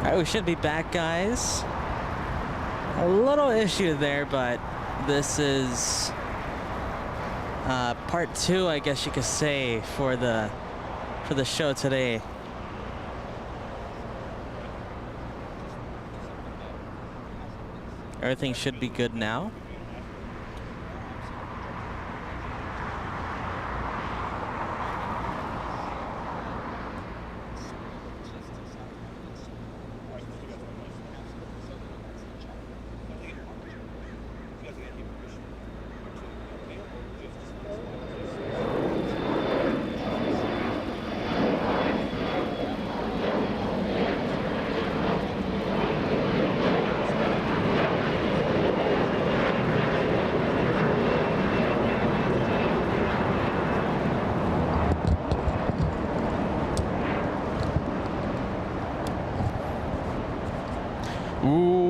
Alright, we should be back, guys. A little issue there, but this is part 2, I guess you could say, for the show today. Everything should be good now.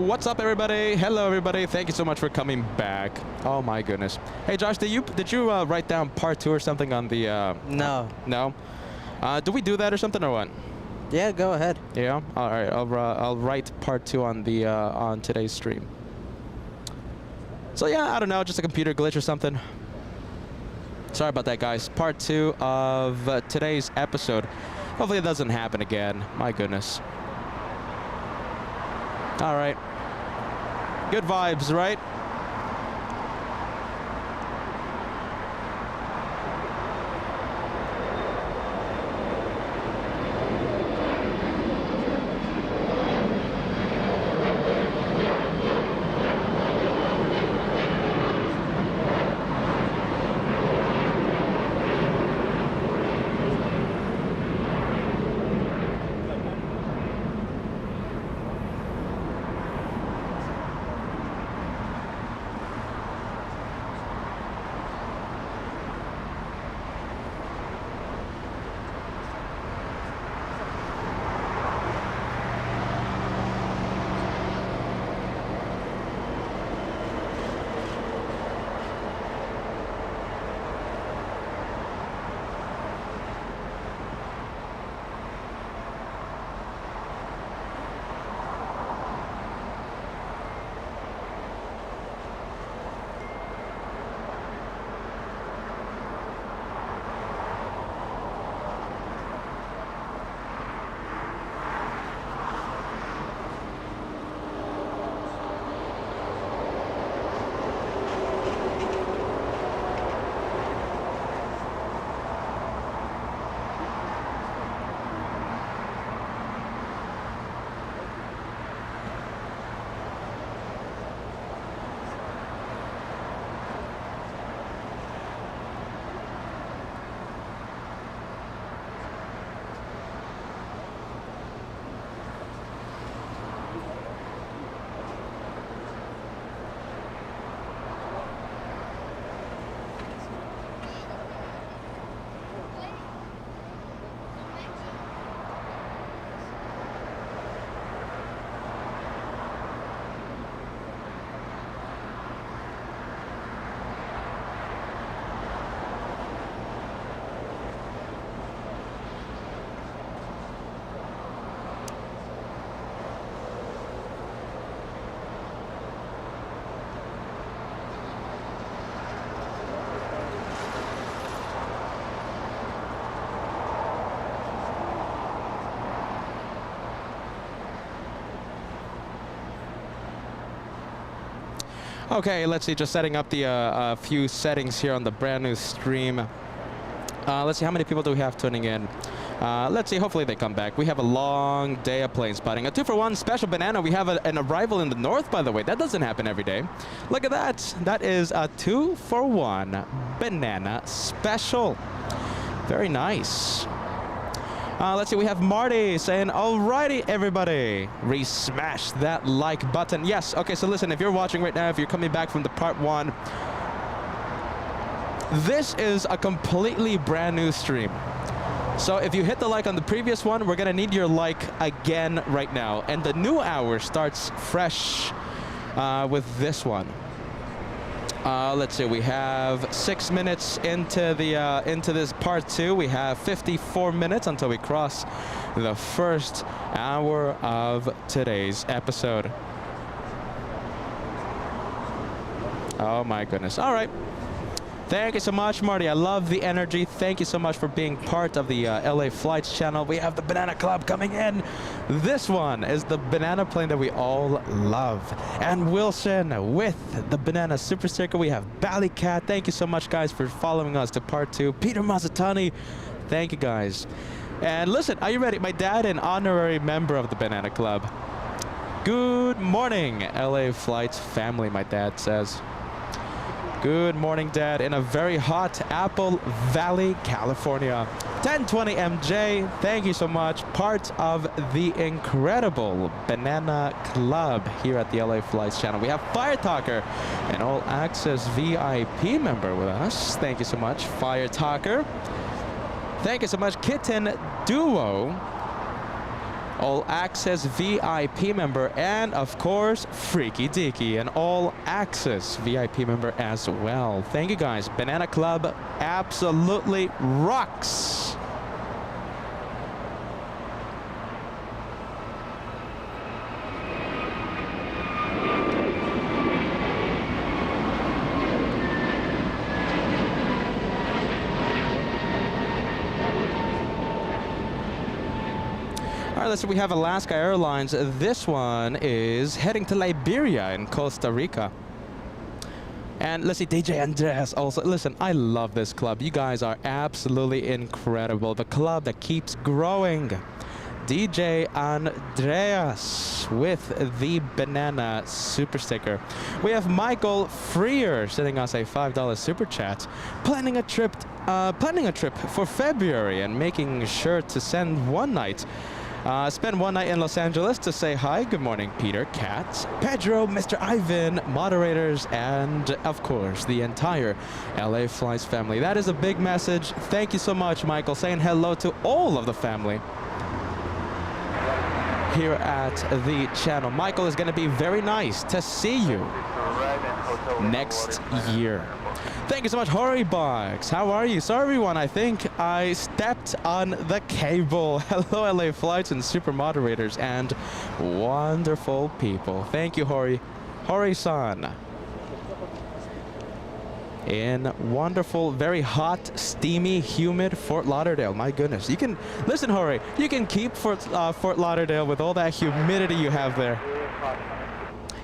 What's up, everybody? Hello, everybody. Thank you so much for coming back. Oh my goodness. Hey, Josh, did you write down part 2 or something on the? No. No. Do we do that or something or what? Yeah, go ahead. Yeah. All right. I'll write part 2 on the on today's stream. So yeah, I don't know, just a computer glitch or something. Sorry about that, guys. Part 2 of today's episode. Hopefully it doesn't happen again. My goodness. All right. Good vibes, right? Okay, let's see, just setting up the few settings here on the brand new stream. Let's see, how many people do we have tuning in? Let's see, hopefully they come back. We have a long day of plane spotting. A 2-for-1 special banana. We have an arrival in the north, by the way. That doesn't happen every day. Look at that. That is a 2-for-1 banana special. Very nice. Let's see, we have Marty saying, alrighty, everybody, re-smash that like button. Yes, okay, so listen, if you're watching right now, if you're coming back from the part 1, this is a completely brand new stream. So if you hit the like on the previous one, we're gonna need your like again right now. And the new hour starts fresh with this one. Let's see. We have 6 minutes into the into this part 2. We have 54 minutes until we cross the first hour of today's episode. Oh my goodness. All right. Thank you so much, Marty. I love the energy. Thank you so much for being part of the LA Flights channel. We have the Banana Club coming in. This one is the banana plane that we all love. And Wilson with the Banana Super Sticker. We have Ballycat. Thank you so much, guys, for following us to part 2. Peter Mazzatani. Thank you, guys. And listen, are you ready? My dad, an honorary member of the Banana Club. Good morning, LA Flights family, my dad says. Good morning, Dad, in a very hot Apple Valley, California. 1020 MJ, thank you so much. Part of the incredible Banana Club here at the LA Flights channel. We have Fire Talker, an All Access VIP member with us. Thank you so much, Fire Talker. Thank you so much, Kitten Duo, All Access VIP member, and of course, Freaky Deaky, an All Access VIP member as well. Thank you, guys. Banana Club absolutely rocks. All right, let's see, we have Alaska Airlines. This one is heading to Liberia in Costa Rica. And let's see, DJ Andreas also. Listen, I love this club. You guys are absolutely incredible. The club that keeps growing. DJ Andreas with the Banana Super Sticker. We have Michael Freer sending us a $5 super chat. Planning a trip for February and making sure to spend one night in Los Angeles to say hi. Good morning, Peter, Kat, Pedro, Mr. Ivan, moderators, and of course, the entire LA Flights family. That is a big message. Thank you so much, Michael, saying hello to all of the family here at the channel. Michael, is going to be very nice to see you next year. Thank you so much, Horibox. How are you? So everyone, I think I stepped on the cable. Hello, LA Flights and super moderators and wonderful people. Thank you, Hori-san. In wonderful, very hot, steamy, humid Fort Lauderdale. My goodness. You can, listen, Hori, you can keep Fort Lauderdale with all that humidity you have there.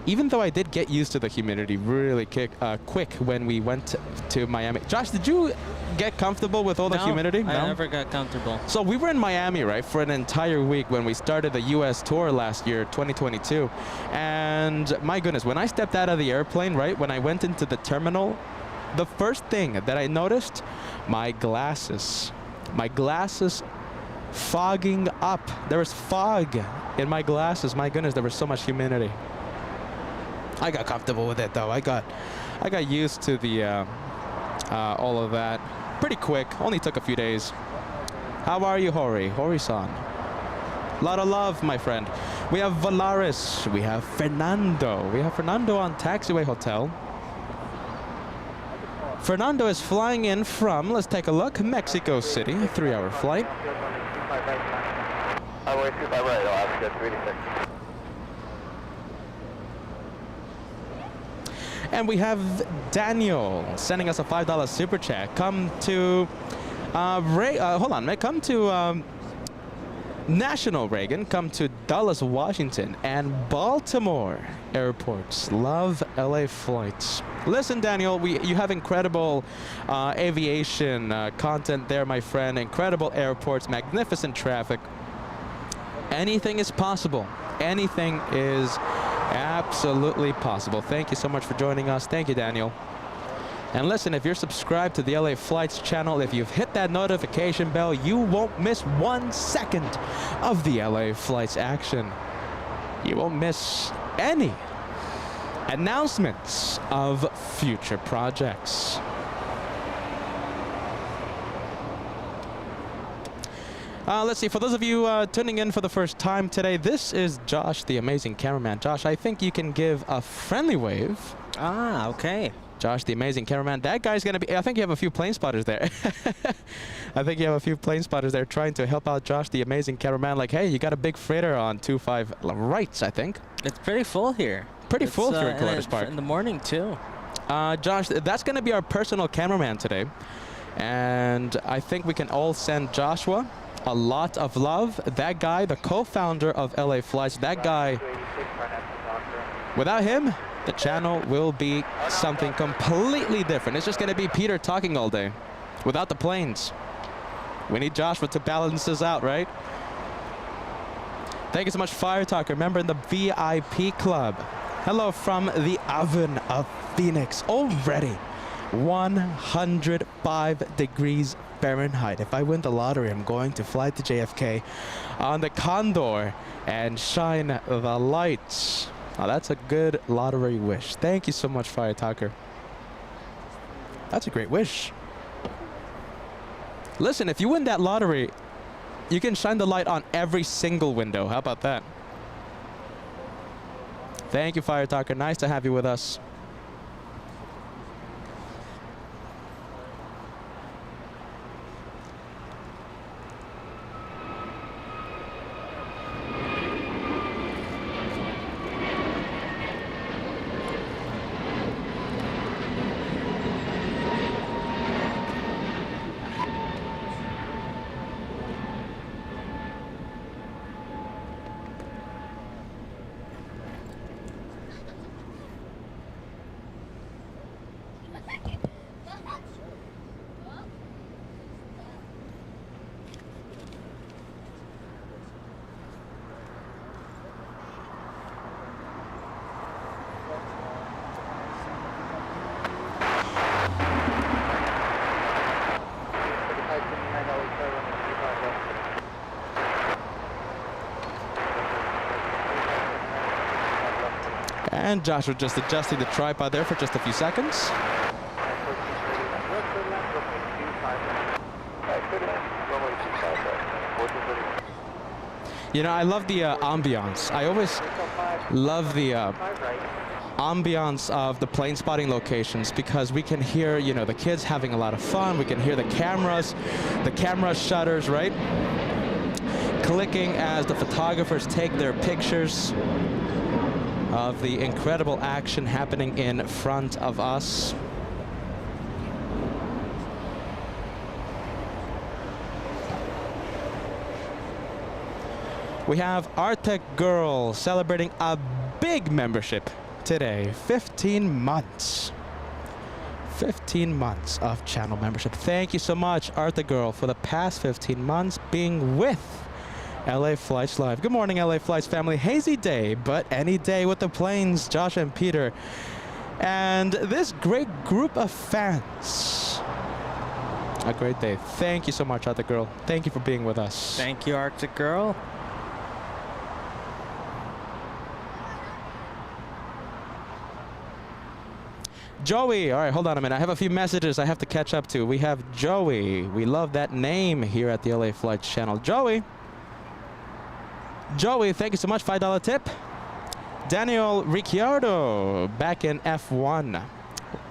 Even though I did get used to the humidity really quick when we went to Miami. Josh, did you get comfortable with all the humidity? No, I never got comfortable. So we were in Miami, right, for an entire week when we started the U.S. tour last year, 2022. And my goodness, when I stepped out of the airplane, right, when I went into the terminal, the first thing that I noticed, my glasses fogging up. There was fog in my glasses. My goodness, there was so much humidity. I got comfortable with it though. I got used to the all of that pretty quick. Only took a few days. How are you, Hori-san? A lot of love, my friend. We have Valaris. We have Fernando. We have Fernando on Taxiway Hotel. Fernando is flying in from, let's take a look, Mexico City, a 3-hour flight. And we have Daniel sending us a $5 super chat. Come to come to National Reagan, come to Dulles, Washington, and Baltimore airports. Love LA Flights. Listen, Daniel, you have incredible aviation content there, my friend. Incredible airports, magnificent traffic. Anything is possible. Anything is absolutely possible. Thank you so much for joining us. Thank you, Daniel. And listen, if you're subscribed to the LA Flights channel, if you've hit that notification bell, you won't miss 1 second of the LA Flights action. You won't miss any announcements of future projects. Let's see, for those of you tuning in for the first time today, this is Josh, the amazing cameraman. Josh, I think you can give a friendly wave. Ah, okay. Josh, the amazing cameraman. That guy's going to be... I think you have a few plane spotters there. I think you have a few plane spotters there trying to help out Josh, the amazing cameraman. Like, hey, you got a big freighter on 25 rights, I think. It's pretty full here. Pretty full here in Columbus Park. In the morning, too. Josh, that's going to be our personal cameraman today. And I think we can all send Joshua a lot of love. That guy, the co-founder of LA Flights, that guy, without him, the channel will be something completely different. It's just going to be Peter talking all day without the planes. We need Joshua to balance this out, right? Thank you so much, Fire Talker, member in the VIP club. Hello from the oven of Phoenix. Already 105 degrees Fahrenheit. If I win the lottery, I'm going to fly to JFK on the Condor and shine the lights. Now, that's a good lottery wish. Thank you so much, Fire Talker. That's a great wish. Listen, if you win that lottery, you can shine the light on every single window. How about that? Thank you, Fire Talker. Nice to have you with us. And Joshua just adjusting the tripod there for just a few seconds. You know, I love the ambiance. I always love the ambiance of the plane spotting locations because we can hear, you know, the kids having a lot of fun. We can hear the camera shutters, right? Clicking as the photographers take their pictures of the incredible action happening in front of us. We have Arctic Girl celebrating a big membership today. 15 months. 15 months of channel membership. Thank you so much, Arctic Girl, for the past 15 months being with LA Flights Live. Good morning, LA Flights family. Hazy day, but any day with the planes, Josh and Peter. And this great group of fans. A great day. Thank you so much, Arctic Girl. Thank you for being with us. Thank you, Arctic Girl. Joey, all right, hold on a minute. I have a few messages I have to catch up to. We have Joey. We love that name here at the LA Flights channel. Joey, thank you so much. $5 tip. Daniel Ricciardo back in F1.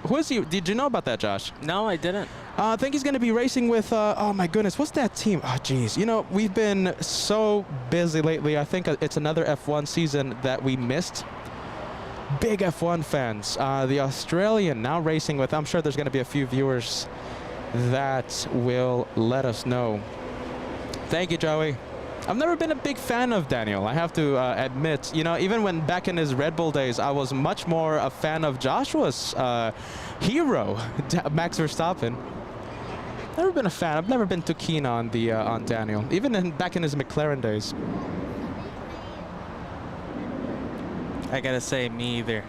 Who is he? Did you know about that, Josh? No, I didn't. I think he's going to be racing with, oh my goodness, what's that team? Oh, geez. You know, we've been so busy lately. I think it's another F1 season that we missed. Big F1 fans. The Australian now racing with, I'm sure there's going to be a few viewers that will let us know. Thank you, Joey. I've never been a big fan of Daniel, I have to admit. You know, even when back in his Red Bull days, I was much more a fan of Joshua's hero, Max Verstappen. Never been a fan. I've never been too keen on the on Daniel, even back in his McLaren days. I gotta say, me either.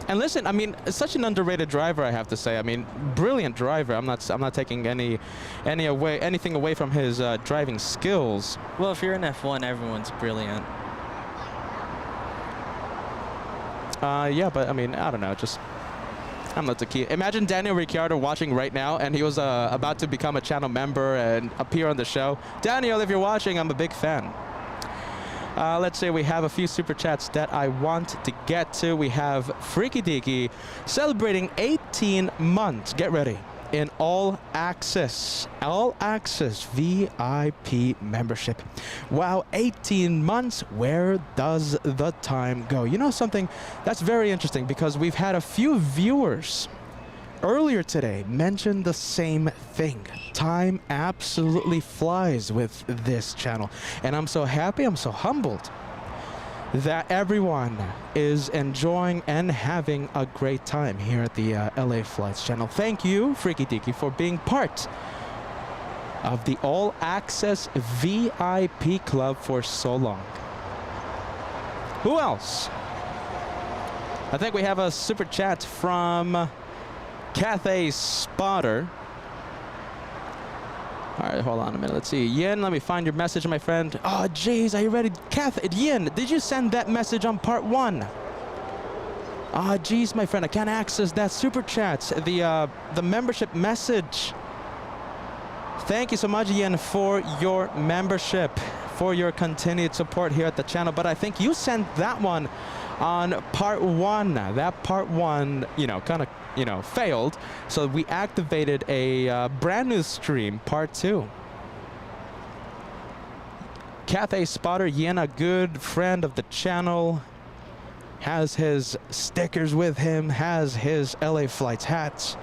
And listen, I mean, such an underrated driver, I have to say. I mean, brilliant driver. I'm not taking anything away from his driving skills. Well, if you're in F1, everyone's brilliant. Yeah, but I mean, I don't know. Just I'm not the key. Imagine Daniel Ricciardo watching right now, and he was about to become a channel member and appear on the show. Daniel, if you're watching, I'm a big fan. Let's say we have a few super chats that I want to get to. We have Freaky Deaky celebrating 18 months. Get ready. In all access VIP membership. Wow, 18 months. Where does the time go? You know something that's very interesting, because we've had a few viewers earlier today mention the same thing. Time absolutely flies with this channel, and I'm so happy, I'm so humbled that everyone is enjoying and having a great time here at the LA Flights channel. Thank you, Freaky Deaky, for being part of the All Access VIP Club for so long. Who else? I think we have a super chat from Cathay Spotter. All right, hold on a minute. Let's see. Yin, let me find your message, my friend. Oh, jeez, are you ready? Yin, did you send that message on part 1? Ah, jeez, my friend, I can't access that super chat. The membership message. Thank you so much, Yin, for your membership, for your continued support here at the channel. But I think you sent that one on part 1. That part 1, kind of, failed. So we activated a brand new stream, part 2. Cathay Spotter, Yin, a good friend of the channel, has his stickers with him, has his LA Flights hats.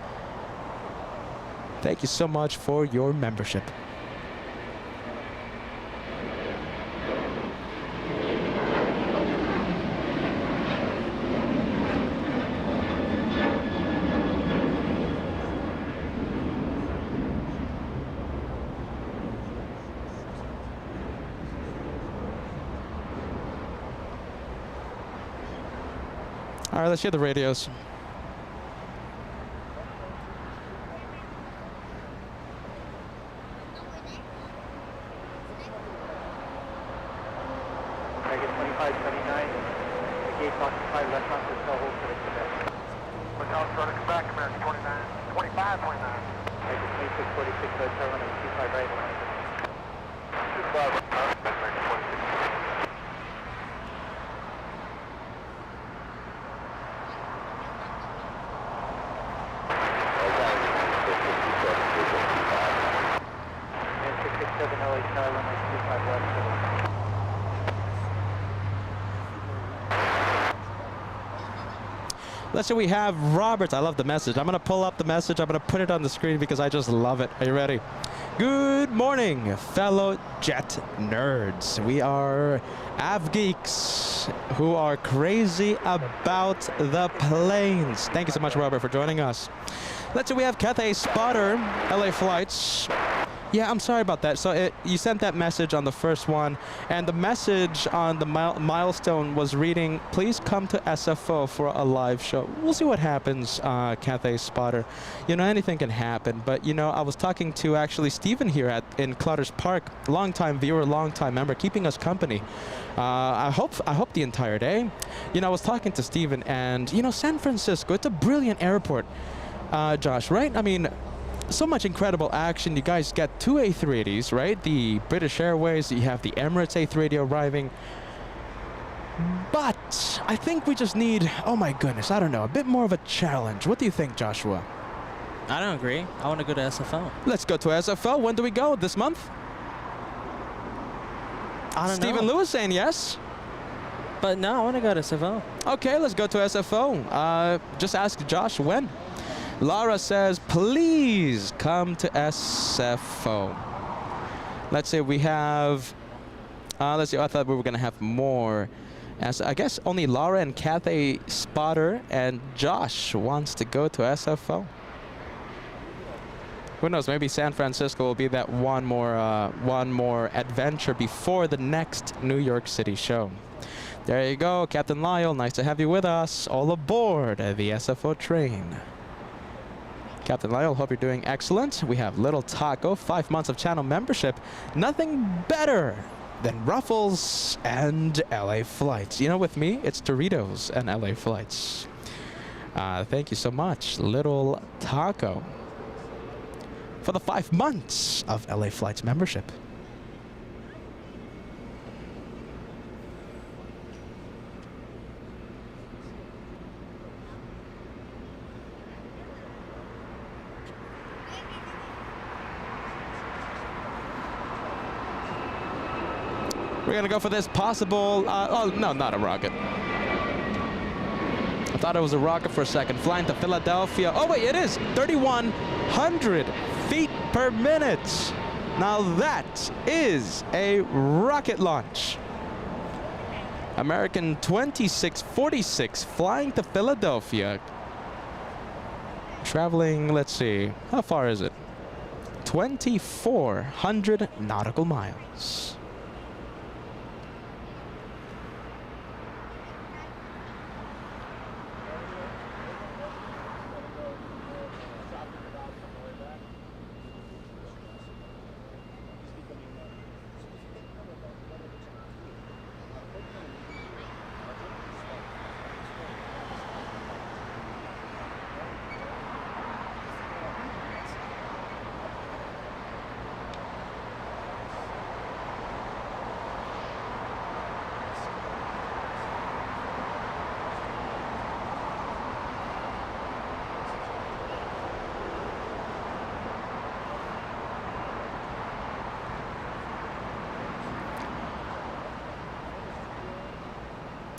Thank you so much for your membership. All right, let's hear the radios. Target 2529, the gates occupied, left on for hold for the Quebec. Hotel starting back, American 2529. Target 2646, hotel runway 25 right, line. 25 right, American 26. Let's say we have Robert. I love the message. I'm going to pull up the message. I'm going to put it on the screen because I just love it. Are you ready? Good morning, fellow jet nerds. We are AvGeeks who are crazy about the planes. Thank you so much, Robert, for joining us. Let's say we have Cathay Spotter, LA Flights. Yeah, I'm sorry about that. So you sent that message on the first one, and the message on the milestone was reading, please come to SFO for a live show. We'll see what happens, Cathay Spotter. Anything can happen. But, I was talking to actually Stephen here in Clutters Park, longtime viewer, longtime member, keeping us company. I hope the entire day. I was talking to Stephen, and, San Francisco, it's a brilliant airport, Josh, right? I mean, so much incredible action. You guys get 2 A380s, right? The British Airways, you have the Emirates A380 arriving. But I think we just need, oh my goodness, I don't know, a bit more of a challenge. What do you think, Joshua? I don't agree. I want to go to SFO. Let's go to SFO. When do we go? This month? I don't know. Stephen Lewis saying yes. But no, I want to go to SFO. Okay, let's go to SFO. Just ask Josh when. Laura says, please come to SFO. Let's say we have, let's see, I thought we were going to have more. As I guess only Laura and Cathay Spotter and Josh wants to go to SFO. Who knows, maybe San Francisco will be that one more adventure before the next New York City show. There you go, Captain Lyle, nice to have you with us, all aboard the SFO train. Captain Lyle, hope you're doing excellent. We have Little Taco, 5 months of channel membership. Nothing better than Ruffles and LA Flights. With me, it's Doritos and LA Flights. Thank you so much, Little Taco, for the 5 months of LA Flights membership. We're gonna go for this possible, oh no, not a rocket. I thought it was a rocket for a second. Flying to Philadelphia. Oh wait, it is 3,100 feet per minute. Now that is a rocket launch. American 2646 flying to Philadelphia. Traveling, let's see, how far is it? 2,400 nautical miles.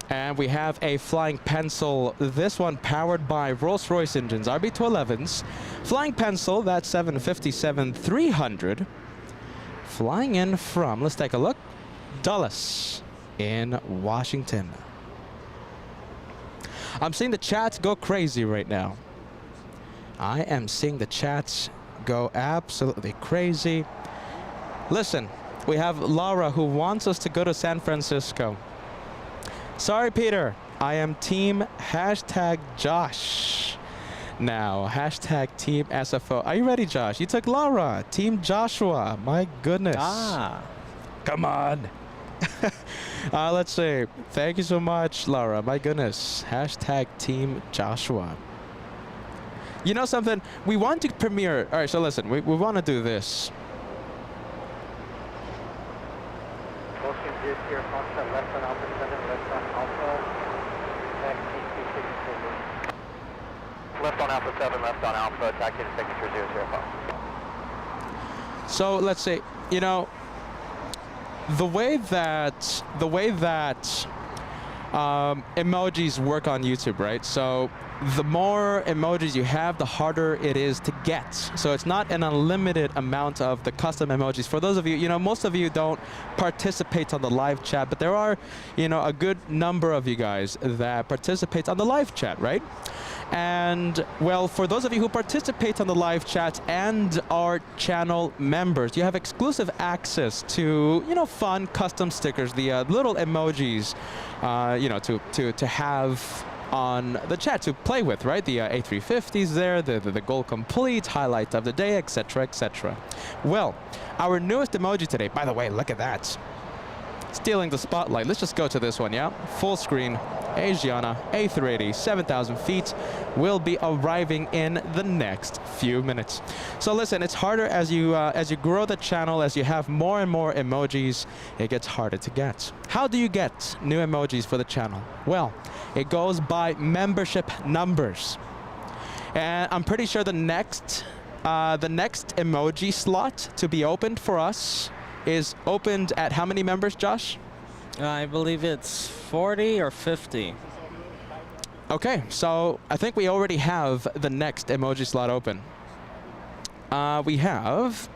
And we have a flying pencil, this one powered by Rolls-Royce engines, RB211s. Flying pencil, that's 757-300. Flying in from, let's take a look, Dulles in Washington. I'm seeing the chats go crazy right now. I am seeing the chats go absolutely crazy. Listen, we have Laura who wants us to go to San Francisco. Sorry, Peter. I am team #Josh. Now, #team SFO. Are you ready, Josh? You took Laura. Team Joshua. My goodness. Ah. Come on. Let's see. Thank you so much, Laura. My goodness. #team Joshua. You know something? We want to premiere. All right, so listen. We want to do this. Motion is here, Foxtrot, left on Alpha 7, left on Alpha, taxi 264. Left on Alpha 7, left on Alpha, taxi to signature 005. So let's say, you know, the way that emojis work on YouTube, right? So the more emojis you have, the harder it is to get. So it's not an unlimited amount of the custom emojis. For those of you, you know, most of you don't participate on the live chat, but there are, you know, a good number of you guys that participate on the live chat, right? And well, for those of you who participate on the live chat and are channel members, you have exclusive access to, you know, fun custom stickers, the little emojis, you know, to have on the chat to play with, right? The A350s there, the goal complete, highlight of the day, etc., etc. Well, our newest emoji today, by the way, look at that. Stealing the spotlight. Let's just go to this one, yeah? Full screen, Asiana, A380, 7,000 feet, will be arriving in the next few minutes. So listen, it's harder as you grow the channel, as you have more and more emojis, it gets harder to get. How do you get new emojis for the channel? Well, it goes by membership numbers. And I'm pretty sure the next emoji slot to be opened for us is opened at how many members, Josh? I believe it's 40 or 50. Okay, so I think we already have the next emoji slot open. We have.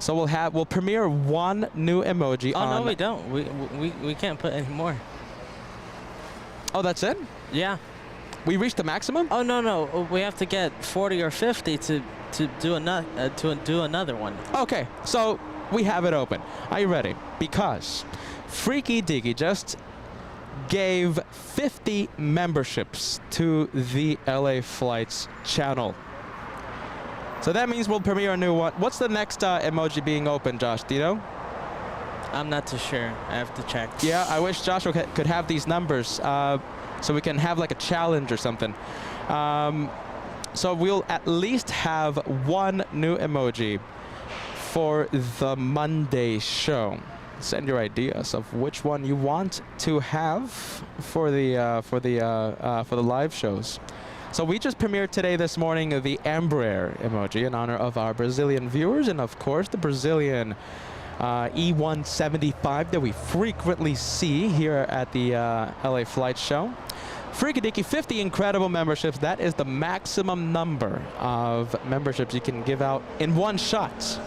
So we'll premiere one new emoji. Oh no, we don't. We can't put any more. Oh, that's it? Yeah. We reached the maximum? Oh no, we have to get 40 or 50 to do another one. Okay, so we have it open. Are you ready? Because Freaky Deaky just gave 50 memberships to the LA Flights channel. So that means we'll premiere a new one. What's the next emoji being open, Josh? Do you know? I'm not too sure. I have to check. Yeah, I wish Joshua could have these numbers so we can have like a challenge or something. So we'll at least have one new emoji for the Monday show. Send your ideas of which one you want to have for the live shows. So we just premiered today, this morning, the Embraer emoji in honor of our Brazilian viewers and, of course, the Brazilian E175 that we frequently see here at the LA Flight Show. Freaky Dicky, 50 incredible memberships. That is the maximum number of memberships you can give out in one shot.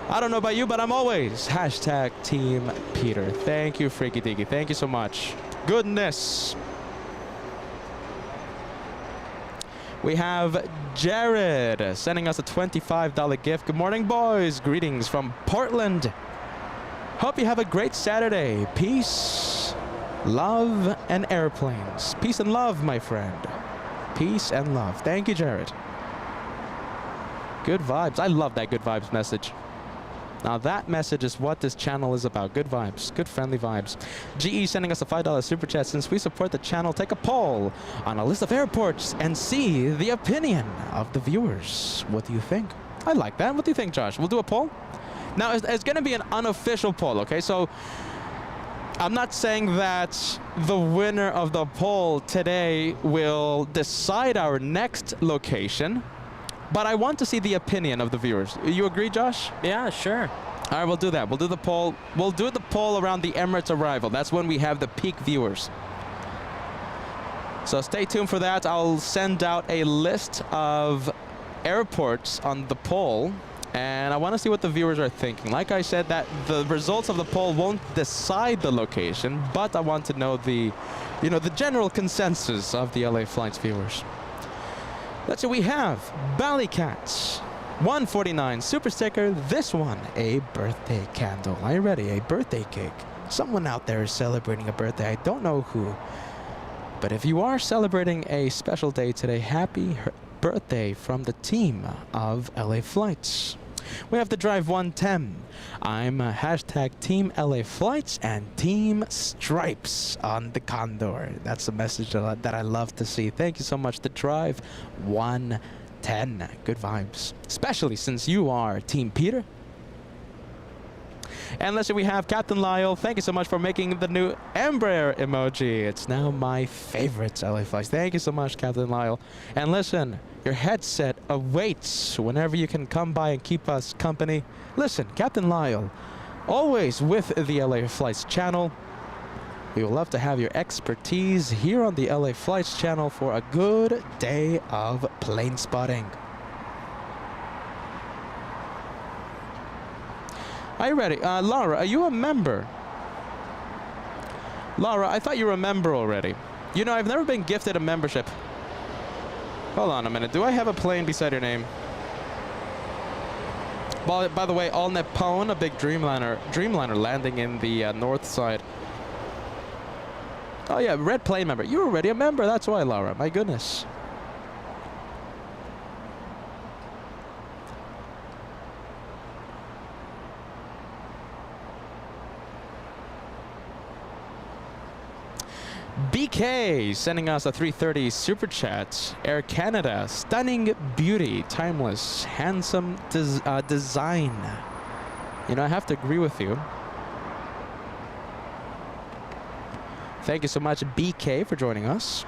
I don't know about you, but I'm always hashtag Team Peter. Thank you, Freaky Dicky. Thank you so much. Goodness. We have Jared sending us a $25 gift. Good morning, boys. Greetings from Portland. Hope you have a great Saturday. Peace, love, and airplanes. Peace and love, my friend. Peace and love. Thank you, Jared. Good vibes. I love that good vibes message. Now that message is what this channel is about. Good vibes, good friendly vibes. GE sending us a $5 super chat. Since we support the channel, take a poll on a list of airports and see the opinion of the viewers. What do you think? I like that. What do you think, Josh? We'll do a poll? Now, it's going to be an unofficial poll, okay? So I'm not saying that the winner of the poll today will decide our next location, but I want to see the opinion of the viewers. You agree, Josh? Yeah, sure. All right, we'll do that. We'll do the poll. We'll do the poll around the Emirates arrival. That's when we have the peak viewers. So stay tuned for that. I'll send out a list of airports on the poll, and I want to see what the viewers are thinking. Like I said, that the results of the poll won't decide the location, but I want to know the, the general consensus of the LA Flights viewers. Let's see, we have Ballycats, 149 super sticker. This one, a birthday candle. Are you ready? A birthday cake. Someone out there is celebrating a birthday. I don't know who. But if you are celebrating a special day today, happy birthday from the team of LA Flights. We have the Drive 110. I'm hashtag Team LA Flights and Team Stripes on the Condor. That's the message that I love to see. Thank you so much, the Drive 110. Good vibes, especially since you are Team Peter. And let's see, we have Captain Lyle. Thank you so much for making the new Embraer emoji. It's now my favorite, LA Flights. Thank you so much, Captain Lyle. And listen, your headset awaits whenever you can come by and keep us company. Listen, Captain Lyle, always with the LA Flights channel. We would love to have your expertise here on the LA Flights channel for a good day of plane spotting. Are you ready? Laura, are you a member? Laura, I thought you were a member already. I've never been gifted a membership. Hold on a minute. Do I have a plane beside your name? Well, by the way, All Nippon, a big Dreamliner landing in the north side. Oh yeah, red plane member. You're already a member. That's why, Laura. My goodness. BK sending us a 330 super chat. Air Canada, stunning beauty, timeless, handsome design. I have to agree with you. Thank you so much, BK, for joining us.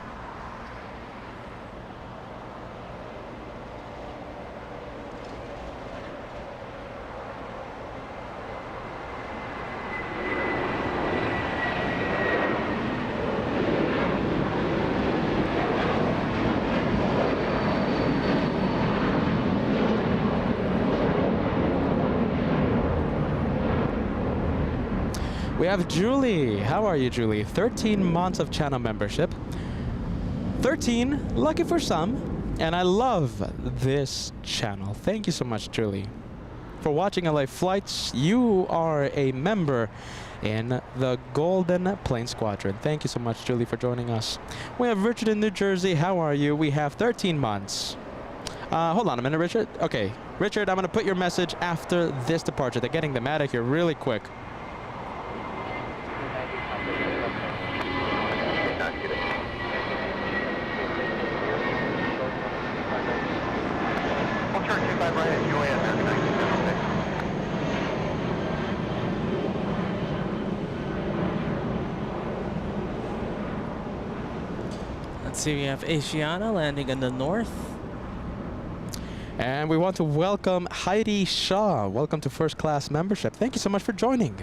We have Julie. How are you, Julie? 13 months of channel membership. 13, lucky for some. And I love this channel. Thank you so much, Julie. For watching LA Flights, you are a member in the Golden Plane Squadron. Thank you so much, Julie, for joining us. We have Richard in New Jersey. How are you? We have 13 months. Hold on a minute, Richard. Okay, Richard, I'm going to put your message after this departure. They're getting them out of here really quick. Let's see, we have Asiana landing in the north. And we want to welcome Heidi Shaw. Welcome to first class membership. Thank you so much for joining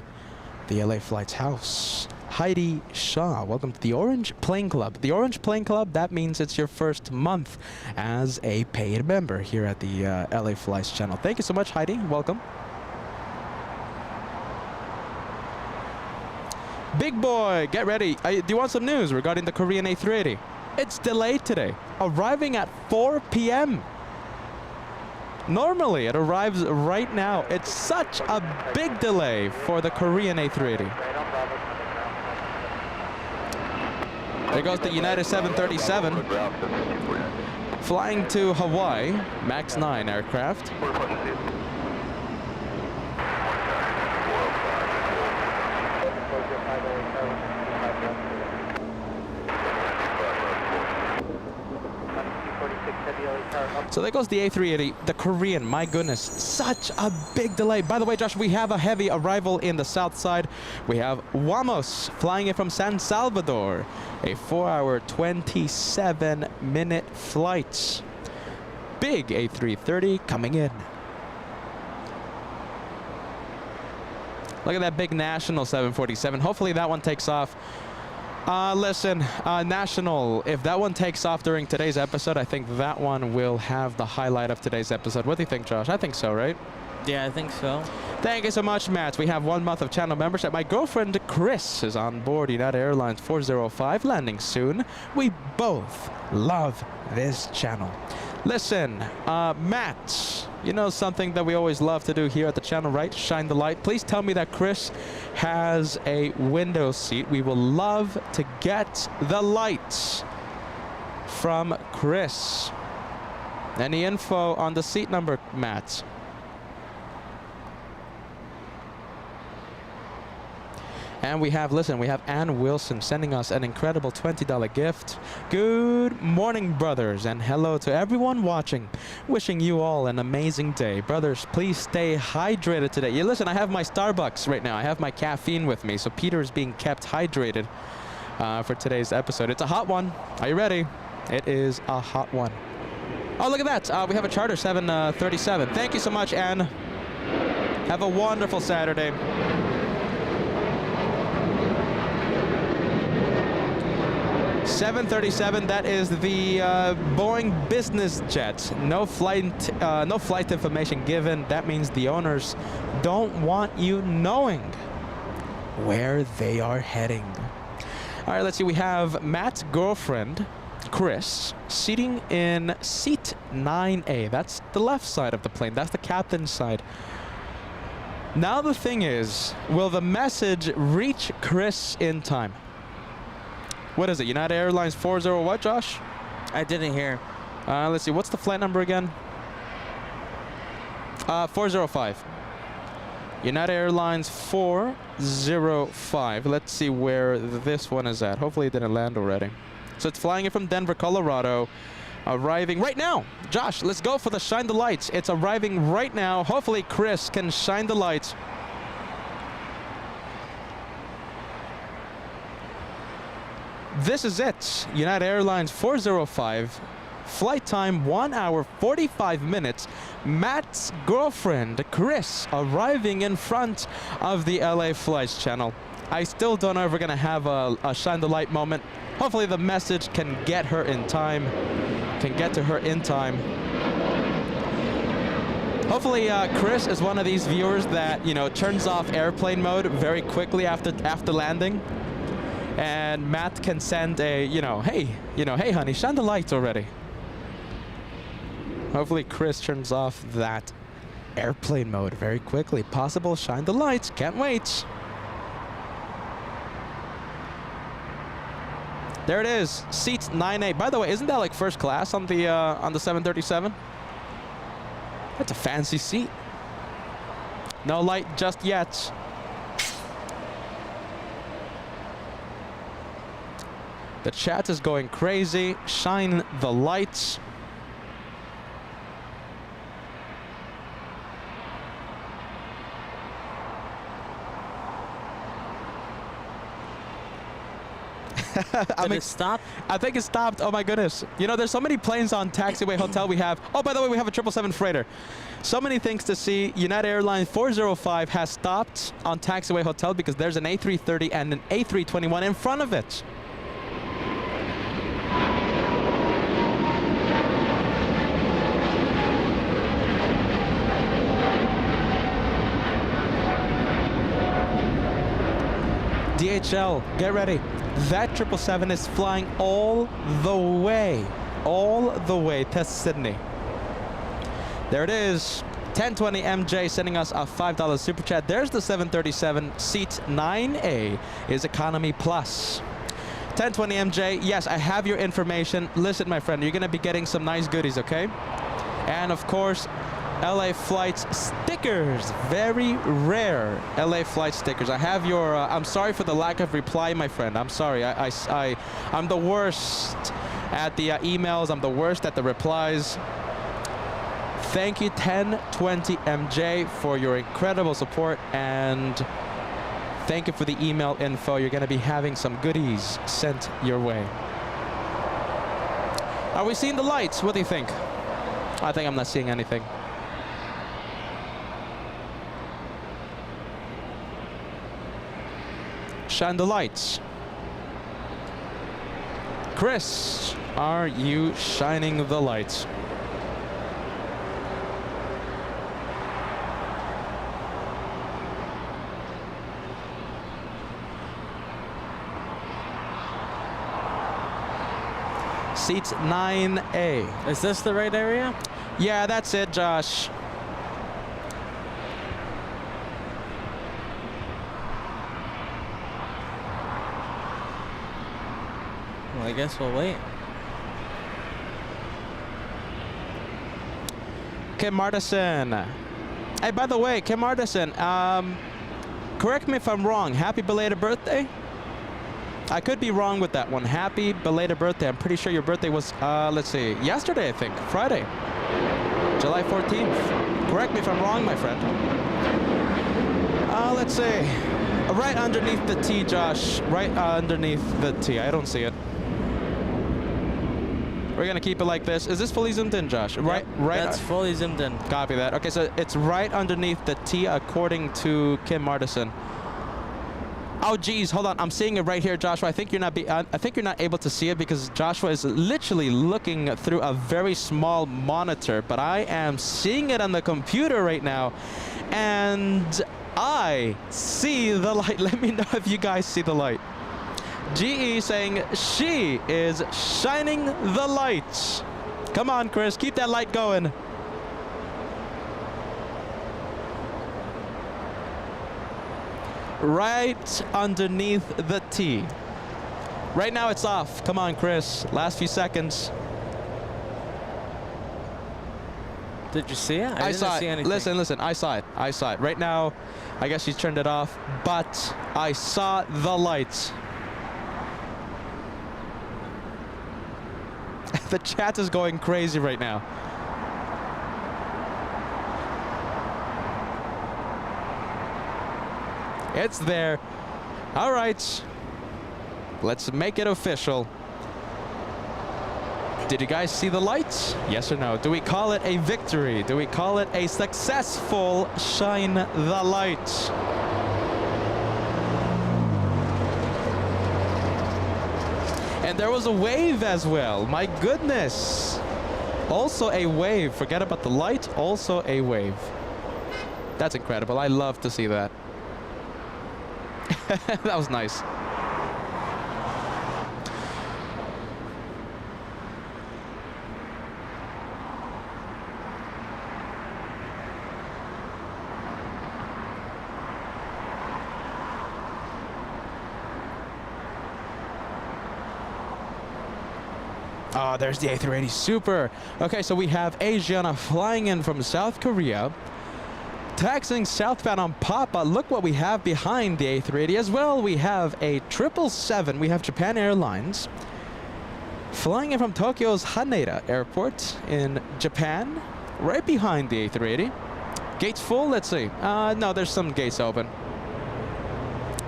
the LA Flights house. Heidi Shaw, welcome to the Orange Plane Club. The Orange Plane Club, that means it's your first month as a paid member here at the LA Flights channel. Thank you so much, Heidi. Welcome. Big boy, get ready. Do you want some news regarding the Korean A380? It's delayed today, arriving at 4 p.m. Normally, it arrives right now. It's such a big delay for the Korean A380. There goes the United 737, flying to Hawaii, MAX 9 aircraft. So there goes the A380, the Korean. My goodness, such a big delay. By the way, Josh, we have a heavy arrival in the south side. We have Wamos flying in from San Salvador, a 4-hour, 27-minute flight. Big A330 coming in. Look at that big National 747. Hopefully that one takes off. Listen, National, if that one takes off during today's episode, I think that one will have the highlight of today's episode. What do you think, Josh? I think so, right? Yeah, I think so. Thank you so much, Matt. We have 1 month of channel membership. My girlfriend, Chris, is on board United Airlines 405, landing soon. We both love this channel. Listen, Matt, you know something that we always love to do here at the channel, right? Shine the light. Please tell me that Chris has a window seat. We will love to get the lights from Chris. Any info on the seat number, Matt? And we have, listen, we have Ann Wilson sending us an incredible $20 gift. Good morning, brothers, and hello to everyone watching. Wishing you all an amazing day. Brothers, please stay hydrated today. Yeah, listen, I have my Starbucks right now. I have my caffeine with me, so Peter is being kept hydrated for today's episode. It's a hot one. Are you ready? It is a hot one. Oh, look at that. We have a charter 737. Thank you so much, Ann. Have a wonderful Saturday. 737, that is the Boeing business jet. No flight information given. That means the owners don't want you knowing where they are heading. All right, let's see. We have Matt's girlfriend, Chris, sitting in seat 9A. That's the left side of the plane. That's the captain's side. Now the thing is, will the message reach Chris in time? What is it? United Airlines 40 what, Josh? I didn't hear. Let's see. What's the flight number again? 405. United Airlines 405. Let's see where this one is at. Hopefully it didn't land already. So it's flying in from Denver, Colorado. Arriving right now. Josh, let's go for the shine the lights. It's arriving right now. Hopefully Chris can shine the lights. This is it. United Airlines 405. Flight time 1 hour 45 minutes. Matt's girlfriend, Chris, arriving in front of the LA Flights channel. I still don't know if we're going to have a shine the light moment. Hopefully the message can get her in time. Can get to her in time. Hopefully Chris is one of these viewers that, you know, turns off airplane mode very quickly after landing. And Matt can send a, hey honey, shine the lights already. Hopefully Chris turns off that airplane mode very quickly. Possible shine the lights, can't wait. There it is, seat 9A. By the way, isn't that like first class on the 737? That's a fancy seat. No light just yet. The chat is going crazy. Shine the lights. Did it stop? I think it stopped. Oh my goodness. You know, there's so many planes on taxiway hotel we have. Oh, by the way, we have a 777 freighter. So many things to see. United Airlines 405 has stopped on taxiway hotel because there's an A330 and an A321 in front of it. DHL, get ready. That 777 is flying all the way to Sydney. There it is. 1020 MJ sending us a $5 super chat. There's the 737. Seat 9A is economy plus. 1020 MJ, yes, I have your information. Listen, my friend, you're going to be getting some nice goodies, okay? And of course, LA flights stickers, very rare LA flight stickers. I have your, I'm sorry for the lack of reply, my friend. I'm sorry. I'm the worst at the emails. I'm the worst at the replies. Thank you, 1020 MJ, for your incredible support, and thank you for the email info. You're going to be having some goodies sent your way. Are we seeing the lights? What do you think? I think I'm not seeing anything. Shine the lights. Chris, are you shining the lights? Seats 9A. Is this the right area? Yeah, that's it, Josh. Well, I guess we'll wait. Kim Martison. Hey, by the way, Kim Martison, correct me if I'm wrong. Happy belated birthday? I could be wrong with that one. Happy belated birthday. I'm pretty sure your birthday was, let's see, yesterday, I think. Friday. July 14th. Correct me if I'm wrong, my friend. Let's see. Right underneath the T, Josh. Right underneath the T. I don't see it. We're going to keep it like this. Is this fully zoomed in, Josh? Yep, Right. That's fully zoomed in. Copy that. Okay, so it's right underneath the T according to Kim Martison. Oh, geez, hold on. I'm seeing it right here, Joshua. I think you're not able to see it because Joshua is literally looking through a very small monitor, but I am seeing it on the computer right now, and I see the light. Let me know if you guys see the light. GE saying she is shining the lights. Come on, Chris, keep that light going. Right underneath the T. Right now it's off. Come on, Chris. Last few seconds. Did you see it? I saw see it. anything. Listen. I saw it. I saw it. Right now, I guess she's turned it off, but I saw the lights. The chat is going crazy right now. It's there. All right. Let's make it official. Did you guys see the lights? Yes or no? Do we call it a victory? Do we call it a successful shine the light? And there was a wave as well. My goodness. Also a wave. Forget about the light. Also a wave. That's incredible. I love to see that. That was nice. Oh, there's the A380 Super. Okay, so we have Asiana flying in from South Korea. Taxiing southbound on Papa. Look what we have behind the A380 as well. We have a 777. We have Japan Airlines flying in from Tokyo's Haneda Airport in Japan, right behind the A380. Gates full. Let's see. No, there's some gates open.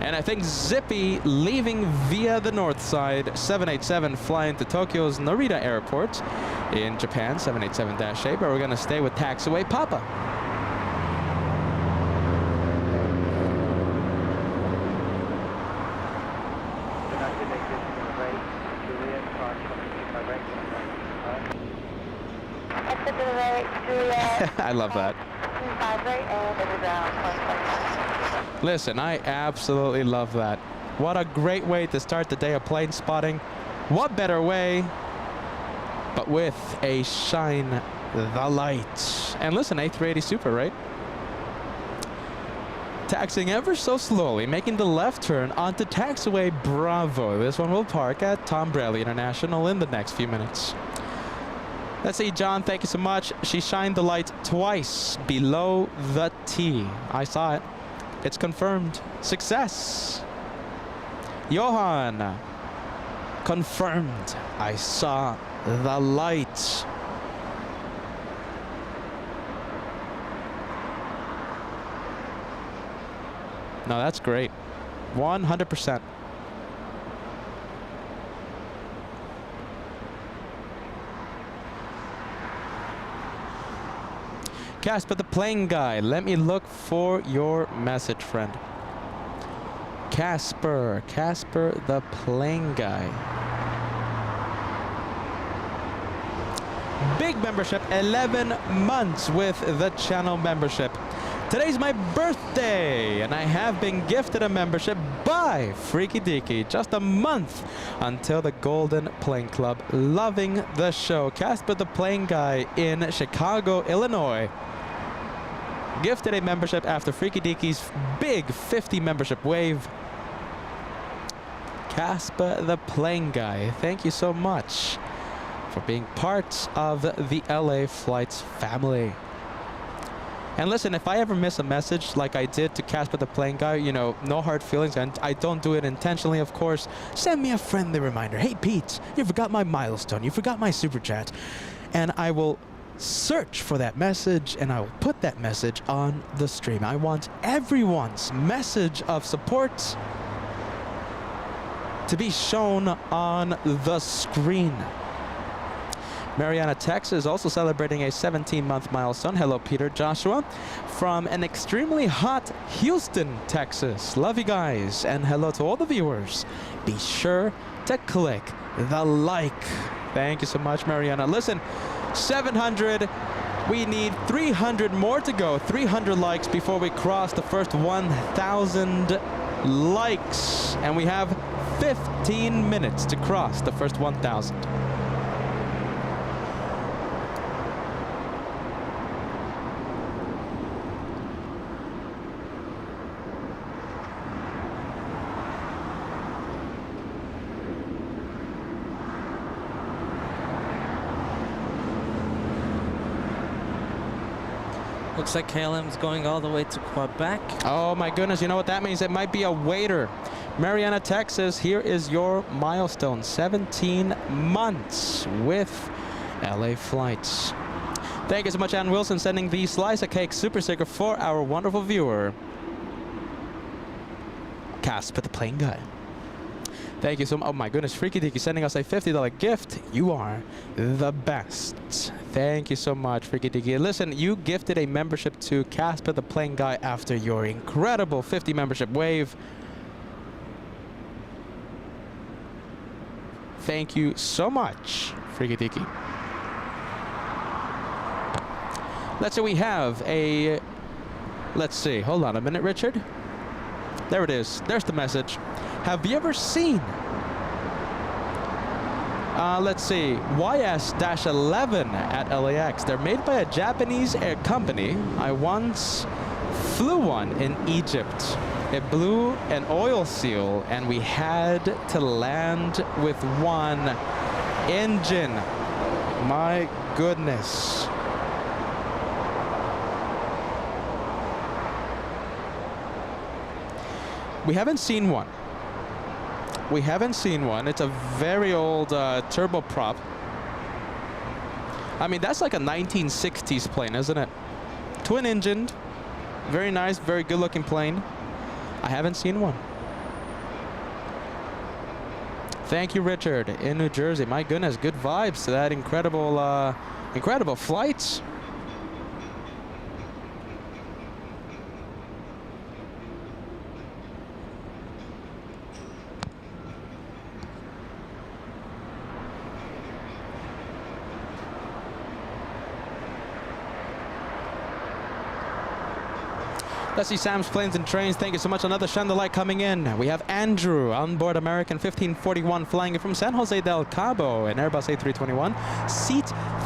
And I think Zippy leaving via the north side, 787 flying to Tokyo's Narita Airport in Japan, 787-8, but we're going to stay with taxiway Papa. I love that. Listen, I absolutely love that. What a great way to start the day of plane spotting. What better way but with a shine the light. And listen, A380 Super, right? Taxiing ever so slowly, making the left turn onto taxiway Bravo. This one will park at Tom Bradley International in the next few minutes. Let's see, John, thank you so much. She shined the light twice below the T. I saw it. It's confirmed. Success. Johan. Confirmed. I saw the light. No, that's great. 100%. Casper the plane guy, let me look for your message, friend. Casper the plane guy. Big membership, 11 months with the channel membership. Today's my birthday, and I have been gifted a membership by Freaky Deaky. Just a month until the Golden Plane Club. Loving the show. Casper the plane guy in Chicago, Illinois. Gifted a membership after Freaky Deaky's big 50 membership wave. Casper the plane guy, thank you so much for being part of the LA Flights family. And listen, if I ever miss a message like I did to Casper the plane guy, you know, no hard feelings, and I don't do it intentionally, of course, send me a friendly reminder. Hey, Pete, you forgot my milestone. You forgot my super chat. And I will search for that message, and I will put that message on the stream. I want everyone's message of support to be shown on the screen. Mariana, Texas is also celebrating a 17-month milestone. Hello, Peter Joshua, from an extremely hot Houston, Texas. Love you guys, and hello to all the viewers. Be sure to click the like. Thank you so much, Mariana. Listen, 700, we need 300 more to go. 300 likes before we cross the first 1,000 likes. And we have 15 minutes to cross the first 1,000. Looks like KLM's going all the way to Quebec. Oh my goodness, you know what that means? It might be a waiter. Mariana, Texas, here is your milestone. 17 months with LA Flights. Thank you so much, Ann Wilson, sending the slice of cake super sticker for our wonderful viewer, Casper the plane guy. Thank you so much. Oh my goodness, Freaky Deaky sending us a $50 gift. You are the best. Thank you so much, Freaky Deaky. Listen, you gifted a membership to Casper the plane guy after your incredible 50 membership wave. Thank you so much, Freaky Deaky. Let's say we have a, let's see, hold on a minute, Richard. There it is. There's the message. Have you ever seen, let's see, YS-11 at LAX? They're made by a Japanese air company. I once flew one in Egypt. It blew an oil seal, and we had to land with one engine. My goodness. We haven't seen one. We haven't seen one. It's a very old turboprop. I mean, that's like a 1960s plane, isn't it? Twin-engined. Very nice, very good-looking plane. I haven't seen one. Thank you, Richard, in New Jersey. My goodness, good vibes to that incredible flight. Let's see Sam's Planes and Trains. Thank you so much. Another Chandelier coming in. We have Andrew on board American 1541 flying in from San Jose del Cabo, an Airbus A321. Seat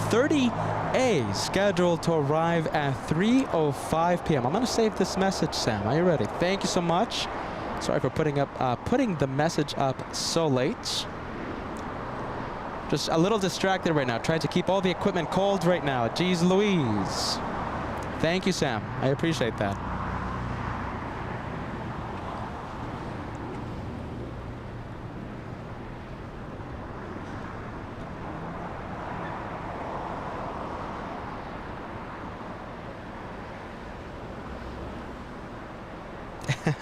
30A, scheduled to arrive at 3:05 p.m. I'm going to save this message, Sam. Are you ready? Thank you so much. Sorry for putting the message up so late. Just a little distracted right now. Trying to keep all the equipment cold right now. Jeez Louise. Thank you, Sam. I appreciate that.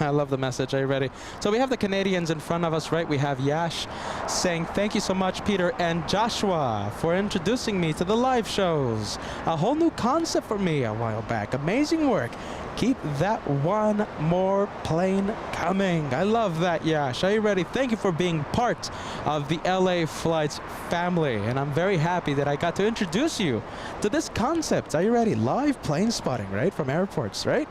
I love the message. Are you ready? So we have the Canadians in front of us, right? We have Yash saying, thank you so much, Peter and Joshua, for introducing me to the live shows. A whole new concept for me a while back. Amazing work. Keep that one more plane coming. I love that, Yash. Are you ready? Thank you for being part of the LA Flights family. And I'm very happy that I got to introduce you to this concept. Are you ready? Live plane spotting, right? From airports, right?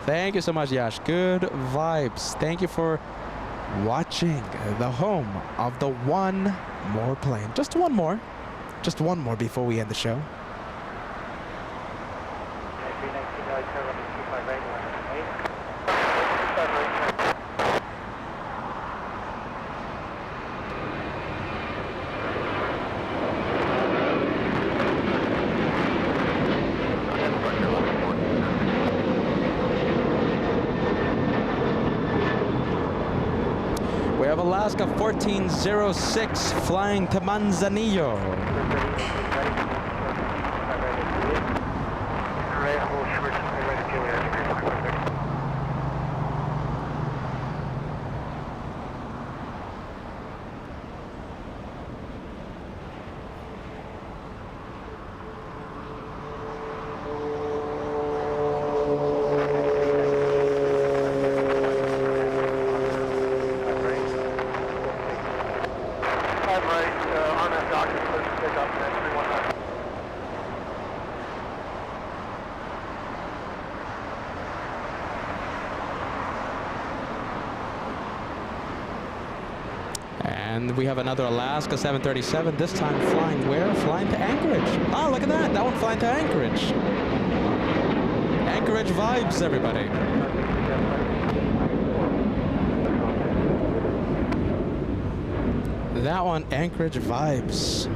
Thank you so much, Yash. Good vibes. Thank you for watching the home of the one more plane. Just one more. Just one more before we end the show. Alaska 1406 flying to Manzanillo. And we have another Alaska 737, this time flying where? Flying to Anchorage. Oh, look at that. That one flying to Anchorage. Anchorage vibes, everybody. That one, Anchorage vibes.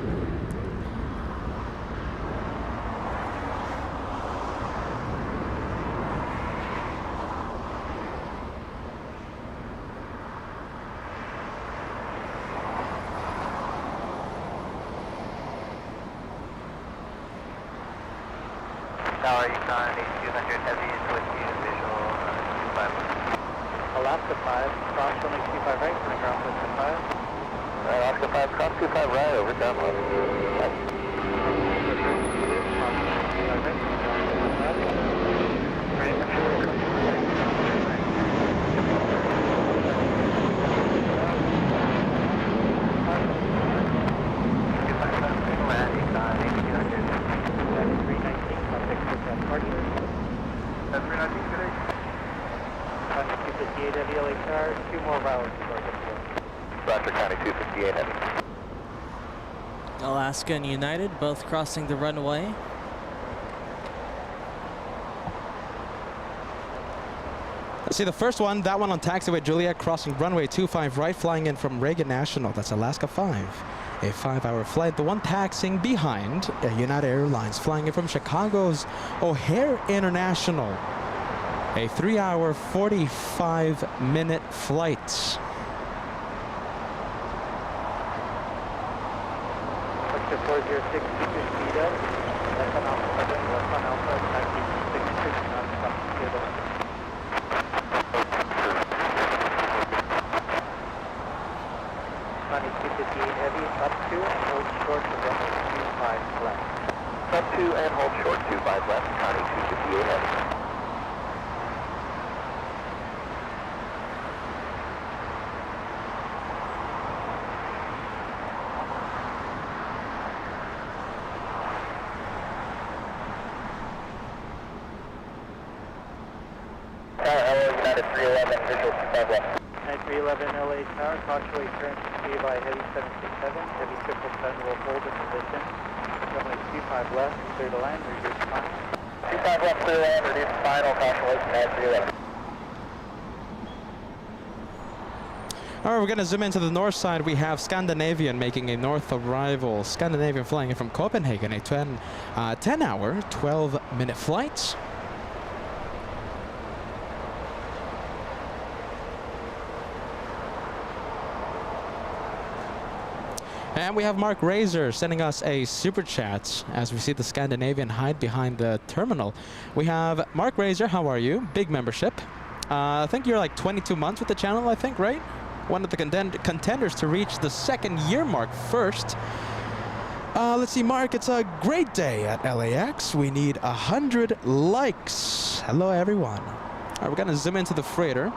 Tower Yukon 8200 heavies with you, visual 25. Alaska 5, cross runway 25 right, turning ground for 5. Alaska 5, cross 25 right, over download. Alaska and United both crossing the runway. Let's see the first one, that one on taxiway Juliet crossing runway 25 right, flying in from Reagan National. That's Alaska 5. A 5-hour flight. The one taxiing behind United Airlines, flying in from Chicago's O'Hare International. A 3-hour, 45-minute flight. Victor 406, speed up. Left on Alpha, taxi 66, non-stop, Connie 258 heavy, up to and hold short to runway 25 left. Up to and hold short 25 left, Connie 258 heavy. United 311, visual 25 left. 311 LA Tower, cautionary turn to speed by heavy 767, heavy 777 will hold in position. Runway 25 left, clear to land, reduce final. 25 left, clear to land, reduce final, cautionary United 311. All right, we're going to zoom into the north side. We have Scandinavian making a north arrival. Scandinavian flying in from Copenhagen, a 10-hour, 12-minute flight. And we have Mark Razor sending us a super chat as we see the Scandinavian hide behind the terminal. We have Mark Razor, how are you? Big membership. I think you're like 22 months with the channel, I think, right? One of the contenders to reach the second-year mark first. Let's see, Mark, it's a great day at LAX. We need 100 likes. Hello, everyone. All right, we're going to zoom into the freighter.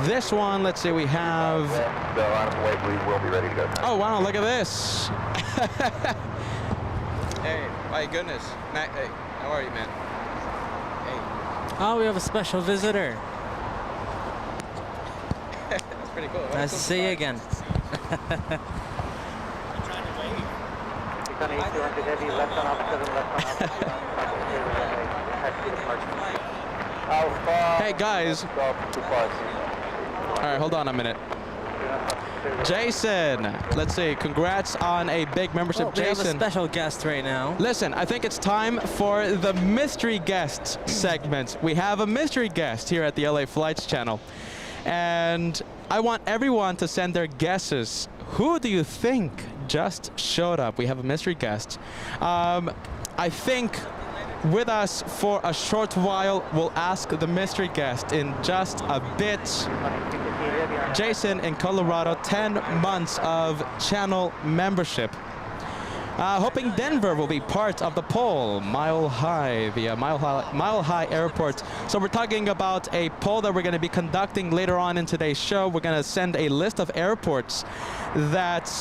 This one, let's see, we have... The line of way, we will be ready to go. Oh, wow, look at this. Hey, my goodness. Matt, hey, how are you, man? Hey. Oh, we have a special visitor. That's pretty cool. Nice to see you again. Hey, guys. All right, hold on a minute. Jason, let's see. Congrats on a big membership, well, we Jason. have a special guest right now. Listen, I think it's time for the mystery guest segment. We have a mystery guest here at the LA Flights channel. And I want everyone to send their guesses. Who do you think just showed up? We have a mystery guest. I think with us for a short while, we'll ask the mystery guest in just a bit. Jason in Colorado, 10 months of channel membership. Hoping Denver will be part of the poll, Mile High, the Mile High Airport. So we're talking about a poll that we're going to be conducting later on in today's show. We're going to send a list of airports that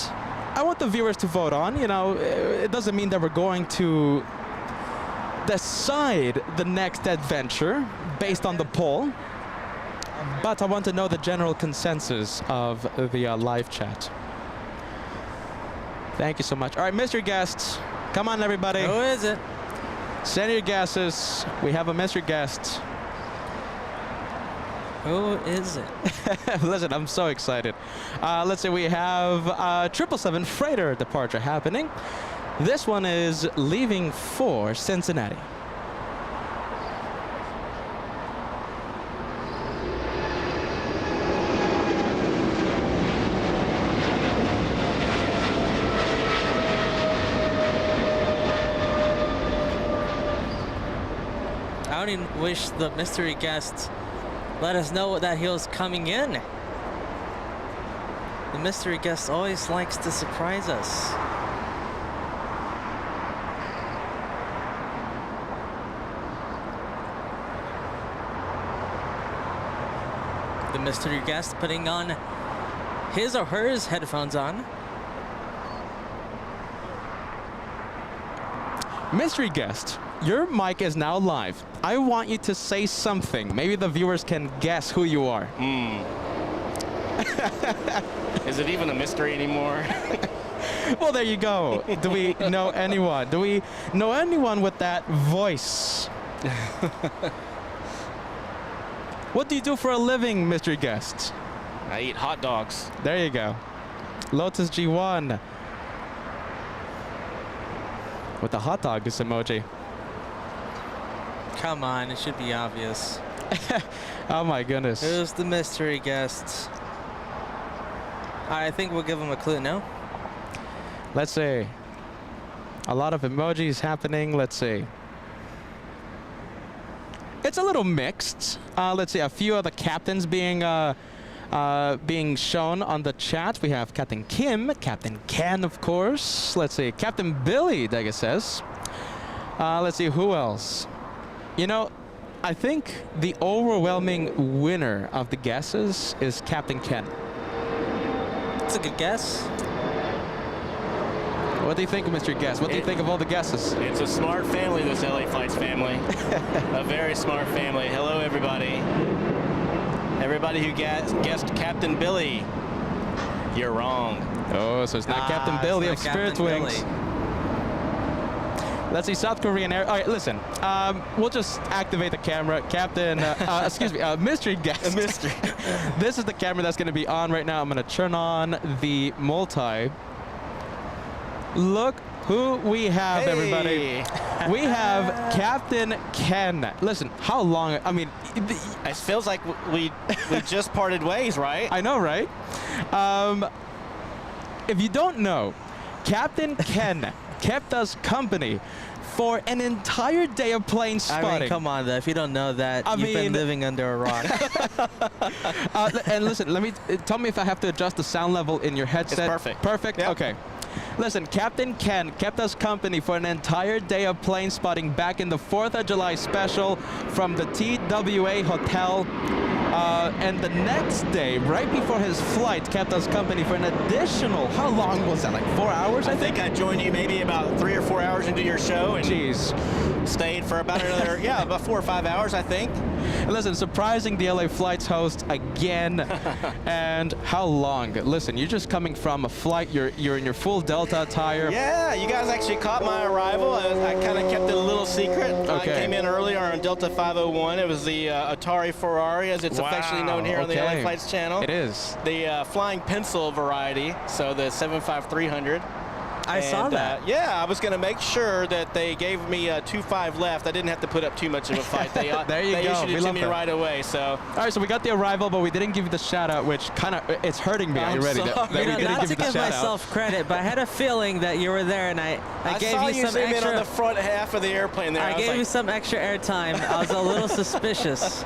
I want the viewers to vote on. You know, it doesn't mean that we're going to decide the next adventure based on the poll, but I want to know the general consensus of the live chat. Thank you so much. All right, mystery guests, come on, everybody. Who is it? Send your guesses. We have a mystery guest. Who is it? Listen, I'm so excited. Let's say we have 777 freighter departure happening. This one is leaving for Cincinnati. I don't even wish the mystery guest let us know that he was coming in. The mystery guest always likes to surprise us. The mystery guest putting on his or hers headphones on. Mystery guest, your mic is now live. I want you to say something. Maybe the viewers can guess who you are. Is it even a mystery anymore? Well, there you go. Do we know anyone? Do we know anyone with that voice? What do you do for a living, mystery guest? I eat hot dogs. There you go. Lotus G1. With the hot dog emoji. Come on, it should be obvious. Oh my goodness. Who's the mystery guest? I think we'll give him a clue now. Let's see. A lot of emojis happening. Let's see. it's a little mixed. Let's see, a few of the captains being shown on the chat. We have Captain Kim, Captain Ken, of course. Let's see, Captain Billy, Dega says. Let's see, who else? You know, I think the overwhelming winner of the guesses is Captain Ken. That's a good guess. What do you think, Mr. Guess? What do you think of all the guesses? It's a smart family, this LA Flights family. A very smart family. Hello, everybody. Everybody who guessed Captain Billy, you're wrong. Oh, so it's not Captain Billy of Spirit Wings. Let's see, South Korean Air. All right, listen. We'll just activate the camera. Captain, excuse me, mystery guest. Mystery. This is the camera that's going to be on right now. I'm going to turn on the multi. Look who we have, Hey. everybody. We have Captain Ken. Listen, how long? I mean, It feels like we just parted ways, right? I know, right? If you don't know, Captain Ken kept us company for an entire day of plane spotting. I mean, come on, though. If you don't know that, you've been mean- living under a rock. And listen, tell me if I have to adjust the sound level in your headset. It's perfect. Perfect? Yep. Okay. Listen, Captain Ken kept us company for an entire day of plane spotting back in the 4th of July special from the TWA Hotel. And the next day, right before his flight, kept us company for an additional, how long was that, like 4 hours, I think I joined you maybe about 3 or 4 hours into your show and Jeez. stayed for about another, about 4 or 5 hours, I think. Listen, surprising the LA Flights host again. And how long? Listen, you're just coming from a flight. You're in your full Delta attire. Yeah, you guys actually caught my arrival. I kind of kept it a little secret. Okay. I came in earlier on Delta 501. It was the Atari Ferrari, as it's affectionately known here on the Okay. LA Flights channel. It is. The flying pencil variety, so the 75300. I saw that. Yeah, I was going to make sure that they gave me 2.5 left. I didn't have to put up too much of a fight. They, There you they go. issued We it to love me that. right away. So All right, so we got the arrival, but we didn't give you the shout out, which kind of, it's hurting me. Are you I'm ready? sorry. That You we know, didn't not give to you the give shout out. myself credit, but I had a feeling that you were there, and I gave saw you you some zoom in extra. on the front half of the airplane there. I was gave like, you some extra airtime. I was a little suspicious.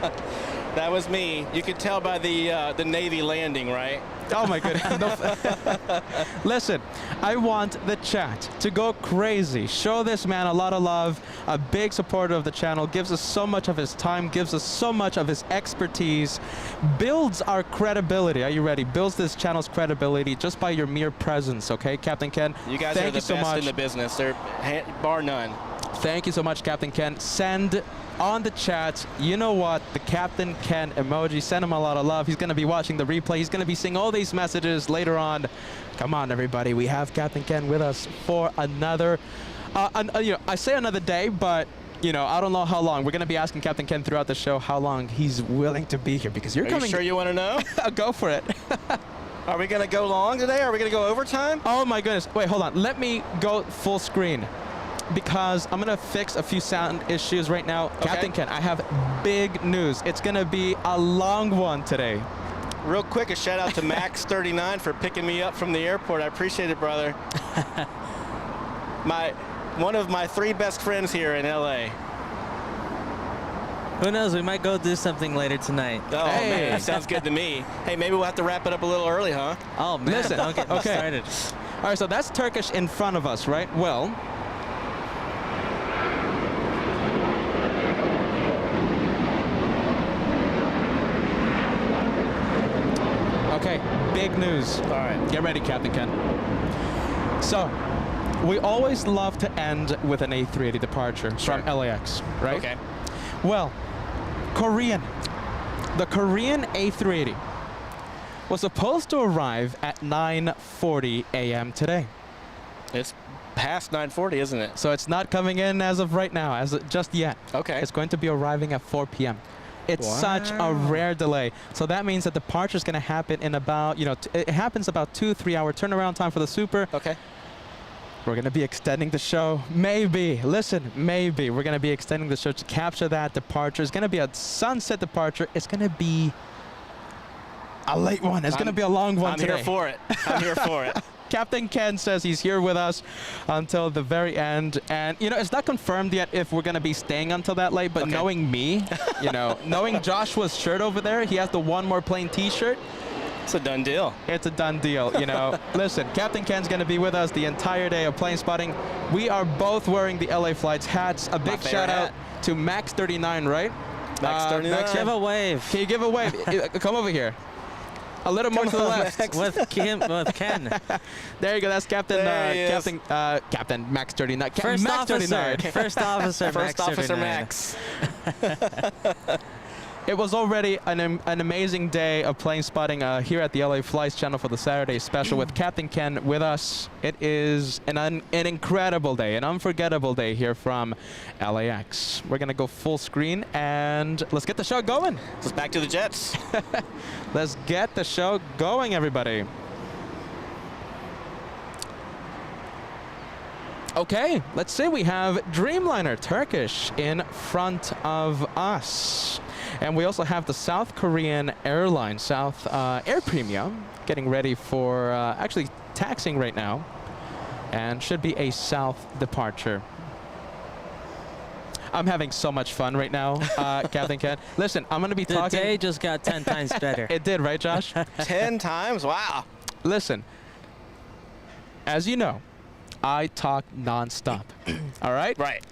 that was me. You could tell by the Navy landing, right? Oh my goodness. No. Listen, I want the chat to go crazy. Show this man a lot of love. A big supporter of the channel. Gives us so much of his time. Gives us so much of his expertise. Builds our credibility. Are you ready? Builds this channel's credibility just by your mere presence, okay, Captain Ken? You guys Thank are the you so best much. in the business. They're bar none. Thank you so much, Captain Ken. Send on the chat, you know what, the Captain Ken emoji. Send him a lot of love. He's going to be watching the replay. He's going to be seeing all these messages later on. Come on, everybody. We have Captain Ken with us for another, I say another day, but I don't know how long. We're going to be asking Captain Ken throughout the show how long he's willing to be here because you're Are coming. you sure you want to know? Go for it. Are we going to go long today? Are we going to go overtime? Oh my goodness. Wait, hold on. Let me go full screen because I'm going to fix a few sound issues right now. Okay. Captain Ken, I have big news. It's going to be a long one today. Real quick, a shout out to Max39 for picking me up from the airport. I appreciate it, brother. One of my 3 best friends here in LA. Who knows? We might go do something later tonight. Oh, Hey. man, that sounds good to me. Hey, maybe we'll have to wrap it up a little early, huh? Oh man, Listen, don't get me okay. started. All right, so that's Turkish in front of us, right? Well, okay, big news. All right. Get ready, Captain Ken. So, we always love to end with an A380 departure from LAX, right? Okay. Well, the Korean A380 was supposed to arrive at 9:40 a.m. today. It's past 9:40, isn't it? So it's not coming in as of right now, just yet. Okay. It's going to be arriving at 4 p.m. It's such a rare delay. So that means that the departure is going to happen in about, it happens about 2-3 hour turnaround time for the Super. Okay. We're going to be extending the show. Maybe. Listen, maybe. We're going to be extending the show to capture that departure. It's going to be a sunset departure. It's going to be a late one. It's going to be a long one I'm today. here for it. I'm here for it. Captain Ken says he's here with us until the very end. And, you know, it's not confirmed yet if we're going to be staying until that late. But knowing me, you know, knowing Joshua's shirt over there, he has the One More Plane t-shirt. It's a done deal. It's a done deal, you know. Listen, Captain Ken's going to be with us the entire day of plane spotting. We are both wearing the LA Flights hats. A big shout out to Max 39, right? Max 39. Max, give a wave. Can you give a wave? Come over here. A little more to the left. With Ken. There you go. That's Captain Captain Max 39. First Max officer. 39. First officer. First Max officer 39. Max. It was already an amazing day of plane spotting here at the LA Flights channel for the Saturday special with Captain Ken with us. It is an incredible day, an unforgettable day here from LAX. We're going to go full screen and let's get the show going. Let's back to the Jets. Let's get the show going, everybody. Okay, let's see. We have Dreamliner Turkish in front of us. And we also have the South Korean airline, South Air Premium, getting ready for actually taxiing right now. And should be a south departure. I'm having so much fun right now, Captain Ken. Listen, I'm going to be talking. The day just got 10 times better. It did, right, Josh? 10 times? Wow. Listen, as you know, I talk nonstop. All right? Right.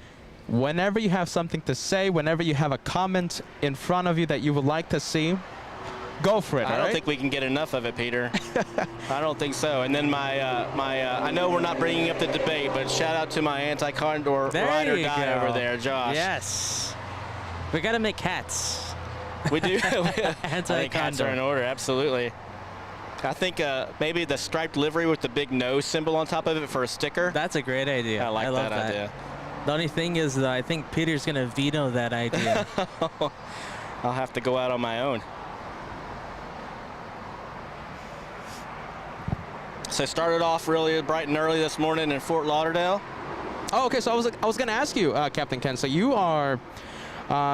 Whenever you have something to say, whenever you have a comment in front of you that you would like to see, go for it. I don't think we can get enough of it, Peter. I don't think so. And then I know we're not bringing up the debate, but shout out to my anti-condor ride or die over there, Josh. Yes. We got to make hats. We do. I think hats Anti-condor. are in order, absolutely. I think maybe the striped livery with the big nose symbol on top of it for a sticker. That's a great idea. I like love that idea. The only thing is, though, I think Peter's going to veto that idea. I'll have to go out on my own. So started off really bright and early this morning in Fort Lauderdale. Oh, okay. So I was going to ask you, Captain Ken. So you are,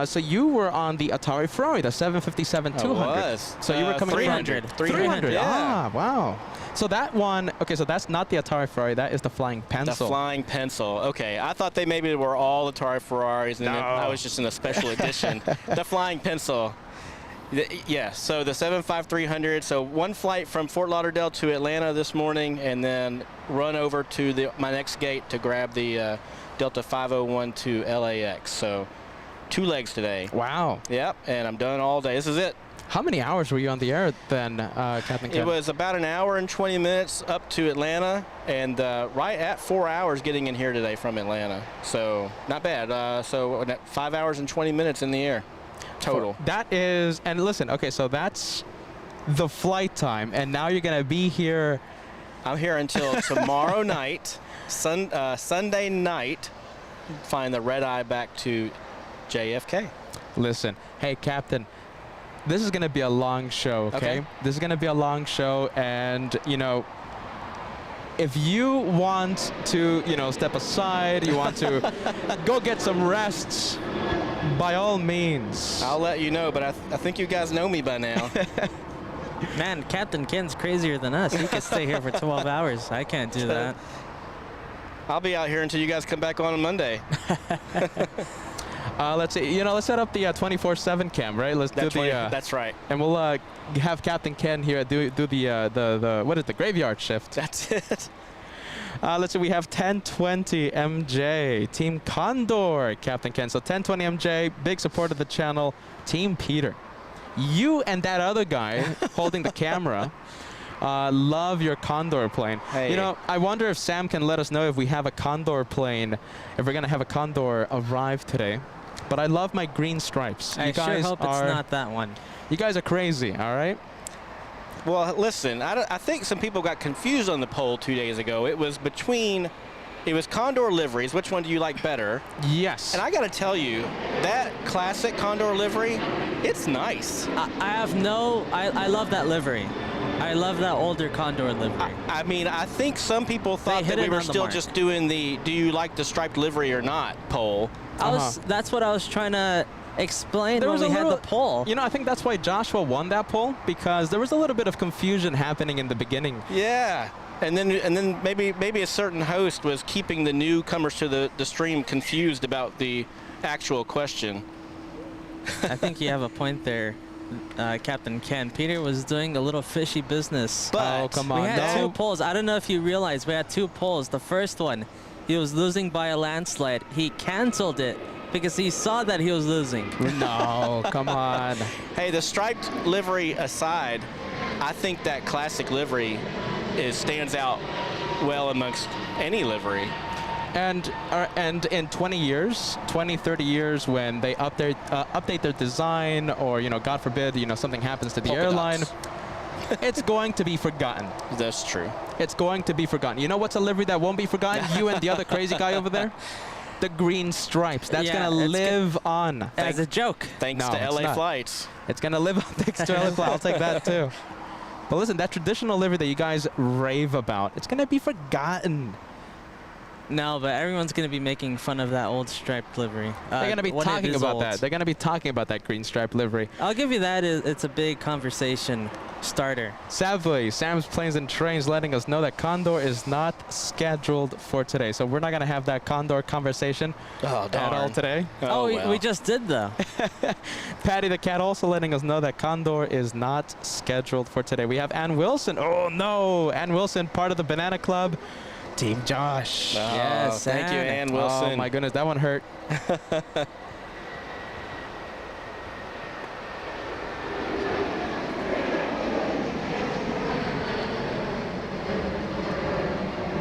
so you were on the Atari Ferrari, the 757-200. I was. So you were coming 300. from 300. Yeah. Ah, wow. So that one. Okay, so that's not the Atari Ferrari. That is the Flying Pencil. The Flying Pencil. Okay, I thought they maybe were all Atari Ferraris, and then I was just in a special edition. The Flying Pencil. Yeah, so the 75300. So one flight from Fort Lauderdale to Atlanta this morning, and then run over to my next gate to grab the Delta 501 to LAX. So 2 legs today. Wow. Yep, and I'm done all day. This is it. How many hours were you on the air then, Captain Ken? It was about an hour and 20 minutes up to Atlanta, and right at 4 hours getting in here today from Atlanta. So not bad. So 5 hours and 20 minutes in the air total. That is, and listen, okay, so that's the flight time, and now you're going to be here. I'm here until tomorrow night, Sunday night, find the red eye back to JFK. Listen, hey, Captain. This is going to be a long show, okay? This is going to be a long show, and, you know, if you want to, you know, step aside, you want to go get some rests, by all means. I'll let you know, but I think you guys know me by now. Man, Captain Ken's crazier than us. He could stay here for 12 hours. I can't do that. I'll be out here until you guys come back on Monday. Let's see. You know, let's set up the 24/7 cam, right? Let's do the. That's right. And we'll have Captain Ken here do the what is the graveyard shift? That's it. Let's see. We have 1020 MJ Team Condor, Captain Ken. So 1020 MJ, big support of the channel. Team Peter, you and that other guy holding the camera. Love your Condor plane. Hey. You know, I wonder if Sam can let us know if we have a Condor plane, if we're going to have a Condor arrive today. But I love my green stripes. I sure hope it's not that one. You guys are crazy, all right? Well, listen, I think some people got confused on the poll 2 days ago. It was Condor liveries. Which one do you like better? Yes. And I got to tell you, that classic Condor livery, it's nice. I love that livery. I love that older Condor livery. I mean, I think some people thought that we were still just doing the do you like the striped livery or not poll. That's what I was trying to explain when we had the poll. You know, I think that's why Joshua won that poll, because there was a little bit of confusion happening in the beginning. Yeah. And then maybe a certain host was keeping the newcomers to the stream confused about the actual question. I think you have a point there, Captain Ken. Peter was doing a little fishy business. But oh, come on. We had No. 2 poles. I don't know if you realize we had 2 poles. The first one, he was losing by a landslide. He canceled it because he saw that he was losing. No, come on. Hey, the striped livery aside, I think that classic livery stands out well amongst any livery. And in 20 years, 20, 30 years, when they update their design, or, you know, God forbid, you know, something happens to the Polka airline, dots. it's going to be forgotten. That's true. It's going to be forgotten. You know what's a livery that won't be forgotten? You and the other crazy guy over there? The green stripes. That's Yeah, going to it's live on. As a joke. Thanks No, to it's LA not. flights. It's going to live on thanks to LA Fly. I'll take that too. But listen, that traditional livery that you guys rave about, it's going to be forgotten. No, but everyone's going to be making fun of that old striped livery. They're going to be when it talking is about old. that. They're going to be talking about that green stripe livery. I'll give you that. It's a big conversation starter. Sadly, Sam's Planes and Trains letting us know that Condor is not scheduled for today. So we're not going to have that Condor conversation Oh, at all today. Oh, well. we just did, though. Patty the Cat also letting us know that Condor is not scheduled for today. We have Ann Wilson. Oh, no. Ann Wilson, part of the Banana Club. Team Josh. Oh, Yes, thank you, Ann. Ann Wilson. Oh, my goodness. That one hurt.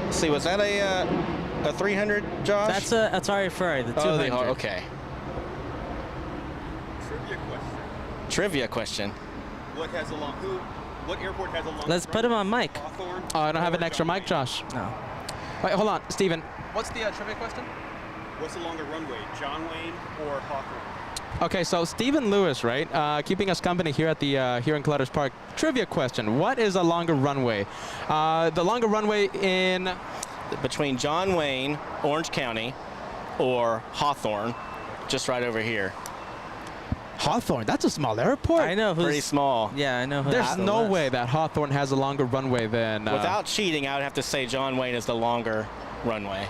Let's see, was that a 300, Josh? That's a Atari Ferrari, the 200. Oh, okay. Trivia question. Trivia question. What airport has a long Let's put him on mic. Hawthorne? Oh, I don't have or an extra John mic, Wayne? Josh. No. Wait, hold on. Steven, what's the trivia question? What's the longer runway, John Wayne or Hawthorne? Okay, so Stephen Lewis, right, keeping us company here at the here in Clutters Park. Trivia question: what is a longer runway? The longer runway in Between John Wayne, Orange County, or Hawthorne, just right over here. Hawthorne. That's a small airport. I know who's... Pretty small. Yeah, I know who There's that's the no less. way that Hawthorne has a longer runway than. Without cheating, I would have to say John Wayne is the longer runway.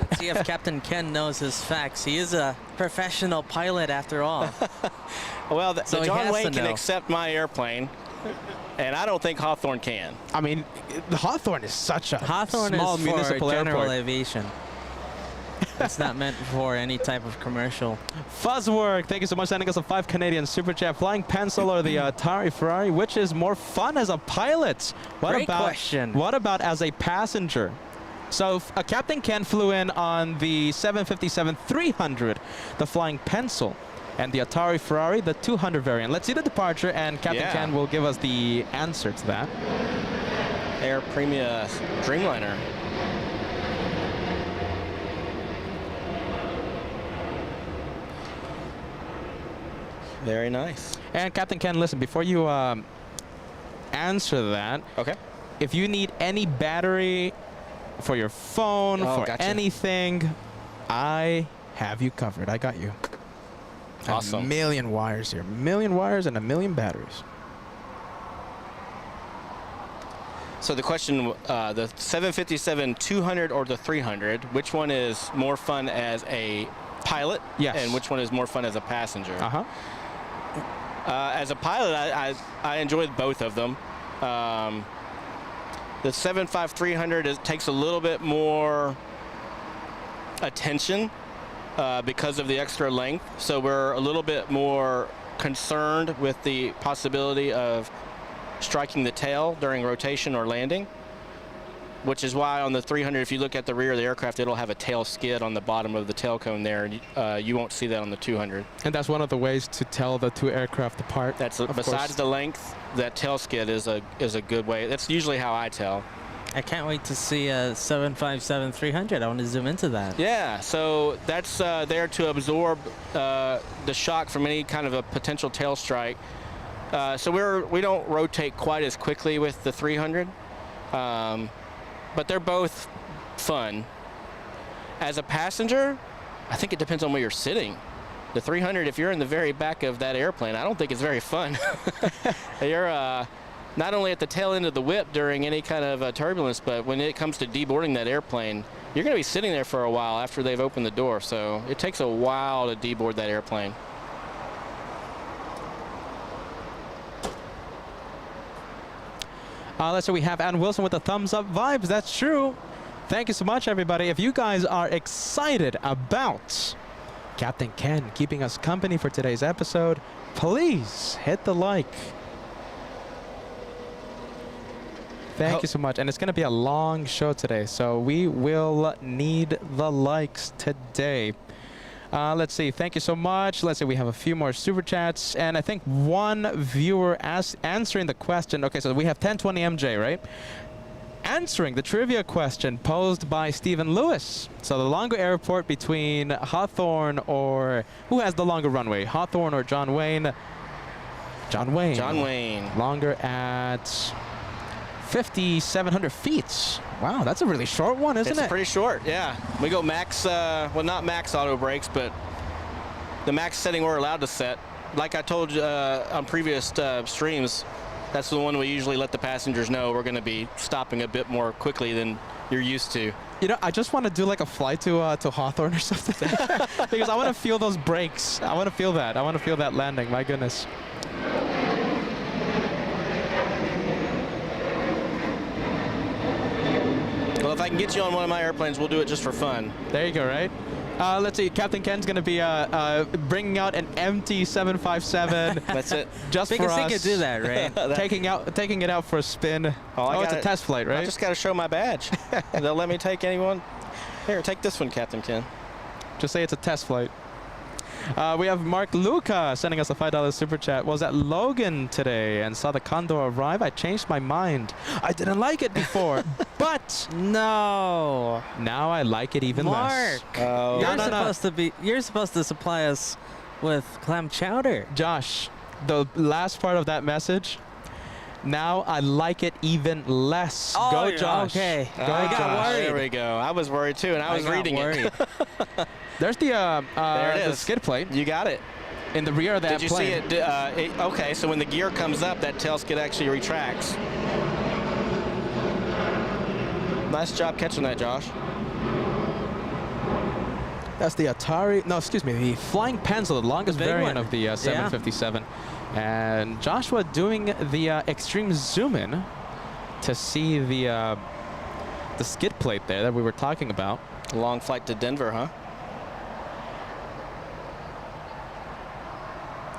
Let's see if Captain Ken knows his facts. He is a professional pilot after all. Well, So the he John has Wayne to can know. accept my airplane, and I don't think Hawthorne can. I mean, the Hawthorne is such a Hawthorne small is for municipal general airport. aviation. It's not meant for any type of commercial. Fuzzwork, thank you so much. Sending us a 5 Canadian super chat. Flying Pencil or the Atari Ferrari, which is more fun as a pilot? What Great about question. What about as a passenger? So Captain Ken flew in on the 757-300, the Flying Pencil, and the Atari Ferrari, the 200 variant. Let's see the departure, and Captain Yeah. Ken will give us the answer to that. Air Premia Dreamliner. Very nice. And Captain Ken, listen, before you answer that, Okay. if you need any battery for your phone, Oh, for gotcha. anything, I have you covered. I got you. A Awesome. million wires here. A million wires and a million batteries. So the question, the 757-200 or the 300, which one is more fun as a pilot? Yes. And which one is more fun as a passenger? Uh-huh. As a pilot, I enjoyed both of them. The 75300 takes a little bit more attention because of the extra length. So we're a little bit more concerned with the possibility of striking the tail during rotation or landing, which is why on the 300, if you look at the rear of the aircraft, it'll have a tail skid on the bottom of the tail cone there, and you won't see that on the 200. And that's one of the ways to tell the two aircraft apart. That's of besides course. the length, that tail skid is a good way. That's usually how I tell. I can't wait to see a 757-300. I want to zoom into that. Yeah, so that's there to absorb the shock from any kind of a potential tail strike. So we don't rotate quite as quickly with the 300, but they're both fun. As a passenger, I think it depends on where you're sitting. The 300, if you're in the very back of that airplane, I don't think it's very fun. not only at the tail end of the whip during any kind of turbulence, but when it comes to deboarding that airplane, you're going to be sitting there for a while after they've opened the door. So it takes a while to deboard that airplane. Let's say we have Ann Wilson with the thumbs up vibes. That's true. Thank you so much, everybody. If you guys are excited about Captain Ken keeping us company for today's episode, please hit the like. Thank you so much. And it's going to be a long show today, so we will need the likes today. Let's see. Thank you so much. Let's see. We have a few more super chats, and I think one viewer answering the question. Okay, so we have 1020 MJ, right? Answering the trivia question posed by Stephen Lewis. So the longer airport between Hawthorne or who has the longer runway? Hawthorne or John Wayne? John Wayne. John Wayne. Longer at 5,700 feet. Wow, that's a really short one, isn't it? It's pretty short, yeah. We go max, well, not max auto brakes, but the max setting we're allowed to set. Like I told you on previous streams, that's the one we usually let the passengers know we're going to be stopping a bit more quickly than you're used to. You know, I just want to do like a flight to Hawthorne or something because I want to feel those brakes. I want to feel that. I want to feel that landing. My goodness. Well, if I can get you on one of my airplanes, we'll do it just for fun. There you go, right? Let's see. Captain Ken's going to be bringing out an empty 757. That's it. Just Because for he us. could do that, right? taking it out for a spin. Oh, it's a test flight, right? I just got to show my badge. They'll let me take anyone. Here, take this one, Captain Ken. Just say it's a test flight. We have Mark Luca sending us a $5 super chat. Was at Logan today and saw the Condor arrive. I changed my mind. I didn't like it before, but No. now I like it even less. Mark. Oh. You're supposed to supply us with clam chowder. Josh, the last part of that message. Now I like it even less. Oh, Go, Josh. Okay. Go, I got Josh. worried. There we go. I was worried too, and I was got reading worried. it. There's the There it the is. skid plate You got it. in the rear of that Did you plane. see it? Okay, so when the gear comes up, that tail skid actually retracts. Nice job catching that, Josh. That's the Atari. No, excuse me. The Flying Pencil, the longest The big variant one. of the 757. And Joshua doing the extreme zoom in to see the skid plate there that we were talking about. Long flight to Denver, huh?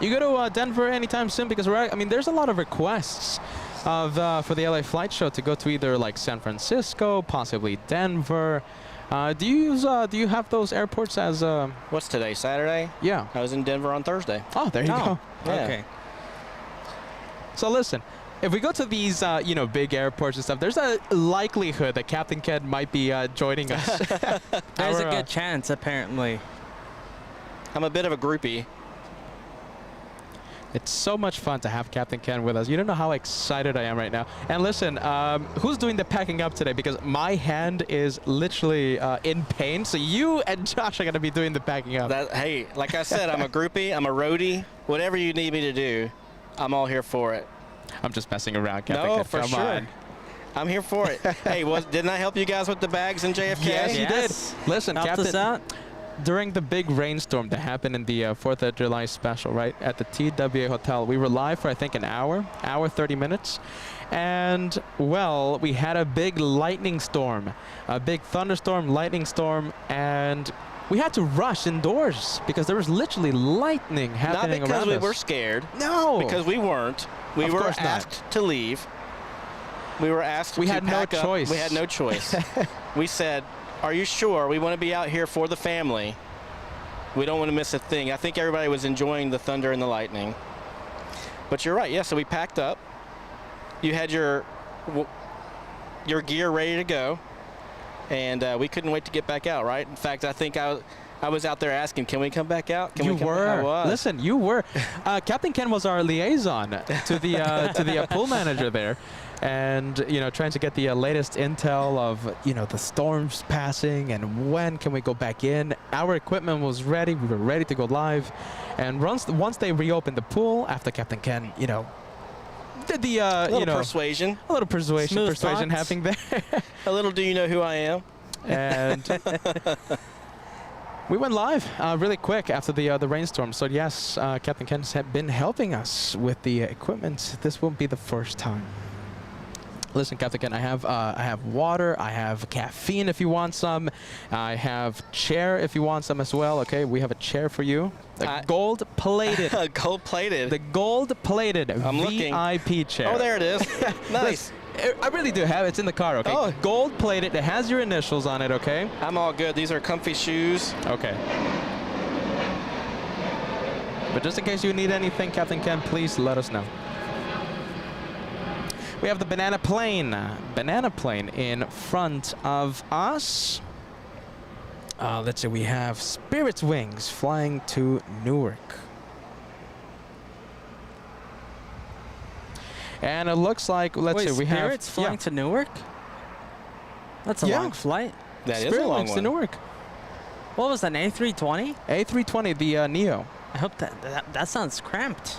You go to Denver anytime soon? Because there's a lot of requests of for the LA Flight Show to go to either like San Francisco, possibly Denver. Do you have those airports as? What's today? Saturday? Yeah. I was in Denver on Thursday. Oh, there you go. Yeah. Okay. So listen, if we go to these big airports and stuff, there's a likelihood that Captain Ken might be joining us. There's a good chance, apparently. I'm a bit of a groupie. It's so much fun to have Captain Ken with us. You don't know how excited I am right now. And listen, who's doing the packing up today? Because my hand is literally in pain. So you and Josh are going to be doing the packing up. Hey, like I said, I'm a groupie. I'm a roadie. Whatever you need me to do, I'm all here for it. I'm just messing around, Captain No, Ken. for Come sure. on. I'm here for it. Hey, didn't I help you guys with the bags in JFK? Yes, you Yes. did. Listen, Helped Captain. us out. During the big rainstorm that happened in the 4th of July special, right, at the TWA Hotel, we were live for, I think, an hour 30 minutes. And, well, we had a big lightning storm, a big thunderstorm, lightning storm, and we had to rush indoors because there was literally lightning happening Not because around we us. were scared. No. Because we weren't. We Of were course not. asked to leave. We were asked We to had no pack up. choice. We had no choice. We said, are you sure we want to be out here for the family? We don't want to miss a thing. I think everybody was enjoying the thunder and the lightning. But you're right. Yeah, so we packed up. You had your gear ready to go. And we couldn't wait to get back out, right? In fact, I think I was out there asking, can we come back out? Can You we come were. I was. Listen, you were. Captain Ken was our liaison to the pool manager there, and trying to get the latest intel of the storms passing and when can we go back in. Our equipment was ready. We were ready to go live, and once they reopened the pool after Captain Ken the A little you know, persuasion. a little persuasion Smooth thoughts. happening there. A little do you know who I am? And we went live really quick after the rainstorm. So yes, Captain Ken has been helping us with the equipment. This won't be the first time. Listen, Captain Ken, I have water, I have caffeine if you want some, I have chair if you want some as well. Okay, we have a chair for you. The gold-plated. Gold-plated. The gold-plated looking. VIP chair. Oh, there it is. Nice. I really do have it. It's in the car, okay? Oh. Gold-plated. It has your initials on it, okay? I'm all good. These are comfy shoes. Okay. But just in case you need anything, Captain Ken, please let us know. We have the banana plane in front of us. Let's see, we have Spirit's Wings flying to Newark. And it looks like, let's see, we have... Spirit's flying to Newark? That's a long flight. That is Spirit a long Wings to one. Newark. What was an A320? A320, the Neo. I hope that sounds cramped.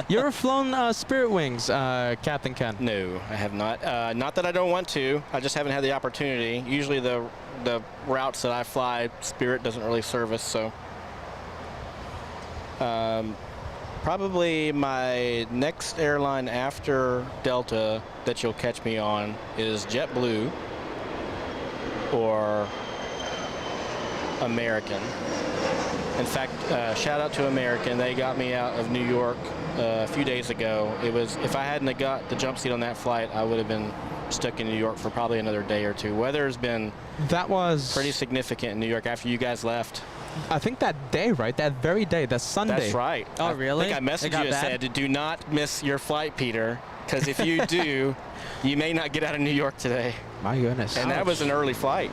You ever flown Spirit Wings, Captain Ken? No, I have not. Not that I don't want to. I just haven't had the opportunity. Usually the routes that I fly, Spirit doesn't really service, so. Probably my next airline after Delta that you'll catch me on is JetBlue or American. In fact, shout out to American. They got me out of New York a few days ago. It was, if I hadn't have got the jump seat on that flight, I would have been stuck in New York for probably another day or two. Weather's been pretty significant in New York after you guys left. I think that day, right? That very day, that Sunday. That's right. Oh, really? I think I messaged you and said, do not miss your flight, Peter, because if you do, you may not get out of New York today. My goodness. And that was an early flight.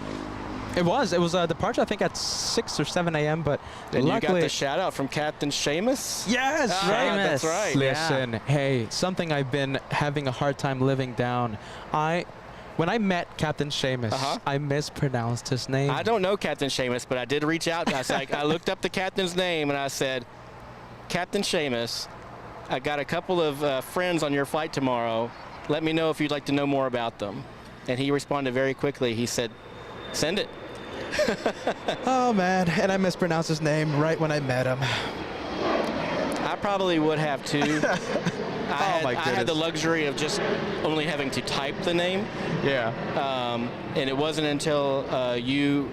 It was a departure, I think, at 6 or 7 a.m., but and luckily... you got the shout-out from Captain Seamus? Yes! Seamus. That's right. Listen, hey, something I've been having a hard time living down. When I met Captain Seamus, I mispronounced his name. I don't know Captain Seamus, but I did reach out. I looked up the captain's name, and I said, Captain Seamus, I got a couple of friends on your flight tomorrow. Let me know if you'd like to know more about them. And he responded very quickly. He said, send it. Oh, man. And I mispronounced his name right when I met him. I probably would have, too. I had the luxury of just only having to type the name. Yeah. And it wasn't until you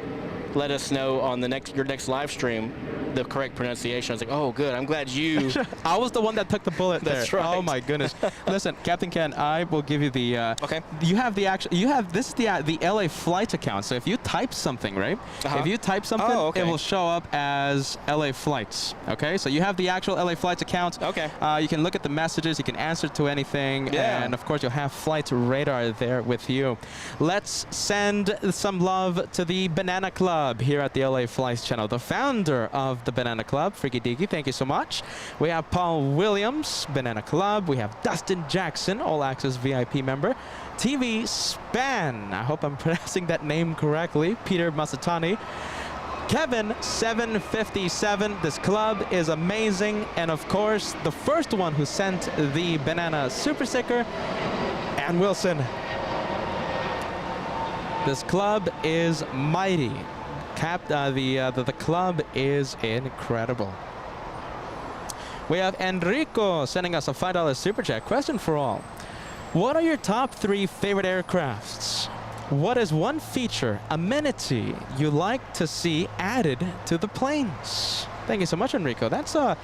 let us know on your next live stream the correct pronunciation. I was like, oh, good. I'm glad you. I was the one that took the bullet there. That's right. Oh my goodness. Listen, Captain Ken, I will give you the. Okay. You have the actual. You have this is the LA flight account. So if you type something, right? If you type something, it will show up as LA flights. Okay. So you have the actual LA flights account. Okay. You can look at the messages. You can answer to anything. Yeah. And of course, you'll have flight radar there with you. Let's send some love to the Banana Club here at the LA Flights channel. The founder of the Banana Club, Freaky Deaky, thank you so much. We have Paul Williams, Banana Club. We have Dustin Jackson, All Access VIP member. TV Span, I hope I'm pronouncing that name correctly. Peter Masatani. Kevin 757. This club is amazing. And of course, the first one who sent the Banana Super Sticker, Ann Wilson. This club is mighty. The club is incredible. We have Enrico sending us a $5 super chat. Question for all. What are your top 3 favorite aircrafts? What is one feature, amenity you like to see added to the planes? Thank you so much, Enrico. That's a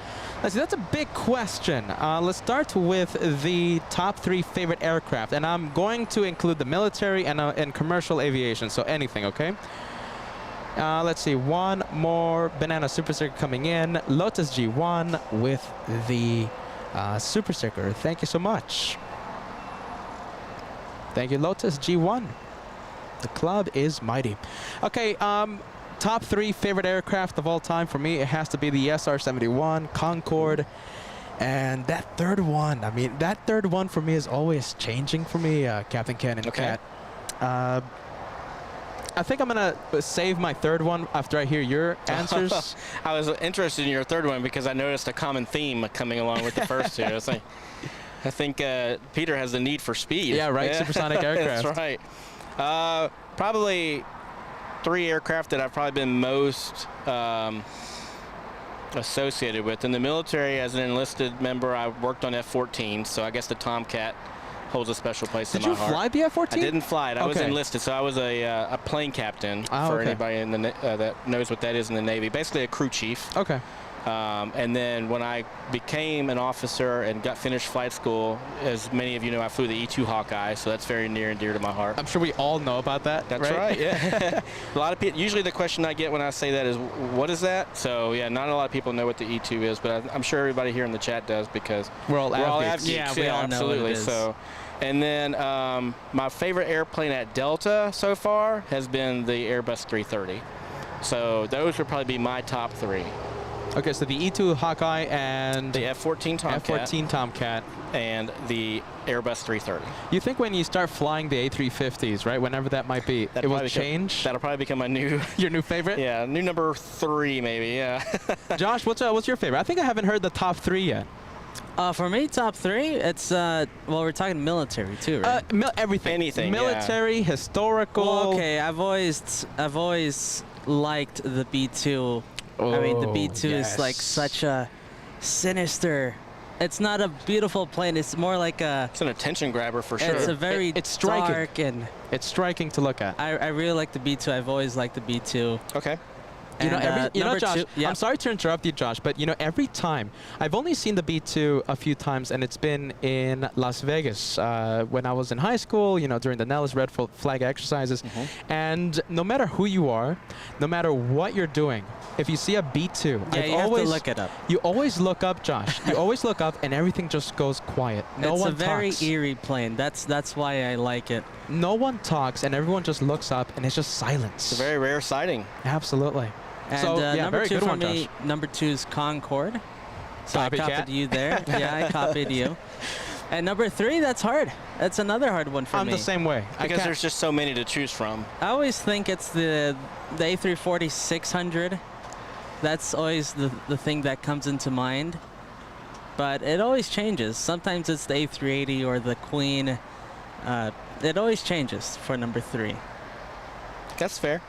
big question. Let's start with the top 3 favorite aircraft, and I'm going to include the military and commercial aviation, so anything, okay? Let's see, one more Banana Super Sticker coming in. Lotus G1 with the Super Sticker. Thank you so much. Thank you, Lotus G1. The club is mighty. Okay, top 3 favorite aircraft of all time for me, it has to be the SR-71, Concorde, and that third one. I mean, that third one for me is always changing for me, Captain Ken and Kat. I think I'm going to save my third one after I hear your answers. I was interested in your third one because I noticed a common theme coming along with the first two. I was like, I think Peter has the need for speed. Yeah, right. Supersonic aircraft. That's right. Probably 3 aircraft that I've probably been most associated with. In the military, as an enlisted member, I worked on F-14, so I guess the Tomcat holds a special place in my heart. Did you fly the F-14? I didn't fly it. I was Okay. enlisted, so I was a plane captain for okay. anybody in the, that knows what that is in the Navy. Basically a crew chief. Okay. And then when I became an officer and got finished flight school, as many of you know, I flew the E-2 Hawkeye, so that's very near and dear to my heart. I'm sure we all know about that. That's right. Yeah. A lot of people. Usually, the question I get when I say that is, "What is that?" So yeah, not a lot of people know what the E-2 is, but I'm sure everybody here in the chat does because We're all av athletes. geeks. Yeah, we all know what it absolutely. is. So, and then my favorite airplane at Delta so far has been the Airbus 330. So those would probably be my top 3. Okay, so the E-2 Hawkeye and The F-14 Tomcat F-14 Tomcat. and the Airbus 330. You think when you start flying the A350s, right, whenever that might be, it will change? That'll probably become my new, Your new favorite? yeah, new number 3 maybe. Yeah. Josh, what's your favorite? I think I haven't heard the top 3 yet. For me, top 3, it's well, we're talking military too, right? Everything. Anything, yeah. Military, historical. Well, okay, I've always liked the B2. I mean, the B2 is like such a sinister. It's not a beautiful plane. It's more like a. It's an attention grabber for sure. It's a very It's striking. dark and. It's striking to look at. I really like the B2. I've always liked the B2. Okay. You know, And, number Josh, 2, yeah. I'm sorry to interrupt you, Josh, but you know, every time, I've only seen the B2 a few times, and it's been in Las Vegas when I was in high school, you know, during the Nellis Red Flag exercises. And no matter who you are, no matter what you're doing, if you see a B2, Yeah, you have to look it up. You always look up, Josh. You always look up, and everything just goes quiet. No It's one a very talks. eerie plane. That's why I like it. No one talks, and everyone just looks up, and it's just silence. It's a very rare sighting. Absolutely. And So, yeah, number very 2 good for one, me, Josh. number 2 is Concorde. So I Copycat. copied you there. Yeah, I copied you. And number 3, that's hard. That's another hard one for I'm me. the same way. I Because can't- there's just so many to choose from. I always think it's the A340 600. That's always the thing that comes into mind. But it always changes. Sometimes it's the A380 or the Queen. It always changes for number 3. That's fair.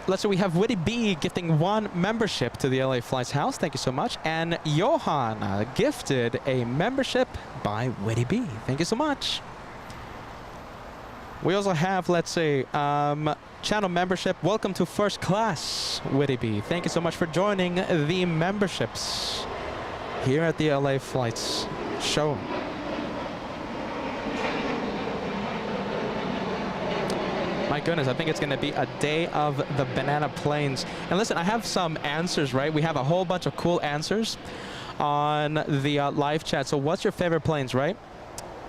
Let's say we have Witty B gifting 1 membership to the LA Flights house. Thank you so much. And Johan gifted a membership by Witty B. Thank you so much. We also have, let's say, channel membership. Welcome to first class, Witty B. Thank you so much for joining the memberships here at the LA Flights show. My goodness, I think it's going to be a day of the banana planes. And listen, I have some answers, right? We have a whole bunch of cool answers on the live chat. So what's your favorite planes, right?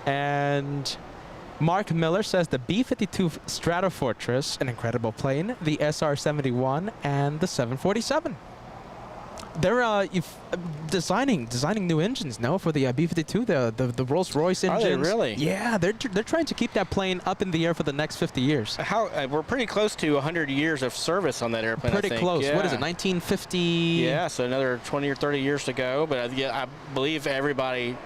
And Mark Miller says the B-52 Stratofortress, an incredible plane, the SR-71, and the 747. They're designing new engines, no, for the B-52, the Rolls-Royce engines. Are they really? Yeah, they're trying to keep that plane up in the air for the next 50 years. How we're pretty close to 100 years of service on that airplane. Pretty I think. close. Yeah. What is it, 1950? Yeah, so another 20 or 30 years to go. But I believe everybody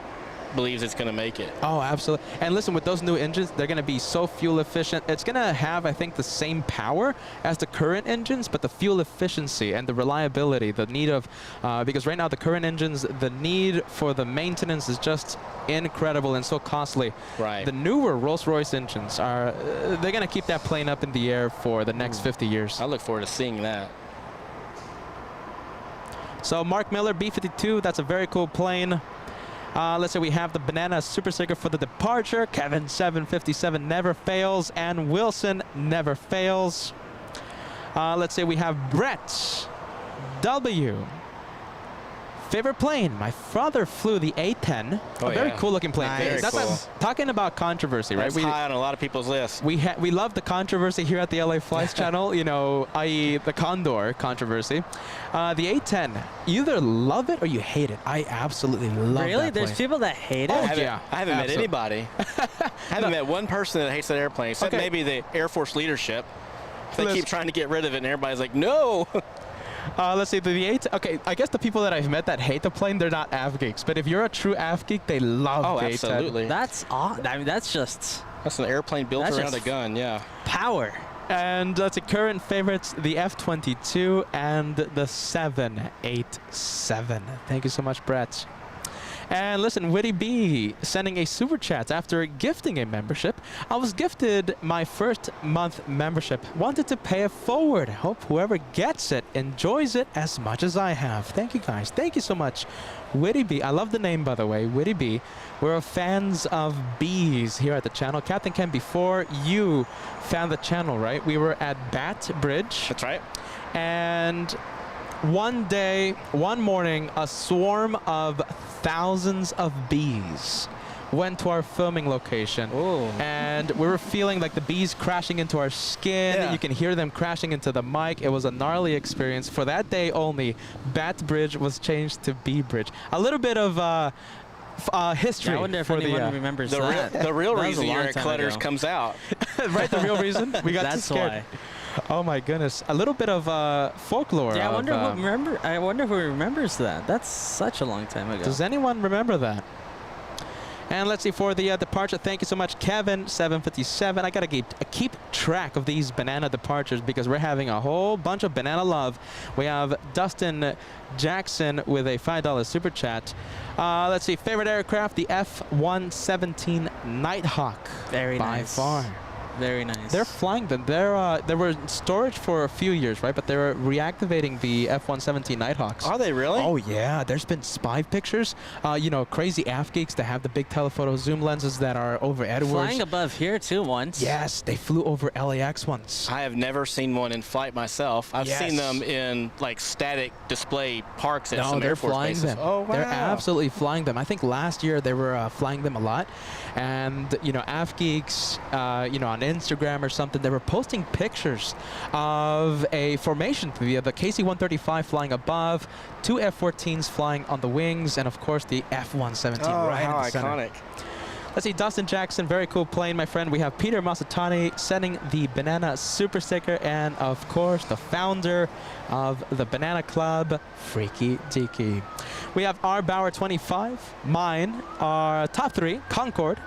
believes it's going to make it. Oh, absolutely. And listen, with those new engines, they're going to be so fuel efficient. It's going to have, I think, the same power as the current engines, but the fuel efficiency and the reliability, the need of, because right now the current engines, the need for the maintenance is just incredible and so costly. Right. The newer Rolls-Royce engines are, they're going to keep that plane up in the air for the next 50 years. I look forward to seeing that. So Mark Miller, B-52, that's a very cool plane. Let's say we have the banana supersticker for the departure. Kevin 757 never fails, and Wilson never fails. Let's say we have Brett W. Favorite plane? My father flew the A-10. Oh, a very yeah. cool looking plane. Nice. That's Very talking about controversy, right? That's high on a lot of people's lists. We love the controversy here at the LA Flights channel, you know, i.e. the Condor controversy. The A-10, you either love it or you hate it. I absolutely love Really? that There's plane. people that hate it? Oh, I haven't met absolutely. anybody. I haven't met one person that hates that airplane, except Okay. maybe the Air Force leadership. They Listen. keep trying to get rid of it, and everybody's like, no. Let's see, the 8. Okay, I guess the people that I've met that hate the plane, they're not AV geeks. But if you're a true AV geek, they love Oh, the 810. absolutely. That's odd. I mean, that's just That's an airplane built That's around a just- gun, yeah. power. And let's see, current favorites, the F-22 and the 787. Thank you so much, Brett. And listen, Witty B sending a super chat after gifting a membership. I was gifted my first month membership. Wanted to pay it forward. Hope whoever gets it enjoys it as much as I have. Thank you guys. Thank you so much. Witty B. I love the name, by the way. Witty B. We're fans of bees here at the channel. Captain Ken, before you found the channel, right? We were at Bat Bridge. That's right. And one morning, a swarm of thousands of bees went to our filming location. Ooh. And we were feeling like the bees crashing into our skin. Yeah. You can hear them crashing into the mic. It was a gnarly experience. For that day only, Bat Bridge was changed to Bee Bridge. A little bit of history. I wonder if for anyone remembers The that. real That was a reason long you're at time Clutters ago. comes out. right, the real reason? We got too That's scared. why. Oh my goodness. A little bit of folklore. Yeah, I of, wonder I wonder who remembers that. That's such a long time ago. Does anyone remember that? And let's see, for the departure, thank you so much, Kevin757. I got to keep track of these banana departures because we're having a whole bunch of banana love. We have Dustin Jackson with a $5 super chat. Let's see, favorite aircraft, the F-117 Nighthawk. Very by nice. far. Very nice. They're flying them. They were in storage for a few years, right? But they're reactivating the F-117 Nighthawks. Are they really? Oh yeah, there's been spy pictures. You know, crazy AF geeks that have the big telephoto zoom lenses that are over Edwards. flying above here too once. Yes, they flew over LAX once. I have never seen one in flight myself. I've seen them in like static display parks at No, some they're Air Force flying bases. them. Oh wow. They're absolutely flying them. I think last year they were flying them a lot. And, you know, AF geeks, you know, on Instagram or something, they were posting pictures of a formation, the KC-135 flying above, 2 F-14s flying on the wings, and of course the F-117 Oh, right how in the center. iconic. Let's see, Dustin Jackson, very cool plane, my friend. We have Peter Masatani sending the Banana Super Sticker, and of course the founder of the Banana Club, Freaky Tiki. We have R Bauer 25, mine are top 3, Concorde,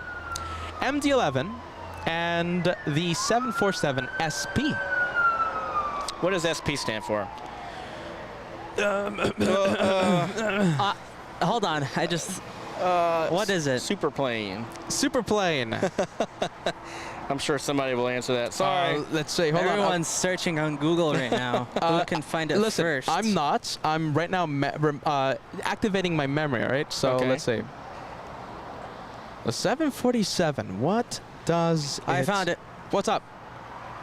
MD-11, and the 747 SP. What does SP stand for? Hold on. I just. What is it? Superplane. Super plane. I'm sure somebody will answer that. Sorry. Let's see, hold on. Everyone's searching on Google right now. Who can find it Listen, first? I'm not. I'm right now activating my memory, all right? So Okay. let's see. The 747, what does I found it. What's up?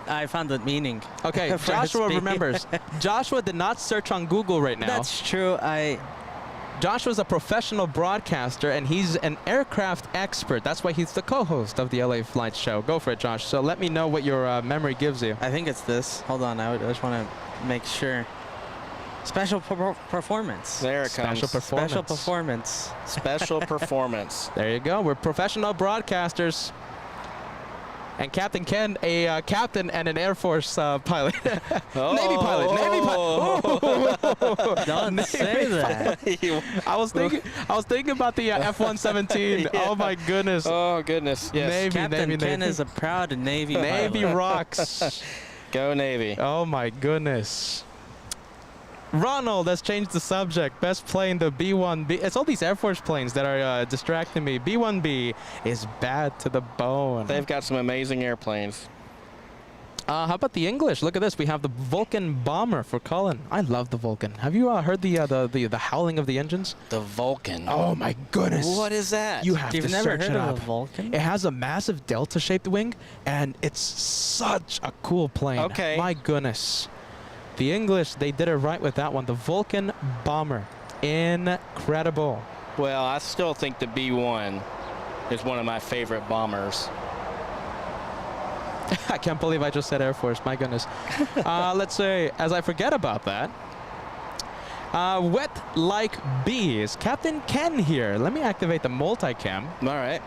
I found the meaning. Okay, For Joshua SP. remembers. Joshua did not search on Google right now. That's true. Joshua's a professional broadcaster, and he's an aircraft expert. That's why he's the co-host of the LA Flight Show. Go for it, Josh. So let me know what your memory gives you. I think it's this. Hold on. I just want to make sure. Special performance. There it comes. Special performance. Special performance. Special performance. There you go. We're professional broadcasters. And Captain Ken, a captain and an Air Force pilot. Navy pilot. Navy pilot. Don't say that. I was thinking about the F-117. Yeah. Oh my goodness. Oh goodness. Yes. Navy, Captain Navy, Ken Navy. is a proud Navy Navy pilot. rocks. Go Navy. Oh my goodness. Ronald, let's change the subject. Best plane, the B-1B. It's all these Air Force planes that are distracting me. B-1B is bad to the bone. They've got some amazing airplanes. How about the English? Look at this. We have the Vulcan bomber for Cullen. I love the Vulcan. Have you heard the howling of the engines? The Vulcan. Oh my goodness. What is that? You have You've to never search heard it of up. a Vulcan? It has a massive delta-shaped wing, and it's such a cool plane. Okay. My goodness. The English, they did it right with that one. The Vulcan bomber. Incredible. Well, I still think the B-1 is one of my favorite bombers. I can't believe I just said Air Force. My goodness. Let's say, as I forget about that, wet like bees. Captain Ken here. Let me activate the multicam. All right.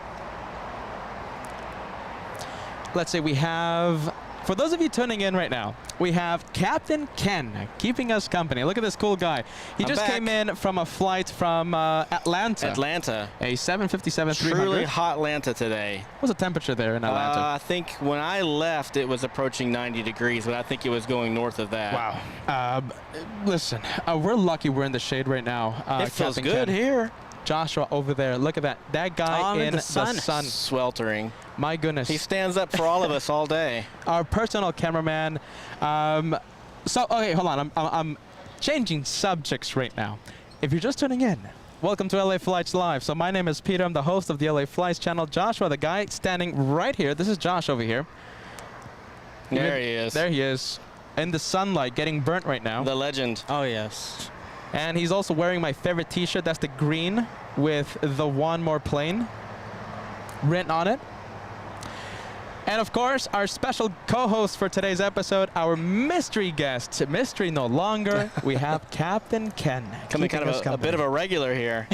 Let's say we have For those of you tuning in right now, we have Captain Ken keeping us company. Look at this cool guy. He just came in from a flight from Atlanta. A 757-300. Truly hot Atlanta today. What's the temperature there in Atlanta? I think when I left, it was approaching 90 degrees, but I think it was going north of that. Wow. Listen, we're lucky we're in the shade right now. It feels Captain good Ken. here. Joshua over there. Look at that. That guy in the sun. Sweltering. My goodness. He stands up for all of us all day. Our personal cameraman. Okay, hold on. I'm changing subjects right now. If you're just tuning in, welcome to LA Flights Live. So my name is Peter. I'm the host of the LA Flights channel. Joshua, the guy standing right here. This is Josh over here. There he is. There he is. In the sunlight, getting burnt right now. The legend. Oh, yes. And he's also wearing my favorite t-shirt. That's the green with the one more plane written on it. And of course, our special co-host for today's episode, our mystery guest. Mystery no longer. We have Captain Ken. Coming kind of a bit of a regular here.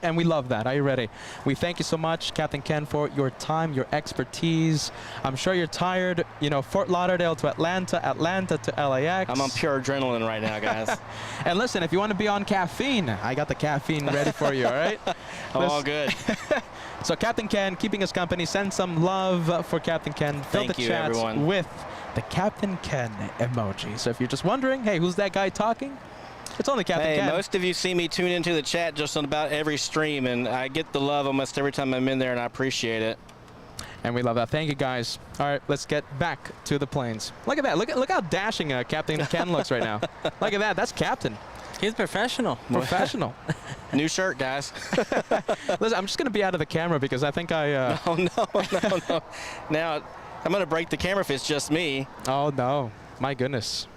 And we love that. Are you ready? We thank you so much, Captain Ken, for your time, your expertise. I'm sure you're tired. You know, Fort Lauderdale to Atlanta, Atlanta to LAX. I'm on pure adrenaline right now, guys. And listen, if you want to be on caffeine, I got the caffeine ready for you, all right? All good. So Captain Ken, keeping us company. Send some love for Captain Ken. Fill the chats everyone. with the Captain Ken emoji. So if you're just wondering, hey, who's that guy talking? It's only Captain Ken. Most of you see me tune into the chat just on about every stream, and I get the love almost every time I'm in there, and I appreciate it. And we love that. Thank you, guys. All right, let's get back to the planes. Look at that. Look how dashing Captain Ken looks right now. Look at that. That's Captain. He's professional. Professional. New shirt, guys. Listen, I'm just going to be out of the camera because I think I... Oh, no. Now, I'm going to break the camera if it's just me. Oh, no. My goodness.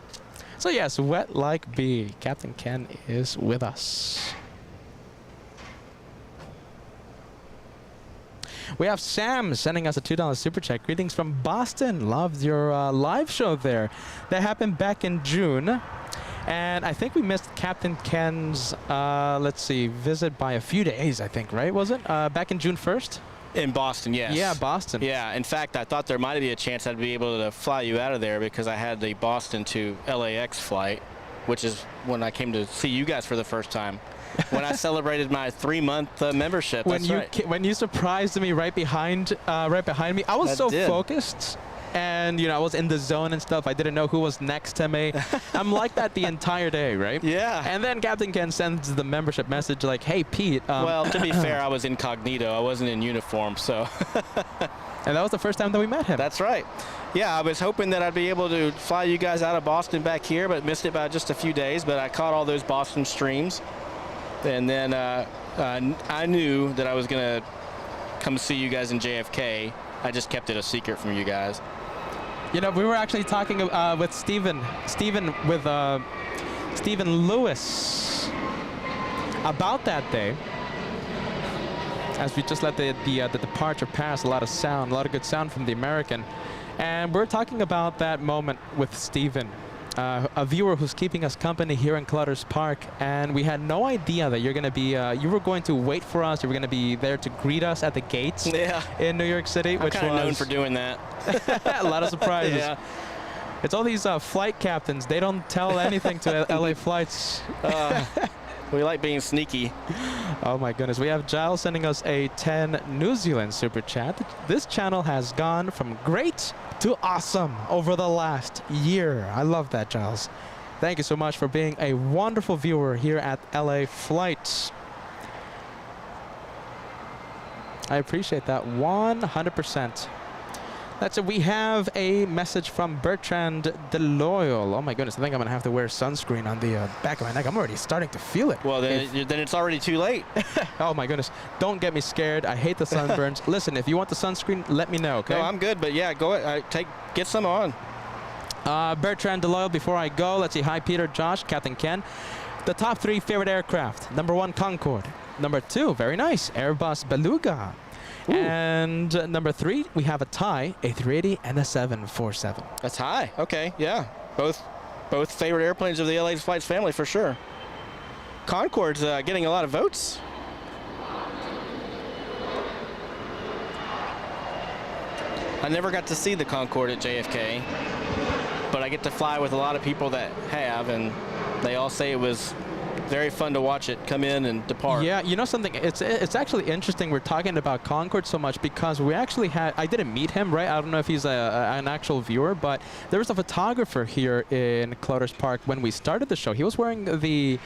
So, yes, wet like bee. Captain Ken is with us. We have Sam sending us a $2 super chat. Greetings from Boston. Loved your live show there. That happened back in June. And I think we missed Captain Ken's, let's see, visit by a few days, I think, right? Was it? Back in June 1st? In Boston, yes. Yeah, Boston. Yeah, in fact, I thought there might be a chance I'd be able to fly you out of there because I had the Boston to LAX flight, which is when I came to see you guys for the first time. When I celebrated my 3-month membership. When you surprised me right behind me, I was so focused. And, you know, I was in the zone and stuff. I didn't know who was next to me. I'm like that the entire day, right? Yeah. And then Captain Ken sends the membership message like, hey, Pete. Well, to be fair, I was incognito. I wasn't in uniform, so. And that was the first time that we met him. That's right. Yeah, I was hoping that I'd be able to fly you guys out of Boston back here, but missed it by just a few days. But I caught all those Boston streams. And then I knew that I was going to come see you guys in JFK. I just kept it a secret from you guys. You know, we were actually talking with Stephen Lewis about that day. As we just let the departure pass, a lot of good sound from the American. And we're talking about that moment with Stephen, a viewer who's keeping us company here in Clutters Park. And we had no idea that you're going to be, you were going to wait for us. You were going to be there to greet us at the gates in New York City. I'm kind of known for doing that. A lot of surprises. Yeah. It's all these flight captains. They don't tell anything to LA Flights. We like being sneaky. Oh my goodness. We have Giles sending us a 10 New Zealand super chat. This channel has gone from great to awesome over the last year. I love that, Giles. Thank you so much for being a wonderful viewer here at LA Flights. I appreciate that 100%. That's it. We have a message from Bertrand DeLoyal. Oh my goodness, I think I'm going to have to wear sunscreen on the back of my neck. I'm already starting to feel it. Well, then it's already too late. Oh my goodness. Don't get me scared. I hate the sunburns. Listen, if you want the sunscreen, let me know, okay? No, I'm good, but yeah, go ahead. Get some on. Bertrand DeLoyal, before I go, let's see. Hi, Peter, Josh, Captain Ken. The top 3 favorite aircraft. Number 1, Concorde. Number 2, very nice, Airbus Beluga. Ooh. And number 3, we have a tie, a 380 and a 747. That's high. Okay, yeah. Both favorite airplanes of the LA Flights family for sure. Concorde's getting a lot of votes. I never got to see the Concorde at JFK. I get to fly with a lot of people that have, and they all say it was very fun to watch it come in and depart. Yeah, you know something? It's actually interesting we're talking about Concorde so much because we actually had, I didn't meet him, right? I don't know if he's an actual viewer, but there was a photographer here in Clouders Park when we started the show. He was wearing the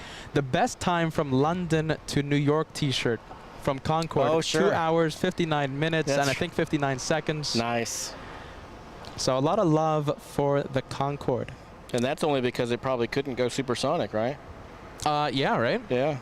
best time from London to New York t-shirt from Concorde. Oh, sure. 2 hours, 59 minutes, and I think 59 seconds. Nice. So a lot of love for the Concorde. And that's only because it probably couldn't go supersonic, right? Yeah, right? Yeah.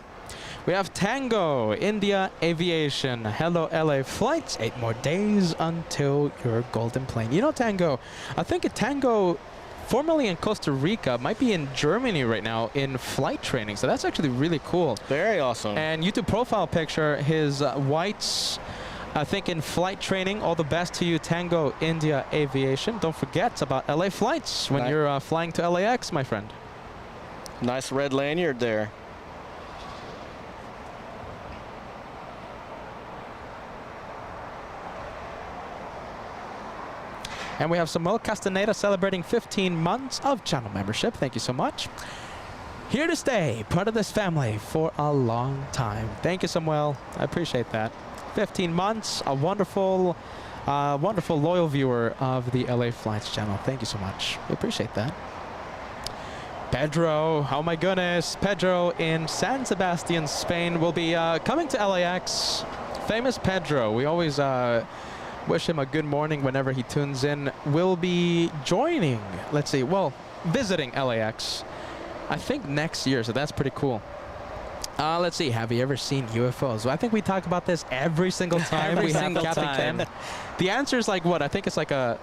We have Tango, India Aviation. Hello, LA flights. 8 more days until your golden plane. You know, Tango, I think Tango, formerly in Costa Rica, might be in Germany right now in flight training. So that's actually really cool. Very awesome. And YouTube profile picture, his whites, I think in flight training. All the best to you, Tango, India Aviation. Don't forget about LA flights when you're flying to LAX, my friend. Nice red lanyard there. And we have Samuel Castaneda celebrating 15 months of channel membership. Thank you so much. Here to stay, part of this family for a long time. Thank you, Samuel. I appreciate that. 15 months, a wonderful, wonderful loyal viewer of the LA Flights channel. Thank you so much. We appreciate that. Pedro, oh my goodness, Pedro in San Sebastian, Spain will be coming to LAX. Famous Pedro, we always wish him a good morning whenever he tunes in. Will be joining, let's see, well, visiting LAX, I think next year, so that's pretty cool. Let's see, have you ever seen UFOs? Well, I think we talk about this every single time we have Captain Ken. The answer is like what? I think it's like a...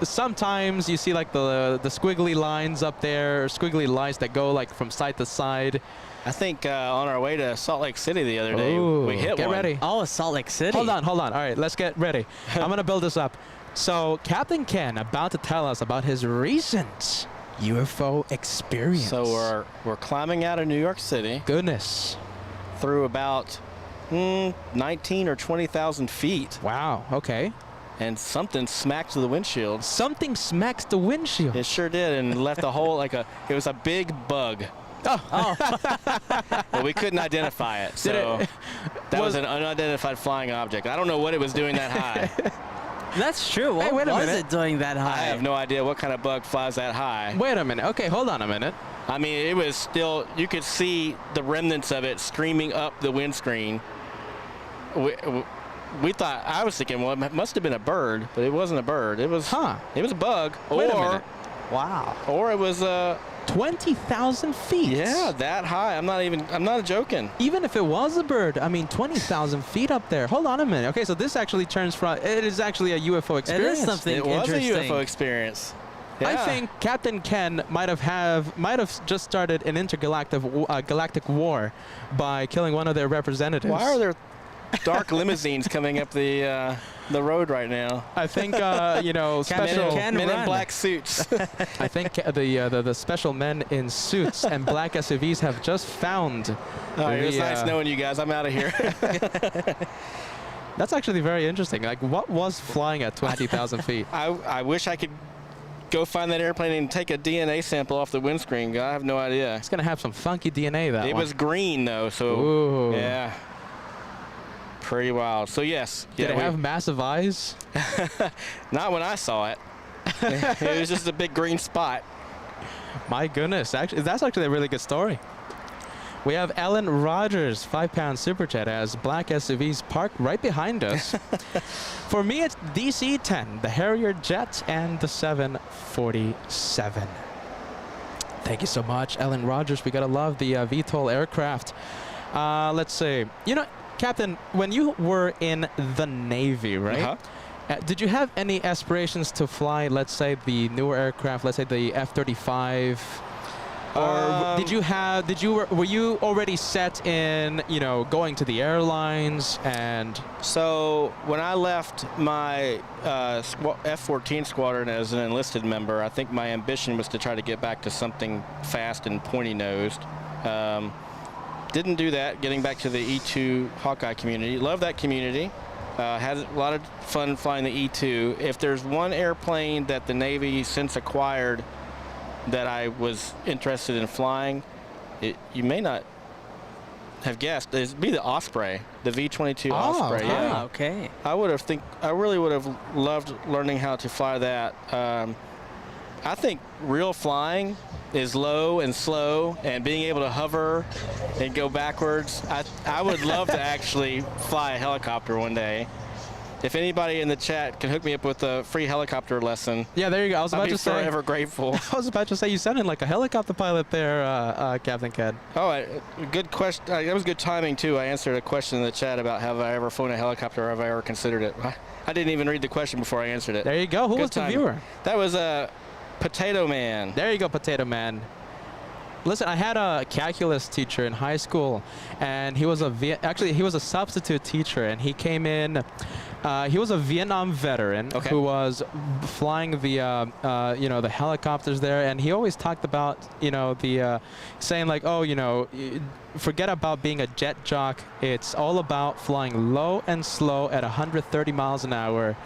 Sometimes you see like the squiggly lines up there, squiggly lines that go like from side to side. I think on our way to Salt Lake City the other day, we hit get one. ready. Oh, Salt Lake City. Hold on. All right, let's get ready. I'm going to build this up. So Captain Ken about to tell us about his recent UFO experience. So we're climbing out of New York City. Goodness. Through about 19 or 20,000 feet. Wow, okay. And something smacked the windshield. Something smacks the windshield. It sure did, and left a hole like it was a big bug. Oh. But we couldn't identify it, so that was an unidentified flying object. I don't know what it was doing that high. That's true. What wait a was minute. it doing that high? I have no idea what kind of bug flies that high. Wait a minute. Okay, hold on a minute. I mean, it was still, you could see the remnants of it streaming up the windscreen. We thought, I was thinking, well, it must have been a bird, but it wasn't a bird. It was It was a bug. Wait a minute. Wow. Or it was 20,000 feet. Yeah, that high. I'm not joking. Even if it was a bird, I mean, 20,000 feet up there. Hold on a minute. Okay, so this actually turns from, it is actually a UFO experience. It is something It was interesting. a UFO experience. Yeah. I think Captain Ken might have just started an galactic war by killing one of their representatives. Why are there dark limousines coming up the road right now? I think special men in black suits. I think the special men in suits and black SUVs have just found. All right, it's nice knowing you guys. I'm out of here. That's actually very interesting. Like, what was flying at 20,000 feet? I wish I could go find that airplane and take a DNA sample off the windscreen. I have no idea. It's gonna have some funky DNA. It was green though, so ooh. Yeah. Pretty wild. So yes. Did it have massive eyes? Not when I saw it. It was just a big green spot. My goodness. Actually, that's actually a really good story. We have Ellen Rogers, £5 super chat, as black SUVs parked right behind us. For me, it's DC-10, the Harrier jet, and the 747. Thank you so much, Ellen Rogers. We gotta love the VTOL aircraft. Let's see. You know, Captain, when you were in the Navy, right? Did you have any aspirations to fly, let's say, the newer aircraft, let's say the F-35? Or were you already set in, going to the airlines and? So when I left my F-14 squadron as an enlisted member, I think my ambition was to try to get back to something fast and pointy-nosed. Didn't do that, getting back to the E2 Hawkeye community. Love that community. Had a lot of fun flying the E2. If there's one airplane that the Navy since acquired that I was interested in flying, you may not have guessed, it'd be the Osprey, the V-22 Osprey. Yeah. Okay. I really would have loved learning how to fly that. I think real flying is low and slow, and being able to hover and go backwards. I would love to actually fly a helicopter one day. If anybody in the chat can hook me up with a free helicopter lesson, Yeah, there you go. I was about I'd be to say. forever grateful. I was about to say you sounded like a helicopter pilot there, Captain Ken. Oh, good question. That was good timing too. I answered a question in the chat about have I ever flown a helicopter or have I ever considered it. I didn't even read the question before I answered it. There you go. Who Good was the timing. viewer? That was Potato Man. There you go, Potato Man. Listen, I had a calculus teacher in high school, and he was he was a substitute teacher, and he came in. He was a Vietnam veteran who was flying the the helicopters there, and he always talked about saying like, oh, forget about being a jet jock. It's all about flying low and slow at 130 miles an hour.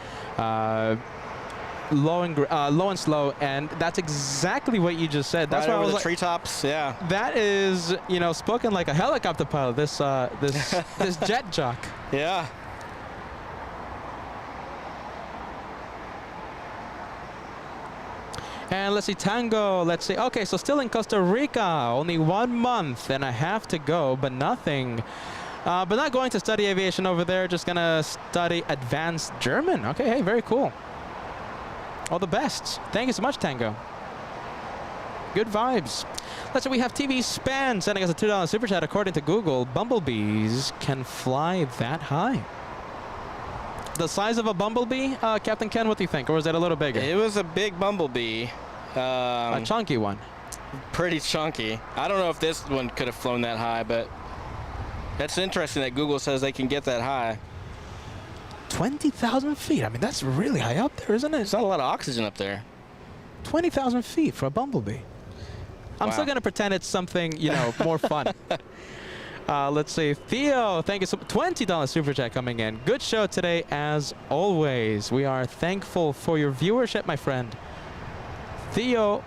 Low and slow, and that's exactly what you just said. That's right why I over was the like, treetops. Yeah. that is, spoken like a helicopter pilot. This this jet jock. Yeah. And let's see, Tango. Let's see. Okay, so still in Costa Rica. Only 1 month and a half to go, but nothing. But not going to study aviation over there. Just gonna study advanced German. Okay, hey, very cool. All the best. Thank you so much, Tango. Good vibes. Let's see, we have TV Span sending us a $2 super chat. According to Google, bumblebees can fly that high. The size of a bumblebee, Captain Ken, what do you think? Or was that a little bigger? It was a big bumblebee. A chunky one. Pretty chunky. I don't know if this one could have flown that high, but that's interesting that Google says they can get that high. 20,000 feet. I mean, that's really high up there, isn't it? There's not a lot of oxygen up there. 20,000 feet for a bumblebee. I'm still going to pretend it's something, more fun. Let's see. Theo, thank you so much. $20 super chat coming in. Good show today, as always. We are thankful for your viewership, my friend. Theo,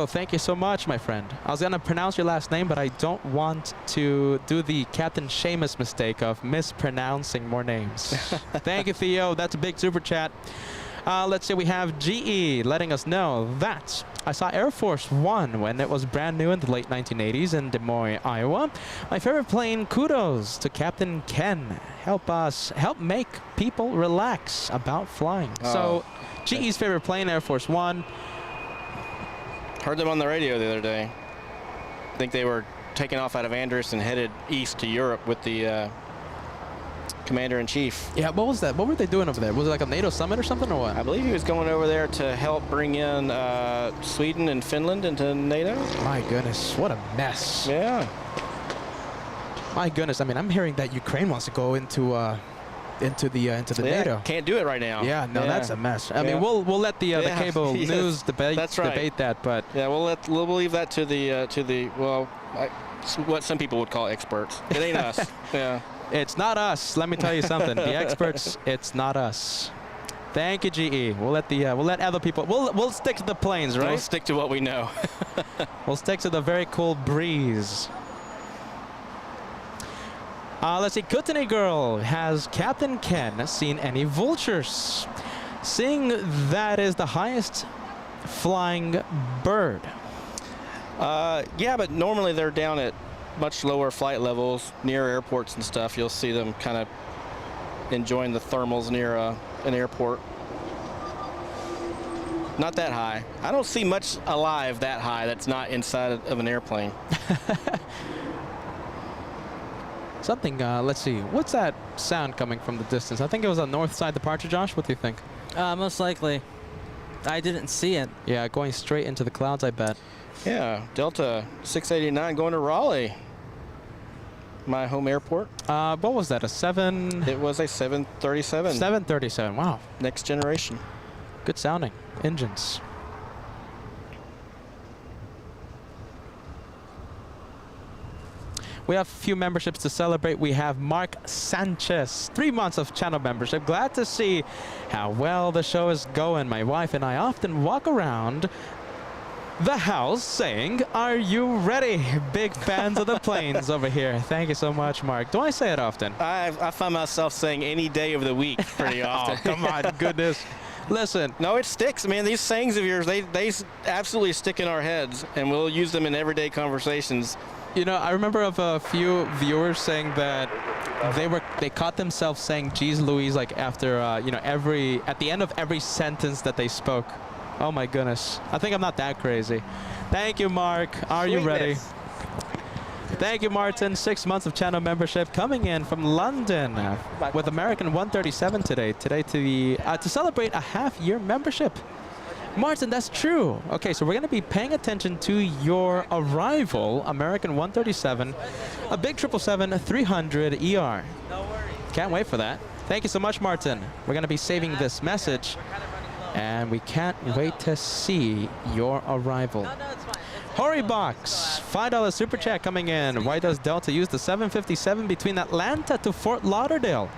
thank you so much, my friend. I was going to pronounce your last name, but I don't want to do the Captain Seamus mistake of mispronouncing more names. Thank you, Theo. That's a big super chat. Let's see, we have GE letting us know that I saw Air Force One when it was brand new in the late 1980s in Des Moines, Iowa. My favorite plane, kudos to Captain Ken. Help make people relax about flying. So, GE's favorite plane, Air Force One. Heard them on the radio the other day. I think they were taking off out of Anderson, headed east to Europe with the Commander-in-Chief. Yeah, what was that? What were they doing over there? Was it like a NATO summit or something, or what? I believe he was going over there to help bring in Sweden and Finland into NATO. My goodness, what a mess. Yeah. My goodness, I mean, I'm hearing that Ukraine wants to go into the NATO. Can't do it right now. Yeah, no, that's a mess. I mean, we'll let the cable news debate that, but yeah, we'll leave that to the what some people would call experts. It ain't us. Yeah. It's not us. Let me tell you something. The experts, it's not us. Thank you, GE. We'll let other people. We'll stick to the planes, right? We'll stick to what we know. We'll stick to the very cool breeze. Let's see. Kootenai Girl, has Captain Ken seen any vultures? Seeing that is the highest flying bird. Yeah, but normally they're down at much lower flight levels near airports and stuff. You'll see them kind of enjoying the thermals near an airport. Not that high. I don't see much alive that high that's not inside of an airplane. Something, let's see. What's that sound coming from the distance? I think it was a north side departure, Josh. What do you think? Most likely. I didn't see it. Yeah, going straight into the clouds, I bet. Yeah, Delta 689 going to Raleigh. My home airport. What was that, a 7? It was a 737. 737, wow. Next generation. Good sounding engines. We have a few memberships to celebrate. We have Mark Sanchez, 3 months of channel membership. Glad to see how well the show is going. My wife and I often walk around the house saying, "Are you ready?" Big fans of the planes over here. Thank you so much, Mark. Do I say it often? I find myself saying any day of the week pretty often. Oh, come on, goodness. Listen. No, it sticks, man. These sayings of yours, they absolutely stick in our heads, and we'll use them in everyday conversations. You know, I remember of a few viewers saying that they caught themselves saying "Geez Louise" like after you know, at the end of every sentence that they spoke. Oh my goodness. I think I'm not that crazy. Thank you, Mark. Are you ready? Thank you, Martin. 6 months of channel membership coming in from London with American 137 today. Today to celebrate a half-year membership. Martin, that's true. Okay, so we're going to be paying attention to your arrival, American 137, a big 777-300 ER. No worries. Can't wait for that. Thank you so much, Martin. We're going to be saving this message, and we can't wait to see your arrival. No, it's fine. Hori Box, $5 super chat coming in. Why does Delta use the 757 between Atlanta to Fort Lauderdale?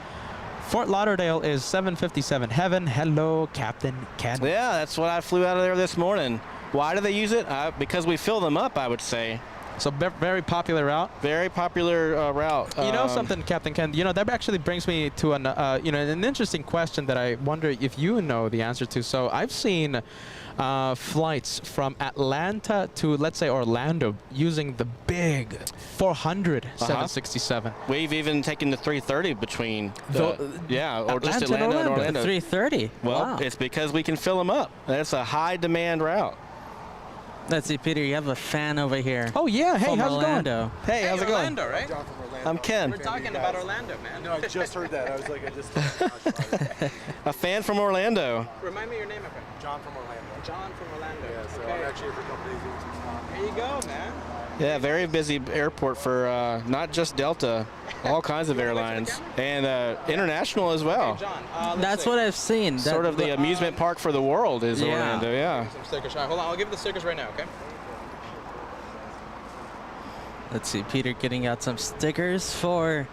Fort Lauderdale is 757 heaven. Hello, Captain Ken. Yeah, that's what I flew out of there this morning. Why do they use it? Because we fill them up, I would say. So very popular route. Very popular route. You know something, Captain Ken? You know, that actually brings me to an interesting question that I wonder if you know the answer to. So I've seen flights from Atlanta to, let's say, Orlando using the big 400 767. We've even taken the 330 between or just Atlanta Atlanta and and Orlando. 330. Well, Wow. it's because we can fill them up. That's a high demand route. Let's see, Peter, you have a fan over here. Oh, yeah. Hey, from how's Orlando. it Hey, how's it going? Orlando, right? John from Orlando. I'm Ken. We're talking about Orlando, man. No, I just heard that. I was like, I just. A fan from Orlando. Remind me your name, my friend. John from Orlando. John from Orlando. Yeah, so I'm actually here for a couple days doing some stuff. There you go, man. Yeah, very busy airport for not just Delta, all kinds of airlines, and international as well. Okay, John, That's what I've seen. Sort of the amusement park for the world is Yeah. Orlando, yeah. Some stickers. All right, hold on. I'll give you the stickers right now, okay? Let's see, Peter getting out some stickers for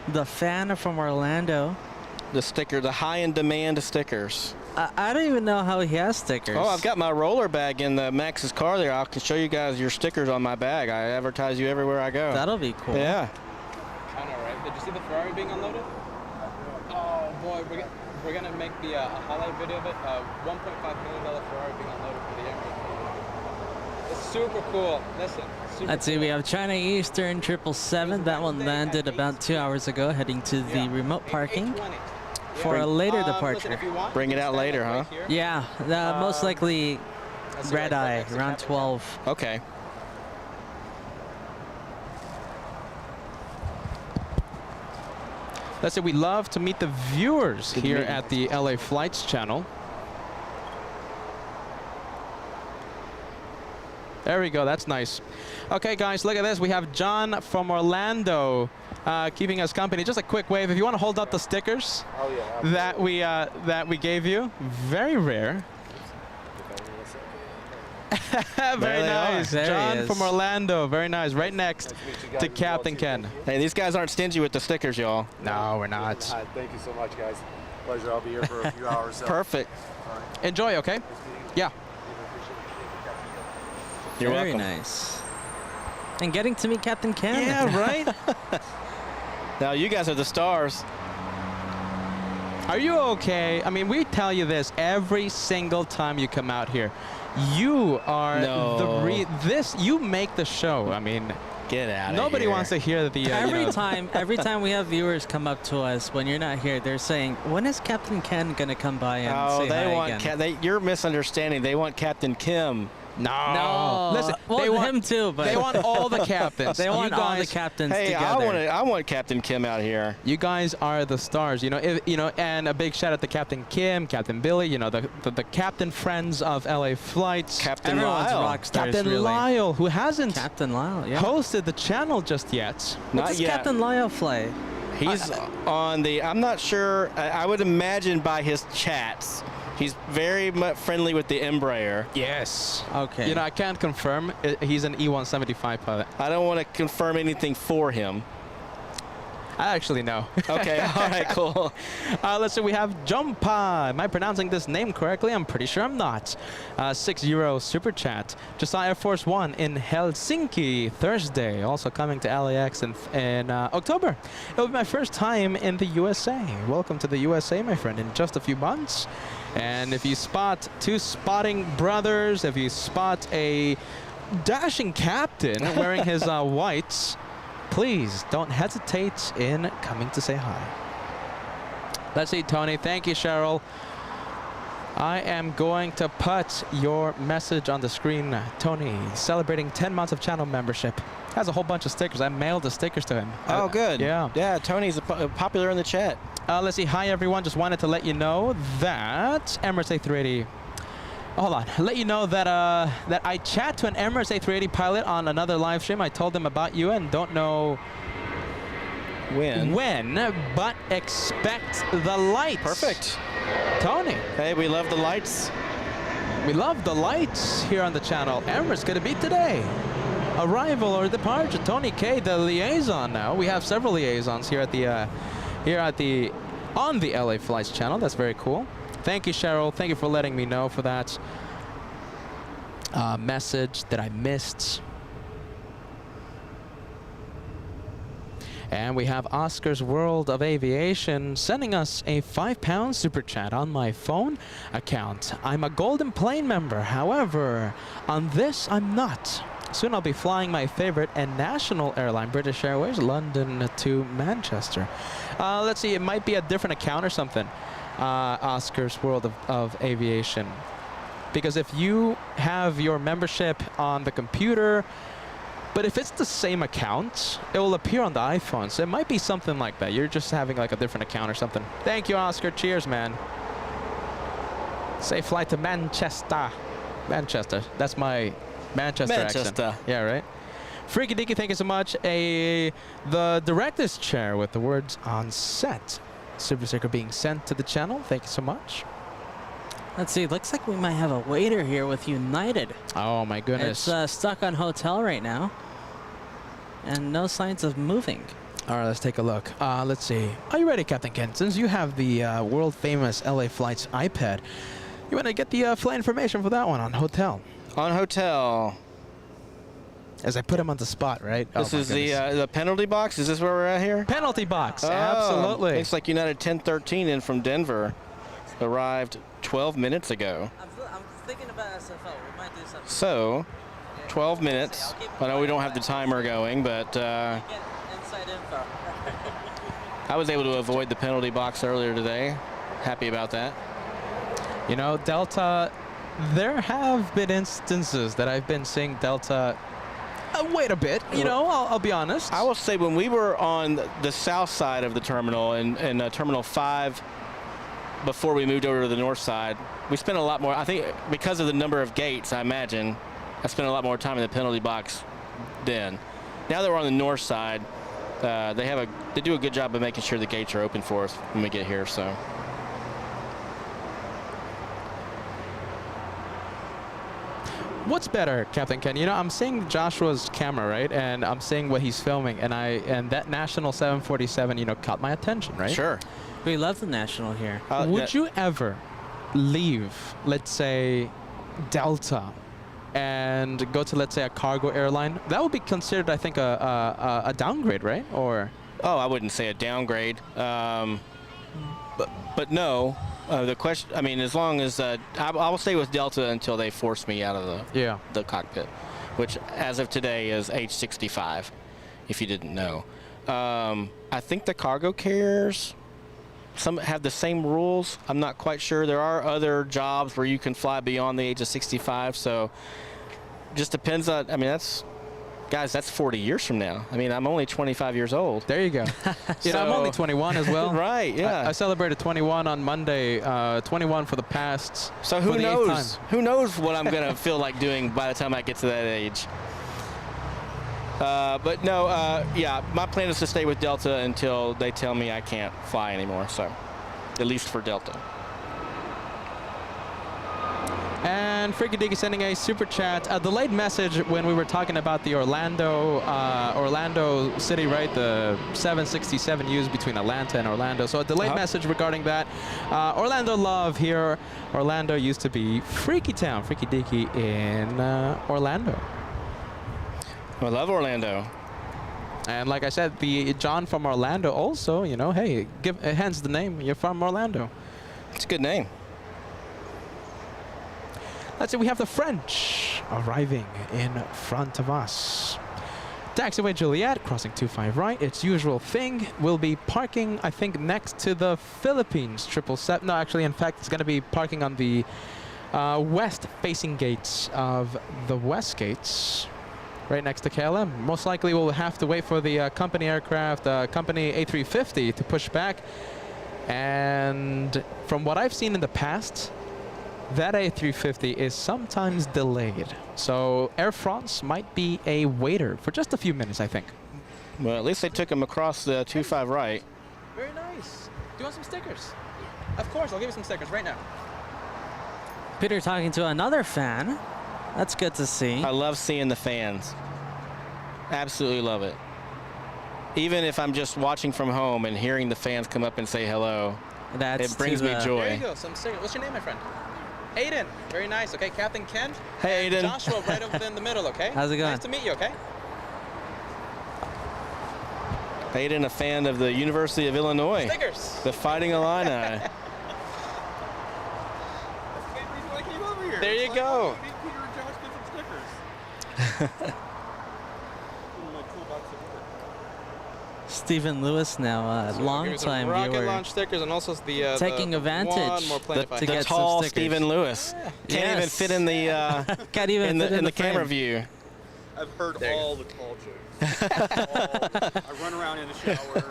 the fan from Orlando. The sticker, the high in demand stickers. I don't even know how he has stickers. Oh, I've got my roller bag in the Max's car there. I can show you guys your stickers on my bag. I advertise you everywhere I go. That'll be cool. Yeah. I know, right? Did you see the Ferrari being unloaded? Oh boy, we're gonna make the a highlight video of it. $1.5 million Ferrari being unloaded from the Emirates. It's super cool. Listen. Let's see, we have China Eastern 777. That one landed about 2 hours ago, heading to the remote parking for a later departure. Bring it out later, huh? Yeah, most likely red eye, around 12. Okay. Let's say we love to meet the viewers Good here meeting. at the LA Flights channel. There we go. That's nice. Okay, guys, look at this. We have John from Orlando keeping us company. Just a quick wave. If you want to hold up the stickers that we gave you, very rare. Very nice. John from Orlando. Very nice. Right next to Captain Ken. Hey, these guys aren't stingy with the stickers, y'all. No, we're not. Thank you so much, guys. Pleasure. I'll be here for a few hours. So. Perfect. Enjoy, okay? Yeah. You're Very welcome. nice. And getting to meet Captain Ken. Yeah, right? Now you guys are the stars. Are you okay? I mean, we tell you this every single time you come out here. You are you make the show. I mean, Get out of here. nobody wants to hear the Every time we have viewers come up to us when you're not here, they're saying, "When is Captain Ken gonna come by and say they hi want again?" you're misunderstanding. They want Captain Kim. No. Listen, well, they want him too, but they want all the captains. they want you all the guys, captains Hey, together. I want Captain Kim out here. You guys are the stars, you know. And a big shout out to Captain Kim, Captain Billy, you know, the captain friends of LA Flights. Captain Everyone's Lyle. rock stars, Captain really. Lyle, who hasn't Captain Lyle, yeah. hosted the channel just yet. What Not does yet. Captain Lyle fly? He's on the. I'm not sure. I would imagine by his chats, He's very much friendly with the Embraer. Yes. Okay. You know, I can't confirm. He's an E175 pilot. I don't want to confirm anything for him. I actually know. Okay, all right, cool. Let's see, we have Jumpa. Am I pronouncing this name correctly? I'm pretty sure I'm not. 6 euro super chat. Josiah Force One in Helsinki Thursday. Also coming to LAX in October. It'll be my first time in the USA. Welcome to the USA, my friend, in just a few months. And if you spot two spotting brothers, if you spot a dashing captain wearing his whites, please don't hesitate in coming to say hi. Let's see, Tony. Thank you, Cheryl. I am going to put your message on the screen. Tony, celebrating 10 months of channel membership. Has a whole bunch of stickers. I mailed the stickers to him. Oh, good. Yeah. Yeah, Tony's popular in the chat. Let's see. Hi, everyone. Just wanted to let you know that Emirates A380... Hold on. Let you know that that I chat to an Emirates A380 pilot on another live stream. I told them about you and don't know when, but expect the lights. Perfect. Tony. Hey, we love the lights. We love the lights here on the channel. Emirates going to be today. Arrival or departure. Tony K, the liaison now. We have several liaisons here at the on the LA Flights channel. That's very cool. Thank you, Cheryl. Thank you for letting me know for that message that I missed. And we have Oscar's World of Aviation sending us a £5 super chat on my phone account. I'm a Golden Plane member. However, on this, I'm not. Soon I'll be flying my favorite and national airline, British Airways, London to Manchester. Let's see, it might be a different account or something. Oscar's World of Aviation. Because if you have your membership on the computer, but if it's the same account, it will appear on the iPhone. So it might be something like that. You're just having like a different account or something. Thank you, Oscar. Cheers, man. Safe flight to Manchester. Manchester. That's my Manchester accent. Yeah, right? Freaky Dicky, thank you so much. The director's chair with the words on set. Super sticker being sent to the channel. Thank you so much. Let's see. Looks like we might have a waiter here with United. Oh my goodness. It's stuck on hotel right now, and no signs of moving. All right, let's take a look. Let's see. Are you ready, Captain Ken? Since you have the world famous LA Flights iPad, you want to get the flight information for that one on hotel? On hotel. As I put him on the spot, right? This is the penalty box. Is this where we're at here? Penalty box. Oh, Absolutely. Looks like United 1013 in from Denver. Arrived 12 minutes ago. I'm thinking about SFO. We might do something. So, 12 minutes. I know we don't have the timer going, but Get inside info. I was able to avoid the penalty box earlier today. Happy about that. You know, Delta, there have been instances that I've been seeing Delta wait a bit, you know, I'll be honest. I will say when we were on the south side of the terminal in Terminal 5 before we moved over to the north side, we spent a lot more, I think because of the number of gates, I imagine, I spent a lot more time in the penalty box then. Now that we're on the north side, they do a good job of making sure the gates are open for us when we get here, so. What's better, Captain Ken? You know, I'm seeing Joshua's camera, right? And I'm seeing what he's filming, and that National 747, you know, caught my attention, right? Sure. We love the National here. Would you ever leave, let's say, Delta and go to, let's say, a cargo airline? That would be considered, I think, a downgrade, right? Or? Oh, I wouldn't say a downgrade. But no. The question, I mean, as long as I will stay with Delta until they force me out of the cockpit, which as of today is age 65, if you didn't know. I think the cargo carriers, some have the same rules. I'm not quite sure. There are other jobs where you can fly beyond the age of 65, so just depends on, I mean, that's 40 years from now. I mean, I'm only 25 years old. There you go. You know, I'm only 21 as well. Right, yeah. I celebrated 21 on Monday, 21 for the past. So who knows? Who knows what I'm going to feel like doing by the time I get to that age. But no, yeah, my plan is to stay with Delta until they tell me I can't fly anymore, so at least for Delta. And Freaky Dicky sending a super chat, a delayed message when we were talking about the Orlando city, right? The 767 used between Atlanta and Orlando. So a delayed message regarding that. Orlando love here. Orlando used to be Freaky Town, Freaky Dicky in Orlando. I love Orlando. And like I said, the John from Orlando also, you know, hey, hence the name. You're from Orlando. It's a good name. Let's see, we have the French arriving in front of us. Taxiway Juliet, crossing 25 right. Its usual thing will be parking, I think, next to the Philippines 777. No, actually, in fact, it's going to be parking on the west-facing gates of the West Gates, right next to KLM. Most likely, we'll have to wait for the company aircraft, company A350, to push back. And from what I've seen in the past, that A350 is sometimes delayed. So Air France might be a waiter for just a few minutes, I think. Well, at least they took him across the 25 right. Very nice. Do you want some stickers? Of course, I'll give you some stickers right now. Peter talking to another fan. That's good to see. I love seeing the fans. Absolutely love it. Even if I'm just watching from home and hearing the fans come up and say hello, it brings me joy. There you go, some stickers. What's your name, my friend? Aiden. Very nice. Okay, Captain Ken. Hey, Aiden. Joshua right over in the middle, okay? How's it going? Nice to meet you, okay? Aiden, a fan of the University of Illinois. Stickers. The Fighting Illini. There you go. Peter and Josh get some stickers. Stephen Lewis now, long-time rocket viewer. launch stickers and also the Taking advantage one more plane to The get some tall stickers. Stephen Lewis. Can't even fit in the Can't even fit in the frame. camera view. I've heard all the tall jokes. I run around in the shower.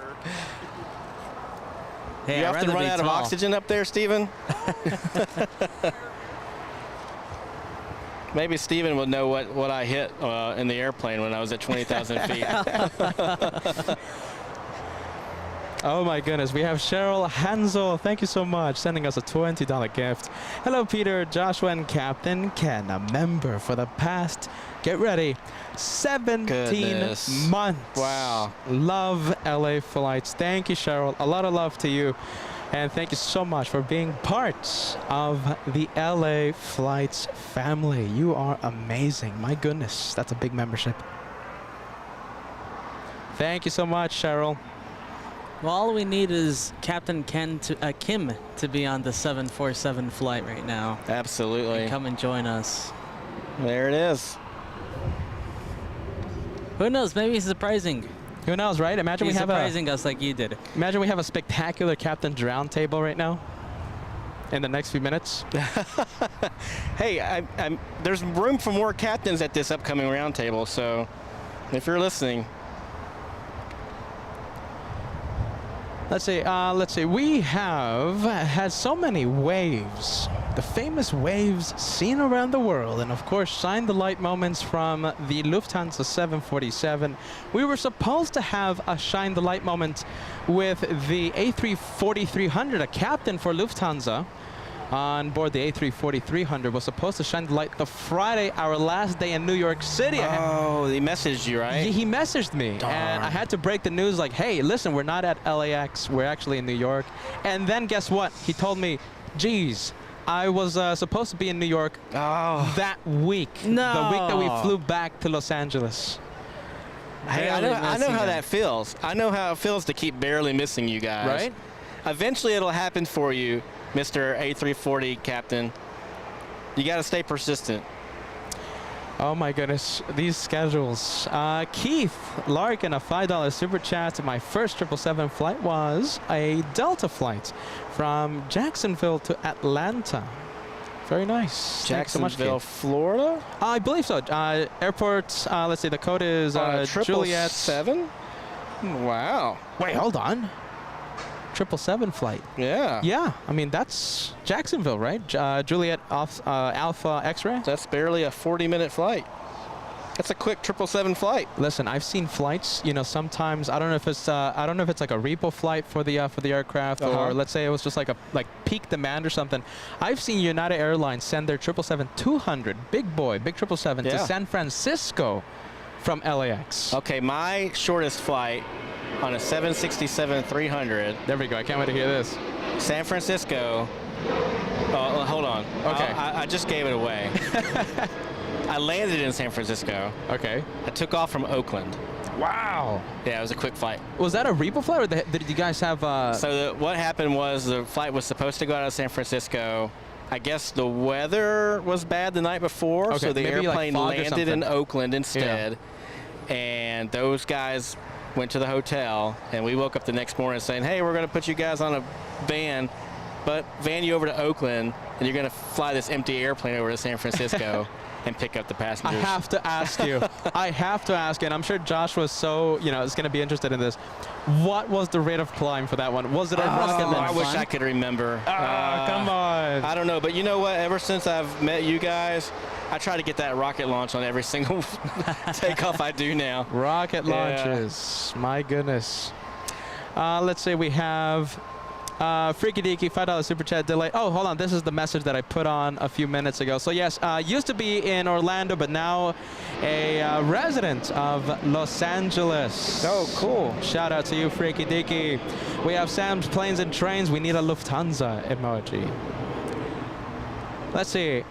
Hey, You I'd often rather run be out of tall. oxygen up there, Stephen? Maybe Stephen would know what I hit in the airplane when I was at 20,000 feet. Oh my goodness, we have Cheryl Hansel. Thank you so much, sending us a $20 gift. Hello, Peter, Joshua, and Captain Ken, a member for the past, get ready, 17 Goodness. months. Wow. Love LA flights. Thank you, Cheryl. A lot of love to you. And thank you so much for being part of the LA Flights family. You are amazing. My goodness, that's a big membership. Thank you so much, Cheryl. Well, all we need is Captain Kim to be on the 747 flight right now. Absolutely. Come and join us. There it is. Who knows? Maybe he's surprising. Who knows, right? Imagine He's we have surprising us like you did. Imagine we have a spectacular Captain's Round Table right now. In the next few minutes. Hey, there's room for more captains at this upcoming roundtable, so if you're listening. Let's see. We have had so many waves, the famous waves seen around the world, and of course, shine the light moments from the Lufthansa 747. We were supposed to have a shine the light moment with the A340-300, a captain for Lufthansa on board the A340-300 was supposed to shine the light the Friday, our last day in New York City. Oh, he messaged you, right? He messaged me, Darn. and I had to break the news like, hey, listen, we're not at LAX, we're actually in New York. And then guess what? He told me, geez, I was supposed to be in New York that week. No. The week that we flew back to Los Angeles. Hey, I know how that feels. I know how it feels to keep barely missing you guys. Right? Eventually it'll happen for you, Mr. A340 Captain. You got to stay persistent. Oh my goodness, these schedules. Keith Larkin, a $5 super chat. My first 777 flight was a Delta flight from Jacksonville to Atlanta. Very nice. Thanks so much, Jacksonville, Keith. Florida? I believe so. Airport, let's see, the code is Juliet. 777? Wow. Wait, hold on. 777 flight. Yeah. Yeah, I mean, that's Jacksonville, right? Juliet Alpha X-ray. That's barely a 40-minute flight. That's a quick 777 flight. Listen, I've seen flights. You know, sometimes I don't know if it's like a repo flight for the aircraft, or let's say it was just like peak demand or something. I've seen United Airlines send their 777-200, big 777 to San Francisco from LAX. Okay, my shortest flight on a 767-300. There we go. I can't wait to hear this. San Francisco. Oh, hold on. Okay. I just gave it away. I landed in San Francisco. Okay. I took off from Oakland. Wow. Yeah, it was a quick flight. Was that a repo flight, or did you guys have? So what happened was the flight was supposed to go out of San Francisco. I guess the weather was bad the night before, okay, so the airplane landed in Oakland instead. Yeah. And those guys went to the hotel, and we woke up the next morning saying, hey, we're going to put you guys on a van, but van you over to Oakland, and you're going to fly this empty airplane over to San Francisco. And pick up the passengers. I have to ask you. I have to ask you, and I'm sure Josh was so, is going to be interested in this. What was the rate of climb for that one? Was it a rocket launch? I wish I could remember. Come on. I don't know, but you know what? Ever since I've met you guys, I try to get that rocket launch on every single takeoff I do now. Rocket launches. My goodness. Let's say we have Freaky Deaky, $5 super chat delay. Oh, hold on. This is the message that I put on a few minutes ago. So, yes, used to be in Orlando, but now a resident of Los Angeles. Oh, cool. Shout out to you, Freaky Deaky. We have Sam's Planes and Trains. We need a Lufthansa emoji. Let's see.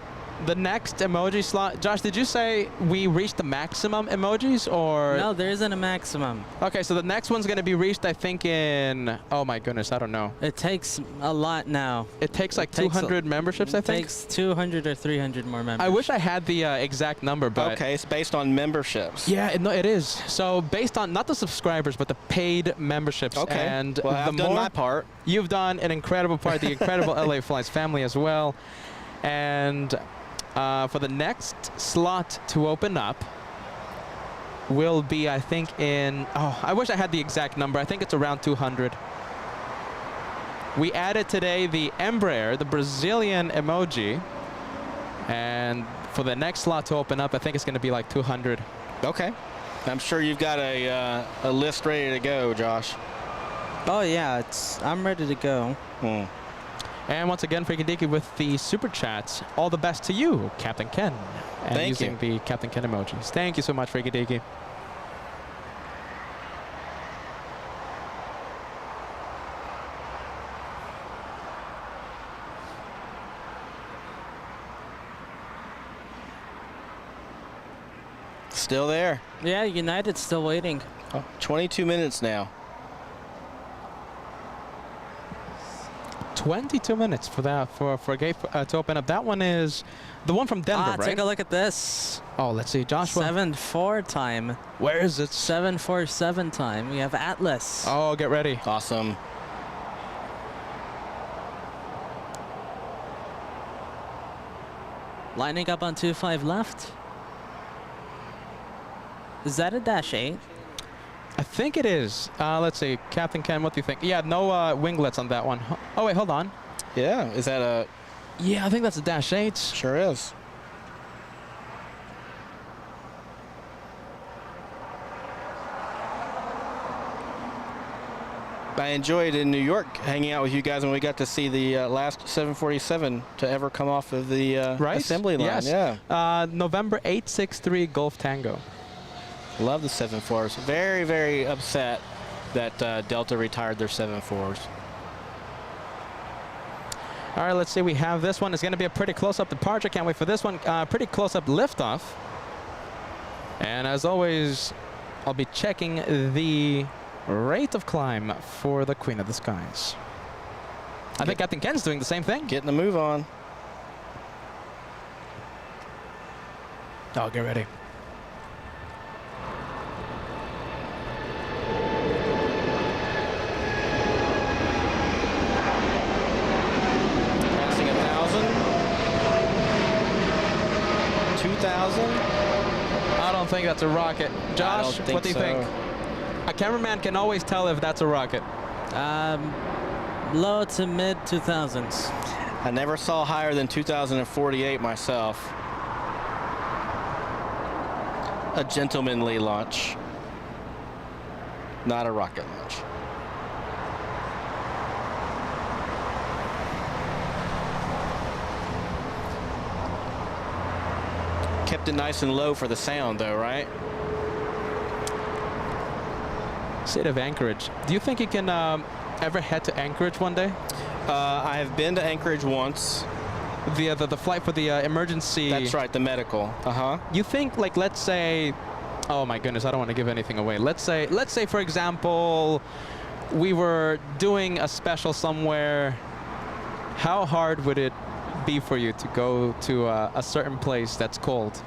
The next emoji slot. Josh, did you say we reached the maximum emojis, or? No, there isn't a maximum. Okay, so the next one's going to be reached, I think, in, oh my goodness, I don't know. It takes a lot now. It takes like 200 memberships, I think? It takes 200 or 300 more members. I wish I had the exact number, but. Okay, it's based on memberships. Yeah, no, it is. So based on, not the subscribers, but the paid memberships. Okay, and well, I've done my part. You've done an incredible part, the incredible LA Flights family as well. And for the next slot to open up will be, I think, in, oh, I wish I had the exact number. I think it's around 200. We added today the Embraer, the Brazilian emoji. And for the next slot to open up, I think it's going to be like 200. Okay. I'm sure you've got a list ready to go, Josh. Oh, yeah. I'm ready to go. And once again, Freaky Deaky with the super chats. All the best to you, Captain Ken. And Thank using the Captain Ken emojis. Thank you so much, Freaky Deaky. Still there. Yeah, United's still waiting. 22 minutes now. 22 minutes for that, for a gate to open up. That one is the one from Denver, right? Take a look at this. Oh, let's see, Joshua. 7-4 time. Where is it? 747 time. We have Atlas. Oh, get ready. Awesome. Lining up on 25 left. Is that a -8? I think it is. Let's see, Captain Ken, what do you think? Yeah, no winglets on that one. Oh, wait, hold on. Yeah, is that a... Yeah, I think that's a -8. Sure is. I enjoyed in New York hanging out with you guys when we got to see the last 747 to ever come off of the assembly line. Yes. Yeah. November 863 Golf Tango. Love the 7.4s. Very, very upset that Delta retired their 7.4s. All right, let's see. We have this one. It's going to be a pretty close-up departure. Can't wait for this one. Pretty close-up liftoff. And as always, I'll be checking the rate of climb for the Queen of the Skies. I think Captain Ken's doing the same thing. Getting the move on. Oh, get ready. Passing 1,000. 2,000. I don't think that's a rocket. Josh, what do you think? A cameraman can always tell if that's a rocket. Low to mid 2000s. I never saw higher than 2,048 myself. a gentlemanly launch, not a rocket launch. Kept it nice and low for the sound, though, right? State of Anchorage. Do you think you can ever head to Anchorage one day? I have been to Anchorage once. The flight for the emergency. That's right, the medical. You think, like, let's say, oh my goodness, I don't want to give anything away. Let's say, for example, we were doing a special somewhere. How hard would it be for you to go to a certain place that's cold,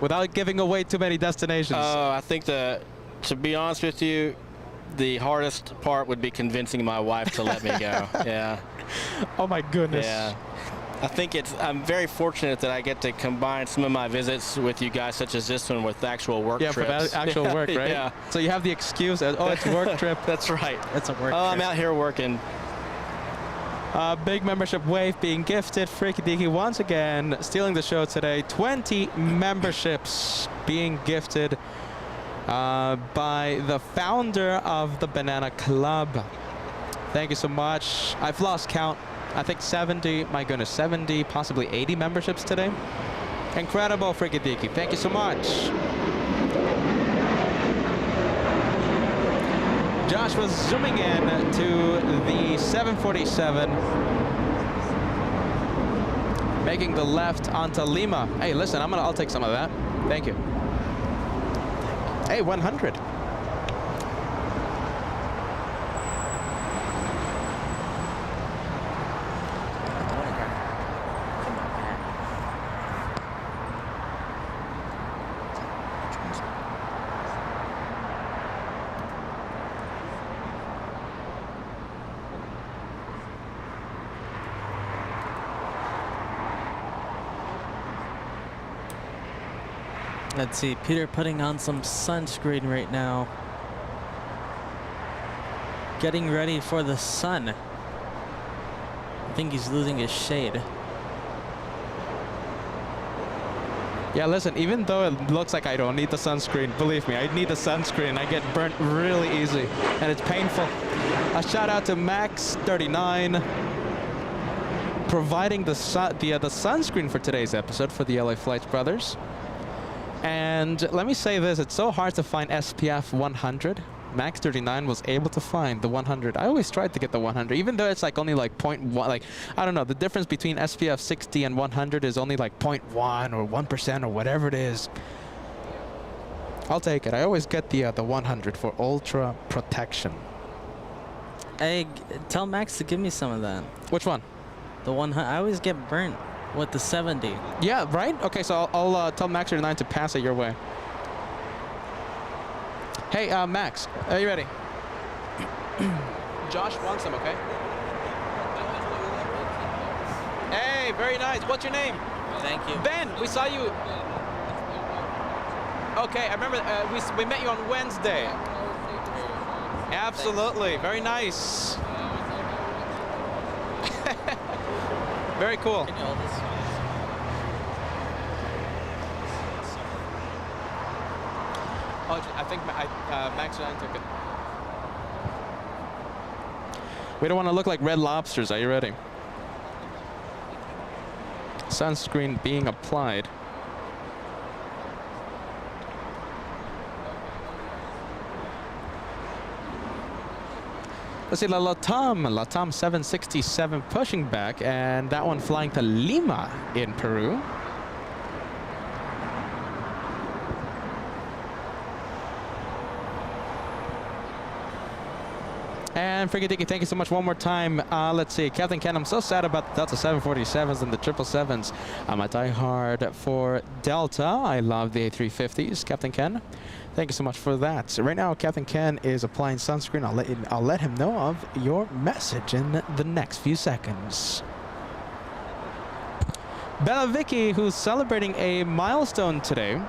without giving away too many destinations? I think to be honest with you, the hardest part would be convincing my wife to let me go. Yeah. Oh my goodness. Yeah. I think I'm very fortunate that I get to combine some of my visits with you guys, such as this one, with actual work trips. Yeah, for actual work, right? Yeah. So you have the excuse, oh, it's a work trip. That's right. It's a work trip. I'm out here working. Big membership wave being gifted. Freaky Deaky once again stealing the show today. 20 memberships being gifted by the founder of the Banana Club. Thank you so much. I've lost count. I think 70, my goodness, 70, possibly 80 memberships today. Incredible, Freaky Deaky. Thank you so much. Josh was zooming in to the 747, making the left onto Lima. Hey, listen, I'll take some of that. Thank you. Hey, 100. Let's see, Peter putting on some sunscreen right now. Getting ready for the sun. I think he's losing his shade. Yeah, listen, even though it looks like I don't need the sunscreen, believe me, I need the sunscreen. I get burnt really easy, and it's painful. A shout out to Max39, providing the sunscreen for today's episode for the LA Flights brothers. And let me say this, it's so hard to find SPF 100. Max39 was able to find the 100. I always tried to get the 100, even though it's like only like 0.1, like, I don't know, the difference between SPF 60 and 100 is only like 0.1 or 1% or whatever it is. I'll take it. I always get the 100 for ultra protection. Hey, tell Max to give me some of that. Which one? The 100. I always get burnt with the 70. Yeah, right? Okay, so I'll tell Max39 to pass it your way. Hey, Max, are you ready? Josh wants them, okay? Hey, very nice. What's your name? Thank you. Ben, we saw you. Okay, I remember we met you on Wednesday. Absolutely, very nice. Very cool. Can you hold this? Oh, I think Max and I took it. We don't want to look like Red Lobsters. Are you ready? Sunscreen being applied. Let's see, Latam 767 pushing back, and that one flying to Lima in Peru. And Freaky Dicky, thank you so much one more time. Let's see, Captain Ken, I'm so sad about the Delta 747s and the 777s. I'm a diehard for Delta. I love the A350s, Captain Ken. Thank you so much for that. So right now, Captain Ken is applying sunscreen. I'll let him know of your message in the next few seconds. Bella Vicky, who's celebrating a milestone today.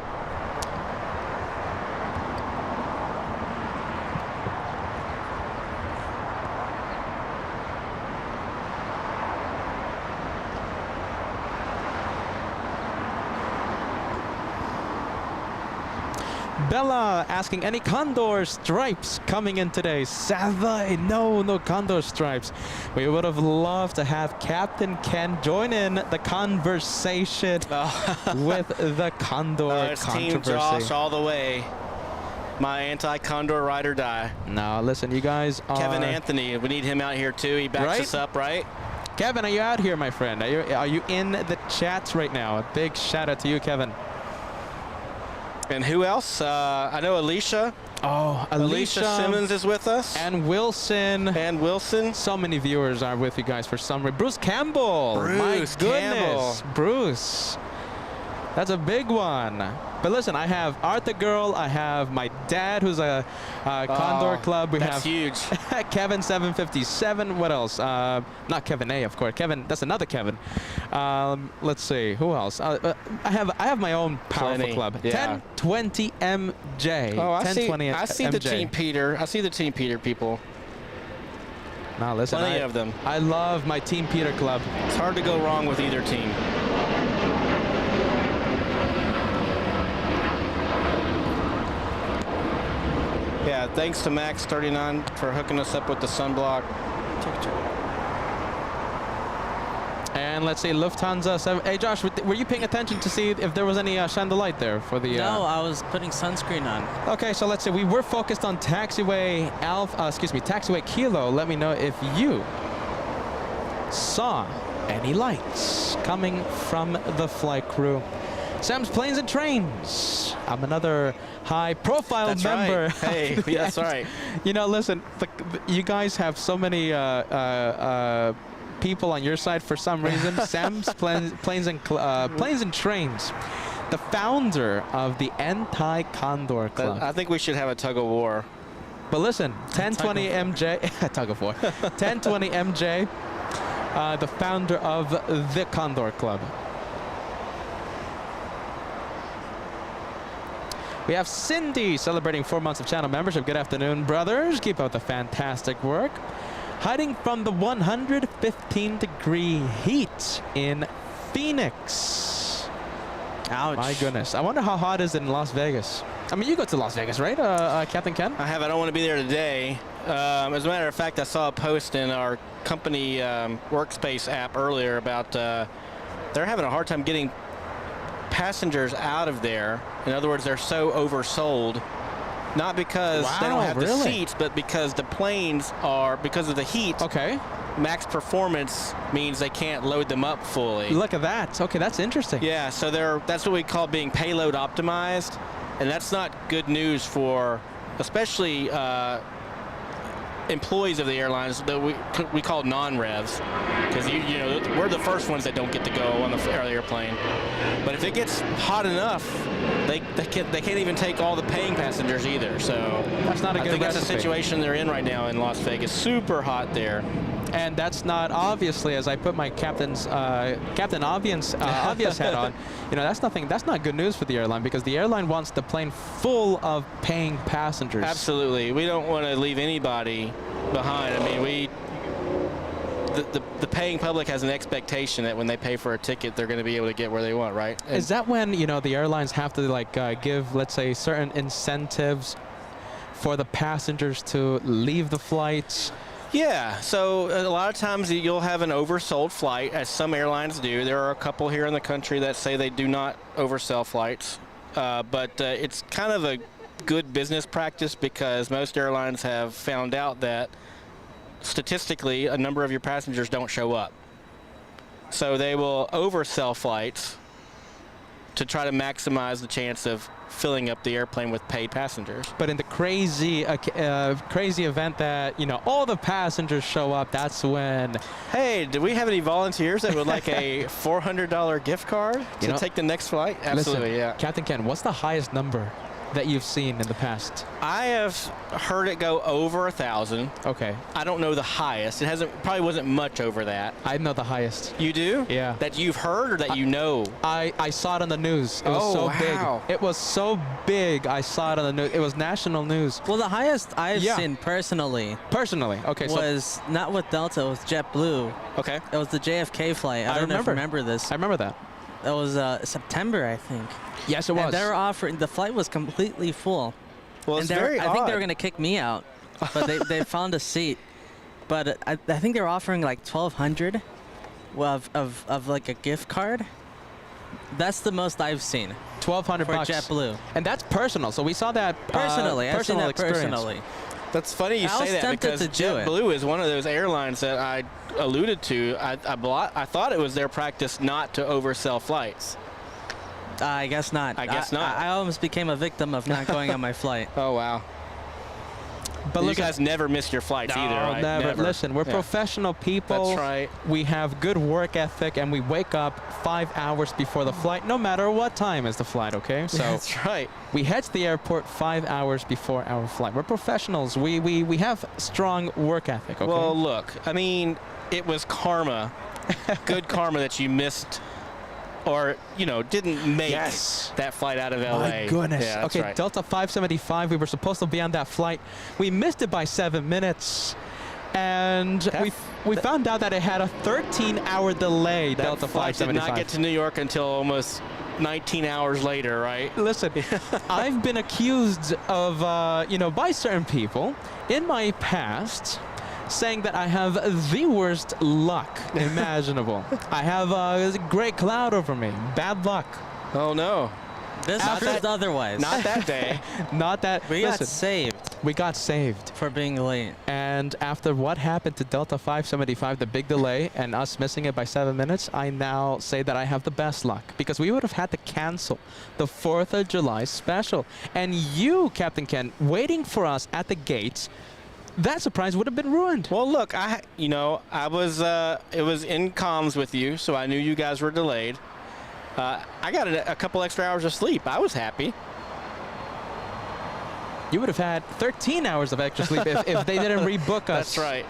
Bella asking, any Condor stripes coming in today? Sadly, no Condor stripes. We would have loved to have Captain Ken join in the conversation with the Condor it's controversy. Team Josh all the way. My anti-Condor ride or die. No, listen, you guys are... Kevin Anthony, we need him out here too. He backs us up, right? Kevin, are you out here, my friend? Are you in the chats right now? A big shout out to you, Kevin. And who else? I know Alicia. Oh, Alicia Simmons is with us. And Wilson. And Wilson. So many viewers are with you guys for some reason. Bruce Campbell. Bruce My goodness. Campbell. Bruce. That's a big one. But listen, I have Arthur Girl. I have my dad, who's a Condor Club. We that's have huge. Kevin 757. What else? Not Kevin A, of course. Kevin. That's another Kevin. Let's see. Who else? I have my own powerful club. Yeah. 1020 MJ. Oh, I see. 1020 I see MJ. the Team Peter. I see the Team Peter people. Now listen. Plenty of them. I love my Team Peter club. It's hard to go wrong with either team. Yeah, thanks to Max39 for hooking us up with the sunblock. And let's see, Lufthansa 7. Hey, Josh, were you paying attention to see if there was any chandelight there for the... No, I was putting sunscreen on. Okay, so let's see. We were focused on taxiway taxiway Kilo. Let me know if you saw any lights coming from the flight crew. Sam's Planes and Trains. I'm another high-profile member. Right. Hey, that's right. You know, listen, you guys have so many people on your side for some reason. Sam's Planes and Trains, the founder of the Anti-Condor Club. I think we should have a tug of war. But listen, 1020 MJ, tug of war, 1020 MJ, the founder of the Condor Club. We have Cindy celebrating 4 months of channel membership. Good afternoon, brothers. Keep up the fantastic work. Hiding from the 115-degree heat in Phoenix. Ouch. My goodness. I wonder how hot it is in Las Vegas. I mean, you go to Las Vegas, right, Captain Ken? I don't want to be there today. As a matter of fact, I saw a post in our company workspace app earlier about they're having a hard time getting passengers out of there. In other words, they're so oversold, not because they don't have the seats, but because the planes are, because of the heat. Okay. Max performance means they can't load them up fully. Look at that. Okay, that's interesting. Yeah, so that's what we call being payload optimized, and that's not good news for especially employees of the airlines that we call non-revs, because you know we're the first ones that don't get to go on the airplane. But if it gets hot enough, they can't even take all the paying passengers either. So that's not a good I think recipe. that's the situation they're in right now in Las Vegas. Super hot there. And that's not, obviously, as I put my Captain Obvious hat on, you know, that's not good news for the airline, because the airline wants the plane full of paying passengers. Absolutely. We don't want to leave anybody behind. I mean, the paying public has an expectation that when they pay for a ticket, they're going to be able to get where they want, right? And is that when, you know, the airlines have to, like, give, let's say, certain incentives for the passengers to leave the flights? Yeah, so a lot of times you'll have an oversold flight, as some airlines do. There are a couple here in the country that say they do not oversell flights, but it's kind of a good business practice, because most airlines have found out that statistically a number of your passengers don't show up. So they will oversell flights to try to maximize the chance of filling up the airplane with paid passengers. But in the crazy event that, you know, all the passengers show up, that's when... Hey, do we have any volunteers that would like a $400 gift card to take the next flight? Absolutely, listen, yeah. Captain Ken, what's the highest number that you've seen in the past? I have heard it go over 1,000. Okay. I don't know the highest. It probably wasn't much over that. I know the highest. You do? Yeah. That you've heard or that you know? I saw it on the news. It was so big. It was so big. I saw it on the news. It was national news. Well, the highest I've seen personally. Okay. Was not with Delta. It was JetBlue. Okay. It was the JFK flight. I don't know if you remember this. I remember that. That was September, I think. Yes, it And was. they were offering, the flight was completely full. Well, And it's they were- very I think they were odd. going to kick me out, but they found a seat. But I think they were offering like 1,200 of like a gift card. That's the most I've seen 1,200 for bucks. JetBlue. And that's personal. So we saw that Personally, I've seen personal that experience. personally. That's funny you I was say that tempted because to do it. JetBlue is one of those airlines that I alluded to. I thought it was their practice not to oversell flights. I guess not. I guess not. I almost became a victim of not going on my flight. Oh, wow. But you listen, guys never miss your flights either, right? never. Listen, we're Yeah. professional people. That's right. We have good work ethic, and we wake up 5 hours before the flight, no matter what time is the flight, okay? So That's right. we head to the airport 5 hours before our flight. We're professionals. We have strong work ethic, okay? Well, look, I mean, it was karma, good karma that you missed or, you know, didn't make Yes. that flight out of LA. My goodness. Yeah, that's Okay, right. Delta 575, we were supposed to be on that flight. We missed it by 7 minutes. And we found out that it had a 13-hour delay, That Delta flight did 575. not get to New York until almost 19 hours later, right? Listen, I've been accused of, by certain people in my past saying that I have the worst luck imaginable. I have a great cloud over me. Bad luck. Oh, no. This proved otherwise. Not that day. Not that. We listen, got saved we got saved. for being late. And after what happened to Delta 575, the big delay, and us missing it by 7 minutes, I now say that I have the best luck. Because we would have had to cancel the 4th of July special. And you, Captain Ken, waiting for us at the gates, that surprise would have been ruined. Well, look, I was it was in comms with you, so I knew you guys were delayed. I got a couple extra hours of sleep. I was happy. You would have had 13 hours of extra sleep if they didn't rebook us. That's right.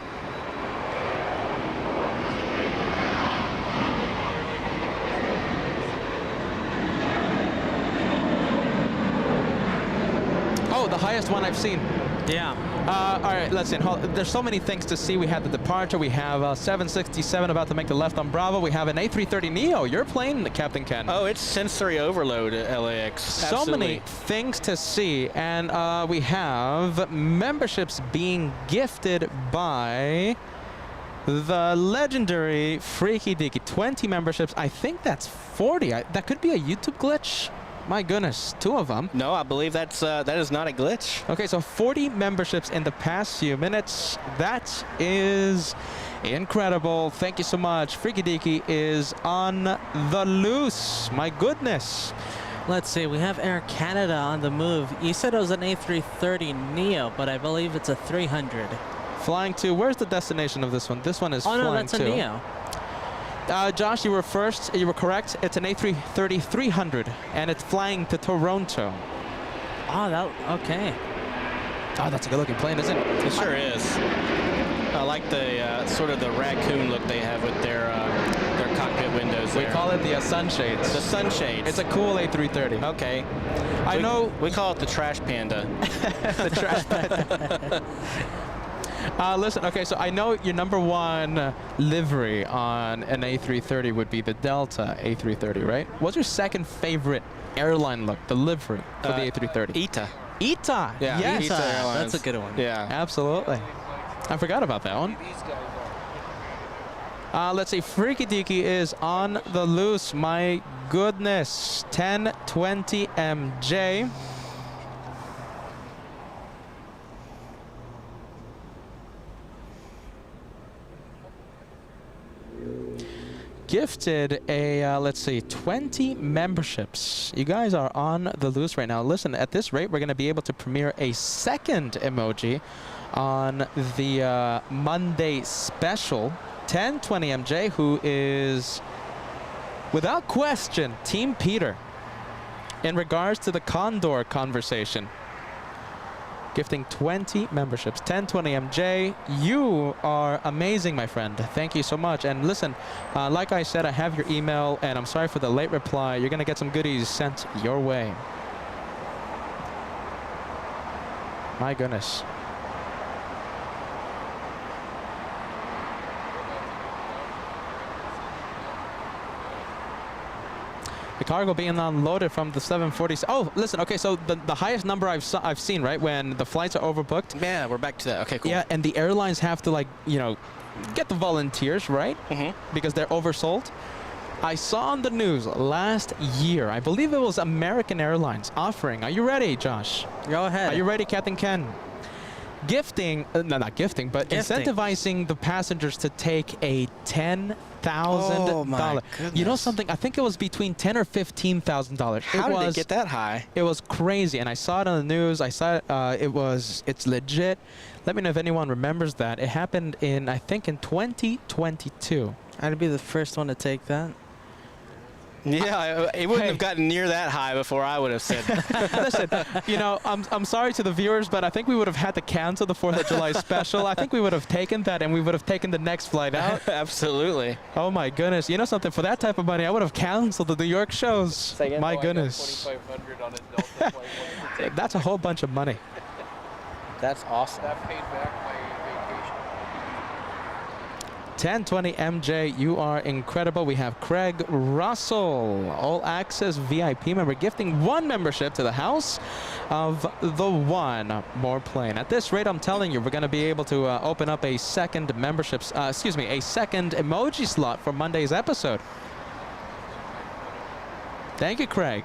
Oh, the highest one I've seen. Yeah. All right, listen, there's so many things to see. We have the departure. We have 767 about to make the left on Bravo. We have an A330neo. Your plane, Captain Ken. Oh, it's sensory overload at LAX. So many things to see. And we have memberships being gifted by the legendary Freaky Deaky. 20 memberships. I think that's 40. That could be a YouTube glitch. My goodness, 2 of them. No, I believe that is not a glitch. Okay, so 40 memberships in the past few minutes. That is incredible. Thank you so much. Freaky Deaky is on the loose. My goodness. Let's see. We have Air Canada on the move. You said it was an A330neo, but I believe it's a 300. Flying to, where's the destination of this one? This one is Oh, flying no, that's a to. neo. Josh, you were first. You were correct. It's an A330-300, and it's flying to Toronto. Oh, okay. Oh, that's a good-looking plane, isn't it? It sure is. I like the sort of the raccoon look they have with their cockpit windows. We there. call it the sunshades. the sunshades. It's a cool A330. okay. I know. We call it the trash panda. The trash bag. Listen, okay, so I know your number one livery on an A330 would be the Delta A330, right? What's your second favorite airline look, the livery for the A330? ITA. ITA. Yeah, Yes. ITA Airlines. That's a good one. Yeah. Absolutely. I forgot about that one. Let's see, Freaky Deaky is on the loose. My goodness. 1020 MJ. Gifted a, let's see, 20 memberships. You guys are on the loose right now. Listen, at this rate, we're going to be able to premiere a second emoji on the Monday special. 1020 MJ, who is, without question, Team Peter in regards to the Condor conversation. Gifting 20 memberships. 1020 MJ, you are amazing, my friend. Thank you so much. And listen, like I said, I have your email, and I'm sorry for the late reply. You're going to get some goodies sent your way. My goodness. The cargo being unloaded from the 740. Oh, listen. Okay, so the highest number I've seen, right, when the flights are overbooked. Yeah, we're back to that. Okay, cool. Yeah, and the airlines have to, like, you know, get the volunteers, right? Because they're oversold. I saw on the news last year, I believe it was American Airlines offering. Are you ready, Josh? Go ahead. Are you ready, Captain Ken? Gifting, no, not gifting, but incentivizing the passengers to take a $10,000. Oh my goodness. You know something? I think it was between $10,000 or $15,000. How did it get that high? It was crazy, and I saw it on the news. I saw it. It's legit. Let me know if anyone remembers that. It happened in, I think, in 2022. I'd be the first one to take that. Yeah, it wouldn't have gotten near that high before I would have said that. Listen, you know, I'm sorry to the viewers, but I think we would have had to cancel the 4th of July special. I think we would have taken that, and we would have taken the next flight out. Absolutely. Oh my goodness! You know something? For that type of money, I would have canceled the New York shows. My goodness. That's a whole bunch of money. That's awesome. That paid back my vacation. 1020 MJ, you are incredible. We have Craig Russell, All Access VIP member, gifting 1 membership to the House of the One More Plane. At this rate, I'm telling you, we're going to be able to open up a second a second emoji slot for Monday's episode. Thank you, Craig.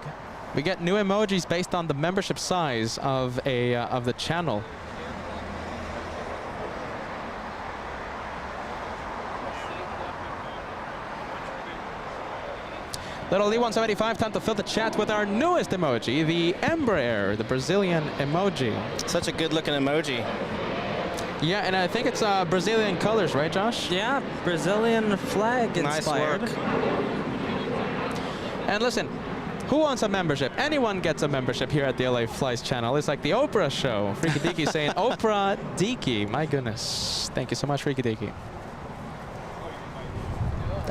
We get new emojis based on the membership size of the channel. Little Lee 175, time to fill the chat with our newest emoji, the Embraer, the Brazilian emoji. Such a good-looking emoji. Yeah, and I think it's Brazilian colors, right, Josh? Yeah, Brazilian flag inspired. Nice work. And listen, who wants a membership? Anyone gets a membership here at the LA Flies channel. It's like the Oprah show. Freaky Deaky saying, Oprah Deaky. My goodness. Thank you so much, Freaky Deaky.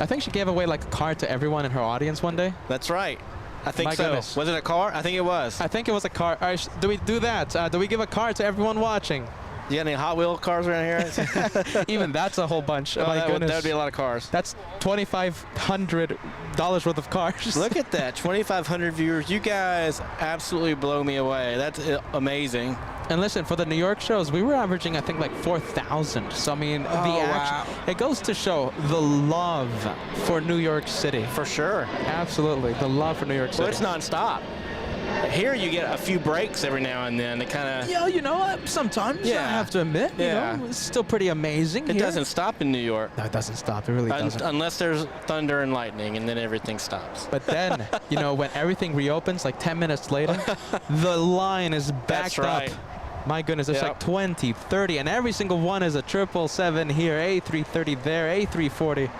I think she gave away like a card to everyone in her audience one day. That's right. I think My so. goodness. Was it a car? I think it was. I think it was a card. All right, do we do that? Do we give a card to everyone watching? You got any Hot Wheel cars around here? Even that's a whole bunch. Oh, my goodness. That would be a lot of cars. That's $2,500 worth of cars. Look at that, 2,500 viewers. You guys absolutely blow me away. That's amazing. And listen, for the New York shows, we were averaging, I think, like 4,000. So, I mean, it goes to show the love for New York City. For sure. Absolutely, the love for New York City. Well, it's nonstop. Here you get a few breaks every now and then to kind of... Yeah, you know, sometimes I have to admit, you know, it's still pretty amazing It here. doesn't stop in New York. No, it doesn't stop. It really doesn't. Unless there's thunder and lightning, and then everything stops. But then, you know, when everything reopens, like 10 minutes later, the line is backed up. My goodness, it's like 20, 30, and every single one is a 777 here, A330 there, A340.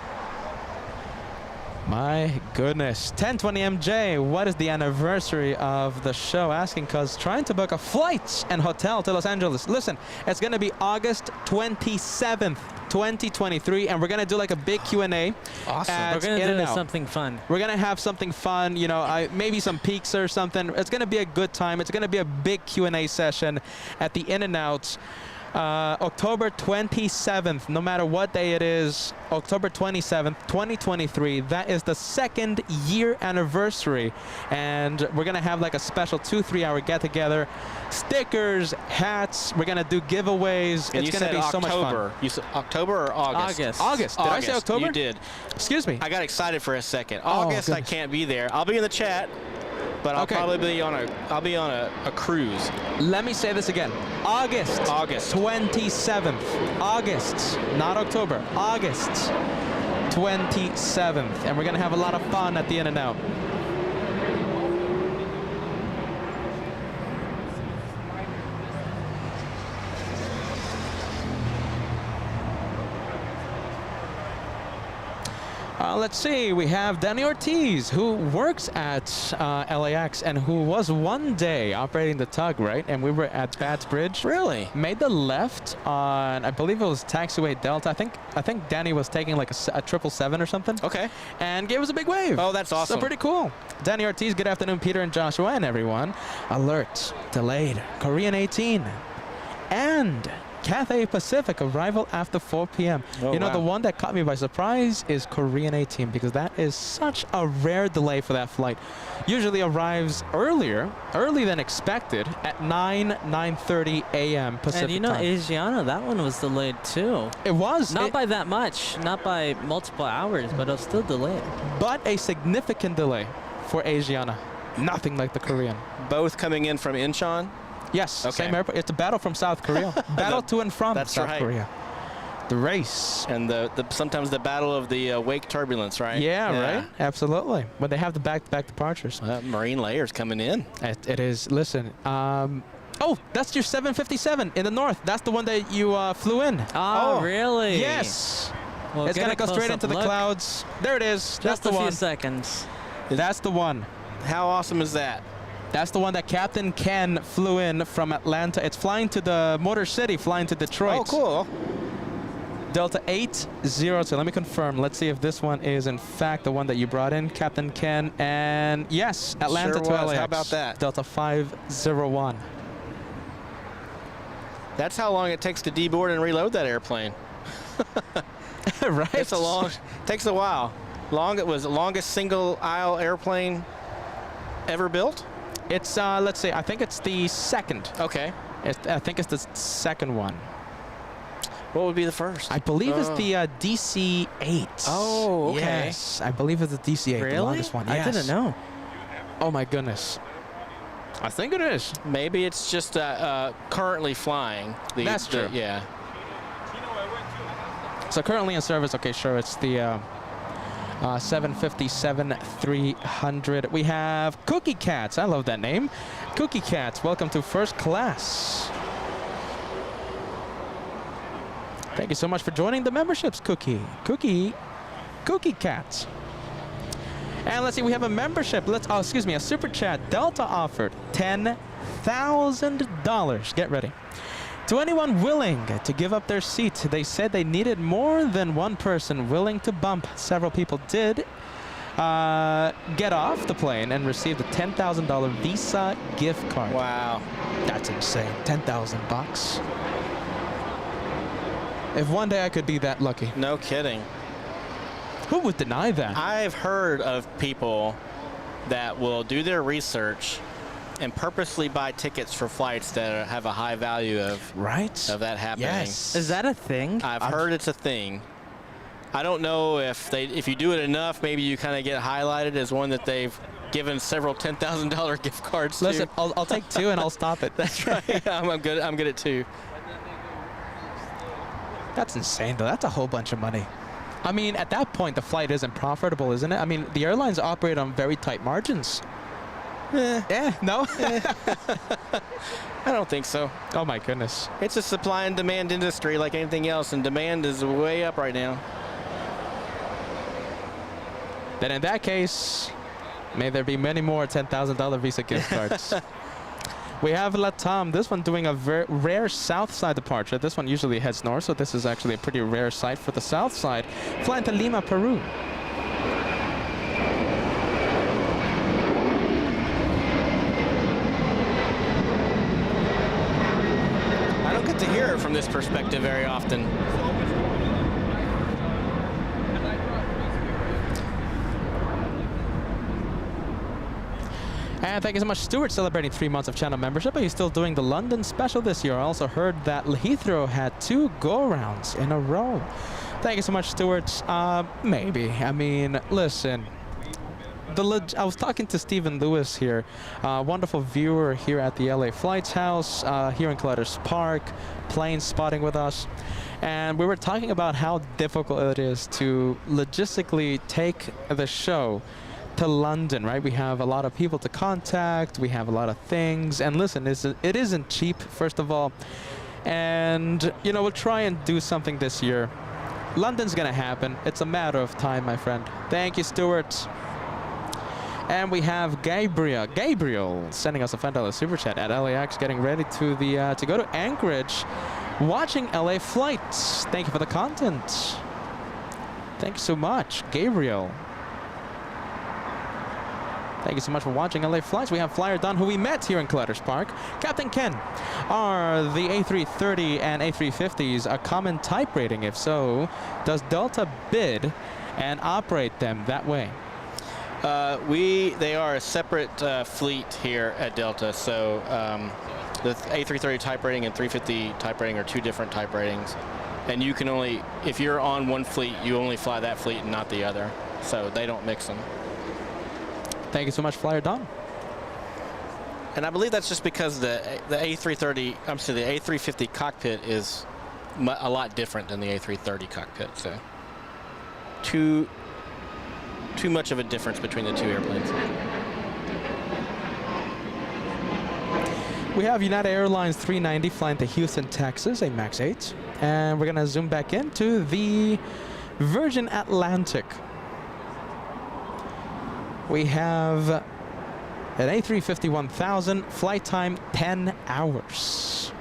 My goodness. 1020 MJ, what is the anniversary of the show? Asking because trying to book a flight and hotel to Los Angeles. Listen, it's going to be August 27th, 2023, and we're going to do like a big Q&A. Awesome. We're going to do something fun. We're going to have something fun, you know, maybe some peaks or something. It's going to be a good time. It's going to be a big Q&A session at the In-N-Out. October 27th, no matter what day it is, October 27th, 2023. That is the 2nd year anniversary. And we're going to have like a special 2-3 hour get together. Stickers, hats, we're going to do giveaways. And it's going to be so much fun. You said October or August? August. Did I say October? You did. Excuse me. I got excited for a second. August, I can't be there. I'll be in the chat. But I'll probably be on a cruise. Let me say this again. August 27th. August, not October. August 27th. And we're going to have a lot of fun at the In-N-Out. Let's see, we have Danny Ortiz, who works at LAX and who was one day operating the tug, right? And we were at Bats Bridge. Really? Made the left on, I believe it was taxiway Delta. I think Danny was taking like a 777 or something. Okay. And gave us a big wave. Oh, that's awesome. So pretty cool. Danny Ortiz, good afternoon, Peter and Joshua and everyone. Alert, delayed, Korean 18. And Cathay Pacific, arrival after 4 p.m. Oh, You know, wow. the one that caught me by surprise is Korean 18, because that is such a rare delay for that flight. Usually arrives early than expected, at 9:30 a.m. Pacific And you know, time. Asiana, that one was delayed too. It was. Not by that much, not by multiple hours, but it was still delayed. But a significant delay for Asiana. Nothing like the Korean. Both coming in from Incheon. Yes, Okay. same airport. It's a battle from South Korea. Battle to and from That's South right. Korea. The race. And sometimes the battle of the wake turbulence, right? Yeah, right? Absolutely. When they have the back-to-back departures. Marine layers coming in. It is. Listen. Oh, that's your 757 in the north. That's the one that you flew in. Oh, really? Yes. Well, It's get going to a go straight close-up into the look. clouds. There it is. That's Just the a few one. seconds. That's the one. How awesome is that? That's the one that Captain Ken flew in from Atlanta. It's flying to the Motor City, flying to Detroit. Oh, cool. Delta 802. Let me confirm. Let's see if this one is in fact the one that you brought in, Captain Ken. And yes, Atlanta Sure to was. LAX. How about that? Delta 501. That's how long it takes to deboard and reload that airplane. Right? Takes a while. It was the longest single aisle airplane ever built? It's, let's see, I think it's the second. Okay. I think it's the second one. What would be the first? I believe it's the DC-8. Oh, okay. Yes, I believe it's the DC-8, Really? the longest one. I Yes. didn't know. Oh my goodness. I think it is. Maybe it's just currently flying. That's true. Yeah. So currently in service, okay, sure, it's the 757-300. We have Cookie Cats. I love that name. Cookie Cats, welcome to first class. Thank you so much for joining the memberships, Cookie Cats. And let's see, we have a membership. A super chat. Delta offered $10,000. Get ready. To anyone willing to give up their seat, they said they needed more than one person willing to bump. Several people did get off the plane and received a $10,000 Visa gift card. Wow. That's insane. 10,000 bucks. If one day I could be that lucky. No kidding. Who would deny that? I've heard of people that will do their research and purposely buy tickets for flights that have a high value of that happening. Yes. Is that a thing? I've heard it's a thing. I don't know if you do it enough, maybe you kind of get highlighted as one that they've given several $10,000 gift cards Listen, to. I'll take two and I'll stop it. That's right. I'm good at two. That's insane, though. That's a whole bunch of money. I mean, at that point, the flight isn't profitable, isn't it? I mean, the airlines operate on very tight margins. No? I don't think so. Oh, my goodness. It's a supply and demand industry like anything else, and demand is way up right now. Then in that case, may there be many more $10,000 Visa gift cards. We have Latam, this one doing a very rare south side departure. This one usually heads north, so this is actually a pretty rare sight for the south side. Flying to Lima, Peru. I don't get to hear it from this perspective very often. And thank you so much, Stuart, celebrating 3 months of channel membership. Are you still doing the London special this year? I also heard that Heathrow had 2 go-rounds in a row. Thank you so much, Stuart. Maybe. I mean, listen. I was talking to Stephen Lewis here, wonderful viewer here at the LA Flights House, here in Clutters Park, plane spotting with us. And we were talking about how difficult it is to logistically take the show to London, right? We have a lot of people to contact, we have a lot of things, and listen, it isn't cheap, first of all, and you know, we'll try and do something this year. London's gonna happen. It's a matter of time, my friend. Thank you, Stuart. And we have Gabriel sending us a $5 super chat at LAX, getting ready to go to Anchorage, watching LA flights. Thank you for the content. Thank you so much, Gabriel. Thank you so much for watching LA Flights. We have Flyer Don, who we met here in Clutters Park. Captain Ken, are the A330 and A350s a common type rating? If so, does Delta bid and operate them that way? They are a separate fleet here at Delta. So the A330 type rating and 350 type rating are two different type ratings. And you can only, if you're on one fleet, you only fly that fleet and not the other. So they don't mix them. Thank you so much, Flyer Don. And I believe that's just because the A330, I'm sorry, the A350 cockpit is a lot different than the A330 cockpit. So too much of a difference between the two airplanes. We have United Airlines 390 flying to Houston, Texas, a MAX 8. And we're going to zoom back into the Virgin Atlantic. We have an A350 1000, flight time 10 hours.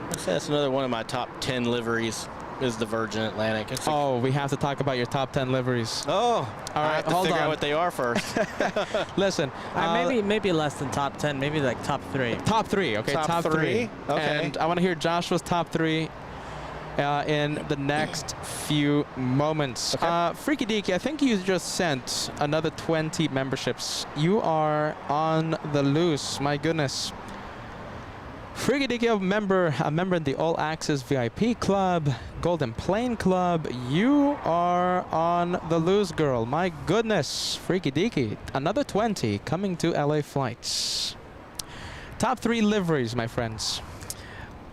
I'd say that's another one of my top 10 liveries is the Virgin Atlantic. Oh, we have to talk about your top 10 liveries. Oh, all right, I have to figure out what they are first. Listen, maybe less than top 10, maybe like top 3. Top 3, okay, top three. Okay. And I want to hear Joshua's top 3 in the next few moments. Okay. Freaky Deaky, I think you just sent another 20 memberships. You are on the loose, my goodness. Freaky Deaky, a member in the All Access VIP Club, Golden Plane Club. You are on the loose, girl. My goodness, Freaky Deaky. Another 20 coming to LA Flights. Top 3 liveries, my friends.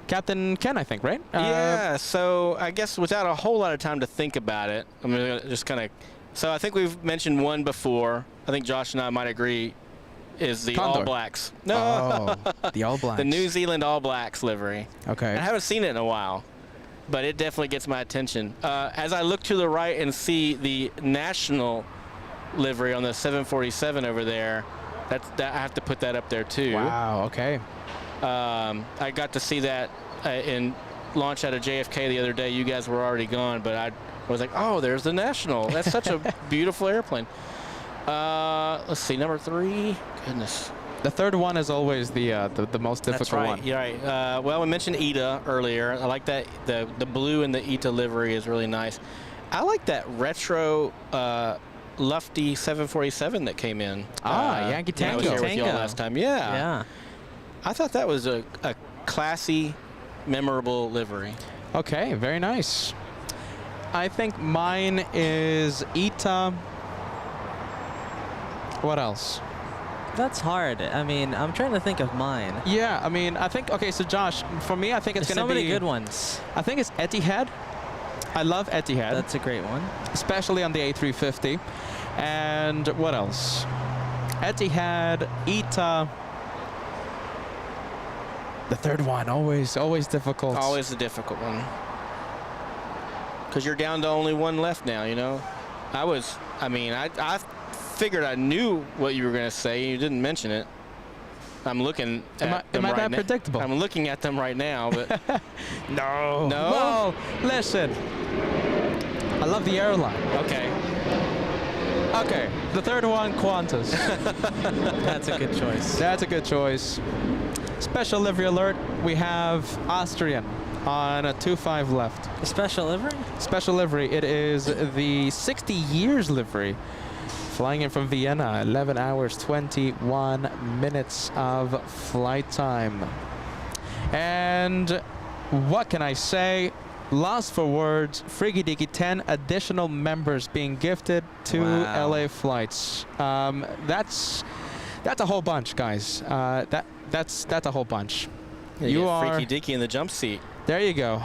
Captain Ken, I think, right? Yeah, so I guess without a whole lot of time to think about it, I'm going to just kind of... So I think we've mentioned one before. I think Josh and I might agree is the Condor. All Blacks. No, the All Blacks. the New Zealand All Blacks livery. Okay. I haven't seen it in a while, but it definitely gets my attention. As I look to the right and see the national livery on the 747 over there, I have to put that up there too. Wow, okay. I got to see that in launch out of JFK the other day. You guys were already gone, but I was like, oh, there's the national. That's such a beautiful airplane. Let's see, number 3. Goodness. The third one is always the most difficult That's right. one. You're right. Well, we mentioned ETA earlier. I like that. The blue in the ETA livery is really nice. I like that retro Lufty 747 that came in. Yankee I was Tango. here with y'all last time. Yeah. Yeah. I thought that was a classy, memorable livery. Okay, very nice. I think mine is ETA. What else? That's hard. I mean, I'm trying to think of mine. Yeah, I mean, I think, okay, so Josh, for me, I think it's There's going to be... so many good ones. I think it's Etihad. I love Etihad. That's a great one. Especially on the A350. And what else? Etihad, ETA. The third one, always difficult. Always a difficult one. Because you're down to only one left now, you know? I figured I knew what you were going to say. You didn't mention it. I'm looking at them am I right that now. predictable? I'm looking at them right now, but No. No? Well, listen. I love the airline. okay. Okay, the third one, Qantas. That's a good choice. That's a good choice. Special livery alert. We have Austrian on a 2-5 left. A special livery? Special livery. It is the 60 years livery. Flying in from Vienna, 11 hours, 21 minutes of flight time. And what can I say? Lost for words. Freaky Deaky, 10 additional members being gifted to Wow. LA Flights. That's a whole bunch, guys. That's a whole bunch. You You are are... Freaky Deaky in the jump seat. There you go.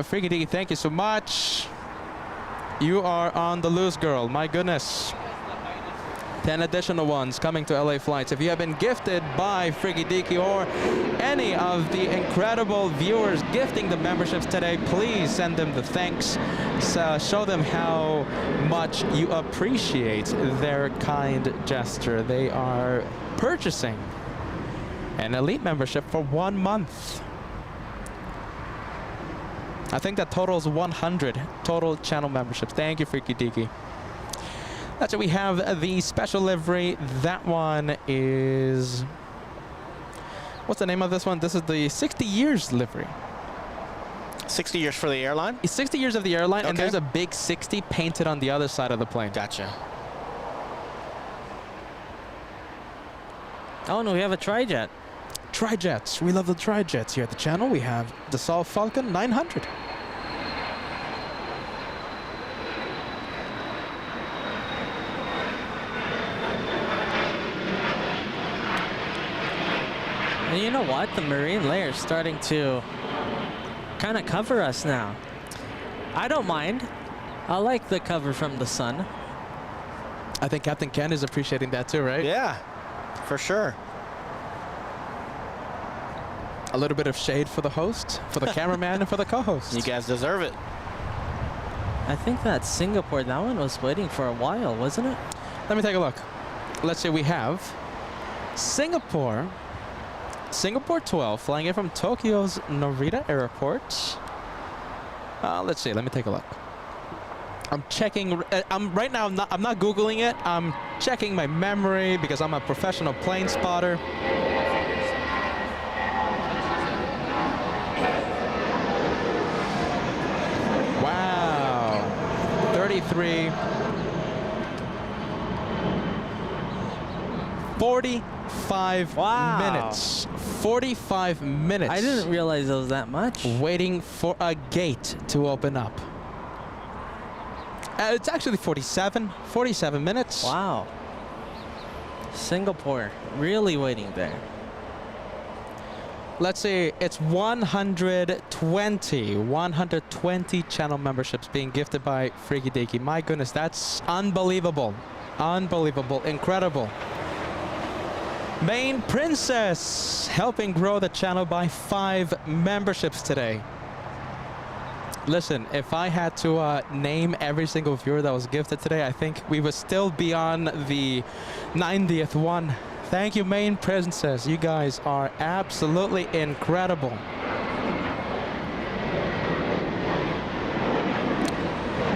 Freaky Deaky, thank you so much. You are on the loose, girl. My goodness. 10 additional ones coming to LA Flights. If you have been gifted by Freaky Deaky or any of the incredible viewers gifting the memberships today, please send them the thanks. Show them how much you appreciate their kind gesture. They are purchasing an elite membership for 1 month. I think that totals 100 total channel memberships. Thank you, Freaky Deaky. That's what we have. The special livery. That one is... What's the name of this one? This is the 60 years livery. 60 years for the airline? It's 60 years of the airline, and Okay. there's a big 60 painted on the other side of the plane. Gotcha. Oh, no, we have a tri-jet. Tri-jets. We love the tri-jets here at the channel. We have the Dassault Falcon 900. And you know what? The marine layer is starting to kind of cover us now. I don't mind. I like the cover from the sun. I think Captain Ken is appreciating that too, right? Yeah, for sure. A little bit of shade for the host, for the cameraman, and for the co-host. You guys deserve it. I think that Singapore, that one was waiting for a while, wasn't it? Let me take a look. Let's say we have Singapore 12, flying in from Tokyo's Narita Airport. Let's see. Let me take a look. I'm checking. Right now. I'm not Googling it. I'm checking my memory because I'm a professional plane spotter. Wow. 33. 45 minutes. 45 minutes. I didn't realize it was that much. Waiting for a gate to open up. It's actually 47 minutes. Wow. Singapore, really waiting there. Let's see, it's 120 channel memberships being gifted by Freaky Deaky. My goodness, that's unbelievable. Unbelievable, incredible. Main Princess helping grow the channel by 5 memberships today. Listen, if I had to name every single viewer that was gifted today, I think we would still be on the 90th one. Thank you, Main Princess. You guys are absolutely incredible.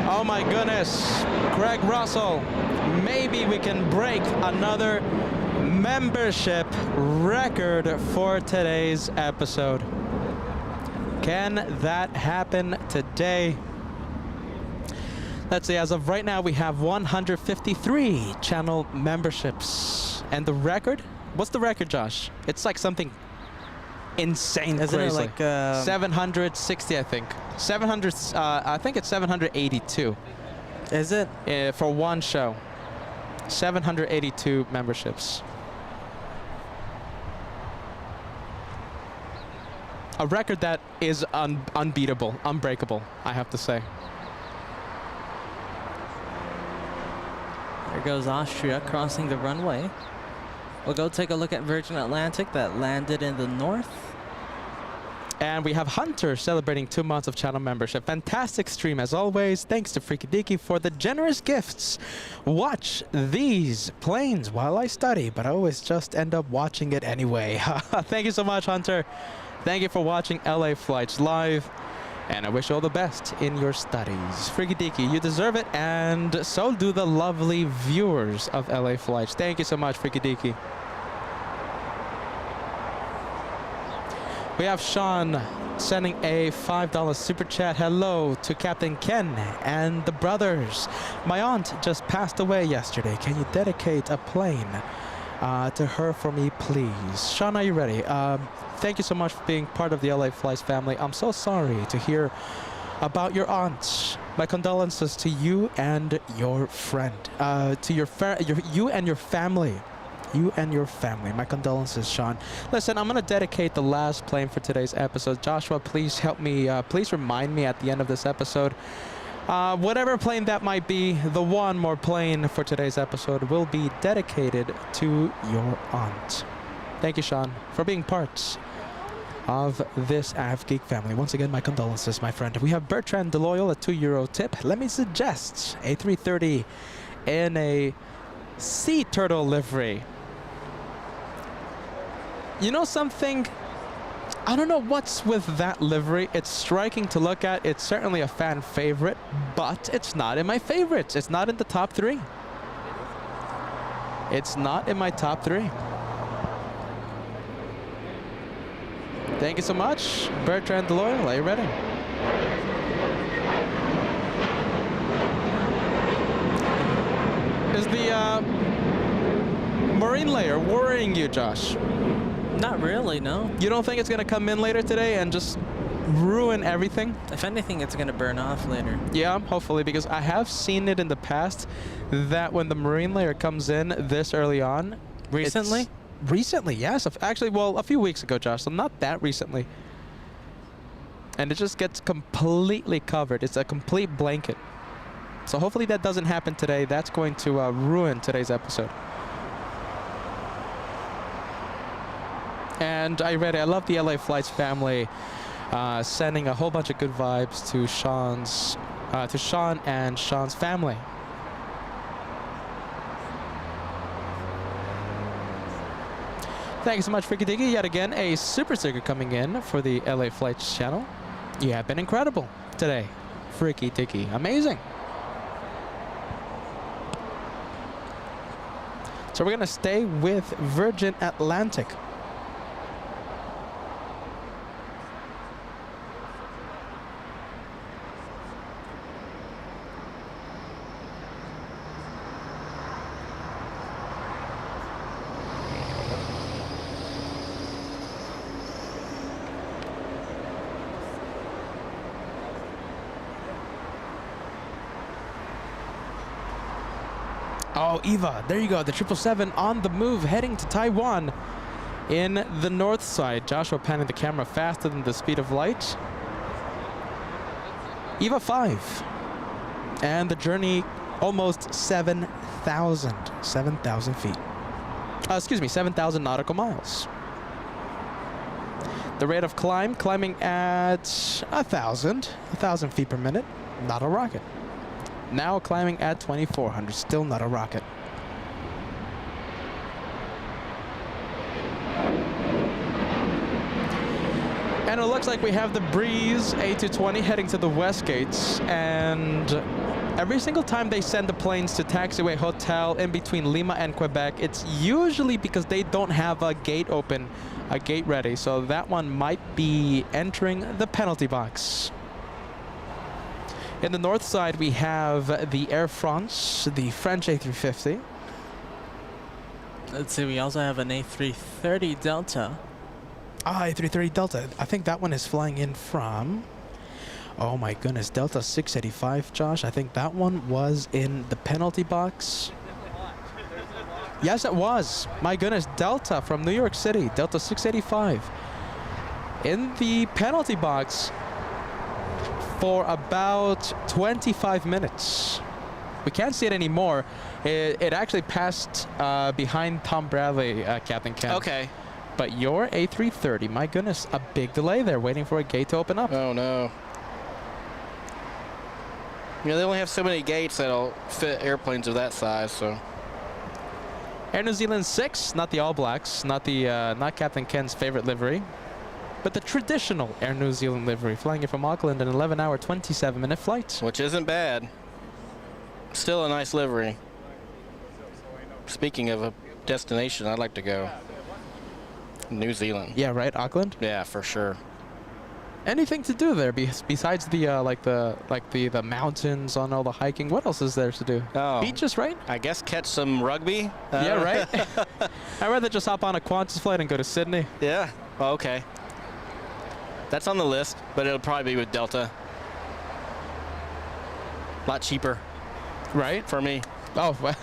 Oh my goodness, Craig Russell. Maybe we can break another membership record for today's episode. Can that happen today? Let's see, as of right now, we have 153 channel memberships. And the record? What's the record, Josh? It's like something insane. Isn't crazy. it like 760, I think. 700. I think it's 782. Is it? For one show. 782 memberships. A record that is unbeatable, unbreakable, I have to say. There goes Austria crossing the runway. We'll go take a look at Virgin Atlantic that landed in the north. And we have Hunter celebrating 2 months of channel membership. Fantastic stream as always. Thanks to Freaky Deaky for the generous gifts. Watch these planes while I study, but I always just end up watching it anyway. Thank you so much, Hunter. Thank you for watching LA Flights Live. And I wish you all the best in your studies. Freaky Deaky, you deserve it, and so do the lovely viewers of LA Flights. Thank you so much, Freaky Deaky. We have Sean sending a $5 super chat. Hello to Captain Ken and the brothers. My aunt just passed away yesterday. Can you dedicate a plane to her for me, please? Sean, are you ready? Thank you so much for being part of the LA Flights family. I'm so sorry to hear about your aunt. My condolences to you and your friend. To you and your family. You and your family. My condolences, Sean. Listen, I'm going to dedicate the last plane for today's episode. Joshua, please help me. Please remind me at the end of this episode. Whatever plane that might be, the one more plane for today's episode will be dedicated to your aunt. Thank you, Sean, for being part of this AFGeek family. Once again, my condolences, my friend. We have Bertrand DeLoyal, a €2 tip. Let me suggest a 330 in a sea turtle livery. You know something? I don't know what's with that livery. It's striking to look at. It's certainly a fan favorite, but it's not in my favorites. It's not in the top 3. It's not in my top 3. Thank you so much, Bertrand Deloyle. Are you ready? Is the marine layer worrying you, Josh? Not really, no. You don't think it's going to come in later today and just ruin everything? If anything, it's going to burn off later. Yeah, hopefully, because I have seen it in the past that when the marine layer comes in this early on. Recently? Recently, yes. Actually, well, a few weeks ago, Josh, so not that recently. And it just gets completely covered. It's a complete blanket. So hopefully that doesn't happen today. That's going to ruin today's episode. And I love the LA Flights family sending a whole bunch of good vibes to Sean and Sean's family. Thank you so much, Freaky Diggy. Yet again, a super sticker coming in for the LA Flights channel. You have been incredible today, Freaky Diggy. Amazing. So we're going to stay with Virgin Atlantic. Oh, Eva, there you go. The 777 on the move, heading to Taiwan in the north side. Joshua panning the camera faster than the speed of light. Eva 5. And the journey almost 7,000 feet. Excuse me, 7,000 nautical miles. The rate of climbing at 1,000 feet per minute. Not a rocket. Now climbing at 2,400, still not a rocket. And it looks like we have the Breeze A220 heading to the West Gates, and every single time they send the planes to taxiway hotel in between Lima and Quebec, it's usually because they don't have a gate open, a gate ready, so that one might be entering the penalty box. In the north side, we have the Air France, the French A350. Let's see, we also have an A330 Delta. A330 Delta. I think that one is flying in from... Oh my goodness, Delta 685, Josh. I think that one was in the penalty box. Yes, it was. My goodness, Delta from New York City, Delta 685. In the penalty box for about 25 minutes. We can't see it anymore. It actually passed behind Tom Bradley, Captain Ken. Okay. But your A330, my goodness, a big delay there, waiting for a gate to open up. Oh no. You know, they only have so many gates that'll fit airplanes of that size, so. Air New Zealand 6, not the All Blacks, not Captain Ken's favorite livery, but the traditional Air New Zealand livery, flying it from Auckland, an 11-hour, 27-minute flight. Which isn't bad. Still a nice livery. Speaking of a destination, I'd like to go. New Zealand. Yeah, right, Auckland? Yeah, for sure. Anything to do there besides the the mountains on all the hiking? What else is there to do? Oh, beaches, right? I guess catch some rugby. Yeah, right. I'd rather just hop on a Qantas flight and go to Sydney. Yeah. Oh, okay. That's on the list, but it'll probably be with Delta. A lot cheaper. Right? For me. Oh, well.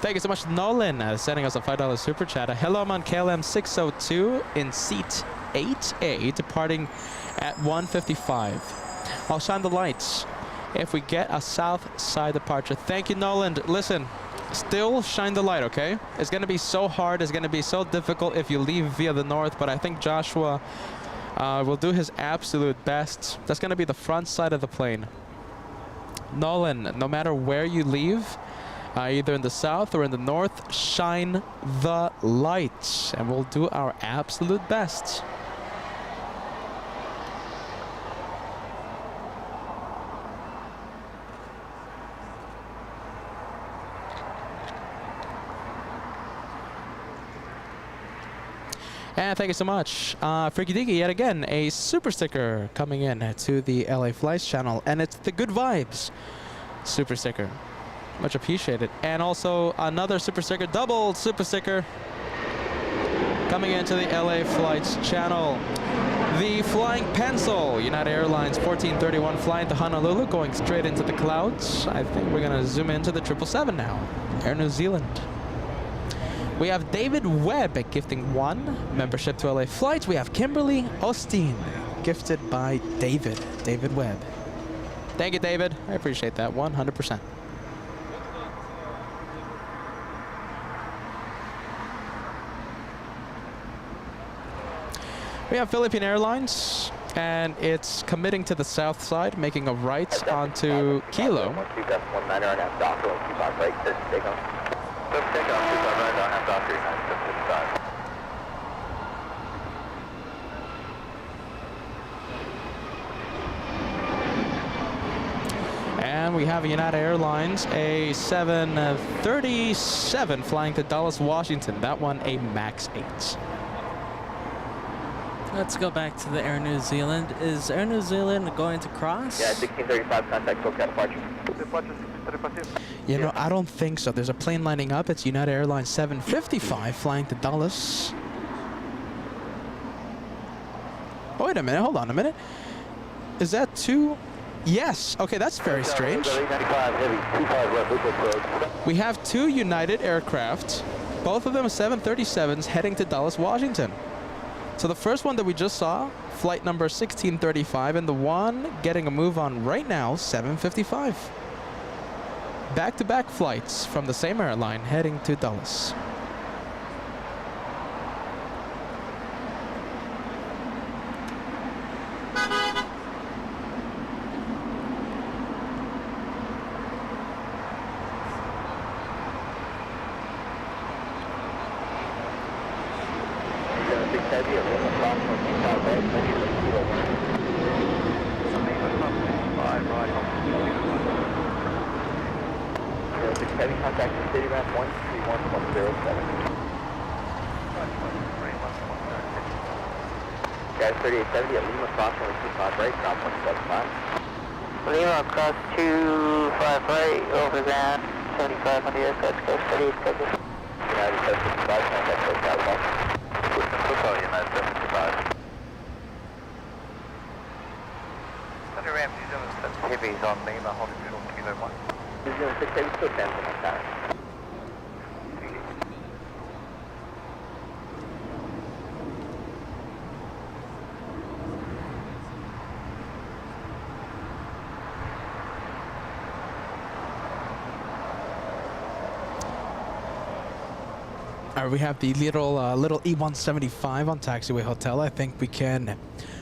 Thank you so much, Nolan, sending us a $5 super chat. Hello, I'm on KLM 602 in seat 8A, departing at 1:55. I'll shine the lights if we get a south side departure. Thank you, Nolan. Listen, still shine the light, okay? It's going to be so hard. It's going to be so difficult if you leave via the north, but I think Joshua will do his absolute best. That's going to be the front side of the plane. Nolan, no matter where you leave, either in the south or in the north, shine the lights, and we'll do our absolute best. And thank you so much. Freaky Deaky, yet again, a super sticker coming in to the LA Flights channel. And it's the Good Vibes super sticker. Much appreciated. And also another super sticker, double super sticker, coming into the LA Flights channel. The Flying Pencil, United Airlines 1431, flying to Honolulu, going straight into the clouds. I think we're going to zoom into the 777 now. Air New Zealand. We have David Webb gifting 1 membership to LA Flights. We have Kimberly Osteen gifted by David Webb. Thank you, David. I appreciate that 100%. We have Philippine Airlines, and it's committing to the south side, making a right onto Kilo. And we have United Airlines, a 737 flying to Dallas, Washington. That one a MAX 8. Let's go back to the Air New Zealand. Is Air New Zealand going to cross? Yeah, 1635 contact SoCal departure. You know, I don't think so. There's a plane lining up. It's United Airlines 755 flying to Dallas. Oh, wait a minute. Hold on a minute. Is that 2? Yes. Okay, that's very strange. We have 2 United aircraft, both of them 737s heading to Dallas, Washington. So the first one that we just saw, flight number 1635, and the one getting a move on right now, 755. Back-to-back flights from the same airline heading to Dallas. Heavy contact to City Ramp 131.07. Guys, 3870 at Lima cross 125 right, ground 175. Lima cross 25 right, over ground 75 on the aircraft, go 3870. United 755, contact SoCal Washington. SoCal United 755. City Ramp 207 heavies on Lima, holding visual Kilo 1. 06 heavy still stands on my side. All right, we have the little E175 on Taxiway Hotel. I think we can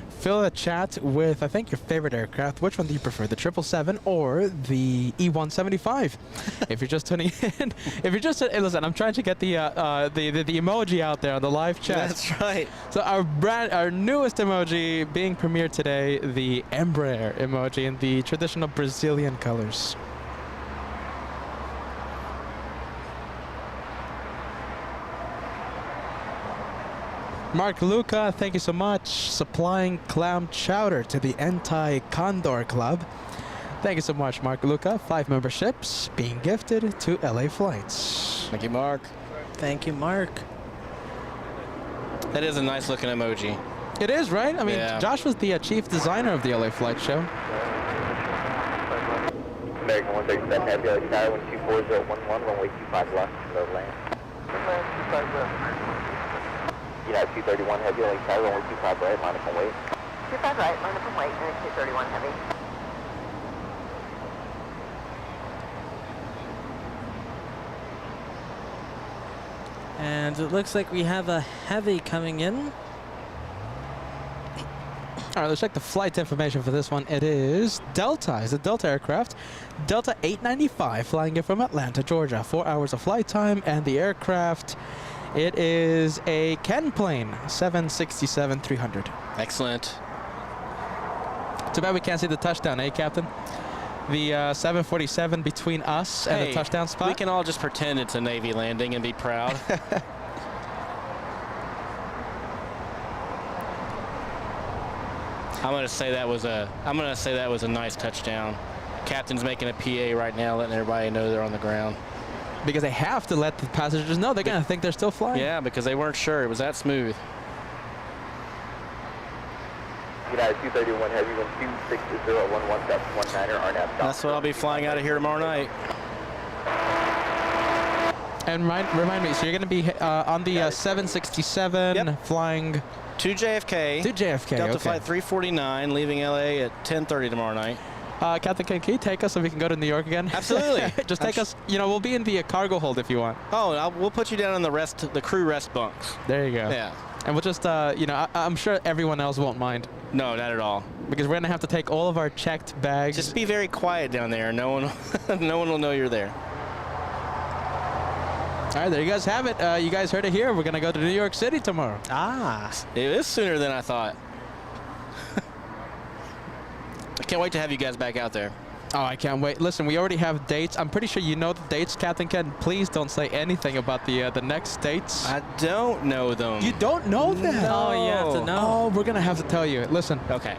fill the chat with, I think, your favorite aircraft. Which one do you prefer, the 777 or the E175? If you're just tuning in, hey, listen, I'm trying to get the emoji out there on the live chat. That's right. So our newest emoji being premiered today, the Embraer emoji in the traditional Brazilian colors. Mark Luca, thank you so much. Supplying clam chowder to the Anti-Condor Club. Thank you so much, Mark Luca. 5 memberships being gifted to LA Flights. Thank you, Mark. Thank you, Mark. That is a nice looking emoji. It is, right? I mean, Yeah. Josh was the chief designer of the LA Flight show. American 137 Heavy LA Tower 124011, runway 25 left, no land. United 231 Heavy LA Tower, runway 25 right, line up and wait. 25 right, line up and wait, United 231 Heavy. And it looks like we have a heavy coming in. All right, let's check the flight information for this one. It is Delta. It's a Delta aircraft. Delta 895 flying in from Atlanta, Georgia. 4 hours of flight time, and the aircraft, it is a Ken plane, 767-300. Excellent. Too bad we can't see the touchdown, eh, Captain? The 747 between us and the touchdown spot. We can all just pretend it's a Navy landing and be proud. I'm gonna say that was a nice touchdown. Captain's making a PA right now, letting everybody know they're on the ground. Because they have to let the passengers know. They're gonna think they're still flying. Yeah, because they weren't sure. It was that smooth. United 231 Heavy, 26011.19er, RNAV. That's what I'll be flying out of here tomorrow night. And remind me, so you're going to be on the 767 Yep. flying To JFK. to JFK. Delta Okay. Flight 349, leaving LA at 10:30 tomorrow night. Captain, can you take us so we can go to New York again? Absolutely. Just take us. You know, we'll be in the cargo hold if you want. Oh, we'll put you down in the crew rest bunks. There you go. Yeah. And we'll just, you know, I'm sure everyone else won't mind No, not at all. because we're going to have to take all of our checked bags. Just be very quiet down there. No one will know you're there. All right, there you guys have it. You guys heard it here. We're going to go to New York City tomorrow. It is sooner than I thought. I can't wait to have you guys back out there. Oh, I can't wait. Listen, we already have dates. I'm pretty sure you know the dates, Captain Ken. Please don't say anything about the next dates. I don't know them. You don't know that? Oh, you have to know. Oh, we're going to have to tell you. Listen, Okay.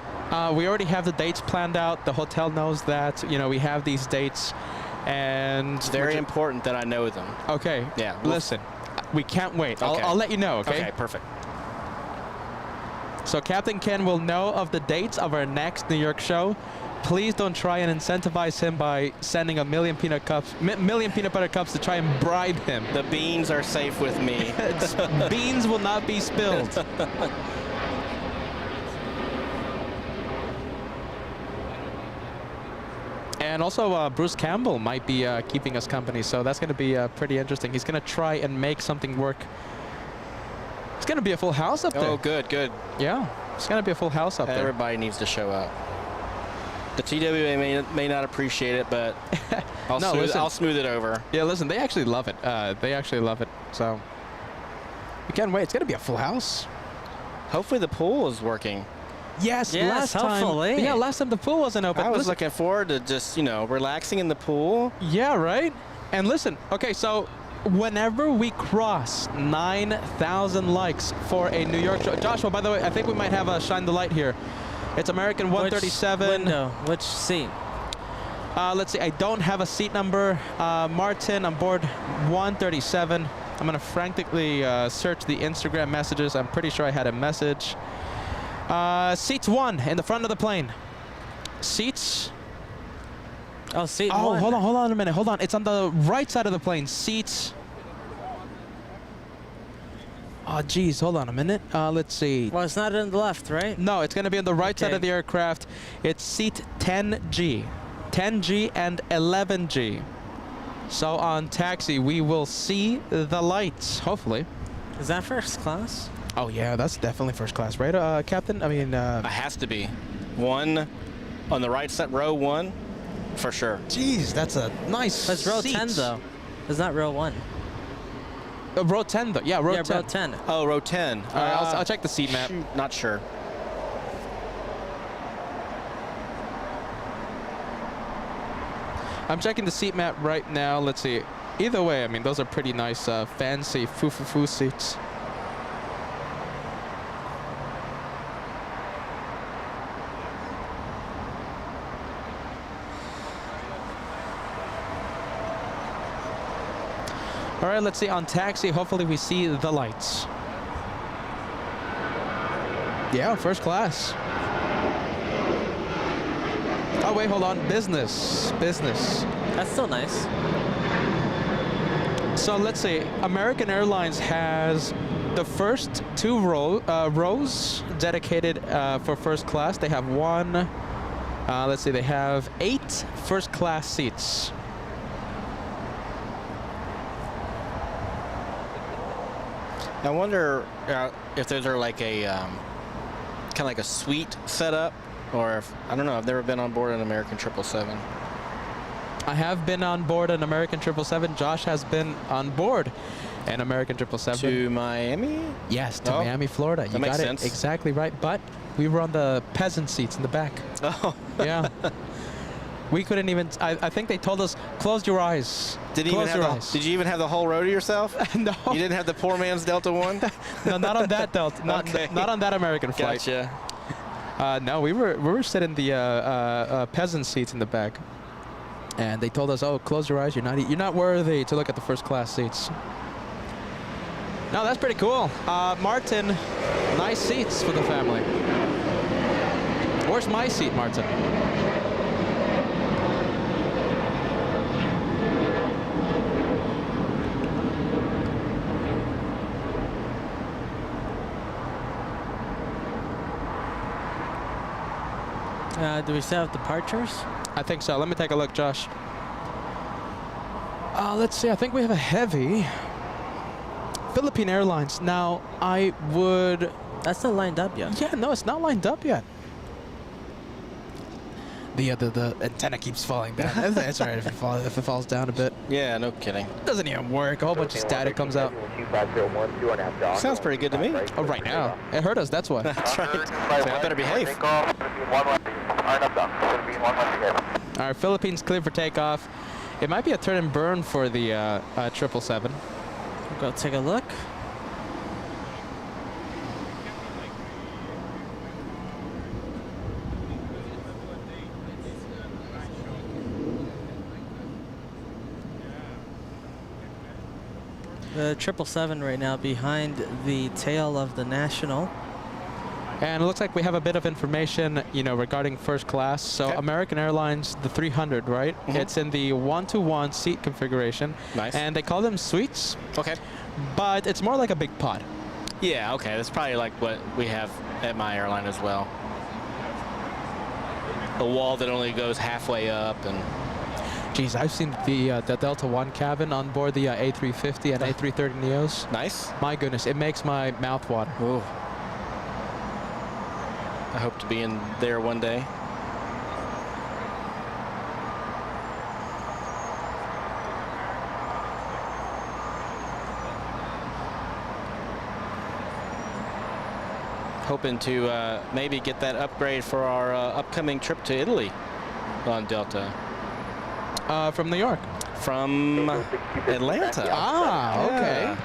we already have the dates planned out. The hotel knows that. You know, we have these dates. And It's very important that I know them. Okay. Yeah, Listen, we can't wait. Okay. I'll let you know, okay? Okay, perfect. So Captain Ken will know of the dates of our next New York show. Please don't try and incentivize him by sending a million peanut butter cups to try and bribe him. The beans are safe with me. Beans will not be spilled. And also, Bruce Campbell might be keeping us company, so that's going to be pretty interesting. He's going to try and make something work. It's going to be a full house up there. Oh, good, good. Yeah, it's going to be a full house up there. Everybody needs to show up. The TWA may not appreciate it, but I'll smooth it over. Yeah, listen, they actually love it. They actually love it. So we can't wait. It's going to be a full house. Hopefully the pool is working. Yes, Yes, last time. hopefully. Yeah, last time the pool wasn't open. I was Listen, looking forward to just, relaxing in the pool. yeah, right? And listen, okay, so whenever we cross 9,000 likes for a New York show. Joshua, by the way, I think we might have a shine the light here. It's American 137. Which window? Which seat? Let's see, I don't have a seat number. Martin on board 137. I'm gonna frantically search the Instagram messages. I'm pretty sure I had a message. Seats 1 in the front of the plane. Seats. Oh, seat Oh, 1. hold on a minute. Hold on. It's on the right side of the plane. Seats. Oh, geez. Hold on a minute. Let's see. Well, it's not in the left, right? No, it's going to be on the right side Okay. of the aircraft. It's seat 10G. 10G and 11G. So on taxi, we will see the lights, hopefully. Is that first class? Oh, yeah, that's definitely first class, right, Captain? I mean, It has to be. 1 on the right side, row 1, for sure. geez, that's a nice That's row seat. 10, though. It's not row 1. Row 10, though. Yeah, row 10. Row 10. Oh, row 10. All right, I'll check the seat map. Shoot, not sure. I'm checking the seat map right now. Let's see. Either way, I mean, those are pretty nice, fancy foo-foo-foo seats. All right, let's see. On taxi, hopefully we see the lights. Yeah, first class. Oh, wait, hold on. Business. Business. That's still nice. So let's see. American Airlines has the first 2 rows dedicated for first class. They have 1. Let's see. They have 8 first class seats. I wonder if those are like a kind of like a suite setup, or if, I don't know. I've never been on board an American 777. I have been on board an American 777. Josh has been on board an American 777. To Miami? Yes, to Oh, Miami, Florida. You makes got sense. it exactly right. But we were on the peasant seats in the back. Oh, Yeah. We couldn't even. I think they told us, close your eyes. did you Close even your have the whole row to yourself? eyes. No. You didn't have the poor man's Delta One? No, not on that Delta. Okay. Not on that American flight. Gotcha. No, we were sitting the peasant seats in the back, and they told us, "Oh, close your eyes. You're not worthy to look at the first class seats." No, that's pretty cool. Martin, nice seats for the family. Where's my seat, Martin? Do we still have departures? I think so. Let me take a look, Josh. Let's see. I think we have a heavy. Philippine Airlines. Now, I would... That's not lined up yet. Yeah, no, it's not lined up yet. The antenna keeps falling down. That's all right if it falls down a bit. Yeah, no kidding. Doesn't even work. A whole bunch of static comes out. Sounds pretty good to me. Oh, right now. It hurt us, that's why. That's right. So I better behave. All right, Philippines clear for takeoff. It might be a turn and burn for the 777. We'll go take a look. The 777 right now behind the tail of the National. And it looks like we have a bit of information, regarding first class. So Okay. American Airlines, the 300, right? Mhm. It's in the 1-to-1 seat configuration. Nice. And they call them suites, Okay. but it's more like a big pod. Yeah, okay. That's probably like what we have at my airline as well. A wall that only goes halfway up and... Geez, I've seen the Delta One cabin on board the A350 and A330 Neos. Nice. My goodness, it makes my mouth water. Ooh. I hope to be in there one day. Hoping to maybe get that upgrade for our upcoming trip to Italy on Delta. From New York. From Atlanta. Ah, okay. Yeah.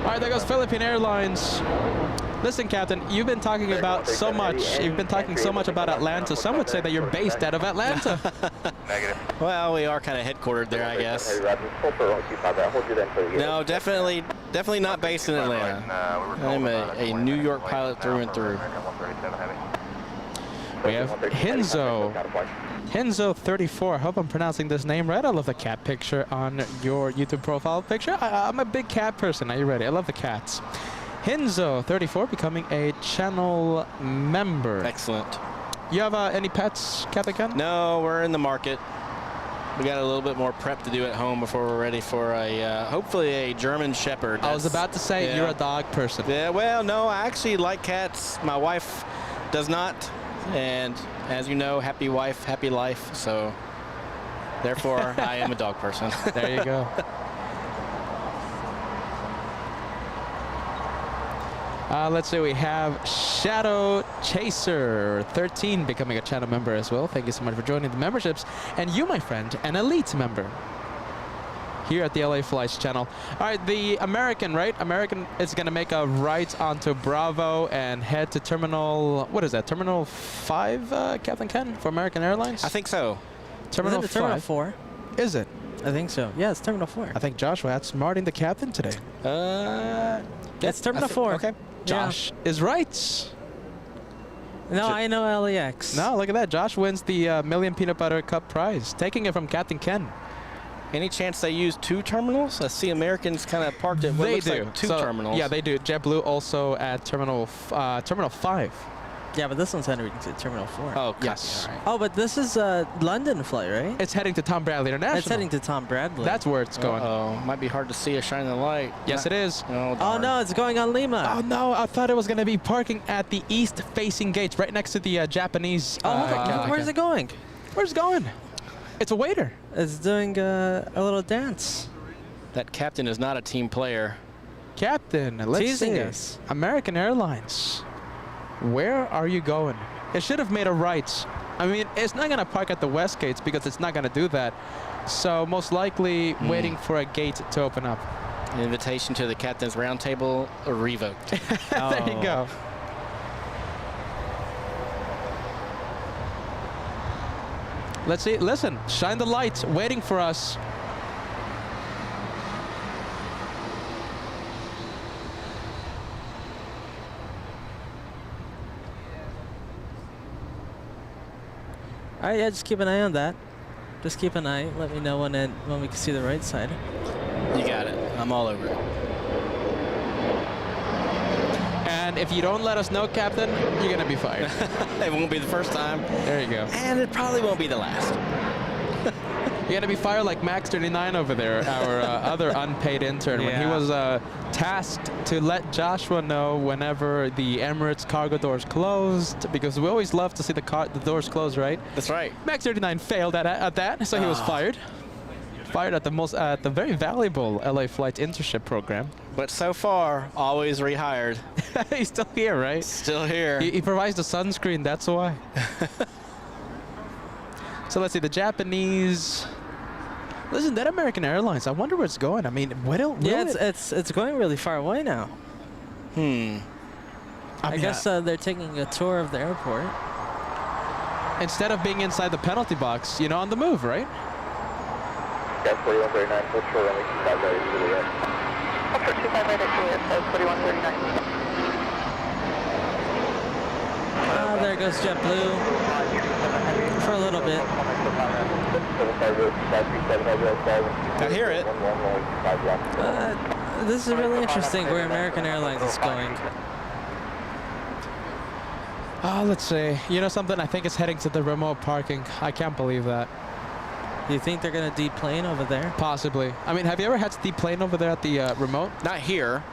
All right, there goes Philippine Airlines. Listen, Captain, you've been talking about so much. You've been talking so much about Atlanta. Some would say that you're based out of Atlanta. Well, we are kind of headquartered there, I guess. No, definitely not based in Atlanta. I'm a New York pilot through and through. We have Henzo 34. I hope I'm pronouncing this name right. I love the cat picture on your YouTube profile picture. I'm a big cat person. Are you ready? I love the cats. Henzo 34 becoming a channel member. Excellent. You have any pets, Captain Ken? No, we're in the market. We got a little bit more prep to do at home before we're ready for a hopefully a German Shepherd. I was about to say you're a dog person. Yeah, well, no, I actually like cats. My wife does not, and as you know, happy wife, happy life. So, therefore, I am a dog person. There you go. Let's see, we have Shadow Chaser 13 becoming a channel member as well. Thank you so much for joining the memberships. And you, my friend, an elite member here at the LA Flights channel. All right, the American, right? American is going to make a right onto Bravo and head to Terminal, what is that? Terminal 5, Captain Ken, for American Airlines? I think so. Terminal Is it Terminal 5. 4? Is it? I think so. Yeah, it's Terminal 4. I think Joshua outsmarting the captain today. It's Terminal 4. Okay. Josh is right. No, I know LAX. No, look at that. Josh wins the Million Peanut Butter Cup prize, taking it from Captain Ken. Any chance they use 2 terminals? I see Americans kind of parked at what looks like 2 terminals. Yeah, they do. JetBlue also at Terminal 5. Yeah, but this one's heading to Terminal 4. Oh, Yes. all right. Oh, but this is a London flight, right? It's heading to Tom Bradley International. It's heading to Tom Bradley. That's where it's going. Uh-oh. Might be hard to see a shining light. Yes, it is. Oh, Oh darn. no, it's going on Lima. Oh no, I thought it was going to be parking at the east-facing gates, right next to the Japanese. Where's it going? Where's it going? It's a waiter. It's doing a little dance. That captain is not a team player. Captain, let's Teasing see. us. American Airlines. Where are you going? It should have made a right I mean, it's not going to park at the west gates because it's not going to do that. So most likely waiting for a gate to open up. An invitation to the captain's roundtable revoked. There you go. Let's see. Listen, shine the lights, waiting for us. All right, yeah, just keep an eye on that. Just keep an eye. Let me know when we can see the right side. You got it. I'm all over it. And if you don't let us know, Captain, you're going to be fired. It won't be the first time. There you go. And it probably won't be the last. You're going to be fired like Max39 over there, our other unpaid intern, when he was tasked to let Joshua know whenever the Emirates cargo doors closed, because we always love to see the doors close, right? That's right. Max39 failed at that, so he was fired. Fired at the very valuable LA Flight internship program. But so far, always rehired. He's still here, right? Still here. He provides the sunscreen, that's why. So let's see, the Japanese. Listen, that American Airlines, I wonder where it's going. I mean, It's going really far away now. I guess they're taking a tour of the airport. Instead of being inside the penalty box, you know, on the move, right? Gas 4139, full short runway 25 right to the right. Full short 25 right at 4139. There goes JetBlue for a little bit. I hear it. This is really interesting where American Airlines is going. Oh, let's see. You know something? I think it's heading to the remote parking. I can't believe that. Do you think they're going to deplane over there? Possibly. I mean, have you ever had to deplane over there at the remote? Not here.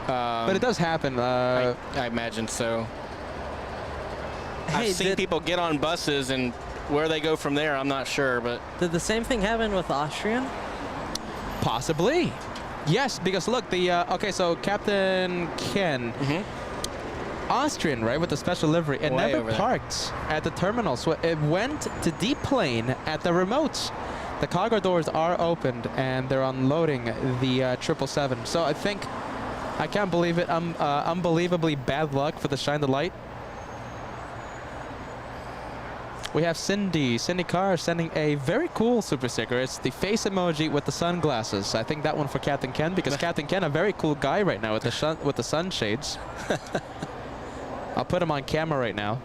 But it does happen. I imagine so. Hey, I've seen people get on buses, and where they go from there, I'm not sure. But did the same thing happen with Austrian? Possibly. Yes, because look, okay, so Captain Ken, Austrian, right, with the special livery, it Way never over there. parked at the terminal, so it went to deplane at the remotes. The cargo doors are opened, and they're unloading the 777. So I think, I can't believe it, unbelievably bad luck for the Shine the Light. We have Cindy Carr sending a very cool super sticker. It's the face emoji with the sunglasses. I think that one for Captain Ken, because Captain Ken, a very cool guy right now with the sunshades. I'll put him on camera right now.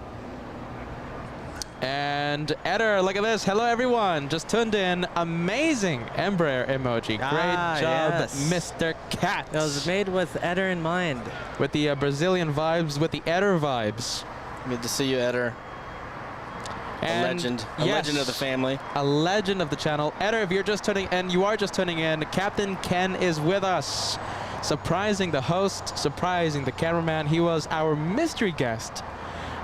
And Eder, look at this. Hello, everyone. Just tuned in. Amazing Embraer emoji. Great job, yes. Mr. Cat. It was made with Eder in mind. With the Brazilian vibes, with the Eder vibes. good to see you, Eder. A legend. A legend of the family. A legend of the channel. Eder, if you're just tuning in, you are just tuning in, Captain Ken is with us. Surprising the host, surprising the cameraman. He was our mystery guest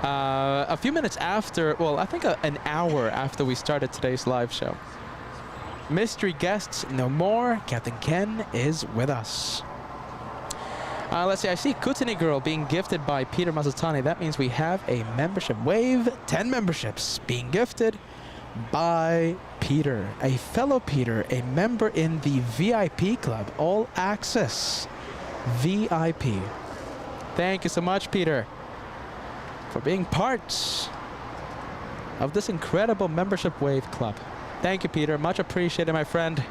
a few minutes after, well, I think an hour after we started today's live show. Mystery guests no more. Captain Ken is with us. Let's see, I see Kutini Girl being gifted by Peter Mazatani. That means we have a membership wave. 10 memberships being gifted by Peter, a fellow Peter, a member in the VIP club, all access VIP. Thank you so much, Peter, for being part of this incredible membership wave club. Thank you, Peter. Much appreciated, my friend.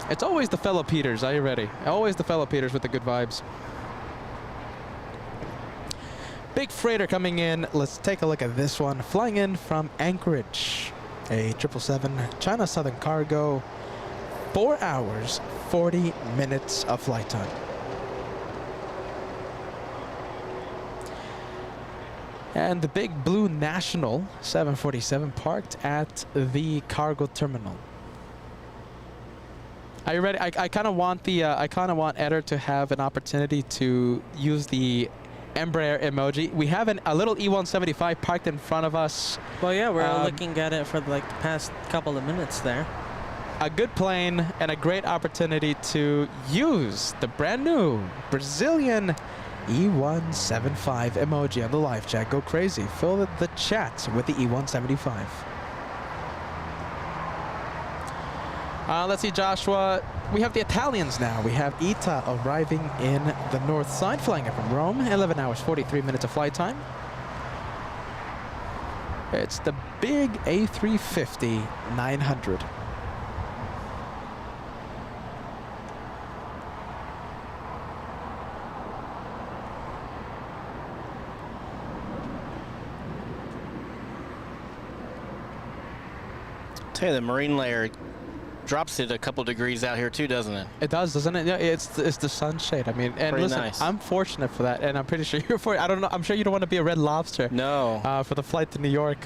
It's always the fellow Peters. Are you ready? Always the fellow Peters with the good vibes. Big freighter coming in. Let's take a look at this one. Flying in from Anchorage. A 777 China Southern Cargo. 4 hours, 40 minutes of flight time. And the big blue National 747 parked at the cargo terminal. Are you ready? I kind of want Eder to have an opportunity to use the Embraer emoji. We have a little E-175 parked in front of us. Well, yeah, we're looking at it for like the past couple of minutes there. A good plane and a great opportunity to use the brand new Brazilian E175 emoji on the live chat. Go crazy. Fill the chat with the E175. Let's see, Joshua. We have the Italians now. We have Ita arriving in the north side, flying in from Rome. 11 hours, 43 minutes of flight time. It's the big A350 900. Tell you, the marine layer drops it a couple degrees out here too, doesn't it? It does, doesn't it? Yeah, it's the sunshade. I mean, and Pretty listen, nice. I'm fortunate for that, and I'm pretty sure you're for. I don't know. I'm sure you don't want to be a Red Lobster. No. For the flight to New York.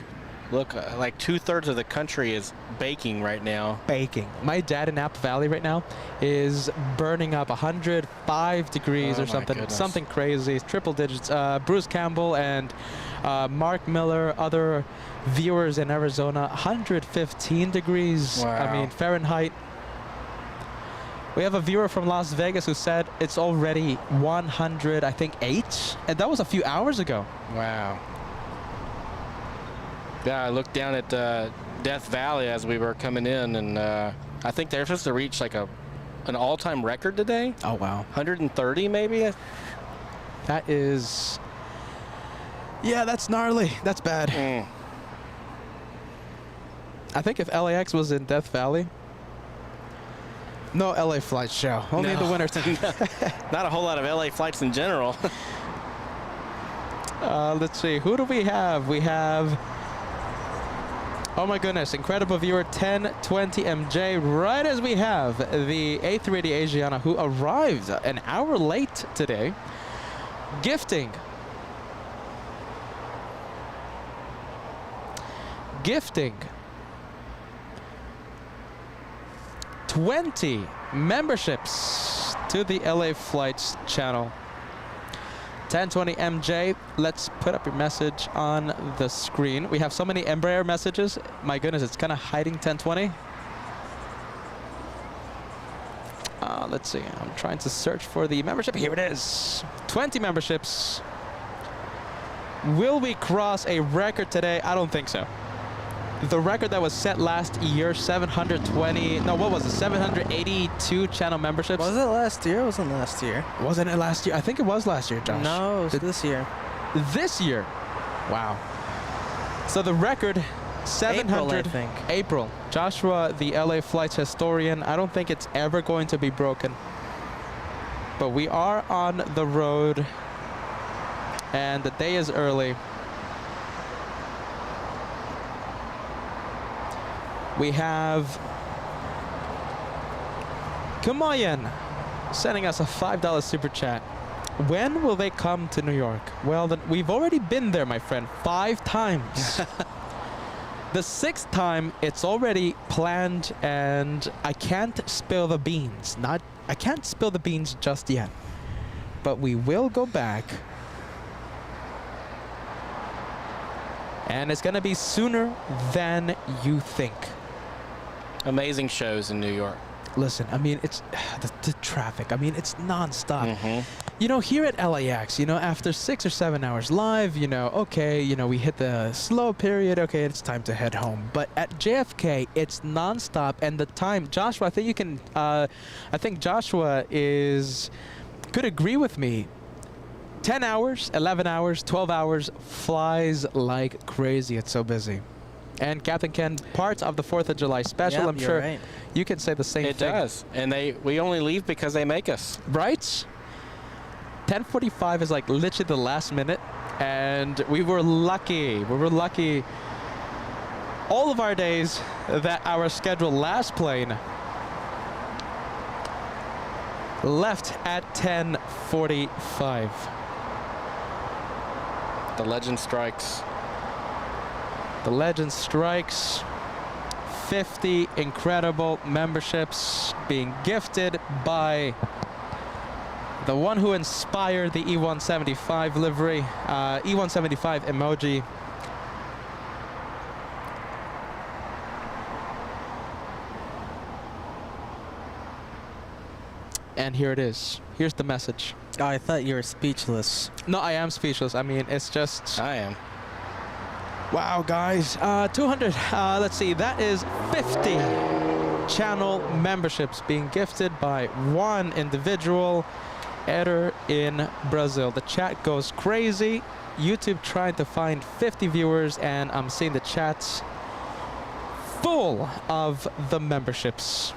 Look, like 2/3 of the country is baking right now. Baking. My dad in Napa Valley right now is burning up 105 degrees Oh or my something. goodness. Something crazy. Triple digits. Bruce Campbell and Mark Miller, other viewers in Arizona, 115 degrees. Wow. I mean, Fahrenheit. We have a viewer from Las Vegas who said it's already 100, I think, 8. And that was a few hours ago. Wow. Yeah, I looked down at Death Valley as we were coming in, and I think they're supposed to reach like an all-time record today. Oh, wow. 130 maybe? That is... Yeah, that's gnarly. That's bad. Mm. I think if LAX was in Death Valley... No LA flight show. Only in the winter time. Not a whole lot of LA flights in general. Let's see. Who do we have? We have... Oh my goodness, incredible viewer 1020MJ, right as we have the A380 Asiana, who arrived an hour late today, gifting 20 memberships to the LA Flights channel. 1020MJ, let's put up your message on the screen. We have so many Embraer messages. My goodness, it's kind of hiding 1020. Let's see, I'm trying to search for the membership. Here it is. 20 memberships. Will we cross a record today? I don't think so. The record that was set last year, 720, no, what was it? 782 channel memberships. Was it last year? It wasn't last year. Wasn't it last year? I think it was last year, Josh. No, it was this year. This year? Wow. So the record, 700. April, I think. April. Joshua, the LA Flights historian, I don't think it's ever going to be broken. But we are on the road, and the day is early. We have Kumayan sending us a $5 super chat. When will they come to New York? Well, we've already been there, my friend, 5 times. The 6th time, it's already planned, and I can't spill the beans. I can't spill the beans just yet. But we will go back. And it's going to be sooner than you think. Amazing shows in New York. Listen, I mean, it's the traffic. I mean, it's nonstop. You know, here at LAX, you know, after 6 or 7 hours live, you know, okay, you know, we hit the slow period. Okay, it's time to head home. But at JFK, it's nonstop, and the time, Joshua, I think you can. I think Joshua could agree with me. 10 hours, 11 hours, 12 hours flies like crazy. It's so busy. And Captain Ken, part of the 4th of July special, Yep, I'm you're sure right. you can say the same It thing. does. And we only leave because they make us. Right? 10:45 is like literally the last minute, and we were lucky. We were lucky all of our days that our scheduled last plane left at 10:45. The legend strikes. The legend strikes. 50 incredible memberships being gifted by the one who inspired the E175 livery, E175 emoji. And here it is. Here's the message. Oh, I thought you were speechless. No, I am speechless. I mean, it's just... I am. Wow, guys. 200. Let's see. That is 50 channel memberships being gifted by one individual, Eder in Brazil. The chat goes crazy. YouTube trying to find 50 viewers, and I'm seeing the chats full of the memberships.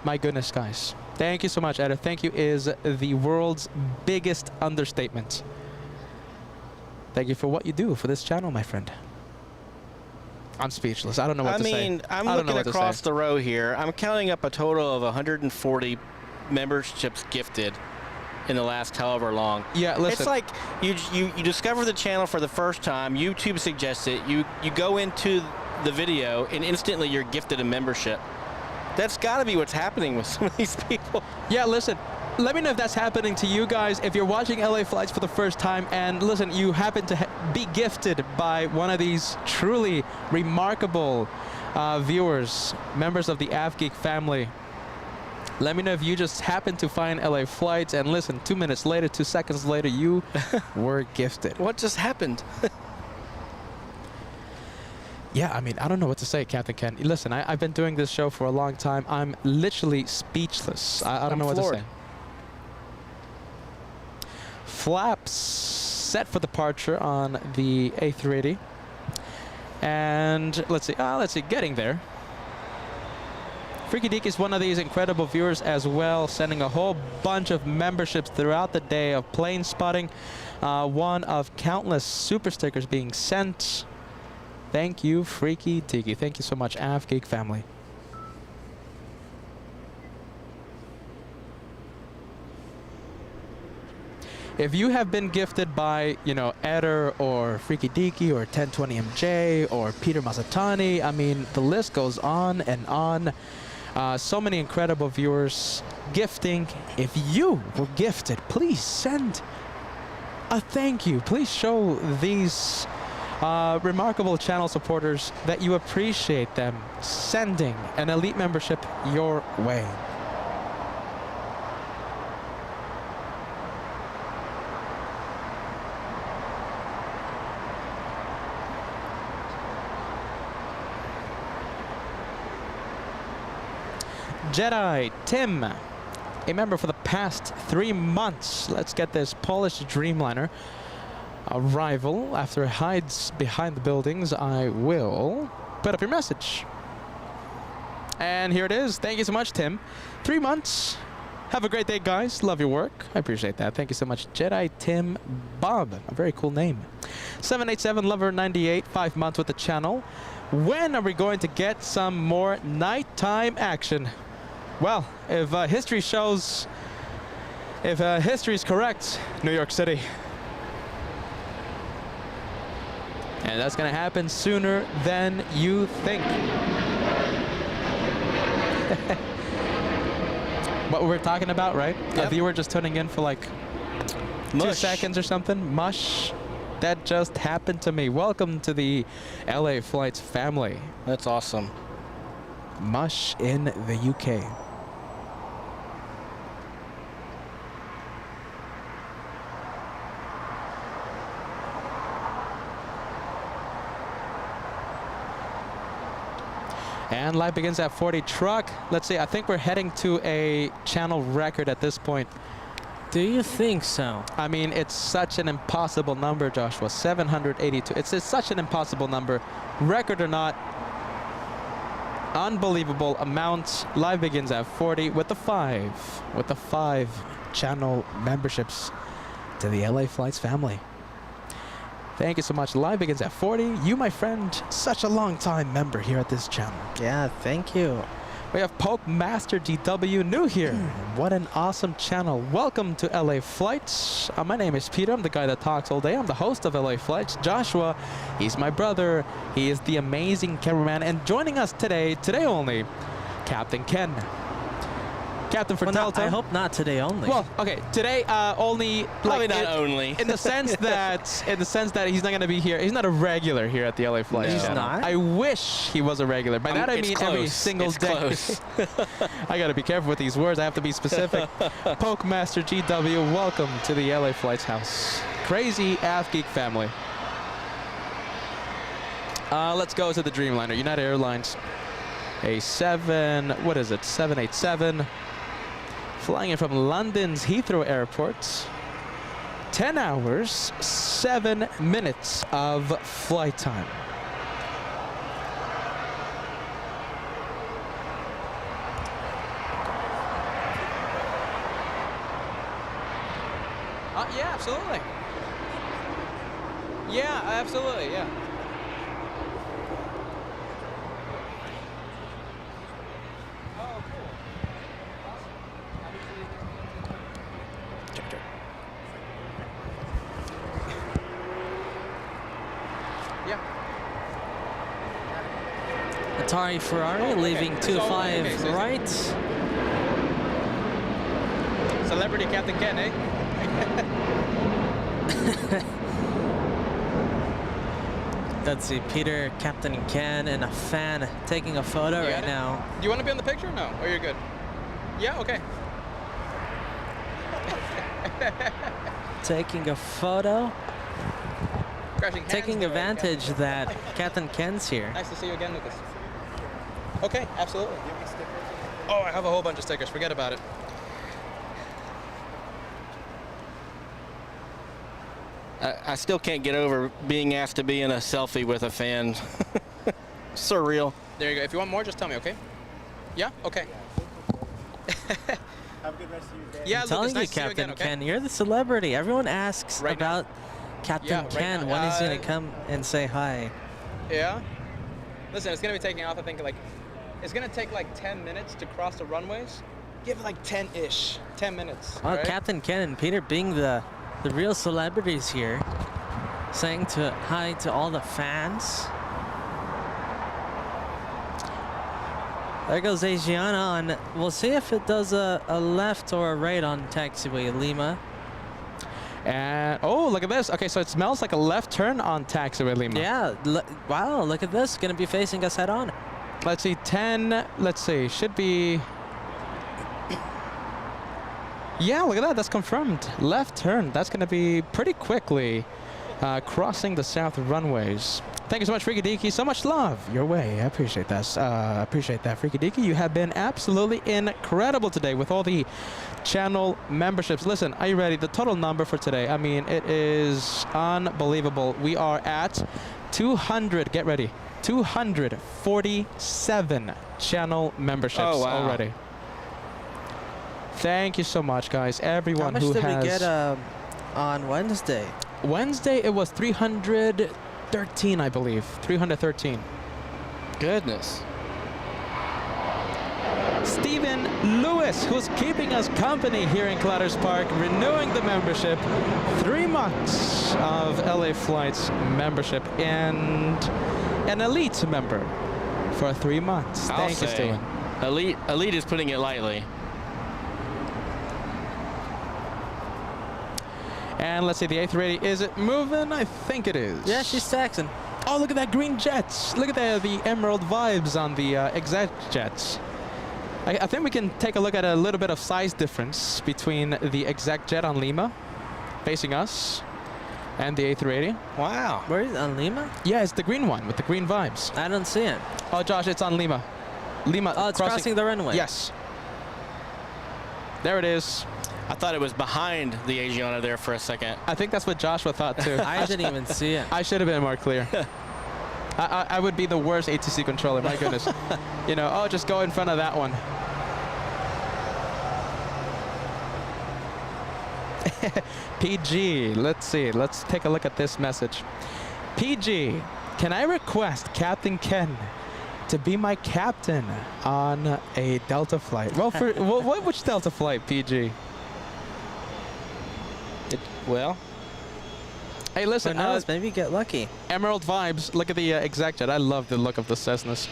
My goodness, guys. Thank you so much, Eder. Thank you is the world's biggest understatement. Thank you for what you do for this channel, my friend. I'm speechless. I don't know what to say. I mean, I'm looking across the row here. I'm counting up a total of 140 memberships gifted in the last however long. Yeah, listen. It's like you discover the channel for the first time. YouTube suggests it. You go into the video and instantly you're gifted a membership. That's got to be what's happening with some of these people. Yeah, listen. Let me know if that's happening to you guys. If you're watching LA Flights for the first time and listen, you happen to be gifted by one of these truly remarkable viewers, members of the AvGeek family. Let me know if you just happened to find LA Flights and listen, 2 minutes later, 2 seconds later, you were gifted. What just happened? Yeah, I mean, I don't know what to say, Captain Ken. Listen, I've been doing this show for a long time. I'm literally speechless. I don't know what to say. Flaps set for departure on the A380. And let's see, getting there. Freaky Deek is one of these incredible viewers as well, sending a whole bunch of memberships throughout the day of plane spotting. One of countless super stickers being sent. Thank you, Freaky Tiki. Thank you so much, AvGeek family. If you have been gifted by, you know, Eder or Freaky Diki or 1020MJ or Peter Mazzatani, I mean, the list goes on and on. So many incredible viewers gifting. If you were gifted, please send a thank you. Please show these remarkable channel supporters that you appreciate them sending an elite membership your way. Jedi Tim, a member for the past 3 months. Let's get this Polish Dreamliner arrival. After it hides behind the buildings, I will put up your message. And here it is. Thank you so much, Tim. 3 months. Have a great day, guys. Love your work. I appreciate that. Thank you so much, Jedi Tim Bob. A very cool name. 787 Lover 98, 5 months with the channel. When are we going to get some more nighttime action? Well, if history shows, if history is correct, New York City. And that's going to happen sooner than you think. What we were talking about, right? Yep. A viewer just tuning in for like 2 seconds or something. Mush. That just happened to me. Welcome to the LA Flights family. That's awesome. Mush in the UK. And live begins at 40 truck. Let's see, I think we're heading to a channel record at this point. Do you think so? I mean, it's such an impossible number, Joshua. 782. It's such an impossible number. Record or not, unbelievable amount. Live begins at 40 with the 5 channel memberships to the LA Flights family. Thank you so much. Live begins at 40. You, my friend, such a long time member here at this channel. Yeah, thank you. We have Pope Master DW new here. What an awesome channel. Welcome to LA Flights. My name is Peter. I'm the guy that talks all day. I'm the host of LA Flights. Joshua, he's my brother. He is the amazing cameraman. And joining us today only, Captain Ken. captain for Well, no, Delta. I hope not today only. Well, okay, today only. Probably like, not only. in the sense that he's not going to be here. He's not a regular here at the LA Flights. No. He's channel. not? I wish he was a regular. By that I It's mean close. every single It's day. close. I got to be careful with these words. I have to be specific. Pokemaster GW, welcome to the LA Flights house. Crazy Ath Geek family. Let's go to the Dreamliner, United Airlines. A 787. Flying in from London's Heathrow Airport. 10 hours, 7 minutes of flight time. Yeah, absolutely. Yeah, absolutely, yeah. Oh, cool. Yeah. Atari Ferrari leaving okay. 2-5 So- right. Celebrity Captain Ken, eh? Let's see, Peter, Captain Ken, and a fan taking a photo You got right it? now. Do you want to be on the picture? No, or you're good? Yeah, okay. Taking a photo, Crashing hands taking there, advantage that Captain Ken's here. Nice to see you again, Lucas. Okay, absolutely. Oh, I have a whole bunch of stickers. Forget about it. I still can't get over being asked to be in a selfie with a fan. Surreal. There you go. If you want more, just tell me, okay? Yeah? Okay. Have a good rest of your day. Yeah, I'm telling Lucas, nice you, to see you Captain again, okay? Ken, you're the celebrity. Everyone asks Right now? about Captain Yeah, right Ken. now. When he's going to come and say hi. Yeah? Listen, it's going to be taking off, I think, like, it's going to take like 10 minutes to cross the runways. Give it like 10-ish. 10 minutes. Well, right? Captain Ken and Peter being the real celebrities here, saying hi to all the fans. There goes Asiana on. We'll see if it does a left or a right on taxiway Lima. And, oh, look at this. Okay, so it smells like a left turn on taxiway Lima. Yeah, wow, look at this. Gonna be facing us head on. Let's see, 10, let's see, should be... Yeah, look at that, that's confirmed. Left turn, that's going to be pretty quickly crossing the south runways. Thank you so much, Freaky Deaky. So much love your way. I appreciate that. Appreciate that, Freaky Deaky. You have been absolutely incredible today with all the channel memberships. Listen, are you ready? The total number for today, I mean, it is unbelievable. We are at 200, get ready, 247 channel memberships already. Thank you so much, guys. Everyone How much who did has... we get on Wednesday? Wednesday, it was 313, I believe. 313. Goodness. Stephen Lewis, who's keeping us company here in Clutters Park, renewing the membership. 3 months of LA Flights membership and an elite member for 3 months. I'll Thank you, say, Stephen. Elite is putting it lightly. And let's see, the A380, is it moving? I think it is. Yeah, she's taxing. Oh, look at that green jets. Look at the emerald vibes on the exec jets. I think we can take a look at a little bit of size difference between the exec jet on Lima, facing us, and the A380. Wow. Where is it, on Lima? Yeah, it's the green one with the green vibes. I don't see it. Oh, Josh, it's on Lima. Lima. Oh, it's crossing the runway. Yes. There it is. I thought it was behind the Asiana there for a second. I think that's what Joshua thought too. I didn't even see it. I should have been more clear. I would be the worst ATC controller, my goodness. You know, oh, just go in front of that one. PG, let's see. Let's take a look at this message. PG, can I request Captain Ken to be my captain on a Delta flight? Well, for which Delta flight, PG? Well, Hey, Who listen, knows? Maybe get lucky. Emerald vibes. Look at the exec jet. I love the look of the Cessnas.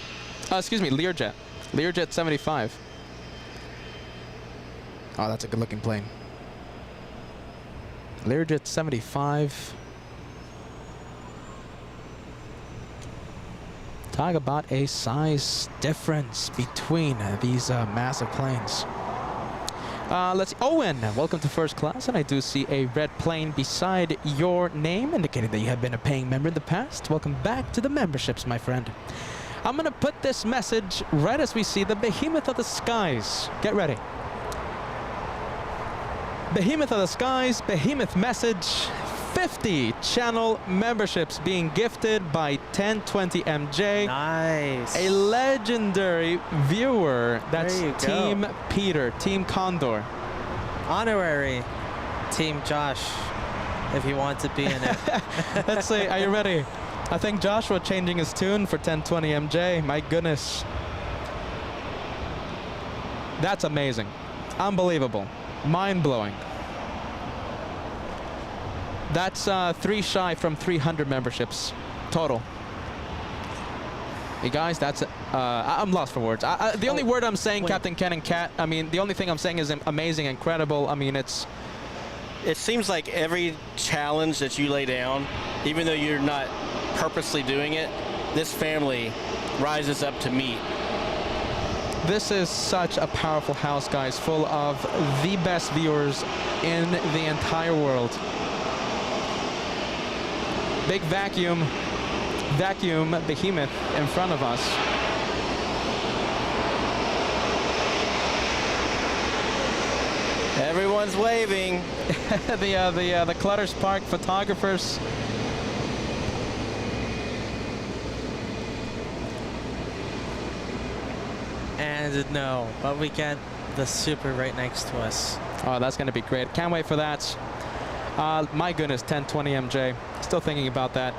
Excuse me, Learjet. Learjet 75. Oh, that's a good-looking plane. Learjet 75. Talk about a size difference between these massive planes. Let's see. Owen, welcome to first class, and I do see a red plane beside your name, indicating that you have been a paying member in the past. Welcome back to the memberships, my friend. I'm going to put this message right as we see the behemoth of the skies. Get ready. Behemoth of the skies, behemoth message. 50 channel memberships being gifted by 1020MJ. Nice. A legendary viewer. That's There you Team go. Peter, Team Condor. Honorary Team Josh, if you want to be in it. Let's see, are you ready? I think Joshua changing his tune for 1020MJ. My goodness. That's amazing. Unbelievable. Mind-blowing. That's 3 shy from 300 memberships total. Hey guys, that's I'm lost for words. The only word I'm saying, wait. Captain Ken and Kat, I mean, the only thing I'm saying is amazing, incredible. I mean, it's... It seems like every challenge that you lay down, even though you're not purposely doing it, this family rises up to meet. This is such a powerful house, guys, full of the best viewers in the entire world. Big vacuum behemoth in front of us. Everyone's waving. the Clutters Park photographers. And no, but we get the Super right next to us. Oh, that's going to be great. Can't wait for that. My goodness, 1020MJ. Still thinking about that.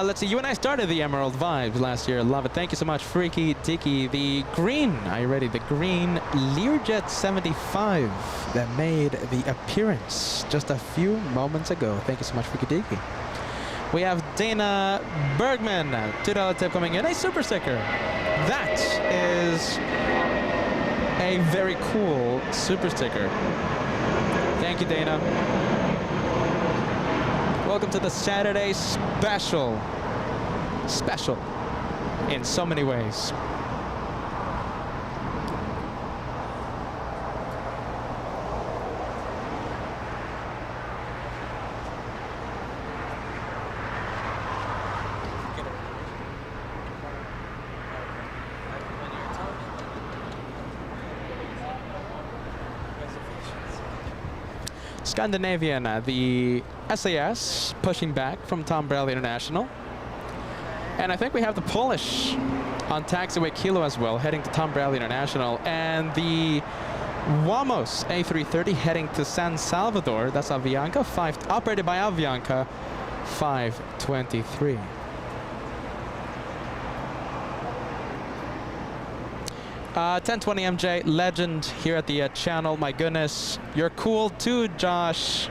Let's see. You and I started the Emerald Vibes last year. Love it. Thank you so much, Freaky Dicky. The green, are you ready? The green Learjet 75 that made the appearance just a few moments ago. Thank you so much, Freaky Dicky. We have Dana Bergman, $2 tip coming in. A super sticker. That is a very cool super sticker. Thank you, Dana. Welcome to the Saturday special. Special in so many ways. Scandinavian, the SAS pushing back from Tom Bradley International. And I think we have the Polish on taxiway Kilo as well, heading to Tom Bradley International. And the Wamos A330 heading to San Salvador. That's Avianca, operated by Avianca, 523. Uh, 1020MJ, legend here at the channel. My goodness, you're cool too, Josh.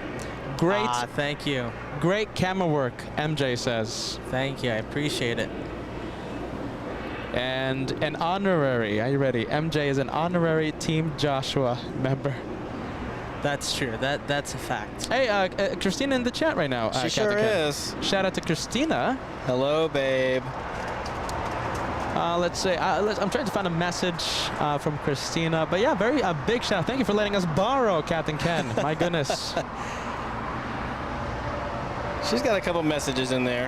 Great. Thank you. Great camera work, MJ says. Thank you. I appreciate it. And an honorary, are you ready? MJ is an honorary Team Joshua member. That's true. That's a fact. Hey, Christina in the chat right now. She sure is. Shout out to Christina. Hello, babe. Let's say, I'm trying to find a message from Christina. But yeah, very big shout out. Thank you for letting us borrow Captain Ken. My goodness. She's got a couple messages in there.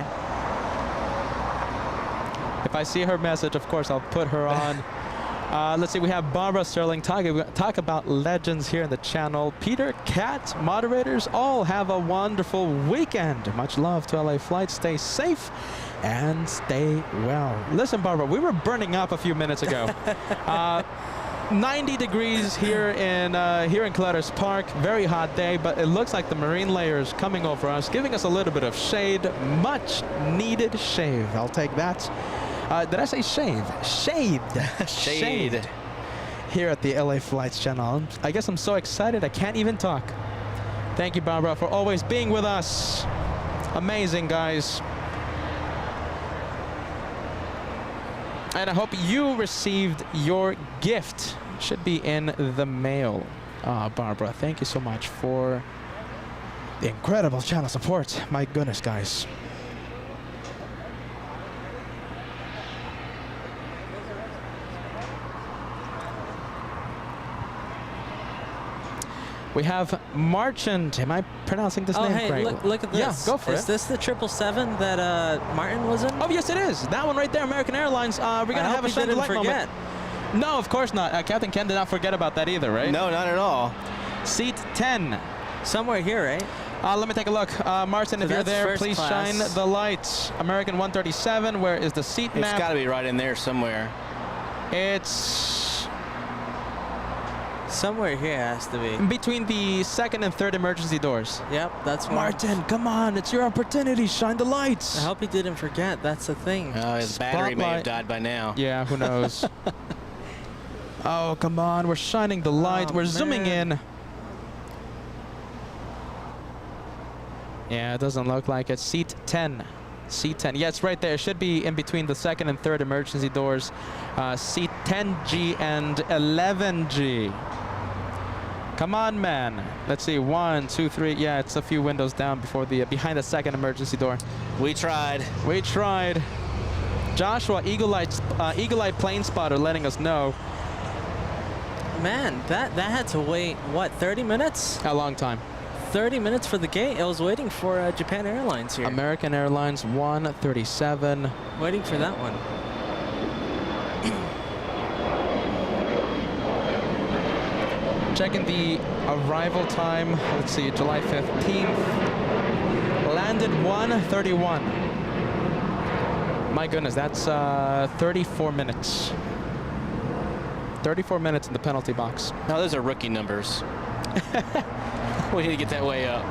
If I see her message, of course, I'll put her on. Let's see, we have Barbara Sterling talk about legends here in the channel. Peter, Kat, moderators, all have a wonderful weekend. Much love to LA Flight. Stay safe and stay well. Listen, Barbara, we were burning up a few minutes ago. 90 degrees here in Clutters Park. Very hot day, but it looks like the marine layer is coming over us, giving us a little bit of shade. Much needed shave. I'll take that. Did I say shave? Shade. Shade. Here at the LA Flights channel. I guess I'm so excited I can't even talk. Thank you, Barbara, for always being with us. Amazing, guys. And I hope you received your gift. Should be in the mail. Barbara, thank you so much for the incredible channel support. My goodness, guys. We have Marchant. Am I pronouncing this name hey, correctly? look at this. Yeah, go for it. Is this the 777 that Martin was in? Oh, yes, it is. That one right there, American Airlines. We're going to have a shine the light moment. No, of course not. Captain Ken did not forget about that either, right? No, not at all. Seat 10. Somewhere here, right? Let me take a look. Martin, if you're there, please shine the lights. American 137, where is the seat map? It's got to be right in there somewhere. It's somewhere here has to be. between the second and third emergency doors. Yep, that's Martin, come on. It's your opportunity. Shine the lights. I hope he didn't forget. That's the thing. His battery may have died by now. Yeah, who knows? Oh, come on. We're shining the light. We're zooming in. Yeah, it doesn't look like it. Seat 10. Seat 10. Yeah, it's right there. It should be in between the second and third emergency doors. Seat 10G and 11G. Come on, man. Let's see. 1, 2, 3. Yeah, it's a few windows down before the behind the second emergency door. We tried. We tried. Joshua, Eagle Eye Plane Spotter, letting us know. Man, that had to wait, what, 30 minutes? A long time. 30 minutes for the gate. I was waiting for Japan Airlines here. American Airlines 137. Waiting for that one. Checking the arrival time. Let's see, July 15th. Landed 1:31. My goodness, that's 34 minutes. 34 minutes in the penalty box. No, those are rookie numbers. We need to get that way up.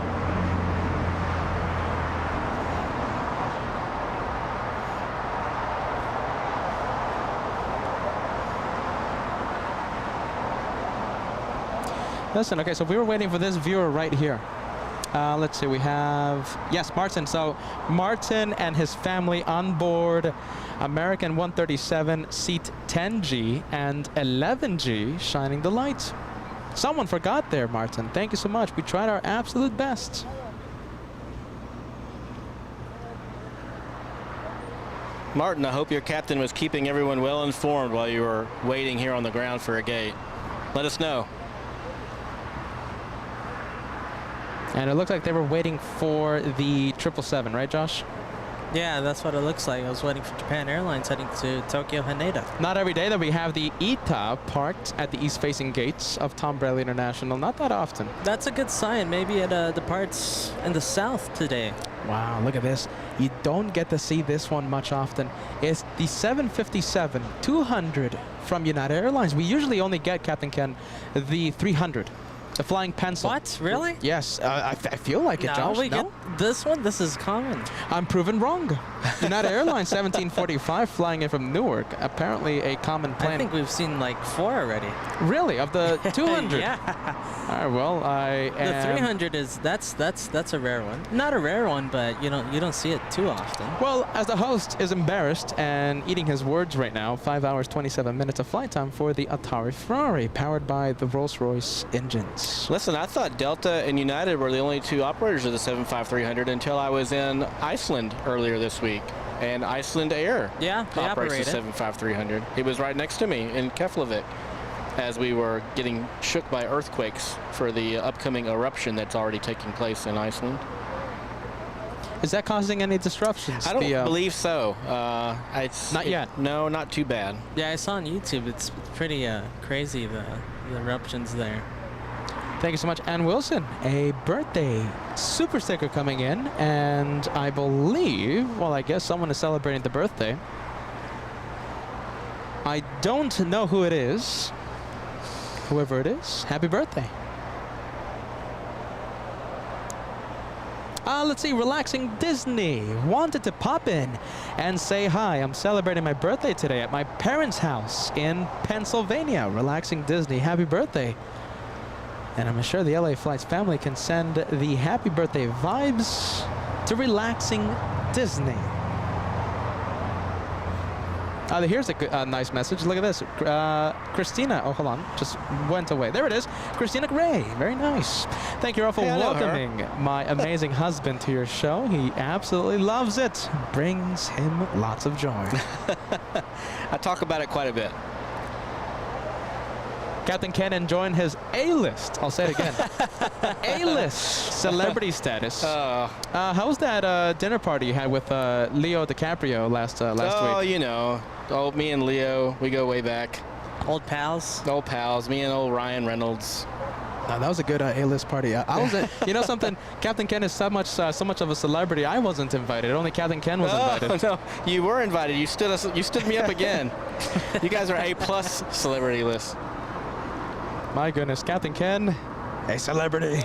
Listen, okay, so we were waiting for this viewer right here. Let's see, we have, yes, Martin. So Martin and his family on board American 137, seat 10G and 11G, shining the lights. Someone forgot there, Martin. Thank you so much. We tried our absolute best. Martin, I hope your captain was keeping everyone well informed while you were waiting here on the ground for a gate. Let us know. And it looked like they were waiting for the 777, right, Josh? Yeah, that's what it looks like. I was waiting for Japan Airlines heading to Tokyo Haneda. Not every day that we have the ITA parked at the east-facing gates of Tom Bradley International. Not that often. That's a good sign. Maybe it departs in the south today. Wow, look at this. You don't get to see this one much often. It's the 757-200 from United Airlines. We usually only get, Captain Ken, the 300. The flying pencil. What? Really? Yes, I feel like it, Josh. We get this one? This is common. I'm proven wrong. United Airlines 1745 flying in from Newark. Apparently a common plane. I think we've seen like 4 already. Really? Of the 200? Yeah. All right, well, The 300 is that's a rare one. Not a rare one, but you don't see it too often. Well, as the host is embarrassed and eating his words right now, 5 hours 27 minutes of flight time for the Atari Ferrari, powered by the Rolls-Royce engines. Listen, I thought Delta and United were the only 2 operators of the 75300 until I was in Iceland earlier this week. And Iceland Air operates the 75300. It was right next to me in Keflavik as we were getting shook by earthquakes for the upcoming eruption that's already taking place in Iceland. Is that causing any disruptions? I don't believe so. Not yet. No, not too bad. Yeah, I saw on YouTube. It's pretty crazy, the eruptions there. Thank you so much, Ann Wilson. A birthday super sticker coming in, and I believe, well, I guess someone is celebrating the birthday. I don't know who it is. Whoever it is, happy birthday. Let's see, Relaxing Disney wanted to pop in and say hi. I'm celebrating my birthday today at my parents' house in Pennsylvania. Relaxing Disney, happy birthday. And I'm sure the LA Flights family can send the happy birthday vibes to Relaxing Disney. Here's a nice message. Look at this. Christina. Oh, hold on. Just went away. There it is. Christina Gray. Very nice. Thank you all for welcoming my amazing husband to your show. He absolutely loves it. Brings him lots of joy. I talk about it quite a bit. Captain Ken enjoying his A-list. I'll say it again. A-list celebrity status. How was that dinner party you had with Leo DiCaprio last week? Oh, you know, me and Leo, we go way back. Old pals. Old pals. Me and old Ryan Reynolds. No, that was a good A-list party. I was, you know something? Captain Ken is so much of a celebrity. I wasn't invited. Only Captain Ken was invited. No, you were invited. You stood me up again. You guys are A+ celebrity list. My goodness, Captain Ken, a celebrity.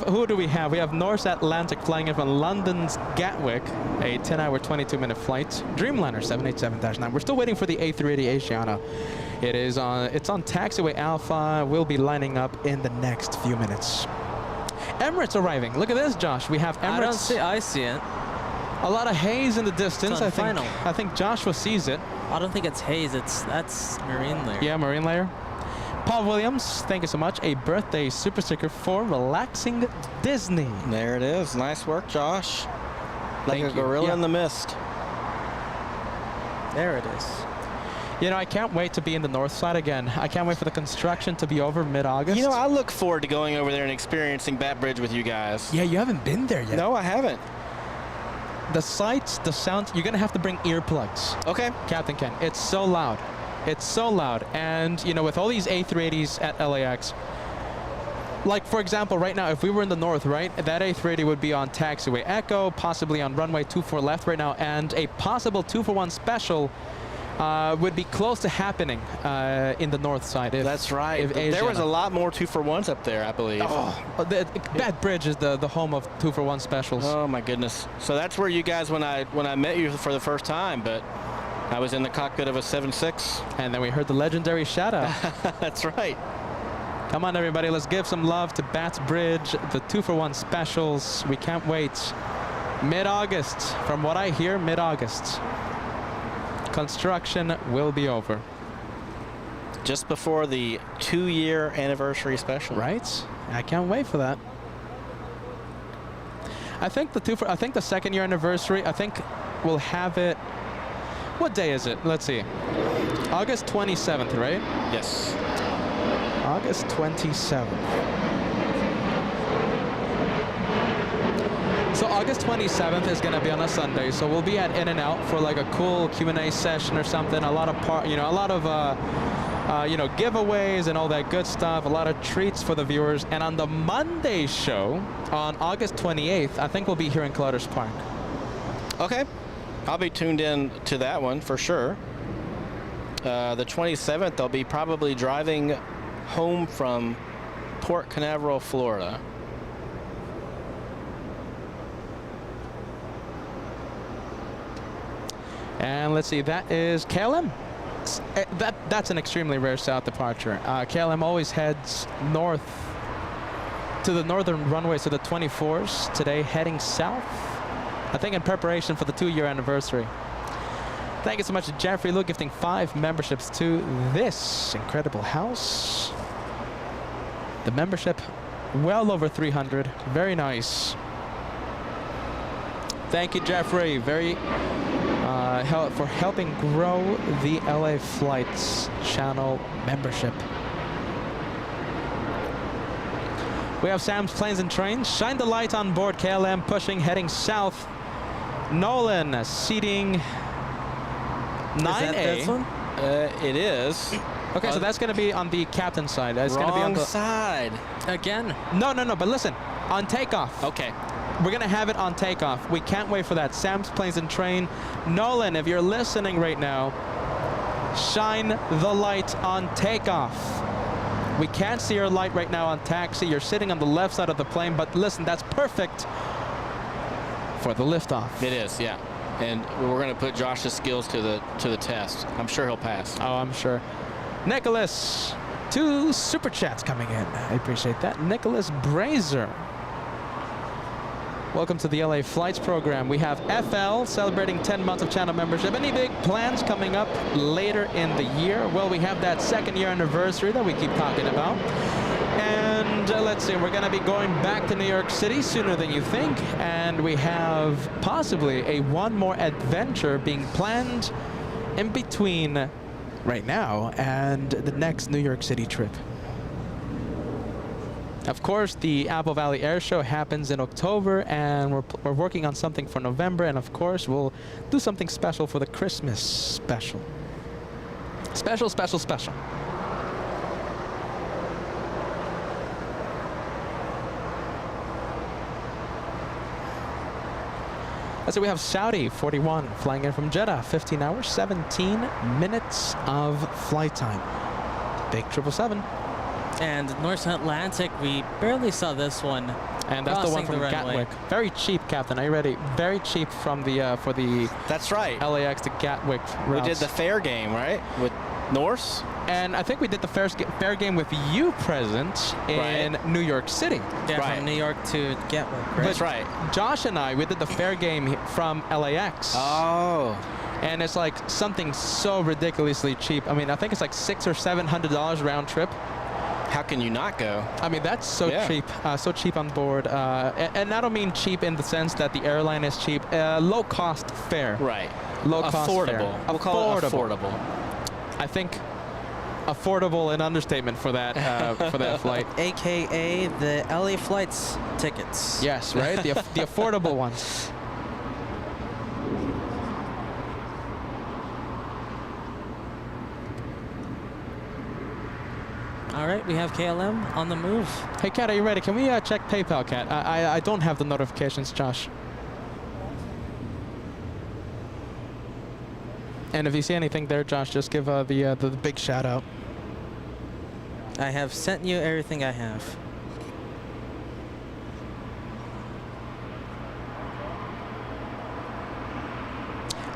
Who do we have? We have Norse Atlantic flying in from London's Gatwick, a 10-hour, 22-minute flight. Dreamliner 787-9. We're still waiting for the A380 Asiana. It's on taxiway Alpha. We'll be lining up in the next few minutes. Emirates arriving. Look at this, Josh. We have Emirates. I see it. A lot of haze in the distance. I think Joshua sees it. I don't think it's haze. That's marine layer. Yeah, marine layer. Paul Williams, thank you so much. A birthday super sticker for Relaxing Disney. There it is. Nice work, Josh. Like a gorilla in the mist. There it is. You know, I can't wait to be in the north side again. I can't wait for the construction to be over mid-August. You know, I look forward to going over there and experiencing Bat Bridge with you guys. Yeah, you haven't been there yet. No, I haven't. The sights, the sounds, you're going to have to bring earplugs. Okay. Captain Ken, it's so loud. It's so loud. And, you know, with all these A380s at LAX, like, for example, right now, if we were in the north, right, that A380 would be on taxiway Echo, possibly on runway 24 left right now, and a possible 2-for-1 special would be close to happening in the north side. That's right. There was a lot more 2-for-1s up there, I believe. Bat Bridge is the home of 2-for-1 specials. Oh, my goodness. So that's where you guys, when I met you for the first time, but I was in the cockpit of a 7.6. And then we heard the legendary shout out. That's right. Come on, everybody. Let's give some love to Bat Bridge, the 2-for-1 specials. We can't wait. Mid-August. From what I hear, mid-August. Construction will be over. Just before the 2-year anniversary special. Right? I can't wait for that. I think the second-year anniversary, I think we'll have it. What day is it? Let's see. August 27th, right? Yes. August 27th. So August 27th is going to be on a Sunday, so we'll be at In-N-Out for like a cool Q&A session or something. A lot of giveaways and all that good stuff. A lot of treats for the viewers. And on the Monday show on August 28th, I think we'll be here in Clutters Park. Okay. I'll be tuned in to that one for sure. The 27th, I'll be probably driving home from Port Canaveral, Florida. And let's see, that is KLM. That's an extremely rare south departure. KLM always heads north to the northern runway, so the 24s. Today heading south, I think in preparation for the 2-year anniversary. Thank you so much to Jeffrey Lou, gifting 5 memberships to this incredible house. The membership, well over 300. Very nice. Thank you, Jeffrey. For helping grow the LA Flights channel membership. We have Sam's Planes and Trains. Shine the light on board KLM, pushing, heading south. Nolan, seating 9A. Is that this one? It is. Okay, so that's going to be on the captain side. It's going to be on the side. Again? No, but listen, on takeoff. Okay. We're going to have it on takeoff. We can't wait for that. Sam's Planes and Train. Nolan, if you're listening right now, shine the light on takeoff. We can't see your light right now on taxi. You're sitting on the left side of the plane, but listen, that's perfect for the liftoff. It is, yeah. And we're going to put Josh's skills to the test. I'm sure he'll pass. Oh, I'm sure. Nicholas, 2 super chats coming in. I appreciate that. Nicholas Brazer. Welcome to the LA Flights program. We have FL celebrating 10 months of channel membership. Any big plans coming up later in the year? Well, we have that second-year anniversary that we keep talking about. And let's see, we're going to be going back to New York City sooner than you think. And we have possibly one more adventure being planned in between right now and the next New York City trip. Of course, the Apple Valley Air Show happens in October, and we're working on something for November, and of course, we'll do something special for the Christmas special. Special, special, special. So we have Saudi 41 flying in from Jeddah, 15 hours, 17 minutes of flight time. Big 777. And North Atlantic, we barely saw this one. And that's the one from Gatwick. Very cheap, Captain. Are you ready? Very cheap from the for the. That's right. LAX to Gatwick routes. We did the fair game, right, with Norse. And I think we did the fair game with you present in New York City. Yeah, from New York to Gatwick. Right? That's right. Josh and I, we did the fair game from LAX. Oh. And it's like something so ridiculously cheap. I mean, I think it's like $600 or $700 round trip. How can you not go? I mean, that's so cheap on board. And I don't mean cheap in the sense that the airline is cheap. Low cost fare. Right. Low cost affordable. fare. We'll call it affordable. I think affordable an understatement for that for that flight. AKA the LA Flights tickets. Yes, right. The affordable ones. All right, we have KLM on the move. Hey, Kat, are you ready? Can we check PayPal, Kat? I don't have the notifications, Josh. And if you see anything there, Josh, just give the big shout out. I have sent you everything I have.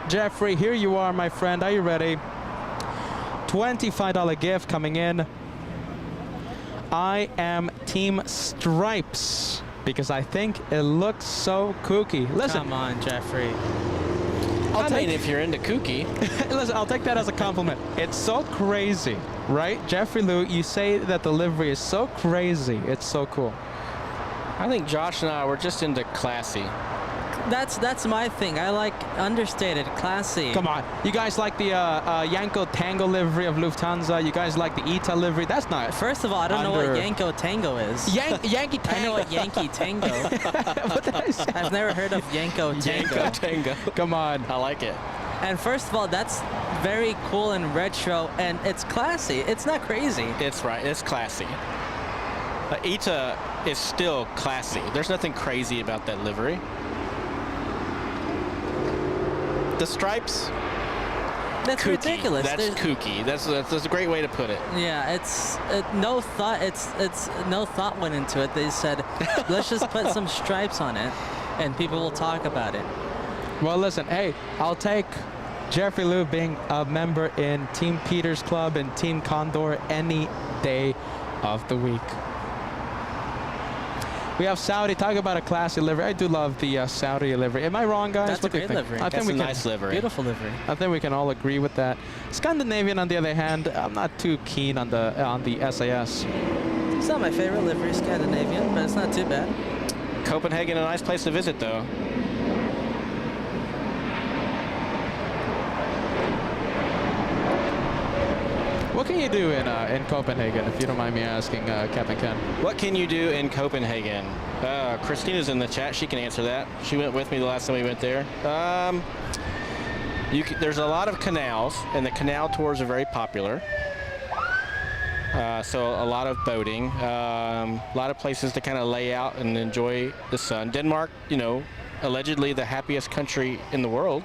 Jeffrey, here you are, my friend. Are you ready? $25 gift coming in. I am Team Stripes because I think it looks so kooky. Listen. Come on, Jeffrey. I mean, if you're into kooky. Listen, I'll take that as a compliment. It's so crazy, right? Jeffrey Lou, you say that the livery is so crazy. It's so cool. I think Josh and I were just into classy. That's my thing. I like understated, classy. Come on. You guys like the Yanko Tango livery of Lufthansa? You guys like the ETA livery? That's not. First of all, I don't know what Yanko Tango is. Yankee Tango. I know what Yankee Tango. What did I say? I've never heard of Yanko Tango. Yanko Tango. Come on. I like it. And first of all, that's very cool and retro, and it's classy. It's not crazy. It's right. It's classy. ETA is still classy. There's nothing crazy about that livery. The stripes. That's kooky. ridiculous. That's kooky. That's a great way to put it. Yeah, it's no thought. It's no thought went into it. They said, let's just put some stripes on it, and people will talk about it. Well, listen. Hey, I'll take Jeffrey Lou being a member in Team Peters Club and Team Condor any day of the week. We have Saudi. Talk about a classy livery. I do love the Saudi livery. Am I wrong, guys? That's a great livery. I think That's a nice livery. Beautiful livery. I think we can all agree with that. Scandinavian, on the other hand, I'm not too keen on the SAS. It's not my favorite livery, Scandinavian, but it's not too bad. Copenhagen, a nice place to visit, though. What can you do in Copenhagen, if you don't mind me asking, Captain Ken? What can you do in Copenhagen? Christina's in the chat. She can answer that. She went with me the last time we went there. There's a lot of canals, and the canal tours are very popular. So a lot of boating, a lot of places to kind of lay out and enjoy the sun. Denmark, you know, allegedly the happiest country in the world.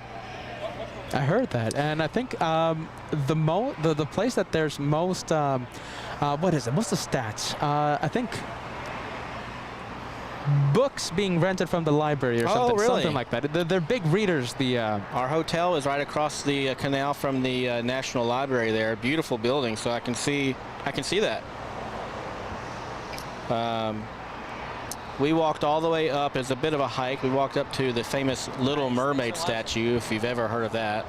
I heard that, and I think the place that there's most what is it? What's the stats? I think books being rented from the library or something, something like that. They're big readers. Our hotel is right across the canal from the National Library there. Beautiful building, so I can see that. We walked all the way up. It's a bit of a hike. We walked up to the famous Little Mermaid statue, if you've ever heard of that.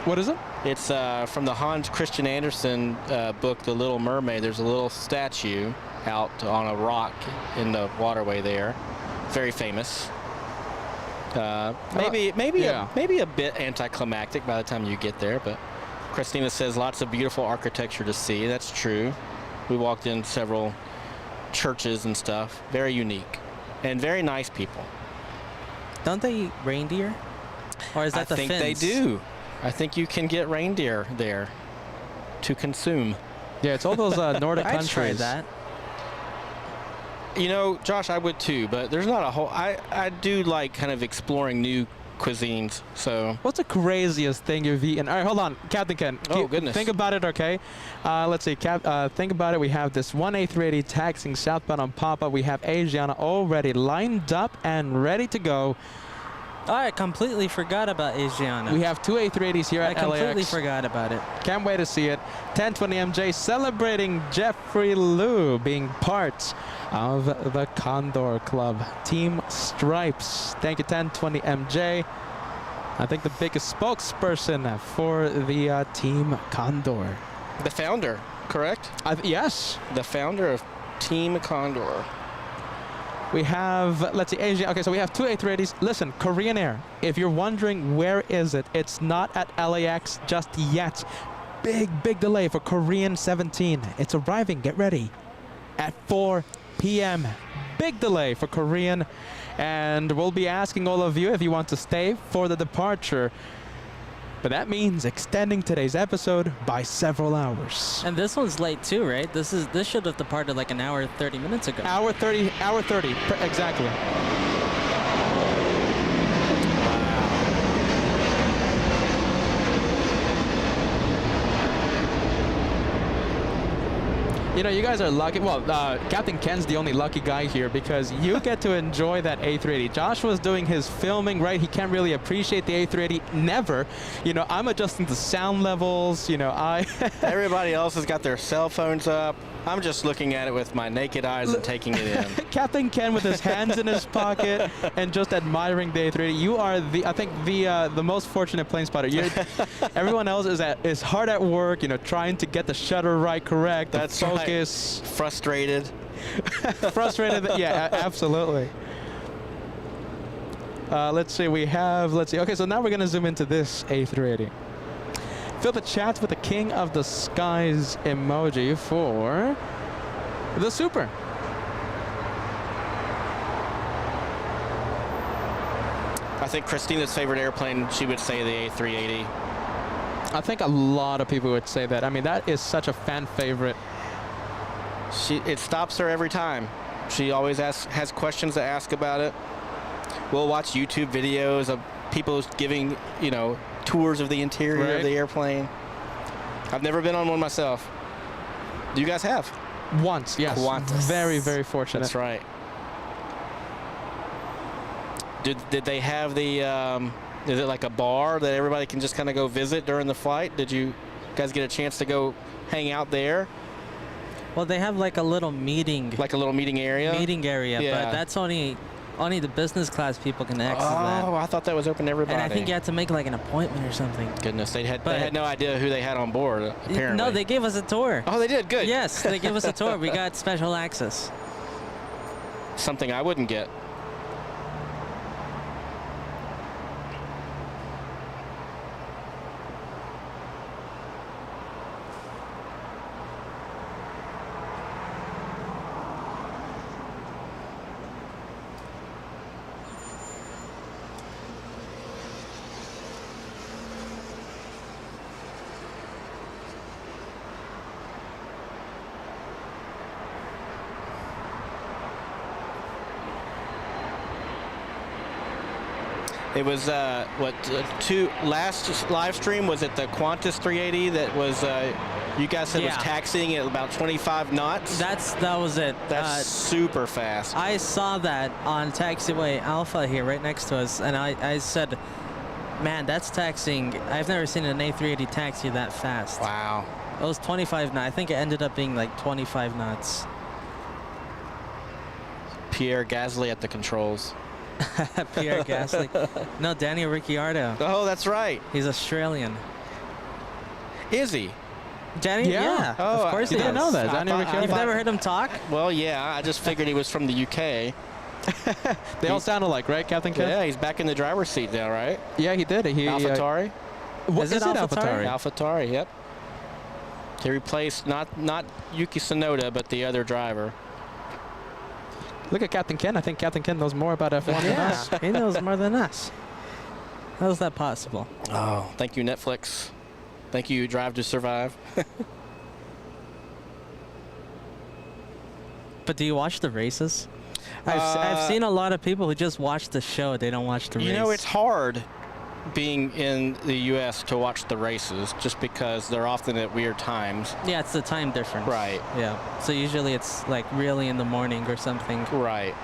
What is it? It's from the Hans Christian Andersen book, The Little Mermaid. There's a little statue out on a rock in the waterway there. Very famous. Maybe a bit anticlimactic by the time you get there, but Christina says lots of beautiful architecture to see. That's true. We walked in several churches and stuff. Very unique and very nice people. Don't they eat reindeer? Or is that the fins? I think they do. I think you can get reindeer there to consume. Yeah, it's all those Nordic I'd countries. try that. You know, Josh, I would too, but there's not a whole... I do like kind of exploring new cuisines, so... What's the craziest thing you've eaten? All right, hold on. Captain Ken. Oh, goodness. Think about it, okay? Let's see. Think about it. We have this 1A380 taxiing southbound on Papa. We have Asiana already lined up and ready to go. Oh, I completely forgot about Asiana. We have two A380s here at LAX. I completely forgot about it. Can't wait to see it. 1020 MJ celebrating Jeffrey Liu being part of the Condor Club. Team Stripes. Thank you, 1020 MJ. I think the biggest spokesperson for the Team Condor. The founder, correct? Yes. The founder of Team Condor. We have, let's see, Asia. Okay, so we have two A380s. Listen, Korean Air, if you're wondering where is it, it's not at LAX just yet. Big delay for Korean 17. It's arriving, get ready, at 4 p.m. Big delay for Korean. And we'll be asking all of you if you want to stay for the departure. But that means extending today's episode by several hours. And this one's late too, right? This should have departed like an hour 30 minutes ago. Hour 30, exactly. You know, you guys are lucky. Well, Captain Ken's the only lucky guy here because you get to enjoy that A380. Josh was doing his filming, right? He can't really appreciate the A380. Never. You know, I'm adjusting the sound levels. You know, Everybody else has got their cell phones up. I'm just looking at it with my naked eyes and taking it in. Captain Ken with his hands in his pocket and just admiring the A380. You are I think the most fortunate plane spotter. Everyone else is hard at work, you know, trying to get the shutter right, correct. That's focus. Right. Frustrated. Frustrated. Yeah, absolutely. Let's see. Okay, so now we're gonna zoom into this A380. Fill the chat with the King of the Skies emoji for the Super. I think Christina's favorite airplane, she would say the A380. I think a lot of people would say that. I mean, that is such a fan favorite. It stops her every time. She always has questions to ask about it. We'll watch YouTube videos of people giving, you know, tours of the interior of the airplane. I've never been on one myself. You guys have? Once, yes. Qantas. Very, very fortunate. That's right. Did they have the, is it like a bar that everybody can just kind of go visit during the flight? Did you guys get a chance to go hang out there? Well, they have like a little meeting. Like a little meeting area? Meeting area, Yeah. but that's only the business class people can access that. Oh, I thought that was open to everybody. And I think you had to make like an appointment or something. Goodness, they had no idea who they had on board, apparently. No, they gave us a tour. Oh, they did? Good. Yes, they gave us a tour. We got special access. Something I wouldn't get. It was last live stream, was it the Qantas 380 that was you guys said was taxiing at about 25 knots? That was it. That's super fast. I saw that on taxiway Alpha here right next to us, and I said, man, that's taxiing. I've never seen an A380 taxi that fast. Wow. It was 25 knots. I think it ended up being like 25 knots. Pierre Gasly at the controls. Pierre Gasly. No, Daniel Ricciardo. Oh, that's right. He's Australian. Is he? Danny? Yeah. Oh, of course You he didn't is. know that. I Daniel thought- Ricciardo. You've never heard him talk? Well, yeah. I just figured he was from the UK. They all sound alike, right, Captain Ken? Yeah, he's back in the driver's seat now, right? Yeah, he did. He AlphaTauri. What Is it AlphaTauri? AlphaTauri. Yep. He replaced not Yuki Tsunoda, but the other driver. Look at Captain Ken. I think Captain Ken knows more about F1 than us. Yeah, he knows more than us. How is that possible? Oh, thank you, Netflix. Thank you, Drive to Survive. But do you watch the races? I've seen a lot of people who just watch the show. They don't watch the race. You know, it's hard being in the U.S. to watch the races just because they're often at weird times. Yeah, it's the time difference. Right. Yeah. So usually it's like really in the morning or something. Right.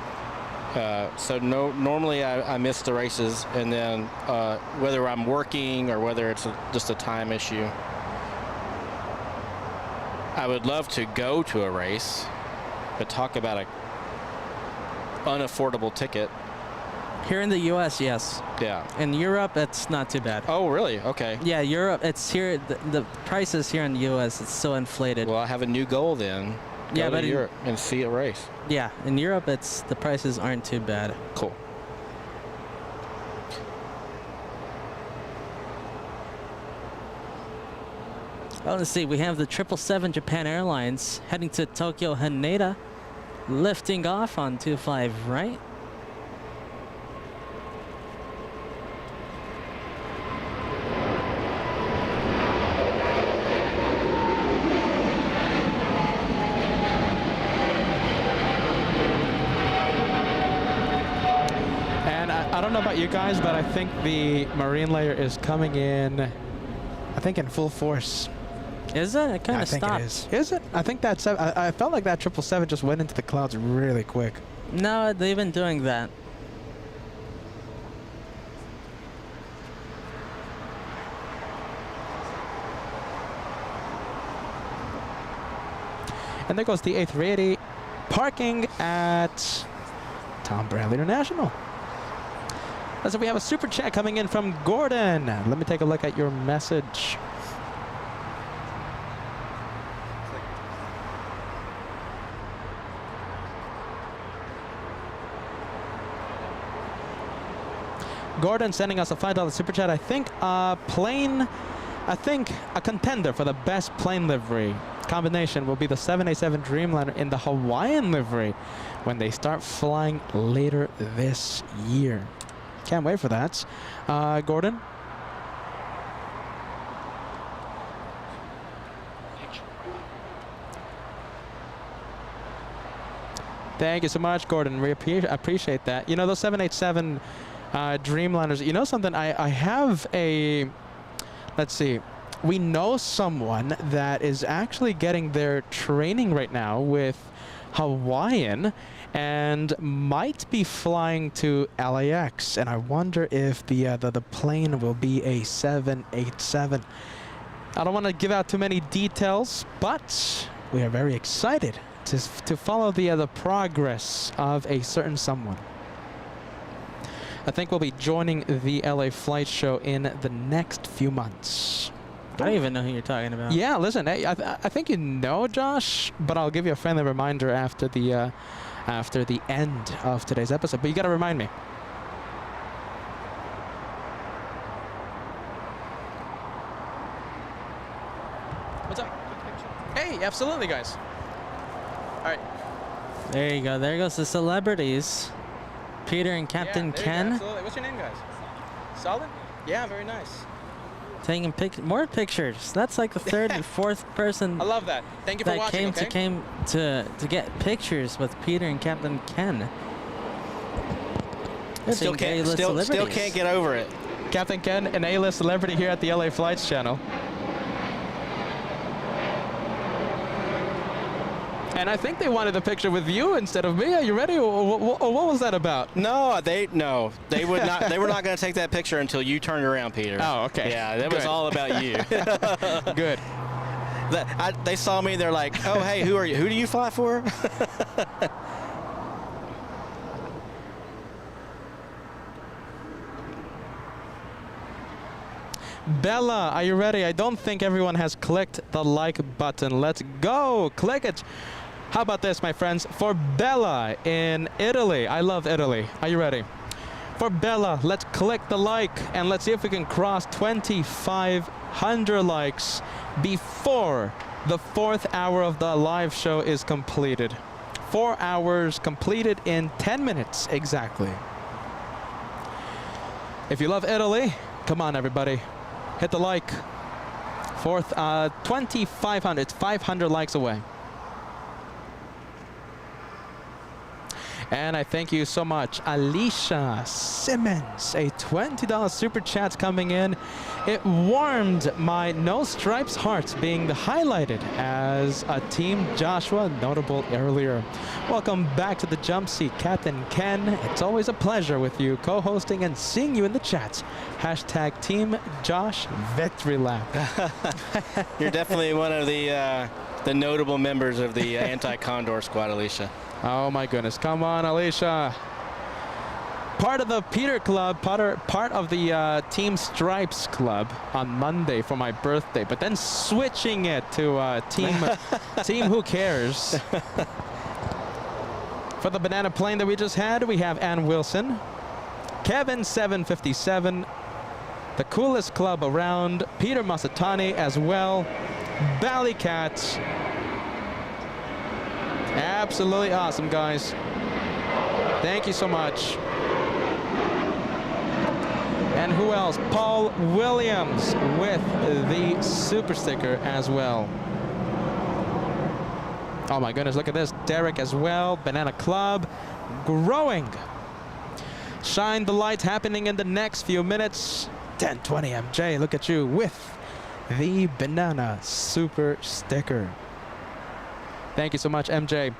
So normally I miss the races, and then whether I'm working or whether it's just a time issue, I would love to go to a race, but talk about a unaffordable ticket. Here in the U.S., yes. Yeah. In Europe, it's not too bad. Oh, really? Okay. Yeah, Europe, it's here, the prices here in the U.S., it's so inflated. Well, I have a new goal then. Yeah, Go but to in- Europe and see a race. Yeah, in Europe, the prices aren't too bad. Cool. Oh, let's see, we have the 777 Japan Airlines heading to Tokyo Haneda, lifting off on 25 right. And I don't know about you guys, but I think the marine layer is coming in, I think in full force. Is it? It kind I of think stopped. it is. Is it? I think that's. I felt like that 777 just went into the clouds really quick. No, they've been doing that. And there goes the A380 parking at Tom Bradley International. So we have a super chat coming in from Gordon. Let me take a look at your message. Gordon sending us a $5 super chat. I think a contender for the best plane livery combination will be the 787 Dreamliner in the Hawaiian livery when they start flying later this year. Can't wait for that. Gordon? Thank you so much, Gordon. We appreciate that. You know, those 787 Dreamliners, you know something? I have a, let's see. We know someone that is actually getting their training right now with Hawaiian and might be flying to LAX. And I wonder if the plane will be a 787. I don't want to give out too many details, but we are very excited to follow the progress of a certain someone. I think we'll be joining the LA Flight Show in the next few months. I don't even know who you're talking about. Yeah, listen, I think you know Josh, but I'll give you a friendly reminder after the end of today's episode. But you got to remind me. What's up? Hey, absolutely, guys. All right. There you go. There goes the celebrities. Peter and Captain Ken Absolutely. What's your name, guys? Solid? Yeah, very nice. taking more pictures. That's like the third and fourth person I love that. Thank you for that watching. came to get pictures with Peter and Captain Ken. Still can't get over it. Captain Ken, an A-list celebrity here at the LA Flights channel. And I think they wanted a picture with you instead of me. Are you ready? Or what was that about? No, they would not. They were not going to take that picture until you turned around, Peter. Oh, okay. Yeah, that was all about you. Good. They saw me. They're like, "Oh, hey, who are you? Who do you fly for?" Bella, are you ready? I don't think everyone has clicked the like button. Let's go. Click it. How about this, my friends? For Bella in Italy. I love Italy. Are you ready? For Bella, let's click the like and let's see if we can cross 2,500 likes before the 4th hour of the live show is completed. 4 hours completed in 10 minutes exactly. If you love Italy, come on everybody, hit the like. 2,500, it's 500 likes away. And I thank you so much, Alicia Simmons, a $20 super chat coming in. It warmed my No Stripes heart being highlighted as a Team Joshua notable earlier. Welcome back to the jump seat, Captain Ken. It's always a pleasure with you co-hosting and seeing you in the chats. Hashtag Team Josh Victory Lap. You're definitely one of the notable members of the anti-Condor squad, Alicia. Oh my goodness, come on Alicia. Part of the Peter Club, part of the Team Stripes Club on Monday for my birthday, but then switching it to Team Who Cares. For the banana plane that we just had, we have Ann Wilson, Kevin 757, the coolest club around, Peter Masatani as well, Ballycat. Absolutely awesome, guys. Thank you so much. And who else? Paul Williams with the super sticker as well. Oh my goodness, look at this. Derek as well. Banana Club growing. Shine the light happening in the next few minutes. 1020 MJ, look at you with the banana super sticker. Thank you so much, MJ.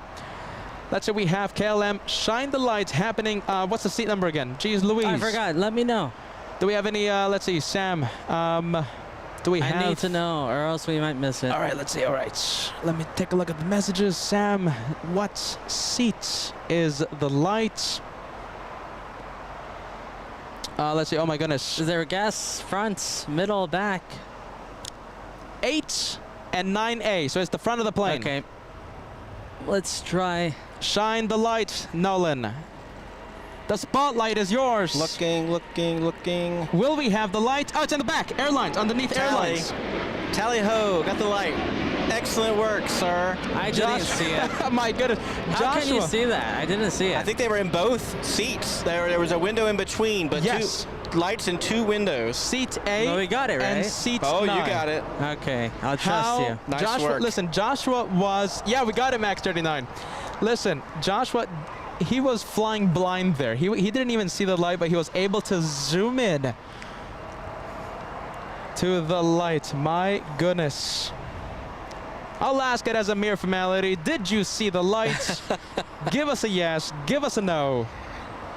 Let's say we have KLM Shine the Lights happening. What's the seat number again? Jeez Louise. I forgot. Let me know. Do we have any, let's see, Sam. Do we have? I need to know, or else we might miss it. All right, let's see. All right. Let me take a look at the messages. Sam, what seat is the light? Let's see. Oh, my goodness. Is there a gas front, middle, back? 8 and 9A. So it's the front of the plane. Okay. Let's try. Shine the light, Nolan. The spotlight is yours. Looking. Will we have the light? Oh, it's in the back. Airlines, underneath airlines. Tally-ho, got the light. Excellent work, sir. I didn't see it. My goodness. How can you see that? I didn't see it. I think they were in both seats. There was a window in between, but yes. 2 lights in 2 windows. Seat A well, we got it, right? and seat 9. Oh, you got it. Okay, I'll trust you. Nice Joshua, work. listen, Joshua was, yeah, we got it, Max 39. Listen, Joshua, he was flying blind there. He didn't even see the light, but he was able to zoom in to the light. My goodness. I'll ask it as a mere formality. Did you see the light? Give us a yes. Give us a no.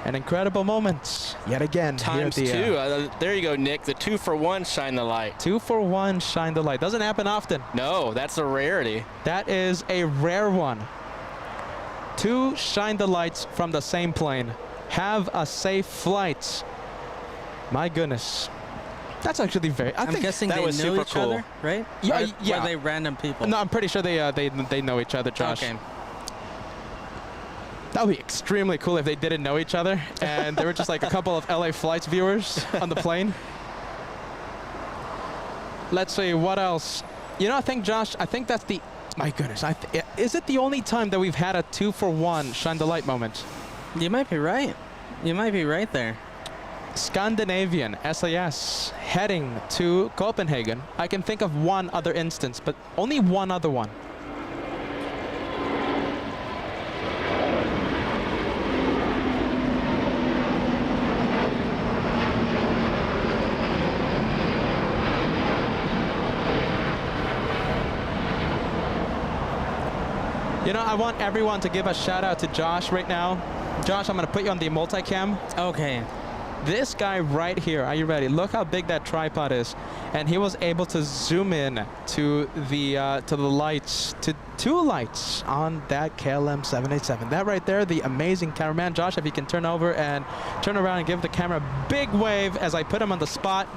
An incredible moment yet again. Times here at the, 2. There you go, Nick. The 2-for-1 shine the light. 2-for-1 shine the light. Doesn't happen often. No, that's a rarity. That is a rare one. 2 shine the lights from the same plane. Have a safe flight. My goodness. That's actually very. I'm guessing that they was knew super each cool. other, right? Yeah, Or yeah. were they random people? No, I'm pretty sure they know each other, Josh. Okay. That would be extremely cool if they didn't know each other and they were just like a couple of LA Flights viewers on the plane. Let's see, what else? You know, I think, Josh, I think that's the... My goodness, is it the only time that we've had a 2-for-1 shine the light moment? You might be right. You might be right there. Scandinavian SAS heading to Copenhagen. I can think of one other instance, but only one other one. You know, I want everyone to give a shout out to Josh right now. Josh, I'm going to put you on the multicam. Okay. This guy right here, are you ready? Look how big that tripod is. And he was able to zoom in to the lights, to 2 lights on that KLM 787. That right there, the amazing cameraman. Josh, if you can turn over and turn around and give the camera a big wave as I put him on the spot.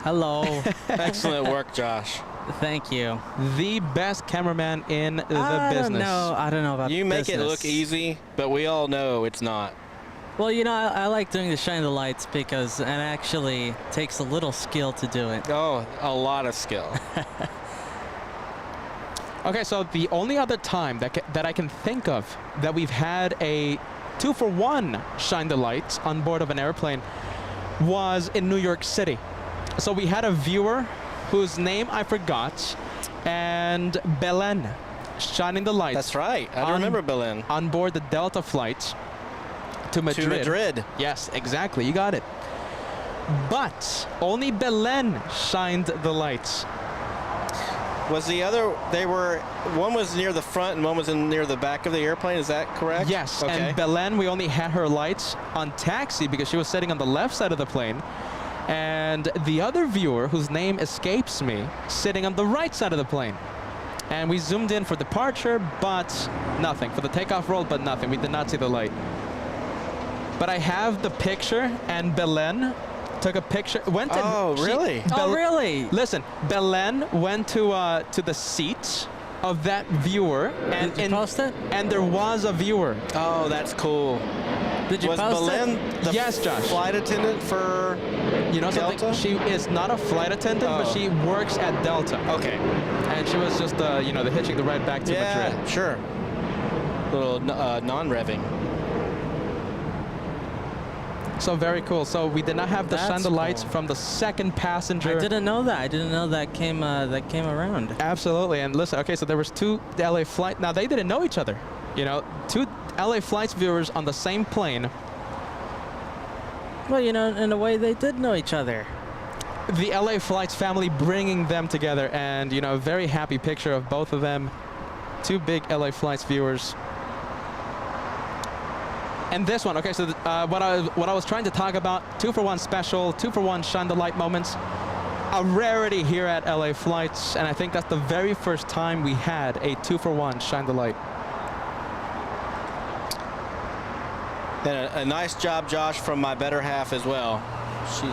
Hello. Excellent work, Josh. Thank you. The best cameraman in the business. I don't know about You make it business. look easy, but we all know it's not. Well, you know, I like doing the shine the lights because it actually takes a little skill to do it. Oh, a lot of skill. Okay, so the only other time that I can think of that we've had a 2-for-1 shine the lights on board of an airplane was in New York City. So we had a viewer whose name I forgot, and Belen shining the lights. That's right. I remember Belen. On board the Delta flight to Madrid. To Madrid. Yes, exactly. You got it. But only Belen shined the lights. Was the other, one was near the front and one was near the back of the airplane, is that correct? Yes, Okay. and Belen, we only had her lights on taxi because she was sitting on the left side of the plane. And the other viewer, whose name escapes me, sitting on the right side of the plane. And we zoomed in for departure, but nothing. For the takeoff roll, but nothing. We did not see the light. But I have the picture, and Belen took a picture. Went to. Oh, really? Oh, really? Listen, Belen went to the seat of that viewer, and Did you post it? And there was a viewer. Oh, that's cool. Did you Was post Belen it? the Yes, Josh. flight attendant for You know something? Delta? She is not a flight attendant, but Oh. she works at Delta. Okay. And she was just, the hitching the ride back to Yeah, Madrid. sure. Little non-revving. So very cool. So we did not have the That's shine the lights cool. from the second passenger. I didn't know that. I didn't know that came around. Absolutely. And listen, okay, so there was two LA flight. Now they didn't know each other. You know, two LA flights viewers on the same plane. Well, you know, in a way, they did know each other. The LA Flights family bringing them together, and a very happy picture of both of them. Two big LA Flights viewers. And this one, okay, so what I was trying to talk about, 2-for-1 special, 2-for-1 shine the light moments, a rarity here at LA Flights, and I think that's the very first time we had a 2-for-1 shine the light. And a nice job, Josh, from my better half as well. She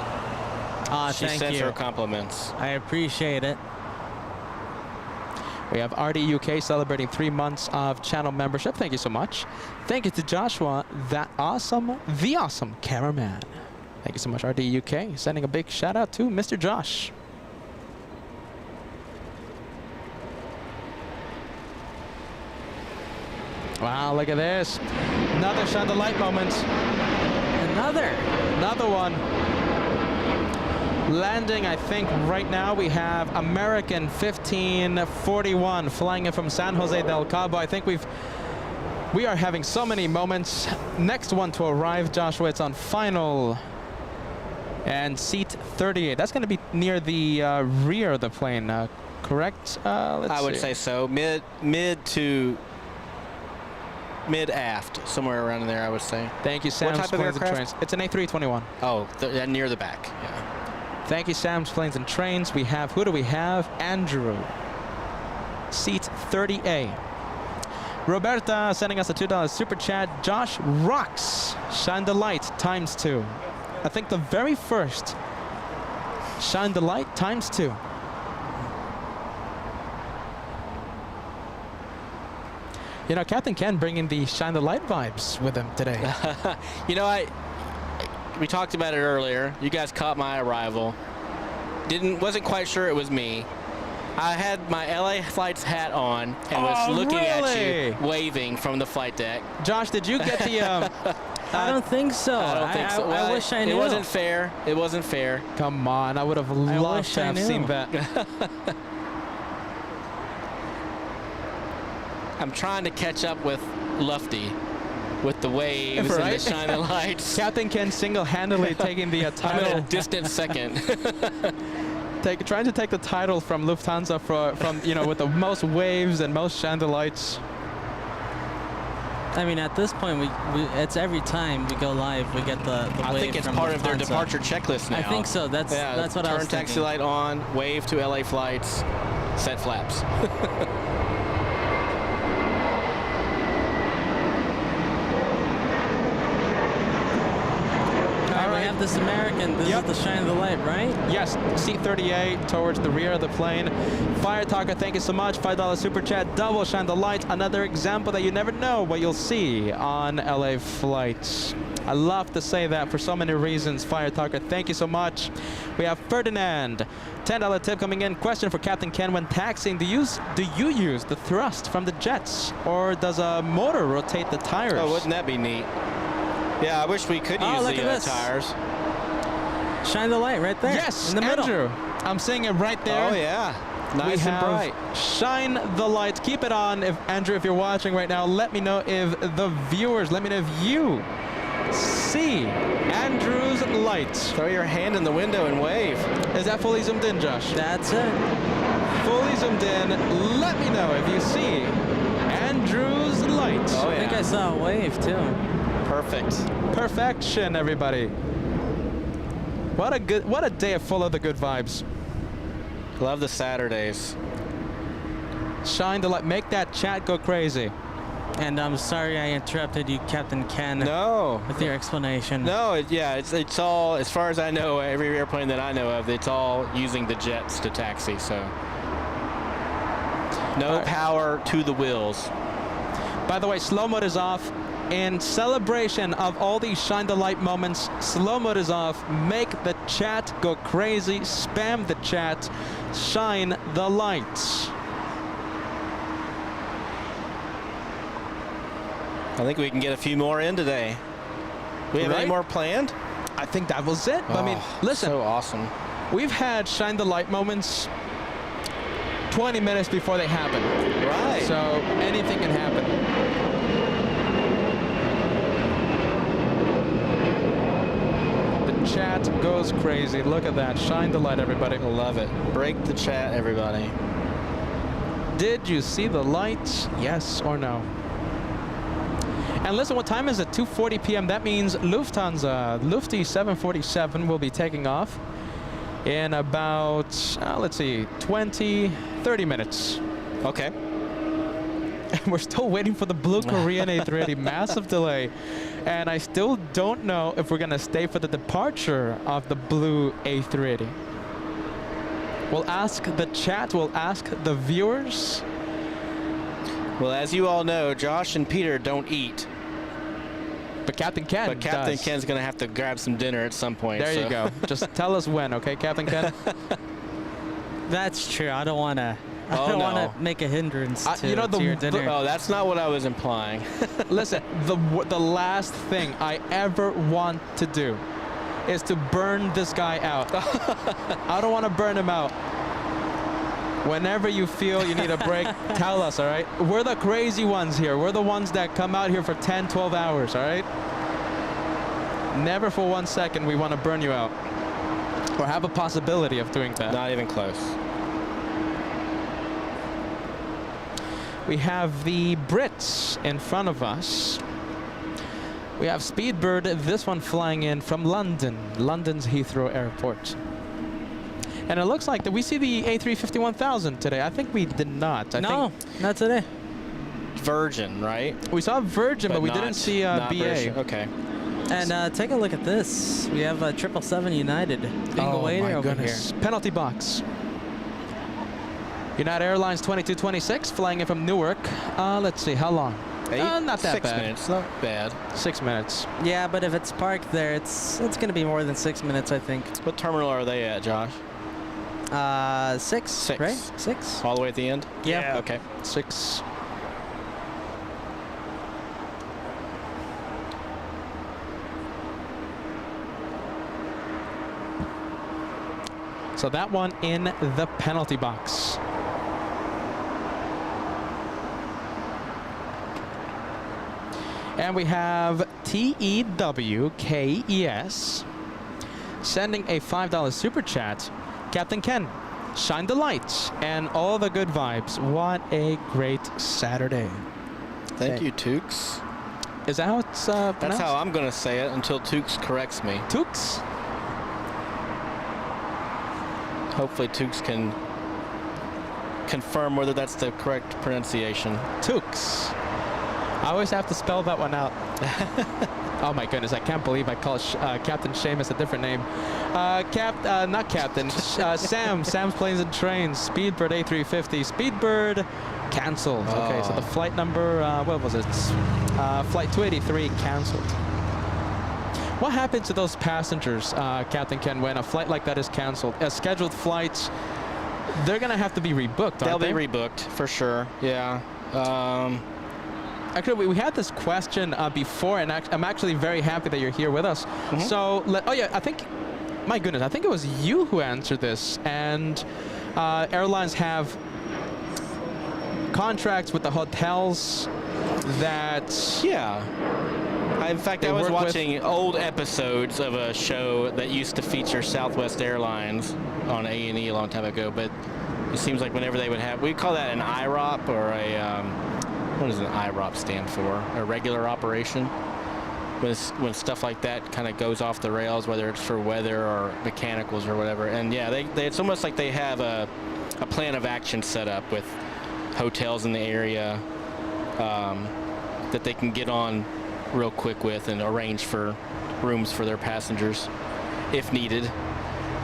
Thank sends you. her compliments. I appreciate it. We have RD UK celebrating 3 months of channel membership. Thank you so much. Thank you to Joshua, the awesome cameraman. Thank you so much, RD UK. Sending a big shout out to Mr. Josh. Wow, look at this. Another shine the light moment. Another one. Landing, I think right now we have American 1541 flying in from San Jose del Cabo. I think we are having so many moments. Next one to arrive, Joshua, it's on final. And seat 38. That's going to be near the rear of the plane, correct? I would say so. Mid to mid aft, somewhere around there, I would say. Thank you, Sam's type of Planes and aircraft? Trains. It's an A321. Oh, near the back. Yeah. Thank you, Sam's Planes and Trains. Who do we have? Andrew. Seat 30A. Roberta sending us a $2 super chat. Josh rocks. Shine the light ×2. I think the very first shine the light ×2. You know, Captain Ken bringing the shine the light vibes with him today. You know, we talked about it earlier. You guys caught my arrival. Wasn't quite sure it was me. I had my LA Flights hat on and was looking at you, waving from the flight deck. Josh, did you get the... I don't think so. I don't think so. I wish I knew. It wasn't fair. It wasn't fair. Come on, I would have loved wish to I have knew. seen that. I'm trying to catch up with Lufty with the waves and Right? the shining lights. Captain Ken single-handedly taking the I'm in a title, distant second. trying to take the title from Lufthansa from with the most waves and most chandelights. I mean, at this point, it's every time we go live, we get the I wave think it's from part of their Lufthansa. departure checklist now. I think so. That's what I was Turn taxi thinking. light on, wave to LA Flights, set flaps. All right, we have this American. This Yep. is the shine of the light, right? Yes, seat 38 towards the rear of the plane. Fire Talker, thank you so much. $5 super chat, double shine the light. Another example that you never know what you'll see on LA flights. I love to say that for so many reasons. Fire Talker, thank you so much. We have Ferdinand, $10 tip coming in. Question for Captain Ken: when taxiing, do you use the thrust from the jets, or does a motor rotate the tires? Oh, wouldn't that be neat? Yeah, I wish we could use look the at this. tires. Shine the light right there. Yes, in the middle. Andrew. I'm seeing it right there. Oh yeah, We nice and have bright. Shine the light. Keep it on. If Andrew, if you're watching right now, let me know if the viewers, let me know if you see Andrew's light. Throw your hand in the window and wave. Is that fully zoomed in, Josh? That's it. Fully zoomed in. Let me know if you see Andrew's light. Oh I think I yeah, saw a wave too. perfect. Perfection, everybody. What a day full of the good vibes. Love the Saturdays. Shine the light. Make that chat go crazy. And I'm sorry I interrupted you, Captain Ken, No, with your explanation. no, it's all, as far as I know, every airplane that I know of, it's all using the jets to taxi. So no right. power to the wheels. By the way, slow mode is off. In celebration of all these shine the light moments, slow mode is off. Make the chat go crazy. Spam the chat. Shine the lights. I think we can get a few more in today. We have Right? any more planned? I think that was it. I mean, Oh, listen, so awesome. we've had shine the light moments 20 minutes before they happen. Right. So anything can happen. The chat goes crazy. Look at that. Shine the light, everybody. Love it. Break the chat, everybody. Did you see the lights? Yes or no? And listen, what time is it? 2:40 p.m. That means Lufthansa, Lufty 747 will be taking off in about, let's see, 30 minutes. Okay. And we're still waiting for the Blue Korean A380. Massive delay. And I still don't know if we're going to stay for the departure of the Blue A380. We'll ask the chat, we'll ask the viewers. Well, as you all know, Josh and Peter don't eat. But Captain Ken But Captain does. Ken's going to have to grab some dinner at some point. There you go. Just tell us when, okay, Captain Ken? That's true. I don't want to. I Oh, don't no. want to make a hindrance to, you know, to your dinner. Oh, that's not what I was implying. Listen, the last thing I ever want to do is to burn this guy out. I don't want to burn him out. Whenever you feel you need a break, tell us, all right? We're the crazy ones here. We're the ones that come out here for 10, 12 hours, all right? Never for 1 second we want to burn you out or have a possibility of doing that. Not even close. We have the Brits in front of us. We have Speedbird, this one flying in from London, London's Heathrow Airport. And it looks like that we see the A350-1000 today. I think we did not. No, not today. Virgin, right? We saw Virgin, but we not- didn't see not BA. British. Okay. And take a look at this. We have 777 United being Oh awaited my over goodness. Penalty box. United Airlines 2226 flying in from Newark. Let's see, how long? Not that 6 bad. minutes, not bad. 6 minutes. here. Yeah, but if it's parked there, it's going to be more than 6 minutes, I think. What terminal are they at, Josh? 6, Six. right? 6. All the way at the end? Yeah. Okay. 6. So that one in the penalty box. And we have TEWKES sending a $5 super chat. Captain Ken, shine the lights and all the good vibes. What a great Saturday. Thank you, Tukes. Is that how it's That's pronounced? how I'm going to say it until Tukes corrects me. Tukes? Hopefully Tukes can confirm whether that's the correct pronunciation. Tukes. I always have to spell that one out. Oh my goodness, I can't believe I call Captain Seamus a different name. Not Captain, Sam. Sam's Planes and Trains. Speedbird A350. Speedbird canceled. Okay, so the flight number, what was it? Flight 283 canceled. What happens to those passengers, Captain Ken, when a flight like that is canceled? Scheduled flights, they're going to have to be rebooked, They'll aren't they? be rebooked, for sure, yeah. Actually, we had this question before, and I'm actually very happy that you're here with us. So, oh yeah, I think, my goodness, I think it was you who answered this. And airlines have contracts with the hotels that... Yeah. In fact, I was watching old episodes of a show that used to feature Southwest Airlines on A&E a long time ago, but it seems like whenever they would have, we call that an IROP, or a, what does an IROP stand for? A regular operation? When stuff like that kind of goes off the rails, whether it's for weather or mechanicals or whatever. And yeah, it's almost like they have a plan of action set up with hotels in the area that they can get on real quick with and arrange for rooms for their passengers if needed.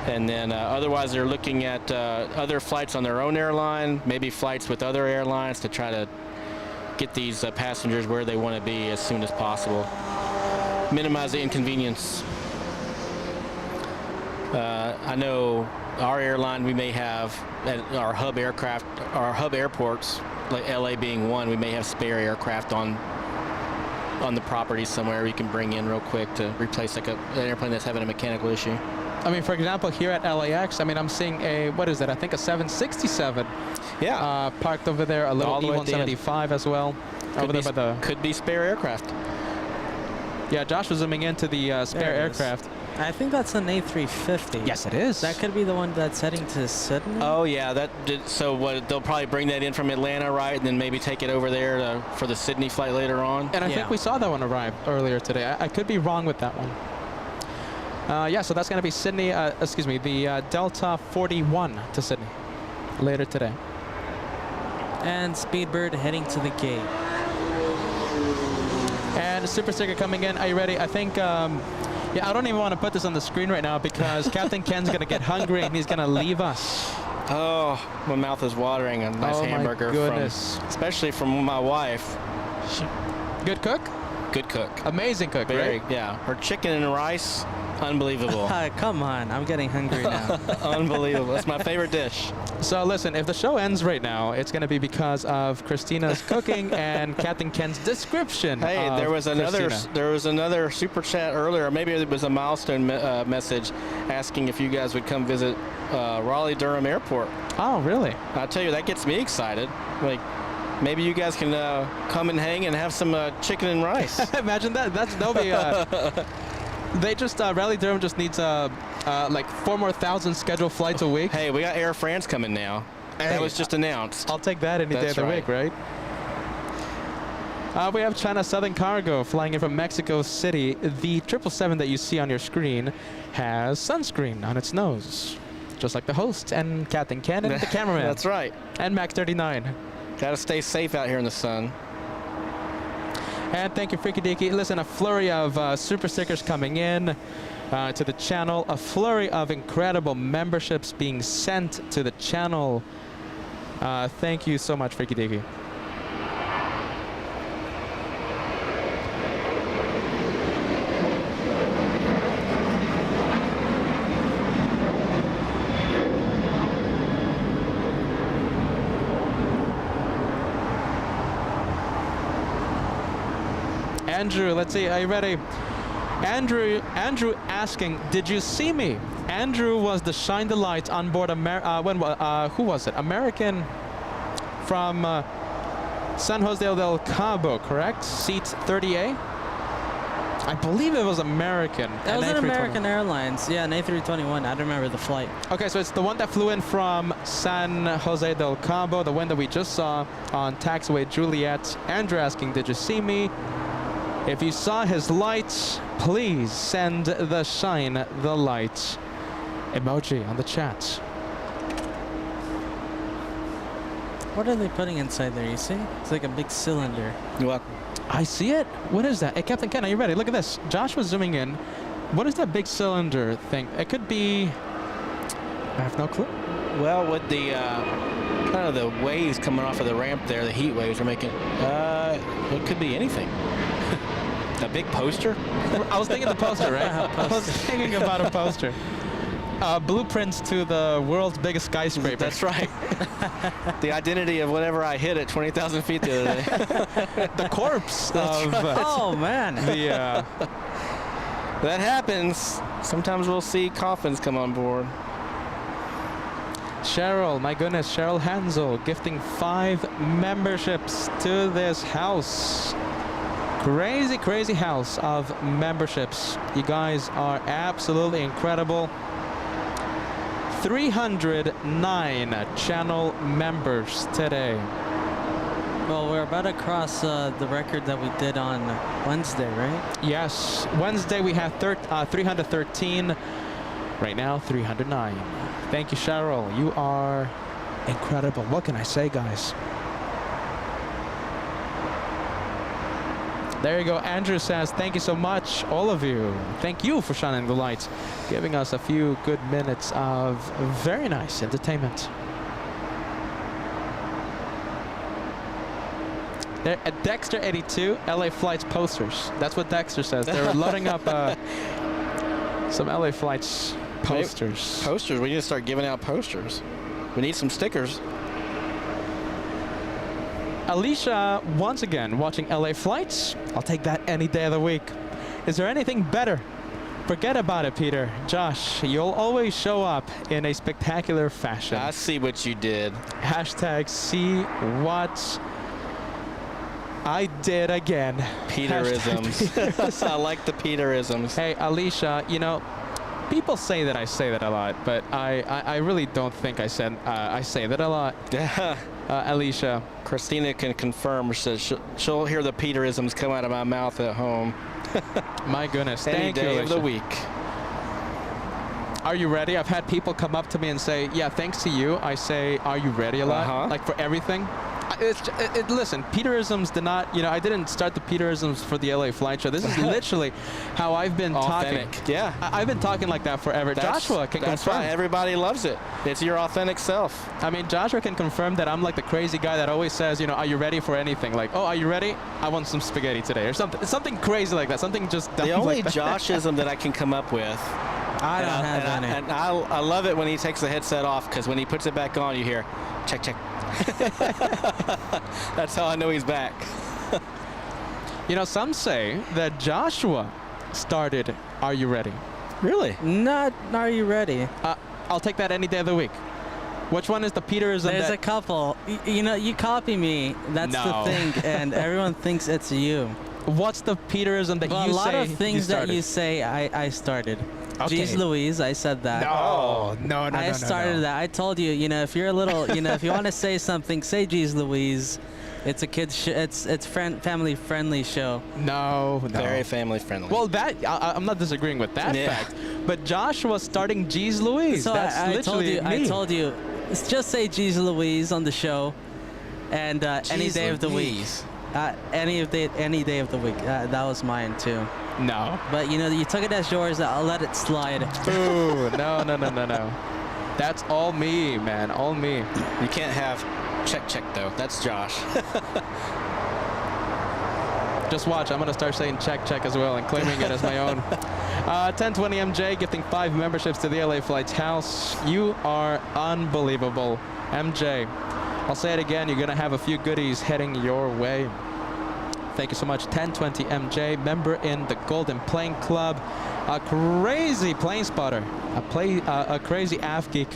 And then otherwise they're looking at other flights on their own airline, maybe flights with other airlines to try to get these passengers where they want to be as soon as possible. Minimize the inconvenience. I know our airline, we may have at our hub aircraft, our hub airports, like LA being one, we may have spare aircraft on the property somewhere you can bring in real quick to replace like an airplane that's having a mechanical issue. I mean, for example, here at LAX, I mean, I'm seeing a, what is that? I think a 767. Yeah. Parked over there, a little E-175 as well. Could be spare aircraft. Yeah, Josh was zooming into the spare aircraft. I think that's an A350. Yes, it is. That could be the one that's heading to Sydney. Oh yeah, so what? They'll probably bring that in from Atlanta, right, and then maybe take it over there for the Sydney flight later on. And I think we saw that one arrive earlier today. I could be wrong with that one. Yeah, so that's going to be Sydney. Excuse me, the Delta 41 to Sydney later today. And Speedbird heading to the gate. And the super sticker coming in. Are you ready? I think. Yeah, I don't even want to put this on the screen right now because Captain Ken's going to get hungry and he's going to leave us. Oh, my mouth is watering. A nice hamburger, especially from my wife. Good cook? Good cook. Amazing cook, right? Yeah, her chicken and rice, unbelievable. Come on, I'm getting hungry now. Unbelievable. That's my favorite dish. So listen, if the show ends right now, it's going to be because of Christina's cooking and Captain Ken's description. Hey, there was another super chat earlier. Maybe it was a milestone message asking if you guys would come visit Raleigh-Durham Airport. Oh, really? I tell you, that gets me excited. Like, maybe you guys can come and hang and have some chicken and rice. Imagine that. That'll be. They just Raleigh-Durham just needs like 4,000 more scheduled flights a week. Hey, we got Air France coming now. Hey, that was just announced. I'll take that any day of the week, right? We have China Southern Cargo flying in from Mexico City. The 777 that you see on your screen has sunscreen on its nose, just like the host and Captain Ken and the cameraman. That's right. And Max 39. Got to stay safe out here in the sun. And thank you, Freaky Deaky. Listen, a flurry of super stickers coming in to the channel. A flurry of incredible memberships being sent to the channel. Thank you so much, Freaky Deaky. Andrew, let's see, are you ready? Andrew asking, did you see me? Andrew was the shine the light on board who was it? American from San Jose del Cabo, correct? Seat 30A? I believe it was American. That was an American Airlines. Yeah, an A321. I don't remember the flight. Okay, so it's the one that flew in from San Jose del Cabo, the one that we just saw on Taxiway Juliet. Andrew asking, did you see me? If you saw his light, please send the shine the light emoji on the chat. What are they putting inside there, you see? It's like a big cylinder. What? I see it. What is that? Hey, Captain Ken, are you ready? Look at this. Josh was zooming in. What is that big cylinder thing? It could be... I have no clue. Well, with the kind of the waves coming off of the ramp there, the heat waves are making... it could be anything. A big poster? I was thinking the poster, right? I was thinking about a poster. Blueprints to the world's biggest skyscraper. That's right. The identity of whatever I hit at 20,000 feet the other day. The corpse of... Oh, man. the... That happens. Sometimes we'll see coffins come on board. Cheryl, my goodness, Cheryl Hansel gifting 5 memberships to this house. Crazy, crazy house of memberships. You guys are absolutely incredible. 309 channel members today. Well, we're about to cross the record that we did on Wednesday, right? Yes, Wednesday we have 313. Right now, 309. Thank you, Cheryl. You are incredible. What can I say, guys? There you go. Andrew says, thank you so much, all of you. Thank you for shining the lights, giving us a few good minutes of very nice entertainment. There, at Dexter 82, LA Flights posters. That's what Dexter says. They're loading up some LA Flights posters. Posters? We need to start giving out posters. We need some stickers. Alicia, once again, watching LA Flights. I'll take that any day of the week. Is there anything better? Forget about it, Peter. Josh, you'll always show up in a spectacular fashion. I see what you did. Hashtag see what I did again. Peterisms. I like the Peterisms. Hey, Alicia, you know, people say that I say that a lot, but I really don't think I say that a lot. Alicia. Christina can confirm. Says she'll hear the Peterisms come out of my mouth at home. My goodness. Any day of the week. Are you ready? I've had people come up to me and say, yeah, thanks to you. I say, are you ready a lot? Like for everything. Listen, Peterisms did not, you know, I didn't start the Peterisms for the LA Flight Show. This is literally how I've been authentic. talking. Yeah. I've been talking like that forever. Joshua can confirm. That's why everybody loves it. It's your authentic self. I mean, Joshua can confirm that I'm like the crazy guy that always says, you know, are you ready for anything? Like, oh, are you ready? I want some spaghetti today or something. Something crazy like that. Something just dumb. The only like Joshism that I can come up with. I don't have any. And I love it when he takes the headset off, because when he puts it back on, you hear, check, check. That's how I know he's back. You know, some say that Joshua started Are You Ready? Really? Not Are You Ready? I'll take that any day of the week. Which one is the Peterism? There's a couple. You know, you copy me. That's the thing, and everyone thinks it's you. What's the Peterism that you say? A lot of things that you say, I started. Okay. Jeez Louise, I said that. No. I started that. I told you, you know, if you're a little, you know, if you want to say something, say Jeez Louise. It's a kid's it's family friendly show. No. Very family friendly. Well, that I'm not disagreeing with that fact. But Joshua starting Jeez Louise. So that's literally me. I told you, just say Jeez Louise on the show, and any day of the week. Any day of the week. That was mine too. No. But you know, you took it as yours. I'll let it slide. Ooh, no. That's all me, man. All me. You can't have check though. That's Josh. Just watch. I'm gonna start saying check as well and claiming it as my own. 1020 MJ gifting 5 memberships to the LA Flights house. You are unbelievable, MJ. I'll say it again. You're gonna have a few goodies heading your way. Thank you so much, 1020 MJ, member in the Golden Plane Club, a crazy plane spotter, a crazy AF geek,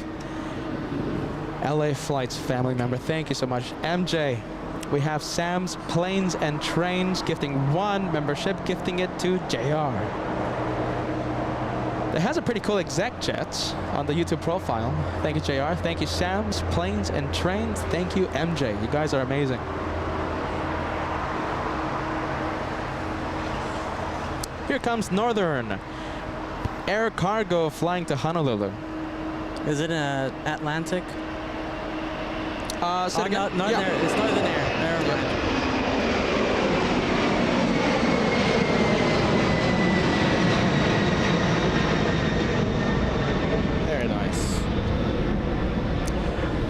LA Flights family member. Thank you so much, MJ. We have Sam's Planes and Trains gifting 1 membership, gifting it to JR. It has a pretty cool exec jet on the YouTube profile. Thank you, JR. Thank you, Sam's Planes and Trains. Thank you, MJ. You guys are amazing. Here comes Northern Air Cargo flying to Honolulu. Is it Atlantic? Say it again? Northern Air. It's Northern Air. Never mind.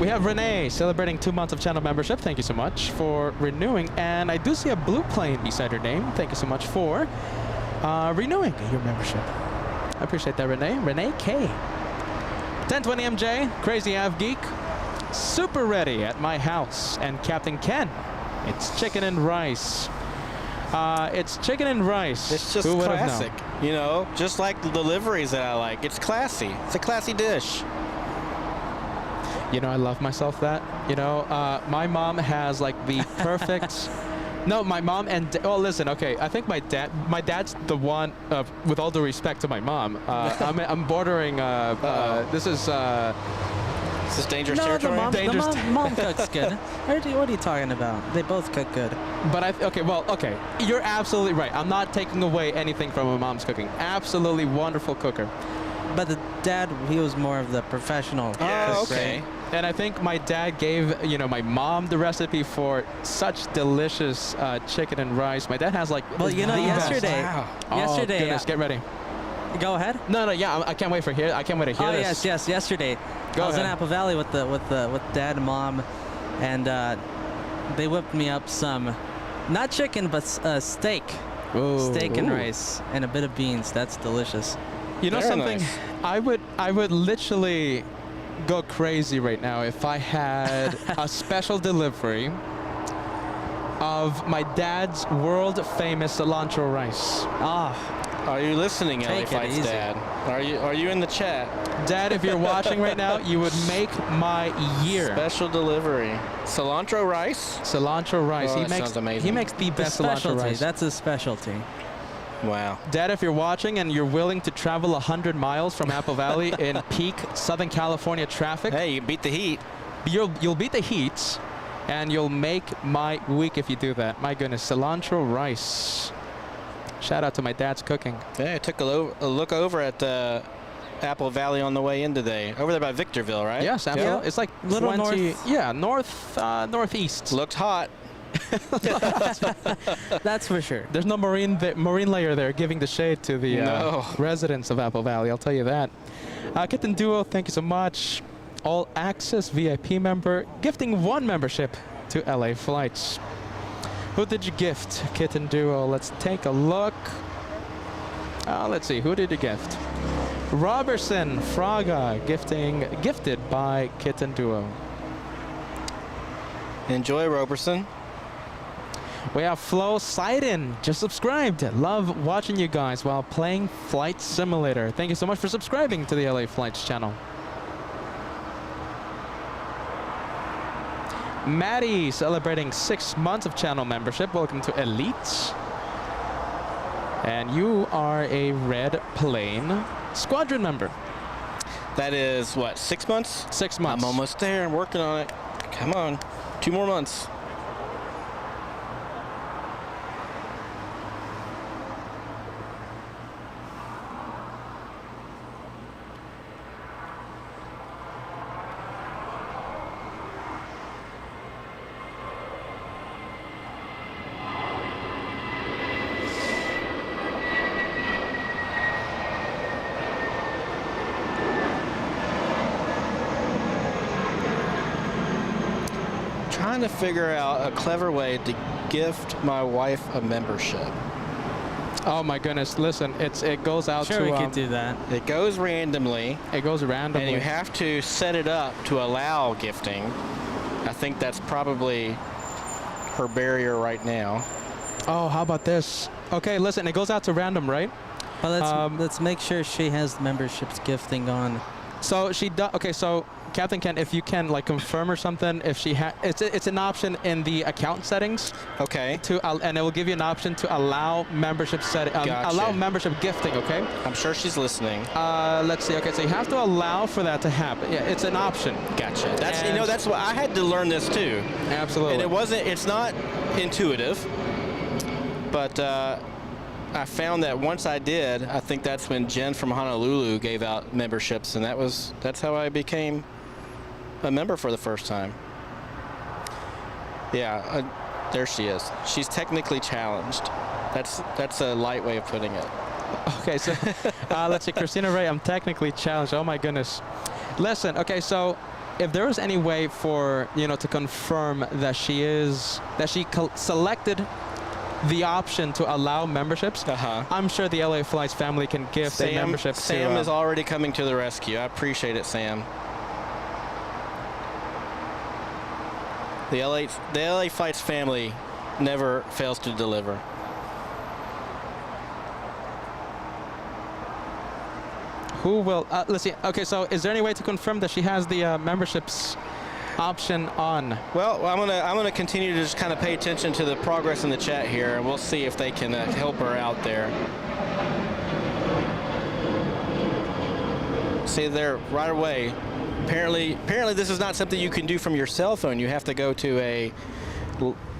We have Renee celebrating 2 months of channel membership. Thank you so much for renewing. And I do see a blue plane beside her name. Thank you so much for renewing your membership. I appreciate that, Renee. Renee K. 1020 MJ, Crazy Av Geek, Super Ready at my house, and Captain Ken. It's chicken and rice. It's chicken and rice. It's just Who would have classic. known? You know, just like the deliveries that I like. It's classy. It's a classy dish. You know, I love myself that. You know, my mom has like the perfect. No, my mom and oh, listen. Okay, I think my dad's the one. With all due respect to my mom, I'm bordering. This is. Is this dangerous No, the territory? mom cooks good. What are you talking about? They both cook good. But okay. You're absolutely right. I'm not taking away anything from my mom's cooking. Absolutely wonderful cooker. But the dad, he was more of the professional. Oh, cook, okay. right? And I think my dad gave, my mom the recipe for such delicious chicken and rice. My dad has like. Well, the best- yesterday. Wow. Yesterday. Oh, goodness, get ready. Go ahead. No, yeah, I can't wait to hear this. Yes. Yesterday, Go I was in ahead. Apple Valley with Dad and Mom, and they whipped me up some, not chicken, but steak. Ooh. Steak and Ooh. rice and a bit of beans. That's delicious. You know Very something? nice. I would literally go crazy right now if I had a special delivery of my dad's world famous cilantro rice. Ah, Are you listening, LA Take it Flights easy. Dad? Are you in the chat? Dad, if you're watching right now, you would make my year. Special delivery. Cilantro rice? Cilantro rice. Oh, he that makes sounds amazing. he makes the the best cilantro specialty. rice. That's his specialty. Wow. Dad, if you're watching and you're willing to travel 100 miles from Apple Valley in peak Southern California traffic, Hey, you beat the heat. you'll beat the heat, and you'll make my week if you do that. My goodness, cilantro rice. Shout out to my dad's cooking. Yeah, I took a look over at Apple Valley on the way in today. Over there by Victorville, right? Yes, Apple. Yeah. It's like Little 20, north. yeah, northeast. Looked hot. That's for sure. There's no marine layer there giving the shade to the No. residents of Apple Valley. I'll tell you that. Kitten Duo, thank you so much. All Access VIP member, gifting 1 membership to LA Flights. Who did you gift, Kitten Duo? Let's take a look. Let's see, who did you gift? Robertson Fraga, gifted by Kitten Duo. Enjoy, Roberson. We have Flo Seiden, just subscribed. Love watching you guys while playing Flight Simulator. Thank you so much for subscribing to the LA Flights channel. Maddie, celebrating 6 months of channel membership. Welcome to Elite. And you are a Red Plane Squadron member. That is, what, 6 months? 6 months. I'm almost there. I'm working on it. Come on. 2 more months. Trying to figure out a clever way to gift my wife a membership. Oh my goodness! Listen, it goes out Sure, to. we could do that. It goes randomly, It goes randomly. and you have to set it up to allow gifting. I think that's probably her barrier right now. Oh, how about this? Okay, listen, it goes out to random, right? Well, let's make sure she has memberships gifting on. So she does. Okay, so Captain Ken, if you can like confirm or something, if she it's an option in the account settings Okay. and it will give you an option to allow membership Gotcha. allow membership gifting. Okay. I'm sure she's listening. Let's see. Okay, so you have to allow for that to happen. Yeah, it's an option. Gotcha. That's And- that's what I had to learn this too. Absolutely. And it's not intuitive, but I found that once I did, I think that's when Jen from Honolulu gave out memberships, and that's how I became a member for the first time. Yeah, there she is. She's technically challenged. That's a light way of putting it. Okay, so let's see, Christina Ray, I'm technically challenged. Oh my goodness. Listen, okay, so if there was any way for, to confirm that she selected the option to allow memberships, I'm sure the LA Flights family can give a membership Sam to... is already coming to the rescue. I appreciate it, Sam. The LA Flights family never fails to deliver. Who will... let's see. Okay, so is there any way to confirm that she has the memberships option on? Well, I'm gonna continue to just kind of pay attention to the progress in the chat here, and we'll see if they can help her out there. See there right away. Apparently this is not something you can do from your cell phone. You have to go to a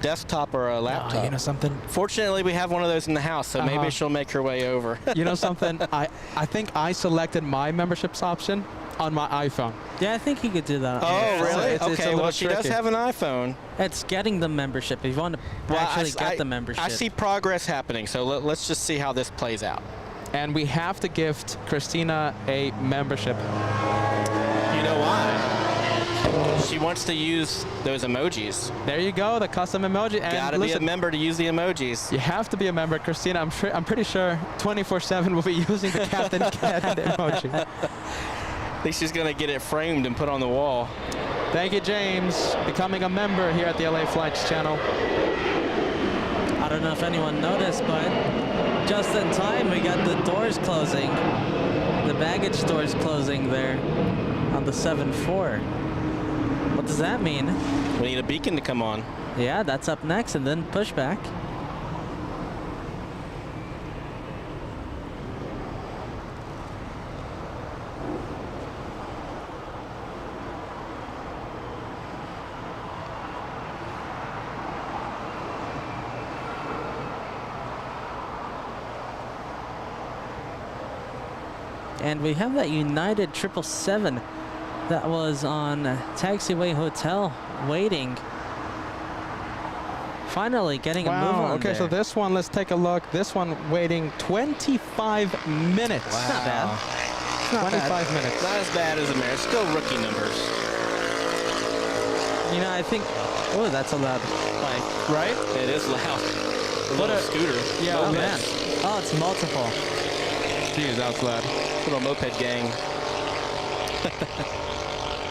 desktop or a laptop. Oh, you know something? Fortunately, we have one of those in the house, so maybe she'll make her way over. You know something? I think I selected my memberships option on my iPhone. Yeah, I think you could do that. Oh, really? It's a Okay, little well, she does tricky. have an iPhone. It's getting the membership. If you want to actually get the membership. I see progress happening, so let's just see how this plays out. And we have to gift Christina a membership. You know why? She wants to use those emojis. There you go, the custom emoji. And Gotta be a member to use the emojis. You have to be a member, Christina. I'm pretty sure 24/7 will be using the Captain Cat emoji. I think she's gonna get it framed and put on the wall. Thank you, James, becoming a member here at the LA Flights channel. I don't know if anyone noticed, but just in time, we got the doors closing. The baggage doors closing there on the 7-4. What does that mean? We need a beacon to come on. Yeah, that's up next, and then pushback. And we have that United 777 that was on Taxiway Hotel waiting. Finally getting a move on Okay, there. so this one, let's take a look. This one waiting 25 minutes. It's not bad. 25 minutes. Not as bad as America. Still rookie numbers. You know, I think... Oh, that's a loud bike. Right? It is loud. A little scooter. Yeah, Oh, Moped. man. Oh, it's multiple. Jeez, that was loud. Little moped gang.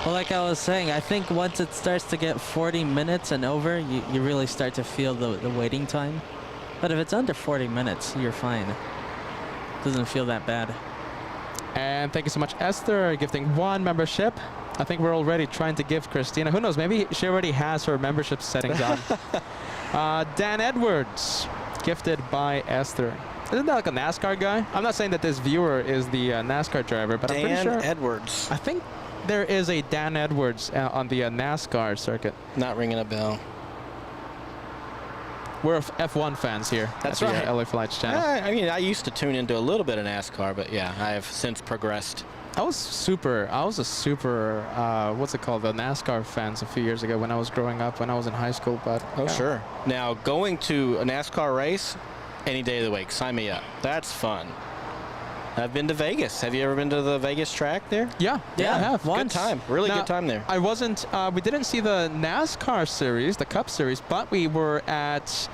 Well, like I was saying, I think once it starts to get 40 minutes and over, you really start to feel the waiting time. But if it's under 40 minutes, you're fine. Doesn't feel that bad. And thank you so much, Esther, gifting 1 membership. I think we're already trying to give Christina. Who knows? Maybe she already has her membership settings on. Dan Edwards, gifted by Esther. Isn't that like a NASCAR guy? I'm not saying that this viewer is the NASCAR driver, but I'm pretty sure. Dan Edwards. I think there is a Dan Edwards on the NASCAR circuit. Not ringing a bell. We're F1 fans here. That's at right. The LA Flights channel. I mean, I used to tune into a little bit of NASCAR, but yeah, I have since progressed. I was a super, what's it called, the NASCAR fans a few years ago when I was growing up, when I was in high school, but... Oh, yeah. sure. Now, going to a NASCAR race, any day of the week, sign me up. That's fun. I've been to Vegas. Have you ever been to the Vegas track there? Yeah, I have. Good Once. time. Really Now, good time there. I wasn't, we didn't see the NASCAR series, the Cup series, but we were at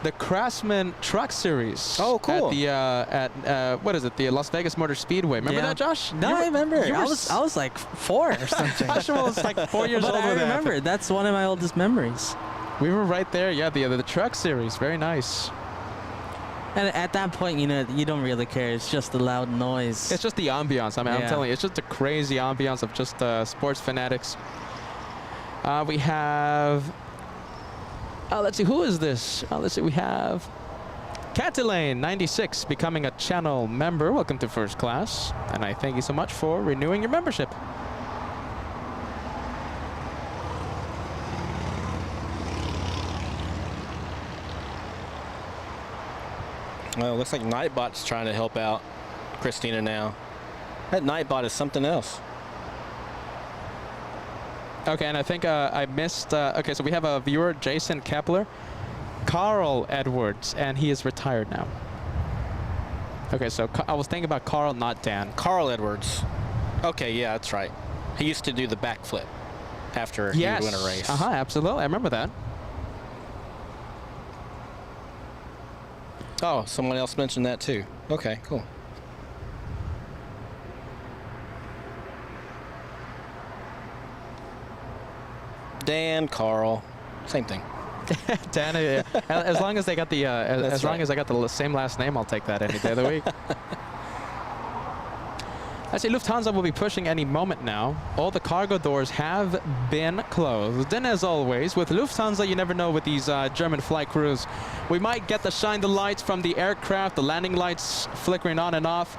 the Craftsman Truck Series. Oh, cool. At the, what is it, the Las Vegas Motor Speedway. Remember that, Josh? No, I remember. you were I was like 4 or something. Josh was like 4 years But old I when that remember. happened. That's one of my oldest memories. We were right there, yeah, the Truck Series. Very nice. And at that point, you know, you don't really care. It's just the loud noise. It's just the ambiance. I mean, I'm Yeah. telling you, it's just the crazy ambiance of just sports fanatics. We have... let's see, who is this? Let's see, we have... Catalane 96 becoming a channel member. Welcome to First Class. And I thank you so much for renewing your membership. Well, it looks like Nightbot's trying to help out Christina now. That Nightbot is something else. Okay, and I think I missed... okay, so we have a viewer, Jason Kepler. Carl Edwards, and he is retired now. Okay, so I was thinking about Carl, not Dan. Carl Edwards. Okay, yeah, that's right. He used to do the backflip. after he would win a race. Absolutely. I remember that. Oh, someone else mentioned that too. Okay, cool. Dan, Carl, same thing. Dan, as long as they got the as long as I got the same last name, I'll take that any day of the week. I see Lufthansa will be pushing any moment now. All the cargo doors have been closed. And as always, with Lufthansa, you never know with these German flight crews. We might get to shine the lights from the aircraft, the landing lights flickering on and off,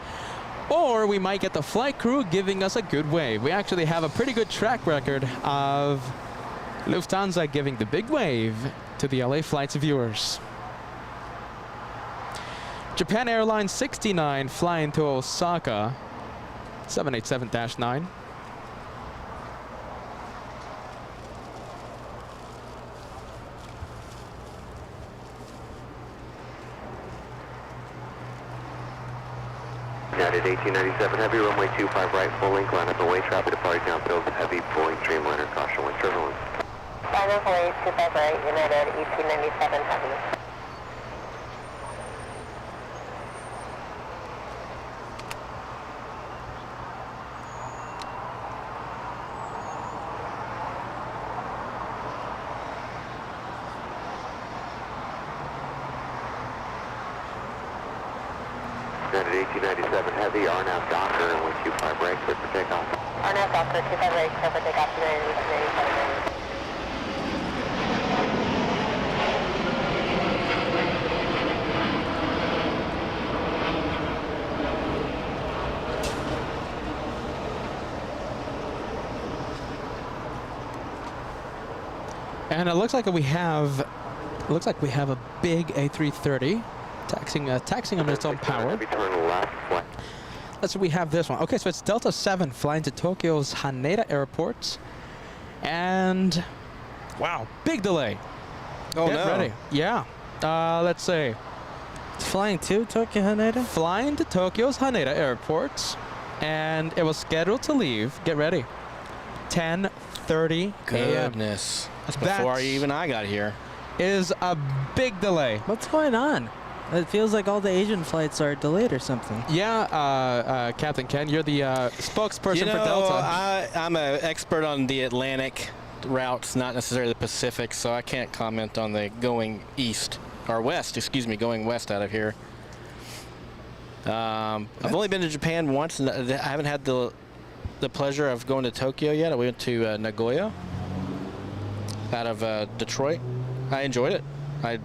or we might get the flight crew giving us a good wave. We actually have a pretty good track record of Lufthansa giving the big wave to the LA Flights viewers. Japan Airlines 69 flying to Osaka. 787-9. United 1897 Heavy, runway 25 right, full link, line up and wait, traffic departing downfield, heavy, Boeing Dreamliner, caution, wind turbulence. Line up and wait, 25 right, United 1897 Heavy. United 1897 Heavy, RNAV Docker, runway 25 right, clear for takeoff. RNAV Docker, 25 right, clear for takeoff, United 1897 Heavy. And it looks like we have a big A330 taxing on its own power. Heavy, turn left, flight. Let's see, we have this one. Okay, so it's Delta 7 flying to Tokyo's Haneda Airport. And wow, big delay. Oh, Get ready. Yeah. Let's see. It's flying to Tokyo Haneda? Flying to Tokyo's Haneda Airport. And it was scheduled to leave. Get ready. 10:30 a.m. Goodness. That's before even I got here. Is a big delay. What's going on? It feels like all the Asian flights are delayed or something. Yeah, Captain Ken, you're the spokesperson You know, for Delta. I'm an expert on the Atlantic routes, not necessarily the Pacific, so I can't comment on the going east, or west, excuse me, going west out of here. I've only been to Japan once, and I haven't had the pleasure of going to Tokyo yet. I went to Nagoya out of Detroit. I enjoyed it. I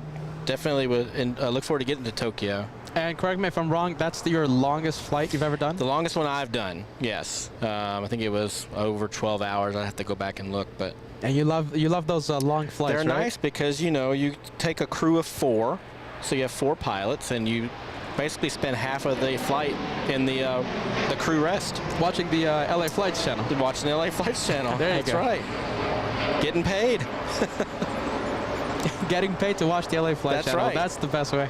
definitely would look forward to getting to Tokyo. And correct me if I'm wrong, that's your longest flight you've ever done? The longest one I've done, yes. I think it was over 12 hours. I'd have to go back and look, but And you love those long flights, they're right? nice because, you know, you take a crew of 4, so you have 4 pilots, and you basically spend half of the flight in the crew rest. Watching the LA Flights channel. Watching the LA Flights channel. There you That's go. right. Getting paid. Getting paid to watch the LA Flights That's channel. right. That's the best way.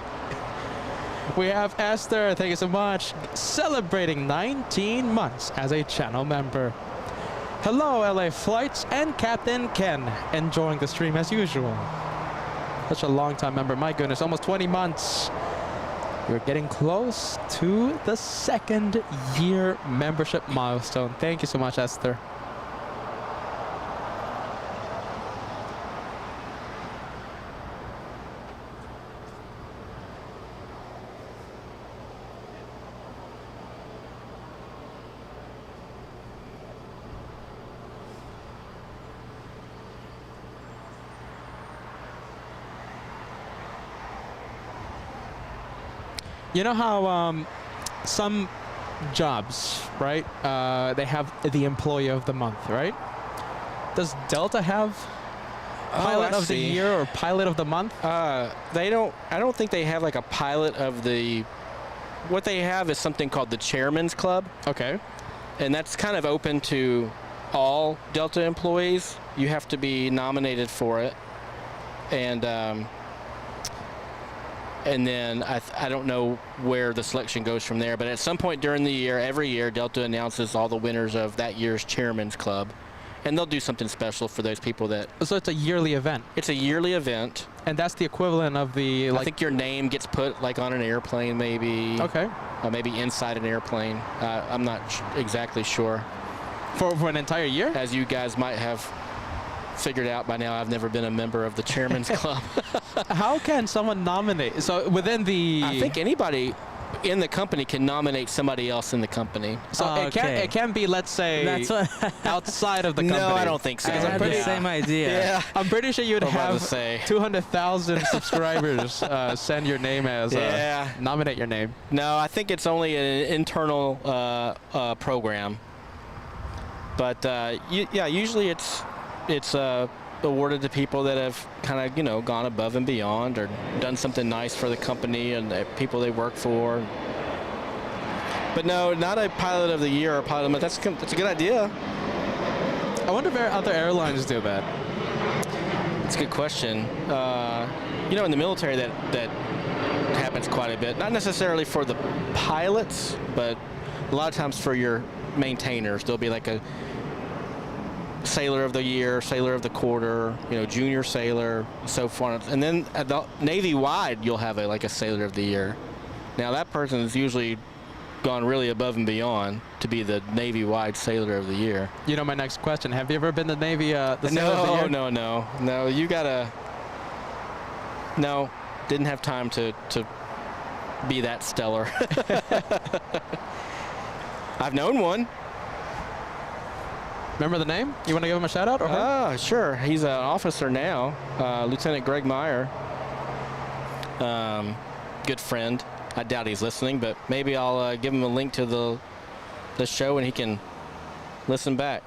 We have Esther, thank you so much, celebrating 19 months as a channel member. Hello, LA Flights and Captain Ken, enjoying the stream as usual. Such a long-time member, my goodness, almost 20 months. We're getting close to the 2nd year membership milestone. Thank you so much, Esther. You know how some jobs, right, they have the employee of the month, right? Does Delta have pilot of the year or pilot of the month? They don't. I don't think they have like a pilot of the. What they have is something called the Chairman's Club. Okay. And that's kind of open to all Delta employees. You have to be nominated for it, and then I don't know where the selection goes from there. But at some point during the year, every year, Delta announces all the winners of that year's Chairman's Club, and they'll do something special for those people that. So it's a yearly event. It's a yearly event. And that's the equivalent of the. I think your name gets put like on an airplane, maybe. Okay. Maybe inside an airplane. I'm not exactly sure. For an entire year? As you guys might have figured out by now, I've never been a member of the Chairman's Club. How can someone nominate? So within the. I think anybody in the company can nominate somebody else in the company. So it can be, let's say, That's what outside of the company. No, I don't think so. I had the same idea. Yeah. I'm pretty sure you would have 200,000 subscribers send your name as nominate your name. No, I think it's only an internal program. But usually it's awarded to people that have kind of gone above and beyond or done something nice for the company and the people they work for. But no, not a pilot of the year or pilot of the month. That's a good idea. I wonder if other airlines do that. It's a good question. In the military that happens quite a bit. Not necessarily for the pilots, but a lot of times for your maintainers. There'll be like a sailor of the year, sailor of the quarter, junior sailor, so forth. And then at the Navy-wide, you'll have a sailor of the year. Now that person has usually gone really above and beyond to be the Navy-wide sailor of the year. My next question: have you ever been the Navy the sailor of the year? No. You gotta. No, didn't have time to be that stellar. I've known one. Remember the name? You want to give him a shout out? Or sure. He's an officer now, Lieutenant Greg Meyer. Good friend. I doubt he's listening, but maybe I'll give him a link to the show and he can listen back.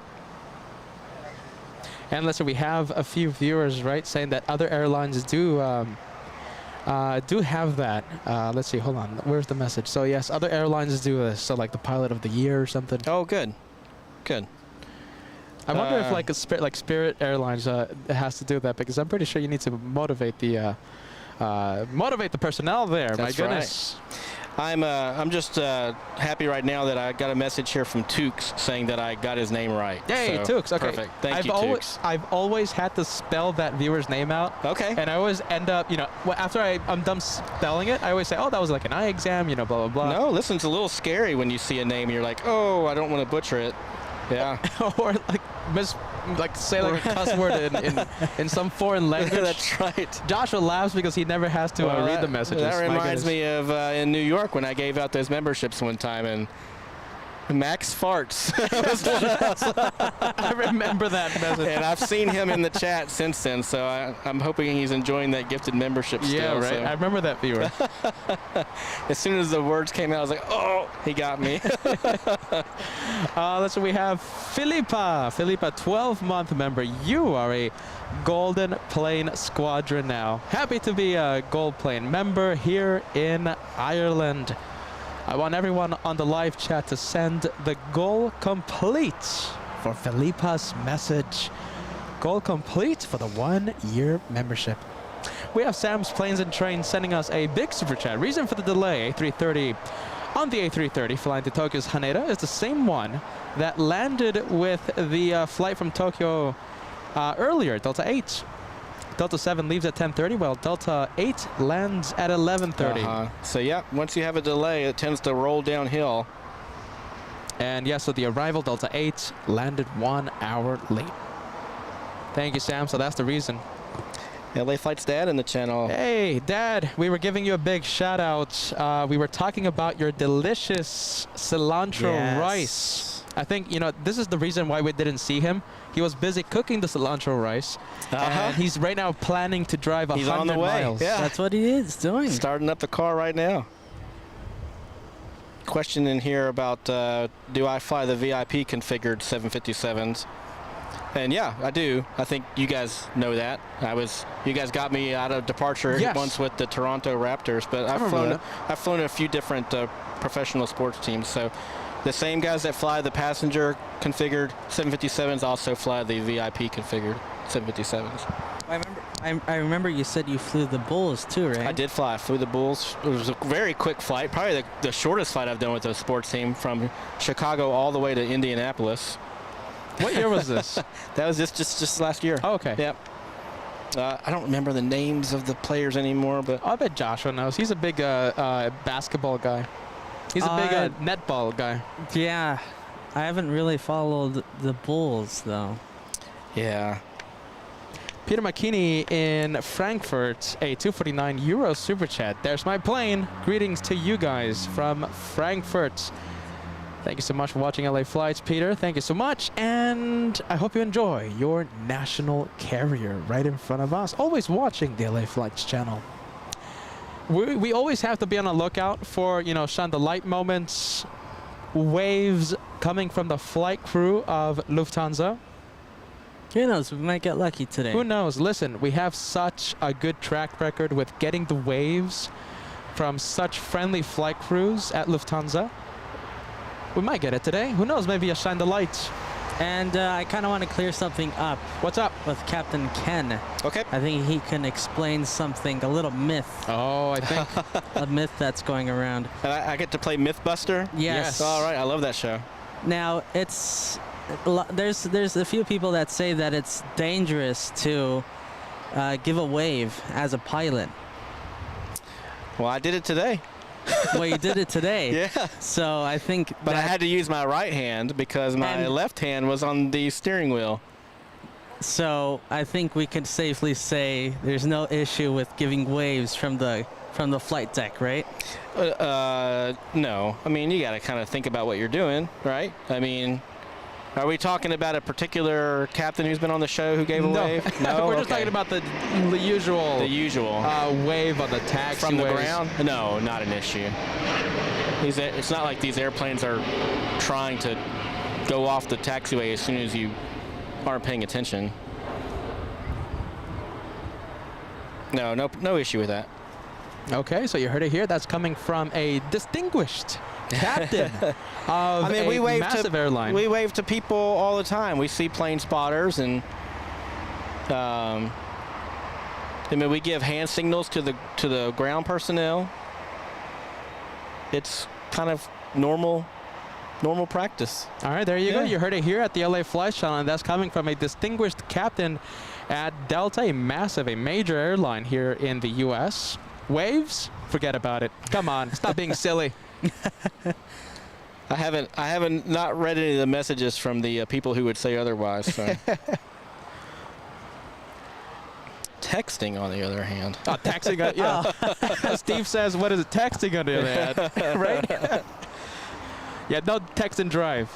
And listen, we have a few viewers, right, saying that other airlines do have that. Let's see. Hold on. Where's the message? So yes, other airlines do this. So like the pilot of the year or something. Oh, good. Good. I wonder if Spirit Airlines has to do that, because I'm pretty sure you need to motivate the personnel there. That's My goodness. Right. I'm just happy right now that I got a message here from Tukes saying that I got his name right. Yay, so, Tukes. Okay. Perfect. Thank you, Tukes. I've always had to spell that viewer's name out. Okay. And I always end up, after I'm done spelling it, I always say, oh, that was like an eye exam, blah, blah, blah. No, listen, it's a little scary when you see a name and you're like, oh, I don't want to butcher it. Yeah. Or say a cuss word in some foreign language. That's right. Joshua laughs because he never has to read the messages. That reminds me of in New York when I gave out those memberships one time, and Max Farts. I remember that message. And I've seen him in the chat since then, so I'm hoping he's enjoying that gifted membership still. Yeah, right. So. I remember that viewer. As soon as the words came out, I was like, oh, he got me. Let's see, we have Philippa. Philippa, 12-month member. You are a Golden Plane Squadron now. Happy to be a Gold Plane member here in Ireland. I want everyone on the live chat to send the goal complete for Philippa's message. Goal complete for the 1-year membership. We have Sam's Planes and Trains sending us a big super chat. Reason for the delay, A330 on the A330 flying to Tokyo's Haneda is the same one that landed with the flight from Tokyo earlier, Delta 8. Delta 7 leaves at 10:30, while Delta 8 lands at 11:30. So yeah, once you have a delay, it tends to roll downhill. And yeah, so the arrival Delta 8 landed 1 hour late. Thank you, Sam. So that's the reason. LA Flight's Dad in the channel. Hey, Dad, we were giving you a big shout out. We were talking about your delicious cilantro rice. I think, this is the reason why we didn't see him. He was busy cooking the cilantro rice. And he's right now planning to drive 100 miles. He's on the way. Yeah. That's what he is doing. Starting up the car right now. Question in here about do I fly the VIP configured 757s? And yeah, I do. I think you guys know that. You guys got me out of departure once with the Toronto Raptors, but I've flown a few different professional sports teams. So the same guys that fly the passenger configured 757s also fly the VIP configured 757s. I remember you said you flew the Bulls too, right? I did fly. I flew the Bulls. It was a very quick flight, probably the shortest flight I've done with a sports team, from Chicago all the way to Indianapolis. What year was this? That was just last year. Oh, okay. Yep. I don't remember the names of the players anymore, but I bet Joshua knows. He's a big basketball guy. He's a big netball guy. Yeah, I haven't really followed the Bulls though. yeah. Peter McKinney in Frankfurt, a 249 euro super chat. There's my plane. Greetings to you guys from Frankfurt. Thank you so much for watching LA Flights, Peter. Thank you so much. And I hope you enjoy your national carrier right in front of us. Always watching the LA Flights channel. We always have to be on the lookout for, you know, shine the light moments, waves coming from the flight crew of Lufthansa. Who knows? We might get lucky today. Who knows? Listen, we have such a good track record with getting the waves from such friendly flight crews at Lufthansa. We might get it today. Who knows? Maybe a shine the lights. And I kind of want to clear something up. What's up? With Captain Ken. Okay. I think he can explain something, a little myth. Oh, I think. A myth that's going around. And I get to play Mythbuster? Yes. All right. I love that show. Now, there's a few people that say that it's dangerous to give a wave as a pilot. Well, I did it today. Well, you did it today. Yeah. So I think But I had to use my right hand because my left hand was on the steering wheel. So I think we can safely say there's no issue with giving waves from the flight deck, right? No. I mean, you got to kind of think about what you're doing, right? I mean, are we talking about a particular captain who's been on the show who gave a wave? No. We're just talking about the usual. The usual. Wave on the taxiways. From the ground? No, not an issue. It's not like these airplanes are trying to go off the taxiway as soon as you aren't paying attention. No issue with that. Okay, so you heard it here. That's coming from a distinguished captain of a massive airline. We wave to people all the time. We see plane spotters, and I mean, we give hand signals to the ground personnel. It's kind of normal practice. All right, there you go. You heard it here at the LA Flights channel, and that's coming from a distinguished captain at Delta, a major airline here in the U.S. Waves? Forget about it. Come on, stop being silly. I haven't not read any of the messages from the people who would say otherwise. So. Texting, on the other hand. Oh, texting, yeah. Steve says, what is it? Texting, on the other hand, right? Yeah, don't text and drive.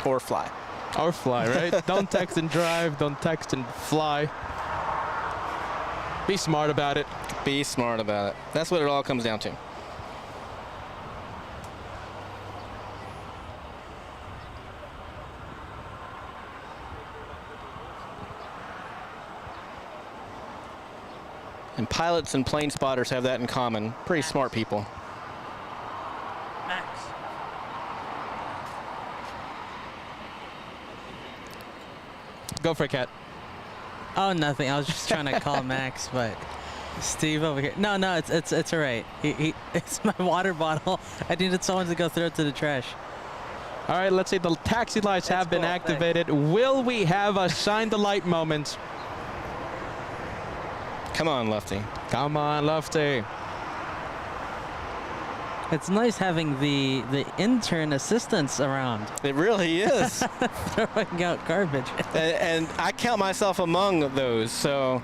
Or fly. Or fly, right? Don't text and drive. Don't text and fly. Be smart about it. Be smart about it. That's what it all comes down to. And pilots and plane spotters have that in common. Pretty smart people. Max. Go for it, Kat. Oh, nothing. I was just trying to call Max, but Steve over here. No, it's all right. It's my water bottle. I needed someone to go throw it to the trash. All right, let's see. The taxi lights have been activated. Will we have a shine the light moment? Come on, Lefty. Come on, Lefty. It's nice having the intern assistants around. It really is. Throwing out garbage. and I count myself among those, so.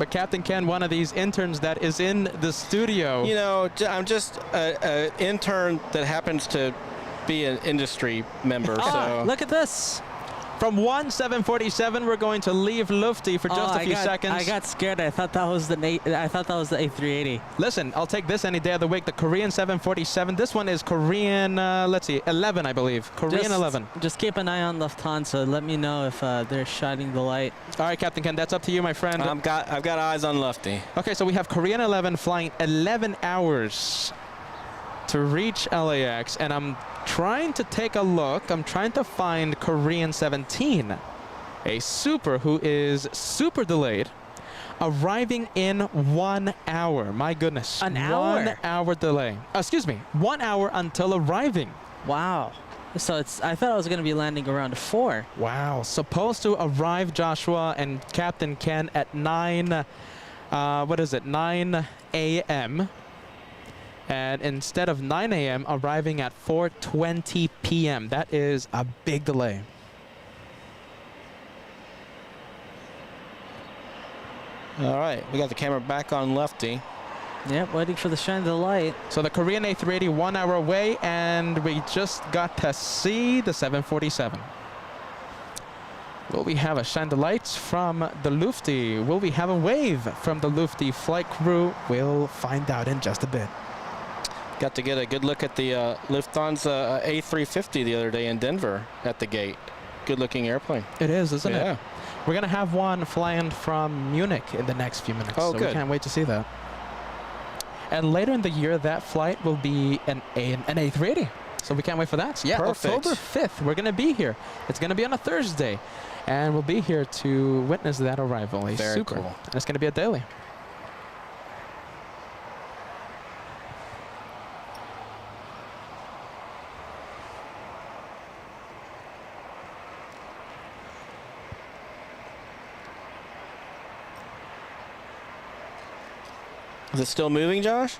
But Captain Ken, one of these interns that is in the studio. You know, I'm just an intern that happens to be an industry member. So Look at this. From 1747, we're going to leave Lufty for just a few seconds. I got scared. I thought that was the A380. Listen, I'll take this any day of the week. The Korean 747. This one is Korean, let's see, 11, I believe. Korean 11. Just keep an eye on Lufthansa. Let me know if they're shining the light. All right, Captain Ken, that's up to you, my friend. I've got eyes on Lufty. Okay, so we have Korean 11 flying 11 hours to reach LAX, and I'm trying to take a look. I'm trying to find Korean 17, a super who is super delayed. arriving in 1 hour. My goodness. An hour? 1 hour delay. Excuse me. 1 hour until arriving. Wow. So I thought I was going to be landing around 4. Wow. Supposed to arrive, Joshua and Captain Ken, at 9 a.m. And instead of 9 a.m., arriving at 4:20 p.m. That is a big delay. All right, we got the camera back on Lefty. Yep, waiting for the shine of the light. So the Korean A380 1 hour away, and we just got to see the 747. Will we have a shine the lights from the Lufty? Will we have a wave from the Lufty flight crew? We'll find out in just a bit. Got to get a good look at the Lufthansa A350 the other day in Denver at the gate. Good looking airplane. It is, isn't Yeah. it? We're going to have one flying from Munich in the next few minutes. Oh, so good. we can't wait to see that. And later in the year, that flight will be an A380. So we can't wait for that. So yeah, Perfect. October 5th, we're going to be here. It's going to be on a Thursday. And we'll be here to witness that arrival. Very Super. cool. And it's going to be a daily. Is it still moving, Josh?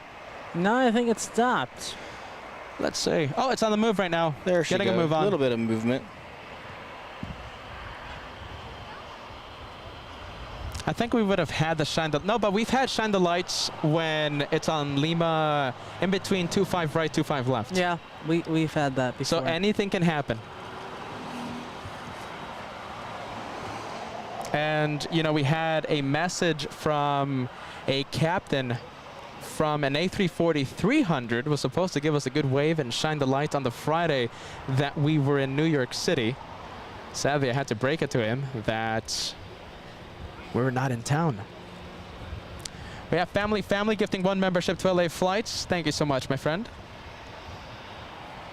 No, I think it stopped. Let's see. Oh, it's on the move right now. There she Getting goes. a move on. A little bit of movement. I think we would have had the shine the... No, but we've had shine the lights when it's on Lima in between 25 right, 25 left. Yeah, we've had that before. So anything can happen. And, you know, we had a message from a captain from an A340-300 was supposed to give us a good wave and shine the lights on the Friday that we were in New York City. Sadly, I had to break it to him that we're not in town. We have family gifting 1 membership to LA Flights. Thank you so much, my friend.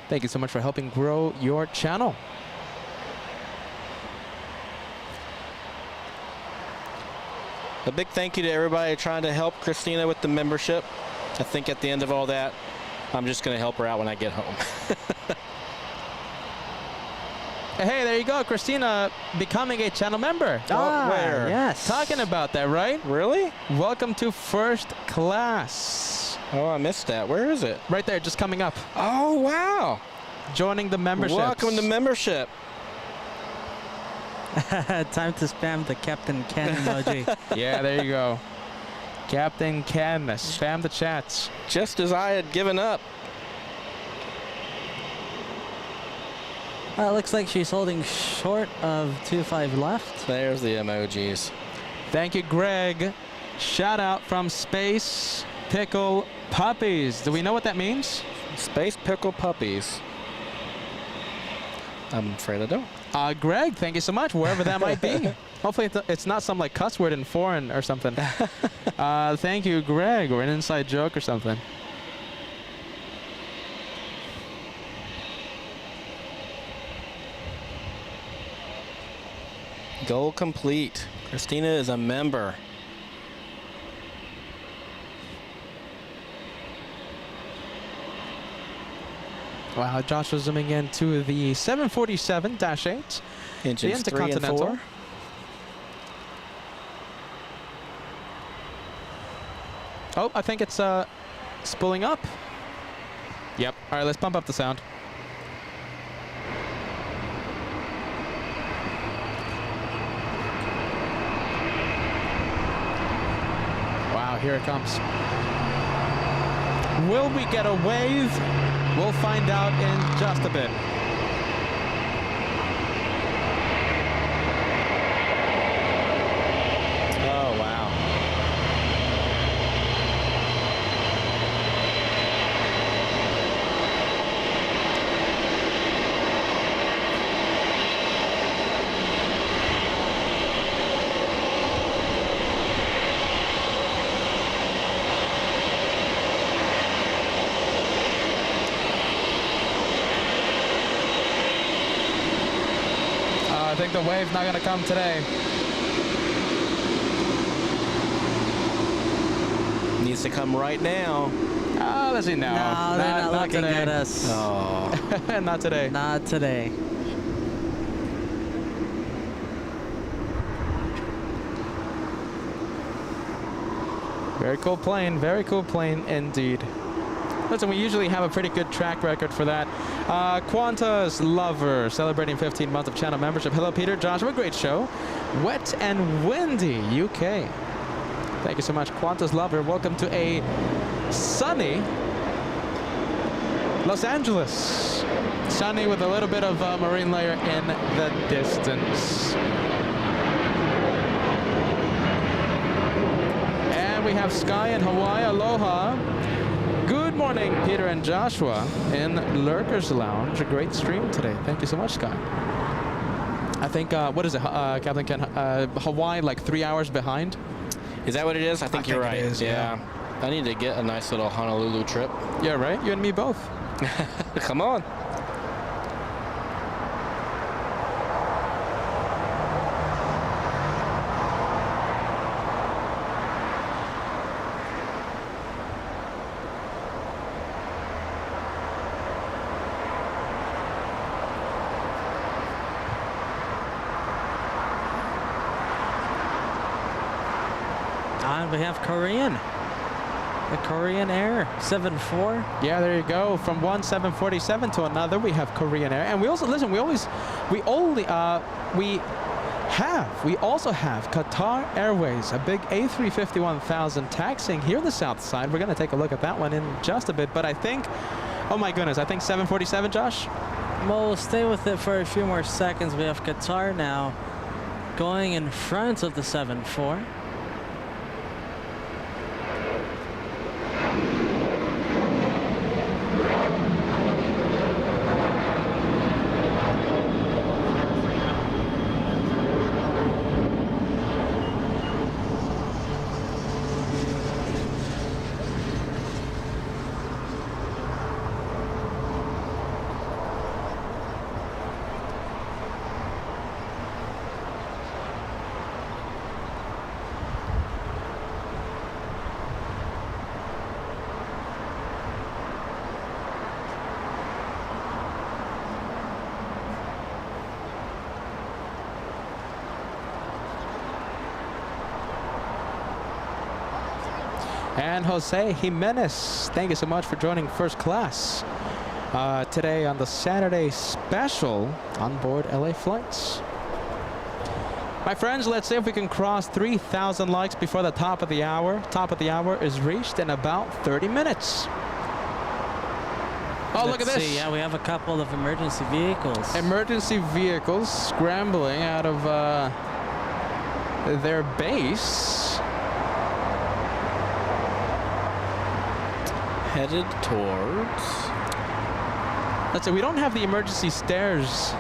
Thank you so much for helping grow your channel. A big thank you to everybody trying to help Christina with the membership. I think at the end of all that, I'm just going to help her out when I get home. Hey, there you go, Christina becoming a channel member. where? Yes. Talking about that, right? Really? Welcome to first class. Oh, I missed that. Where is it? Right there, just coming up. Oh, wow. Joining the membership. Welcome to membership. Time to spam the Captain Ken emoji. Yeah, there you go. Captain Ken, spam the chats. Just as I had given up. It looks like she's holding short of 25 left. There's the emojis. Thank you, Greg. Shout out from Space Pickle Puppies. Do we know what that means? Space Pickle Puppies. I'm afraid I don't. Greg, thank you so much, wherever that might be. Hopefully it's not some like cuss word in foreign or something. Thank you, Greg, or an inside joke or something. Goal complete. Christina is a member. Wow, Josh was zooming in to the 747-8, the Engines 3 and Intercontinental. 4. Oh, I think it's spooling up. Yep. All right, let's pump up the sound. Wow, here it comes. Will we get a wave? We'll find out in just a bit. Oh, wow. I think the wave's not going to come today. needs to come right now. Let's see now. No, they're not looking today. at us. Oh. Not today. Not today. Very cool plane. Very cool plane indeed. Listen, we usually have a pretty good track record for that. Qantas Lover celebrating 15 months of channel membership. Hello, Peter, Joshua. Great show. Wet and windy, UK. Thank you so much, Qantas Lover. Welcome to a sunny Los Angeles. Sunny with a little bit of marine layer in the distance. And we have Sky in Hawaii. Aloha. Good morning, Peter and Joshua in Lurkers Lounge. A great stream today. Thank you so much, Sky. I think, what is it, Captain Ken? Hawaii, like 3 hours behind? Is that what it is? I think you're right. It is, yeah. I need to get a nice little Honolulu trip. Yeah, right? You and me both. Come on. And we have Korean. The Korean Air 74. Yeah, there you go. From one 747 to another, we have Korean Air. And we also, listen, we also have Qatar Airways, a big A350-1000 taxiing here on the south side. We're going to take a look at that one in just a bit. But I think, oh my goodness, I think 747, Josh? Well, we'll stay with it for a few more seconds. We have Qatar now going in front of the 74. And Jose Jimenez, thank you so much for joining first class today on the Saturday special on board LA flights. My friends, let's see if we can cross 3,000 likes before the top of the hour. Top of the hour is reached in about 30 minutes. Oh, look at this. See, yeah, we have a couple of emergency vehicles. Emergency vehicles scrambling out of their base. Headed towards... Let's say we don't have the emergency stairs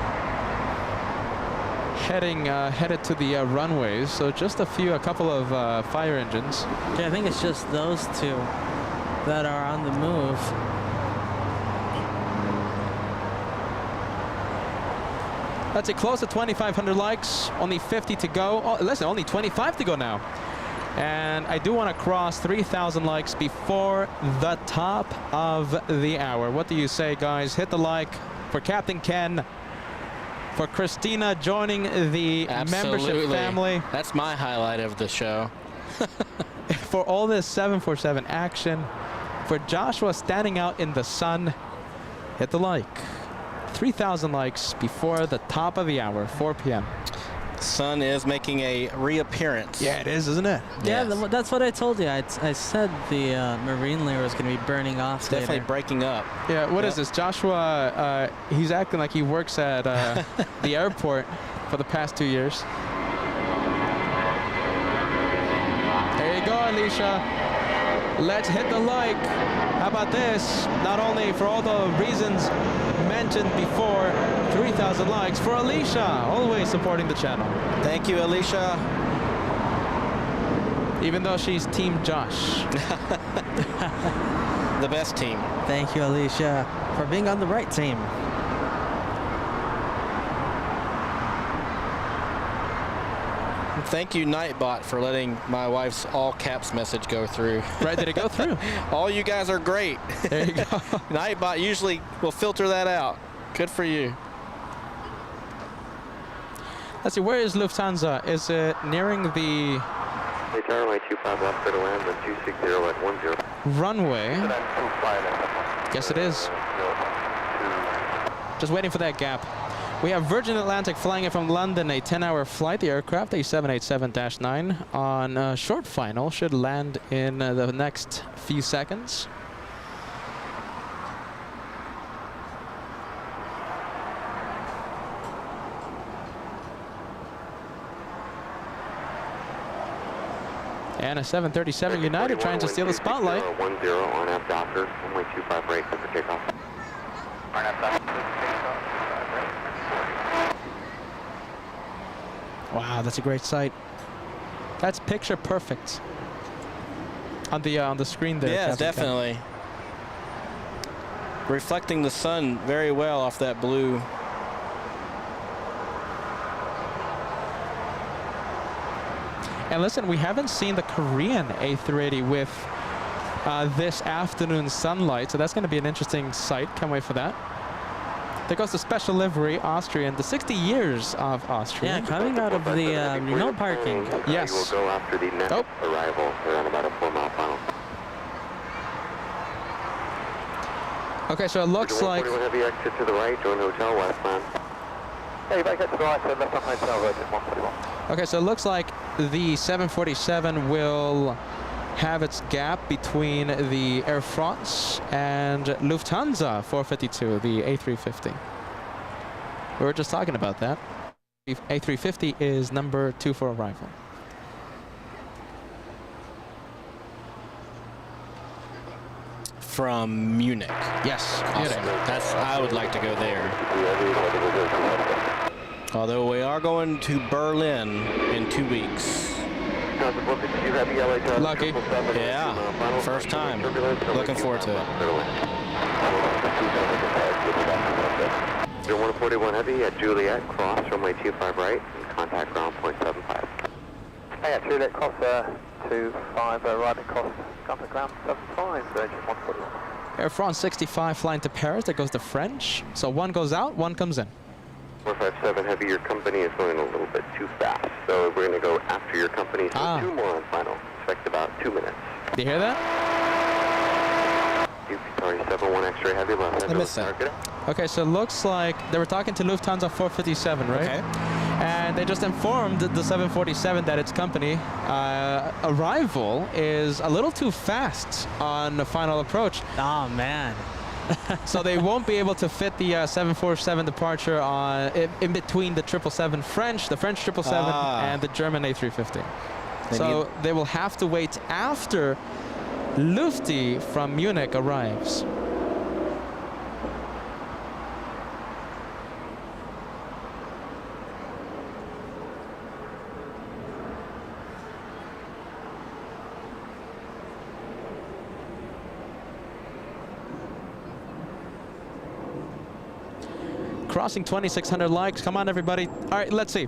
headed to the runways, so just a couple of fire engines. Yeah, I think it's just those two that are on the move. Let's say close to 2,500 likes, only 50 to go. Oh, listen, only 25 to go now. And I do want to cross 3,000 likes before the top of the hour. What do you say, guys? Hit the like for Captain Ken, for Christina joining the membership family. That's my highlight of the show. For all this 747 action, for Joshua standing out in the sun, hit the like. 3,000 likes before the top of the hour, 4 p.m. Sun is making a reappearance. Yeah, it is, isn't it? Yeah, Yes. that's what I told you. I said the marine layer was going to be burning off It's definitely later. breaking up. Yeah, what Yep. is this? Joshua, he's acting like he works at the airport for the past 2 years. There you go, Alicia. Let's hit the like. How about this? Not only for all the reasons mentioned before, 3,000 likes for Alicia, always supporting the channel. Thank you, Alicia. Even though she's Team Josh. The best team. Thank you, Alicia, for being on the right team. thank you, Nightbot, for letting my wife's all caps message go through. Right, did it go through? All you guys are great. There you go. Nightbot usually will filter that out. Good for you. Let's see, where is Lufthansa? Is it nearing the Hey, tower, runway 25 left, clear to land, wind 260 at 10. runway? Yes, it is. Just waiting for that gap. We have Virgin Atlantic flying in from London, a 10-hour flight. The aircraft, a 787-9, on a short final, should land in the next few seconds. And a 737 United trying to steal the spotlight. 10 on F Docker, runway 25 right, for takeoff. Wow, that's a great sight. That's picture perfect on the screen there. Yeah, Captain Ken. definitely. Reflecting the sun very well off that blue. And listen, we haven't seen the Korean A380 with this afternoon sunlight, so that's going to be an interesting sight. Can't wait for that. There goes the special livery, Austrian, the 60 years of Austria. Yeah, coming out of the no parking. Yes. We'll go after the next arrival around about a 4-mile final. Okay, so it looks like... 41 heavy exit to the right, join hotel, westbound. Hey, back up to the right, so left on hotel, Virgin 141. Okay, so it looks like the 747 will have its gap between the Air France and Lufthansa 452, the A350. We were just talking about that. A350 is number 2 for arrival. From Munich. Yes, Awesome. I would like to go there. Although we are going to Berlin in 2 weeks. Lucky. Yeah, first time. Looking forward to it. 141 heavy at Juliet, cross runway 25 right, and contact ground point 75. Hey, at Juliet, cross 25, arriving cross, contact ground 75, Virgin 141. Air France 65 flying to Paris. There goes the French. So one goes out, one comes in. 457 heavy, your company is going a little bit too fast, so we're going to go after your company, so 2 more on final. Expect about 2 minutes. Do you hear that? Sorry, 71 X-ray heavy left. I missed that. Okay, so it looks like they were talking to Lufthansa 457, right? Okay. And they just informed the 747 that its company arrival is a little too fast on the final approach. Oh, man. So they won't be able to fit the 747 departure on in between the 777 French, the French 777, and the German A350. So they will have to wait after Lufti from Munich arrives. Crossing 2,600 likes. Come on, everybody. All right, let's see.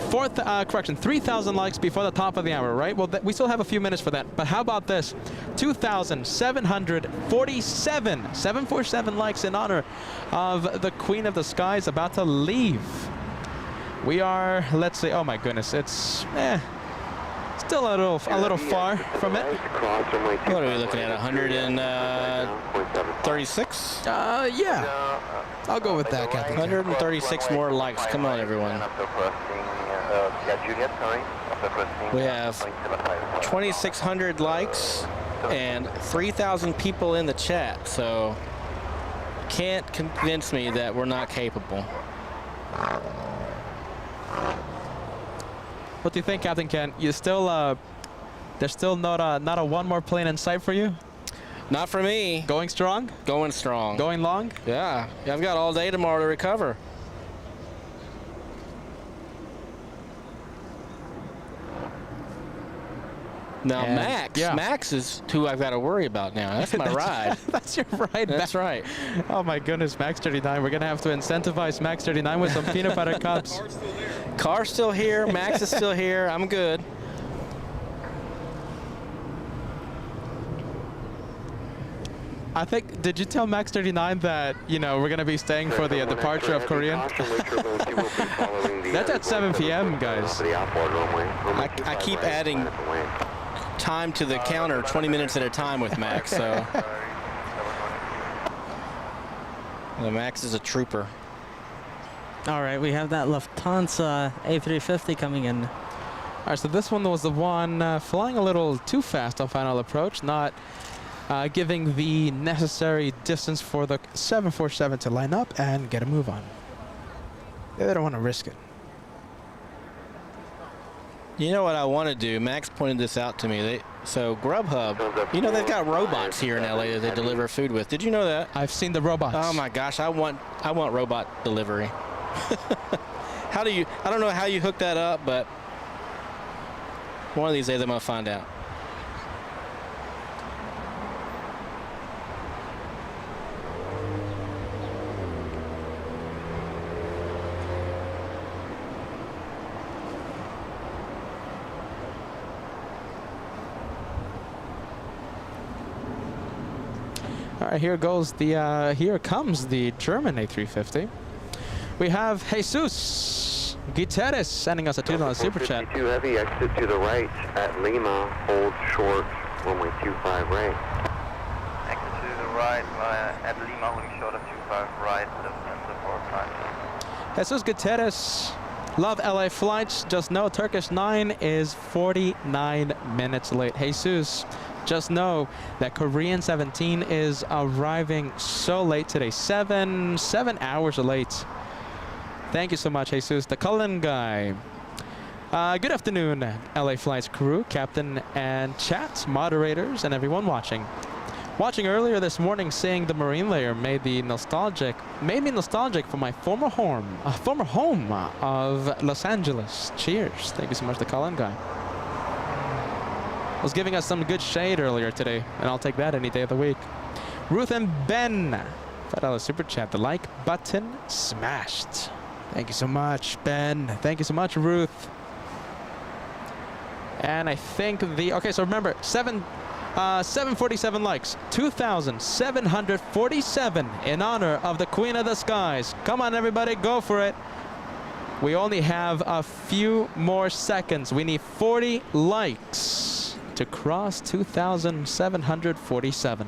3,000 likes before the top of the hour, right? Well, we still have a few minutes for that. But how about this? 2,747 747 likes in honor of the Queen of the Skies about to leave. We are, let's see. Oh my goodness, it's still a little far from it. What are we looking at? 136? Yeah. I'll go with that, Captain. 136 more likes. Come on, everyone. We have 2,600 likes and 3,000 people in the chat, so can't convince me that we're not capable. What do you think, Captain Ken? You still, there's still not a one more plane in sight for you? Not for me. Going strong? Going strong. Going long? Yeah. I've got all day tomorrow to recover. Now, Max is who I've got to worry about now. That's my ride. That's your ride. That's right. Oh my goodness, Max 39. We're gonna have to incentivize Max 39 with some peanut butter cups. Car's still here. Max is still here. I'm good. I think, did you tell Max 39 that, you know, we're going to be staying for the departure of Korean? That's at 7 p.m., guys. I keep adding time to the counter 20 minutes at a time with Max, so. The Max is a trooper. All right, we have that Lufthansa A350 coming in. All right, so this one was the one flying a little too fast on final approach, not giving the necessary distance for the 747 to line up and get a move on. They don't want to risk it. You know what I want to do? Max pointed this out to me. So Grubhub, you know they've got robots here in LA that they deliver food with. Did you know that? I've seen the robots. Oh my gosh, I want robot delivery. I don't know how you hook that up, but one of these days I'm gonna find out. All right, here goes the here comes the German A350. We have Jesus Gutierrez sending us a $2 Superchat. PT2 heavy, exit to the right at Lima, hold short, runway 25 right. Exit to the right at Lima, holding short of 25 right, Lufthansa 45. Jesus Gutierrez, love LA flights. Just know Turkish 9 is 49 minutes late. Jesus, just know that Korean 17 is arriving so late today. 7 hours late. Thank you so much, Jesus. The Cullen guy. Good afternoon, LA Flights crew, captain and chat, moderators, and everyone watching. Watching earlier this morning, seeing the marine layer made me nostalgic for my former home of Los Angeles. Cheers. Thank you so much, the Cullen guy. Was giving us some good shade earlier today, and I'll take that any day of the week. Ruth and Ben, $5 super chat. The like button smashed. Thank you so much, Ben. Thank you so much, Ruth. And I think okay, so remember, 747 likes, 2,747 in honor of the Queen of the Skies. Come on, everybody, go for it. We only have a few more seconds. We need 40 likes to cross 2,747.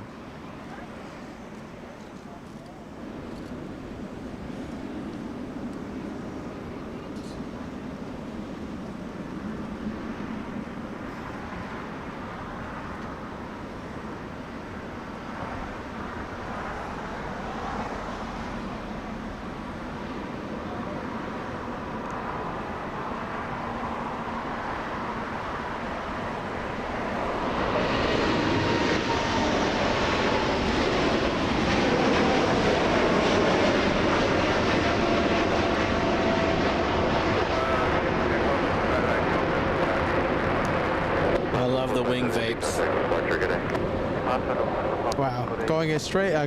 Wow,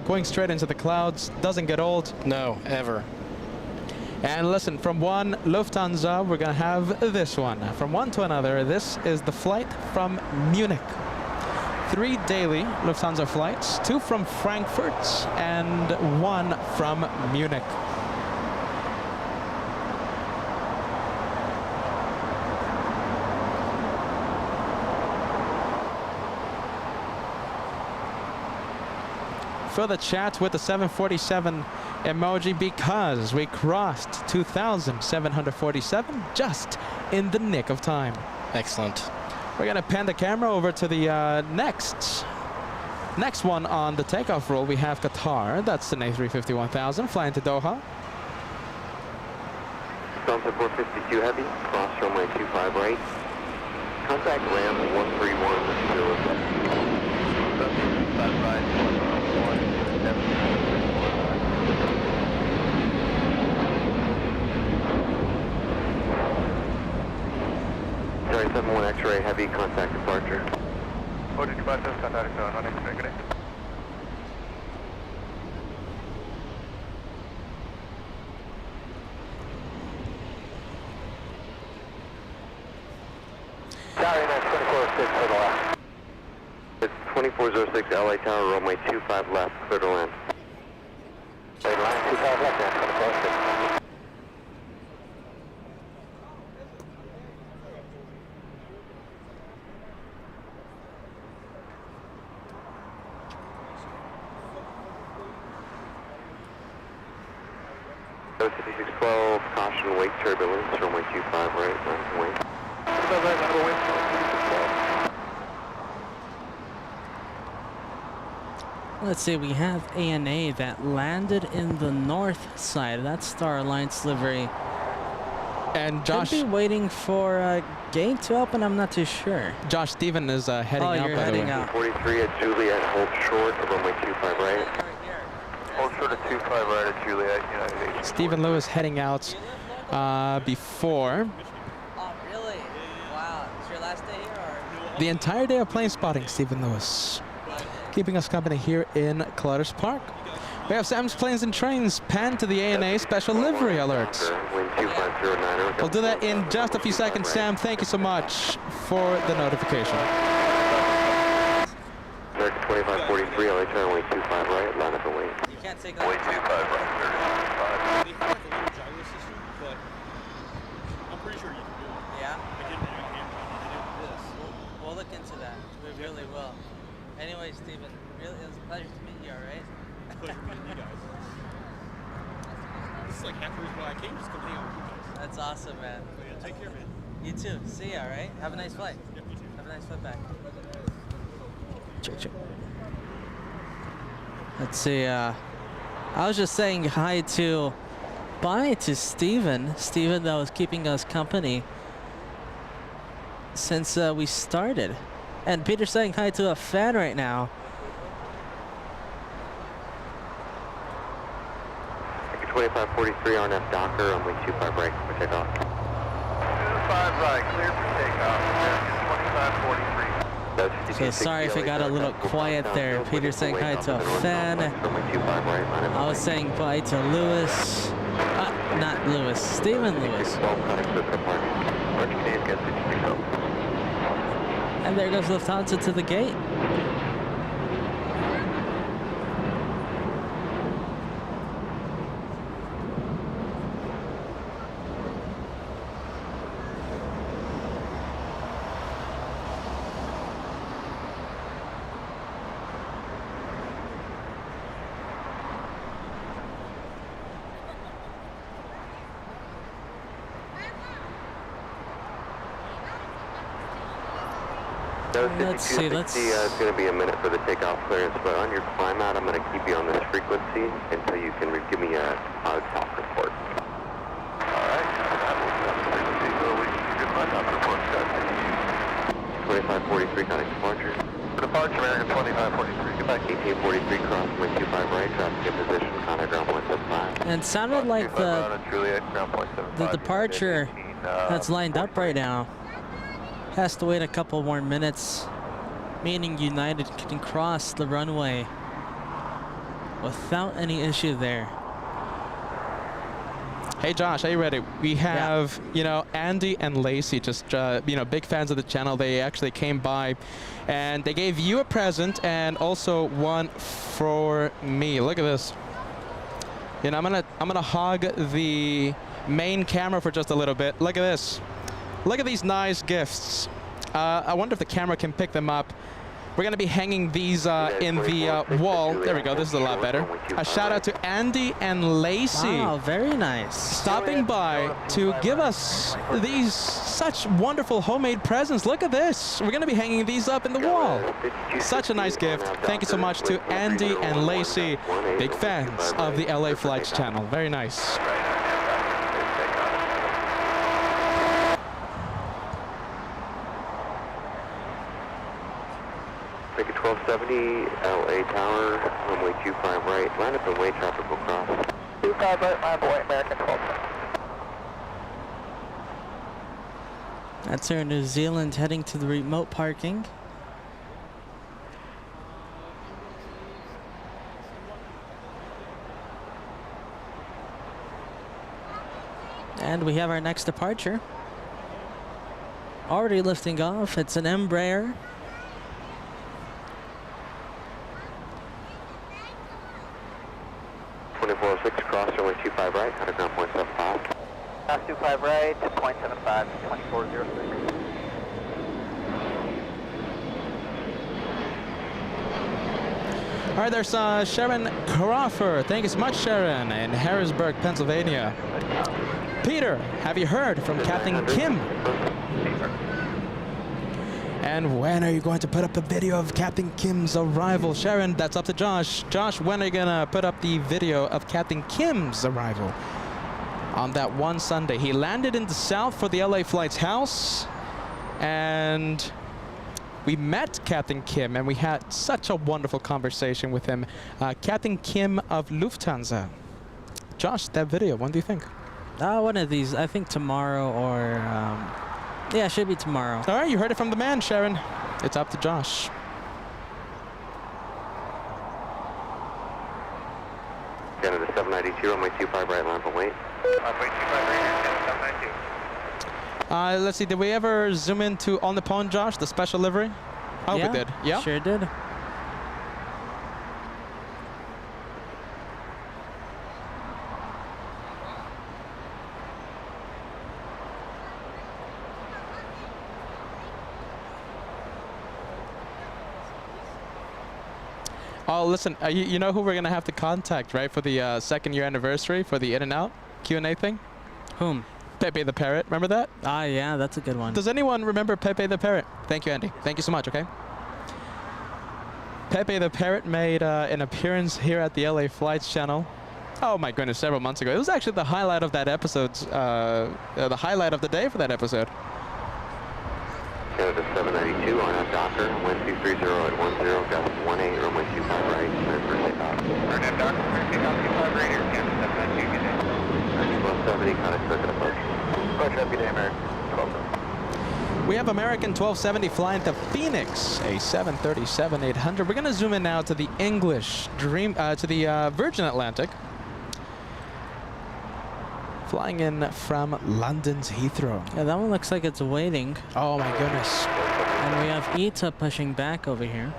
going straight into the clouds doesn't get old. No, ever. And listen, from one Lufthansa, we're gonna have this one. From one to another, this is the flight from Munich. 3 daily Lufthansa flights, 2 from Frankfurt and 1 from Munich. Further chat with the 747 emoji because we crossed 2,747 just in the nick of time. Excellent. We're gonna pan the camera over to the next one on the takeoff roll. We have Qatar. That's an A350-1000 flying to Doha. Delta 452 heavy, cross runway 25 right. Contact ramp 13107. Sorry, 71 X-ray heavy, contact departure. 40 departures, contact on X-ray, correct? left. It's 2406 LA Tower, runway 25 left, clear to land. Line 25 left, man, 2406. So 5612, caution, wake turbulence, runway 25 right, left wing. 25 right, left wing, 5612. Let's see, we have ANA that landed in the north side. That's Star Alliance livery. And Josh, Could be waiting for a gate to open. I'm not too sure. Josh Stephen is heading Oh, out, you're by the heading way. out. 43 at Juliet, hold short, runway 25 right. Hold short at 25 right at Juliet, United 8. Stephen Lewis heading out before. Oh, really? Wow. Is your last day here, or? The entire day of plane spotting, Stephen Lewis. Keeping us company here in Clutters Park. We have Sam's Planes and Trains panned to the ANA special livery alert. Wind 2509. We'll do that in just a few seconds. Sam, thank you so much for the notification. American 2543, LA Tower, runway 25 right, line up and wait. You can't take Way 25 right, 35. They have like a little gyro system, but I'm pretty sure you can do it. Yeah? I did this. We'll look into that. We really will. Anyway, Stephen, really, it was a pleasure to meet you, all right? Pleasure meeting you guys. This is like half the reason why I came, just come hang out with you guys. That's awesome, man. But yeah, take care, man. You too. See ya, all right? Have a nice flight. Yep, you too. Have a nice flight back. Check. Let's see, I was just saying bye to Steven. Steven that was keeping us company since we started. And Peter's saying hi to a fan right now. American 2543, RNF Docker, runway 25 right, for takeoff. 25 right, clear for takeoff. American 2543. So sorry if it got a little quiet there. Peter saying hi to a fan. I was saying bye to Lewis. Not Lewis, Stephen Lewis. And there goes Lufthansa to the gate. Let's see, it's going to be a minute for the takeoff clearance, but on your climb out, I'm going to keep you on this frequency until you can give me a cloud top report. Alright, that will be on the frequency, so we can get my top report set. 2543, connect departure. Departure, American 2543, goodbye. 1843, cross runway 25 right, traffic in position, contact ground 175. And it sounded like the departure that's lined up right now has to wait a couple more minutes, meaning United can cross the runway without any issue there. Hey Josh, are you ready? We have, Andy and Lacey, just, big fans of the channel. They actually came by and they gave you a present and also one for me. Look at this. I'm gonna hog the main camera for just a little bit. Look at this. Look at these nice gifts. I wonder if the camera can pick them up. We're going to be hanging these in the wall. There we go. This is a lot better. A shout out to Andy and Lacey. Wow, very nice. Stopping by to give us these such wonderful homemade presents. Look at this. We're going to be hanging these up in the wall. Such a nice gift. Thank you so much to Andy and Lacey. Big fans of the LA Flights channel. Very nice. Make it 1270, LA Tower, runway 25 right, line up and wait, traffic will cross. 25 right, line up and wait, American 12. That's Air New Zealand heading to the remote parking. And we have our next departure. Already lifting off. It's an Embraer 2406, cross runway 25 right, contact ground 0.75. Cross 25 right, 0.75, 2406. All right, there's Sharon Crawford. Thank you so much, Sharon, in Harrisburg, Pennsylvania. Peter, have you heard from Captain Kim? And when are you going to put up the video of Captain Kim's arrival? Sharon, that's up to Josh. Josh, when are you going to put up the video of Captain Kim's arrival? On that one Sunday, he landed in the south for the LA Flight's house, and we met Captain Kim, and we had such a wonderful conversation with him. Captain Kim of Lufthansa. Josh, that video, when do you think? One of these, I think tomorrow or, yeah, it should be tomorrow. All right, you heard it from the man, Sharon. It's up to Josh. Canada 792, runway 25 right, line for wait. Runway 25 right, 792. Let's see, did we ever zoom into On the Pond, Josh, the special livery? Oh, Yeah, we did. Yeah. sure did. Oh, listen, you know who we're going to have to contact, right, for the second year anniversary for the In-N-Out Q&A thing? Whom? Pepe the Parrot. Remember that? Ah, yeah, that's a good one. Does anyone remember Pepe the Parrot? Thank you, Andy. Thank you so much, okay? Pepe the Parrot made an appearance here at the LA Flights channel. Oh my goodness, several months ago. It was actually the highlight of that episode, the highlight of the day for that episode. Canada 792, on up Docker, wind 230 at 10, gust 18, runway 25 right, clear for takeoff. Arnett Docker, takeoff 25 right here, Canada 792, good day. 1270, contact circuit approach. Approach up, good day, American 1270. We have American 1270 flying to Phoenix, a 737-800. We're going to zoom in now to the English Dream, to the Virgin Atlantic. Flying in from London's Heathrow. Yeah, that one looks like it's waiting. Oh my goodness. And we have ITA pushing back over here.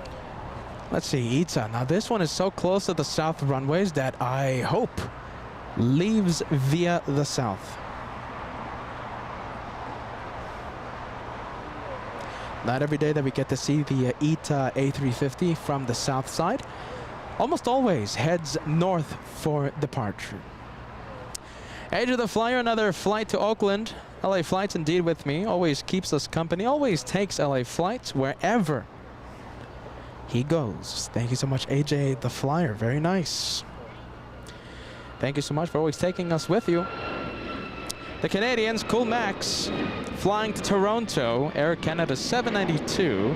Let's see, ITA. Now this one is so close to the south runways that I hope leaves via the south. Not every day that we get to see the ITA A350 from the south side. Almost always heads north for departure. Age of the Flyer, another flight to Oakland. LA Flights indeed with me. Always keeps us company. Always takes LA Flights wherever he goes. Thank you so much, AJ the Flyer. Very nice. Thank you so much for always taking us with you. The Canadians, Cool Max, flying to Toronto. Air Canada 792,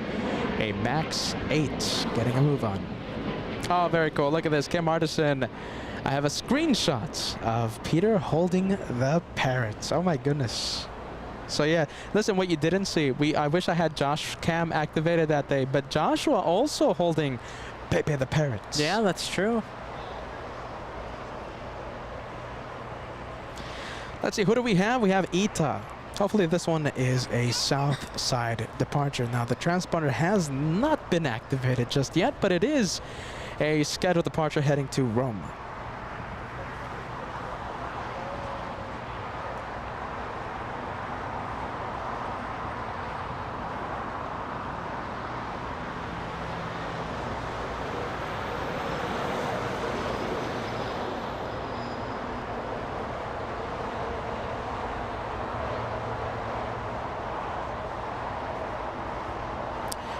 a Max 8, getting a move on. Oh, very cool. Look at this, Kim Artisan. I have a screenshot of Peter holding the parrots. Oh my goodness. So yeah, listen, what you didn't see, I wish I had Josh Cam activated that day, but Joshua also holding Pepe the parrot. Yeah, that's true. Let's see, who do we have? We have ITA. Hopefully this one is a south side departure. Now the transponder has not been activated just yet, but it is a scheduled departure heading to Rome.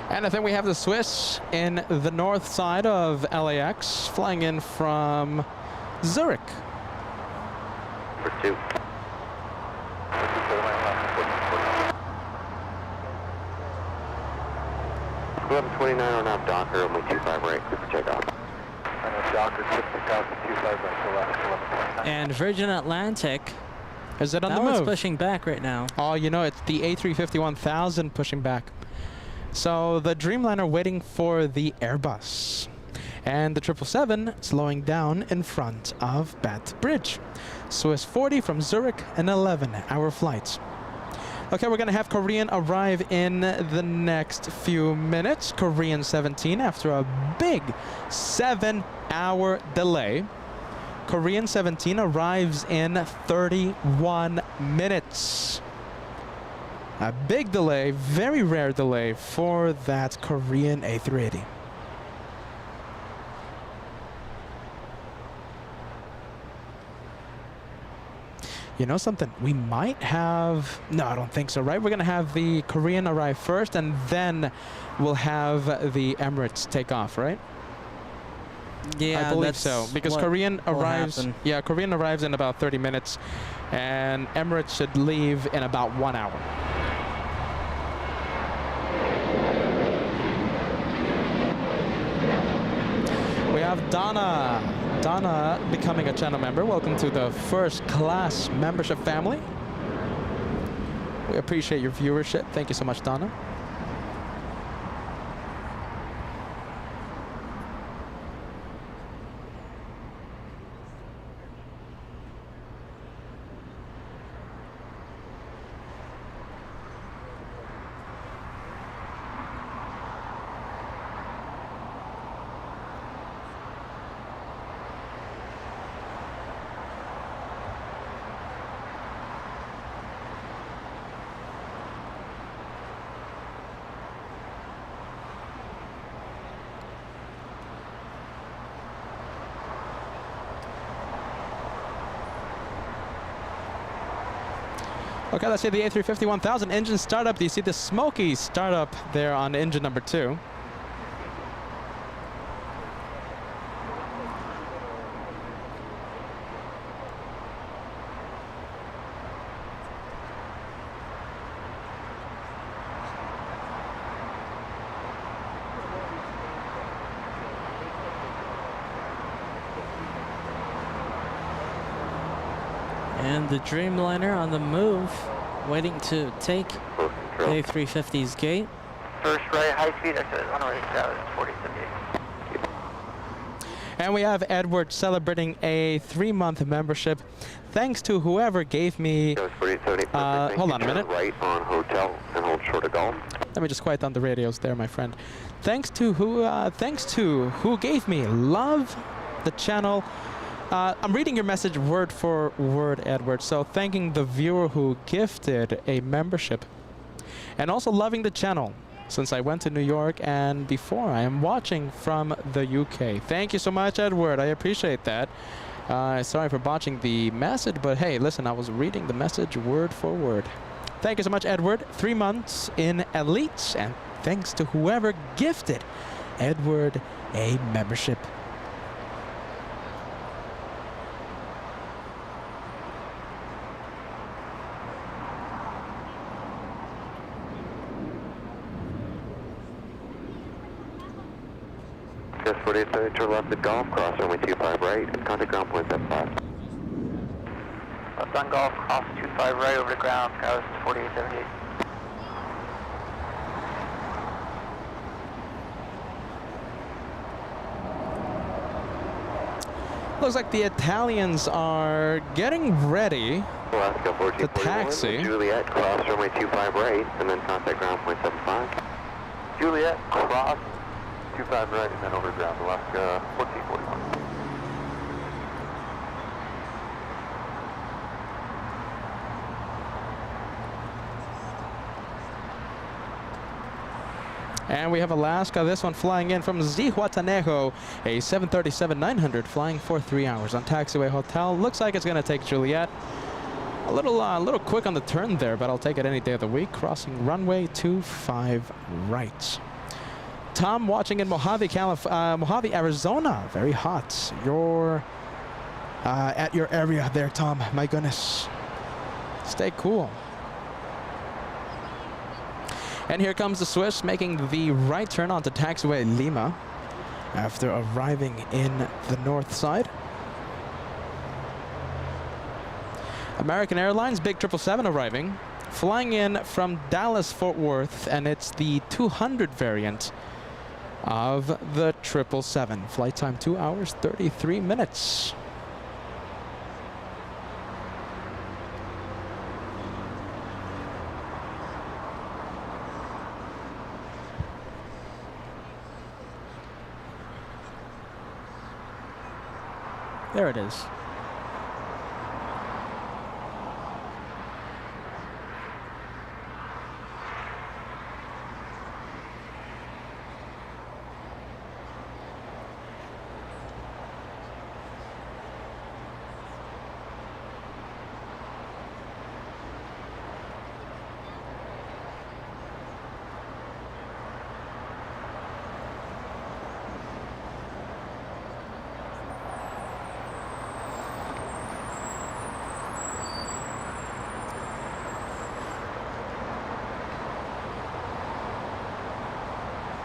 And I think we have the Swiss in the north side of LAX, flying in from Zurich. For 2. 1129 on up Docker, only 25 right, clear for takeoff. And a Docker 60,025 right to left, 1129. And Virgin Atlantic, Is it on that the one's move? pushing back right now. Oh, you know, it's the A350-1000 pushing back. So the Dreamliner waiting for the Airbus. And the 777 slowing down in front of Bath Bridge. Swiss 40 from Zurich, an 11-hour flight. Okay, we're going to have Korean arrive in the next few minutes. Korean 17 after a big 7-hour delay. Korean 17 arrives in 31 minutes. A big delay, very rare delay for that Korean A380. You know something? We might have... No, I don't think so, right? We're going to have the Korean arrive first, and then we'll have the Emirates take off, right? Yeah, I believe that's so. Because what Korean will arrives... happen. Yeah, Korean arrives in about 30 minutes, and Emirates should leave in about 1 hour. We have Donna. Donna becoming a channel member. Welcome to the first class membership family. We appreciate your viewership. Thank you so much, Donna. Okay, let's see the A350 1000 engine startup. Do you see the smoky startup there on engine number 2? And the Dreamliner on the move, waiting to take the A350's gate. First right, high speed, exit on right, that was 4078. And we have Edward celebrating a 3-month membership. Thanks to whoever gave me... hold on a minute. Right on hotel and hold short of golf. Let me just quiet down the radios there, my friend. Thanks to who gave me love the channel. I'm reading your message word for word, Edward. So thanking the viewer who gifted a membership. And also loving the channel since I went to New York and before I am watching from the UK. Thank you so much, Edward. I appreciate that. Sorry for botching the message, but hey, listen, I was reading the message word for word. Thank you so much, Edward. 3 months in Elites, and thanks to whoever gifted Edward a membership. Just 48, turn left at golf, cross runway 25 right, and contact ground point 75. Left on golf, cross 25 right over the ground, Skywas 4878. Looks like the Italians are getting ready Alaska 1441, to taxi. Juliet, cross runway 25 right, and then contact ground point 75. Juliet, cross 25 right, and then over ground, Alaska 1441. And we have Alaska, this one flying in from Zihuatanejo, a 737-900 flying for 3 hours on taxiway hotel. Looks like it's going to take Juliet. A little quick on the turn there, but I'll take it any day of the week. Crossing runway 25 right. Tom watching in Mojave, Mojave, Arizona. Very hot. You're at your area there, Tom. My goodness. Stay cool. And here comes the Swiss making the right turn onto taxiway Lima after arriving in the north side. American Airlines, Big 777 arriving, flying in from Dallas, Fort Worth, and it's the 200 variant of the 777. Flight time 2 hours, 33 minutes. There it is.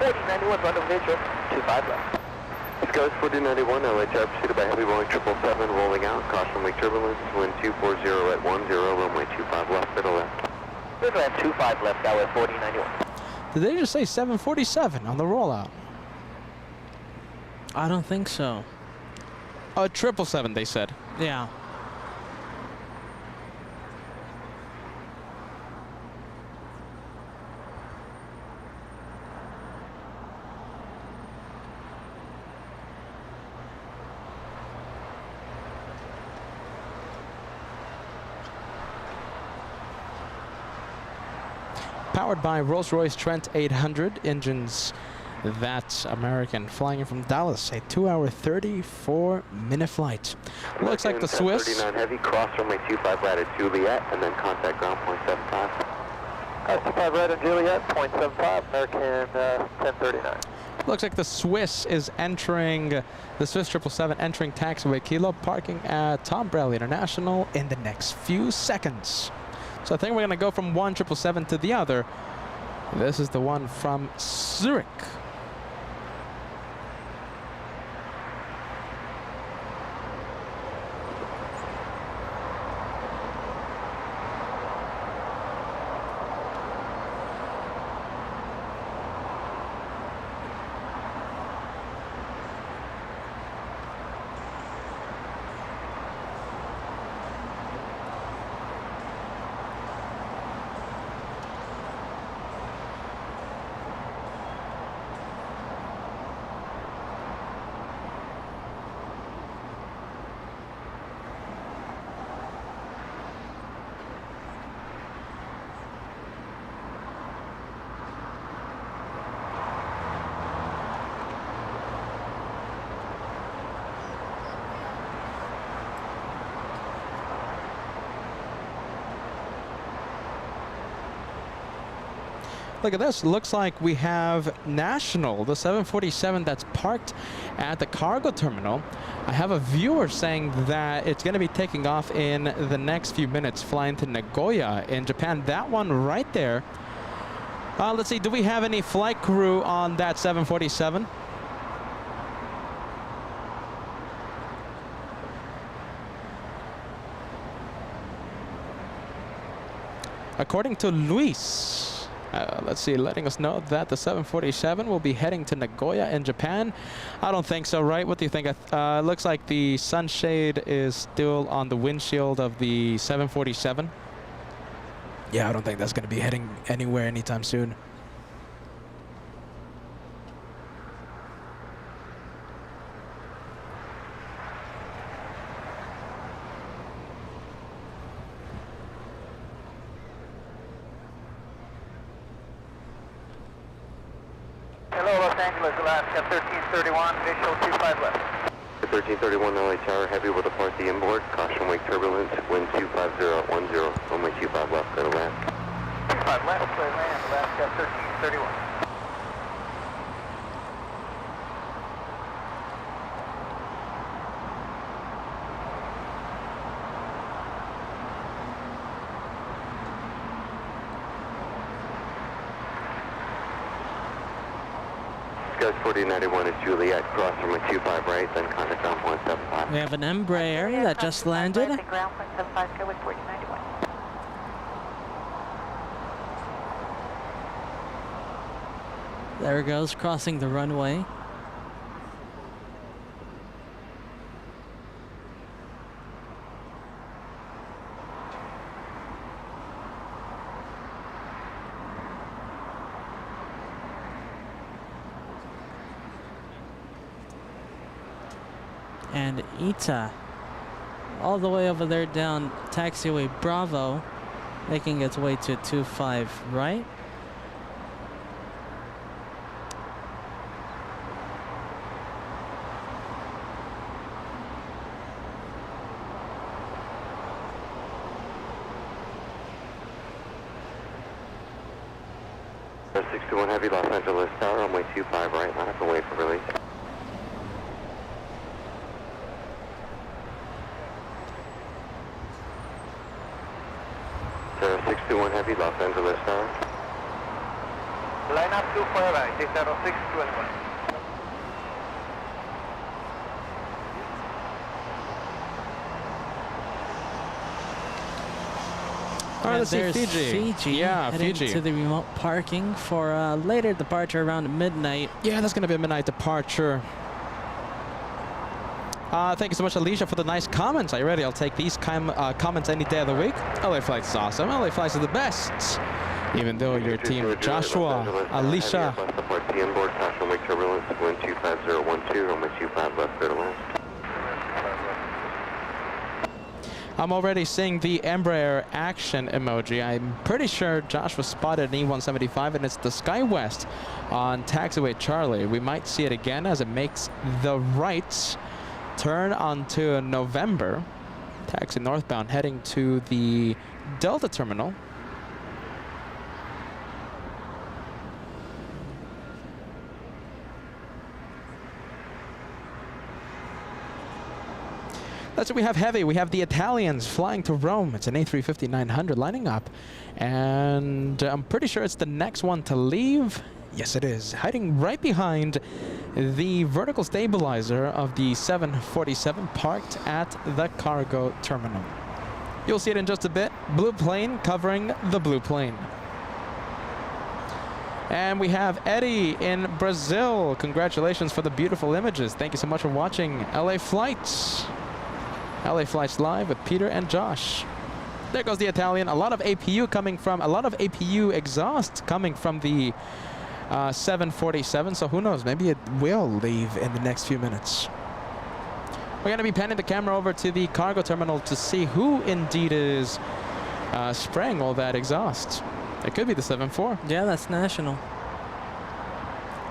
4091, run of visual, 25 left. This goes 4091, LHR pursued by heavy Boeing 777, rolling out, caution wake turbulence, wind 240 at 10, runway 25 left, middle left. Middle left, 25 left, that was 4091. Did they just say 747 on the rollout? I don't think so. Oh, 777, they said. Yeah. Powered by Rolls-Royce Trent 800 engines. That's American, flying in from Dallas, a 2-hour, 34-minute flight. Looks like the Swiss. 39 heavy, cross runway 25 right at Juliet, and then contact ground 0.75. 25 right at Juliet, 0.75, American 1039. Looks like the Swiss is entering, the Swiss 777 entering taxiway Kilo, parking at Tom Bradley International in the next few seconds. So I think we're going to go from one 777 to the other. This is the one from Zurich. Look at this. Looks like we have National, the 747 that's parked at the cargo terminal. I have a viewer saying that it's going to be taking off in the next few minutes, flying to Nagoya in Japan. That one right there. Let's see. Do we have any flight crew on that 747? According to Luis, let's see, letting us know that the 747 will be heading to Nagoya in Japan. I don't think so, right? What do you think? Looks like the sunshade is still on the windshield of the 747. Yeah, I don't think that's going to be heading anywhere anytime soon. Hello, Los Angeles, Alaska, 1331, visual 25 left. 1331 LA Tower, heavy will depart the inboard, caution wake turbulence, wind 250 at 10, runway 25 left, go to land. 25 left, clear land, Alaska, 1331. Goes 4091 is Juliet, cross runway 25 right, then contact ground 0.75. We have an Embraer that just landed. Ground 0.75, go with 4091. There it goes, crossing the runway. And Ita, all the way over there down taxiway Bravo, making its way to 25 right. There's 61 heavy Los Angeles Tower, runway 25 right, not have to wait for release. Sarah 61 heavy, Los Angeles Tower. Line up 2 for right, 0621. All right, let's see there's Fiji. Yeah, heading Fiji. to the remote parking for a later departure around midnight. Yeah, that's going to be a midnight departure. Thank you so much, Alicia, for the nice comments. Are you ready? I'll take these comments any day of the week. LA Flights is awesome. LA Flights are the best. Even though your team, Joshua, Alicia. Board, caution, wake turbulence, wind 25012, runway 25 left, clear to land. I'm already seeing the Embraer action emoji. I'm pretty sure Josh was spotted in E175, and it's the SkyWest on taxiway Charlie. We might see it again as it makes the right turn onto November. Taxi northbound, heading to the Delta terminal. That's what we have heavy. We have the Italians flying to Rome. It's an A350-900 lining up. And I'm pretty sure it's the next one to leave. Yes, it is. Hiding right behind the vertical stabilizer of the 747 parked at the cargo terminal. You'll see it in just a bit. Blue plane covering the blue plane. And we have Eddie in Brazil. Congratulations for the beautiful images. Thank you so much for watching LA Flights. LA Flights Live with Peter and Josh. There goes the Italian. A lot of APU exhaust coming from the 747. So who knows? Maybe it will leave in the next few minutes. We're going to be panning the camera over to the cargo terminal to see who indeed is spraying all that exhaust. It could be the 74. Yeah, that's national.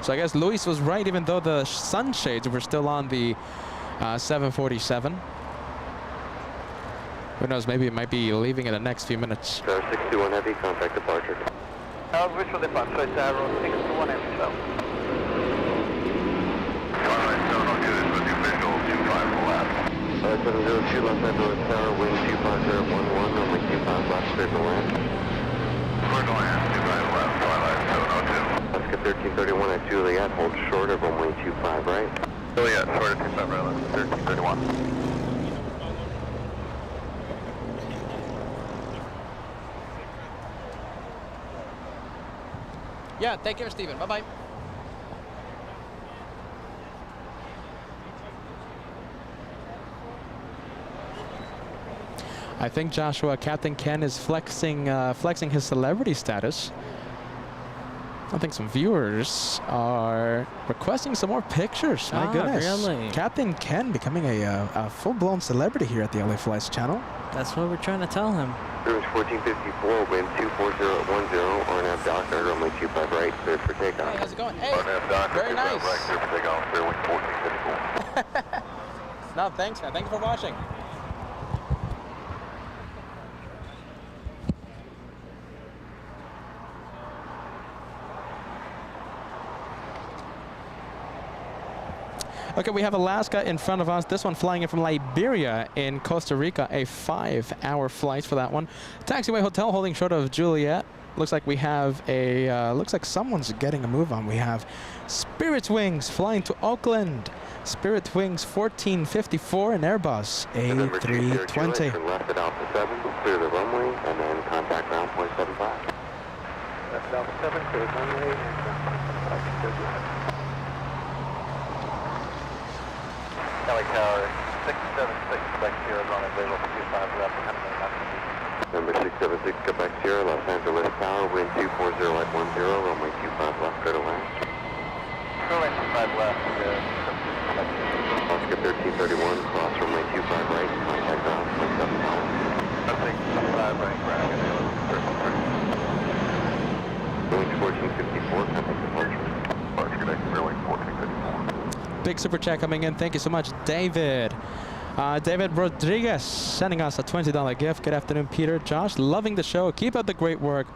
So I guess Luis was right, even though the sunshades were still on the 747. Who knows, maybe it might be leaving in the next few minutes. Star 621 Heavy, contact departure. Visual departure, it's arrow 621 Heavy, so. Alright, 702 with you visual 25 left. 702 left side North Tower, wind 25011, runway 25 left, clear to land. Clear to land, 25 left, Twilight 702. Oscar 1331 at Juliet, hold short of runway 25 right. Juliet, short of 25 right, 1331. Yeah, take care, Steven. Bye-bye. I think Joshua, Captain Ken is flexing his celebrity status. I think some viewers are requesting some more pictures. My goodness. Really? Captain Ken becoming a full-blown celebrity here at the LA Flights channel. That's what we're trying to tell him. Cruise 1454, wind 240 at 10, RNAV Docker, runway 25 right, clear for takeoff. Hey, how's it going? Hey, RNAV Docker, very nice. right, clear for takeoff, clear wind 1454. No, thanks, man. Thank you for watching. Okay, we have Alaska in front of us. This one flying in from Liberia in Costa Rica. A 5-hour flight for that one. Taxiway Hotel holding short of Juliet. Looks like we have a, looks like someone's getting a move on. We have Spirit Wings flying to Oakland. Spirit Wings 1454 and Airbus A320. Turn left at Alpha 7, clear the runway, and then contact ground point 75. Left Alpha 7, clear the runway, and Kelly Tower, 676, Quebec Sierra, on available for 25 left, Number 676, Quebec Sierra, Los Angeles Tower, wind 240 at 10, runway 25 left, clear to land. Clear 25 left, Oscar 1331, cross runway 25 right, contact ground point 75. I'll take 25 right, ground, Boeing 1454, contact departure. Departure connecting Boeing 1454. Big super chat coming in. Thank you so much, David. David Rodriguez sending us a $20 gift. Good afternoon, Peter, Josh. Loving the show. Keep up the great work.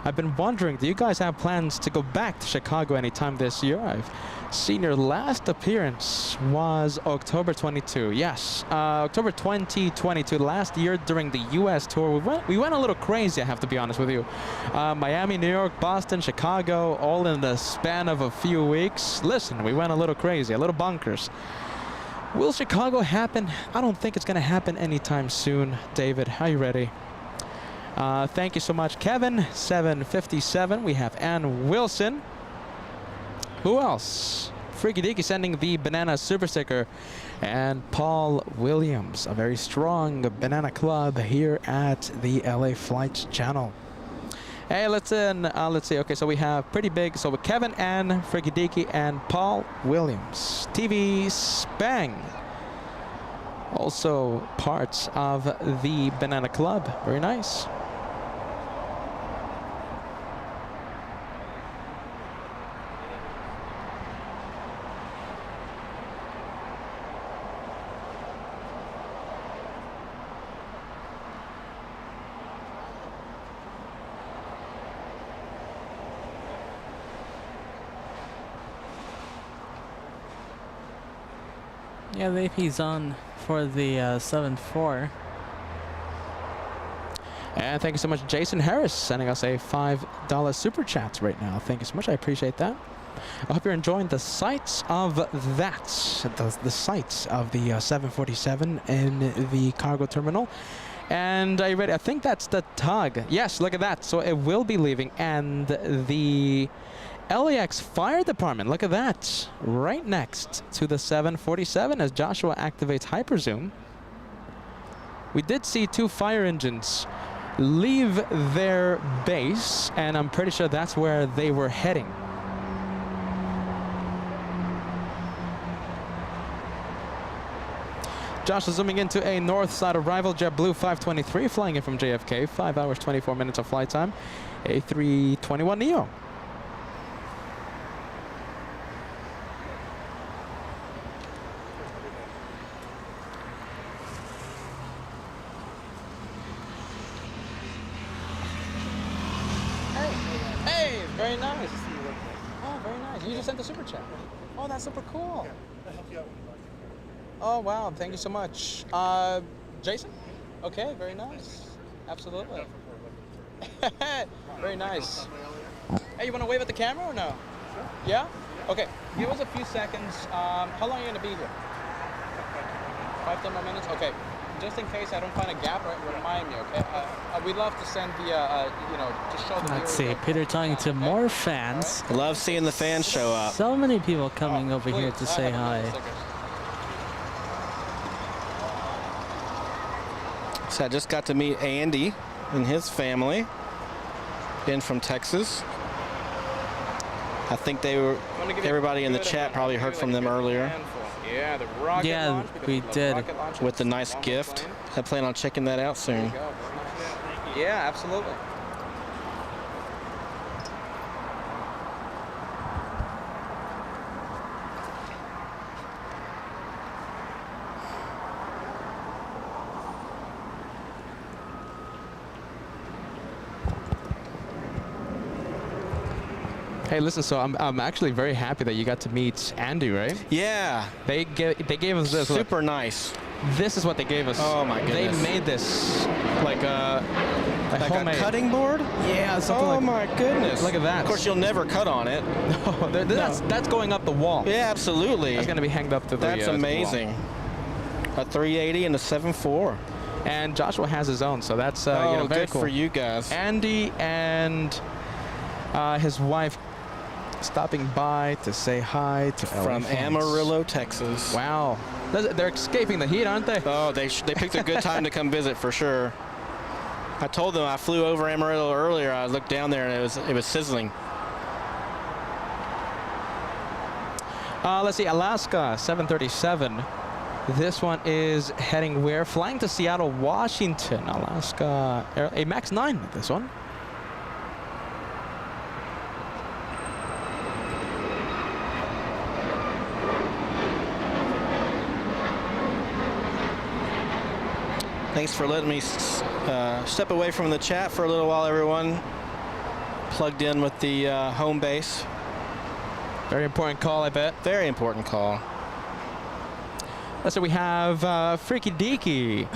I've been wondering, do you guys have plans to go back to Chicago anytime this year? I've seen your last appearance was October 22. Yes, October 2022. Last year during the U.S. tour, we went a little crazy, I have to be honest with you. Miami, New York, Boston, Chicago, all in the span of a few weeks. Listen, we went a little crazy, a little bonkers. Will Chicago happen? I don't think it's going to happen anytime soon. David, are you ready? Thank you so much, Kevin. 757. We have Ann Wilson. Who else? Freaky Deaky sending the banana super sticker. And Paul Williams, a very strong banana club here at the LA Flights channel. Hey, let's see. Okay, so we have pretty big. So with Kevin and Freaky Deaky and Paul Williams. TV Spang. Also parts of the Banana Club. Very nice. Yeah, the AP's on for the 7-4. And thank you so much, Jason Harris, sending us a $5 super chat right now. Thank you so much. I appreciate that. I hope you're enjoying the sights of that. The sights of the 747 in the cargo terminal. And are you ready? I think that's the tug. Yes, look at that. So it will be leaving. And the LAX Fire Department, look at that, right next to the 747 as Joshua activates hyperzoom. We did see 2 fire engines leave their base, and I'm pretty sure that's where they were heading. Josh is zooming into a north side arrival, JetBlue 523, flying in from JFK, 5 hours, 24 minutes of flight time, A321neo. Very nice. Oh, very nice. You just sent the super chat. Oh, that's super cool. Oh, wow. Thank you so much. Jason? Okay, very nice. Absolutely. Very nice. Hey, you want to wave at the camera or no? Yeah? Okay. Give us a few seconds. How long are you going to be here? 5-10 more minutes? Okay. Just in case I don't find a gap, remind me, okay? We'd love to send the, you know, to show the Let's see, Peter talking to more fans. Right. Love seeing the fans show up. So many people coming over here to say hi. So I just got to meet Andy and his family in from Texas. I think everybody in the chat probably heard from them earlier. Yeah, the rocket launch, we did. With the nice gift. I plan on checking that out soon. Yeah, absolutely. Hey, listen, so I'm actually very happy that you got to meet Andy, right? Yeah. They gave us this. Super nice. This is what they gave us. Oh my goodness. They made this like a homemade cutting board? Yeah, something like. Oh my goodness. Look at that. Of course, you'll never cut on it. No, that's going up the wall. Yeah, absolutely. That's going to be hanged up to the That's amazing. A 380 and a 7.4. And Joshua has his own, so that's you know, very good cool. for you guys. Andy and his wife stopping by to say hi to from Amarillo, Texas. Wow, they're escaping the heat, aren't they? Oh, they picked a good time to come visit for sure. I told them I flew over Amarillo earlier. I looked down there and it was sizzling. Let's see, Alaska 737. This one is heading where? Flying to Seattle, Washington. Alaska, a MAX 9, this one. Thanks for letting me step away from the chat for a little while, everyone. Plugged in with the home base. Very important call, I bet. Very important call. So we have Freaky Deaky.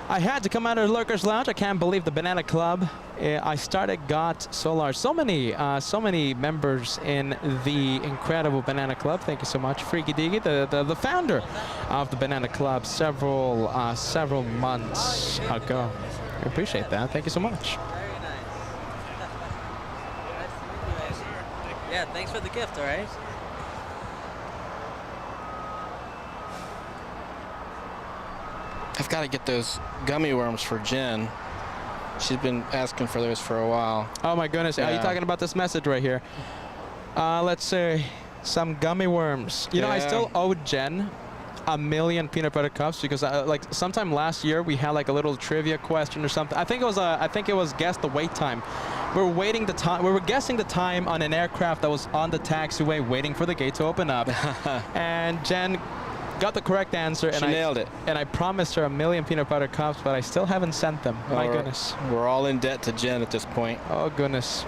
I had to come out of the Lurkers Lounge. I can't believe the Banana Club I started got so large. So many members in the incredible Banana Club. Thank you so much, Freaky Deaky, the founder of the Banana Club several months ago. I appreciate that. Thank you so much. Very nice. Yeah, thanks for the gift, all right? I've got to get those gummy worms for Jen. She's been asking for those for a while. Oh my goodness, are you talking about this message right here? Let's say some gummy worms. You know, I still owe Jen 1 million peanut butter cups because like sometime last year we had like a little trivia question or something. I think it was guess the wait time. We were waiting the time. We were guessing the time on an aircraft that was on the taxiway waiting for the gate to open up. And Jen got the correct answer, and she nailed it. And I promised her 1 million peanut butter cups, but I still haven't sent them. My goodness. We're all in debt to Jen at this point. Oh goodness.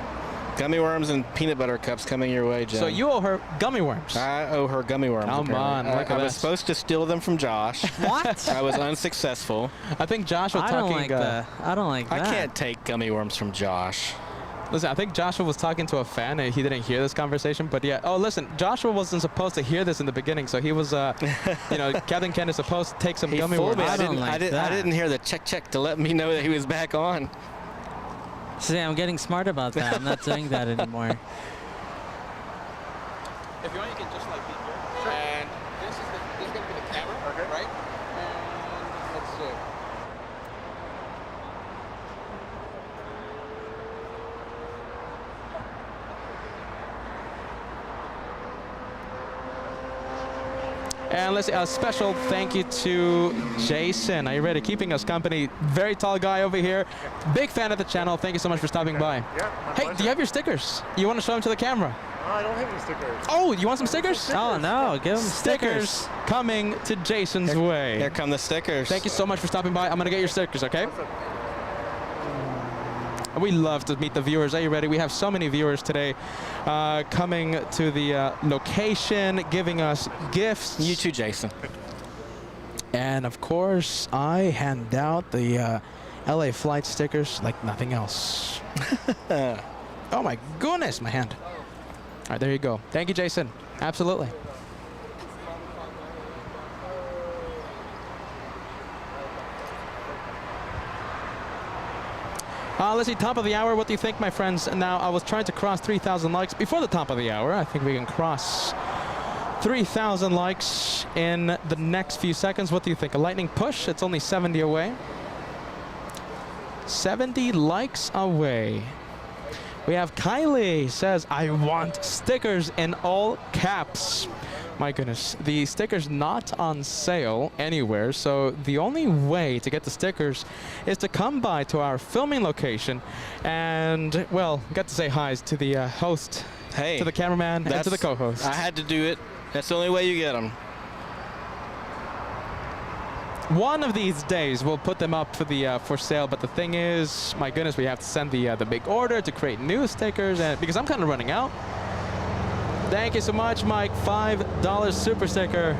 Gummy worms and peanut butter cups coming your way, Jen. So you owe her gummy worms. I owe her gummy worms. Come on, look at I that. was supposed to steal them from Josh. What? I was unsuccessful. I think Josh was I talking. don't like that. I don't like that. I can't take gummy worms from Josh. Listen, I think Joshua was talking to a fan and he didn't hear this conversation, but yeah. Oh, listen, Joshua wasn't supposed to hear this in the beginning, so he was, you know, Captain Ken is supposed to take some He gummy fooled worms. me. I didn't hear the check to let me know that he was back on. See, I'm getting smart about that. I'm not doing that anymore. If you want, you can just like be here. Sure. And this is going to be the camera, okay. Right? And let's see. And let's see, a special thank you to Jason. Are you ready? Keeping us company. Very tall guy over here. Big fan of the channel. Thank you so much for stopping by. Yeah, Hey, do you have your stickers? You want to show them to the camera? I don't have any stickers. Oh, you want some stickers? Oh, no. Give him Stickers coming to Jason's way. Here come the stickers. Thank you so much for stopping by. I'm going to get your stickers, okay? We love to meet the viewers. Are you ready? We have so many viewers today coming to the location, giving us gifts. You too, Jason. And of course, I hand out the LA flight stickers like nothing else. Oh my goodness, my hand. All right, there you go. Thank you, Jason. Absolutely. Let's see, top of the hour. What do you think, my friends? Now, I was trying to cross 3,000 likes before the top of the hour. I think we can cross 3,000 likes in the next few seconds. What do you think? A lightning push? It's only 70 away. 70 likes away. We have Kylie says, I want stickers in all caps. My goodness, the stickers not on sale anywhere, so the only way to get the stickers is to come by to our filming location and, well, get to say hi to the host, to the cameraman, and to the co-host. I had to do it. That's the only way you get them. One of these days we'll put them up for the for sale, but the thing is, my goodness, we have to send the big order to create new stickers, and because I'm kind of running out. Thank you so much, Mike. $5 super sticker.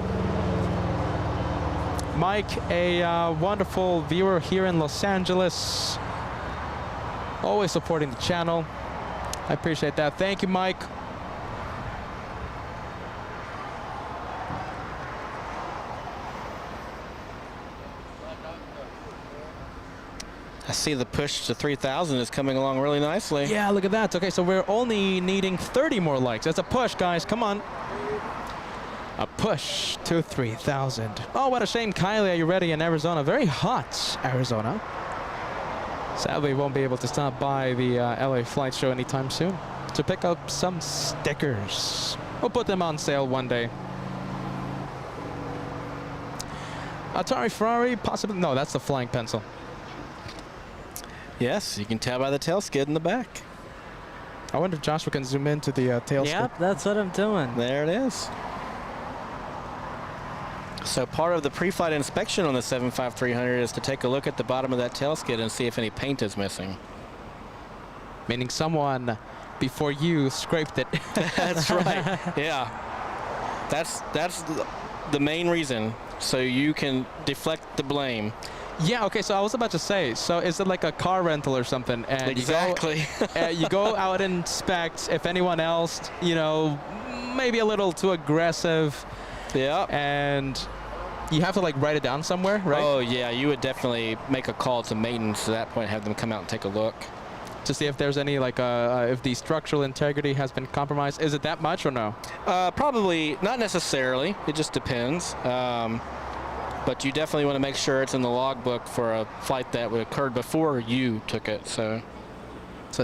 Mike, a wonderful viewer here in Los Angeles. Always supporting the channel. I appreciate that. Thank you, Mike. I see the push to 3,000 is coming along really nicely. Yeah, look at that. Okay, so we're only needing 30 more likes. That's a push, guys. Come on. A push to 3,000. Oh, what a shame. Kylie, are you ready in Arizona? Very hot Arizona. Sadly, won't be able to stop by the LA Flight Show anytime soon to pick up some stickers. We'll put them on sale one day. Atari Ferrari, possibly. No, that's the flying pencil. Yes, you can tell by the tail skid in the back. I wonder if Joshua can zoom into the tail skid. Yep, that's what I'm doing. There it is. So part of the pre-flight inspection on the 75300 is to take a look at the bottom of that tail skid and see if any paint is missing. Meaning someone before you scraped it. That's right. Yeah. That's the main reason, so you can deflect the blame. Yeah, okay, so I was about to say, so is it like a car rental or something? And Exactly. you go out and inspect if anyone else, you know, maybe a little too aggressive. Yeah. And you have to like write it down somewhere, right? Oh yeah, you would definitely make a call to maintenance at that point, have them come out and take a look. To see if there's any like if the structural integrity has been compromised. Is it that much or no? Probably not necessarily. It just depends. But you definitely want to make sure it's in the logbook for a flight that would occurred before you took it. So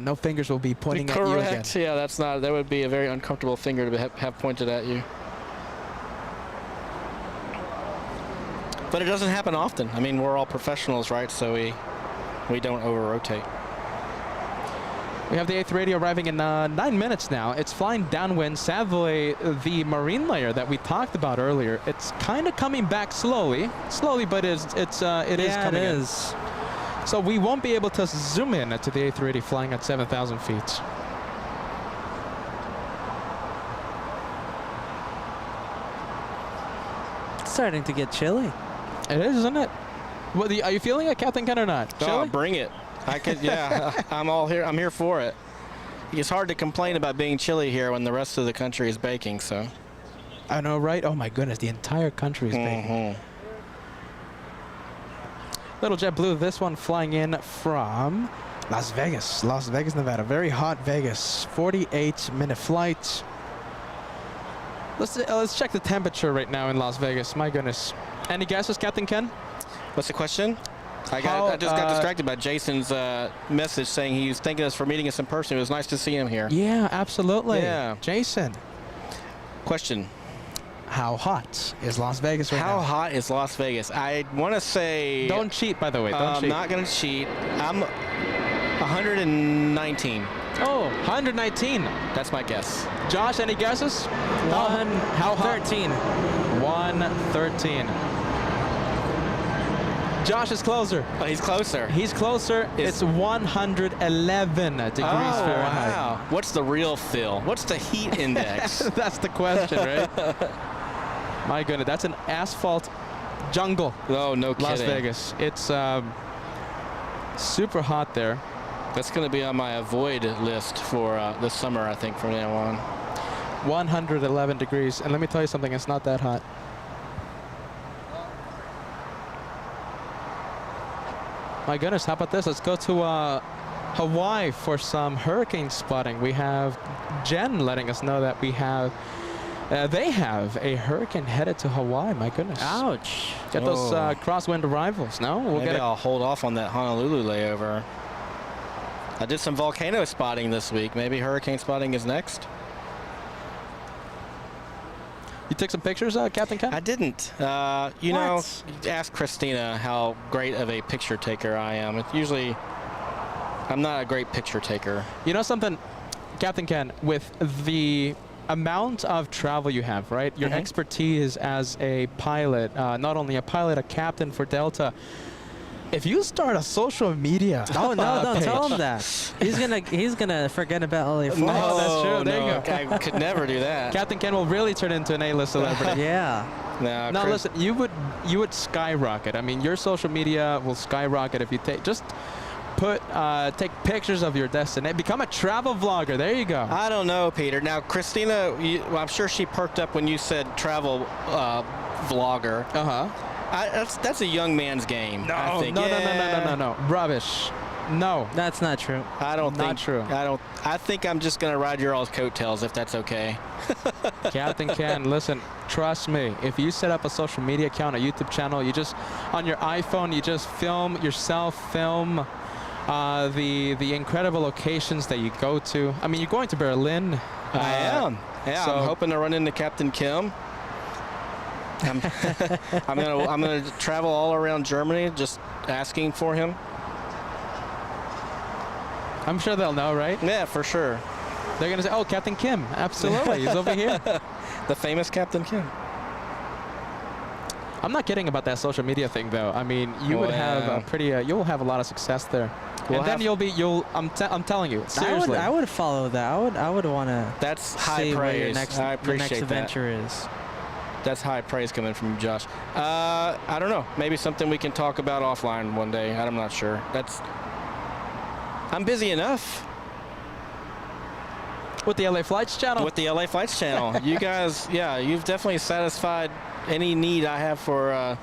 no fingers will be pointing at you again. Correct. Yeah, that would be a very uncomfortable finger to have pointed at you. But it doesn't happen often. I mean, we're all professionals, right? So we don't over-rotate. We have the 8th radio arriving in 9 minutes now. It's flying downwind. Sadly, the marine layer that we talked about earlier, it's kind of coming back slowly, but it is coming in. So we won't be able to zoom in to the 8th radio flying at 7,000 feet. It's starting to get chilly. It is, isn't it? What, are you feeling it, Captain Ken, or not? Oh, Chilly? bring it. I could, yeah. I'm all here. I'm here for it. It's hard to complain about being chilly here when the rest of the country is baking. So. I know, right? Oh my goodness, the entire country is baking. Little JetBlue, this one flying in from Las Vegas, Nevada. Very hot Vegas. 48-minute flight. Let's check the temperature right now in Las Vegas. My goodness. Any guesses, Captain Ken? What's the question? I just got distracted by Jason's message saying he was thanking us for meeting us in person. It was nice to see him here. Yeah, absolutely. Yeah. Jason. Question. How hot is Las Vegas right now? How hot is Las Vegas? I want to say... Don't cheat, by the way. Don't cheat. I'm not going to cheat. I'm 119. Oh, 119. That's my guess. Josh, any guesses? How hot? 113. 113. Josh is closer. Oh, he's closer. He's closer. It's 111 degrees Fahrenheit. Wow. What's the real feel? What's the heat index? That's the question, right? My goodness, that's an asphalt jungle. Oh, no kidding. Las Vegas. It's super hot there. That's going to be on my avoid list for this summer, I think, from now on. 111 degrees. And let me tell you something, it's not that hot. My goodness, how about this? Let's go to Hawaii for some hurricane spotting. We have Jen letting us know that we have, they have a hurricane headed to Hawaii. My goodness. Ouch. Get those crosswind arrivals, no? Maybe I'll hold off on that Honolulu layover. I did some volcano spotting this week. Maybe hurricane spotting is next. You took some pictures, Captain Ken? I didn't. You know, ask Christina how great of a picture taker I am. It's usually, I'm not a great picture taker. You know something, Captain Ken, with the amount of travel you have, right? Your expertise as a pilot, not only a pilot, a captain for Delta. If you start a social media don't page, tell him that. He's gonna forget about all your flights. No, that's true. There you go. I could never do that. Captain Ken will really turn into an A-list celebrity. Yeah. No, Now listen, you would skyrocket. I mean, your social media will skyrocket if you take pictures of your destination. Become a travel vlogger. There you go. I don't know, Peter. Now, Christina, well, I'm sure she perked up when you said travel vlogger. That's a young man's game. No, I think. No. Rubbish. No. That's not true. I don't think. Not true. I think I'm just gonna ride your all's coattails if that's okay. Captain Ken, listen, trust me. If you set up a social media account, a YouTube channel, you just on your iPhone, you just film yourself, film the incredible locations that you go to. I mean, you're going to Berlin. I am. Yeah, so I'm hoping to run into Captain Kim. I'm gonna travel all around Germany just asking for him. I'm sure they'll know, right? Yeah, for sure. They're gonna say, "Oh, Captain Kim, absolutely, he's over here." The famous Captain Kim. I'm not kidding about that social media thing, though. I mean, you Well, would have a pretty, you'll have a lot of success there. We'll And then I'm telling you, seriously. I would follow that. I would want to. That's high see praise. Where your next, I your appreciate next that. adventure is. That's high praise coming from you, Josh. I don't know. Maybe something we can talk about offline one day. I'm not sure. I'm busy enough. With the LA Flights channel. With the LA Flights channel. You guys, yeah, you've definitely satisfied any need I have for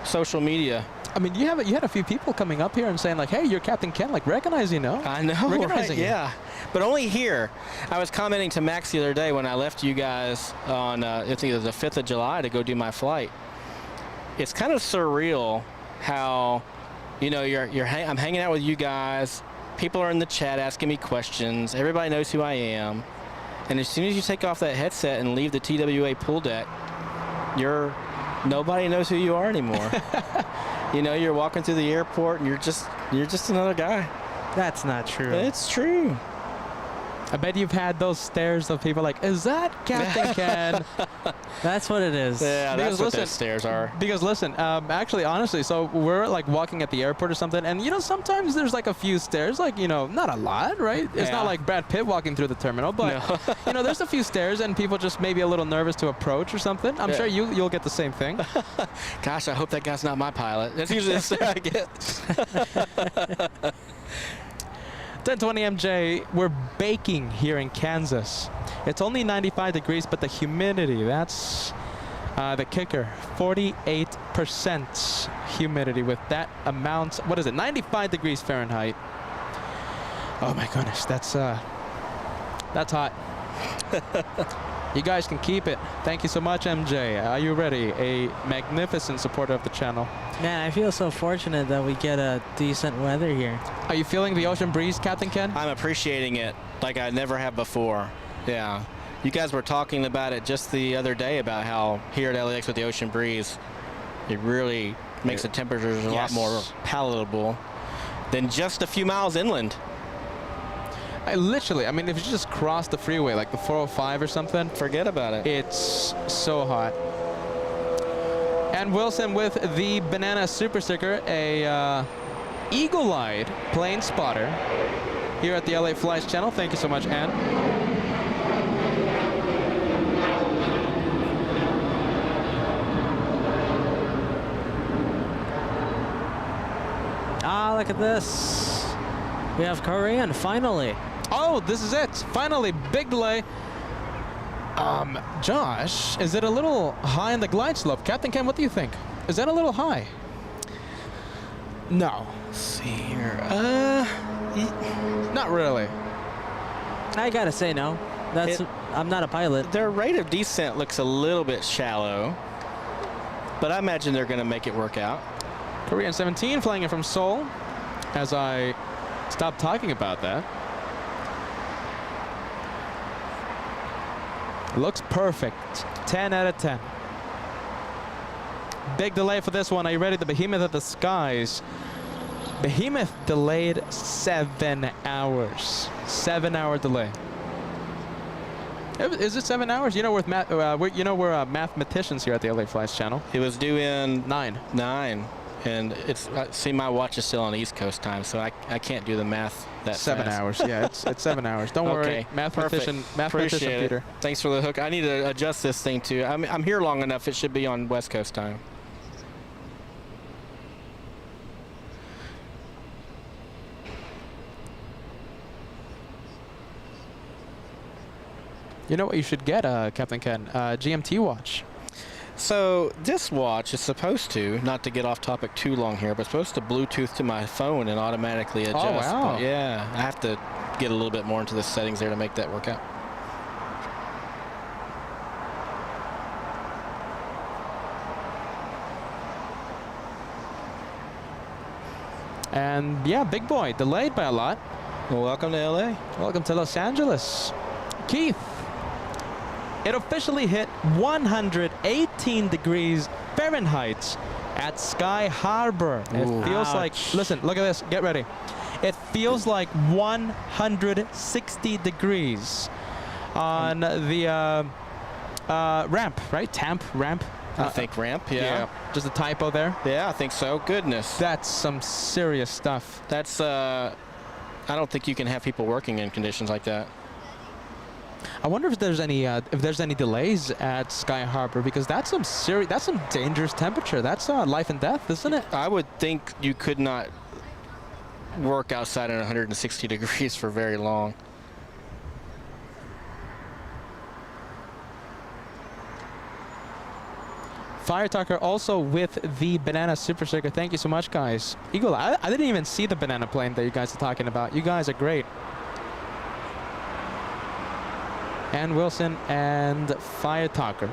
social media. I mean, you had a few people coming up here and saying like, "Hey, you're Captain Ken," like recognizing you. I know, Recognizing you. yeah. But only here. I was commenting to Max the other day when I left you guys on, I think it was the 5th of July to go do my flight. It's kind of surreal how, you know, I'm hanging out with you guys. People are in the chat asking me questions. Everybody knows who I am. And as soon as you take off that headset and leave the TWA pool deck, nobody knows who you are anymore. You know, you're walking through the airport and you're just another guy. That's not true. It's true. I bet you've had those stares of people like, "Is that Captain Ken?" That's what it is. Yeah, Because that's what listen, those stairs are. Because listen, actually, honestly, so we're like walking at the airport or something, and you know, sometimes there's like a few stairs, like, you know, not a lot, right? It's Yeah. not like Brad Pitt walking through the terminal, but No. you know, there's a few stairs, and people just maybe a little nervous to approach or something. I'm Yeah. sure you'll get the same thing. Gosh, I hope that guy's not my pilot. That's usually the stare I get. 1020 MJ, we're baking here in Kansas. It's only 95 degrees, but the humidity, that's the kicker. 48% humidity with that amount. What is it? 95 degrees Fahrenheit. Oh my goodness, that's hot. You guys can keep it. Thank you so much, MJ. Are you ready? A magnificent supporter of the channel. Man, I feel so fortunate that we get a decent weather here. Are you feeling the ocean breeze, Captain Ken? I'm appreciating it like I never have before. Yeah. You guys were talking about it just the other day about how here at LAX with the ocean breeze, it really makes the temperatures a lot more palatable than just a few miles inland. I mean, if you just cross the freeway, like the 405 or something, Forget about it. it's so hot. And Wilson with the banana super sticker, a eagle-eyed plane spotter here at the LA Flights channel. Thank you so much, Ann. Ah, look at this. We have Korean, finally. Oh, this is it. Finally, big delay. Josh, is it a little high in the glide slope? Captain Ken, what do you think? Is that a little high? No. Let's see here. Not really. I gotta say no. I'm not a pilot. Their rate of descent looks a little bit shallow, but I imagine they're going to make it work out. Korean 17 flying in from Seoul. As I stop talking about that. Looks perfect. 10 out of 10. Big delay for this one. Are you ready? The Behemoth of the Skies. Behemoth delayed 7 hours. 7-hour delay. Is it 7 hours? You know we're mathematicians here at the LA Flights channel. It was due in 9. 9. And see, my watch is still on East Coast time, so I can't do the math that 7 fast. hours. Yeah, it's 7 hours. Don't worry, mathematician Appreciate Peter. it. Thanks for the hook. I need to adjust this thing too. I'm here long enough. It should be on West Coast time. You know what you should get, Captain Ken? GMT watch. So this watch is supposed to, not to get off topic too long here, but supposed to Bluetooth to my phone and automatically adjust. Oh, wow. But yeah, I have to get a little bit more into the settings there to make that work out. And yeah, big boy, delayed by a lot. Well, welcome to LA. Welcome to Los Angeles. Keith, it officially hit 118 degrees Fahrenheit at Sky Harbor. It feels like, listen, look at this, get ready. It feels like 160 degrees on the ramp, right? Ramp. I think ramp, yeah. Just a typo there? Yeah, I think so. Goodness. That's some serious stuff. That's, I don't think you can have people working in conditions like that. I wonder if there's any delays at Sky Harbor, because that's some dangerous temperature. That's life and death, isn't it? I would think you could not work outside at 160 degrees for very long. Fire Tucker also with the banana super sticker. Thank you so much, guys. Eagle, I didn't even see the banana plane that you guys are talking about. You guys are great. And Wilson and Fire Tucker.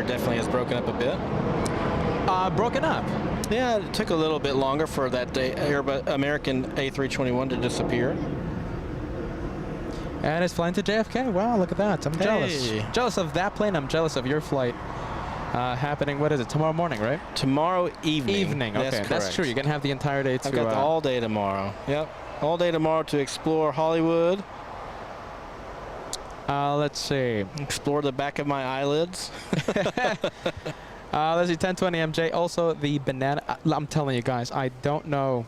Definitely has broken up a bit. Broken up? Yeah, it took a little bit longer for that American A321 to disappear. And it's flying to JFK. Wow, look at that. I'm jealous. Jealous of that plane. I'm jealous of your flight. Happening, what is it, tomorrow morning, right? Tomorrow evening. Evening, okay. That's true. You're going to have the entire day to... I've got all day tomorrow. Yep. All day tomorrow to explore Hollywood. Let's see. Explore the back of my eyelids. Let's see, 1020 MJ. Also, the banana. I'm telling you guys, I don't know.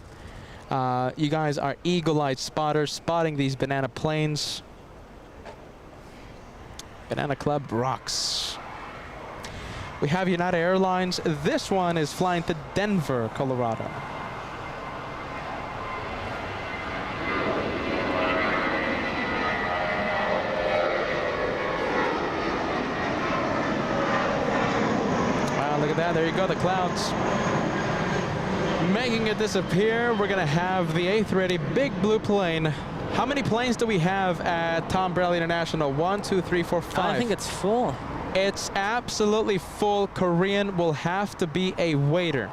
You guys are eagle-eyed spotters, spotting these banana planes. Banana Club rocks. We have United Airlines. This one is flying to Denver, Colorado. Look at that. There you go, the clouds. Making it disappear. We're going to have the A380 big blue plane. How many planes do we have at Tom Bradley International? 1, 2, 3, 4, 5. I think it's full. It's absolutely full. Korean will have to be a waiter.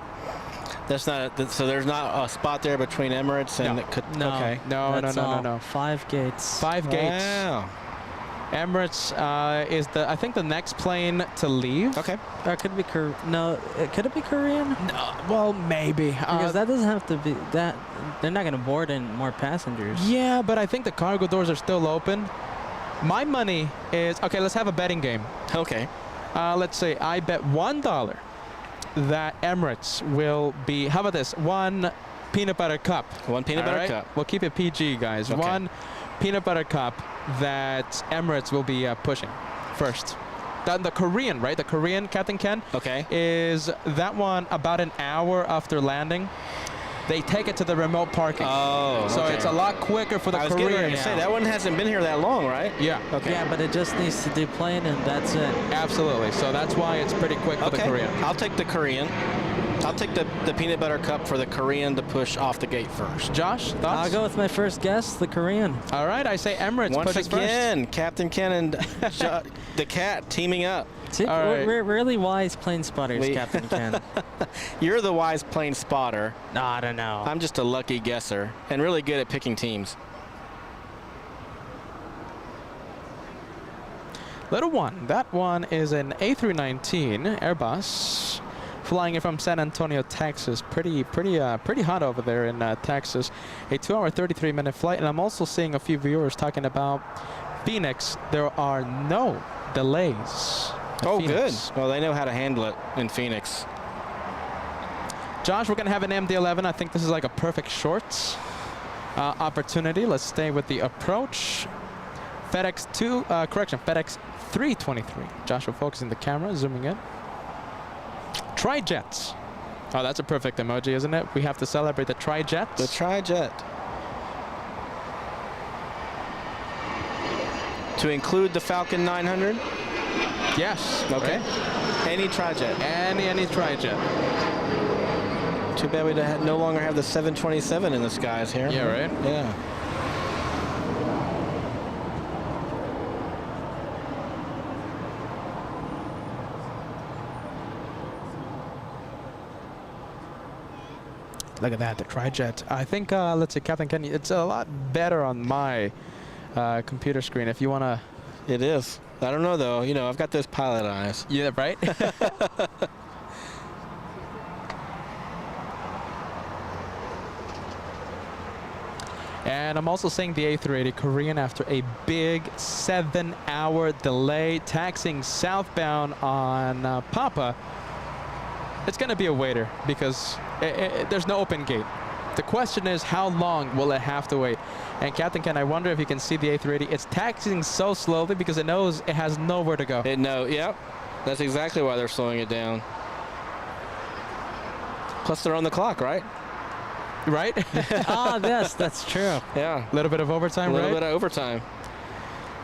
That's not, so there's not a spot there between Emirates and... No. Okay. No. 5 gates. 5 gates. Wow. Emirates is I think the next plane to leave. Okay. Or it could be no. Could it be Korean? No, well, maybe. Because that doesn't have to be that. They're not going to board in more passengers. Yeah, but I think the cargo doors are still open. My money is okay. Let's have a betting game. Okay. Let's say I bet $1 that Emirates will be. How about this? 1 peanut butter cup. 1 peanut butter cup. We'll keep it PG, guys. Okay. 1 peanut butter cup that Emirates will be pushing first. The Korean, right? The Korean, Captain Ken. Okay. Is that one about an hour after landing? They take it to the remote parking. Oh, so it's a lot quicker for the Korean. I was getting ready to say, that one hasn't been here that long, right? Yeah. Okay. Yeah, but it just needs to do plane and that's it. Absolutely. So that's why it's pretty quick for the Korean. I'll take the Korean. I'll take the peanut butter cup for the Korean to push off the gate first. Josh, thoughts? I'll go with my first guess, the Korean. All right, I say Emirates pushes Once again, Captain Ken and the cat teaming up. See, we're really wise plane spotters, Captain Ken. You're the wise plane spotter. No, I don't know. I'm just a lucky guesser and really good at picking teams. Little one. That one is an A319 Airbus. Flying in from San Antonio, Texas. Pretty hot over there in Texas. A 2-hour, 33-minute flight. And I'm also seeing a few viewers talking about Phoenix. There are no delays. Oh, good. Well, they know how to handle it in Phoenix. Josh, we're going to have an MD-11. I think this is like a perfect short opportunity. Let's stay with the approach. FedEx 323. Josh will focus in the camera, zooming in. Tri-jets. Oh, that's a perfect emoji, isn't it? We have to celebrate the tri-jets. The tri-jet. To include the Falcon 900? Yes. Okay. Right? Any tri-jet. Any tri-jet. Too bad we no longer have the 727 in the skies here. Yeah, right? Yeah. Look at that, the tri-jet. I think, let's see, Captain Kenny, it's a lot better on my computer screen if you want to. It is. I don't know, though. You know, I've got those pilot eyes. Yeah, right? And I'm also seeing the A380 Korean after a big 7-hour delay taxiing southbound on Papa. It's going to be a waiter because there's no open gate. The question is, how long will it have to wait? And Captain Ken, I wonder if you can see the A380. It's taxiing so slowly because it knows it has nowhere to go. Yep. That's exactly why they're slowing it down. Plus, they're on the clock, right? Right? Ah, yes, that's true. Yeah. A little bit of overtime, right? A little bit of overtime.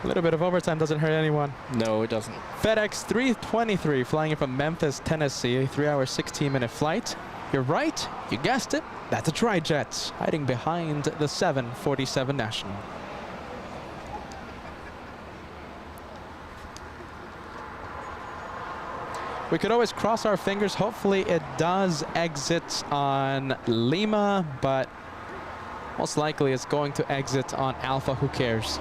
A little bit of overtime doesn't hurt anyone. No, it doesn't. FedEx 323 flying in from Memphis, Tennessee, a 3-hour, 16-minute flight. You're right, you guessed it. That's a tri-jet hiding behind the 747 National. We could always cross our fingers. Hopefully it does exit on Lima, but most likely it's going to exit on Alpha Who Cares.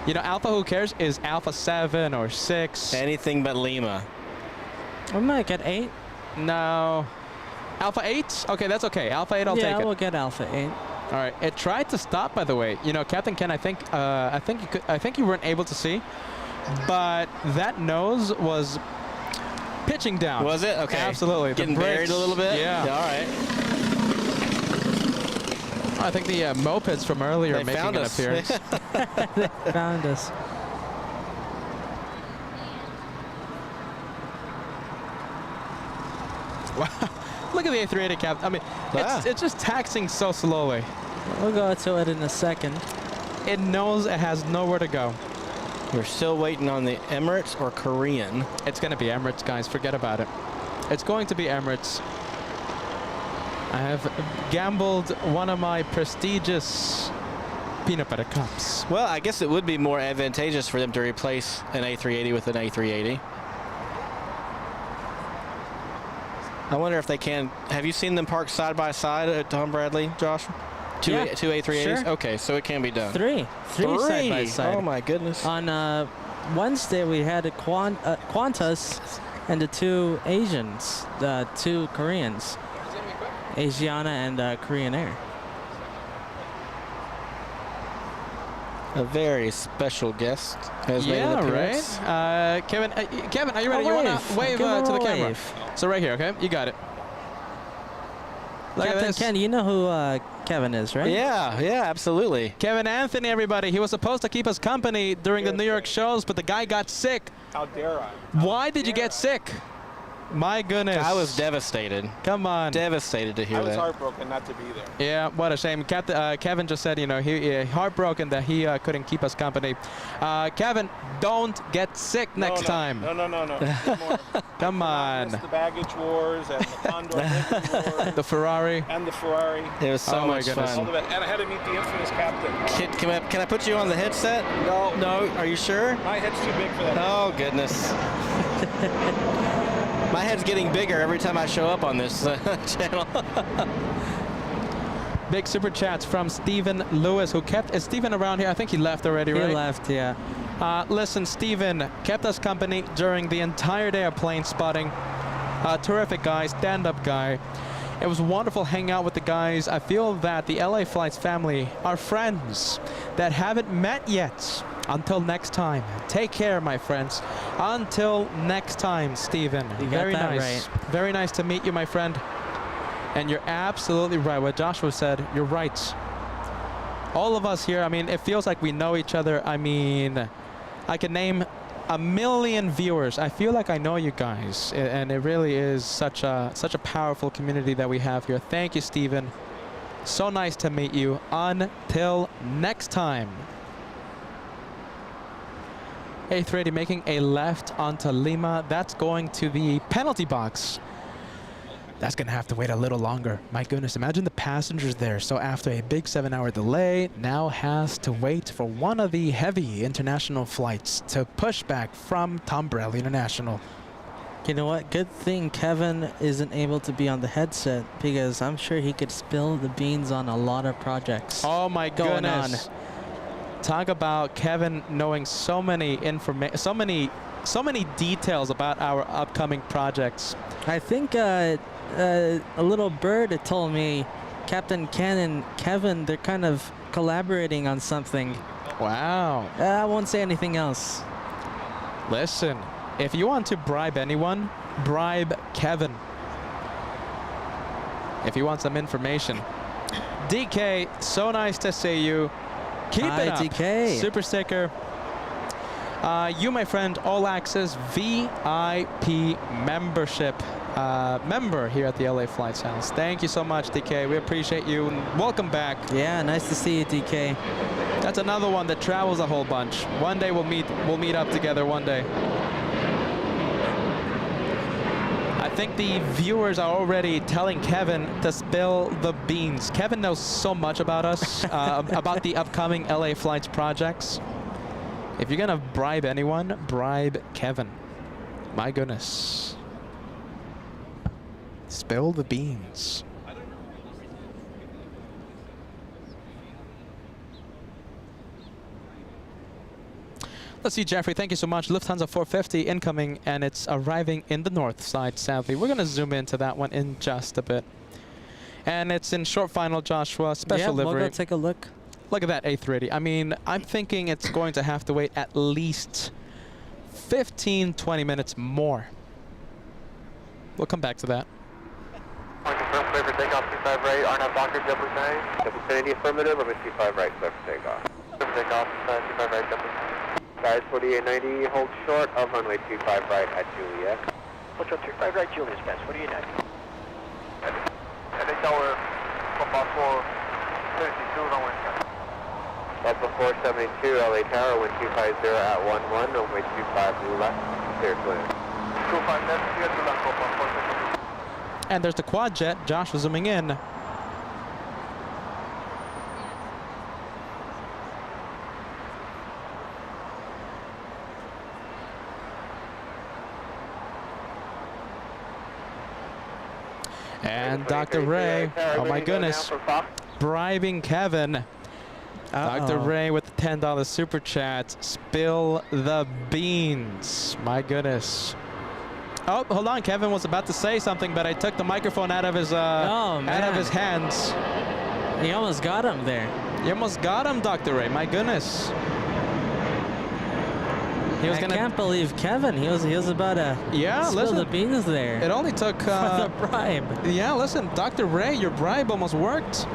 You know, Alpha Who Cares is Alpha 7 or 6. Anything but Lima. We might get 8. No. Alpha 8? Okay, that's okay. Alpha 8, I'll take it. Yeah, we'll get Alpha 8. All right. It tried to stop, by the way. You know, Captain Ken, I think you weren't able to see, but that nose was pitching down. Was it? Okay. Absolutely. Getting buried a little bit? Yeah. All right. I think the mopeds from earlier are They making found an us. appearance. They found us. Wow. Look at the A380 Cap. I mean, it's just taxing so slowly. We'll go to it in a second. It knows it has nowhere to go. We're still waiting on the Emirates or Korean. It's going to be Emirates, guys. Forget about it. It's going to be Emirates. I have gambled one of my prestigious peanut butter cups. Well, I guess it would be more advantageous for them to replace an A380 with an A380. I wonder if they can. Have you seen them parked side by side at Tom Bradley, Josh? Two A380s? Sure. Okay, so it can be done. Three side by side. Oh, my goodness. On Wednesday, we had a Qantas and the 2 Asians, the 2 Koreans, Asiana and Korean Air. A very special guest has made an appearance. Right. Kevin, are you ready? You want to wave to the camera? So right here, okay? You got it. Look Captain Ken, you know who Kevin is, right? Yeah, absolutely. Kevin Anthony, everybody. He was supposed to keep us company during the New York shows, but the guy got sick. How dare I? Why did you get sick? My goodness. I was devastated. Come on. Devastated to hear I was that. heartbroken not to be there. Yeah, what a shame. Kevin just said, you know, he heartbroken that he couldn't keep us company. Kevin, don't get sick next time. No. Come on. The baggage wars and the Condor wars. The Ferrari. And the Ferrari. It was so much goodness. fun. And I had to meet the infamous captain. Can I put you on the headset? No. No? Are you sure? My head's too big for that. Oh, goodness. My head's getting bigger every time I show up on this channel. Big super chats from Stephen Lewis, who kept... Is Stephen around here? I think he left already, right? He left, yeah. Listen, Stephen kept us company during the entire day of plane spotting. Terrific guy, stand-up guy. It was wonderful hanging out with the guys. I feel that the LA Flights family are friends that haven't met yet. Until next time, take care, my friends. Until next time, Stephen. Very nice. Right. Very nice to meet you, my friend. And you're absolutely right. What Joshua said, you're right. All of us here, I mean, it feels like we know each other. I mean, I can name 1 million viewers. I feel like I know you guys. And it really is such a powerful community that we have here. Thank you, Stephen. So nice to meet you. Until next time. A380 making a left onto Lima. That's going to the penalty box. That's going to have to wait a little longer. My goodness, imagine the passengers there. So after a big 7-hour delay, now has to wait for one of the heavy international flights to push back from Tom Bradley International. You know what? Good thing Kevin isn't able to be on the headset, because I'm sure he could spill the beans on a lot of projects. Oh my going goodness. Talk about Kevin knowing so many details about our upcoming projects. I think a little bird told me Captain Ken and Kevin, they're kind of collaborating on something. Wow. I won't say anything else. Listen, if you want to bribe anyone, bribe Kevin. If you want some information. DK, so nice to see you. Keep it up. DK. Super sticker. You, my friend, all access VIP membership member here at the LA Flights House. Thank you so much, DK. We appreciate you. And welcome back. Yeah, nice to see you, DK. That's another one that travels a whole bunch. One day we'll meet up together one day. I think the viewers are already telling Kevin to spill the beans. Kevin knows so much about us, about the upcoming LA Flights projects. If you're gonna bribe anyone, bribe Kevin. My goodness. Spill the beans. Let's see, Jeffrey, thank you so much. Lufthansa 450 incoming, and it's arriving in the north side, sadly. We're going to zoom into that one in just a bit. And it's in short final, Joshua, special livery. We'll go take a look. Look at that A380. I mean, I'm thinking it's going to have to wait at least 15, 20 minutes more. We'll come back to that. Confirm, clear for takeoff, 25 right, RNAV Docker, Jumper 9. Double Infinity affirmative, runway 25 right, clear for takeoff. Clear for takeoff, 25 right, Jumper 9. Size 4890, hold short of runway 25 right at Juliet. What's up, 25 right, Julius, Spence, what do you know? And they tower, football 452, runway 7. Delta 472, LA Tower, wind 250 at 11, runway 25 left, clear clear. 25 left, clear to left, football 452. And there's the quad jet. Josh was zooming in. And Dr. Ray, oh my goodness, bribing Kevin. Dr. Ray with the $10 super chat. Spill the beans. My goodness. Oh, hold on. Kevin was about to say something, but I took the microphone out of his hands. He almost got him there. You almost got him, Dr. Ray. My goodness. I can't believe Kevin. He was about to spill the beans there. It only took for the bribe. Yeah, listen, Dr. Ray, your bribe almost worked.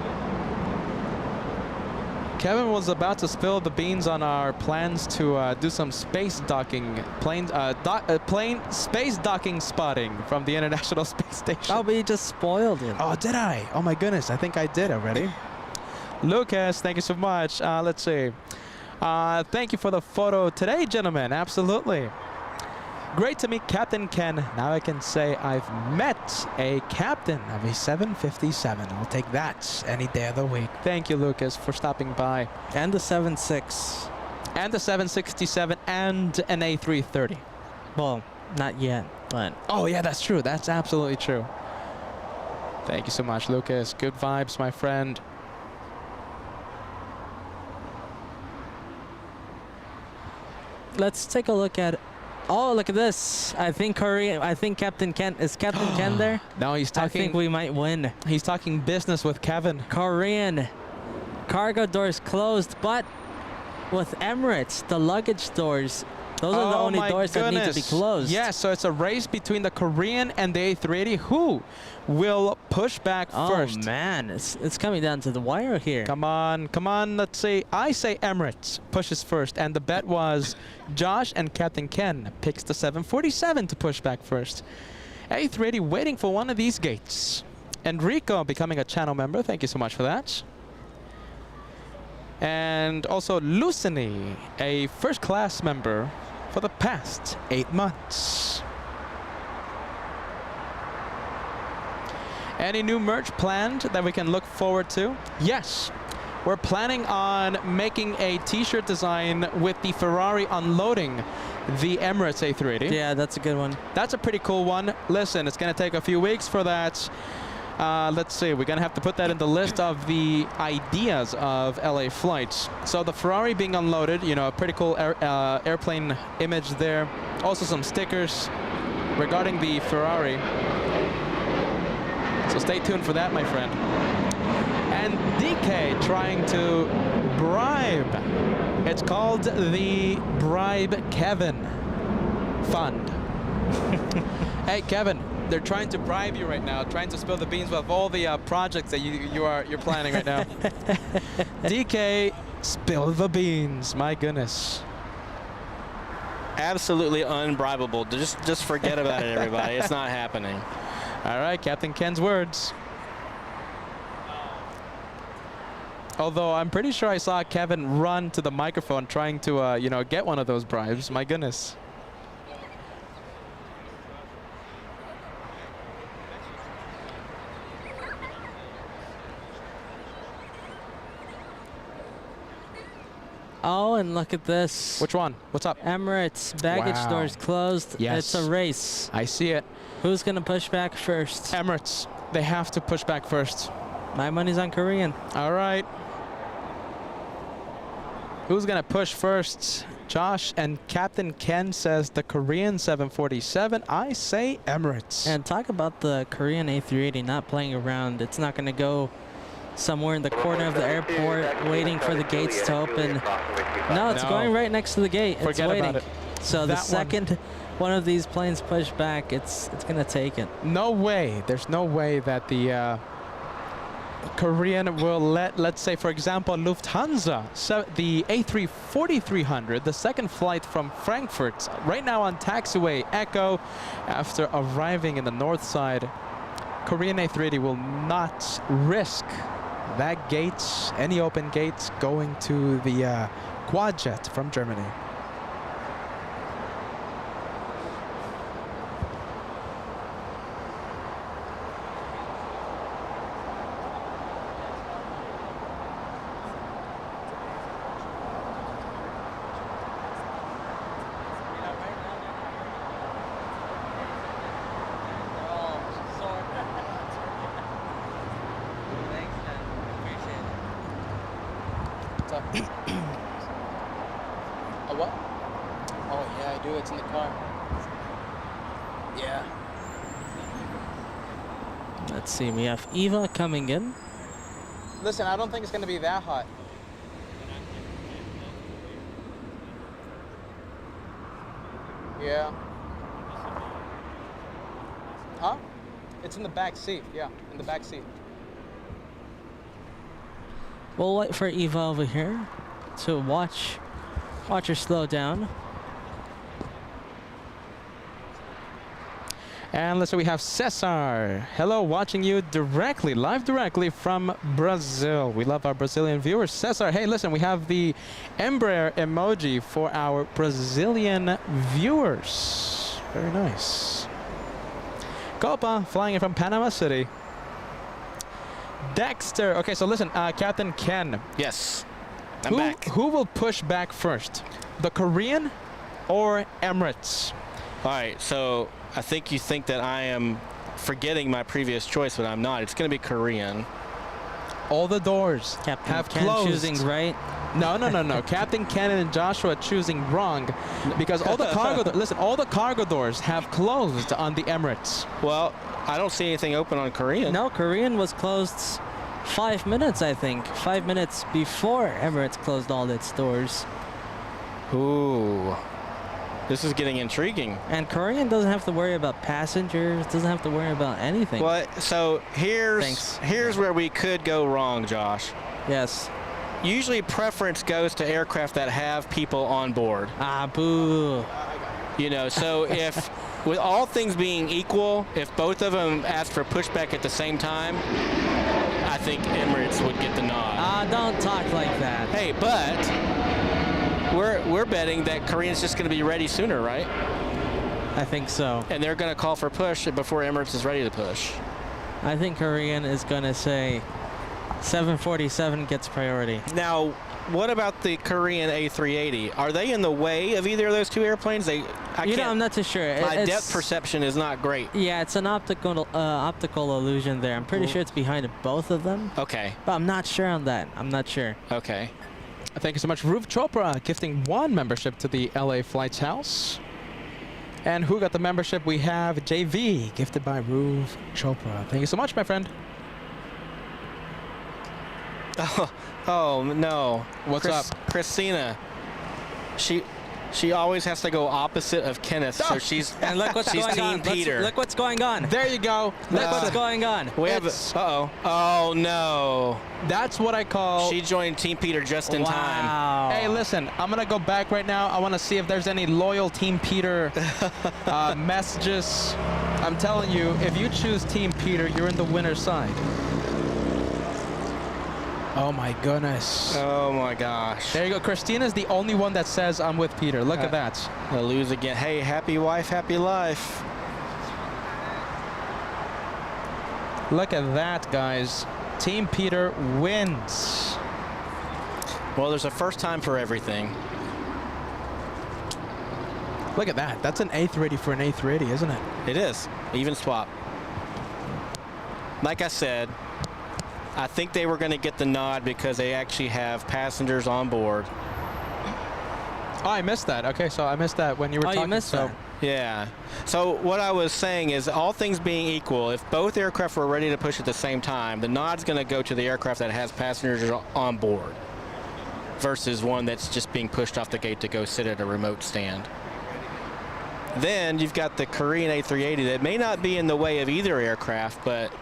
Kevin was about to spill the beans on our plans to do some space docking, space docking spotting from the International Space Station. Oh, but you just spoiled it. Oh, did I? Oh my goodness, I think I did already. Lucas, thank you so much. Let's see. Thank you for the photo today, gentlemen. Absolutely. Great to meet Captain Ken. Now I can say I've met a captain of a 757. I'll take that any day of the week. Thank you, Lucas, for stopping by. And the 76. And the 767 and an A330. Well, not yet, but... Oh, yeah, that's true. That's absolutely true. Thank you so much, Lucas. Good vibes, my friend. Let's take a look at... Oh, look at this. I think Captain Ken... Is Captain Ken there? No, he's talking... I think we might win. He's talking business with Kevin. Korean. Cargo doors closed, but with Emirates, the luggage doors... Those are the only doors that need to be closed. Yeah, so it's a race between the Korean and the A380. Who will push back first? Oh, man. It's coming down to the wire here. Come on, come on. Let's see. I say Emirates pushes first. And the bet was Josh and Captain Ken picks the 747 to push back first. A380 waiting for one of these gates. Enrico becoming a channel member. Thank you so much for that. And also Lucini, a first-class member for the past 8 months. Any new merch planned that we can look forward to? Yes. We're planning on making a t-shirt design with the Ferrari unloading the Emirates A380. Yeah, that's a good one. That's a pretty cool one. Listen, it's going to take a few weeks for that. Let's see, we're going to have to put that in the list of the ideas of LA flights. So the Ferrari being unloaded, you know, a pretty cool airplane image there. Also some stickers regarding the Ferrari. So stay tuned for that, my friend. And DK trying to bribe. It's called the Bribe Kevin Fund. Hey, Kevin. They're trying to bribe you right now, trying to spill the beans with all the projects that you're planning right now. DK, spill the beans. My goodness. Absolutely unbribable. Just forget about it, everybody. It's not happening. All right, Captain Ken's words. Although I'm pretty sure I saw Kevin run to the microphone trying to, you know, get one of those bribes. My goodness. Oh, and look at this. Which one? What's up? Emirates baggage Wow. doors closed. Yes. It's a race. I see it. Who's gonna push back first? Emirates. They have to push back first. My money's on Korean. All right. Who's going to push first? Josh, and Captain Ken says the Korean 747. I say Emirates. And talk about the Korean A380 not playing around. It's not gonna go somewhere in the corner of the airport waiting for the gates to open. No, it's going right next to the gate. It's Forget waiting. about it. So the That second one of these planes push back, it's gonna take it. No way. There's no way that the Korean will let, let's say, for example, Lufthansa, so the A340-300, the second flight from Frankfurt, right now on taxiway Echo, after arriving in the north side. Korean A380 will not risk that gate, any open gates, going to the Quadjet from Germany. A what? Oh yeah, I do. It's in the car. Yeah. Let's see. We have Eva coming in. Listen, I don't think it's going to be that hot. Yeah. Huh? It's in the back seat. Yeah, in the back seat. We'll wait for Eva over here to watch her slow down. And let's say we have Cesar. Hello, watching you directly, live directly from Brazil. We love our Brazilian viewers. Cesar, hey, listen, we have the Embraer emoji for our Brazilian viewers. Very nice. Copa, flying in from Panama City. Dexter. Okay, so listen, Captain Ken. Yes, I'm back. Who will push back first? The Korean or Emirates? All right, so I think you think that I am forgetting my previous choice, but I'm not. It's going to be Korean. All the doors Captain have Ken closed. choosing right. No. Captain Ken and Joshua choosing wrong because all the cargo, listen, all the cargo doors have closed on the Emirates. Well, I don't see anything open on Korean. No, Korean was closed 5 minutes, I think. 5 minutes before Emirates closed all its doors. Ooh. This is getting intriguing. And Korean doesn't have to worry about passengers, doesn't have to worry about anything. Well, so here's where we could go wrong, Josh. Yes. Usually preference goes to aircraft that have people on board. Ah, boo. You know, so if, with all things being equal, if both of them asked for pushback at the same time, I think Emirates would get the nod. Ah, don't talk like that. Hey, but we're betting that Korean's just going to be ready sooner, right? I think so. And they're going to call for push before Emirates is ready to push. I think Korean is going to say 747 gets priority. Now, what about the Korean A380? Are they in the way of either of those two airplanes? I'm not too sure. My depth perception is not great. Yeah, it's an optical illusion there. I'm pretty sure it's behind both of them. Okay. But I'm not sure on that. I'm not sure. Okay. Thank you so much, Ruv Chopra, gifting 1 membership to the LA Flights House. And who got the membership? We have JV, gifted by Ruv Chopra. Thank you so much, my friend. Oh no. What's up? Christina. She always has to go opposite of Kenneth, so she's And look what's she's going Team on. Peter. Look what's going on. There you go. Look what's going on. We have oh no. That's what I call... She joined Team Peter just in time. Wow. Hey, listen, I'm going to go back right now. I want to see if there's any loyal Team Peter messages. I'm telling you, if you choose Team Peter, you're in the winner's side. Oh my goodness. Oh my gosh. There you go. Christina's the only one that says I'm with Peter. Look at that. I'll lose again. Hey, happy wife, happy life. Look at that, guys. Team Peter wins. Well, there's a first time for everything. Look at that. That's an A380 for an A380, isn't it? It is. Even swap. Like I said, I think they were going to get the nod because they actually have passengers on board. Oh, I missed that. Okay, so I missed that when you were talking. You missed that. Yeah. So what I was saying is, all things being equal, if both aircraft were ready to push at the same time, the nod's going to go to the aircraft that has passengers on board versus one that's just being pushed off the gate to go sit at a remote stand. Then you've got the Korean A380 that may not be in the way of either aircraft, but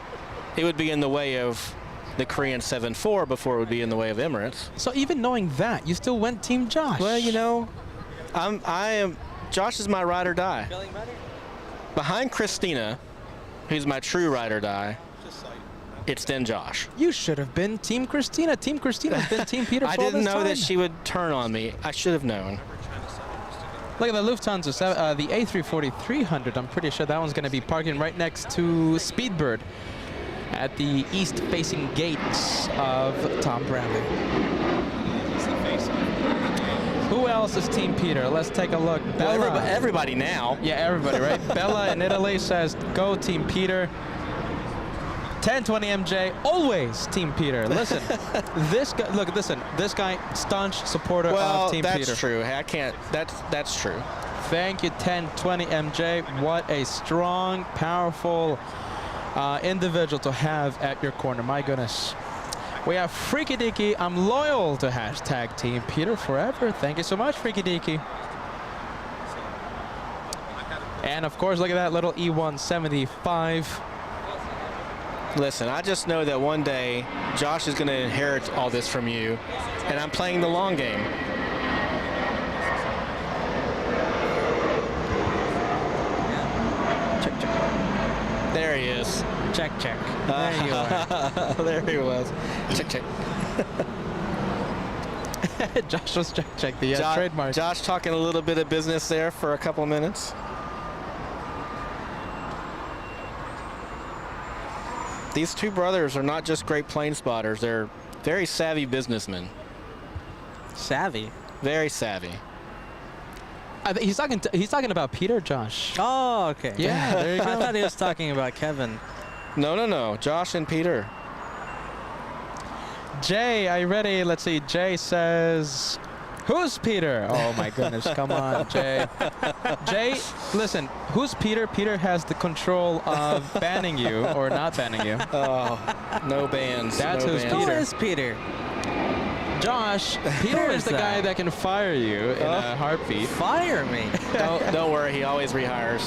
it would be in the way of the Korean 7-4 before it would be in the way of Emirates. So even knowing that, you still went Team Josh. Well, you know, Josh is my ride or die. Behind Christina, who's my true ride or die, it's then Josh. You should have been Team Christina. Team Christina's been Team Peter for I all didn't this know time. that she would turn on me. I should have known. Look at the Lufthansa, the A340-300. I'm pretty sure that one's going to be parking right next to Speedbird at the east-facing gates of Tom Bradley. Who else is Team Peter? Let's take a look. Well, Bella. everybody now. Yeah, everybody, right? Bella in Italy says, go Team Peter. 1020 MJ, always Team Peter. Listen, this guy, look, listen, this guy, staunch supporter of Team Peter. Well, that's true. I can't, that's true. Thank you, 1020 MJ. What a strong, powerful individual to have at your corner. My goodness. We have Freaky Deaky. I'm loyal to hashtag Team Peter forever. Thank you so much, Freaky Deaky. And of course, look at that little E175. Listen, I just know that one day Josh is going to inherit all this from you, and I'm playing the long game. Check, check. There he is. Check, check. There you are. There he was. Check, check. Josh was check the trademark. Josh talking a little bit of business there for a couple of minutes. These two brothers are not just great plane spotters. They're very savvy businessmen. Savvy. Very savvy. He's talking about Peter, Josh. Oh, okay. Yeah, there you I go. thought he was talking about Kevin. No. Josh and Peter. Jay, are you ready? Let's see. Jay says, who's Peter? Oh my goodness, come on, Jay. Jay, listen, who's Peter? Peter has the control of banning you or not banning you. Oh, no bans. That's no who's bans. Who Peter. is Peter? Josh, Peter Who is is the that? guy that can fire you in a heartbeat. Fire me. Don't worry, he always rehires.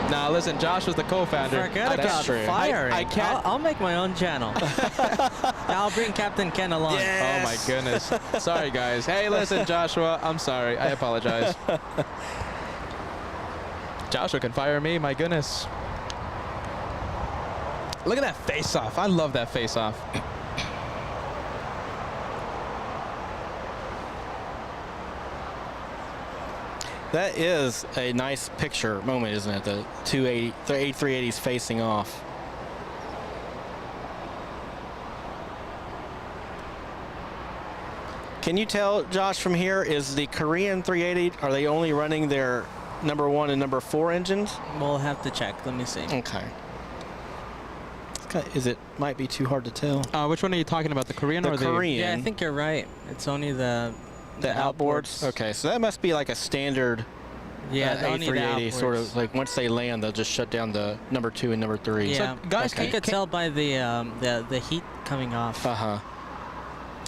Now listen, Josh was the co-founder. Forget That's about true. firing. I can't- I'll make my own channel. I'll bring Captain Ken along. Yeah. Oh my goodness. Sorry guys. Hey, listen, Joshua, I'm sorry. I apologize. Joshua can fire me, my goodness. Look at that face-off. I love that face-off. That is a nice picture moment, isn't it? The 280, the A380s facing off. Can you tell, Josh, from here, is the Korean 380, are they only running their number 1 and number 4 engines? We'll have to check. Let me see. Okay. Might be too hard to tell. Which one are you talking about, the Korean The or Korean. Yeah, I think you're right. It's only the outboards? Okay, so that must be like a standard Yeah, only the A380 sort outboards. of, like once they land, they'll just shut down the number 2 and number 3. Yeah, So, guys, you could tell by the heat coming off. Uh-huh.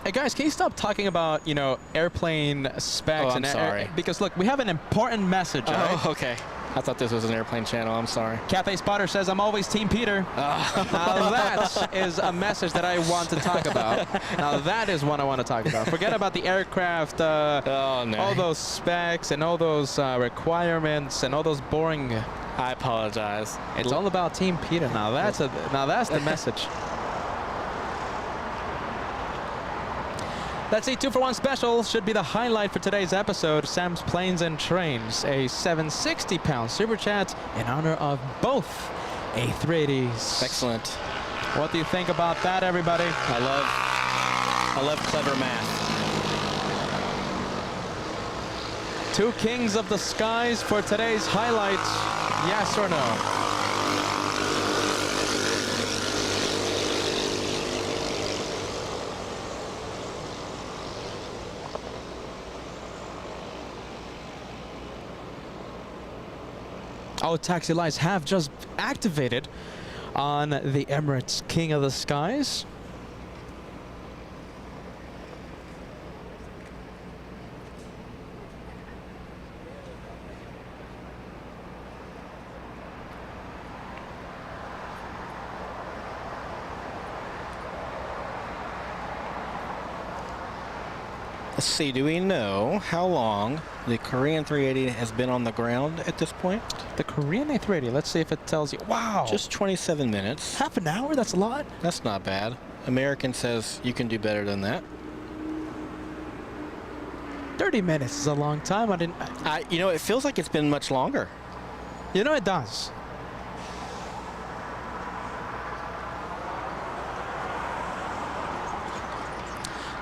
Hey guys, can you stop talking about, you know, airplane specs? Oh, I'm sorry. Because look, we have an important message, all right? Oh, okay. I thought this was an airplane channel. I'm sorry. Cafe Spotter says, I'm always Team Peter. Now that is a message that I want to talk about. Now that is one I want to talk about. Forget about the aircraft, Oh, no. all those specs and all those requirements and all those boring. I apologize. It's all about Team Peter. Now that's the message. Let's see, 2-for-1 special should be the highlight for today's episode. Sam's Planes and Trains, a 760-pound super chat in honor of both A380s. Excellent. What do you think about that, everybody? I love clever math. Two kings of the skies for today's highlight. Yes or no? Oh, taxi lights have just activated on the Emirates King of the Skies. Let's see, do we know how long the Korean 380 has been on the ground at this point? The Korean A380, let's see if it tells you. Wow. Just 27 minutes. half an hour? That's a lot. That's not bad. American says you can do better than that. 30 minutes is a long time. You know, it feels like it's been much longer. You know, it does.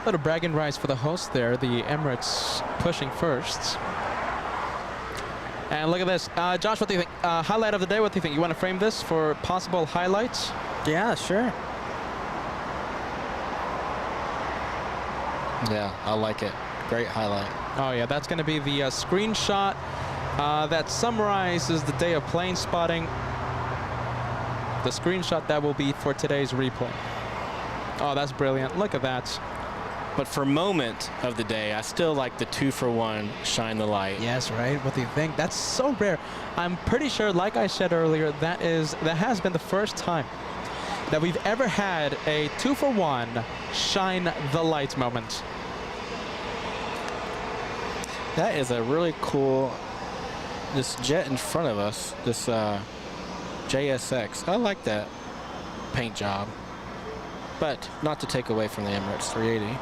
Little bragging rights for the host there, the Emirates pushing first. And look at this. Josh, what do you think? Highlight of the day, what do you think? You want to frame this for possible highlights? Yeah, sure. Yeah, I like it. Great highlight. Oh, yeah, that's going to be the screenshot that summarizes the day of plane spotting. The screenshot that will be for today's replay. Oh, that's brilliant. Look at that. But for moment of the day, I still like the 2-for-1 shine the light. Yes, right? What do you think? That's so rare. I'm pretty sure, like I said earlier, that has been the first time that we've ever had a 2-for-1 shine the light moment. That is a really cool, this jet in front of us, this JSX. I like that paint job, but not to take away from the Emirates 380.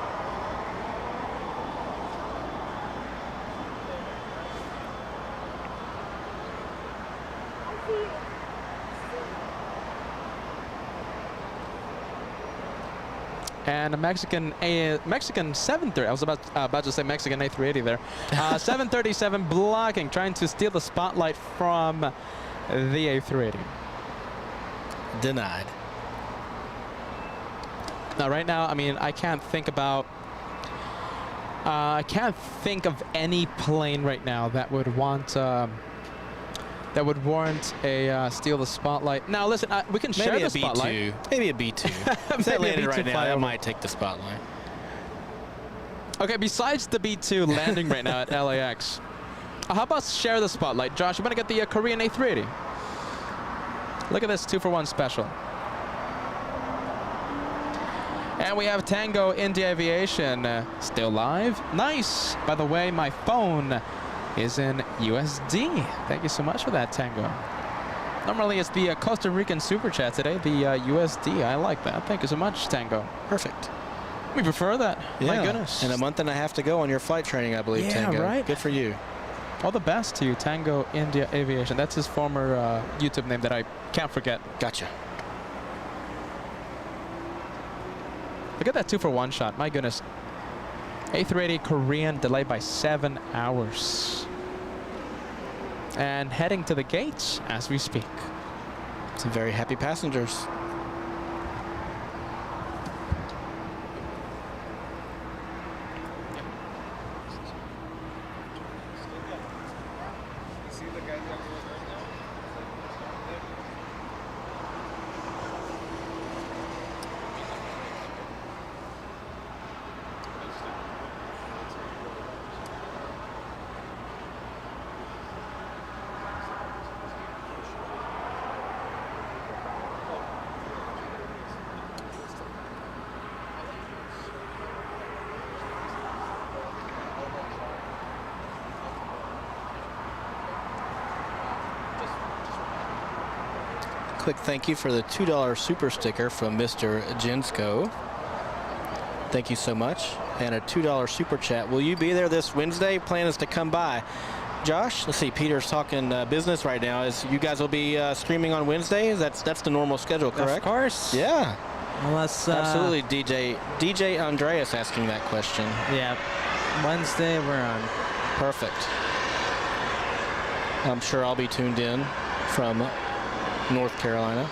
And a Mexican 730. I was about to say Mexican A380 there. 737 blocking, trying to steal the spotlight from the A380. Denied. Now, right now, I mean, I can't think of any plane right now that would want. That would warrant a steal the spotlight. Now, listen, we can share the spotlight. Maybe a B2. If that landed right now, I might take the spotlight. Okay, besides the B2 landing right now at LAX, how about share the spotlight? Josh, you want to get the Korean A380? Look at this 2-for-1 special. And we have Tango India Aviation still live. Nice. By the way, my phone is in USD. Thank you so much for that, Tango. Normally it's the Costa Rican super chat today, the USD. I like that. Thank you so much, Tango. Perfect. We prefer that. Yeah. My goodness. And a month and a half to go on your flight training, I believe, Tango. Right? Good for you. All the best to you, Tango India Aviation. That's his former YouTube name that I can't forget. Gotcha. Look at that 2-for-1 shot. My goodness. A380 Korean delayed by 7 hours. And heading to the gates as we speak. Some very happy passengers. Quick thank you for the $2 super sticker from Mr. Jensko. Thank you so much. And a $2 super chat. Will you be there this Wednesday? Plan is to come by. Josh, let's see, Peter's talking business right now. Is you guys will be streaming on Wednesday? That's the normal schedule, correct? Of course. Yeah. Unless Absolutely, DJ Andreas asking that question. Yeah. Wednesday we're on. Perfect. I'm sure I'll be tuned in from North Carolina.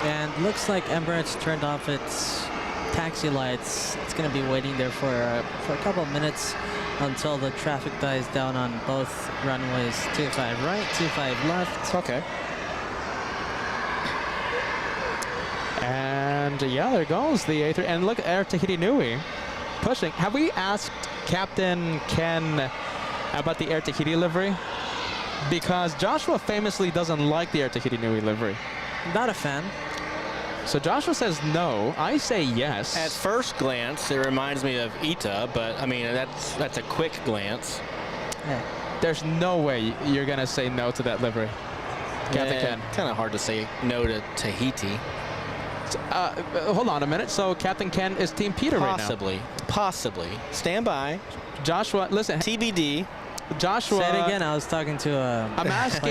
And looks like Emirates turned off its taxi lights. It's going to be waiting there for a couple of minutes until the traffic dies down on both runways. 25 right, 25 left. Okay. And yeah, there goes the A3. And look, Air Tahiti Nui pushing. Have we asked Captain Ken about the Air Tahiti livery? Because Joshua famously doesn't like the Air Tahiti Nui livery. Not a fan. So Joshua says no. I say yes. At first glance, it reminds me of Ita, but I mean that's a quick glance. Yeah. There's no way you're gonna say no to that livery, Captain Ken. Kind of hard to say no to Tahiti. Hold on a minute. So Captain Ken is Team Peter right now. Possibly. Stand by. Joshua, listen. TBD. Joshua. Say it again. I was talking to a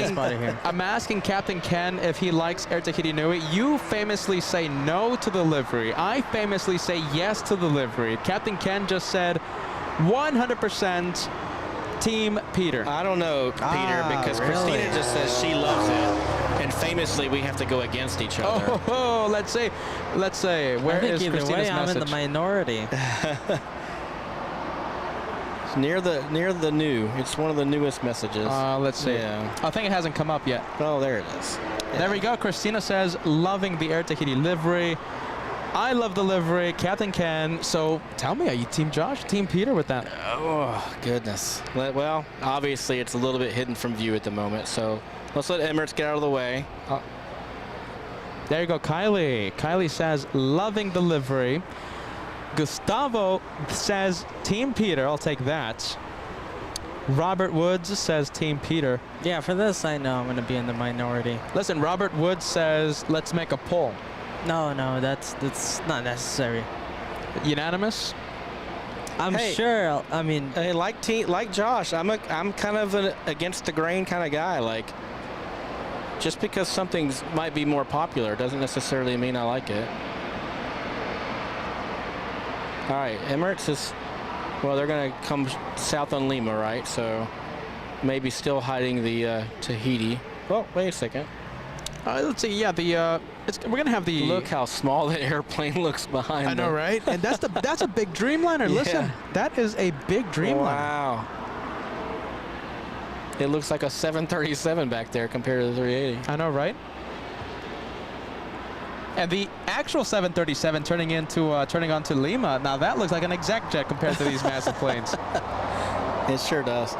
spotter here. I'm asking Captain Ken if he likes Air Tahiti Nui. You famously say no to the livery. I famously say yes to the livery. Captain Ken just said 100% Team Peter. I don't know, Peter, because really? Christina just says she loves it, and famously we have to go against each other. Oh, let's say, where is either Christina's way, I'm message? in the minority. Near the new. It's one of the newest messages. Let's see. Yeah. I think it hasn't come up yet. Oh, there it is. Yeah. There we go. Christina says, loving the Air Tahiti livery. I love the livery. Captain Ken. So tell me, are you Team Josh, Team Peter with that? Oh, goodness. Well, obviously it's a little bit hidden from view at the moment, so let's let Emirates get out of the way. There you go, Kylie. Kylie says, loving the livery. Gustavo says Team Peter. I'll take that. Robert Woods says Team Peter. Yeah, for this, I know I'm going to be in the minority. Listen, Robert Woods says, let's make a poll. No, that's not necessary. Unanimous? I'm sure. I mean, Hey, like Josh, I'm kind of an against the grain kind of guy. Like, just because something might be more popular doesn't necessarily mean I like it. All right, Emirates is, well, they're going to come south on Lima, right? So maybe still hiding the Tahiti. Oh, wait a second. Let's see. Yeah, we're gonna have the. Look how small the airplane looks behind. I know, right? And that's a big Dreamliner. Yeah. Listen, that is a big Dreamliner. Wow. It looks like a 737 back there compared to the 380. I know, right? And the actual 737 turning onto Lima. Now that looks like an exec jet compared to these massive planes. It sure does.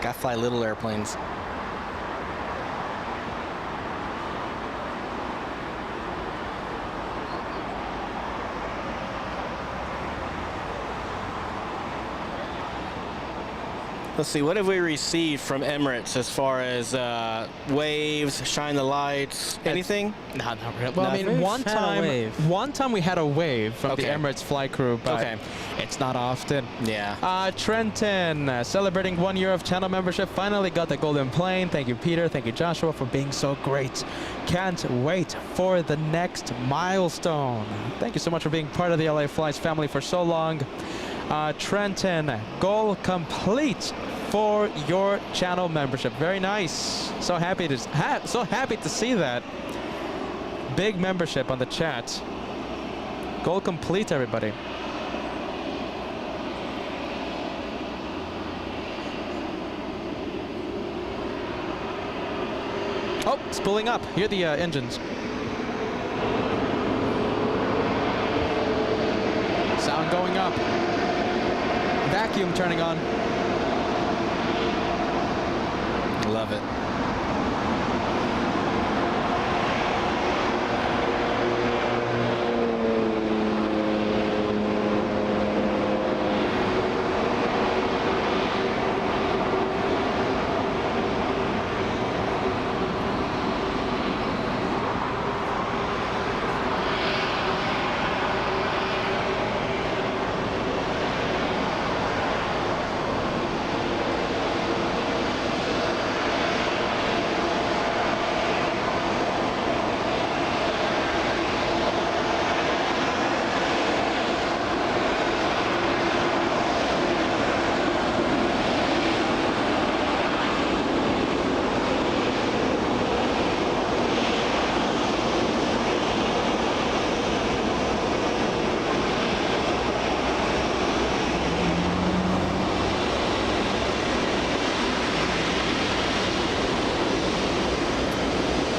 Gotta fly little airplanes. Let's see, what have we received from Emirates as far as waves, shine the lights, anything? No, not really. Well, I Nothing. mean, We've one time we had a wave from the Okay. Emirates flight crew, but it's not often. Yeah. Trenton, celebrating 1 year of channel membership, finally got the golden plane. Thank you, Peter. Thank you, Joshua, for being so great. Can't wait for the next milestone. Thank you so much for being part of the LA Flights family for so long. Trenton, goal complete for your channel membership. Very nice. So happy to see that. Big membership on the chat. Goal complete, everybody. Oh, it's pulling up. Hear the engines. Sound going up. Vacuum turning on. Love it.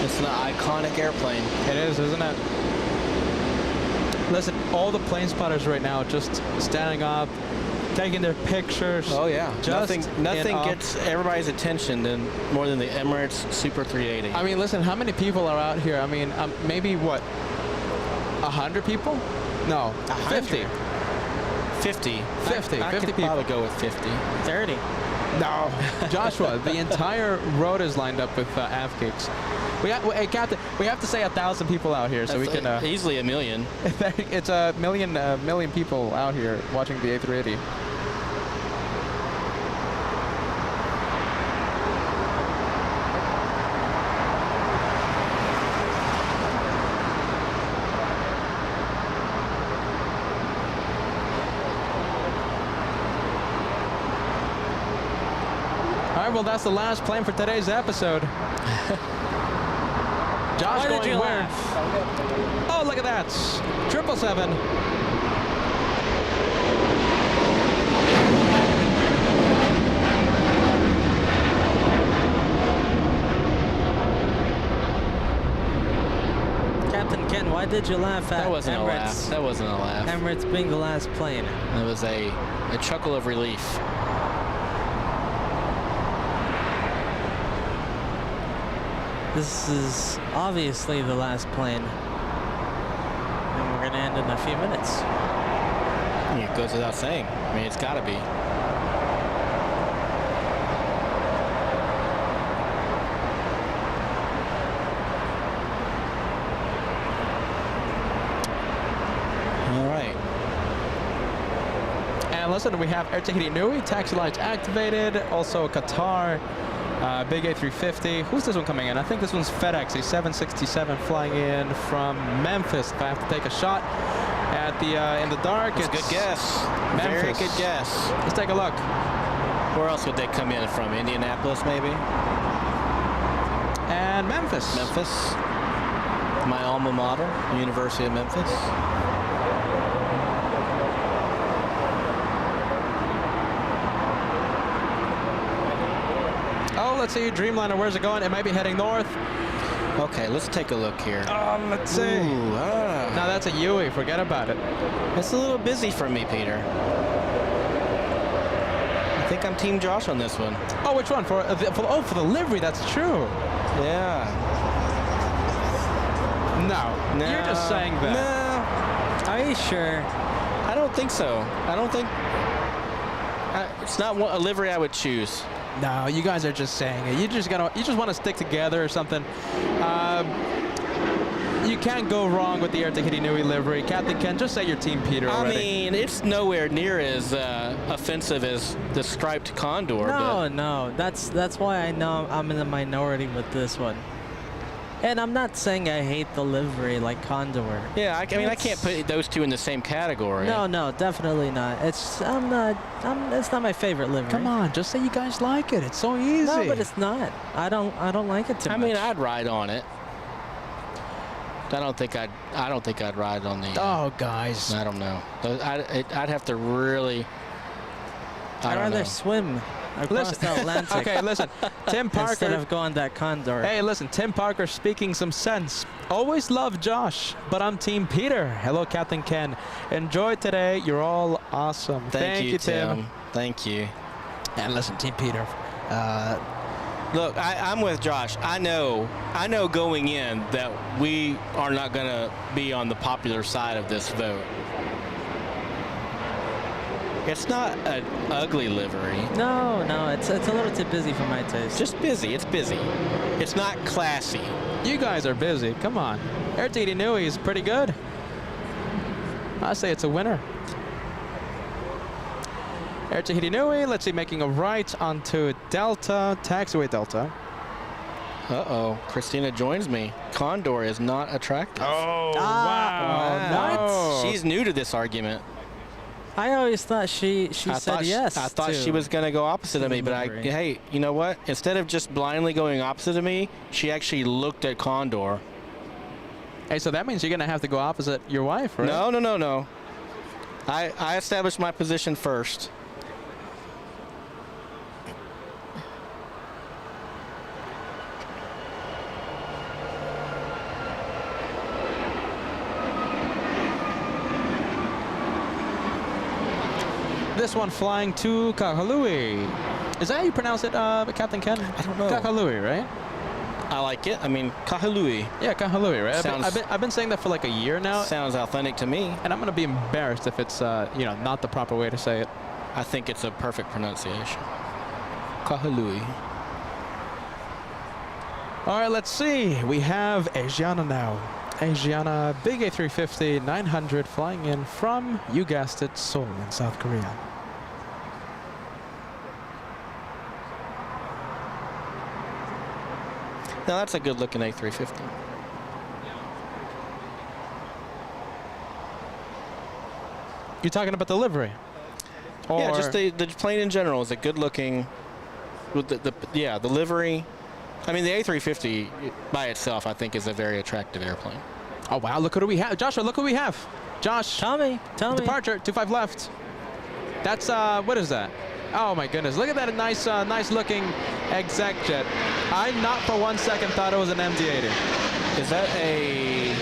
It's an iconic airplane. It is, isn't it? Listen, all the plane spotters right now just standing up, taking their pictures. Oh yeah. Just Nothing gets everybody's attention more than the Emirates Super 380. I mean, listen, how many people are out here? I mean, maybe what? 100 people? No, 50. 50. 50. I 50 could people. probably go with 50. 30. No. Joshua, the entire road is lined up with AV gigs. Hey, Captain, we have to say 1,000 people out here so we can... easily a million. It's a million people out here watching the A380. All right, well, that's the last plane for today's episode. Josh Why did going you where? laugh? Oh, look at that. 777. Captain Ken, why did you laugh at That wasn't a laugh. Emirates? That wasn't a laugh. Emirates being the last plane. It was a chuckle of relief. This is obviously the last plane. And we're going to end in a few minutes. It goes without saying. I mean, it's got to be. All right. And listen, we have Air Tahiti Nui, taxi lights activated. Also Qatar, big A350. Who's this one coming in? I think this one's FedEx, a 767 flying in from Memphis. If I have to take a shot at the in the dark, It's a good guess. Memphis. Very good guess. Let's take a look. Where else would they come in from? Indianapolis, maybe? And Memphis. Memphis. My alma mater, University of Memphis. Oh, let's see, Dreamliner, where's it going? It might be heading north. Okay, let's take a look here. Let's see. Ooh, Now that's a Yui, forget about it. It's a little busy for me, Peter. I think I'm Team Josh on this one. Oh, which one? For the livery, that's true. Yeah. No, you're just saying that. No, Are you sure? I don't think so. I don't think... It's not a livery I would choose. No, you guys are just saying it. You just want to stick together or something. You can't go wrong with the Air Tahiti Nui livery. Captain Ken, just say your Team Peter already. I mean, it's nowhere near as offensive as the striped Condor. No. That's why I know I'm in the minority with this one. And I'm not saying I hate the livery like Condor. Yeah, I mean, I can't put those two in the same category. No, definitely not. It's not my favorite livery. Come on, just say you guys like it. It's so easy. No, but it's not. I don't like it too much. I mean, I'd ride on it. I don't think I'd ride on the. Oh, guys. I don't know. I'd have to really. I'd rather swim across the Atlantic. Okay, listen. Tim Parker. Instead of going that Condor. Hey, listen. Tim Parker speaking some sense. Always love Josh, but I'm Team Peter. Hello, Captain Ken. Enjoy today. You're all awesome. Thank you, Tim. Thank you. And listen, Team Peter. Look, I'm with Josh. I know going in that we are not going to be on the popular side of this vote. It's not an ugly livery. No, it's a little too busy for my taste. Just busy. It's busy. It's not classy. You guys are busy. Come on. Air Tahiti Nui is pretty good. I say it's a winner. Air Tahiti Nui, let's see, making a right onto Delta, taxiway Delta. Uh-oh, Christina joins me. Condor is not attractive. Oh, wow. She's new to this argument. I always thought she said yes. I thought she was going to go opposite of me, but hey, you know what? Instead of just blindly going opposite of me, she actually looked at Condor. Hey, so that means you're going to have to go opposite your wife, right? No. I established my position first. This one flying to Kahului. Is that how you pronounce it, Captain Ken? I don't know. Kahului, right? I like it. I mean, Kahului. Yeah, Kahului, right? I've been saying that for like a year now. Sounds authentic to me. And I'm going to be embarrassed if it's, not the proper way to say it. I think it's a perfect pronunciation. Kahului. All right, let's see. We have Asiana now. Asiana, big A350, 900, flying in from, you guessed it, Seoul in South Korea. Now that's a good looking A350. You're talking about the livery? Or yeah, just the plane in general is a good looking, with the livery. I mean, the A350 by itself, I think, is a very attractive airplane. Oh, wow, look who we have. Joshua, look who we have. Josh. Tell me. Departure, 25 left. That's, what is that? Oh, my goodness. Look at that nice looking exec jet. I not for 1 second thought it was an MD-80. Is that a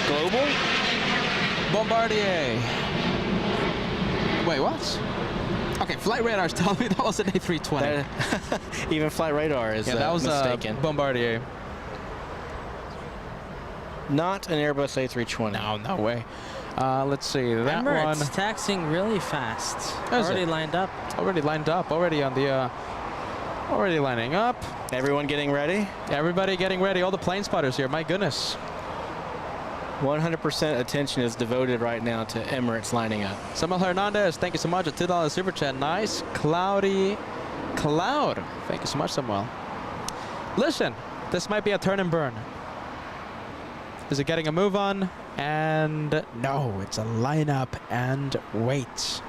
Global? Bombardier. Wait, what? Okay, flight radar's telling me that was an A320. Even flight radar is that was mistaken. Bombardier. Not an Airbus A320. No way. Let's see. That Emirates one. taxiing really fast. Already lined up. Already lined up. Already on the. Already lining up. Everyone getting ready? Everybody getting ready. All the plane spotters here. My goodness. 100% attention is devoted right now to Emirates lining up. Samuel Hernandez, thank you so much. A $2 super chat. Nice cloudy cloud. Thank you so much, Samuel. Listen, this might be a turn and burn. Is it getting a move on? And no, it's a line up and wait.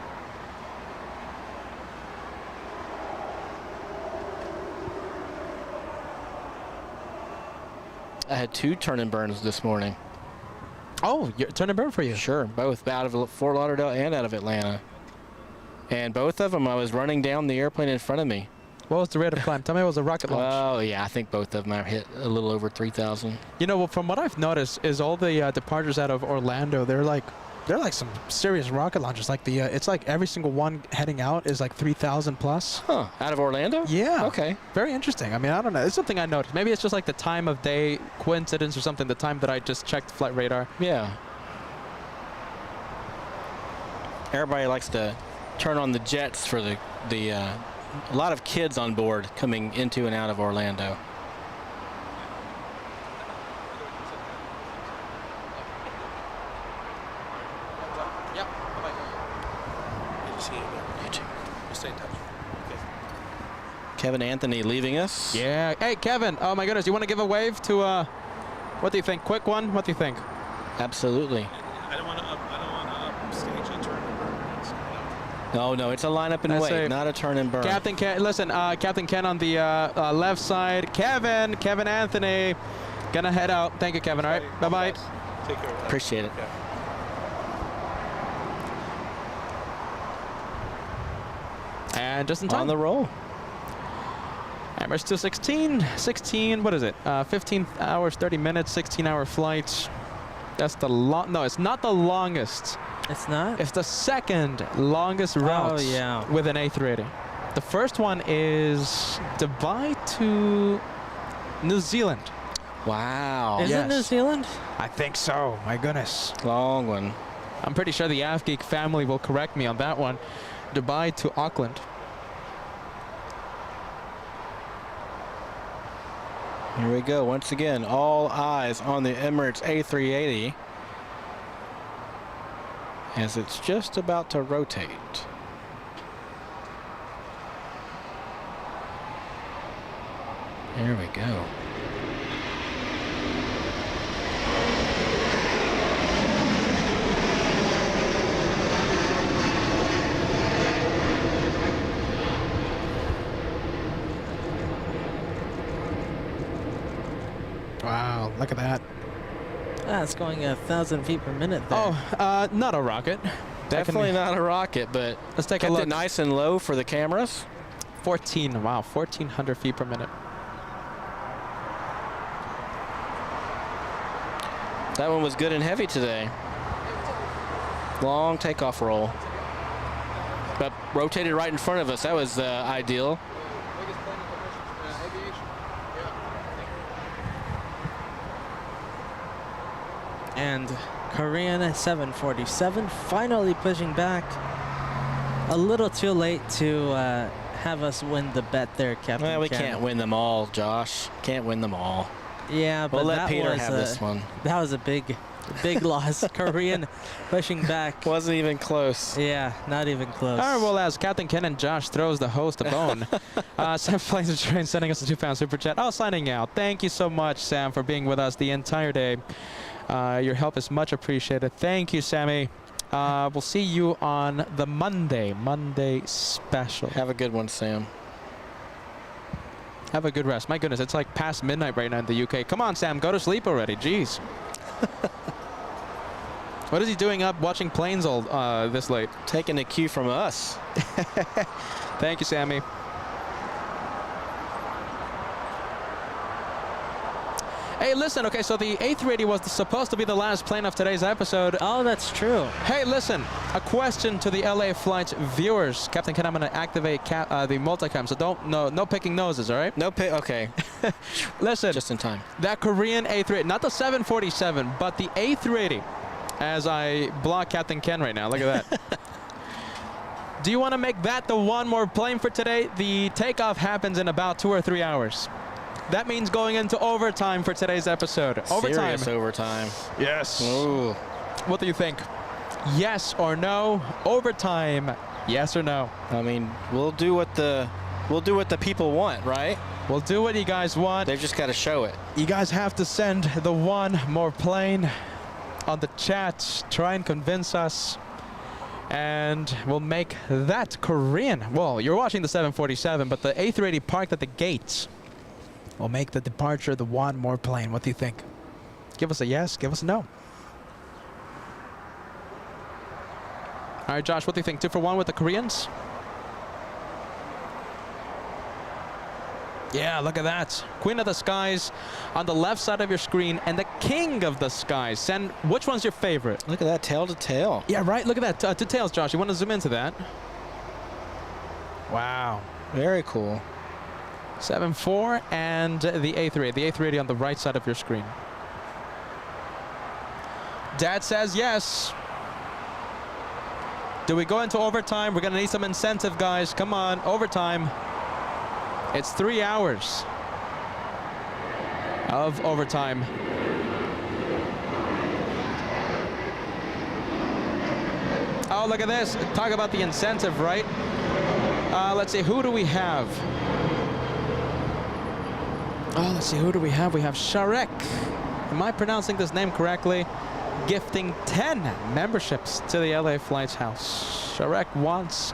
I had 2 turn and burns this morning. Oh, turn and burn for you? Sure, both out of Fort Lauderdale and out of Atlanta. And both of them, I was running down the airplane in front of me. What was the rate of climb? Tell me it was a rocket launch. Oh, yeah, I think both of them hit a little over 3,000. You know, well, from what I've noticed is all the departures out of Orlando, they're like some serious rocket launches. Like it's like every single one heading out is like 3,000 plus. Huh, out of Orlando? Yeah. Okay. Very interesting. I mean, I don't know. It's something I noticed. Maybe it's just like the time of day coincidence or something, the time that I just checked flight radar. Yeah. Everybody likes to turn on the jets for a lot of kids on board coming into and out of Orlando. Yep. Good to see you again. You too. We'll stay in touch. Okay. Kevin Anthony leaving us. Yeah. Hey, Kevin. Oh, my goodness. You want to give a wave to, what do you think? Quick one? What do you think? Absolutely. I don't want to upstage a turn and burn. No, it's a lineup and That's wait, it. not a turn and burn. Captain Ken, listen, Captain Ken on the left side. Kevin Anthony. Gonna head out. Thank you, Kevin. All right. Bye-bye. Take care. Appreciate it. Okay. And just in time. On the roll. Emirates 216, what is it? 15 hours, 30 minutes, 16-hour flight. That's the no, it's not the longest. It's not? It's the second longest route with an A380. The first one is Dubai to New Zealand. Wow. Is it New Zealand? I think so. My goodness. Long one. I'm pretty sure the AvGeek family will correct me on that one. Dubai to Auckland. Here we go. Once again, all eyes on the Emirates A380 as it's just about to rotate. Here we go. Wow, look at that. It's going 1,000 feet per minute there. Oh, not a rocket. Definitely not a rocket, but let's take a kept look. it nice and low for the cameras. 14, wow, 1,400 feet per minute. That one was good and heavy today. Long takeoff roll. But rotated right in front of us. That was ideal. And Korean 747 finally pushing back. A little too late to have us win the bet there, Captain Well, we Ken. can't win them all, Josh. Can't win them all. Yeah, but We'll let that Peter was have this one. That was a big loss. Korean pushing back. Wasn't even close. Yeah, not even close. All right, well, as Captain Ken and Josh throws the host a bone, Sam Plains of Train sending us a £2 super chat. Oh, signing out. Thank you so much, Sam, for being with us the entire day. Your help is much appreciated. Thank you, Sammy. We'll see you on the Monday special. Have a good one, Sam. Have a good rest. My goodness, it's like past midnight right now in the UK. Come on, Sam, go to sleep already. Jeez. What is he doing up watching planes all this late? Taking a cue from us. Thank you, Sammy. Hey, listen, okay, so the A380 was supposed to be the last plane of today's episode. Oh, that's true. Hey, listen, a question to the LA Flights viewers. Captain Ken, I'm going to activate the multicam, so no picking noses, all right? No pick, okay. Listen. Just in time. That Korean A380, not the 747, but the A380, as I block Captain Ken right now. Look at that. Do you want to make that the one more plane for today? The takeoff happens in about 2 or 3 hours. That means going into overtime for today's episode. Overtime. Serious overtime. Yes. Ooh. What do you think? Yes or no? Overtime. Yes or no? I mean, we'll do what the people want, right? We'll do what you guys want. They've just got to show it. You guys have to send the one more plane on the chat. Try and convince us. And we'll make that Korean. Well, you're watching the 747, but the A380 parked at the gates. We'll make the departure the one more plane. What do you think? Give us a yes. Give us a no. All right, Josh, what do you think? 2 for 1 with the Koreans? Yeah, look at that. Queen of the Skies on the left side of your screen and the King of the Skies. Send, which one's your favorite? Look at that, tail to tail. Yeah, right. Look at that. To tails, Josh. You want to zoom into that? Wow. Very cool. 7-4 and the A380. The A380 on the right side of your screen. Dad says yes. Do we go into overtime? We're going to need some incentive, guys. Come on, overtime. It's 3 hours of overtime. Oh, look at this. Talk about the incentive, right? Let's see, who do we have? Oh, let's see, who do we have? We have Sharek. Am I pronouncing this name correctly? Gifting 10 memberships to the LA Flights house. Sharek wants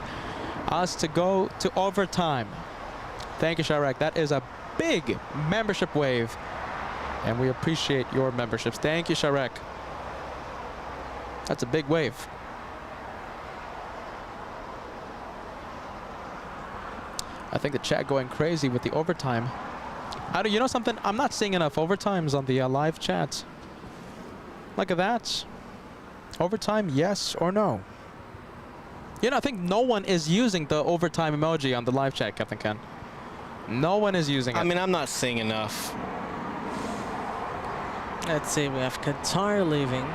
us to go to overtime. Thank you, Sharek. That is a big membership wave, and we appreciate your memberships. Thank you, Sharek. That's a big wave. I think the chat going crazy with the overtime. You know something? I'm not seeing enough overtimes on the live chat. Look at that. Overtime, yes or no? You know, I think no one is using the overtime emoji on the live chat, Captain Ken. No one is using it. I mean, I'm not seeing enough. Let's see, we have Qatar leaving.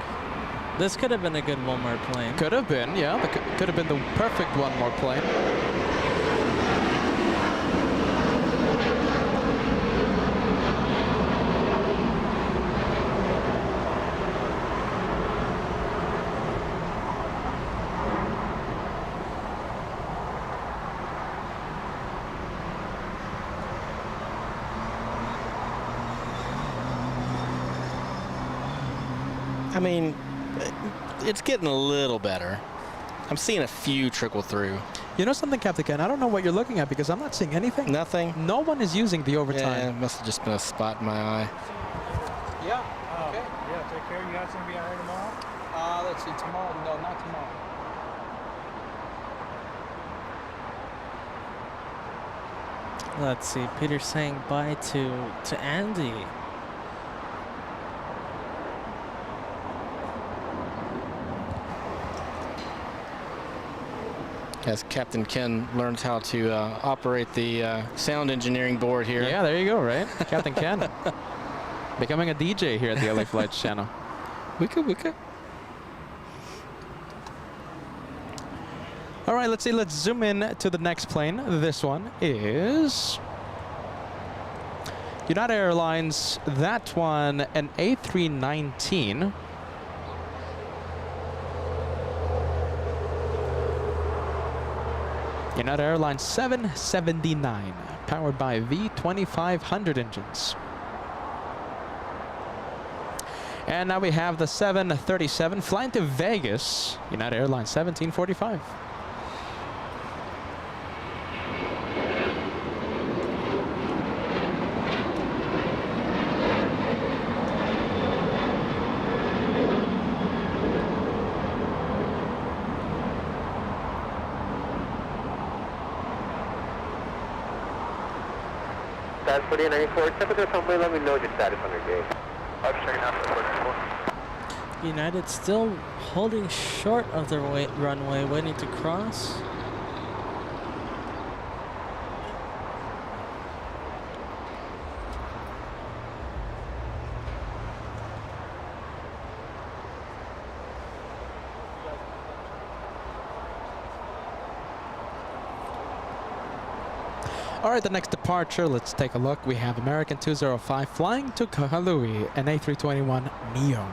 This could have been a good one more plane. Could have been, yeah. Could have been the perfect one more plane. I mean, it's getting a little better. I'm seeing a few trickle through. You know something, Captain Ken? I don't know what you're looking at because I'm not seeing anything. Nothing? No one is using the overtime. Yeah, it must have just been a spot in my eye. Yeah. Okay. Yeah, take care. You guys gonna be out here tomorrow? Let's see. Tomorrow? No, not tomorrow. Let's see, Peter saying bye to Andy. As Captain Ken learns how to operate the sound engineering board here. Yeah, there you go, right? Captain Ken. Becoming a DJ here at the LA Flights channel. We could. All right, let's see. Let's zoom in to the next plane. This one is United Airlines. That one, an A319. United Airlines 779, powered by V2500 engines. And now we have the 737 flying to Vegas, United Airlines 1745. That's 4894. Typical somebody let me know your status on your gate. I'm checking out for 4894. United still holding short of the runway, waiting to cross. All right, the next departure, let's take a look. We have American 205 flying to Kahului, an A321 Neo.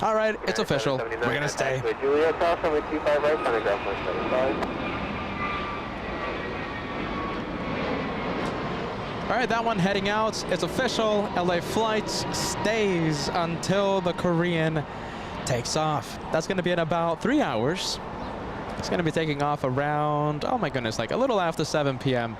All right, it's official. We're going to stay. Julia, cross runway 25 right, phonograph 175. All right, that one heading out. It's official. LA Flights stays until the Korean takes off. That's going to be in about 3 hours. It's going to be taking off around, oh my goodness, like a little after 7 p.m.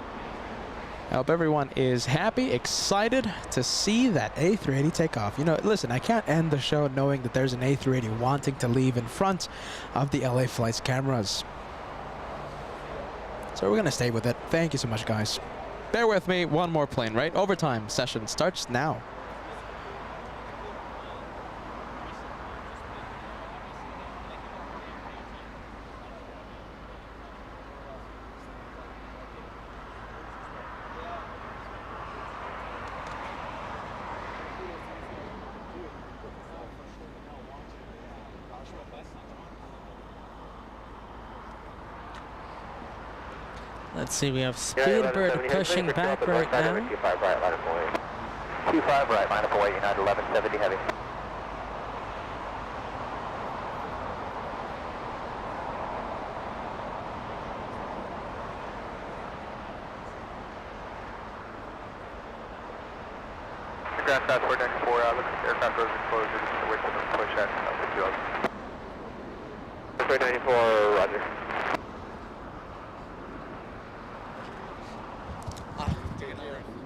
I hope everyone is happy, excited to see that A380 take off. You know, listen, I can't end the show knowing that there's an A380 wanting to leave in front of the LA Flights cameras. So we're going to stay with it. Thank you so much, guys. Bear with me. One more plane, right? Overtime session starts now. Let's see, we have Speedbird pushing back right now. 25 right, line up away. 25 right, line up away, United 1170 heavy. Aircraft South 494, looks like the aircraft rows are closed, we're just going to wait for them to push that, I'll pick you up. 494, roger.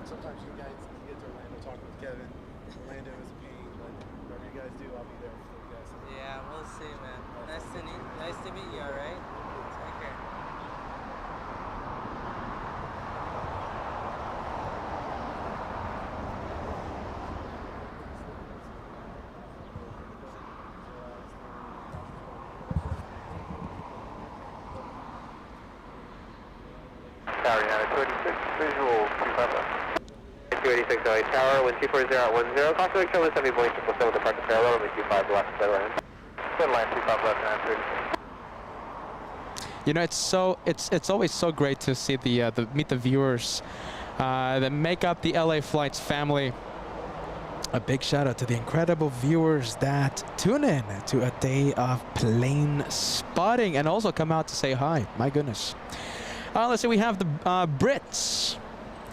Sometimes you guys get to Orlando talking with Kevin. Orlando is a pain, but whatever you guys do, I'll be there for you guys. Yeah, we'll see, man. Nice to meet you, all right? Take care. Tower United 286, visual 25 left. 286 LA Tower, wind 240 at 10, cross the Charlie 70 Boeing 777 departure parallel, wind 25 left, clear land. Clear line 25 left, 936. You know, it's always so great to see meet the viewers that make up the LA Flights family. A big shout out to the incredible viewers that tune in to a day of plane spotting and also come out to say hi. My goodness. Let's see, we have the Brits.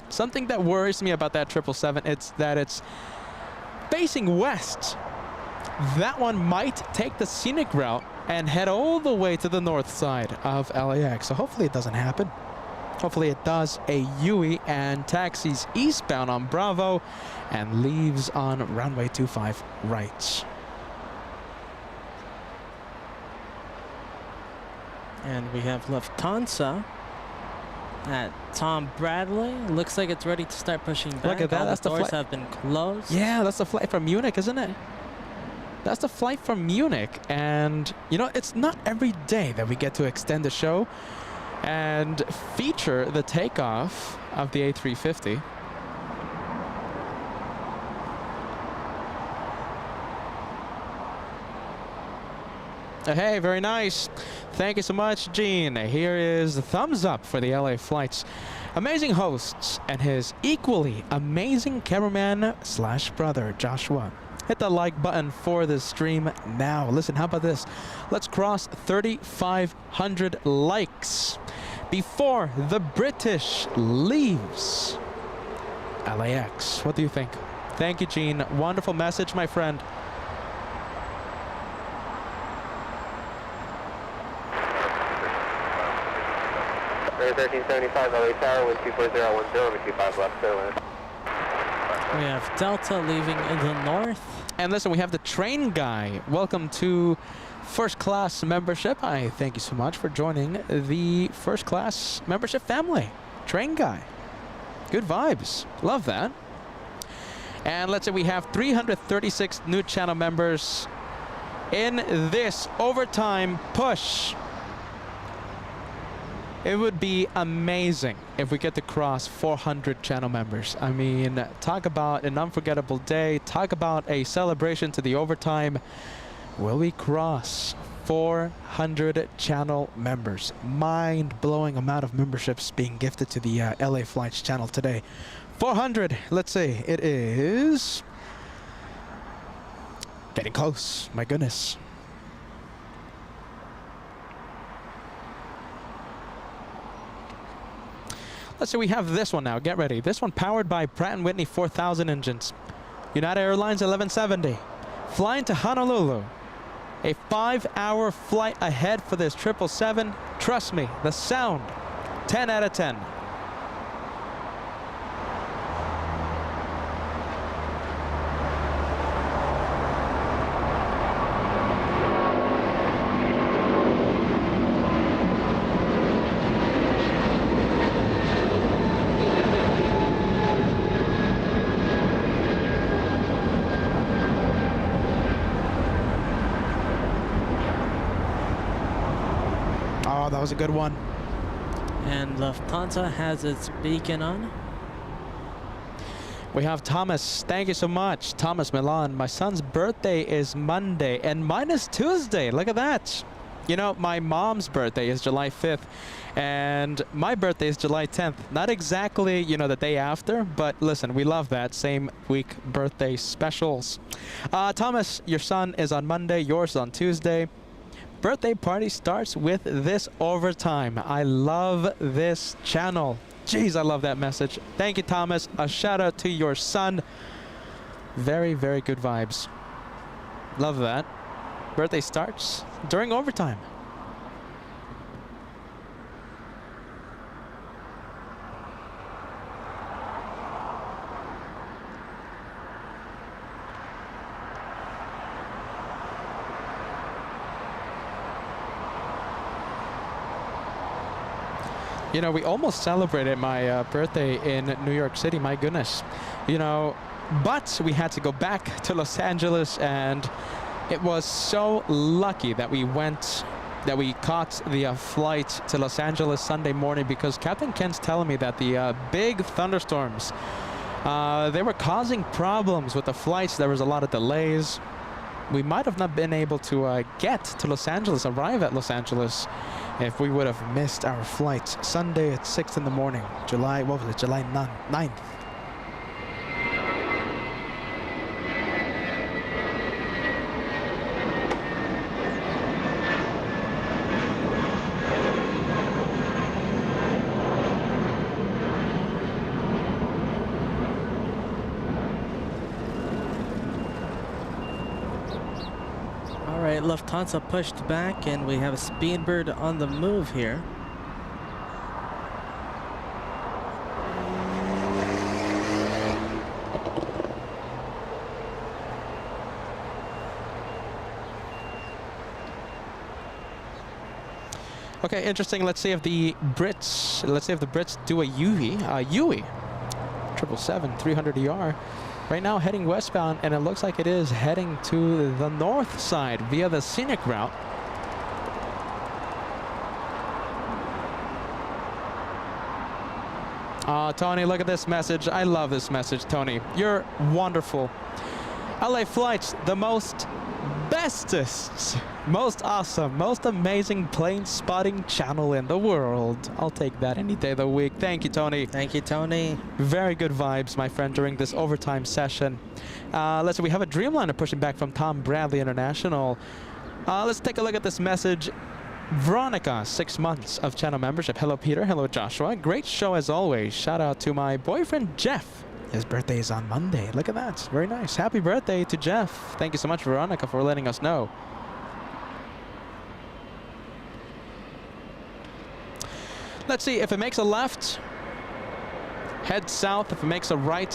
Something that worries me about that 777, it's that it's facing west. That one might take the scenic route and head all the way to the north side of LAX. So hopefully it doesn't happen. Hopefully it does a UE and taxis eastbound on Bravo and leaves on runway 25 right. And we have Lufthansa at Tom Bradley. Looks like it's ready to start pushing back. Look at that. All That's the the doors flight. have been closed. Yeah, that's the flight from Munich, isn't it? That's the flight from Munich. And, you know, it's not every day that we get to extend the show and feature the takeoff of the A350. Hey, very nice. Thank you so much, Gene. Here is the thumbs up for the LA Flights. Amazing hosts and his equally amazing cameraman / brother, Joshua. Hit the like button for this stream now. Listen, how about this? Let's cross 3,500 likes before the British leaves LAX. What do you think? Thank you, Gene. Wonderful message, my friend. 1375 LA Tower, wind 240 at 10, wind 25 left, clear land. We have Delta leaving in the north. And listen, we have the train guy. Welcome to first class membership. I thank you so much for joining the first class membership family. Train guy. Good vibes. Love that. And let's say we have 336 new channel members in this overtime push. It would be amazing if we get to cross 400 channel members. I mean, talk about an unforgettable day. Talk about a celebration to the overtime. Will we cross 400 channel members? Mind-blowing amount of memberships being gifted to the LA Flights channel today. 400, let's see. It is getting close. My goodness. Let's see, we have this one now. Get ready. This one powered by Pratt & Whitney 4000 engines. United Airlines 1170. Flying to Honolulu. A 5-hour flight ahead for this 777. Trust me, the sound, 10 out of 10. That was a good one. And Lufthansa has its beacon on. We have Thomas. Thank you so much. Thomas Milan. My son's birthday is Monday and mine is Tuesday. Look at that. You know, my mom's birthday is July 5th, and my birthday is July 10th. Not exactly, you know, the day after, but listen, we love that. Same week birthday specials. Thomas, your son is on Monday, yours on Tuesday. Birthday party starts with this overtime. I love this channel. Jeez, I love that message. Thank you, Thomas. A shout out to your son. Very, very good vibes. Love that. Birthday starts during overtime. You know, we almost celebrated my birthday in New York City, my goodness. You know, but we had to go back to Los Angeles, and it was so lucky that we caught the flight to Los Angeles Sunday morning, because Captain Ken's telling me that the big thunderstorms, they were causing problems with the flights. There was a lot of delays. We might have not been able to get to Los Angeles, arrive at Los Angeles, if we would have missed our flight Sunday at 6 in the morning, July 9th. Alright, Lufthansa pushed back, and we have a Speedbird on the move here. Okay, interesting. Let's see if the Brits do a Yui. 777 300 ER. Right now heading westbound, and it looks like it is heading to the north side via the scenic route. Tony, look at this message. I love this message, Tony. You're wonderful. LA Flights, the bestest, most awesome, most amazing plane spotting channel in the world. I'll take that any day of the week. Thank you, Tony. Thank you, Tony. Very good vibes, my friend, during this overtime session. Let's see, we have a Dreamliner pushing back from Tom Bradley International. Let's take a look at this message. Veronica, 6 months of channel membership. Hello, Peter. Hello, Joshua. Great show as always. Shout out to my boyfriend, Jeff. His birthday is on Monday. Look at that. Very nice. Happy birthday to Jeff. Thank you so much, Veronica, for letting us know. Let's see. If it makes a left, head south. If it makes a right,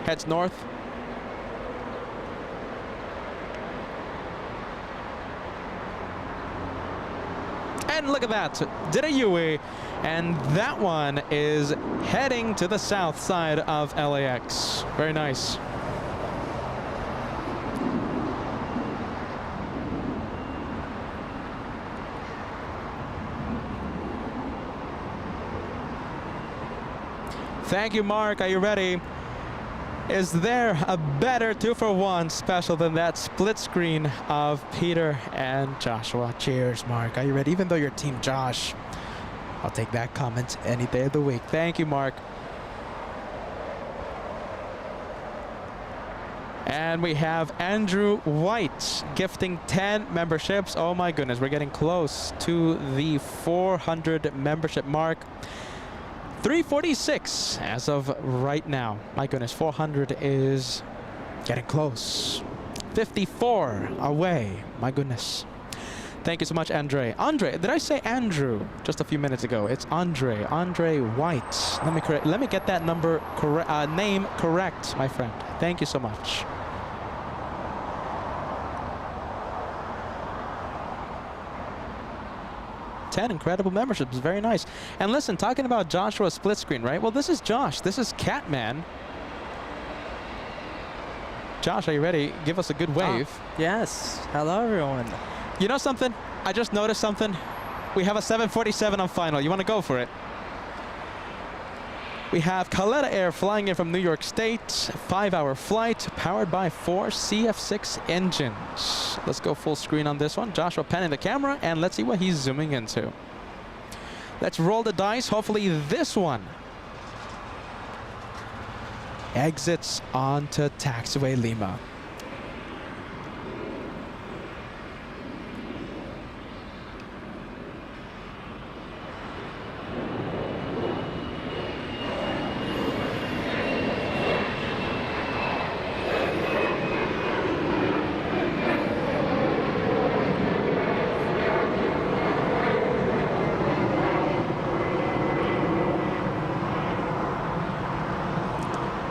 heads north. And look at that. Did a Yui. And that one is heading to the south side of LAX. Very nice. Thank you, Mark. Are you ready? Is there a better 2-for-1 special than that split screen of Peter and Joshua? Cheers, Mark. Are you ready? Even though you're Team Josh, I'll take that comment any day of the week. Thank you, Mark. And we have Andrew White gifting 10 memberships. Oh my goodness, we're getting close to the 400 membership mark. 346 as of right now. My goodness, 400 is getting close. 54 away. My goodness. Thank you so much, Andre. Andre, did I say Andrew just a few minutes ago? It's Andre. Andre White. Let me get that name correct, my friend. Thank you so much. Incredible memberships. Very nice. And listen, talking about Joshua's split screen, right? Well, this is Josh. This is Catman. Josh, are you ready? Give us a good wave. Yes. Hello, everyone. You know something? I just noticed something. We have a 747 on final. You want to go for it? We have Caleta Air flying in from New York State. 5-hour flight powered by 4 CF6 engines. Let's go full screen on this one. Joshua panning the camera, and let's see what he's zooming into. Let's roll the dice. Hopefully this one exits onto taxiway Lima.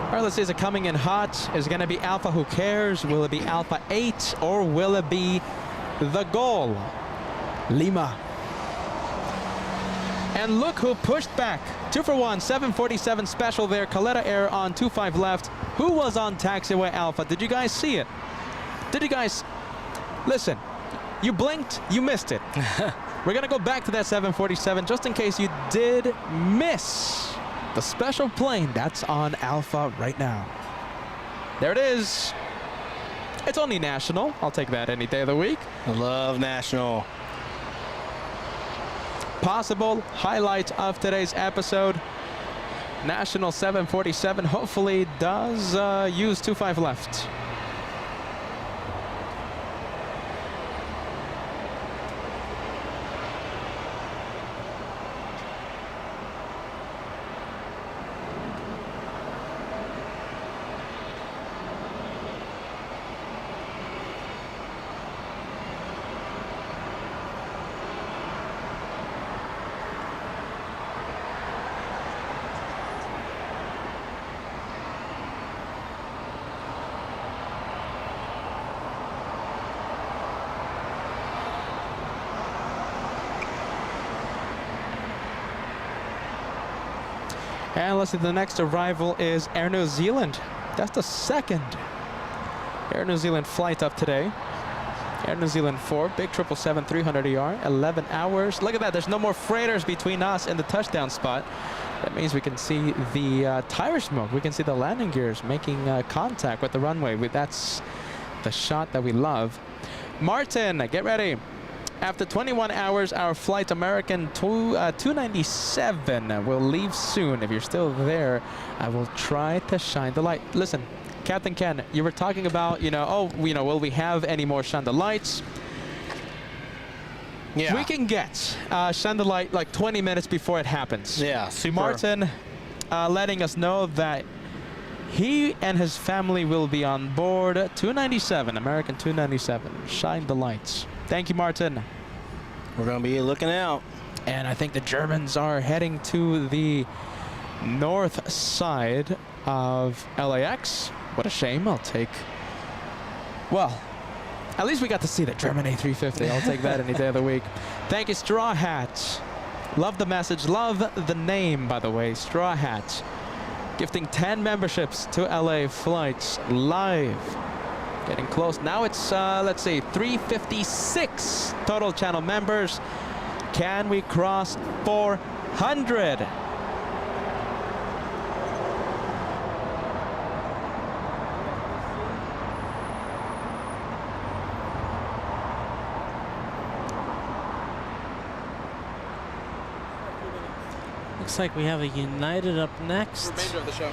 All right, let's see, is it coming in hot? Is it going to be Alpha Who Cares? Will it be Alpha 8? Or will it be the goal? Lima. And look who pushed back. 2 for 1, 747 special there. Caleta Air on 25 left. Who was on taxiway Alpha? Did you guys see it? Did you guys... Listen, you blinked, you missed it. We're going to go back to that 747 just in case you did miss the special plane that's on Alpha right now. There it is. It's only national. I'll take that any day of the week. I love national. Possible highlight of today's episode. National 747 hopefully does use 25 left. And let's see, the next arrival is Air New Zealand. That's the second Air New Zealand flight of today. Air New Zealand 4, big 777-300ER, 11 hours. Look at that, there's no more freighters between us and the touchdown spot. That means we can see the tire smoke. We can see the landing gears making contact with the runway. That's the shot that we love. Martin, get ready. After 21 hours, our flight American 297 will leave soon. If you're still there, I will try to shine the light. Listen, Captain Ken, you were talking about, will we have any more shine the lights? Yeah. We can get shine the light like 20 minutes before it happens. Yeah, super. Martin letting us know that he and his family will be on board 297, American 297. Shine the lights. Thank you, Martin. We're going to be looking out. And I think the Germans are heading to the north side of LAX. What a shame. I'll take... Well, at least we got to see the German A350. I'll take that any day of the week. Thank you, Straw Hat. Love the message. Love the name, by the way. Straw Hat. Gifting 10 memberships to LA Flights Live. Getting close. Now it's, let's see, 356 total channel members. Can we cross 400? Looks like we have a United up next. Remainder of the show.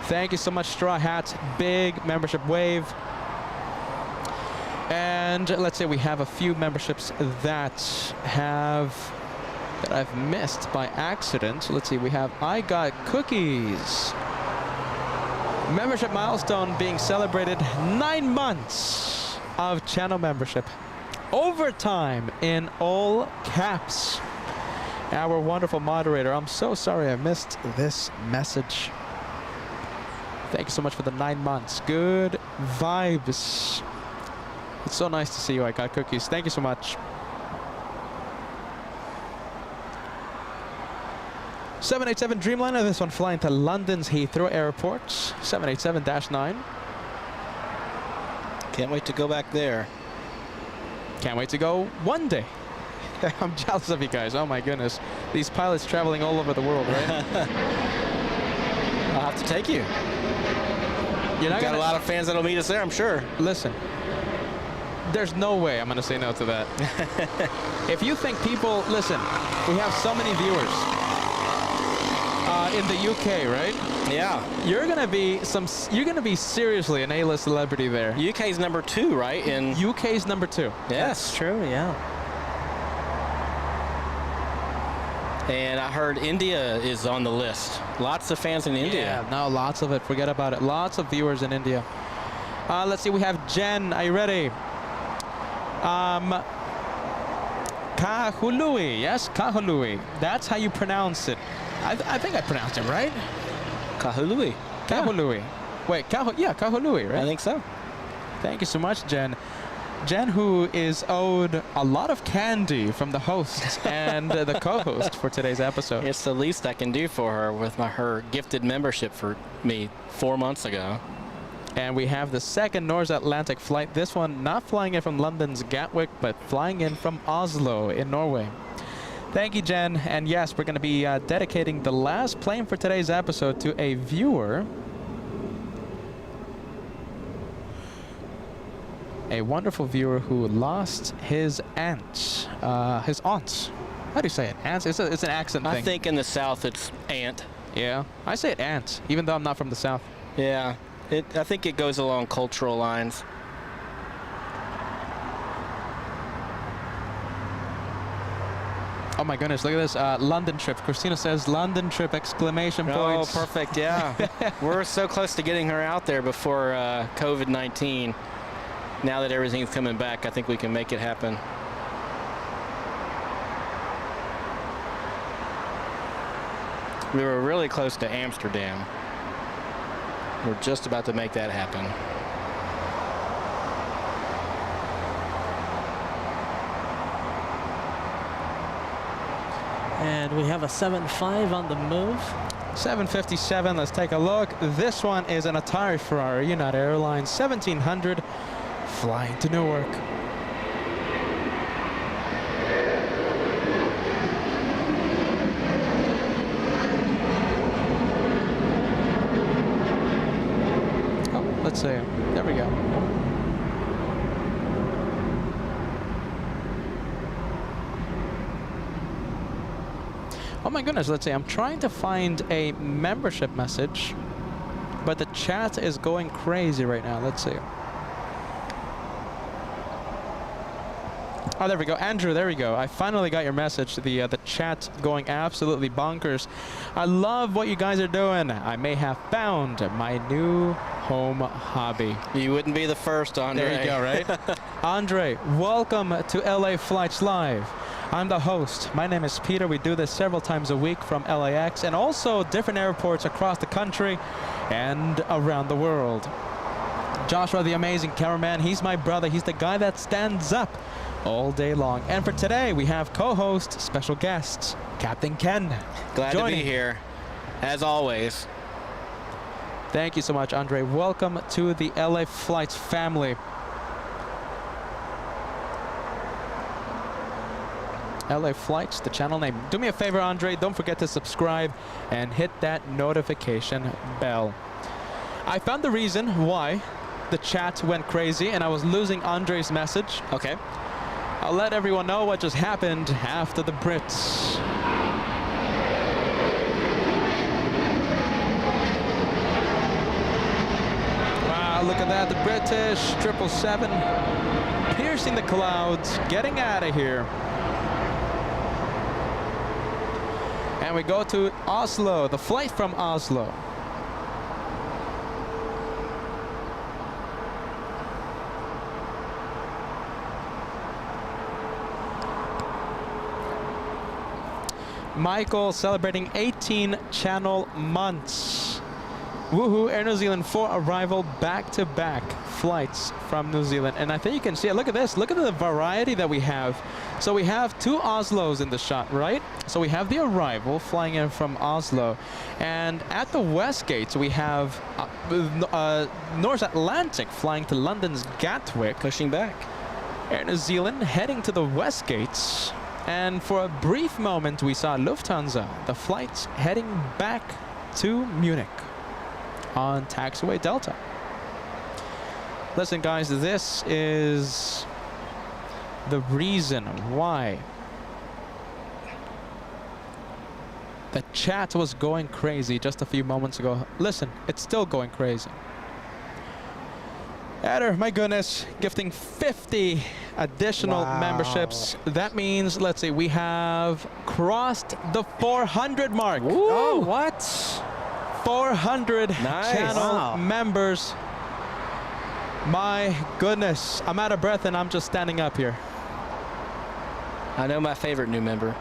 Thank you so much, Straw Hats. Big membership wave. And let's say we have a few memberships that I've missed by accident. So let's see, we have I Got Cookies. Membership milestone being celebrated. 9 months of channel membership. Overtime in all caps. Our wonderful moderator. I'm so sorry I missed this message. Thank you so much for the 9 months. Good vibes. It's so nice to see you. I Got Cookies. Thank you so much. 787 Dreamliner. This one flying to London's Heathrow Airport. 787-9. Can't wait to go back there. Can't wait to go one day. I'm jealous of you guys. Oh my goodness. These pilots traveling all over the world, right? I'll have to take you. You're not Got a lot of fans that'll meet us there, I'm sure. Listen, there's no way I'm going to say no to that. If you think people, listen, we have so many viewers in the UK, right? Yeah. You're going to be seriously an A-list celebrity there. UK's number 2, right? In UK's number 2. yes, True, yeah. and I heard India is on the list. Lots of fans in India. Yeah, no, lots of it. Forget about it. Lots of viewers in India. Let's see. We have Jen. Are you ready? Kahului. Yes, Kahului. That's how you pronounce it. I think I pronounced it right. Kahului. Kahului. Wait, Kahului, right? I think so. Thank you so much, Jen. Jen, who is owed a lot of candy from the host and the co-host for today's episode. It's the least I can do for her with her gifted membership for me 4 months ago. And we have the second North Atlantic flight. This one not flying in from London's Gatwick, but flying in from Oslo in Norway. Thank you, Jen. And yes, we're going to be dedicating the last plane for today's episode to a viewer. A wonderful viewer who lost his aunt. His aunt. How do you say it? Aunt? It's an accent thing. I think in the South it's aunt. Yeah. I say it aunt, even though I'm not from the South. Yeah. I think it goes along cultural lines. Oh my goodness, look at this. London trip. Christina says London trip, exclamation points. Oh, perfect, yeah. We're so close to getting her out there before COVID-19. Now that everything's coming back, I think we can make it happen. We were really close to Amsterdam. We're just about to make that happen. And we have a 7.5 on the move. 757, let's take a look. This one is an Atari Ferrari, United Airlines 1700, flying to Newark. Oh, let's see. There we go. Oh my goodness, let's see. I'm trying to find a membership message, but the chat is going crazy right now. Let's see. Oh, there we go. Andrew, there we go. I finally got your message. The chat going absolutely bonkers. I love what you guys are doing. I may have found my new home hobby. You wouldn't be the first, Andre. There you go, right? Andre, welcome to LA Flights Live. I'm the host. My name is Peter. We do this several times a week from LAX and also different airports across the country and around the world. Joshua, the amazing cameraman, he's my brother. He's the guy that stands up all day long. And for today, we have co-host, special guest, Captain Ken. Glad to be here, as always. Thank you so much, Andre. Welcome to the LA Flights family. LA Flights, the channel name. Do me a favor, Andre, don't forget to subscribe and hit that notification bell. I found the reason why the chat went crazy and I was losing Andre's message. Okay. I'll let everyone know what just happened after the Brits. Wow, look at that, the British 777 piercing the clouds, getting out of here. And we go to Oslo, the flight from Oslo. Michael celebrating 18 channel months. Woohoo, Air New Zealand for arrival, back-to-back flights from New Zealand. And I think you can see it. Look at this. Look at the variety that we have. So we have two Oslos in the shot, right? So we have the arrival flying in from Oslo. And at the West Gate, we have North Atlantic flying to London's Gatwick. Pushing back. Air New Zealand heading to the west gates. And for a brief moment, we saw Lufthansa, the flight heading back to Munich on taxiway Delta. Listen, guys, this is the reason why the chat was going crazy just a few moments ago. Listen, it's still going crazy. Adder, my goodness, gifting 50 additional memberships. That means, let's see, we have crossed the 400 mark. Ooh. Oh, what? 400 Nice. channel members. My goodness, I'm out of breath and I'm just standing up here. I know my favorite new member.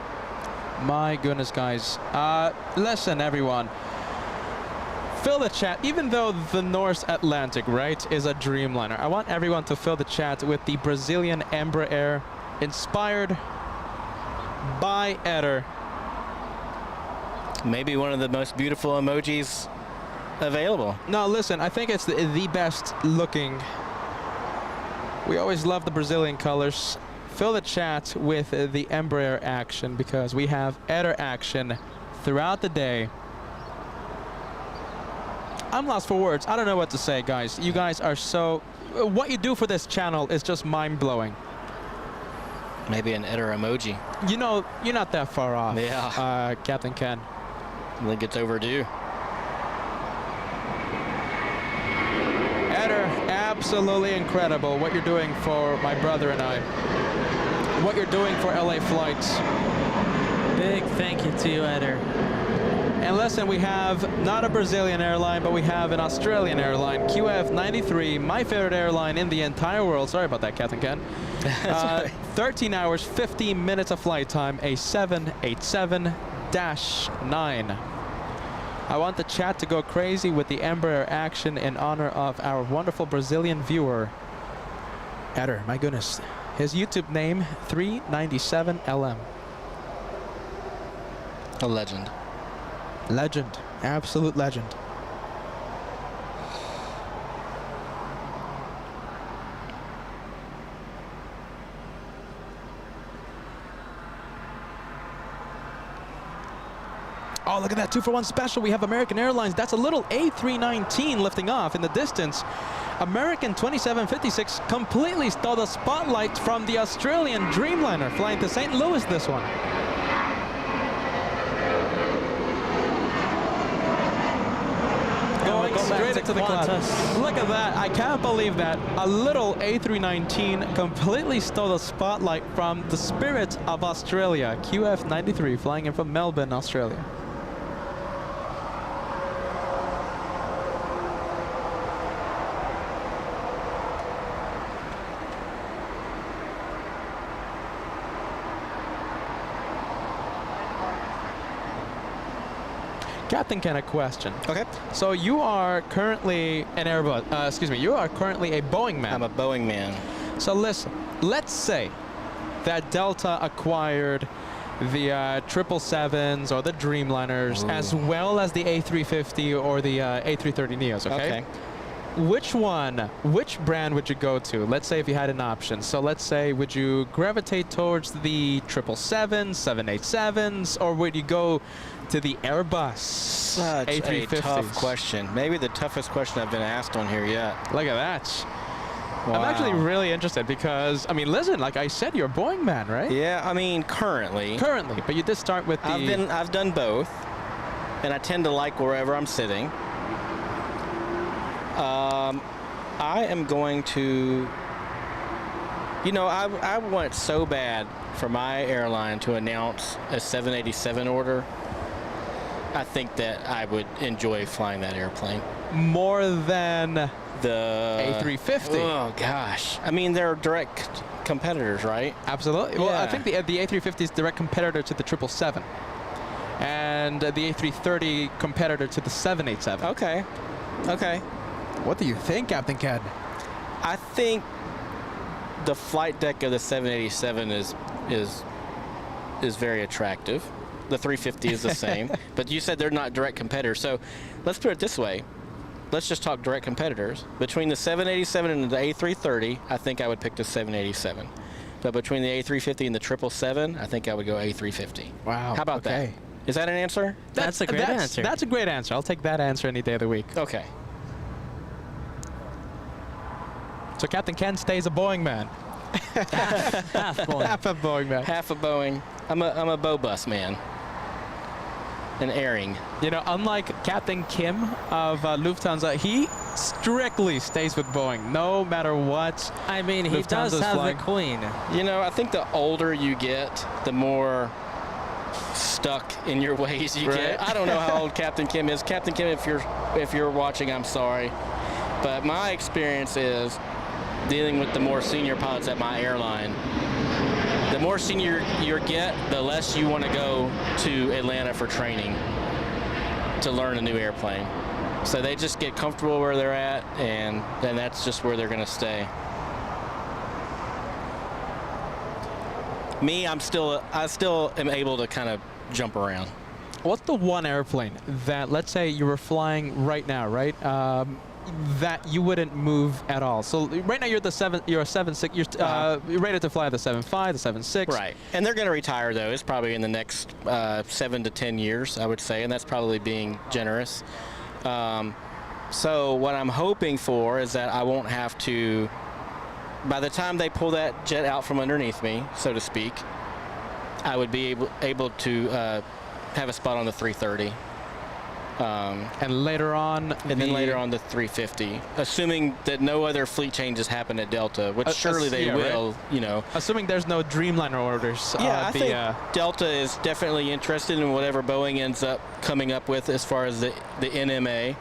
My goodness, guys. Listen, everyone. Fill the chat, even though the North Atlantic, right, is a Dreamliner. I want everyone to fill the chat with the Brazilian Embraer inspired by Adder. Maybe one of the most beautiful emojis available. No, listen, I think it's the best looking. We always love the Brazilian colors. Fill the chat with the Embraer action because we have Adder action throughout the day. I'm lost for words. I don't know what to say, guys. You guys are so... What you do for this channel is just mind-blowing. Maybe an Adder emoji. You know, you're not that far off, Yeah. Captain Ken. I think it's overdue. Adder, absolutely incredible what you're doing for my brother and I. What you're doing for LA flights. Big thank you to you, Adder. And listen, we have not a Brazilian airline, but we have an Australian airline, QF93, my favorite airline in the entire world. Sorry about that, Captain Ken. 13 hours, 15 minutes of flight time, a 787-9. I want the chat to go crazy with the Embraer action in honor of our wonderful Brazilian viewer, Adder. My goodness. His YouTube name, 397LM. A legend. Legend. Absolute legend. Oh, look at that 2-for-1 special. We have American Airlines. That's a little A319 lifting off in the distance. American 2756 completely stole the spotlight from the Australian Dreamliner flying to St. Louis this one. Going straight into the cloud. Look at that. I can't believe that. A little A319 completely stole the spotlight from the Spirit of Australia. QF93 flying in from Melbourne, Australia. Captain Ken, a question. Okay. So you are currently an Airbus, excuse me, you are currently a Boeing man. I'm a Boeing man. So listen, let's say that Delta acquired the 777s or the Dreamliners as well as the A350 or the A330neos, okay? Which brand would you go to? Let's say if you had an option. So let's say, would you gravitate towards the 777s, 787s, or would you go to the Airbus Such A350s? a tough question. Maybe the toughest question I've been asked on here yet. Look at that. Wow. I'm actually really interested because, I mean, listen, like I said, you're a Boeing man, right? Yeah, I mean, currently. Currently, but you did start with the... I've done both, and I tend to like wherever I'm sitting. I am going to, you know, I want so bad for my airline to announce a 787 order. I think that I would enjoy flying that airplane. More than the A350. Oh, gosh. I mean, they're direct competitors, right? Absolutely. Well, Yeah. I think the A350 is direct competitor to the 777. And the A330 competitor to the 787. Okay. Okay. What do you think, Captain Ken? I think the flight deck of the 787 is very attractive. The 350 is the same, but you said they're not direct competitors. So let's put it this way. Let's just talk direct competitors. Between the 787 and the A330, I think I would pick the 787. But between the A350 and the 777, I think I would go A350. Wow. How about that? Is that an answer? That's a great answer. That's a great answer. I'll take that answer any day of the week. Okay. So Captain Ken stays a Boeing man. Half Boeing. Half a Boeing man. Half a Boeing. I'm a Bow bus man. An airing. You know, unlike Captain Kim of Lufthansa, he strictly stays with Boeing, no matter what. I mean, he does Lufthansa's have flying. the queen. You know, I think the older you get, the more stuck in your ways you get. I don't know how old Captain Kim is. Captain Kim, if you're watching, I'm sorry. But my experience is dealing with the more senior pilots at my airline. The more senior you get, the less you want to go to Atlanta for training to learn a new airplane. So they just get comfortable where they're at, and then that's just where they're going to stay. Me, I still am able to kind of jump around. What's the one airplane that, let's say you were flying right now, right? That you wouldn't move at all. So right now you're a 7.6. You're rated to fly the 7.5, the 7.6. Right, and they're going to retire those probably in the next 7 to 10 years, I would say, and that's probably being generous. So what I'm hoping for is that I won't have to, by the time they pull that jet out from underneath me, so to speak, I would be able to have a spot on the 330. And later on, then later on the 350, assuming that no other fleet changes happen at Delta, which surely they will, right? you know. Assuming there's no Dreamliner orders. Yeah, I think Delta is definitely interested in whatever Boeing ends up coming up with as far as the NMA,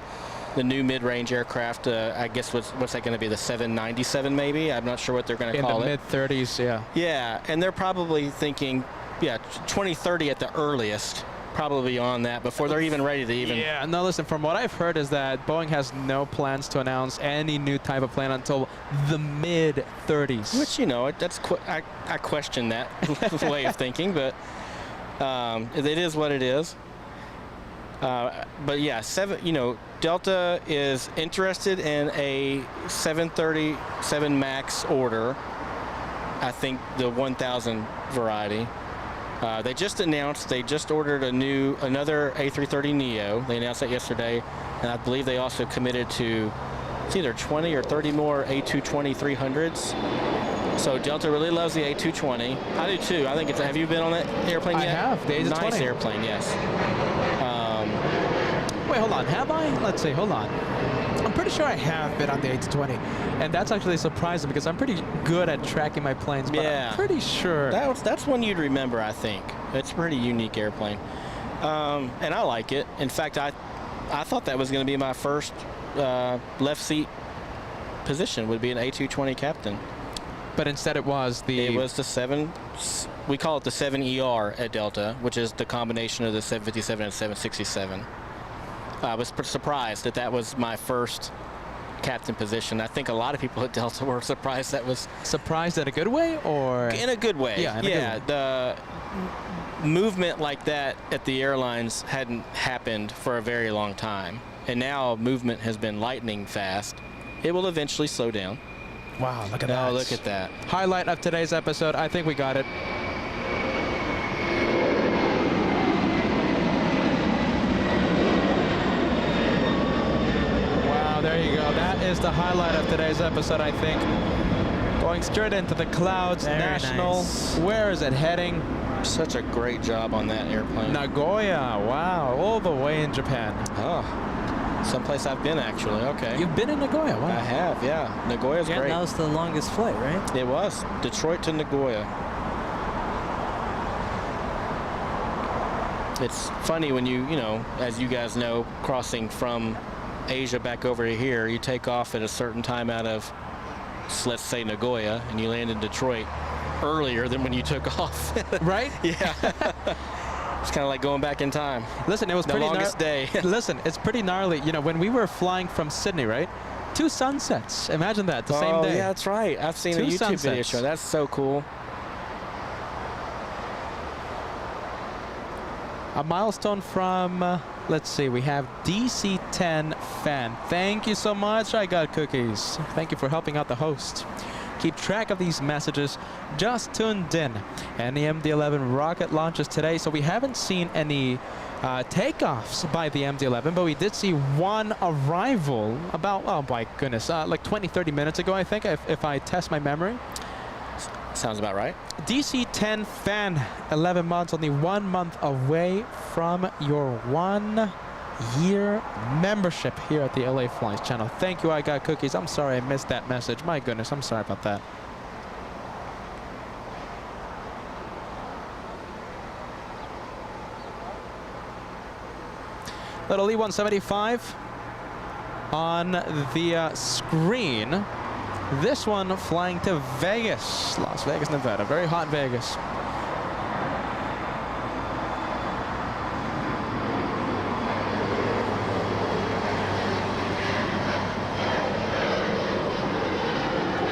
the new mid-range aircraft. I guess what's that going to be, the 797 maybe? I'm not sure what they're going to call it. In the mid-30s, yeah. Yeah, and they're probably thinking, 2030 at the earliest. Probably on that before they're even ready to even. Yeah, no, listen, from what I've heard is that Boeing has no plans to announce any new type of plane until the mid-30s. Which, you know, that's I question that way of thinking, but it is what it is. But yeah, Delta is interested in a 737 MAX order. I think the 1000 variety. They just announced they just ordered another A330neo. They announced that yesterday, and I believe they also committed to it's either 20 or 30 more A220 300s. So Delta really loves the A220. I do too. I think it's. Have you been on that airplane yet? I have. The A220. Nice airplane, yes. Wait, hold on. Have I? Let's see. Hold on. I'm pretty sure I have been on the A220, and that's actually surprising because I'm pretty good at tracking my planes. But yeah, I'm pretty sure that's one you'd remember. I think it's a pretty unique airplane, and I like it. In fact, I thought that was going to be my first left seat position would be an A220 captain. But instead it was the 7. We call it the 7ER at Delta, which is the combination of the 757 and 767. I was surprised that was my first captain position. I think a lot of people at Delta were surprised that was. Surprised in a good way, or? In a good way. Yeah, in a good way. The movement like that at the airlines hadn't happened for a very long time. And now movement has been lightning fast. It will eventually slow down. Wow, look at that. Oh, look at that. Highlight of today's episode. I think we got it. There you go. That is the highlight of today's episode, I think. Going straight into the clouds. Very National. nice. Where is it heading? Such a great job on that airplane. Nagoya. Wow. All the way in Japan. Oh, someplace I've been actually. Okay. You've been in Nagoya? Wow. I have, yeah. Nagoya's great. That was the longest flight, right? It was. Detroit to Nagoya. It's funny when you know, as you guys know, crossing from Asia back over to here, you take off at a certain time out of, let's say, Nagoya, and you land in Detroit earlier than when you took off. Right? Yeah. It's kind of like going back in time. Listen, it was the longest day. Listen, it's pretty gnarly. You know, when we were flying from Sydney, right? 2 sunsets. Imagine that, the same day. Oh, yeah, that's right. I've seen 2 a YouTube sunsets. video show. That's so cool. A milestone from, let's see, we have DC10 fan. Thank you so much. I got cookies. Thank you for helping out the host. keep track of these messages. Just tuned in. Any MD-11 rocket launches today, so we haven't seen any takeoffs by the MD-11, but we did see one arrival about, oh my goodness, like 20-30 minutes ago, I think, if I test my memory. Sounds about right. DC-10 fan, 11 months, only 1 month away from your 1-year membership here at the LA Flies channel. Thank you, I Got Cookies. I'm sorry I missed that message. My goodness, I'm sorry about that. Little E-175 on the screen. This one flying to Vegas, Las Vegas, Nevada. Very hot Vegas.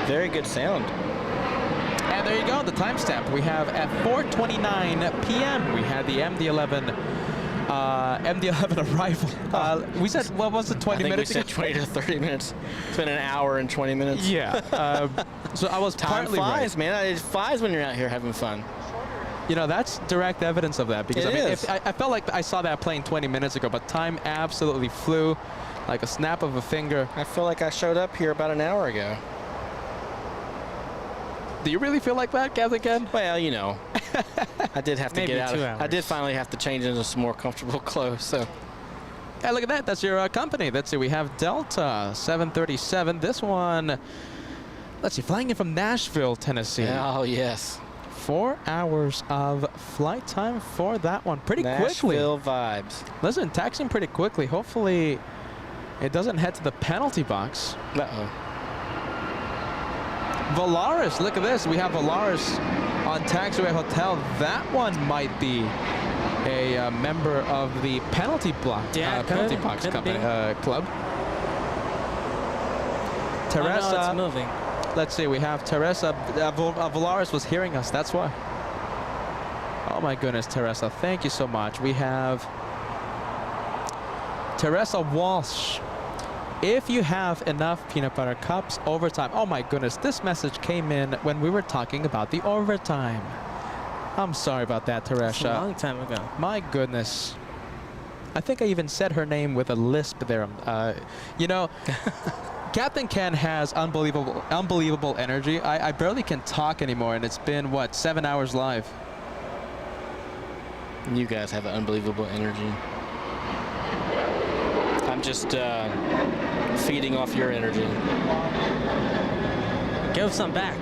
Very good sound. And there you go, the timestamp. We have at 4:29 p.m. we had the MD-11 arrival. We said, what was it, 20 minutes ago? I think we said 20 to 30 minutes. It's been an hour and 20 minutes. Yeah. So I was Time partly flies, right. man. It flies when you're out here having fun. You know, that's direct evidence of that. Because It I mean, is. I felt like I saw that plane 20 minutes ago, but time absolutely flew like a snap of a finger. I feel like I showed up here about an hour ago. Do you really feel like that, Captain Ken? Well, you know, I did have to Maybe get out. 2 hours. I did finally have to change into some more comfortable clothes. So, Yeah, look at that. That's your company. Let's see. We have Delta 737. This one, let's see, flying in from Nashville, Tennessee. oh yes, 4 hours of flight time for that one. Pretty quickly. Nashville vibes. Listen, taxiing pretty quickly. Hopefully, it doesn't head to the penalty box. Uh-oh. Volaris, look at this. We have Volaris on Taxiway Hotel. That one might be a member of the penalty block, Yeah, penalty could box be. company, club. Oh, Teresa, no, it's moving. let's see. We have Teresa. Volaris was hearing us. That's why. Oh my goodness, Teresa. Thank you so much. We have Teresa Walsh. If you have enough peanut butter cups, overtime. Oh my goodness, this message came in when we were talking about the overtime. I'm sorry about that, It's a Teresa. long time ago. My goodness. I think I even said her name with a lisp there. You know, Captain Ken has unbelievable energy. I barely can talk anymore, and it's been, what, 7 hours live. You guys have an unbelievable energy. I'm just feeding off your energy. Give some back.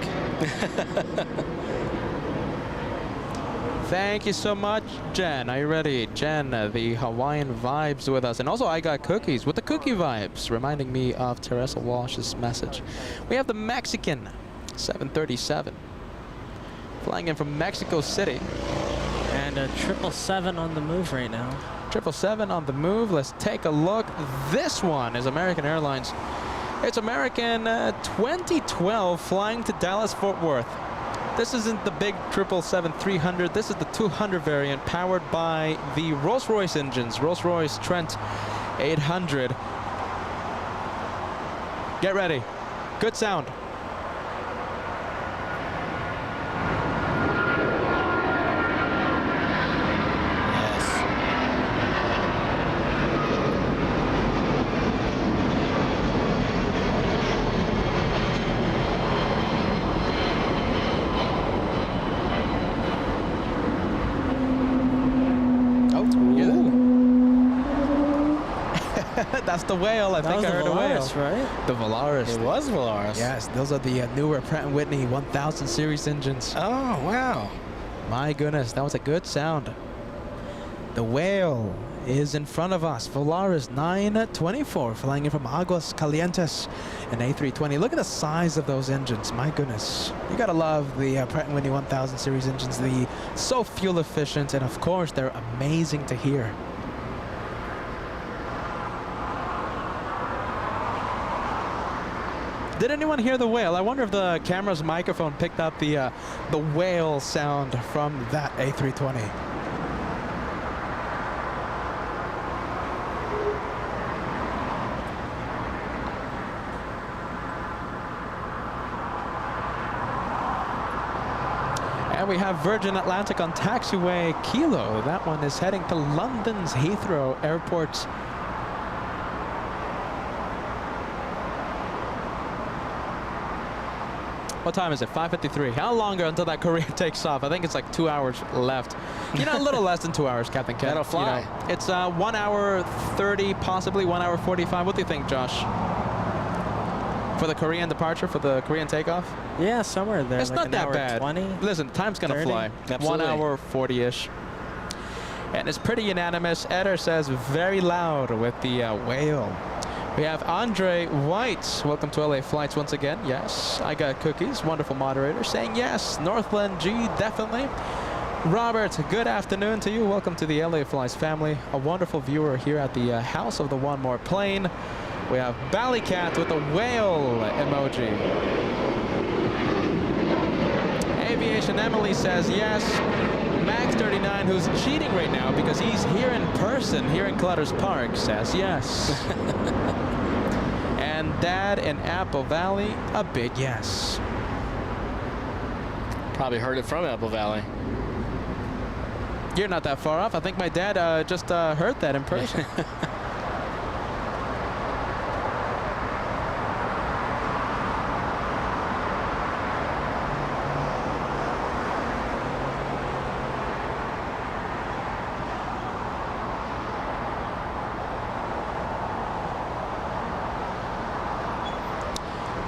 Thank you so much, Jen. Are you ready? Jen, the Hawaiian vibes with us. And also, I got cookies with the cookie vibes, reminding me of Teresa Walsh's message. We have the Mexican 737 flying in from Mexico City. And a 777 on the move right now. 777 on the move. Let's take a look. This one is American Airlines. It's American 2012 flying to Dallas-Fort Worth. This isn't the big 777-300. This is the 200 variant powered by the Rolls-Royce engines, Rolls-Royce Trent 800. Get ready. Good sound. That's the whale. I think I heard a whale. Right? The Volaris. It was Volaris. Yes, those are the newer Pratt & Whitney 1000 series engines. Oh, wow. My goodness, that was a good sound. The whale is in front of us. Volaris 924 flying in from Aguas Calientes, an A320. Look at the size of those engines. My goodness. You gotta love the Pratt & Whitney 1000 series engines. The so fuel efficient, and of course, they're amazing to hear. Did anyone hear the whale? I wonder if the camera's microphone picked up the whale sound from that A320. we have Virgin Atlantic on taxiway Kilo. That one is heading to London's Heathrow Airport. What time is it? 5:53. How longer until that Korea takes off? I think it's like 2 hours left. You know, a little less than 2 hours, Captain Ken. That'll fly. You know, it's 1 hour 30, possibly 1 hour 45. What do you think, Josh? For the Korean departure, for the Korean takeoff? Yeah, somewhere there. It's like not an that hour bad. 20. Listen, time's gonna 30. fly. Absolutely. 1 hour 40-ish. And it's pretty unanimous. Eder says very loud with the whale. We have Andre White. Welcome to LA Flights once again. Yes, I got cookies. Wonderful moderator saying yes. Northland G, definitely. Robert, good afternoon to you. Welcome to the LA Flights family. A wonderful viewer here at the House of the One More Plane. We have Ballycat with the whale emoji. Aviation Emily says yes. Max 39, who's cheating right now because he's here in person, here in Clutters Park, says yes. And Dad in Apple Valley, a big yes. Probably heard it from Apple Valley. You're not that far off. I think my dad just heard that in person.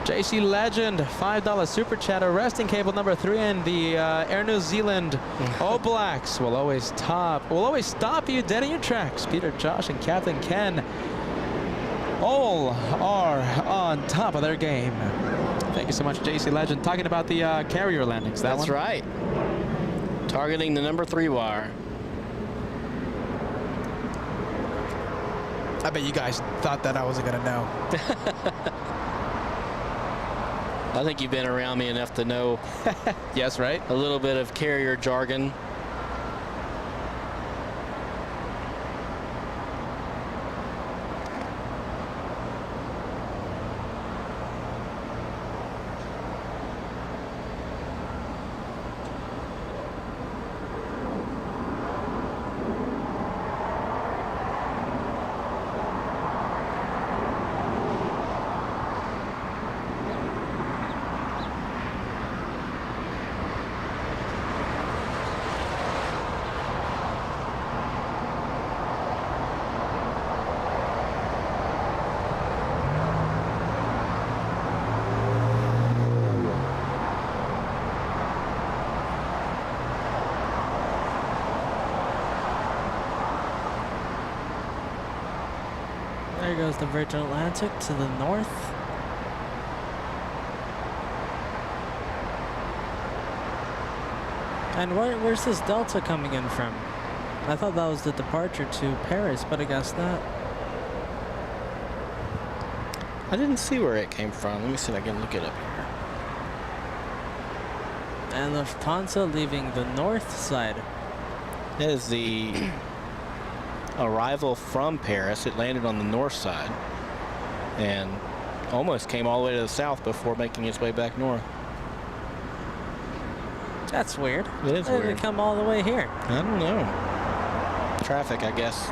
JC Legend, $5 super chat. Arresting cable number 3 in the Air New Zealand All Blacks will always stop you dead in your tracks. Peter, Josh, and Captain Ken all are on top of their game. Thank you so much, JC Legend. Talking about the carrier landings. That's right. Targeting the number 3 wire. I bet you guys thought that I wasn't gonna know. I think you've been around me enough to know Yes, right? a little bit of carrier jargon. There goes the Virgin Atlantic to the north. And where's this Delta coming in from? I thought that was the departure to Paris, but I guess not. I didn't see where it came from. Let me see if I can look it up here. And Lufthansa leaving the north side. That is the arrival from Paris. It landed on the north side and almost came all the way to the south before making its way back north. That's weird. It is Why did weird. it come all the way here? I don't know. Traffic, I guess.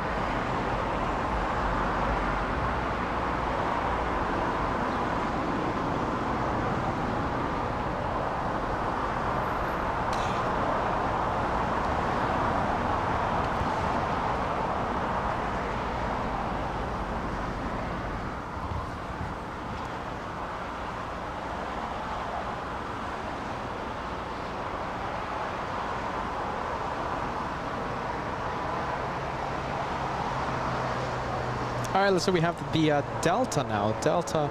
All right, let's see. We have the Delta now. Delta,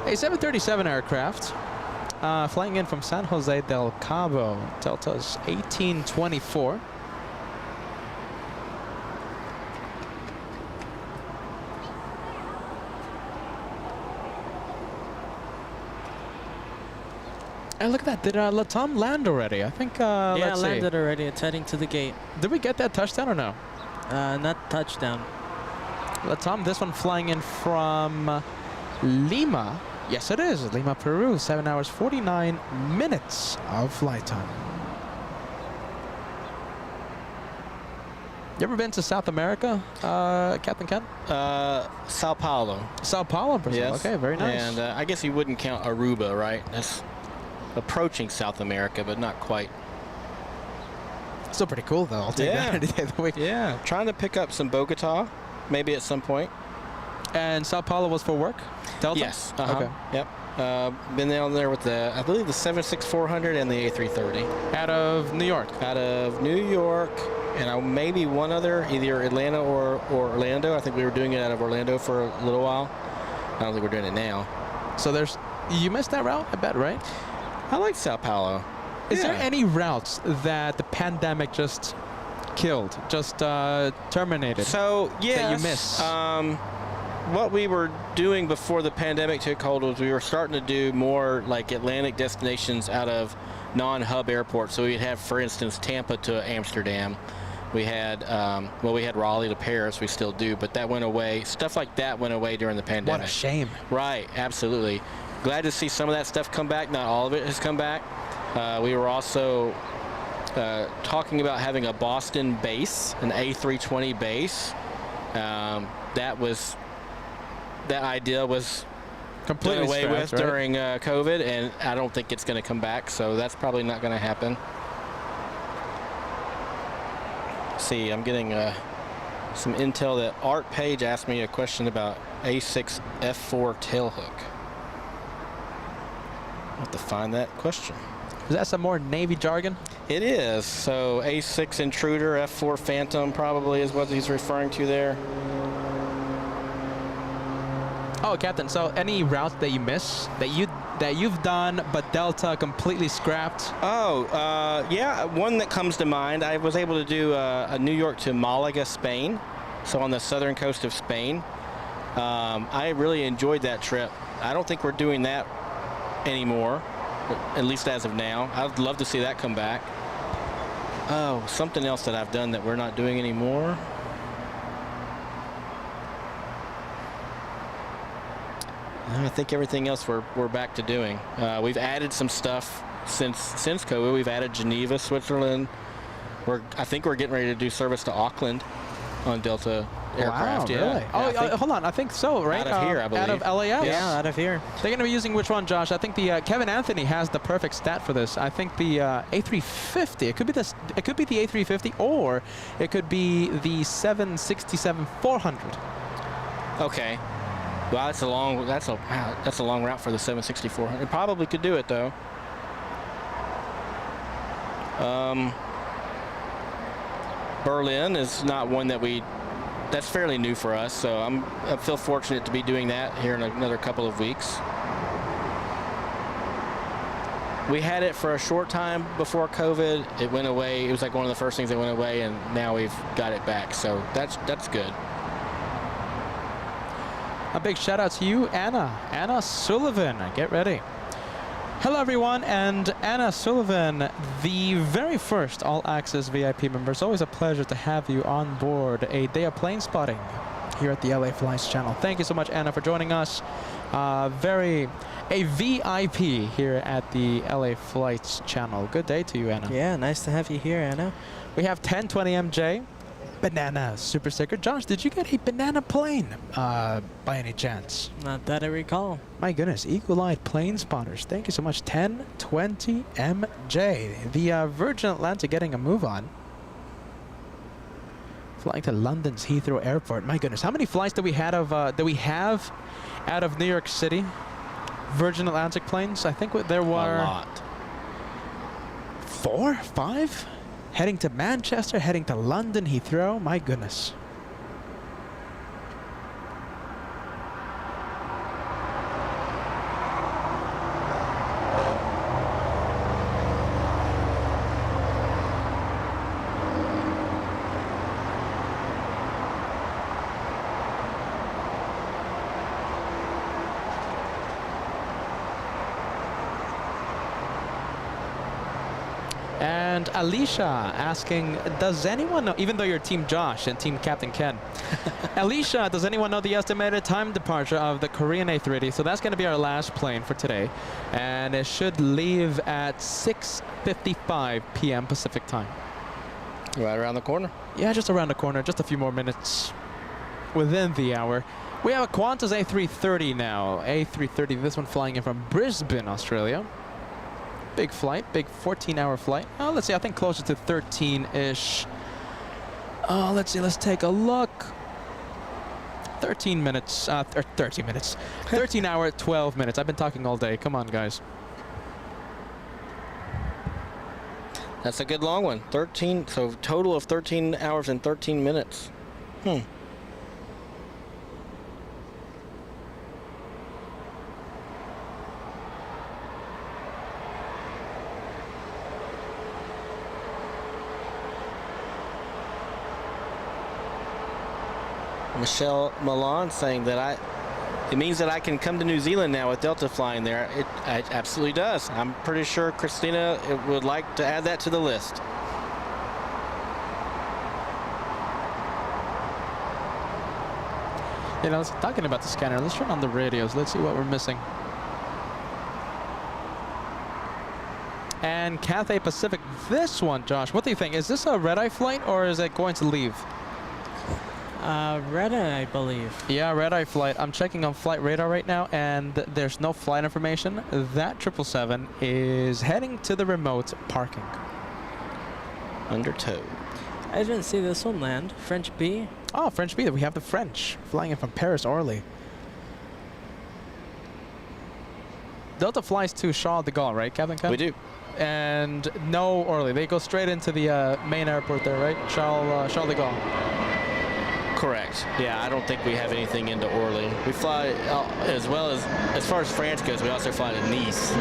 a 737 aircraft flying in from San Jose del Cabo. Delta's 1824. And look at that. Did Latam land already? I think, Yeah, let's see. landed already. It's heading to the gate. Did we get that touchdown or no? Not touchdown. Latam, this one flying in from Lima. Yes, it is. Lima, Peru. 7 hours, 49 minutes of flight time. You ever been to South America, Captain Ken? Sao Paulo. Sao Paulo, Brazil. Yes. Okay, very nice. And I guess you wouldn't count Aruba, right? That's approaching South America, but not quite. Still pretty cool, though. I'll take that any day of the week. Yeah. Trying to pick up some Bogota, maybe at some point. And Sao Paulo was for work? Delta? Yes. Okay. Yep. Been down there with the, I believe, the 76400 and the A330. Out of New York? Out of New York, and maybe one other, either Atlanta or Orlando. I think we were doing it out of Orlando for a little while. I don't think we're doing it now. So you missed that route, I bet, right? I like Sao Paulo. Is there any routes that the pandemic just killed, just terminated? So, yes. That you miss? What we were doing before the pandemic took hold was we were starting to do more like Atlantic destinations out of non-hub airports. So we'd have, for instance, Tampa to Amsterdam. We had, we had Raleigh to Paris. We still do, but that went away. Stuff like that went away during the pandemic. What a shame. Right, absolutely. Glad to see some of that stuff come back. Not all of it has come back. We were also talking about having a Boston base, an A320 base. That idea was completely done away with right? during COVID, and I don't think it's going to come back, so that's probably not going to happen. See, I'm getting some intel that Art Page asked me a question about A6 F4 tailhook. I'll have to find that question. Is that some more Navy jargon? It is. So A6 Intruder, F4 Phantom probably is what he's referring to there. Oh, Captain, so any routes that you miss, that you've done, but Delta completely scrapped? Oh, yeah, one that comes to mind, I was able to do a New York to Malaga, Spain, so on the southern coast of Spain. I really enjoyed that trip. I don't think we're doing that anymore, at least as of now. I'd love to see that come back. Oh, something else that I've done that we're not doing anymore. I think everything else we're back to doing. We've added some stuff since COVID. We've added Geneva, Switzerland. I think we're getting ready to do service to Auckland on Delta aircraft. Wow, yeah. really? Oh, hold on. I think so, right? Out of here, I believe. Out of LAX. Yeah, out of here. They're going to be using which one, Josh? I think the Kevin Anthony has the perfect stat for this. I think the A350. It could be the A350, or it could be the 767-400. Okay. Well, that's a long route for the 764. It probably could do it though. Berlin is not one that's fairly new for us, so I feel fortunate to be doing that here in another couple of weeks. We had it for a short time before COVID. It went away. It was like one of the first things that went away, and now we've got it back. So that's good. A big shout out to you, Anna Sullivan. Get ready. Hello, everyone, and Anna Sullivan, the very first All Access VIP member. It's always a pleasure to have you on board a day of plane spotting here at the LA Flights channel. Thank you so much, Anna, for joining us. A VIP here at the LA Flights channel. Good day to you, Anna. Yeah, nice to have you here, Anna. We have 1020MJ. Banana super sticker. Josh, did you get a banana plane by any chance? Not that I recall. My goodness, eagle-eyed plane spotters. Thank you so much. 1020MJ. The Virgin Atlantic getting a move on. Flying to London's Heathrow Airport. My goodness, how many flights do we have out of New York City? Virgin Atlantic planes? I think there were a lot. 4, 5? Heading to Manchester, heading to London Heathrow. My goodness. And Alicia asking, does anyone know, even though you're Team Josh and Team Captain Ken, Alicia, does anyone know the estimated time departure of the Korean A380? So that's going to be our last plane for today. And it should leave at 6:55 p.m. Pacific time. Right around the corner. Yeah, just around the corner. Just a few more minutes within the hour. We have a Qantas A330 now. A330, this one flying in from Brisbane, Australia. Big flight, big 14-hour flight. Let's see, I think closer to 13-ish. Let's see, let's take a look. 13 minutes, 13 minutes. 13 hour, 12 minutes. I've been talking all day. Come on, guys. That's a good long one. 13, so total of 13 hours and 13 minutes. Michelle Milan saying that it means that I can come to New Zealand now with Delta flying there. It absolutely does. I'm pretty sure Christina would like to add that to the list. You know, talking about the scanner, let's turn on the radios. Let's see what we're missing. And Cathay Pacific, this one, Josh, what do you think? Is this a red-eye flight or is it going to leave? Red-eye, I believe. Yeah, red-eye flight. I'm checking on flight radar right now, and there's no flight information. That 777 is heading to the remote parking. Under tow. I didn't see this one land. French B. Oh, French B. We have the French flying in from Paris, Orly. Delta flies to Charles de Gaulle, right, Captain Ken? We do. And no Orly. They go straight into the main airport there, right? Charles de Gaulle. Correct. Yeah, I don't think we have anything into Orly. We fly as far as France goes, we also fly to Nice.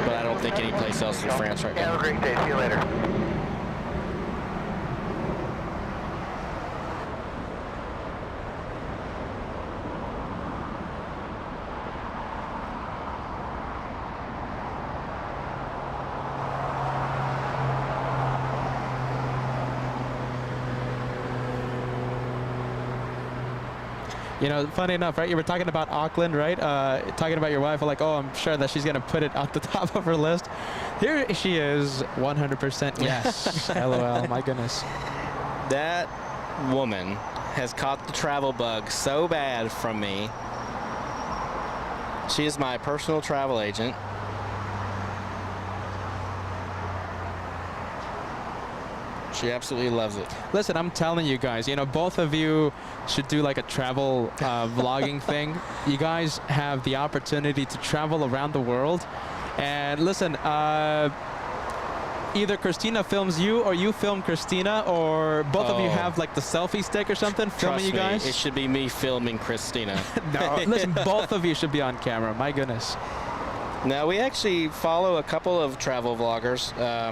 But I don't think any place else in France right now. Have a great day. See you later. You know, funny enough, right? You were talking about Auckland, right? Talking about your wife, like, oh, I'm sure that she's going to put it at the top of her list. Here she is, 100% yes. LOL, my goodness. That woman has caught the travel bug so bad from me. She is my personal travel agent. She absolutely loves it. Listen, I'm telling you guys, you know, both of you should do like a travel vlogging thing. You guys have the opportunity to travel around the world. And listen, either Christina films you or you film Christina, or both of you have like the selfie stick or something filming you guys. It should be me filming Christina. No, listen, both of you should be on camera. My goodness. Now, we actually follow a couple of travel vloggers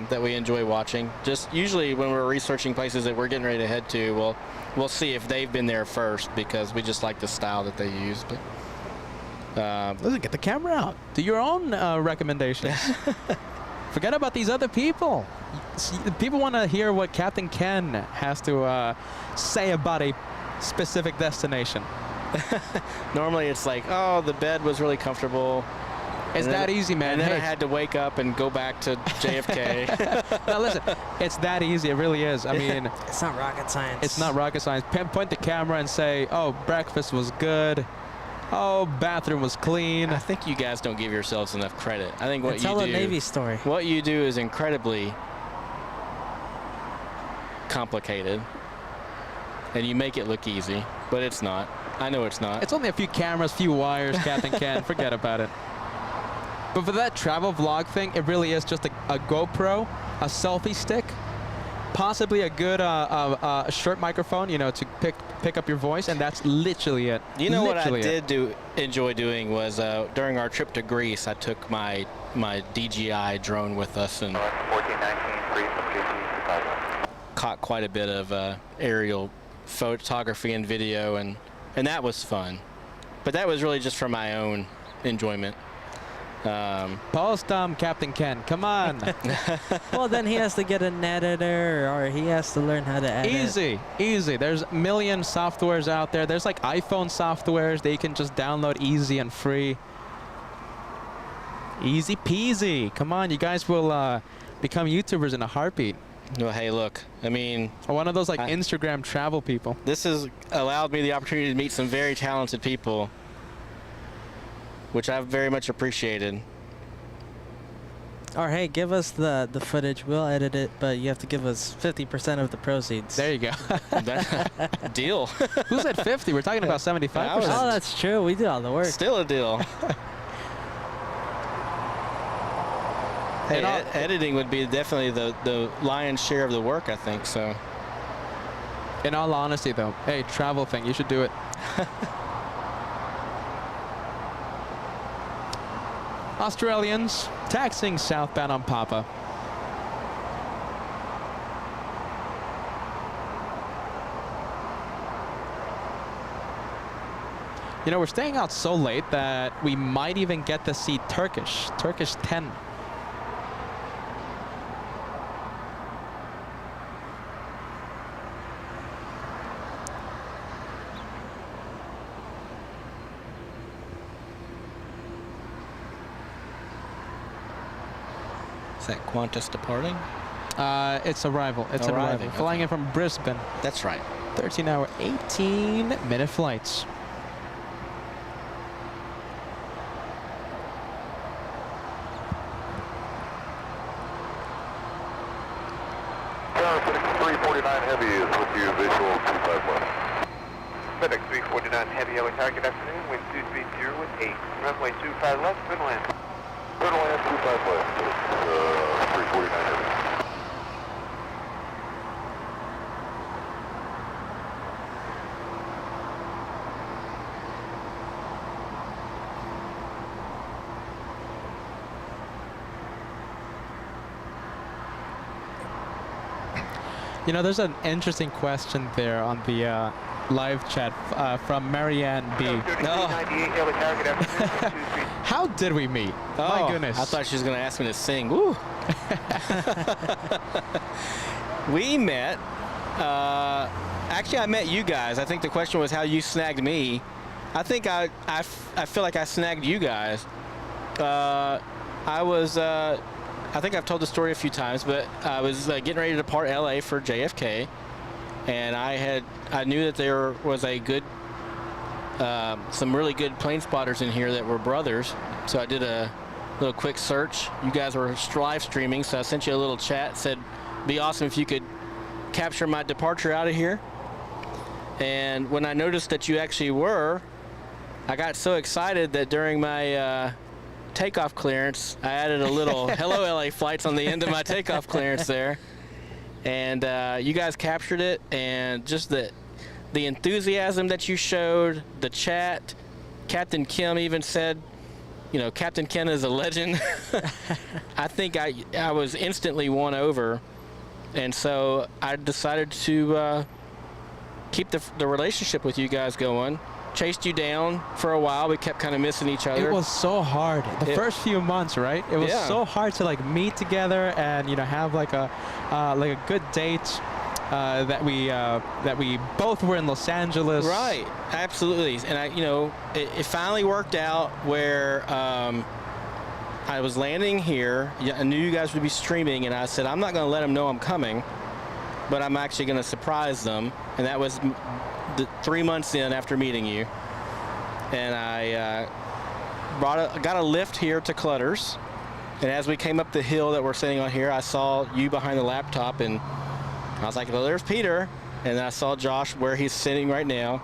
that we enjoy watching. Just usually when we're researching places that we're getting ready to head to, we'll see if they've been there first, because we just like the style that they use. But listen, get the camera out. Do your own recommendations. Forget about these other people. People want to hear what Captain Ken has to say about a specific destination. Normally it's like, oh, the bed was really comfortable. It's that easy, man. And then I had to wake up and go back to JFK. Now listen, it's that easy. It really is. I mean, it's not rocket science. It's not rocket science. Point the camera and say, oh, breakfast was good. Oh, bathroom was clean. I think you guys don't give yourselves enough credit. I think what you do... Tell a Navy story. What you do is incredibly complicated. And you make it look easy, but it's not. I know it's not. It's only a few cameras, few wires, Captain Ken. Forget about it. But for that travel vlog thing, it really is just a GoPro, a selfie stick, possibly a good short microphone, you know, to pick up your voice, and that's literally it. You know what I did enjoy doing was during our trip to Greece, I took my DJI drone with us and caught quite a bit of aerial photography and video, and that was fun. But that was really just for my own enjoyment. Post Captain Ken, come on. Well, then he has to get an editor, or he has to learn how to edit. Easy. There's a million softwares out there. There's like iPhone softwares that you can just download easy and free. Easy peasy. Come on, you guys will become YouTubers in a heartbeat. Well, hey, look, I mean, One of those like Instagram travel people. this has allowed me the opportunity to meet some very talented people, which I've very much appreciated. Or hey, give us the footage. We'll edit it, but you have to give us 50% of the proceeds. There you go. Deal. Who's at 50? We're talking about 75%. Oh, that's true. We did all the work. Still a deal. Hey, editing would be definitely the lion's share of the work, I think. So, In all honesty, though, hey, travel thing, you should do it. Australians taxiing southbound on Papa. You know, we're staying out so late that we might even get to see Turkish 10. is that Qantas departing? It's arrival. It's an arrival. Arriving, Flying in from Brisbane. That's right. 13-hour, 18-minute flights. FedEx 349 Heavy is with you, visual 25 left. FedEx 349 Heavy, LA Tower, good afternoon, wind 230 with 8. Runway 25 left, good land. Good land, 25 left, 349 Heavy. You know, there's an interesting question there on the live chat from Marianne B. How did we meet? My goodness. I thought she was going to ask me to sing. Woo. We met. Actually, I met you guys. I think the question was how you snagged me. I think I feel like I snagged you guys. I think I've told the story a few times, but I was getting ready to depart LA for JFK, and I knew that there was a good, some really good plane spotters in here that were brothers. So I did a little quick search. You guys were live streaming, so I sent you a little chat. Said, "Be awesome if you could capture my departure out of here." And when I noticed that you actually were, I got so excited that during my takeoff clearance, I added a little "Hello LA" flights on the end of my takeoff clearance there, and you guys captured it, and just the enthusiasm that you showed, the chat. Captain Kim even said, you know, Captain Ken is a legend. I think I was instantly won over, and so I decided to keep the relationship with you guys going. Chased you down for a while. We kept kind of missing each other. It was so hard. The first few months, right? It was so hard to like meet together and, you know, have like a good date. That we both were in Los Angeles. Right. Absolutely. And it finally worked out where I was landing here. I knew you guys would be streaming, and I said I'm not going to let them know I'm coming, but I'm actually going to surprise them. And that was 3 months in after meeting you, and I got a lift here to Clutter's, and as we came up the hill that we're sitting on here, I saw you behind the laptop, and I was like, well, there's Peter, and then I saw Josh where he's sitting right now,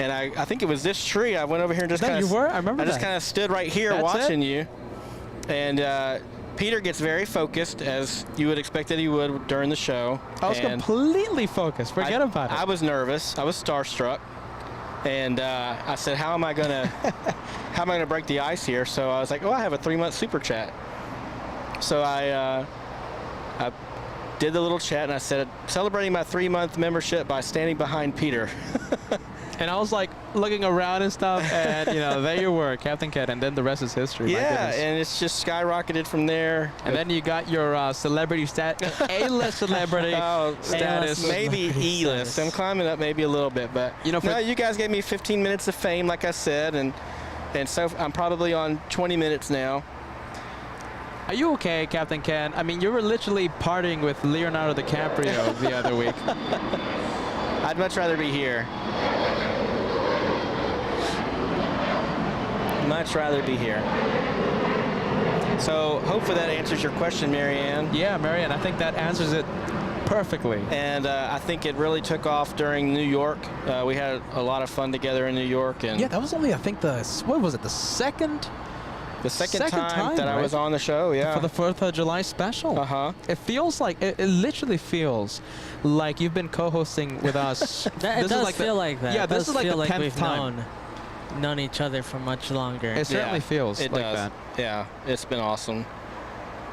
and I think it was this tree. I went over here and just kind of I remember I just kind of stood right here watching you, and Peter gets very focused, as you would expect that he would during the show. I was completely focused. Forget about it. I was nervous. I was starstruck, and I said, "How am I gonna break the ice here?" So I was like, "Oh, I have a 3-month super chat." So I did the little chat, and I said, "Celebrating my 3-month membership by standing behind Peter." And I was like looking around and stuff, and you know, there you were, Captain Cat, and then the rest is history. Yeah, and it's just skyrocketed from there. And then you got your celebrity A-list celebrity status. Maybe E-list. I'm climbing up maybe a little bit, but you know, you guys gave me 15 minutes of fame, like I said, and so I'm probably on 20 minutes now. Are you okay, Captain Ken? I mean, you were literally partying with Leonardo DiCaprio the other week. I'd much rather be here. Much rather be here. So hopefully that answers your question, Marianne. Yeah, Marianne, I think that answers it perfectly. And I think it really took off during New York. We had a lot of fun together in New York. And Yeah, that was only, I think, the second time that right? I was on the show, yeah. For the 4th of July special. Uh-huh. It feels like, it literally feels like you've been co-hosting with us. It does feel like that. Yeah, it this does is like feel the like 10th we've time. known each other for much longer. It certainly feels it like does. that. Yeah, it's been awesome.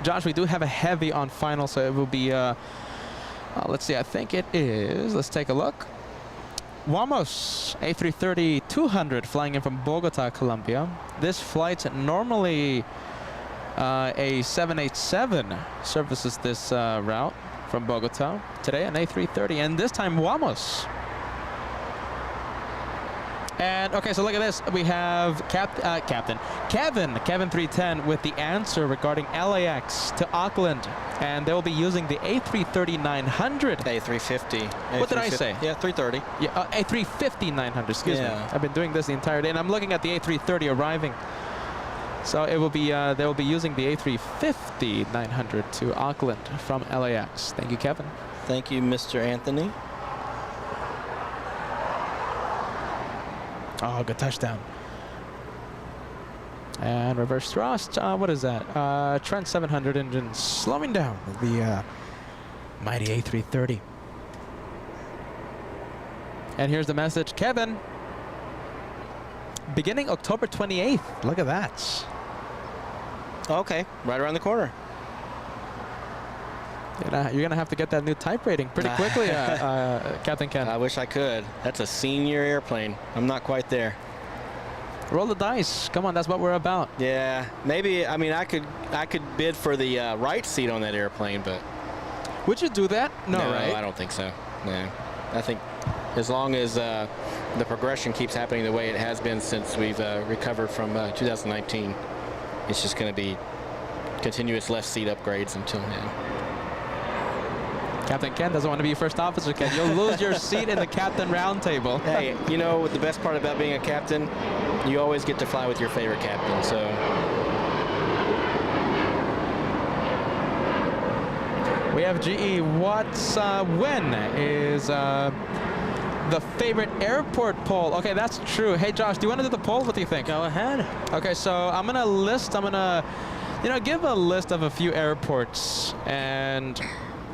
Josh, we do have a heavy on final, so it will be, let's see, I think it is, let's take a look. Wamos, A330-200 flying in from Bogota, Colombia. This flight normally a 787 services this route from Bogota. Today an A330, and this time Wamos. And okay, so look at this. We have Kevin 310 with the answer regarding LAX to Auckland, and they will be using the A330-900. A350. What did I say? Yeah, 330. Yeah, A350-900. Excuse me. Yeah. I've been doing this the entire day, and I'm looking at the A330 arriving. So it will be they will be using the A350-900 to Auckland from LAX. Thank you, Kevin. Thank you, Mr. Anthony. Oh, good touchdown. And reverse thrust. What is that? Trent 700 engine slowing down the mighty A330. And here's the message. Kevin, beginning October 28th. Look at that. Okay, right around the corner. You're going to have to get that new type rating pretty quickly, Captain Ken. I wish I could. That's a senior airplane. I'm not quite there. Roll the dice. Come on, that's what we're about. Yeah, maybe. I mean, I could bid for the right seat on that airplane, but would you do that? No, right? I don't think so. No, I think as long as the progression keeps happening the way it has been since we've recovered from 2019, it's just going to be continuous left seat upgrades until now. Captain Ken doesn't want to be first officer, Ken. You'll lose your seat in the captain round table. Hey, you know what the best part about being a captain? You always get to fly with your favorite captain, so. We have GE. When is the favorite airport poll? Okay, that's true. Hey, Josh, do you want to do the poll? What do you think? Go ahead. Okay, so I'm going to give a list of a few airports, and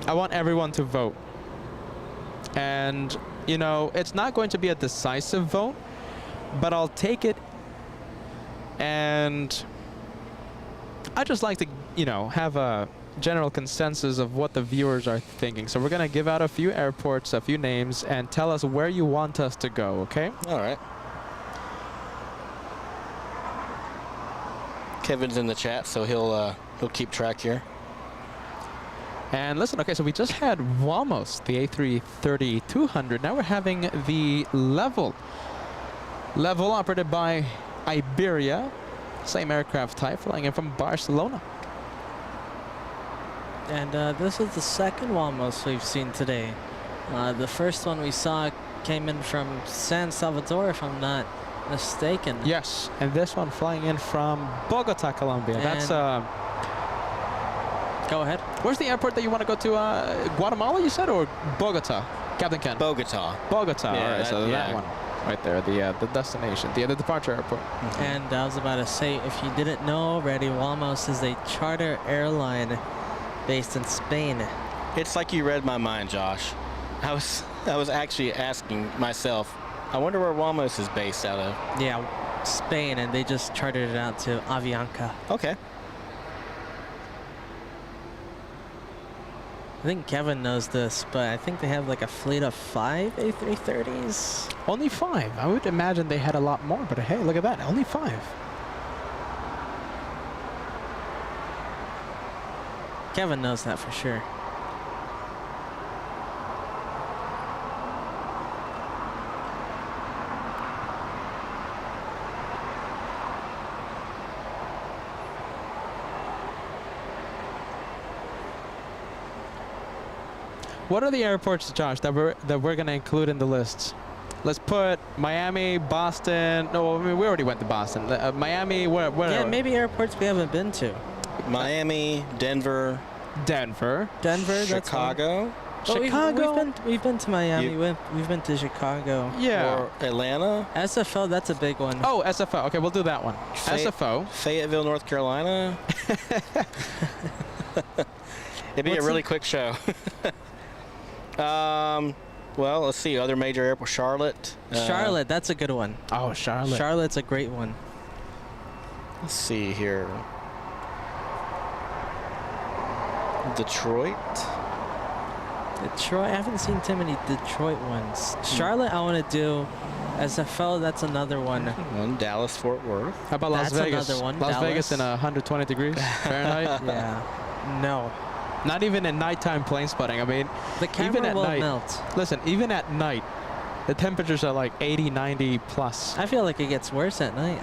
I want everyone to vote. And, you know, it's not going to be a decisive vote, but I'll take it. And I just like to, you know, have a general consensus of what the viewers are thinking. So we're going to give out a few airports, a few names, and tell us where you want us to go, okay? All right. Kevin's in the chat, so he'll keep track here. And listen, okay, so we just had Wamos, the A330-200. Now we're having the Level operated by Iberia, same aircraft type, flying in from Barcelona. And this is the second Wamos we've seen today. The first one we saw came in from San Salvador, if I'm not mistaken. Yes, and this one flying in from Bogota, Colombia. And that's go ahead. Where's the airport that you want to go to? Guatemala, you said, or Bogota? Captain Ken. Bogota. Bogota. Yeah, all right, so yeah. that one right there, the destination, the departure airport. Mm-hmm. And I was about to say, if you didn't know already, Wamos is a charter airline based in Spain. It's like you read my mind, Josh. I was actually asking myself, I wonder where Wamos is based out of. Yeah, Spain, and they just chartered it out to Avianca. Okay. I think Kevin knows this, but I think they have like a fleet of 5 A330s. Only 5. I would imagine they had a lot more, but hey, look at that. Only 5. Kevin knows that for sure. What are the airports, Josh, that we're going to include in the list? Let's put Miami, Boston. No, I mean, we already went to Boston. Miami, where? Yeah, maybe airports we haven't been to. Miami, Denver, Denver, Chicago. Chicago. We've been to Miami. We've been to Chicago. Yeah. Or Atlanta. SFO, that's a big one. Oh, SFO. Okay, we'll do that one. SFO. Fayetteville, North Carolina. It'd be a really quick show. Well, let's see. Other major airport, Charlotte. Charlotte, that's a good one. Oh, Charlotte. Charlotte's a great one. Let's see here. Detroit. Detroit, I haven't seen too many Detroit ones. Charlotte, I want to do. SFO, that's another one. Dallas, Fort Worth. How about Las Vegas? Another one. Las Dallas. Vegas in 120 degrees Fahrenheit. Yeah. No. Not even in nighttime plane spotting. I mean, The camera even at will night. melt. Listen, even at night, the temperatures are like 80, 90 plus. I feel like it gets worse at night.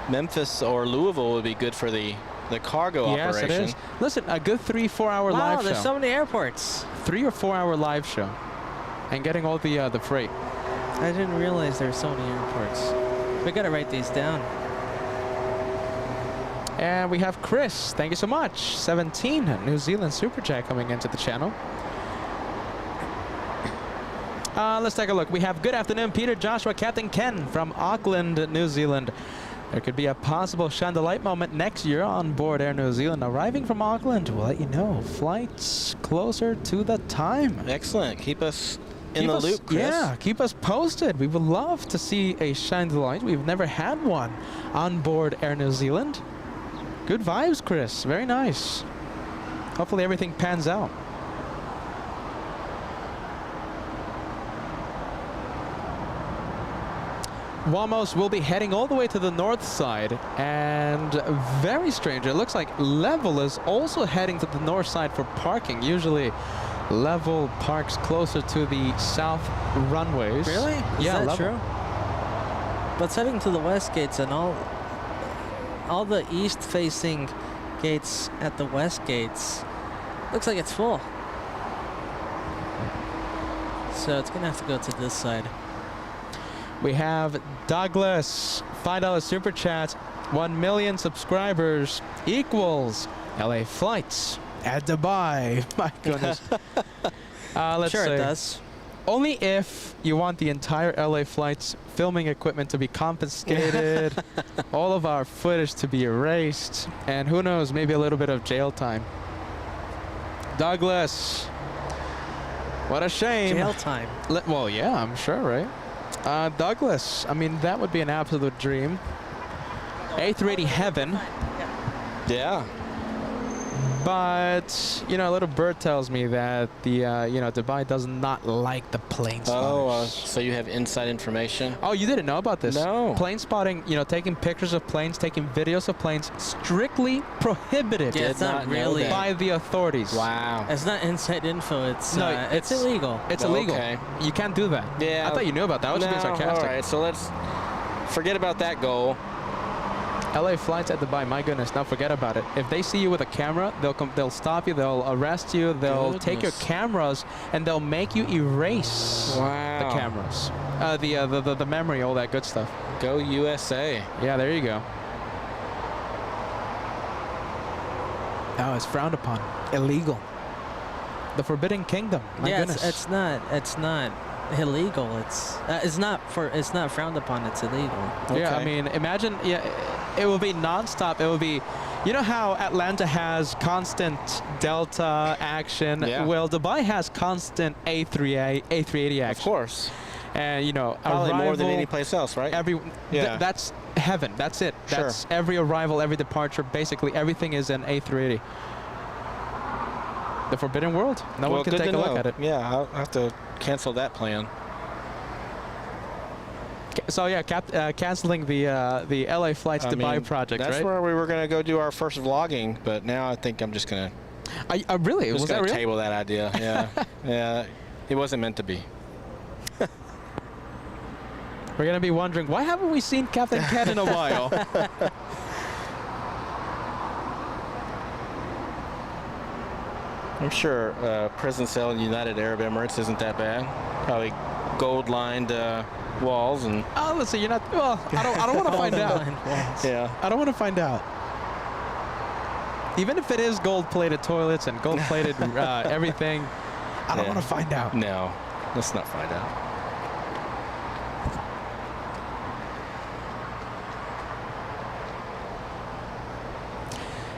Memphis or Louisville would be good for the cargo operation. Yes, it is. Listen, a good 3-4 hour live show. Wow, there's so many airports. 3 or 4 hour live show, and getting all the freight. I didn't realize there were so many airports. We gotta write these down. And we have Chris. Thank you so much. 17 New Zealand super chat coming into the channel. Let's take a look. We have good afternoon, Peter, Joshua, Captain Ken from Auckland, New Zealand. There could be a possible shine the light moment next year on board Air New Zealand. Arriving from Auckland, we'll let you know. Flights closer to the time. Excellent. Keep us in the loop, Chris. Yeah, keep us posted. We would love to see a shine the light. We've never had one on board Air New Zealand. Good vibes, Chris. Very nice. Hopefully everything pans out. Wamos will be heading all the way to the north side, and very strange, it looks like Level is also heading to the north side for parking. Usually Level parks closer to the south runways. Really? Is Yeah, that Level. true? But it's heading to the west gates, and all the east-facing gates at the west gates looks like it's full. So it's gonna have to go to this side. We have Douglas, $5 super chat. 1 million subscribers equals LA flights at Dubai. My goodness. Let's Sure, see. it does. Only if you want the entire LA flights filming equipment to be confiscated, all of our footage to be erased, and who knows, maybe a little bit of jail time. Douglas, what a shame. Jail time. Well, yeah, I'm sure, right? Douglas, I mean, that would be an absolute dream. A380 heaven. Yeah. But, you know, a little bird tells me that the, you know, Dubai does not like the plane Oh, spotters. so you have inside information? Oh, you didn't know about this? No. Plane spotting, you know, taking pictures of planes, taking videos of planes, strictly prohibited Yeah, it's not really. by the authorities. Wow. It's not inside info. It's No, it's illegal. It's Oh, illegal. okay. You can't do that. Yeah. I thought you knew about that. I was just being No, sarcastic. all right, so let's forget about that goal. LA flights at Dubai, my goodness, now forget about it. If they see you with a camera, they'll stop you, they'll arrest you, they'll take your Goodness. cameras, and they'll make you erase Wow. the cameras. The memory, all that good stuff. Go USA. Yeah, there you go. Oh, it's frowned upon. Illegal. The Forbidden Kingdom. My yeah, goodness. it's not illegal. It's not frowned upon. It's illegal. Yeah, I Okay. mean, imagine, yeah, it will be nonstop. It will be, you know how Atlanta has constant Delta action? Yeah. Well, Dubai has constant A380 action. Of course. And, you know, Probably more than arrival, any place else, right? Yeah. That's heaven. That's it. Sure. That's every arrival, every departure, basically everything is an A380. The Forbidden World. No one can good take to a look know. at it. Yeah, I'll have to cancel that plan. So yeah, canceling the LA flights I Dubai mean, project, that's right? where we were going to go do our first vlogging, but now I think I'm just going to Really? Was that real? table that idea. Yeah. Yeah. It wasn't meant to be. We're going to be wondering, why haven't we seen Captain Ken in a while? I'm sure prison cell in United Arab Emirates isn't that bad. Probably gold-lined walls and. Oh, let's see. You're not. Well, I don't want to find out. Yeah. I don't want to find out. Even if it is gold-plated toilets and gold-plated everything, I don't want to find out. No, let's not find out.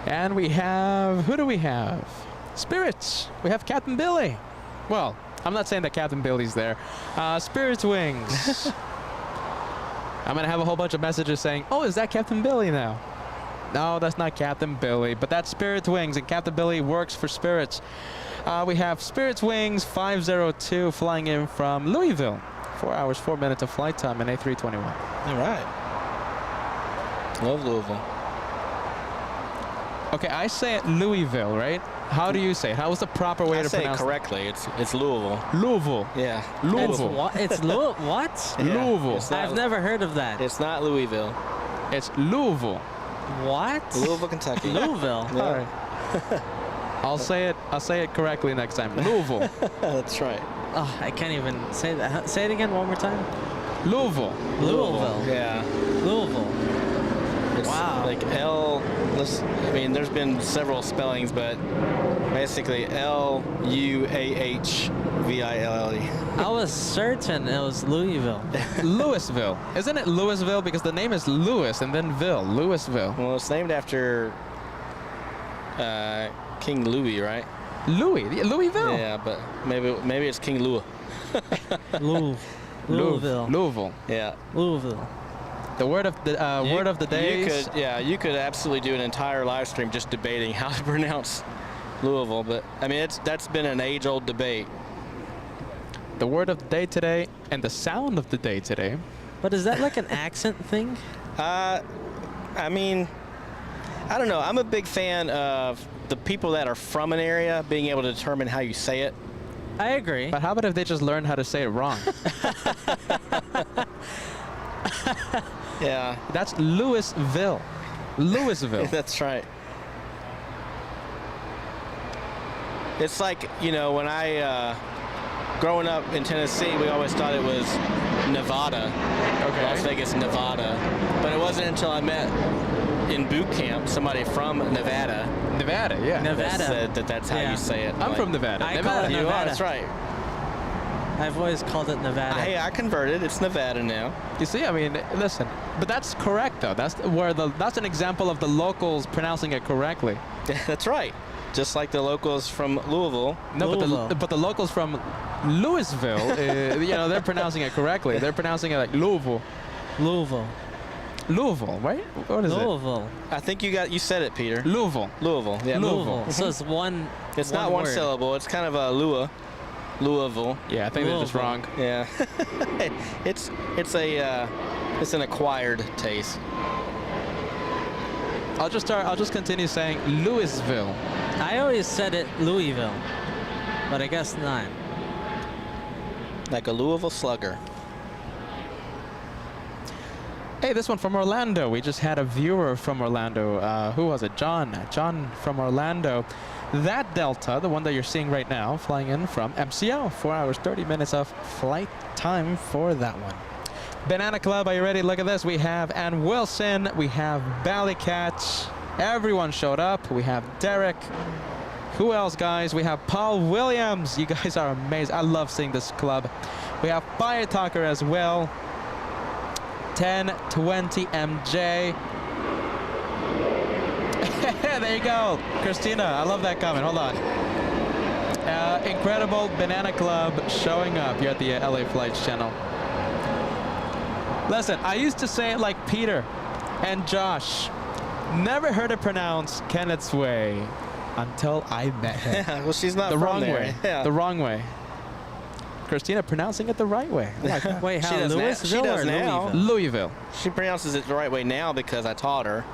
And we have, who do we have? Spirits. We have Captain Billy. Well, I'm not saying that Captain Billy's there. Spirits Wings. I'm going to have a whole bunch of messages saying, oh, is that Captain Billy now? No, that's not Captain Billy, but that's Spirits Wings, and Captain Billy works for Spirits. We have Spirits Wings 502 flying in from Louisville. 4 hours, 4 minutes of flight time in A321. All right. Love Louisville. Okay, I say it Louisville, right? How do you say it? How is the proper way to pronounce it? I say it correctly. It's Louisville. Louisville. Yeah. Louisville. It's Louisville. What? Yeah, Louisville. I've never heard of that. It's not Louisville. It's Louisville. What? Louisville, Kentucky. Louisville. Yeah. All right. I'll say it correctly next time. Louisville. That's right. Oh, I can't even say that. Say it again one more time. Louisville. Louisville. Yeah. Louisville. It's Wow. like I mean, there's been several spellings, but basically L-U-A-H-V-I-L-L-E. I was certain it was Louisville. Louisville. Isn't it Louisville? Because the name is Louis and then Ville. Louisville. Well, it's named after King Louis, right? Louisville. Yeah, but maybe it's King Louis. Louisville. Louisville. Yeah. Louisville. The word of the day. You could absolutely do an entire live stream just debating how to pronounce Louisville, but I mean that's been an age-old debate. The word of the day today and the sound of the day today. But is that like an accent thing? I mean, I don't know. I'm a big fan of the people that are from an area being able to determine how you say it. I agree. But how about if they just learn how to say it wrong? Yeah. That's Louisville. Louisville. That's right. It's like, you know, when I, growing up in Tennessee, we always thought it was Nevada. Okay. Las Vegas, Nevada. But it wasn't until I met in boot camp somebody from Nevada. Nevada, yeah. Nevada. That said that's how you say it. I'm from Nevada. I Nevada. call it You Nevada. are, that's right. I've always called it Nevada. Hey, I converted. It's Nevada now. You see, I mean, listen, but that's correct though. That's an example of the locals pronouncing it correctly. That's right. Just like the locals from Louisville. No, Louisville. but the locals from Louisville, you know, they're pronouncing it correctly. They're pronouncing it like Louisville. Louisville. Louisville, right? What is Louisville. I think you said it, Peter. it? Louisville. Louisville. Yeah. Louisville. So it's one. It's not one word. syllable. It's kind of a Louisville. Yeah, I think they're just wrong. Yeah. it's an acquired taste. I'll just continue saying Louisville. I always said it Louisville, but I guess not. Like a Louisville Slugger. Hey, this one from Orlando. We just had a viewer from Orlando. Who was it? John. John from Orlando. That Delta, the one that you're seeing right now, flying in from MCO. 4 hours, 30 minutes of flight time for that one. Banana Club, are you ready? Look at this. We have Ann Wilson. We have Ballycat. Everyone showed up. We have Derek. Who else, guys? We have Paul Williams. You guys are amazing. I love seeing this club. We have Fire Talker as well. 1020 MJ. There you go. Christina, I love that comment. Hold on. Incredible Banana Club showing up here at the LA Flights channel. Listen, I used to say it like Peter and Josh. Never heard it pronounced Kenneth's Way until I met him. Well, she's not The from wrong there. way. Yeah. The wrong way. Christina pronouncing it the right way. I like that. Wait, She how? does Louisville now. or now. Louisville? Louisville. She pronounces it the right way now because I taught her.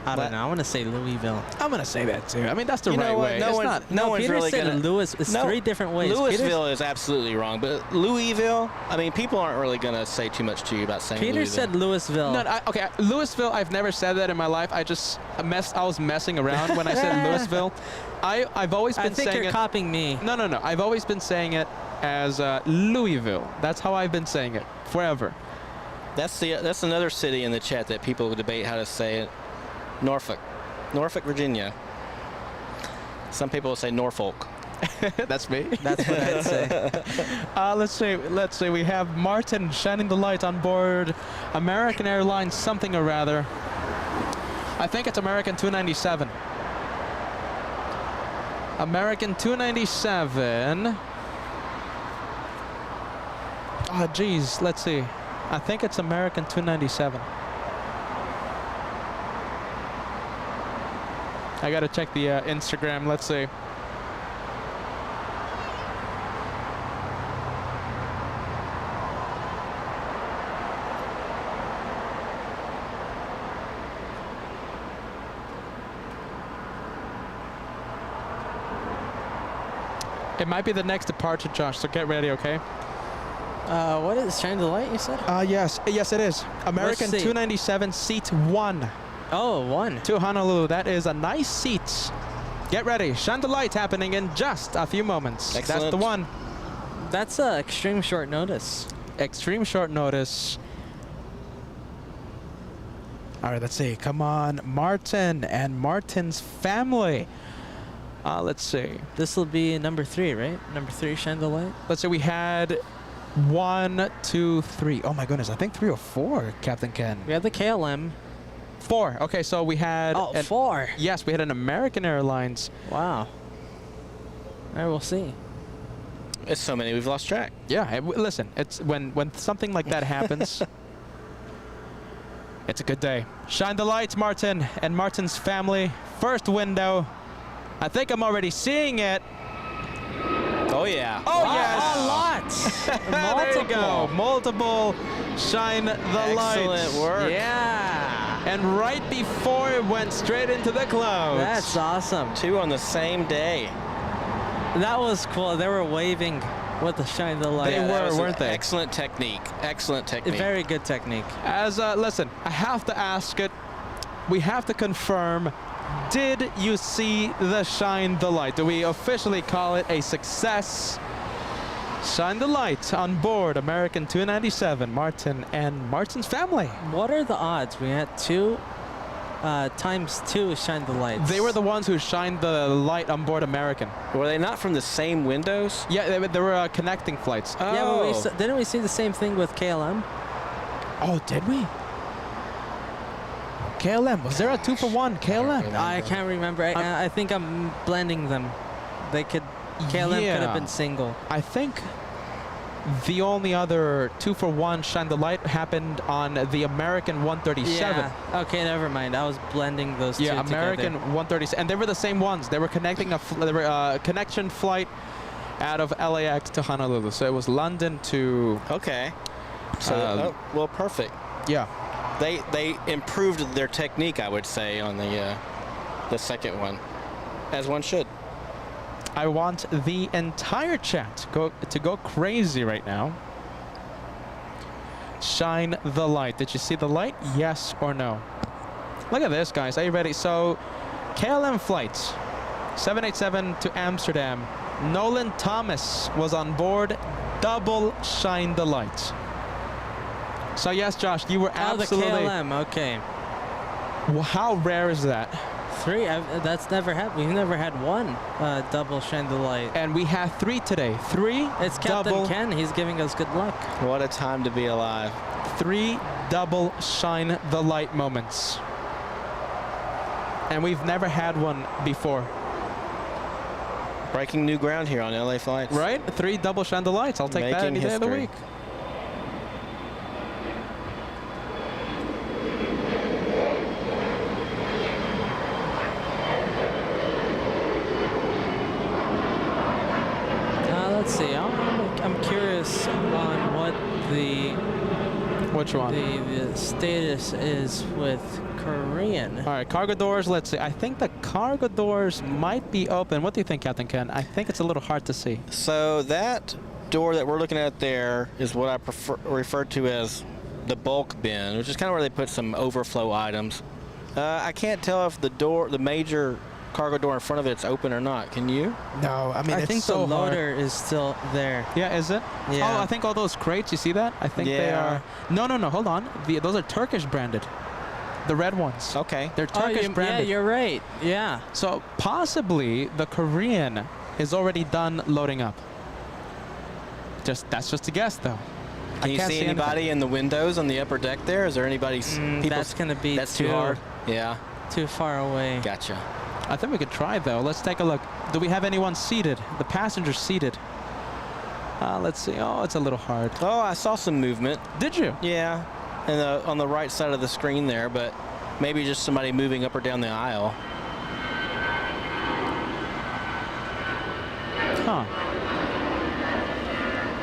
I don't know. I want to say Louisville. I'm gonna say that too. I mean, that's the You know right what? way. No It's one- not. no one's Peter really said gonna. Louis. It's No, 3 different ways. Louisville is absolutely wrong, but Louisville. I mean, people aren't really gonna say too much to you about saying. Peter Louisville. said Louisville. No, okay, Louisville. I've never said that in my life. I was messing around when I said Louisville. I've always been I think saying you're it. copying me. No. I've always been saying it as Louisville. That's how I've been saying it forever. That's another city in the chat that people debate how to say it. Norfolk, Virginia. Some people will say Norfolk. That's me. That's what I'd say. Let's see. We have Martin shining the light on board American Airlines something or rather. I think it's American 297. American 297. Oh, geez. Let's see. I think it's American 297. I gotta check the Instagram. Let's see. It might be the next departure, Josh, so get ready, okay? What is Shine the Light, you said? Yes, it is. American seat? 297, seat 1 Oh, 1. to Honolulu. That is a nice seat. Get ready. Shine the light happening in just a few moments. That's Excellent. the one. That's extreme short notice. Extreme short notice. All right, let's see. Come on, Martin and Martin's family. Let's see. This will be number 3, right? Number 3, Shine the Light. Let's say we had 1, 2, 3. Oh my goodness, I think 3 or 4, Captain Ken. We have the KLM. 4. Okay, so we had. Oh, 4. Yes, we had an American Airlines. Wow. All right, we'll see. It's so many we've lost track. Yeah, listen, it's when something like that happens. It's a good day. Shine the lights, Martin and Martin's family. First window. I think I'm already seeing it. Oh yeah. Oh Wow, yes. a lot. There you go. Multiple shine the lights. Excellent work. Yeah. And right before it went straight into the clouds. That's awesome. 2 on the same day. That was cool. They were waving with the Shine the Light. They That were, was an weren't they? Excellent technique. Excellent technique. Very good technique. As listen, I have to ask it. We have to confirm. Did you see the Shine the Light? Do we officially call it a success? Shine the light on board American 297, Martin and Martin's family. What are the odds? We had 2 times 2 Shine the Lights. They were the ones who shined the light on board American. Were they not from the same windows? Yeah, they were connecting flights. Yeah, but didn't we see the same thing with KLM? Oh, did we? KLM, was there a 2-for-1 KLM? I can't remember. I think I'm blending them. They could. KLM could Yeah. have been single. I think the only other 2-for-1 shine the light happened on the American 137. Yeah. Okay, never mind. I was blending those two Yeah, American together. 137, and they were the same ones. They were connecting a connection flight out of LAX to Honolulu. So it was London to. Okay. So well, perfect. Yeah. They improved their technique, I would say, on the second one, as one should. I want the entire chat to go crazy right now. Shine the light. Did you see the light? Yes or no? Look at this, guys. Are you ready? So, KLM flights, 787 to Amsterdam. Nolan Thomas was on board. Double shine the light. So yes, Josh, you were absolutely. Oh, the KLM. Okay. Well, how rare is that? 3. That's never happened. We've never had 1 double Shine the Light. And we have 3 today. 3 It's Captain double. Ken. He's giving us good luck. What a time to be alive. 3 double shine the light moments. And we've never had one before. Breaking new ground here on LA Flights. Right? 3 double shine the lights. I'll take that Making any day of the history. week. Let's see. I'm curious on what Which one? The status is with Korean. All right, cargo doors. Let's see. I think the cargo doors might be open. What do you think, Captain Ken? I think it's a little hard to see. So that door that we're looking at there is what I refer to as the bulk bin, which is kind of where they put some overflow items. I can't tell if the major cargo door in front of it's open or not. Can you? No, I mean, I it's think so the hard. loader is still there. Yeah, is it? Yeah. Oh, I think all those crates, you see that? I think they Yeah. are. No, hold on. Those are Turkish branded. The red ones. Okay. They're Turkish yeah, branded. you're right. Yeah. So possibly the Korean is already done loading up. That's just a guess, though. Can you see anybody in the windows on the upper deck there? Is there anybody? People? That's gonna be That's too hard. Yeah. Too far away. Gotcha. I think we could try, though. Let's take a look. Do we have anyone seated? The passengers seated. Let's see. Oh, it's a little hard. Oh, I saw some movement. Did you? Yeah, and on the right side of the screen there, but maybe just somebody moving up or down the aisle. Huh.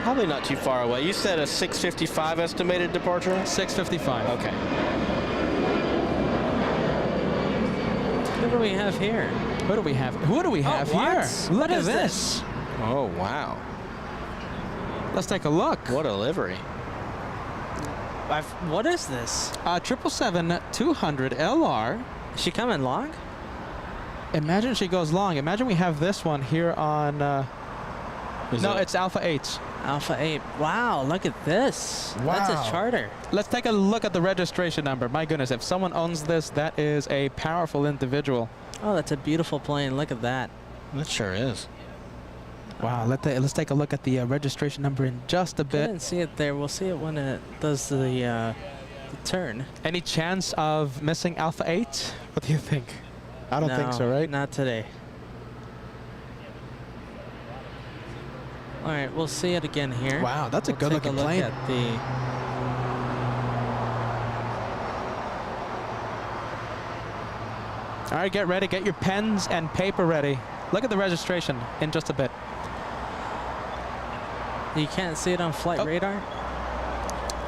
Probably not too far away. You said a 6:55 estimated departure? 6:55. Okay. What do we have here? What do we have? Who do we have what? here? Look What at is this. Oh, wow. Let's take a look. What a livery. What is this? 777-200 LR. Is she coming long? Imagine she goes long. Imagine we have this one here on. It's Alpha 8. Alpha 8. Wow, look at this. That's Wow. a charter. Let's take a look at the registration number. My goodness, if someone owns this, that is a powerful individual. Oh, that's a beautiful plane. Look at that. That sure is. Wow, let's take a look at the registration number in just a I bit. didn't see it there. We'll see it when it does the turn. Any chance of missing Alpha 8? What do you think? I don't think so, right? Not today. All right, we'll see it again here. Wow, that's a We'll good-looking take a look plane. at the All right, get ready. Get your pens and paper ready. Look at the registration in just a bit. You can't see it on flight radar?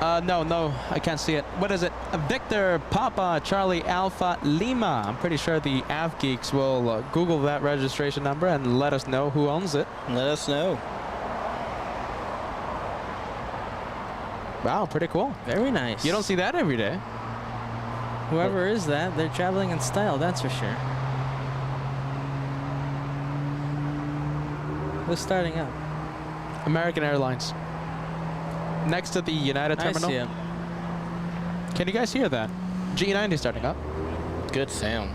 No, I can't see it. What is it? Victor Papa Charlie Alpha Lima. I'm pretty sure the AV geeks will Google that registration number and let us know who owns it. Let us know. Wow, pretty cool. Very nice. You don't see that every day. Whoever is that, they're traveling in style, that's for sure. Who's starting up? American Airlines. Next to the United Terminal. I see it. Can you guys hear that? G90 starting up. Good sound.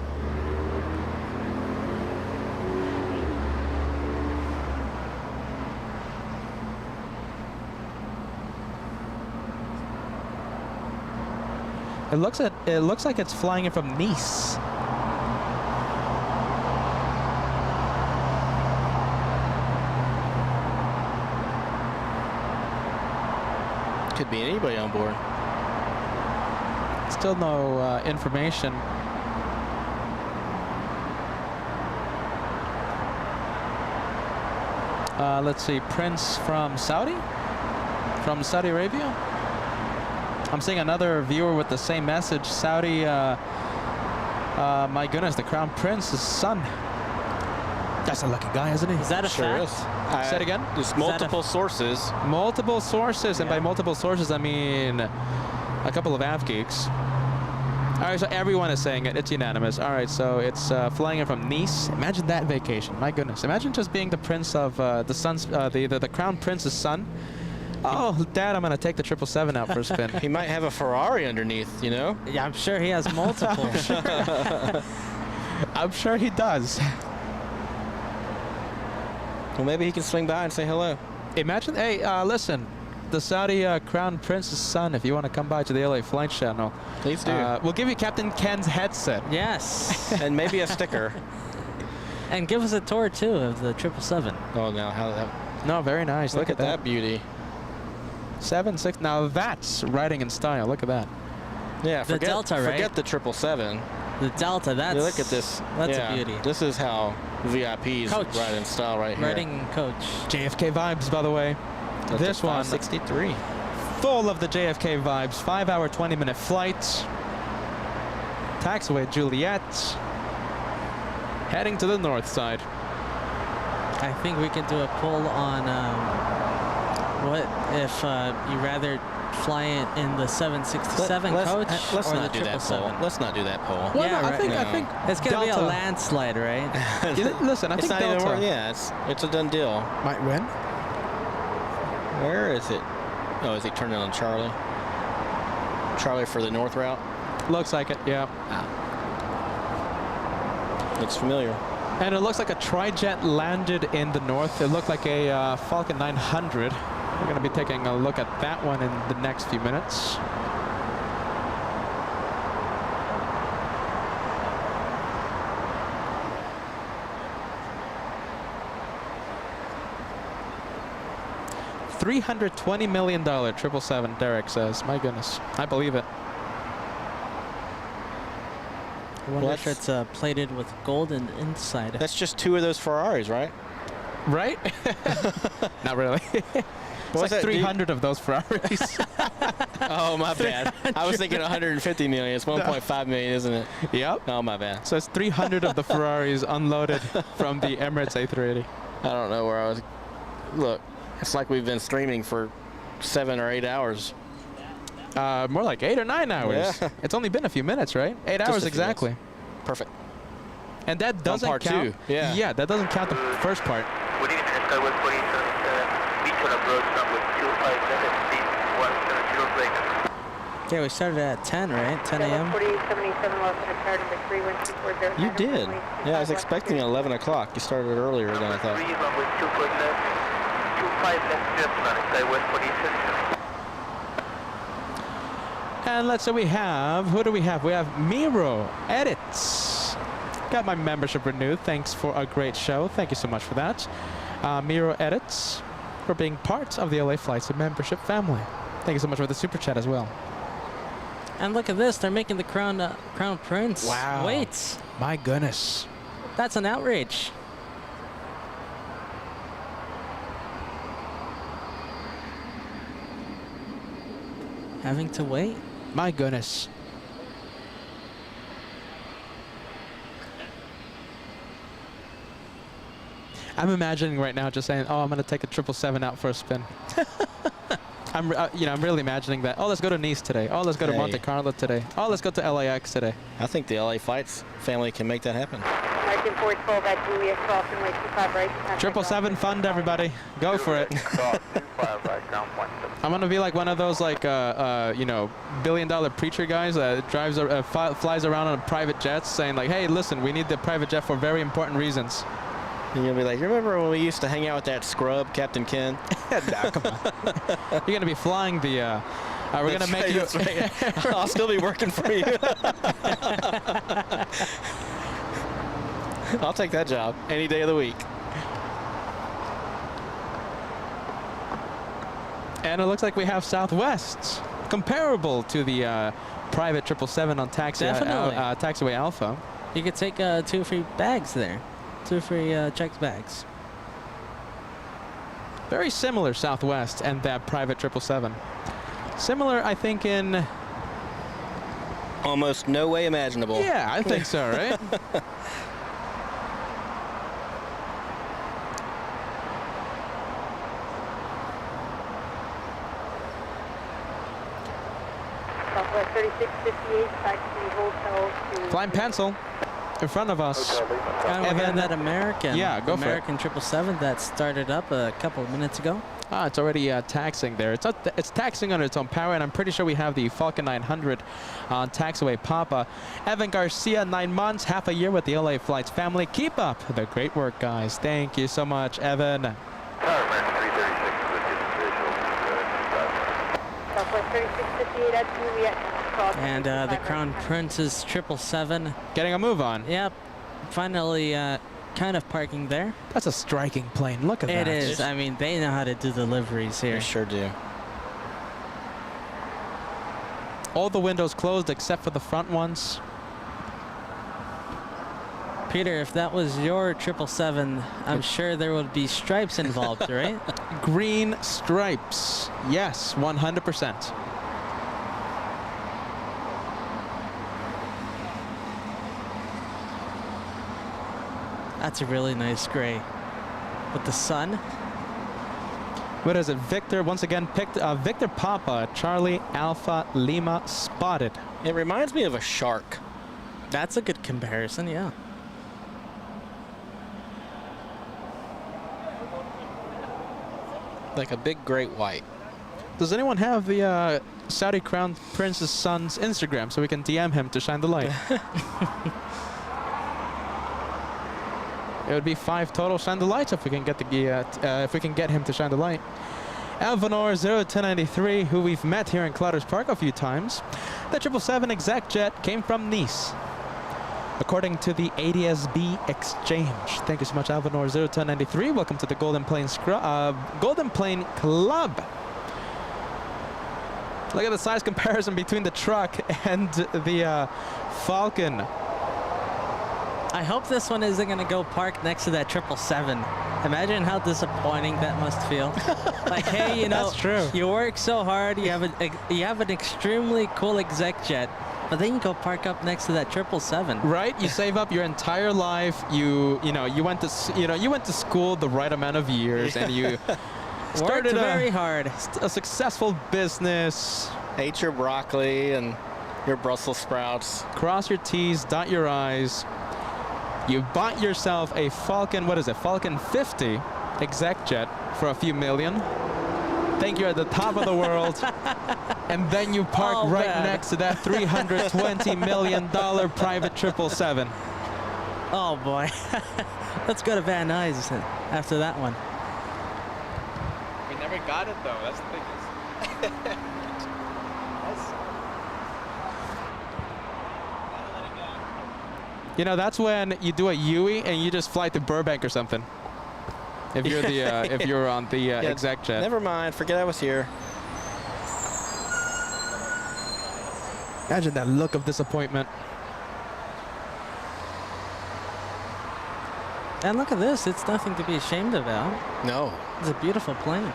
It looks like it's flying in from Nice. Could be anybody on board. Still no information. Let's see, Prince from Saudi Arabia. I'm seeing another viewer with the same message. Saudi, my goodness, the Crown Prince's son. That's a lucky guy, isn't he? Is that a Sure fact? is. Say it again? There's multiple sources. Multiple sources, and by multiple sources, I mean a couple of AV geeks. All right, so everyone is saying it. It's unanimous. All right, so it's flying in from Nice. Imagine that vacation. My goodness. Imagine just being the prince of the Crown Prince's son. Oh, Dad, I'm gonna take the 777 out for a spin. He might have a Ferrari underneath, you know? Yeah, I'm sure he has multiple. I'm sure he does. Well, maybe he can swing by and say hello. Imagine, hey, listen, the Saudi Crown Prince's son, if you want to come by to the LA Flight Channel, Please do. we'll give you Captain Ken's headset. Yes. And maybe a sticker. And give us a tour, too, of the 777. Oh, now how that? No, very nice. Look at that beauty. 7.6. Now that's riding in style. Look at that. Yeah, The Delta, right? Forget the 777. The Delta, that's... You look at this. That's yeah, a beauty. This is how VIPs Coach. ride in style right here. Riding coach. JFK vibes, by the way. That's This a one, 563. full of the JFK vibes. 5-hour, 20-minute flight. Taxiway Juliet. Heading to the north side. I think we can do a poll on what if you rather fly in the 767 coach let's or not the do that poll. 777. Let's not do that poll. Well, Yeah, no, right. I think It's going to be a Delta- landslide, right? Listen, I It's think not even Delta worth. Yeah, it's a done deal. might win. Where is it? Oh, is he turning on Charlie? Charlie for the north route? Looks like it, yeah. Looks familiar. And it looks like a tri-jet landed in the north. It looked like a Falcon 900. We're going to be taking a look at that one in the next few minutes. $320 million 777, Derek says. My goodness. I believe it. I wonder if it's plated with gold in the inside. That's just 2 of those Ferraris, right? Right? Not really. It's like 300 of those Ferraris. Oh, my bad. I was thinking 150 million. It's 1.5 million, isn't it? Yep. Oh, my bad. So it's 300 of the Ferraris unloaded from the Emirates A380. I don't know where I was. Look, it's like we've been streaming for 7 or 8 hours. More like 8 or 9 hours. Yeah. It's only been a few minutes, right? 8 Just a hours few exactly. minutes. Perfect. And that doesn't part count. 2. Yeah. Yeah, that doesn't count the first part. Good evening, Skywest 47, beach on approach number 25 left speed 170 break. Yeah, we started at 10, right? 10 a.m. 4877 lost in a car number 31240. You did. Yeah, I was expecting 11 o'clock. You started earlier than I thought. 3 runway 24 left, 25 left just run, Skywest 47. And let's say we have, who do we have? We have Miro Edits. Got my membership renewed. Thanks for a great show. Thank you so much for that. Miro Edits for being part of the LA Flights and membership family. Thank you so much for the super chat as well. And look at this. They're making the Crown Prince. Wow. Wait. My goodness. That's an outrage. Having to wait. My goodness. I'm imagining right now just saying, oh, I'm going to take a 777 out for a spin. I'm really imagining that. Oh, let's go to Nice today. Oh, let's go to Monte Carlo today. Oh, let's go to LAX today. I think the LA Flights family can make that happen. American 412 at Juliet Crossing, way 25 right. 777 fund, everybody. Go for it. I'm gonna be like one of those billion-dollar preacher guys that flies around on private jets, saying like, "Hey, listen, we need the private jet for very important reasons." And you'll be like, remember when we used to hang out with that scrub, Captain Ken? Nah, come on. You're gonna be flying the. We're gonna make you. Right. I'll still be working for you. I'll take that job any day of the week. And it looks like we have Southwest, comparable to the private 777 on Taxiway Alpha. You could take 2 free bags there. 2 free checked bags. Very similar, Southwest and that private 777. Similar, I think, in... Almost no way imaginable. Yeah, I think so, right? Southwest 3658, taxi hotel to... Flying pencil in front of us. And we got that American. Yeah, go for it. American 777 that started up a couple of minutes ago. It's already taxing there. It's taxing on its own power, and I'm pretty sure we have the Falcon 900 on Taxiway Papa. Evan Garcia, 9 months, half a year with the LA Flights family. Keep up the great work, guys. Thank you so much, Evan. Southwest 3658 at Juliet Crossing. And the Crown Prince's 777. Getting a move on. Yep. Finally kind of parking there. That's a striking plane. Look at that. It is. I mean, they know how to do deliveries here. They sure do. All the windows closed except for the front ones. Peter, if that was your 777, I'm sure there would be stripes involved, right? green stripes. Yes, 100%. That's a really nice gray. With the sun. What is it? Victor, once again, picked Victor Papa, Charlie Alpha Lima spotted. It reminds me of a shark. That's a good comparison, yeah. Like a big great white. Does anyone have the Saudi Crown Prince's son's Instagram so we can DM him to shine the light? It would be 5 total shine the lights if we can get the if we can get him to shine the light. Alvanor 01093, who we've met here in Clouders Park a few times. The 777 exec jet came from Nice, according to the ADSB exchange. Thank you so much, Alvanor 01093. Welcome to the Golden Plane Club. Look at the size comparison between the truck and the Falcon. I hope this one isn't going to go park next to that 777. Imagine how disappointing that must feel. Like, hey, you know, That's true. You work so hard, you have an extremely cool exec jet, but then you go park up next to that 777. Right? You save up your entire life. You went to school the right amount of years, and you started Worked very hard. a successful business. Ate your broccoli and your Brussels sprouts. Cross your T's, dot your I's. You bought yourself a Falcon, what is it? Falcon 50 exec jet for a few million. Think you're at the top of the world. And then you park next to that $320 million private 777. Oh boy. Let's go to Van Nuys after that one. We never got it though. That's the thing. You know, that's when you do a Yui and you just fly to Burbank or something. If you're the if you're on the exec jet. Never mind. Forget I was here. Imagine that look of disappointment. And look at this. It's nothing to be ashamed about. No. It's a beautiful plane.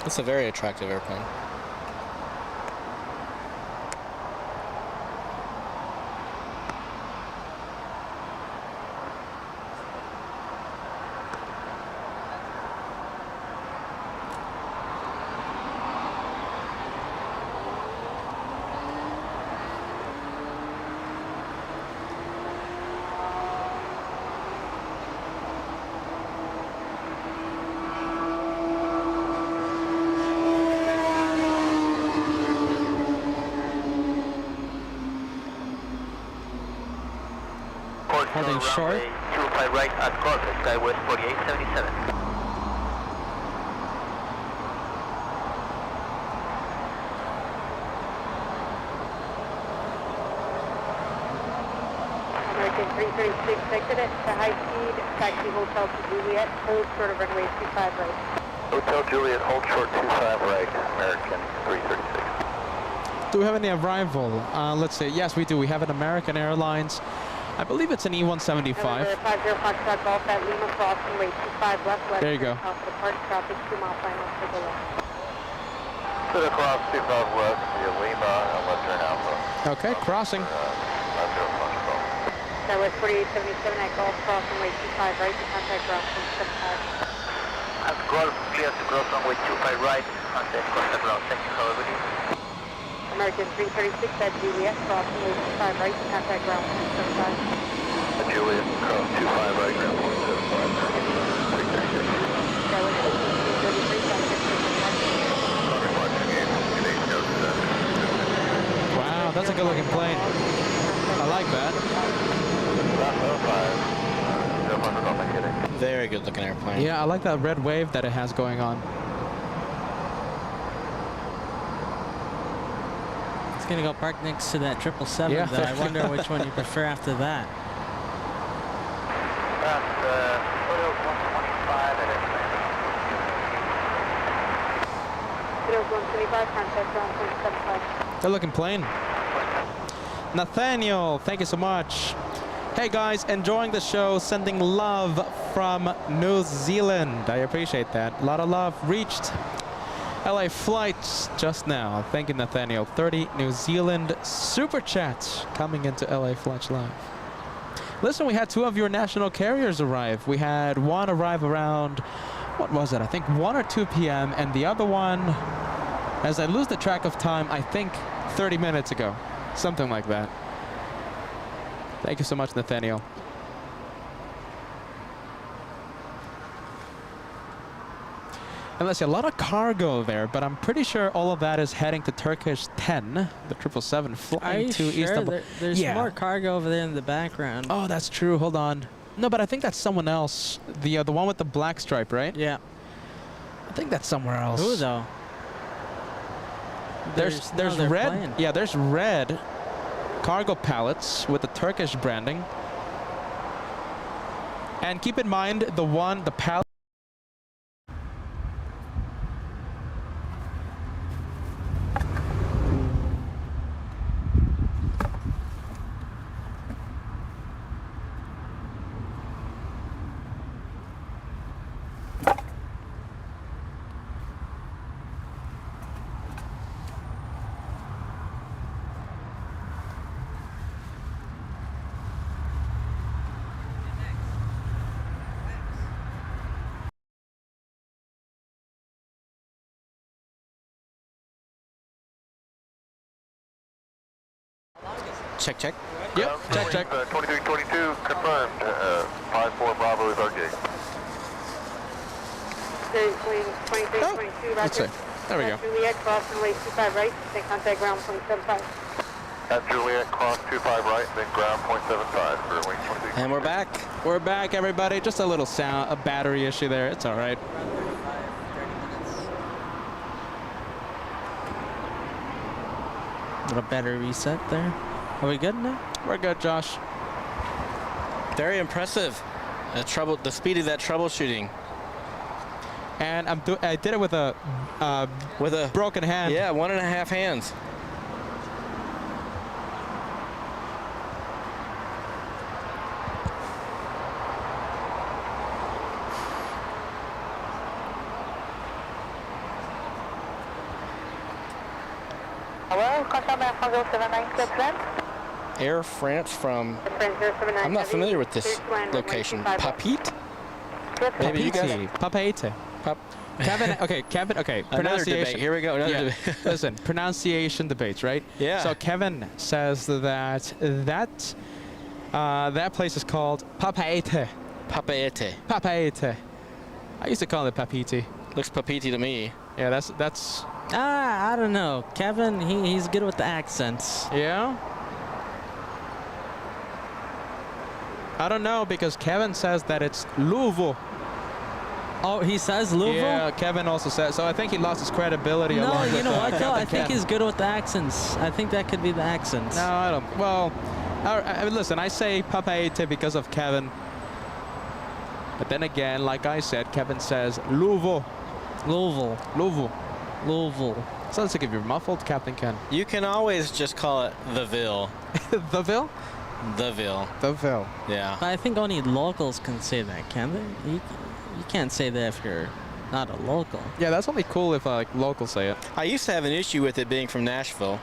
It's a very attractive airplane. Holding short. 25 right at Corpus, Skywest 4877. American 336, exit at the high speed, taxi Hotel to Juliet, hold short of runway 25 right. Hotel Juliet, hold short 25 right, American 336. Do we have any arrival? Let's see. Yes, we do. We have an American Airlines. I believe it's an E175. 50 Foxtrot Golf at Lima crossing way 25 left. There you go. Off the park, traffic 2 mile final to the left. To the cross 25 west via Lima and left turn Alpha. Okay, crossing. Left turn Foxtrot. Skywest 4877 at Golf crossing way 25 right to contact ground 75. At Golf, clear to cross runway 25 right, contact Costa Ground. Thank you, however. American 336 at Juliet, crossing way 25 right to contact ground 75. Juliet, cross 25 right, ground 175. 336. Skywest 1833, contact Wow, that's a good looking plane. I like that. Very good looking airplane. Yeah, I like that red wave that it has going on. It's going to go park next to that 777, Yeah. though. I wonder which one you prefer after that. That's Hotel 125 at Skywest 125, contact ground 75. Good looking plane. Nathaniel, thank you so much. Hey guys, enjoying the show, sending love from New Zealand. I appreciate that. A lot of love. Reached LA flights just now. Thank you, Nathaniel. 30 New Zealand super chats coming into LA Flights Live. Listen, we had 2 of your national carriers arrive. We had one arrive around, what was it? I think 1 or 2 p.m. and the other one, as I lose the track of time, I think 30 minutes ago. Something like that. Thank you so much, Nathaniel. And let's see, a lot of cargo there, but I'm pretty sure all of that is heading to Turkish 10, the 777 flying to Istanbul. There's more cargo over there in the background. Oh, that's true. Hold on. No, but I think that's someone else. The one with the black stripe, right? Yeah. I think that's somewhere else. Who though? There's they're red. playing. Yeah, there's red cargo pallets with the Turkish branding. And keep in mind the pallet. Check, check. Yep, check. 2322 confirmed. 54 Bravo is our gig. Wing 2322, Let's see. There we go. Juliet, cross runway 25 right, then contact ground 0.75. At Juliet, cross 25 right, then ground 0.75 for wing 23. And we're back. We're back, everybody. Just a little a battery issue there. It's all right. Little battery reset there. Are we good now? We're good, Josh. Very impressive. The speed of that troubleshooting. And I did it with a broken hand. Yeah, 1.5 hands. Hello, contact Air France 079, clear to land. Air France from... France 079 I'm not heavy, familiar with this clear to land, location. runway 25 Papit? Clear to Maybe you guys... Papaite. Kevin, okay, Another pronunciation. debate. Here we go. Another debate. Listen, pronunciation debates, right? Yeah. So Kevin says that that place is called Papaite. Papaete. Papaite. I used to call it Papiti. Looks papiti to me. Yeah, that's. I don't know. Kevin, he's good with the accents. Yeah. I don't know because Kevin says that it's Louisville. Oh, he says Louisville? Yeah, Kevin also says. So I think he lost his credibility. No, along you with, know what though? I think Kevin. he's good with the accents. I think that could be the accents. No, I don't. Well, listen, I say Papaite because of Kevin. But then again, like I said, Kevin says Louisville. Louisville. Louisville. Louisville. Sounds like if you're muffled, Captain Ken. You can always just call it the Ville. The Ville? The Ville. The Ville. Yeah. But I think only locals can say that, can they? You can't say that if you're not a local. Yeah, that's only cool if like locals say it. I used to have an issue with it being from Nashville,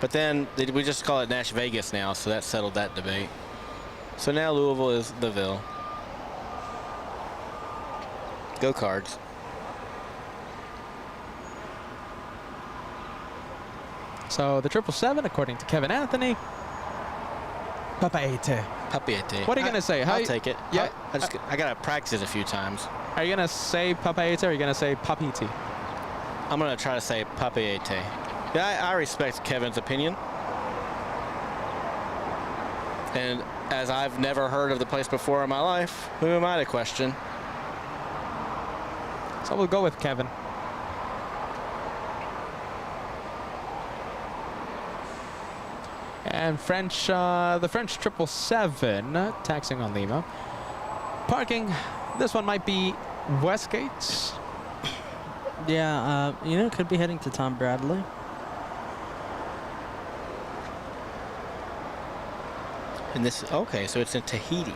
but then we just call it Nash Vegas now, so that settled that debate. So now Louisville is the Ville. Go Cards. So the 777, according to Kevin Anthony, Papaite. Papaite. What are you gonna say? I'll take it. Yeah. I gotta practice it a few times. Are you gonna say Papaite or are you gonna say Papiti? I'm gonna try to say Papaite. Yeah, I respect Kevin's opinion. And as I've never heard of the place before in my life, who am I to question? So we'll go with Kevin. And the French 777 taxiing on Lima. Parking. This one might be Westgate. Yeah, it could be heading to Tom Bradley. And this, okay, so it's in Tahiti.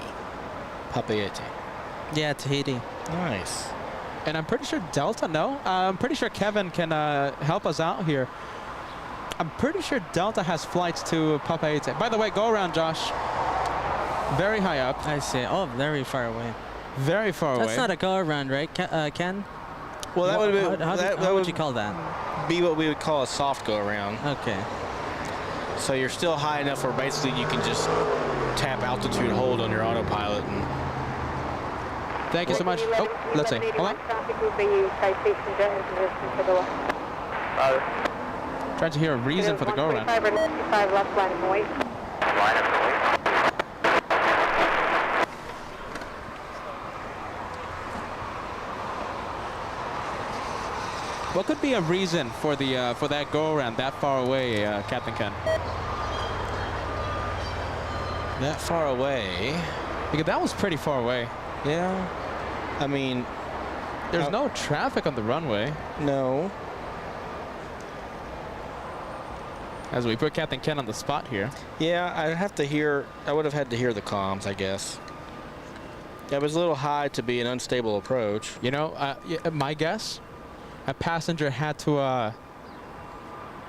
Papeete. Yeah, Tahiti. Nice. And I'm pretty sure Delta, no? I'm pretty sure Kevin can help us out here. I'm pretty sure Delta has flights to Papeete. By the way, go around, Josh. Very high up. I see. Oh, very far away. Very far away. That's not a go around, right, Ken? Well, that would be, How would you call that? be what we would call a soft go around. Okay. So you're still high enough where basically you can just tap altitude hold on your autopilot. And Thank you so much. Oh, let's see. Hold on. Trying to hear a reason for the go around. Left line of noise. Line of noise. What could be a reason for the for that go around that far away, Captain Ken? that far away. Because that was pretty far away. Yeah. I mean, there's no traffic on the runway. No. As we put Captain Ken on the spot here. Yeah, I would have had to hear the comms, I guess. It was a little high to be an unstable approach. You know, my guess, a passenger had to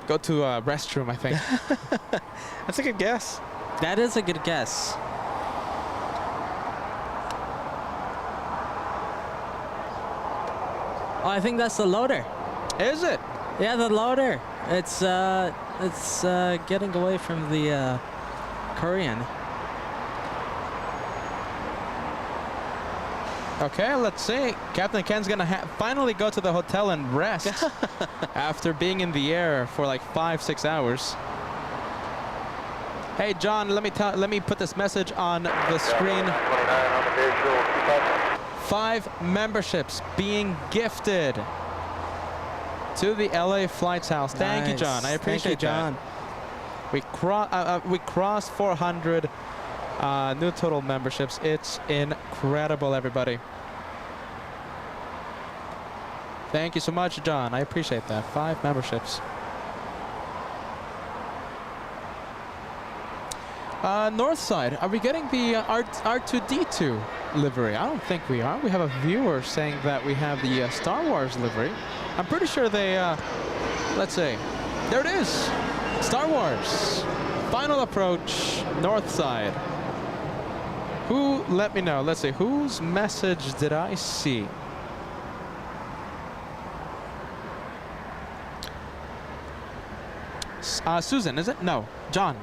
go to a restroom, I think. That's a good guess. That is a good guess. Oh, I think that's the loader. Is it? Yeah, the loader. It's getting away from the Korean. Okay, let's see. Captain Ken's gonna finally go to the hotel and rest after being in the air for like 5-6 hours. Hey John, let me put this message on the screen. 29 on the visual. 5 memberships being gifted to the LA Flights House. Thank you, John. I appreciate John. that. We crossed 400 new total memberships. It's incredible, everybody. Thank you so much, John. I appreciate that. 5 memberships. North side, are we getting the R2D2 livery? I don't think we are. We have a viewer saying that we have the Star Wars livery. I'm pretty sure they, let's see. There it is. Star Wars. Final approach, north side. Who, let me know. Let's see, whose message did I see? Susan, is it? No, John.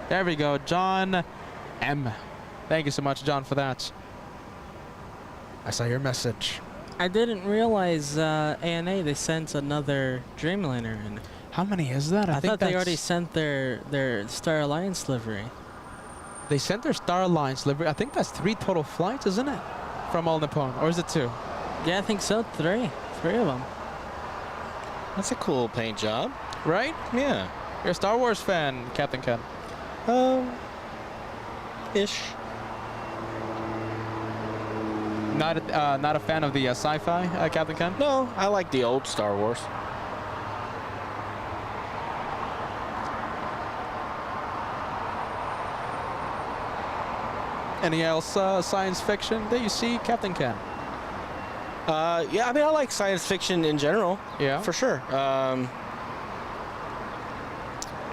There we go, John M. Thank you so much, John, for that. I saw your message. I didn't realize ANA, they sent another Dreamliner in. How many is that? I thought they already sent their Star Alliance livery. They sent their Star Alliance livery. I think that's 3 total flights, isn't it? From All Nippon, or is it 2? Yeah, I think so. 3 of them. That's a cool paint job. Right? Yeah. You're a Star Wars fan, Captain Ken. Ish. Not a fan of the sci-fi, Captain Ken? No, I like the old Star Wars. Any else science fiction that you see, Captain Ken? Yeah, I mean, I like science fiction in general. Yeah. For sure. Trying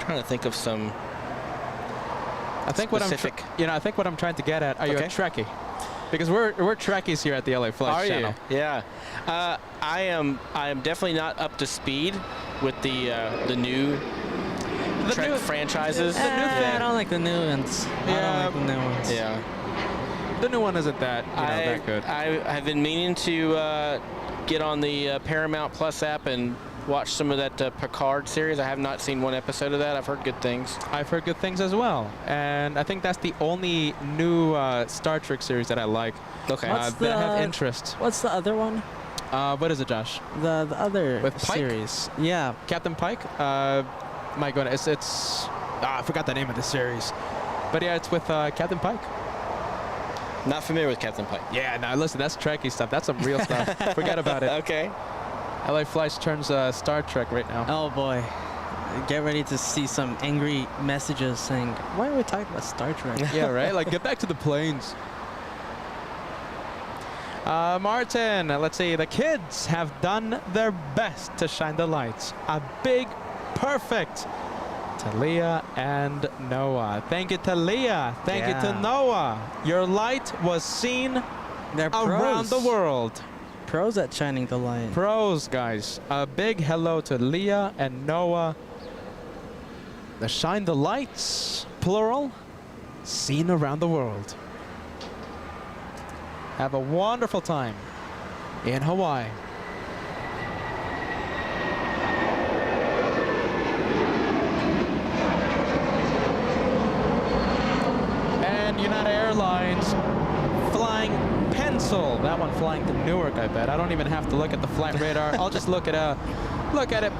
to think of some. I think specific. I think what I'm trying to get at. Are you a Trekkie? Because we're Trekkies here at the LA Flights channel. Yeah. I am definitely not up to speed with the new Trek franchises. I don't like the new ones. I don't like the new ones. Yeah. The new one isn't that that good. I've been meaning to get on the Paramount Plus app and watch some of that Picard series. I have not seen one episode of that. I've heard good things. I've heard good things as well. And I think that's the only new Star Trek series that I like. Okay. That I have interest. What's the other one? What is it, Josh? The other With Pike? series. Yeah. Captain Pike? My goodness, it's I forgot the name of the series. But yeah, it's with Captain Pike. Not familiar with Captain Pike. Yeah, no, listen, that's Trekkie stuff. That's some real stuff. Forget about it. Okay. LA Flights turns Star Trek right now. Oh boy. get ready to see some angry messages saying, why are we talking about Star Trek? Yeah, right? Like, get back to the planes. Martin, let's see. The kids have done their best to shine the lights. A big perfect to Leah and Noah. Thank you to Leah. Thank you to Noah. Your light was seen around the world. Pros at shining the light. Pros, guys. A big hello to Leah and Noah. The shine the lights, plural, seen around the world. Have a wonderful time in Hawaii. And United Airlines flying Pencil. That one flying to Newark, I bet. I don't even have to look at the flight radar. I'll just look at it.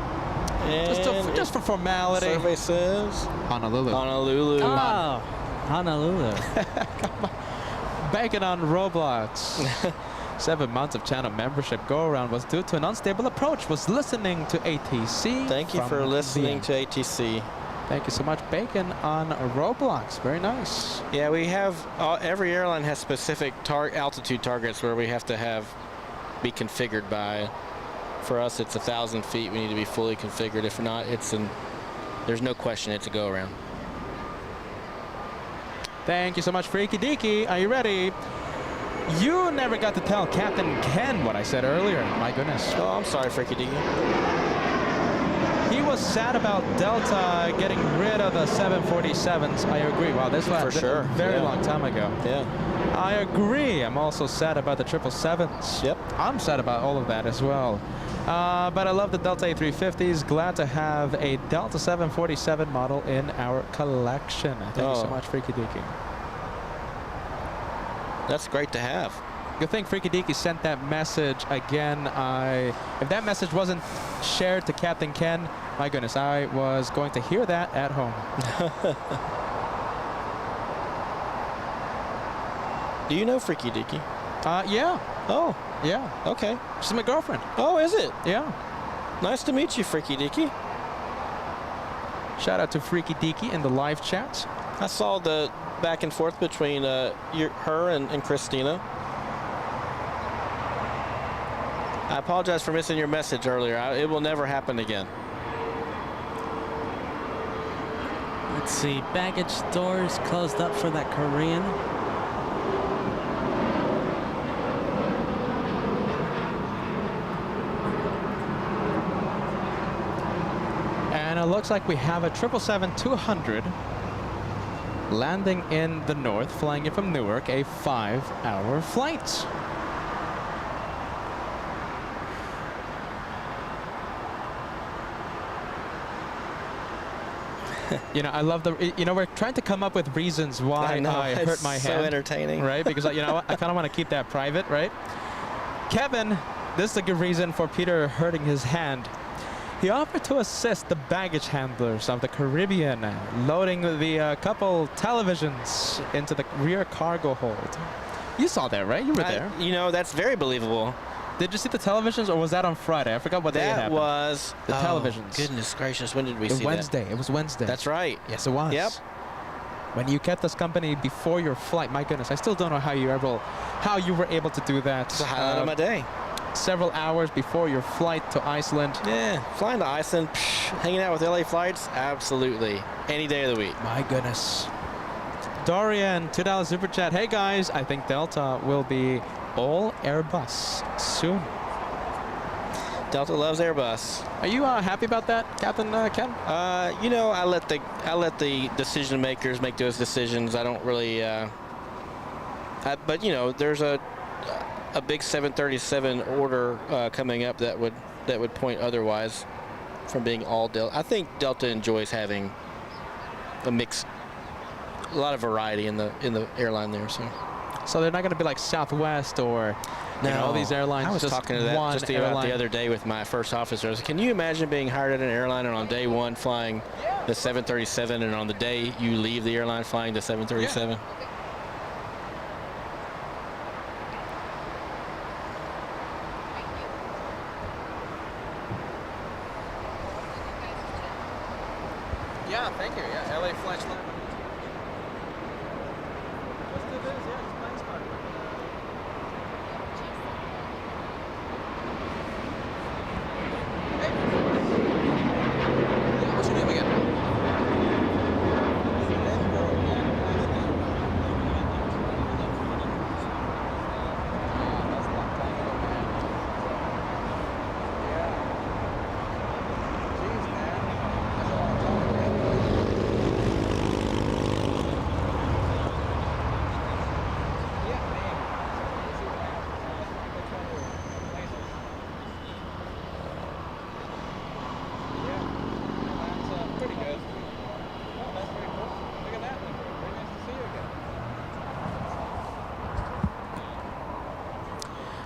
Just for formality. Survey says Honolulu. Honolulu. Oh, Honolulu. Banking on Roblox. 7 months of channel membership go-around was due to an unstable approach. Was listening to ATC. Thank you for listening to ATC. Thank you so much, Bacon on Roblox. Very nice. Yeah, we have, every airline has specific altitude targets where we have to be configured by. For us, it's 1,000 feet. We need to be fully configured. If not, there's no question it's a go-around. Thank you so much, Freaky Deaky. Are you ready? You never got to tell Captain Ken what I said earlier. My goodness. Oh, I'm sorry, Freaky Deaky. He was sad about Delta getting rid of the 747s. I agree. Wow, this was a very long time ago. Yeah. I agree. I'm also sad about the 777s. Yep. I'm sad about all of that as well. But I love the Delta A350s. Glad to have a Delta 747 model in our collection. Thank you so much, Freaky Deaky. That's great to have. Good thing Freaky Deaky sent that message again. If that message wasn't shared to Captain Ken, my goodness, I was going to hear that at home. Do you know Freaky Deaky? Yeah. Oh. Yeah. Okay. She's my girlfriend. Oh, is it? Yeah. Nice to meet you, Freaky Deaky. Shout out to Freaky Deaky in the live chat. I saw the back and forth between her and Christina. I apologize for missing your message earlier. It will never happen again. Let's see. Baggage doors closed up for that Korean. And it looks like we have a 777-200 landing in the north, flying in from Newark, a 5-hour flight. You know, I love we're trying to come up with reasons why I hurt my hand. So entertaining. Right? Because, you know what? I kind of want to keep that private, right? Kevin, this is a good reason for Peter hurting his hand. He offered to assist the baggage handlers of the Caribbean, loading the couple televisions into the rear cargo hold. You saw that, right? You were there. You know, that's very believable. Did you see the televisions, or was that on Friday? I forgot what day it happened. That was the televisions. Goodness gracious, when did we see Wednesday. that? It was Wednesday. That's right. Yes, it was. Yep. When you kept us company before your flight, my goodness, I still don't know how you were able to do that. It's the highlight of my day. Several hours before your flight to Iceland. Yeah, flying to Iceland, hanging out with LA flights, absolutely. Any day of the week. My goodness. Dorian, $2 super chat. Hey guys, I think Delta will be all Airbus soon. Delta loves Airbus. Are you happy about that, Captain Ken? You know, I let the decision makers make those decisions. I don't really. But you know, there's a big 737 order coming up that would point otherwise from being all Delta. I think Delta enjoys having a lot of variety in the airline there. So they're not going to be like Southwest or all these airlines. I was just talking to that just about the other day with my first officers. Can you imagine being hired at an airline and on day one flying the 737, and on the day you leave the airline flying the 737? Yeah.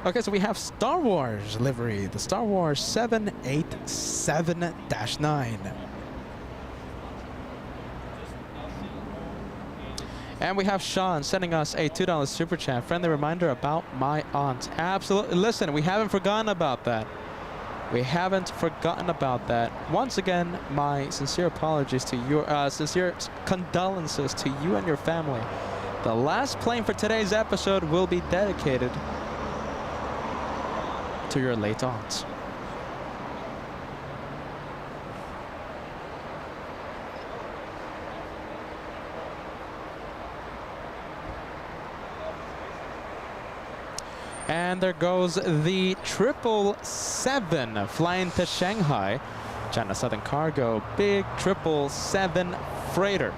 Okay, so we have Star Wars livery, the Star Wars 787-9. And we have Sean sending us a $2 super chat. Friendly reminder about my aunt. Absolutely. Listen, we haven't forgotten about that. We haven't forgotten about that. Once again, my sincere apologies to you, sincere condolences to you and your family. The last plane for today's episode will be dedicated to your late aunt. And there goes the 777 flying to Shanghai. China Southern Cargo, big 777 freighter.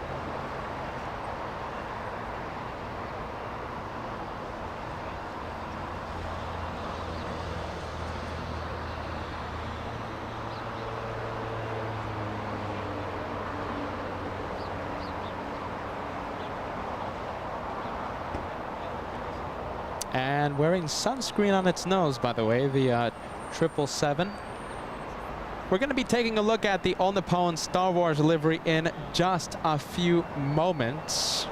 And wearing sunscreen on its nose, by the way, the 777. We're going to be taking a look at the All Nippon Star Wars livery in just a few moments.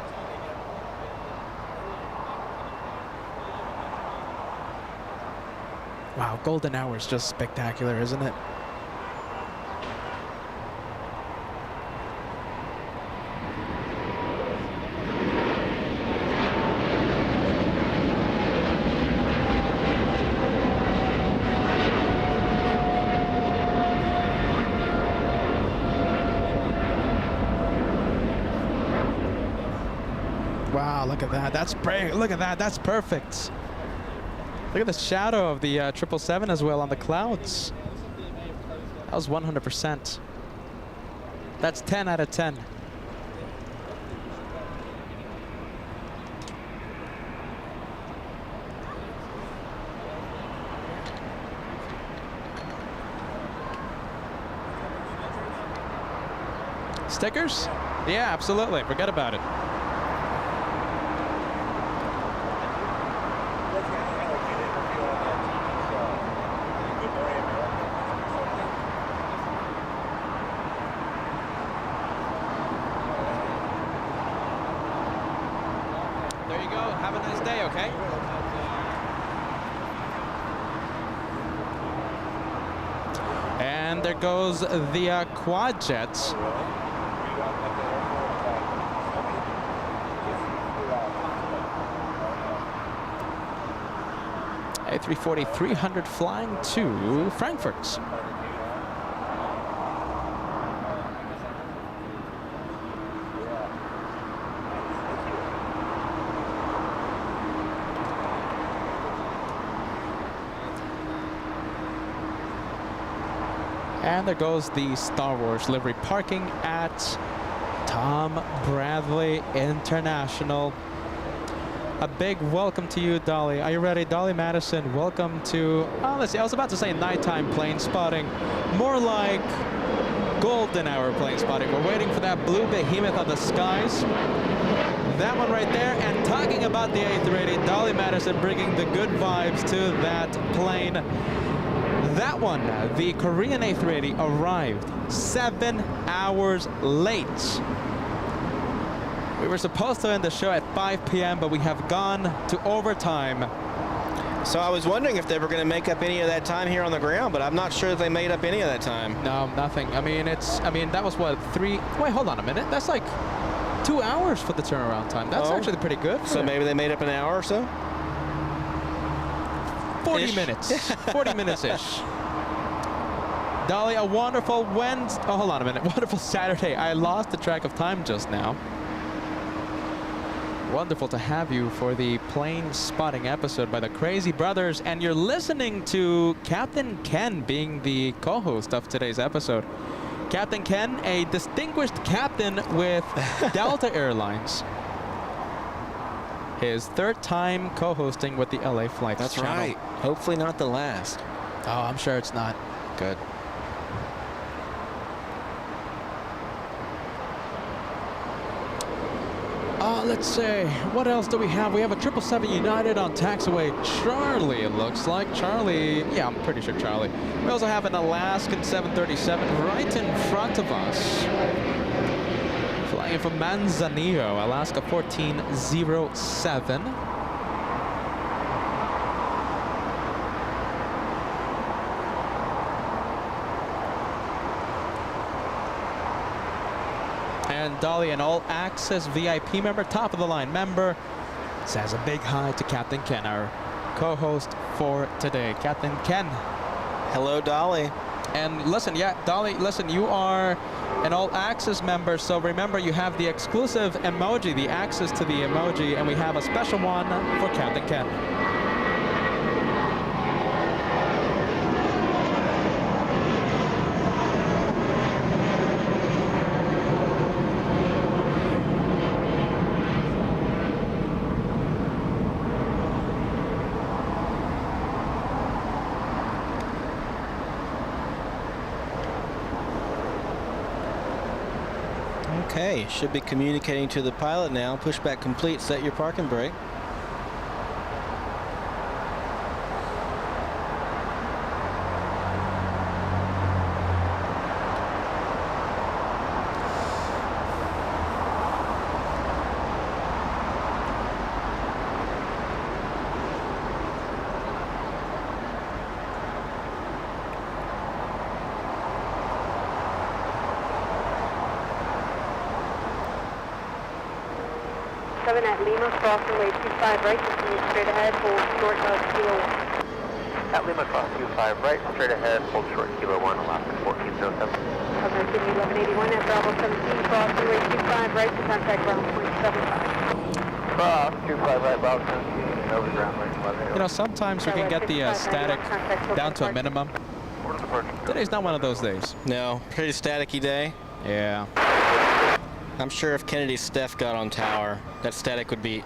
Wow, golden hour is just spectacular, isn't it? Wow, look at that. That's great. Look at that. That's perfect. Look at the shadow of the 777 as well on the clouds. That was 100%. That's 10 out of 10. Stickers? Yeah, absolutely. Forget about it. There you go. Have a nice day, okay? And there goes the quad jets. A340-300 flying to Frankfurt. And there goes the Star Wars livery parking at Tom Bradley International. A big welcome to you, Dolly. Are you ready? Dolly Madison, welcome to, let's see, I was about to say nighttime plane spotting. More like golden hour plane spotting. We're waiting for that blue behemoth of the skies. That one right there. And talking about the A380, Dolly Madison bringing the good vibes to that plane. That one, the Korean A380, arrived 7 hours late. We were supposed to end the show at 5 p.m., but we have gone to overtime. So I was wondering if they were going to make up any of that time here on the ground, but I'm not sure if they made up any of that time. No, nothing. I mean, that was what, 3, wait, hold on a minute. That's like 2 hours for the turnaround time. That's actually pretty good. So maybe they made up an hour or so? 40 minutes. 40 minutes-ish. Dolly, a wonderful Wednesday. Oh, hold on a minute. Wonderful Saturday. I lost the track of time just now. Wonderful to have you for the plane spotting episode by the Crazy Brothers. And you're listening to Captain Ken being the co-host of today's episode. Captain Ken, a distinguished captain with Delta Airlines. His third time co-hosting with the LA Flights That's channel. right. Hopefully not the last. Oh, I'm sure it's not. Good. Let's see, what else do we have? We have a 777 United on taxiway Charlie, it looks like. Charlie, yeah, I'm pretty sure Charlie. We also have an Alaskan 737 right in front of us. Flying from Manzanillo, Alaska 1407. And Dolly, an all-access VIP member, top of the line member, says a big hi to Captain Ken, our co-host for today. Captain Ken. Hello, Dolly. And listen, yeah, Dolly, listen, you are an all-access member, so remember you have the exclusive emoji, the access to the emoji, and we have a special one for Captain Ken. Okay, should be communicating to the pilot now. Pushback complete, set your parking brake. At Lima, crossing way 25 right, continue straight ahead, hold short of Kilo 1. At Lima, cross 25 right, straight ahead, hold short Kilo 1, Alaska 1407. American 1181 at Bravo 17, crossing way 25 right to contact ground point 75. Cross 25 right, Bravo 17, over ground point 11. You know, sometimes we can get the static down to a minimum. Today's not one of those days. No, pretty staticky day. Yeah. I'm sure if Kennedy's Steph got on tower, that static would be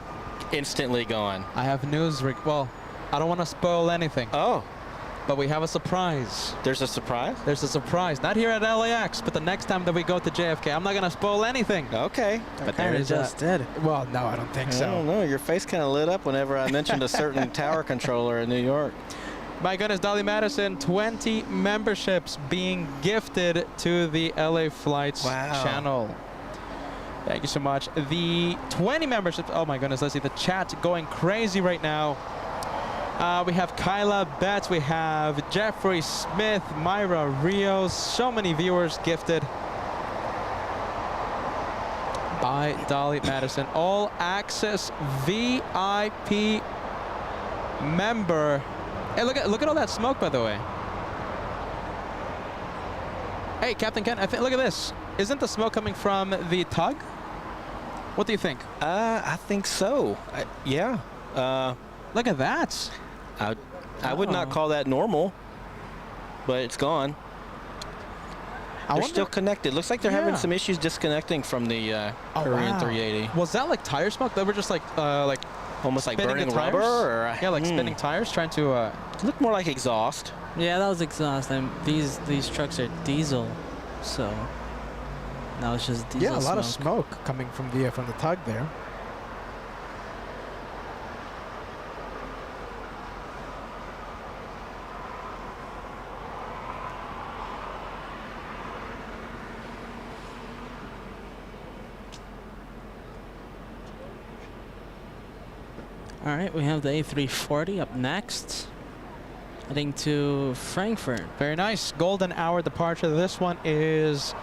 instantly gone. I have news, Rick. Well, I don't want to spoil anything. Oh. But we have a surprise. There's a surprise? There's a surprise. Not here at LAX, but the next time that we go to JFK. I'm not going to spoil anything. Okay. But there is just did. Well, no, I don't think so. I don't know. Your face kind of lit up whenever I mentioned a certain tower controller in New York. My goodness, Dolly Madison, 20 memberships being gifted to the LA Flights channel. Thank you so much. The 20 memberships, oh my goodness, let's see, the chat going crazy right now. We have Kyla Betts, we have Jeffrey Smith, Myra Rios, so many viewers gifted by Dolly Madison. All access VIP member. Hey, look at all that smoke, by the way. Hey, Captain Ken, look at this. Isn't the smoke coming from the tug? What do you think? I think so. Yeah. Look at that. I would not call that normal, but it's gone. They're still connected. Looks like they're having some issues disconnecting from the Korean 380. Was that like tire smoke? They were just like almost like burning the rubber? Or, yeah, like spinning tires, trying to... Looked more like exhaust. Yeah, that was exhaust. And these trucks are diesel, so now it's just diesel. Yeah, a lot of smoke coming from the tug there. All right, we have the A340 up next, heading to Frankfurt. Very nice. Golden hour departure. This one is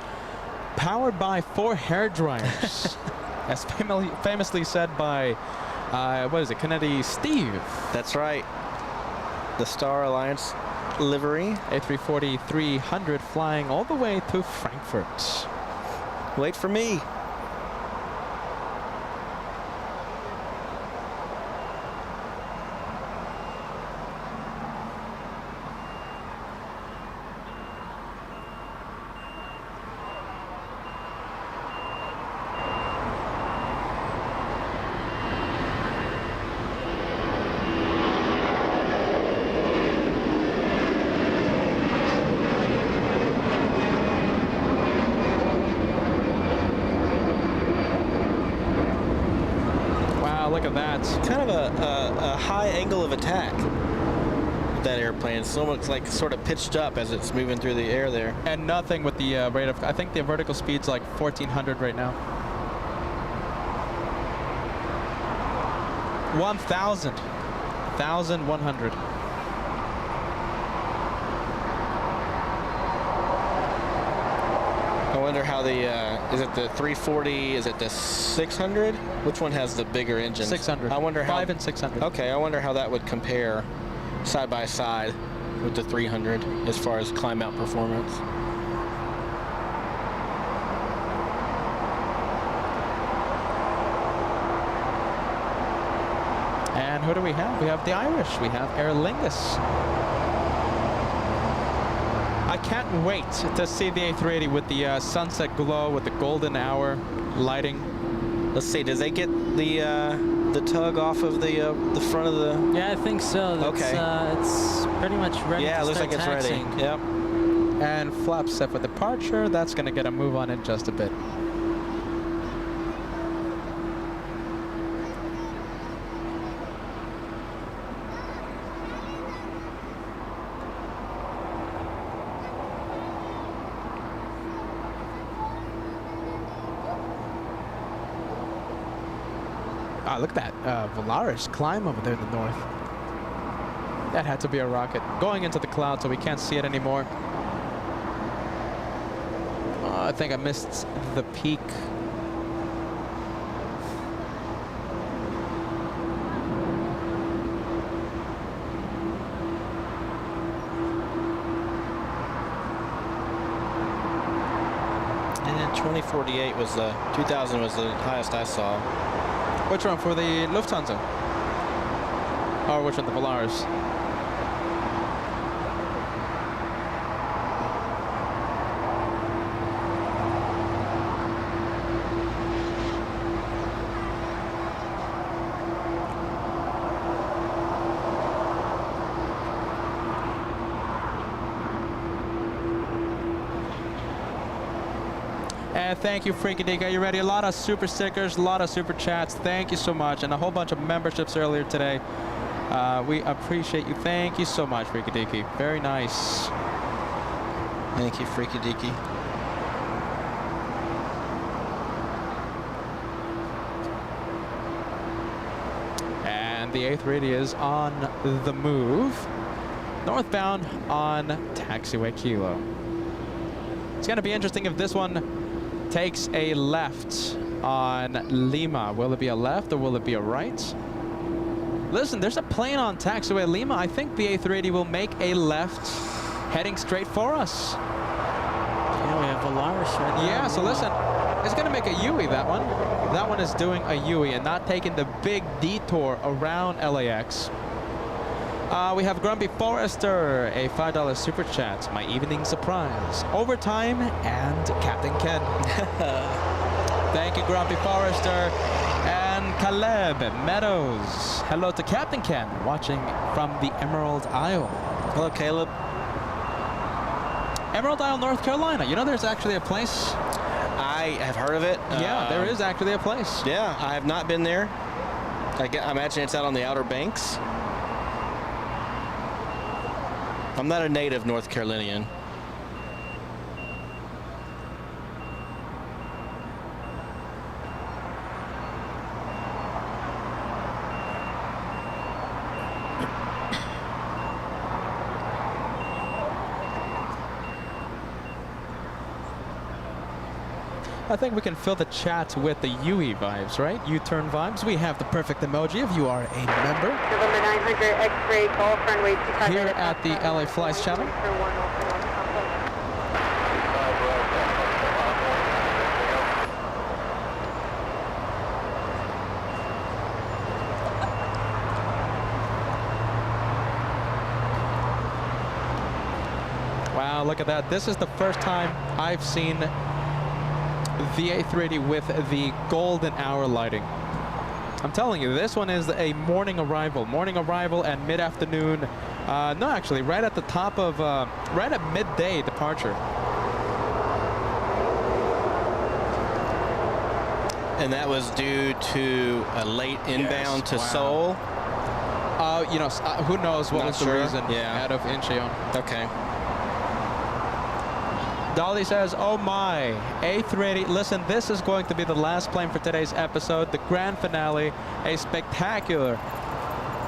powered by 4 hair dryers, as famously said by, what is it, Kennedy Steve. That's right. The Star Alliance livery. A340-300 flying all the way to Frankfurt. Wait for me. Wow, look at that. Kind of a high angle of attack with that airplane. It still looks like sort of pitched up as it's moving through the air there. And nothing with the rate of, I think the vertical speed's like 1,400 right now. 1,000. 1,100. I wonder how the, is it the 340, is it the 600? Which one has the bigger engine? 600. I wonder how. 5 and 600. Okay, I wonder how that would compare side by side with the 300 as far as climb out performance. And who do we have? We have the Irish. We have Aer Lingus. I can't wait to see the A380 with the sunset glow, with the golden hour lighting. Let's see, does they get the tug off of the front of the? Yeah, I think so. That's, Okay. It's pretty much ready. Yeah, to it looks start like it's ready. taxing. Yep. And flaps set for departure. That's going to get a move on in just a bit. Ah, look at that Volaris climb over there in the north. That had to be a rocket. Going into the cloud so we can't see it anymore. I think I missed the peak. And then 2048 was the 2000 was the highest I saw. Which one, for the Lufthansa? Or which one, the Volaris? And thank you, Freaky Dick. Are you ready? A lot of super stickers, a lot of super chats. Thank you so much. And a whole bunch of memberships earlier today. We appreciate you. Thank you so much, Freaky Dicky. Very nice. Thank you, Freaky Deaky. And the A380 is on the move. Northbound on taxiway Kilo. It's going to be interesting if this one takes a left on Lima. Will it be a left or will it be a right? Listen, there's a plane on taxiway Lima. I think the A380 will make a left heading straight for us. Yeah, we have Volaris right there. Yeah, so listen, it's going to make a Yui, that one. That one is doing a Yui and not taking the big detour around LAX. We have Grumpy Forrester, a $5 super chat. My evening surprise. Overtime and Captain Ken. Thank you, Grumpy Forrester. And Caleb Meadows. Hello to Captain Ken, watching from the Emerald Isle. Hello, Caleb. Emerald Isle, North Carolina. You know there's actually a place? I have heard of it. Yeah, there is actually a place. Yeah, I have not been there. I imagine it's out on the Outer Banks. I'm not a native North Carolinian. I think we can fill the chat with the Yui vibes, right? U-turn vibes. We have the perfect emoji if you are a member. November 900 X-ray Golf runway 25. Here at the LA Flights channel. Wow, look at that. This is the first time I've seen the A380 with the golden hour lighting. I'm telling you, this one is a morning arrival and mid-afternoon. No, actually, right at the top of, right at midday departure. And that was due to a late inbound to Seoul? You know, who knows what Not was sure. the reason out of Incheon. Okay. Dolly says, oh my, A380. Listen, this is going to be the last plane for today's episode, the grand finale, a spectacular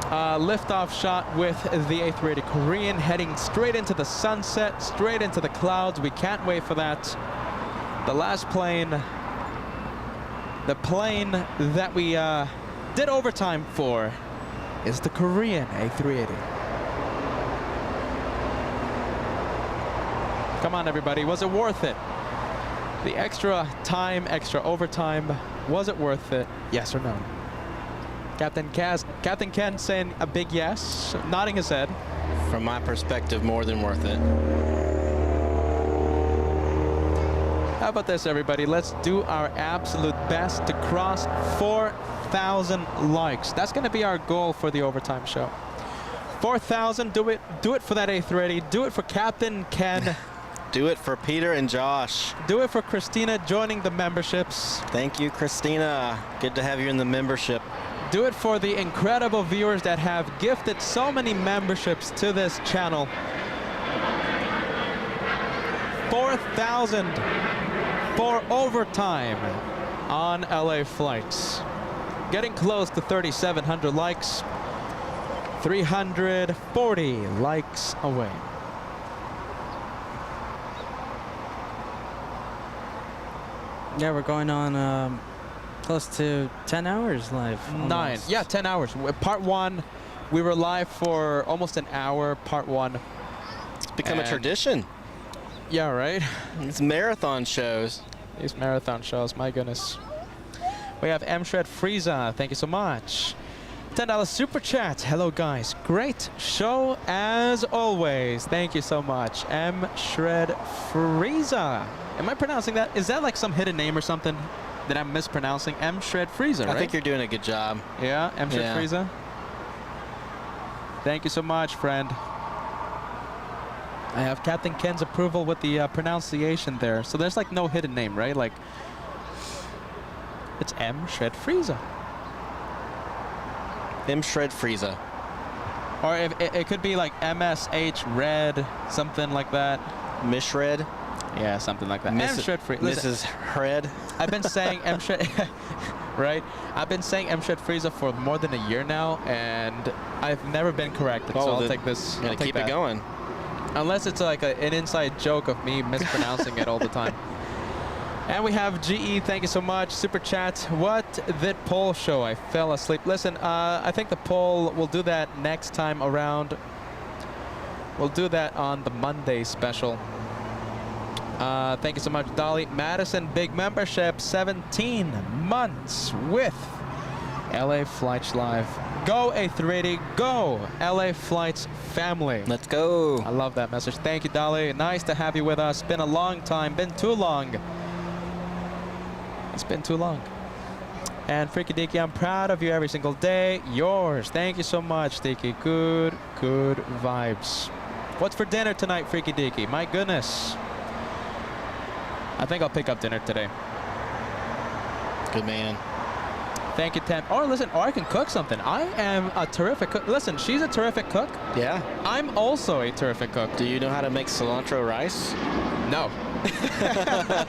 liftoff shot with the A380 Korean heading straight into the sunset, straight into the clouds. We can't wait for that. The last plane, the plane that we did overtime for, is the Korean A380. Come on, everybody. Was it worth it? The extra time, extra overtime, was it worth it? Yes or no? Captain Ken saying a big yes, nodding his head. From my perspective, more than worth it. How about this, everybody? Let's do our absolute best to cross 4,000 likes. That's going to be our goal for the overtime show. 4,000, do it for that A380, do it for Captain Ken. Do it for Peter and Josh. Do it for Christina joining the memberships. Thank you, Christina. Good to have you in the membership. Do it for the incredible viewers that have gifted so many memberships to this channel. 4,000 for overtime on LA flights. Getting close to 3,700 likes. 340 likes away. Yeah, we're going on close to 10 hours live. 9. Yeah, 10 hours. Part 1, we were live for almost an hour, part 1. It's become a tradition. Yeah, right? It's marathon shows. These marathon shows, my goodness. We have M. Shred Frieza, thank you so much. $10 super chat. Hello, guys. Great show as always. Thank you so much. M. Shred Frieza. Am I pronouncing that? Is that like some hidden name or something that I'm mispronouncing? M. Shred Frieza, right? I think you're doing a good job. Yeah, M. Shred Frieza. Thank you so much, friend. I have Captain Ken's approval with the pronunciation there. So there's like no hidden name, right? Like, it's M. Shred Frieza. M. Shred Frieza. Or if it could be like MSH Red, something like that. Miss Red? Yeah, something like that. M. Shred Frieza. Mrs. Red? I've been saying M. Shred... right? I've been saying M. Shred Frieza for more than a year now, and I've never been corrected. So I'll take this. Gotta keep it going. Unless it's like an inside joke of me mispronouncing it all the time. And we have GE, thank you so much. Super chat. What did poll show? I fell asleep. Listen, I think the poll, we'll do that next time around. We'll do that on the Monday special. Thank you so much, Dolly. Madison, big membership, 17 months with LA Flights Live. Go A380, go LA Flights family. Let's go. I love that message. Thank you, Dolly. Nice to have you with us. Been a long time, been too long. It's been too long. And Freaky Deaky, I'm proud of you every single day. Yours. Thank you so much, Deaky. Good vibes. What's for dinner tonight, Freaky Deaky? My goodness. I think I'll pick up dinner today. Good man. Thank you, Tem. Or listen, or I can cook something. I am a terrific cook. Listen, she's a terrific cook. Yeah. I'm also a terrific cook. Do you know how to make cilantro rice? No.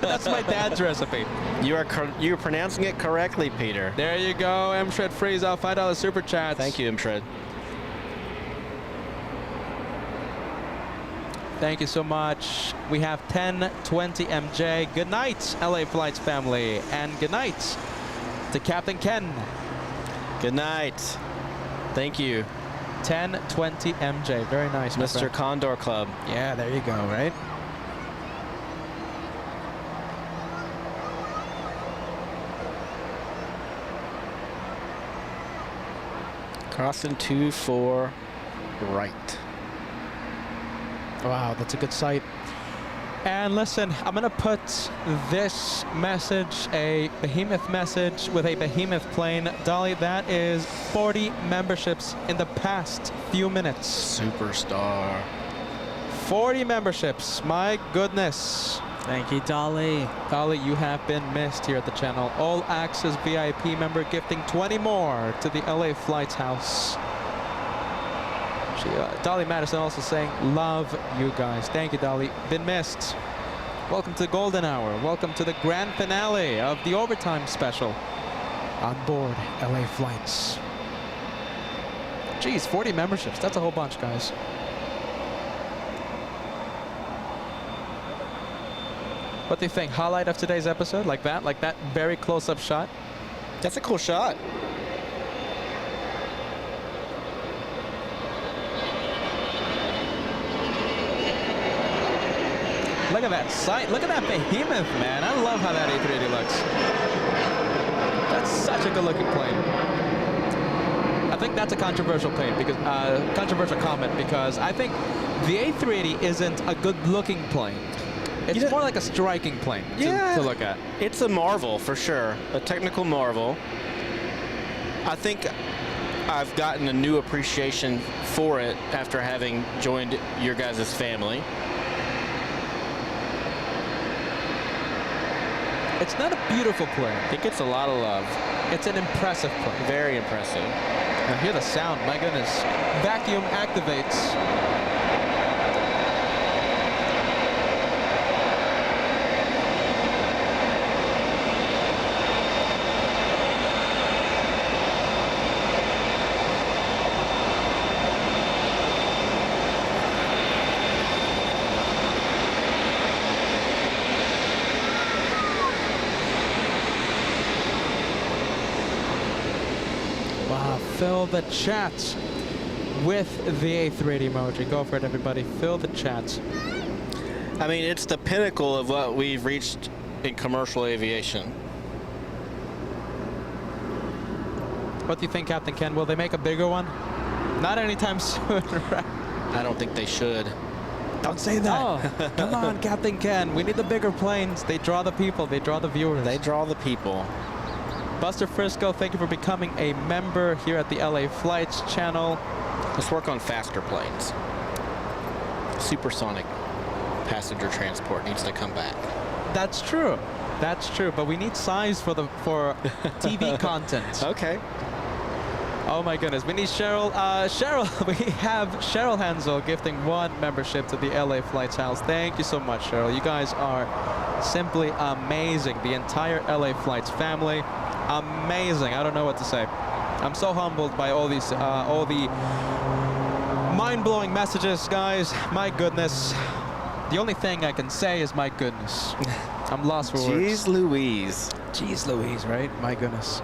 That's my dad's recipe. You're pronouncing it correctly, Peter. There you go, M. Shred Freeze. $5 super chat. Thank you, M. Shred. Thank you so much. We have 1020 MJ. Good night, LA Flights family, and good night to Captain Ken. Good night. Thank you. 1020 MJ. Very nice, Mr. Condor Club. Yeah, there you go, right? Crossing 24 right. Wow, that's a good sight. And listen, I'm going to put this message, a behemoth message with a behemoth plane. Dolly, that is 40 memberships in the past few minutes. Superstar. 40 memberships. My goodness. Thank you, Dolly. Dolly, you have been missed here at the channel. All Access VIP member gifting 20 more to the LA Flights house. Dolly Madison also saying, love you guys. Thank you, Dolly. Been missed. Welcome to the Golden Hour. Welcome to the grand finale of the overtime special on board LA Flights. Geez, 40 memberships. That's a whole bunch, guys. What do you think? Highlight of today's episode? Like that very close-up shot? That's a cool shot. Look at that sight. Look at that behemoth, man. I love how that A380 looks. That's such a good-looking plane. I think that's a controversial plane because controversial comment because I think the A380 isn't a good-looking plane. It's more like a striking plane to look at. It's a marvel for sure, a technical marvel. I think I've gotten a new appreciation for it after having joined your guys' family. It's not a beautiful plane. It gets a lot of love. It's an impressive plane. Very impressive. Now hear the sound, my goodness. Vacuum activates. Fill the chat with the A380 emoji. Go for it, everybody. Fill the chat. I mean, it's the pinnacle of what we've reached in commercial aviation. What do you think, Captain Ken? Will they make a bigger one? Not anytime soon, right? I don't think they should. Don't say that. Oh, come on, Captain Ken. We need the bigger planes. They draw the people. They draw the viewers. They draw the people. Buster Frisco, thank you for becoming a member here at the LA Flights channel. Let's work on faster planes. Supersonic passenger transport needs to come back. That's true. That's true. But we need size for TV content. Okay. Oh my goodness. We need Cheryl. Cheryl, we have Cheryl Hansel gifting 1 membership to the LA Flights house. Thank you so much, Cheryl. You guys are simply amazing. The entire LA Flights family. Amazing. I don't know what to say. I'm so humbled by all these, all the mind-blowing messages, guys. My goodness. The only thing I can say is my goodness. I'm lost for words. Jeez Louise. Jeez Louise, right? My goodness.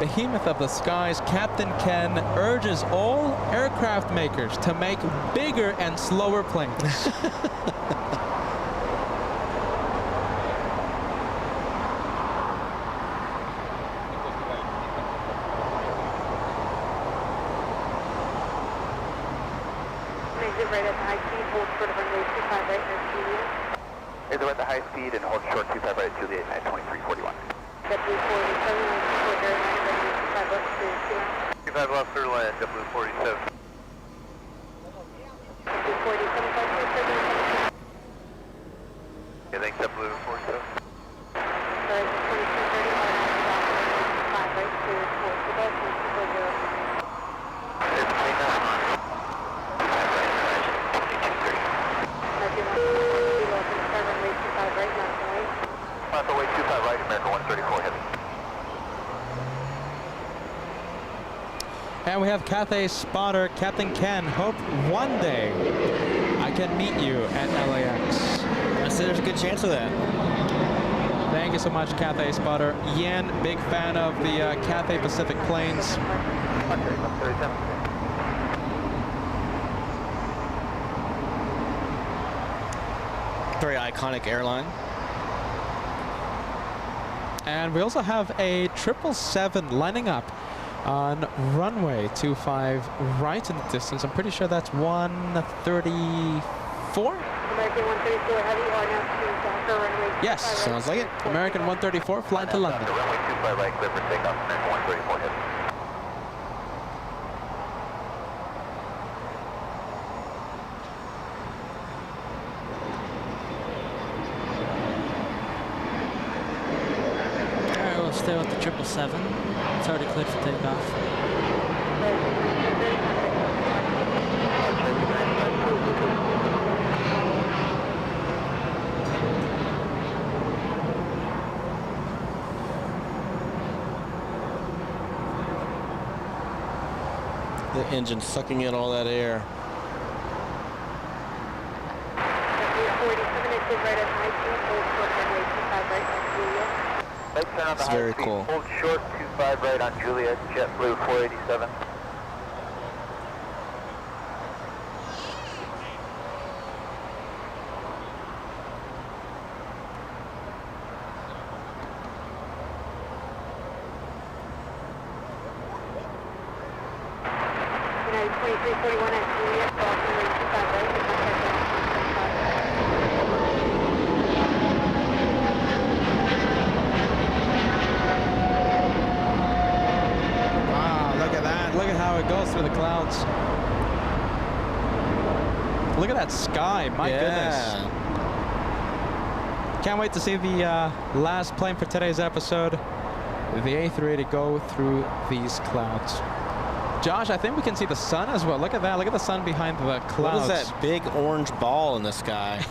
Behemoth of the skies, Captain Ken urges all aircraft makers to make bigger and slower planes. Right at the high speed, hold short of runway 25 right near Juliet. Is it at the high speed and hold short 25 right at Juliet at 2341. W47, line very runway 25 left to 2 25 left through land, W47. W47, I think W47. sorry, 2230, 5 right to 4 Quebec, 240. It's 29. Runway 25 right, America 134 heavy. And we have Cathay Spotter, Captain Ken. Hope one day I can meet you at LAX. I said there's a good chance of that. Thank you so much, Cathay Spotter. Yen, big fan of the Cathay Pacific planes. Very iconic airline. And we also have a 777 lining up on runway 25 right in the distance. I'm pretty sure that's 134? American 134 heavy, or now to Docker runway. Yes, sounds like it. American 134 flying to London. Runway 25 right, clear for takeoff, American 134 heavy. 777. It's already cleared for takeoff. The engine sucking in all that air. 47 inches right at high speed, hold short runway 25 right on Juliet. Let's turn on the It's high very speed, cool. hold short 25 right on Juliet, JetBlue 487. United 2341 at Juliet, cross runway 25 right, and contact Wow, look at that. Look at how it goes through the clouds. Look at that sky. My goodness. Can't wait to see the last plane for today's episode. The A380 go through these clouds. Josh, I think we can see the sun as well. Look at that. Look at the sun behind the clouds. What is that big orange ball in the sky?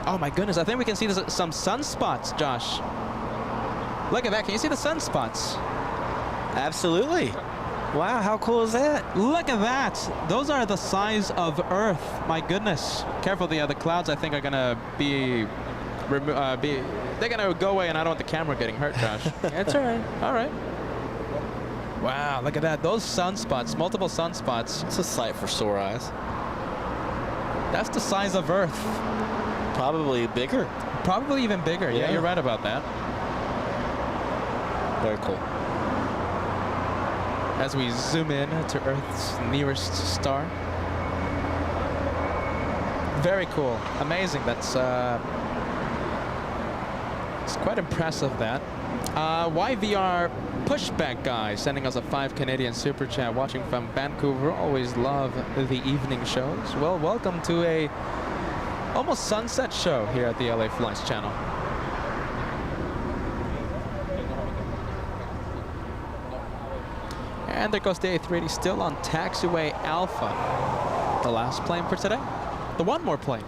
Oh my goodness. I think we can see some sunspots, Josh. Look at that. Can you see the sunspots? Absolutely. Wow, how cool is that? Look at that. Those are the size of Earth. My goodness. Careful, the clouds I think are gonna be they're gonna go away, and I don't want the camera getting hurt, Josh. That's all right. All right. Wow, look at that. Those sunspots, multiple sunspots. It's a sight for sore eyes. That's the size of Earth. Probably bigger. Probably even bigger. Yeah, Yeah. you're right about that. Very cool. As we zoom in to Earth's nearest star. Very cool. Amazing. That's it's quite impressive, that. YVR Pushback Guy sending us a 5 Canadian super chat, watching from Vancouver. Always love the evening shows. Well, welcome to a almost sunset show here at the LA Flights channel. And there goes the A380 still on taxiway Alpha. The last plane for today. The one more plane.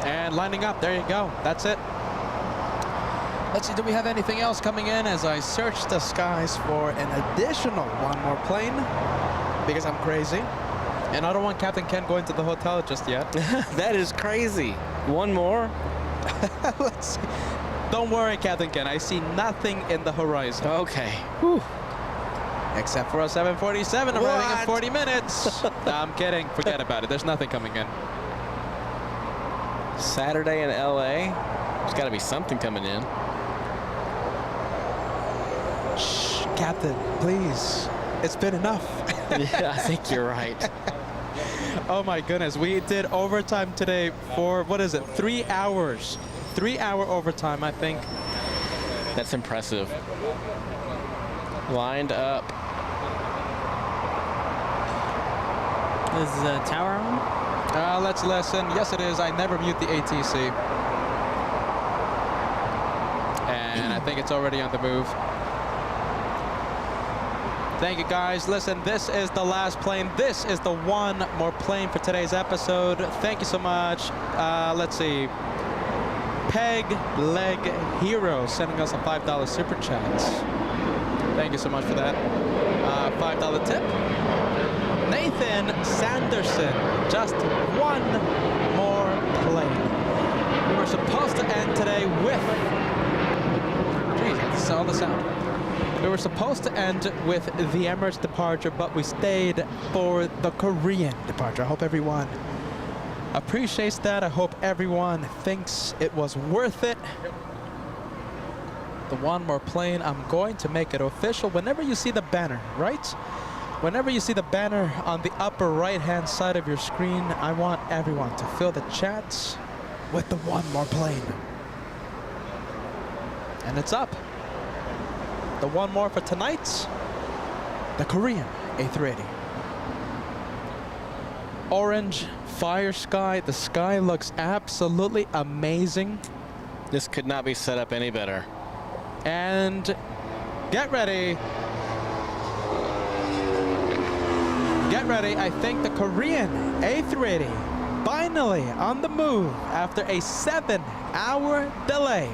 And lining up, there you go. That's it. Let's see, do we have anything else coming in as I search the skies for an additional one more plane? Because I'm crazy. And I don't want Captain Ken going to the hotel just yet. That is crazy. One more? Let's see. Don't worry, Captain Ken. I see nothing in the horizon. Okay. Whew. Except for a 747 arriving in 40 minutes. No, I'm kidding. Forget about it. There's nothing coming in. Saturday in LA. There's got to be something coming in. Shh, Captain, please. It's been enough. Yeah, I think you're right. Oh my goodness, we did overtime today for, what is it, 3 hours. 3-hour overtime, I think. That's impressive. Lined up. Is the tower on? Let's listen. Yes, it is. I never mute the ATC. And I think it's already on the move. Thank you, guys. Listen, this is the last plane. This is the one more plane for today's episode. Thank you so much. Let's see. Peg Leg Hero sending us a $5 super chat. Thank you so much for that. $5 tip. Nathan Sanderson, just one more plane. We were supposed to end today with, geez, that's all the sound. We were supposed to end with the Emirates departure, but we stayed for the Korean departure. I hope everyone appreciates that. I hope everyone thinks it was worth it. The one more plane, I'm going to make it official whenever you see the banner, right? Whenever you see the banner on the upper right-hand side of your screen, I want everyone to fill the chats with the one more plane. And it's up. The one more for tonight, the Korean A380. Orange fire sky. The sky looks absolutely amazing. This could not be set up any better. And get ready. Get ready. I think the Korean A380 finally on the move after a 7-hour delay.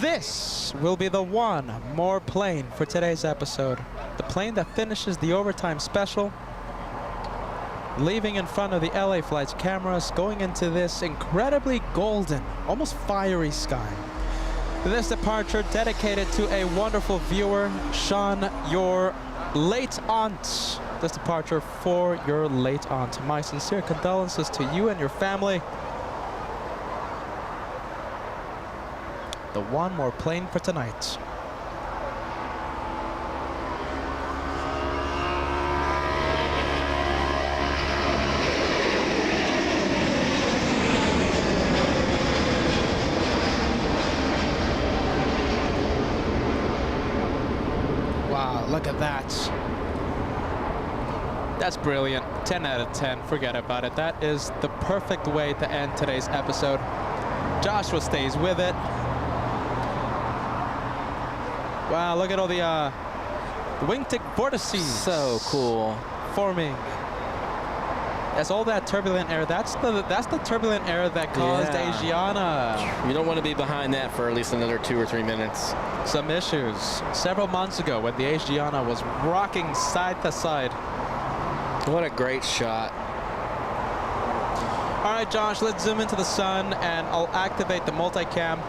This will be the one more plane for today's episode. The plane that finishes the overtime special, leaving in front of the LA Flight's cameras, going into this incredibly golden, almost fiery sky. This departure dedicated to a wonderful viewer, Sean, your late aunt. This departure for your late aunt. My sincere condolences to you and your family. The one more plane for tonight. Wow, look at that. That's brilliant. 10 out of 10. Forget about it. That is the perfect way to end today's episode. Joshua stays with it. Wow, look at all the wingtip vortices. So cool. Forming. That's all that turbulent air. That's the turbulent air that caused Asiana. You don't want to be behind that for at least another 2 or 3 minutes. Some issues several months ago when the Asiana was rocking side to side. What a great shot. All right, Josh, let's zoom into the sun and I'll activate the multicam.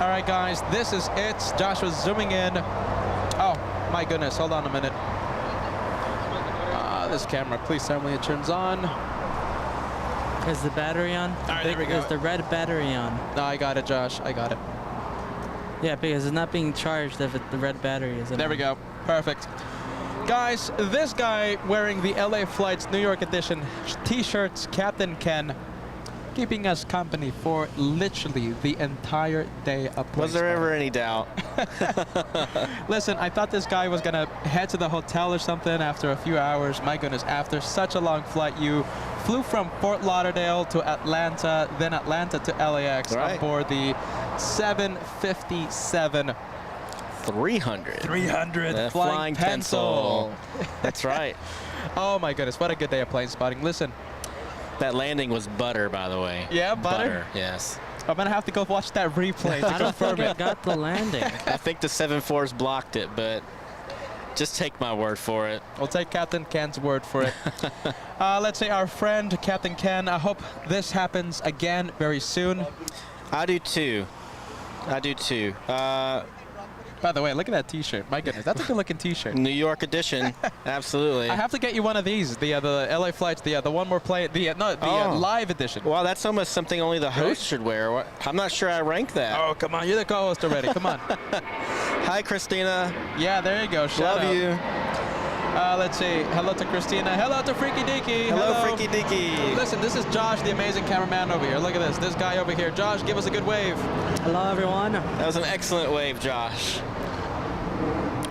All right, guys, this is it. Joshua's zooming in. Oh, my goodness. Hold on a minute. This camera, please tell me it turns on. Is the battery on? All right, there we go. Is the red battery on? No, I got it, Josh. I got it. Yeah, because it's not being charged if the red battery is in. There we go. Perfect. Guys, this guy wearing the LA Flight's New York edition t-shirts, Captain Ken, keeping us company for literally the entire day of plane. Was there ever any doubt? Listen, I thought this guy was gonna head to the hotel or something after a few hours. My goodness, after such a long flight, you flew from Fort Lauderdale to Atlanta, then Atlanta to LAX on board the 757. 300. 300. The flying pencil. That's right. Oh my goodness, what a good day of plane spotting. Listen. That landing was butter, by the way. Yeah, butter? Yes. I'm going to have to go watch that replay to I don't confirm think it. I got the landing. I think the 7-4s blocked it, but just take my word for it. We'll take Captain Ken's word for it. Let's say our friend, Captain Ken, I hope this happens again very soon. I do too. I do too. By the way, look at that t-shirt. My goodness, that's a good looking t-shirt. New York edition. Absolutely. I have to get you one of these. The LA Flights, the one more play, the live edition. Well, that's almost something only the host should wear. I'm not sure I rank that. Oh, come on. You're the co-host already. Come on. Hi, Christina. Yeah, there you go. Shout Love out. you. Let's see. Hello to Christina. Hello to Freaky Deaky. Hello, Freaky Deaky. Listen, this is Josh, the amazing cameraman over here. Look at this. This guy over here. Josh, give us a good wave. Hello, everyone. That was an excellent wave, Josh.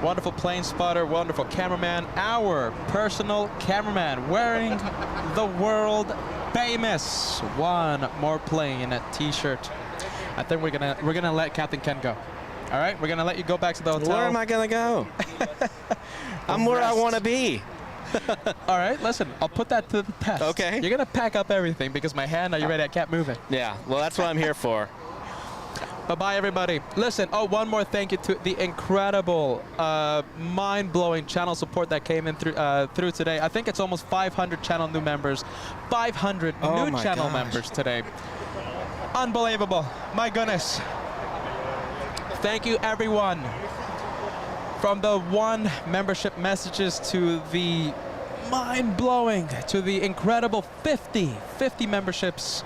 Wonderful plane spotter, wonderful cameraman, our personal cameraman wearing the world famous one more plane t-shirt. I think we're gonna let Captain Ken go. All right, we're gonna let you go back to the hotel. Where am I gonna go? I'm where I want to be. All right, listen, I'll put that to the test. Okay. You're gonna pack up everything because my hand, are you ready? I can't move it. Yeah, well, that's what I'm here for. Bye-bye, everybody. Listen, one more thank you to the incredible, mind-blowing channel support that came in through today. I think it's almost 500 channel new members. 500 new channel members today. Unbelievable. My goodness. Thank you, everyone. From the one membership messages to the mind-blowing, to the incredible 50 memberships.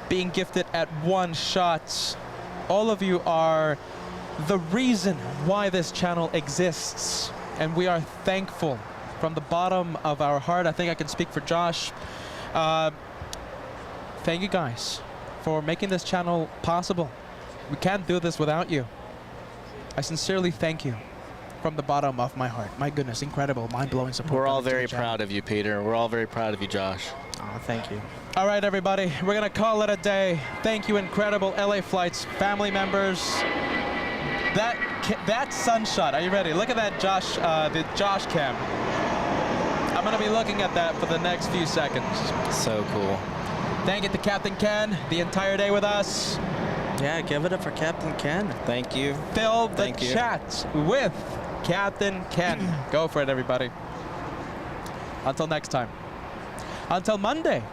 being gifted at one shot. All of you are the reason why this channel exists, and we are thankful from the bottom of our heart. I think I can speak for Josh. Thank you guys for making this channel possible. We can't do this without you. I sincerely thank you from the bottom of my heart. My goodness, incredible, mind-blowing support. We're all very proud of you, Peter. We're all very proud of you, Josh. Oh, thank you. All right, everybody, we're gonna call it a day. Thank you, incredible LA Flights family members. That sunshot, are you ready? Look at that Josh, the Josh cam. I'm gonna be looking at that for the next few seconds. So cool. Thank you to Captain Ken, the entire day with us. Yeah, give it up for Captain Ken. Thank you. Fill the Thank you. chat with Captain Ken. Go for it, everybody. Until next time. Until Monday,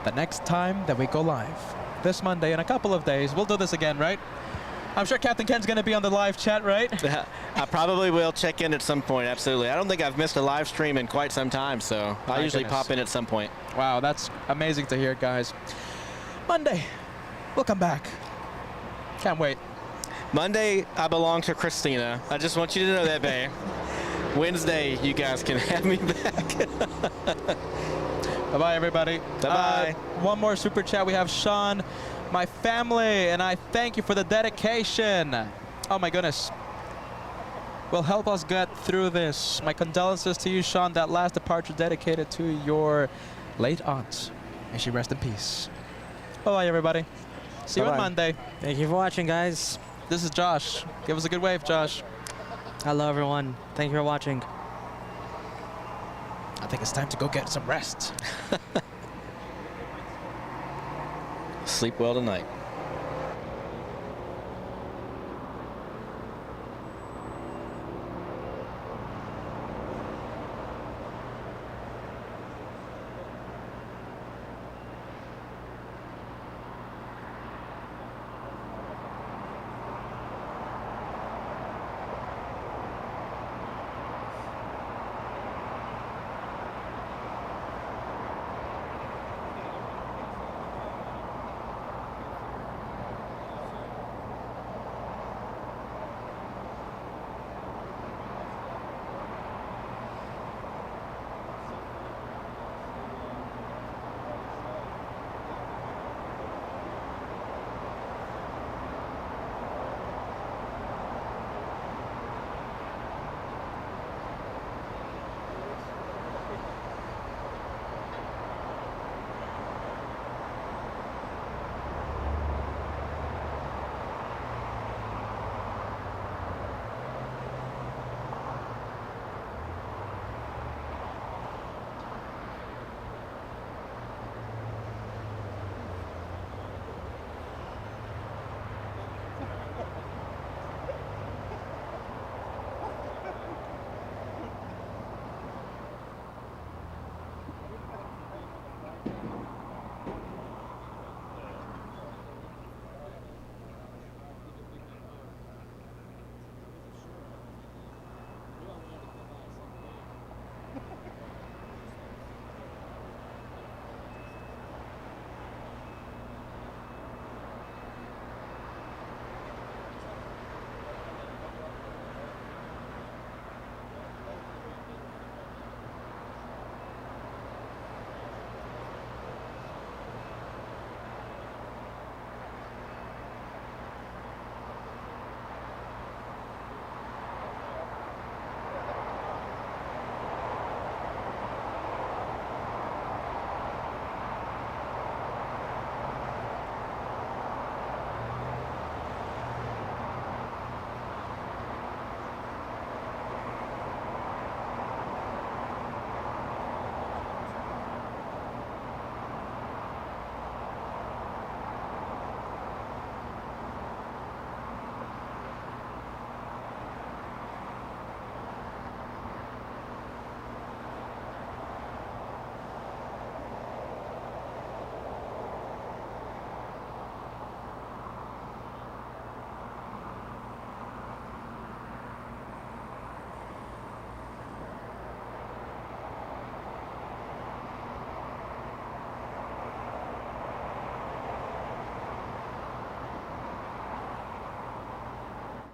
the next time that we go live. This Monday in a couple of days. We'll do this again, right? I'm sure Captain Ken's going to be on the live chat, right? I probably will check in at some point, absolutely. I don't think I've missed a live stream in quite some time, so I usually pop in at some point. Wow, that's amazing to hear, guys. Monday, we'll come back. Can't wait. Monday, I belong to Christina. I just want you to know that, babe. Wednesday, you guys can have me back. Bye-bye, everybody. Bye-bye. One more super chat. We have Sean, my family, and I thank you for the dedication. Oh, my goodness. Will help us get through this. My condolences to you, Sean. That last departure dedicated to your late aunt. May she rest in peace. Bye-bye, everybody. See you on Monday. Thank you for watching, guys. This is Josh. Give us a good wave, Josh. Hello, everyone. Thank you for watching. I think it's time to go get some rest. Sleep well tonight.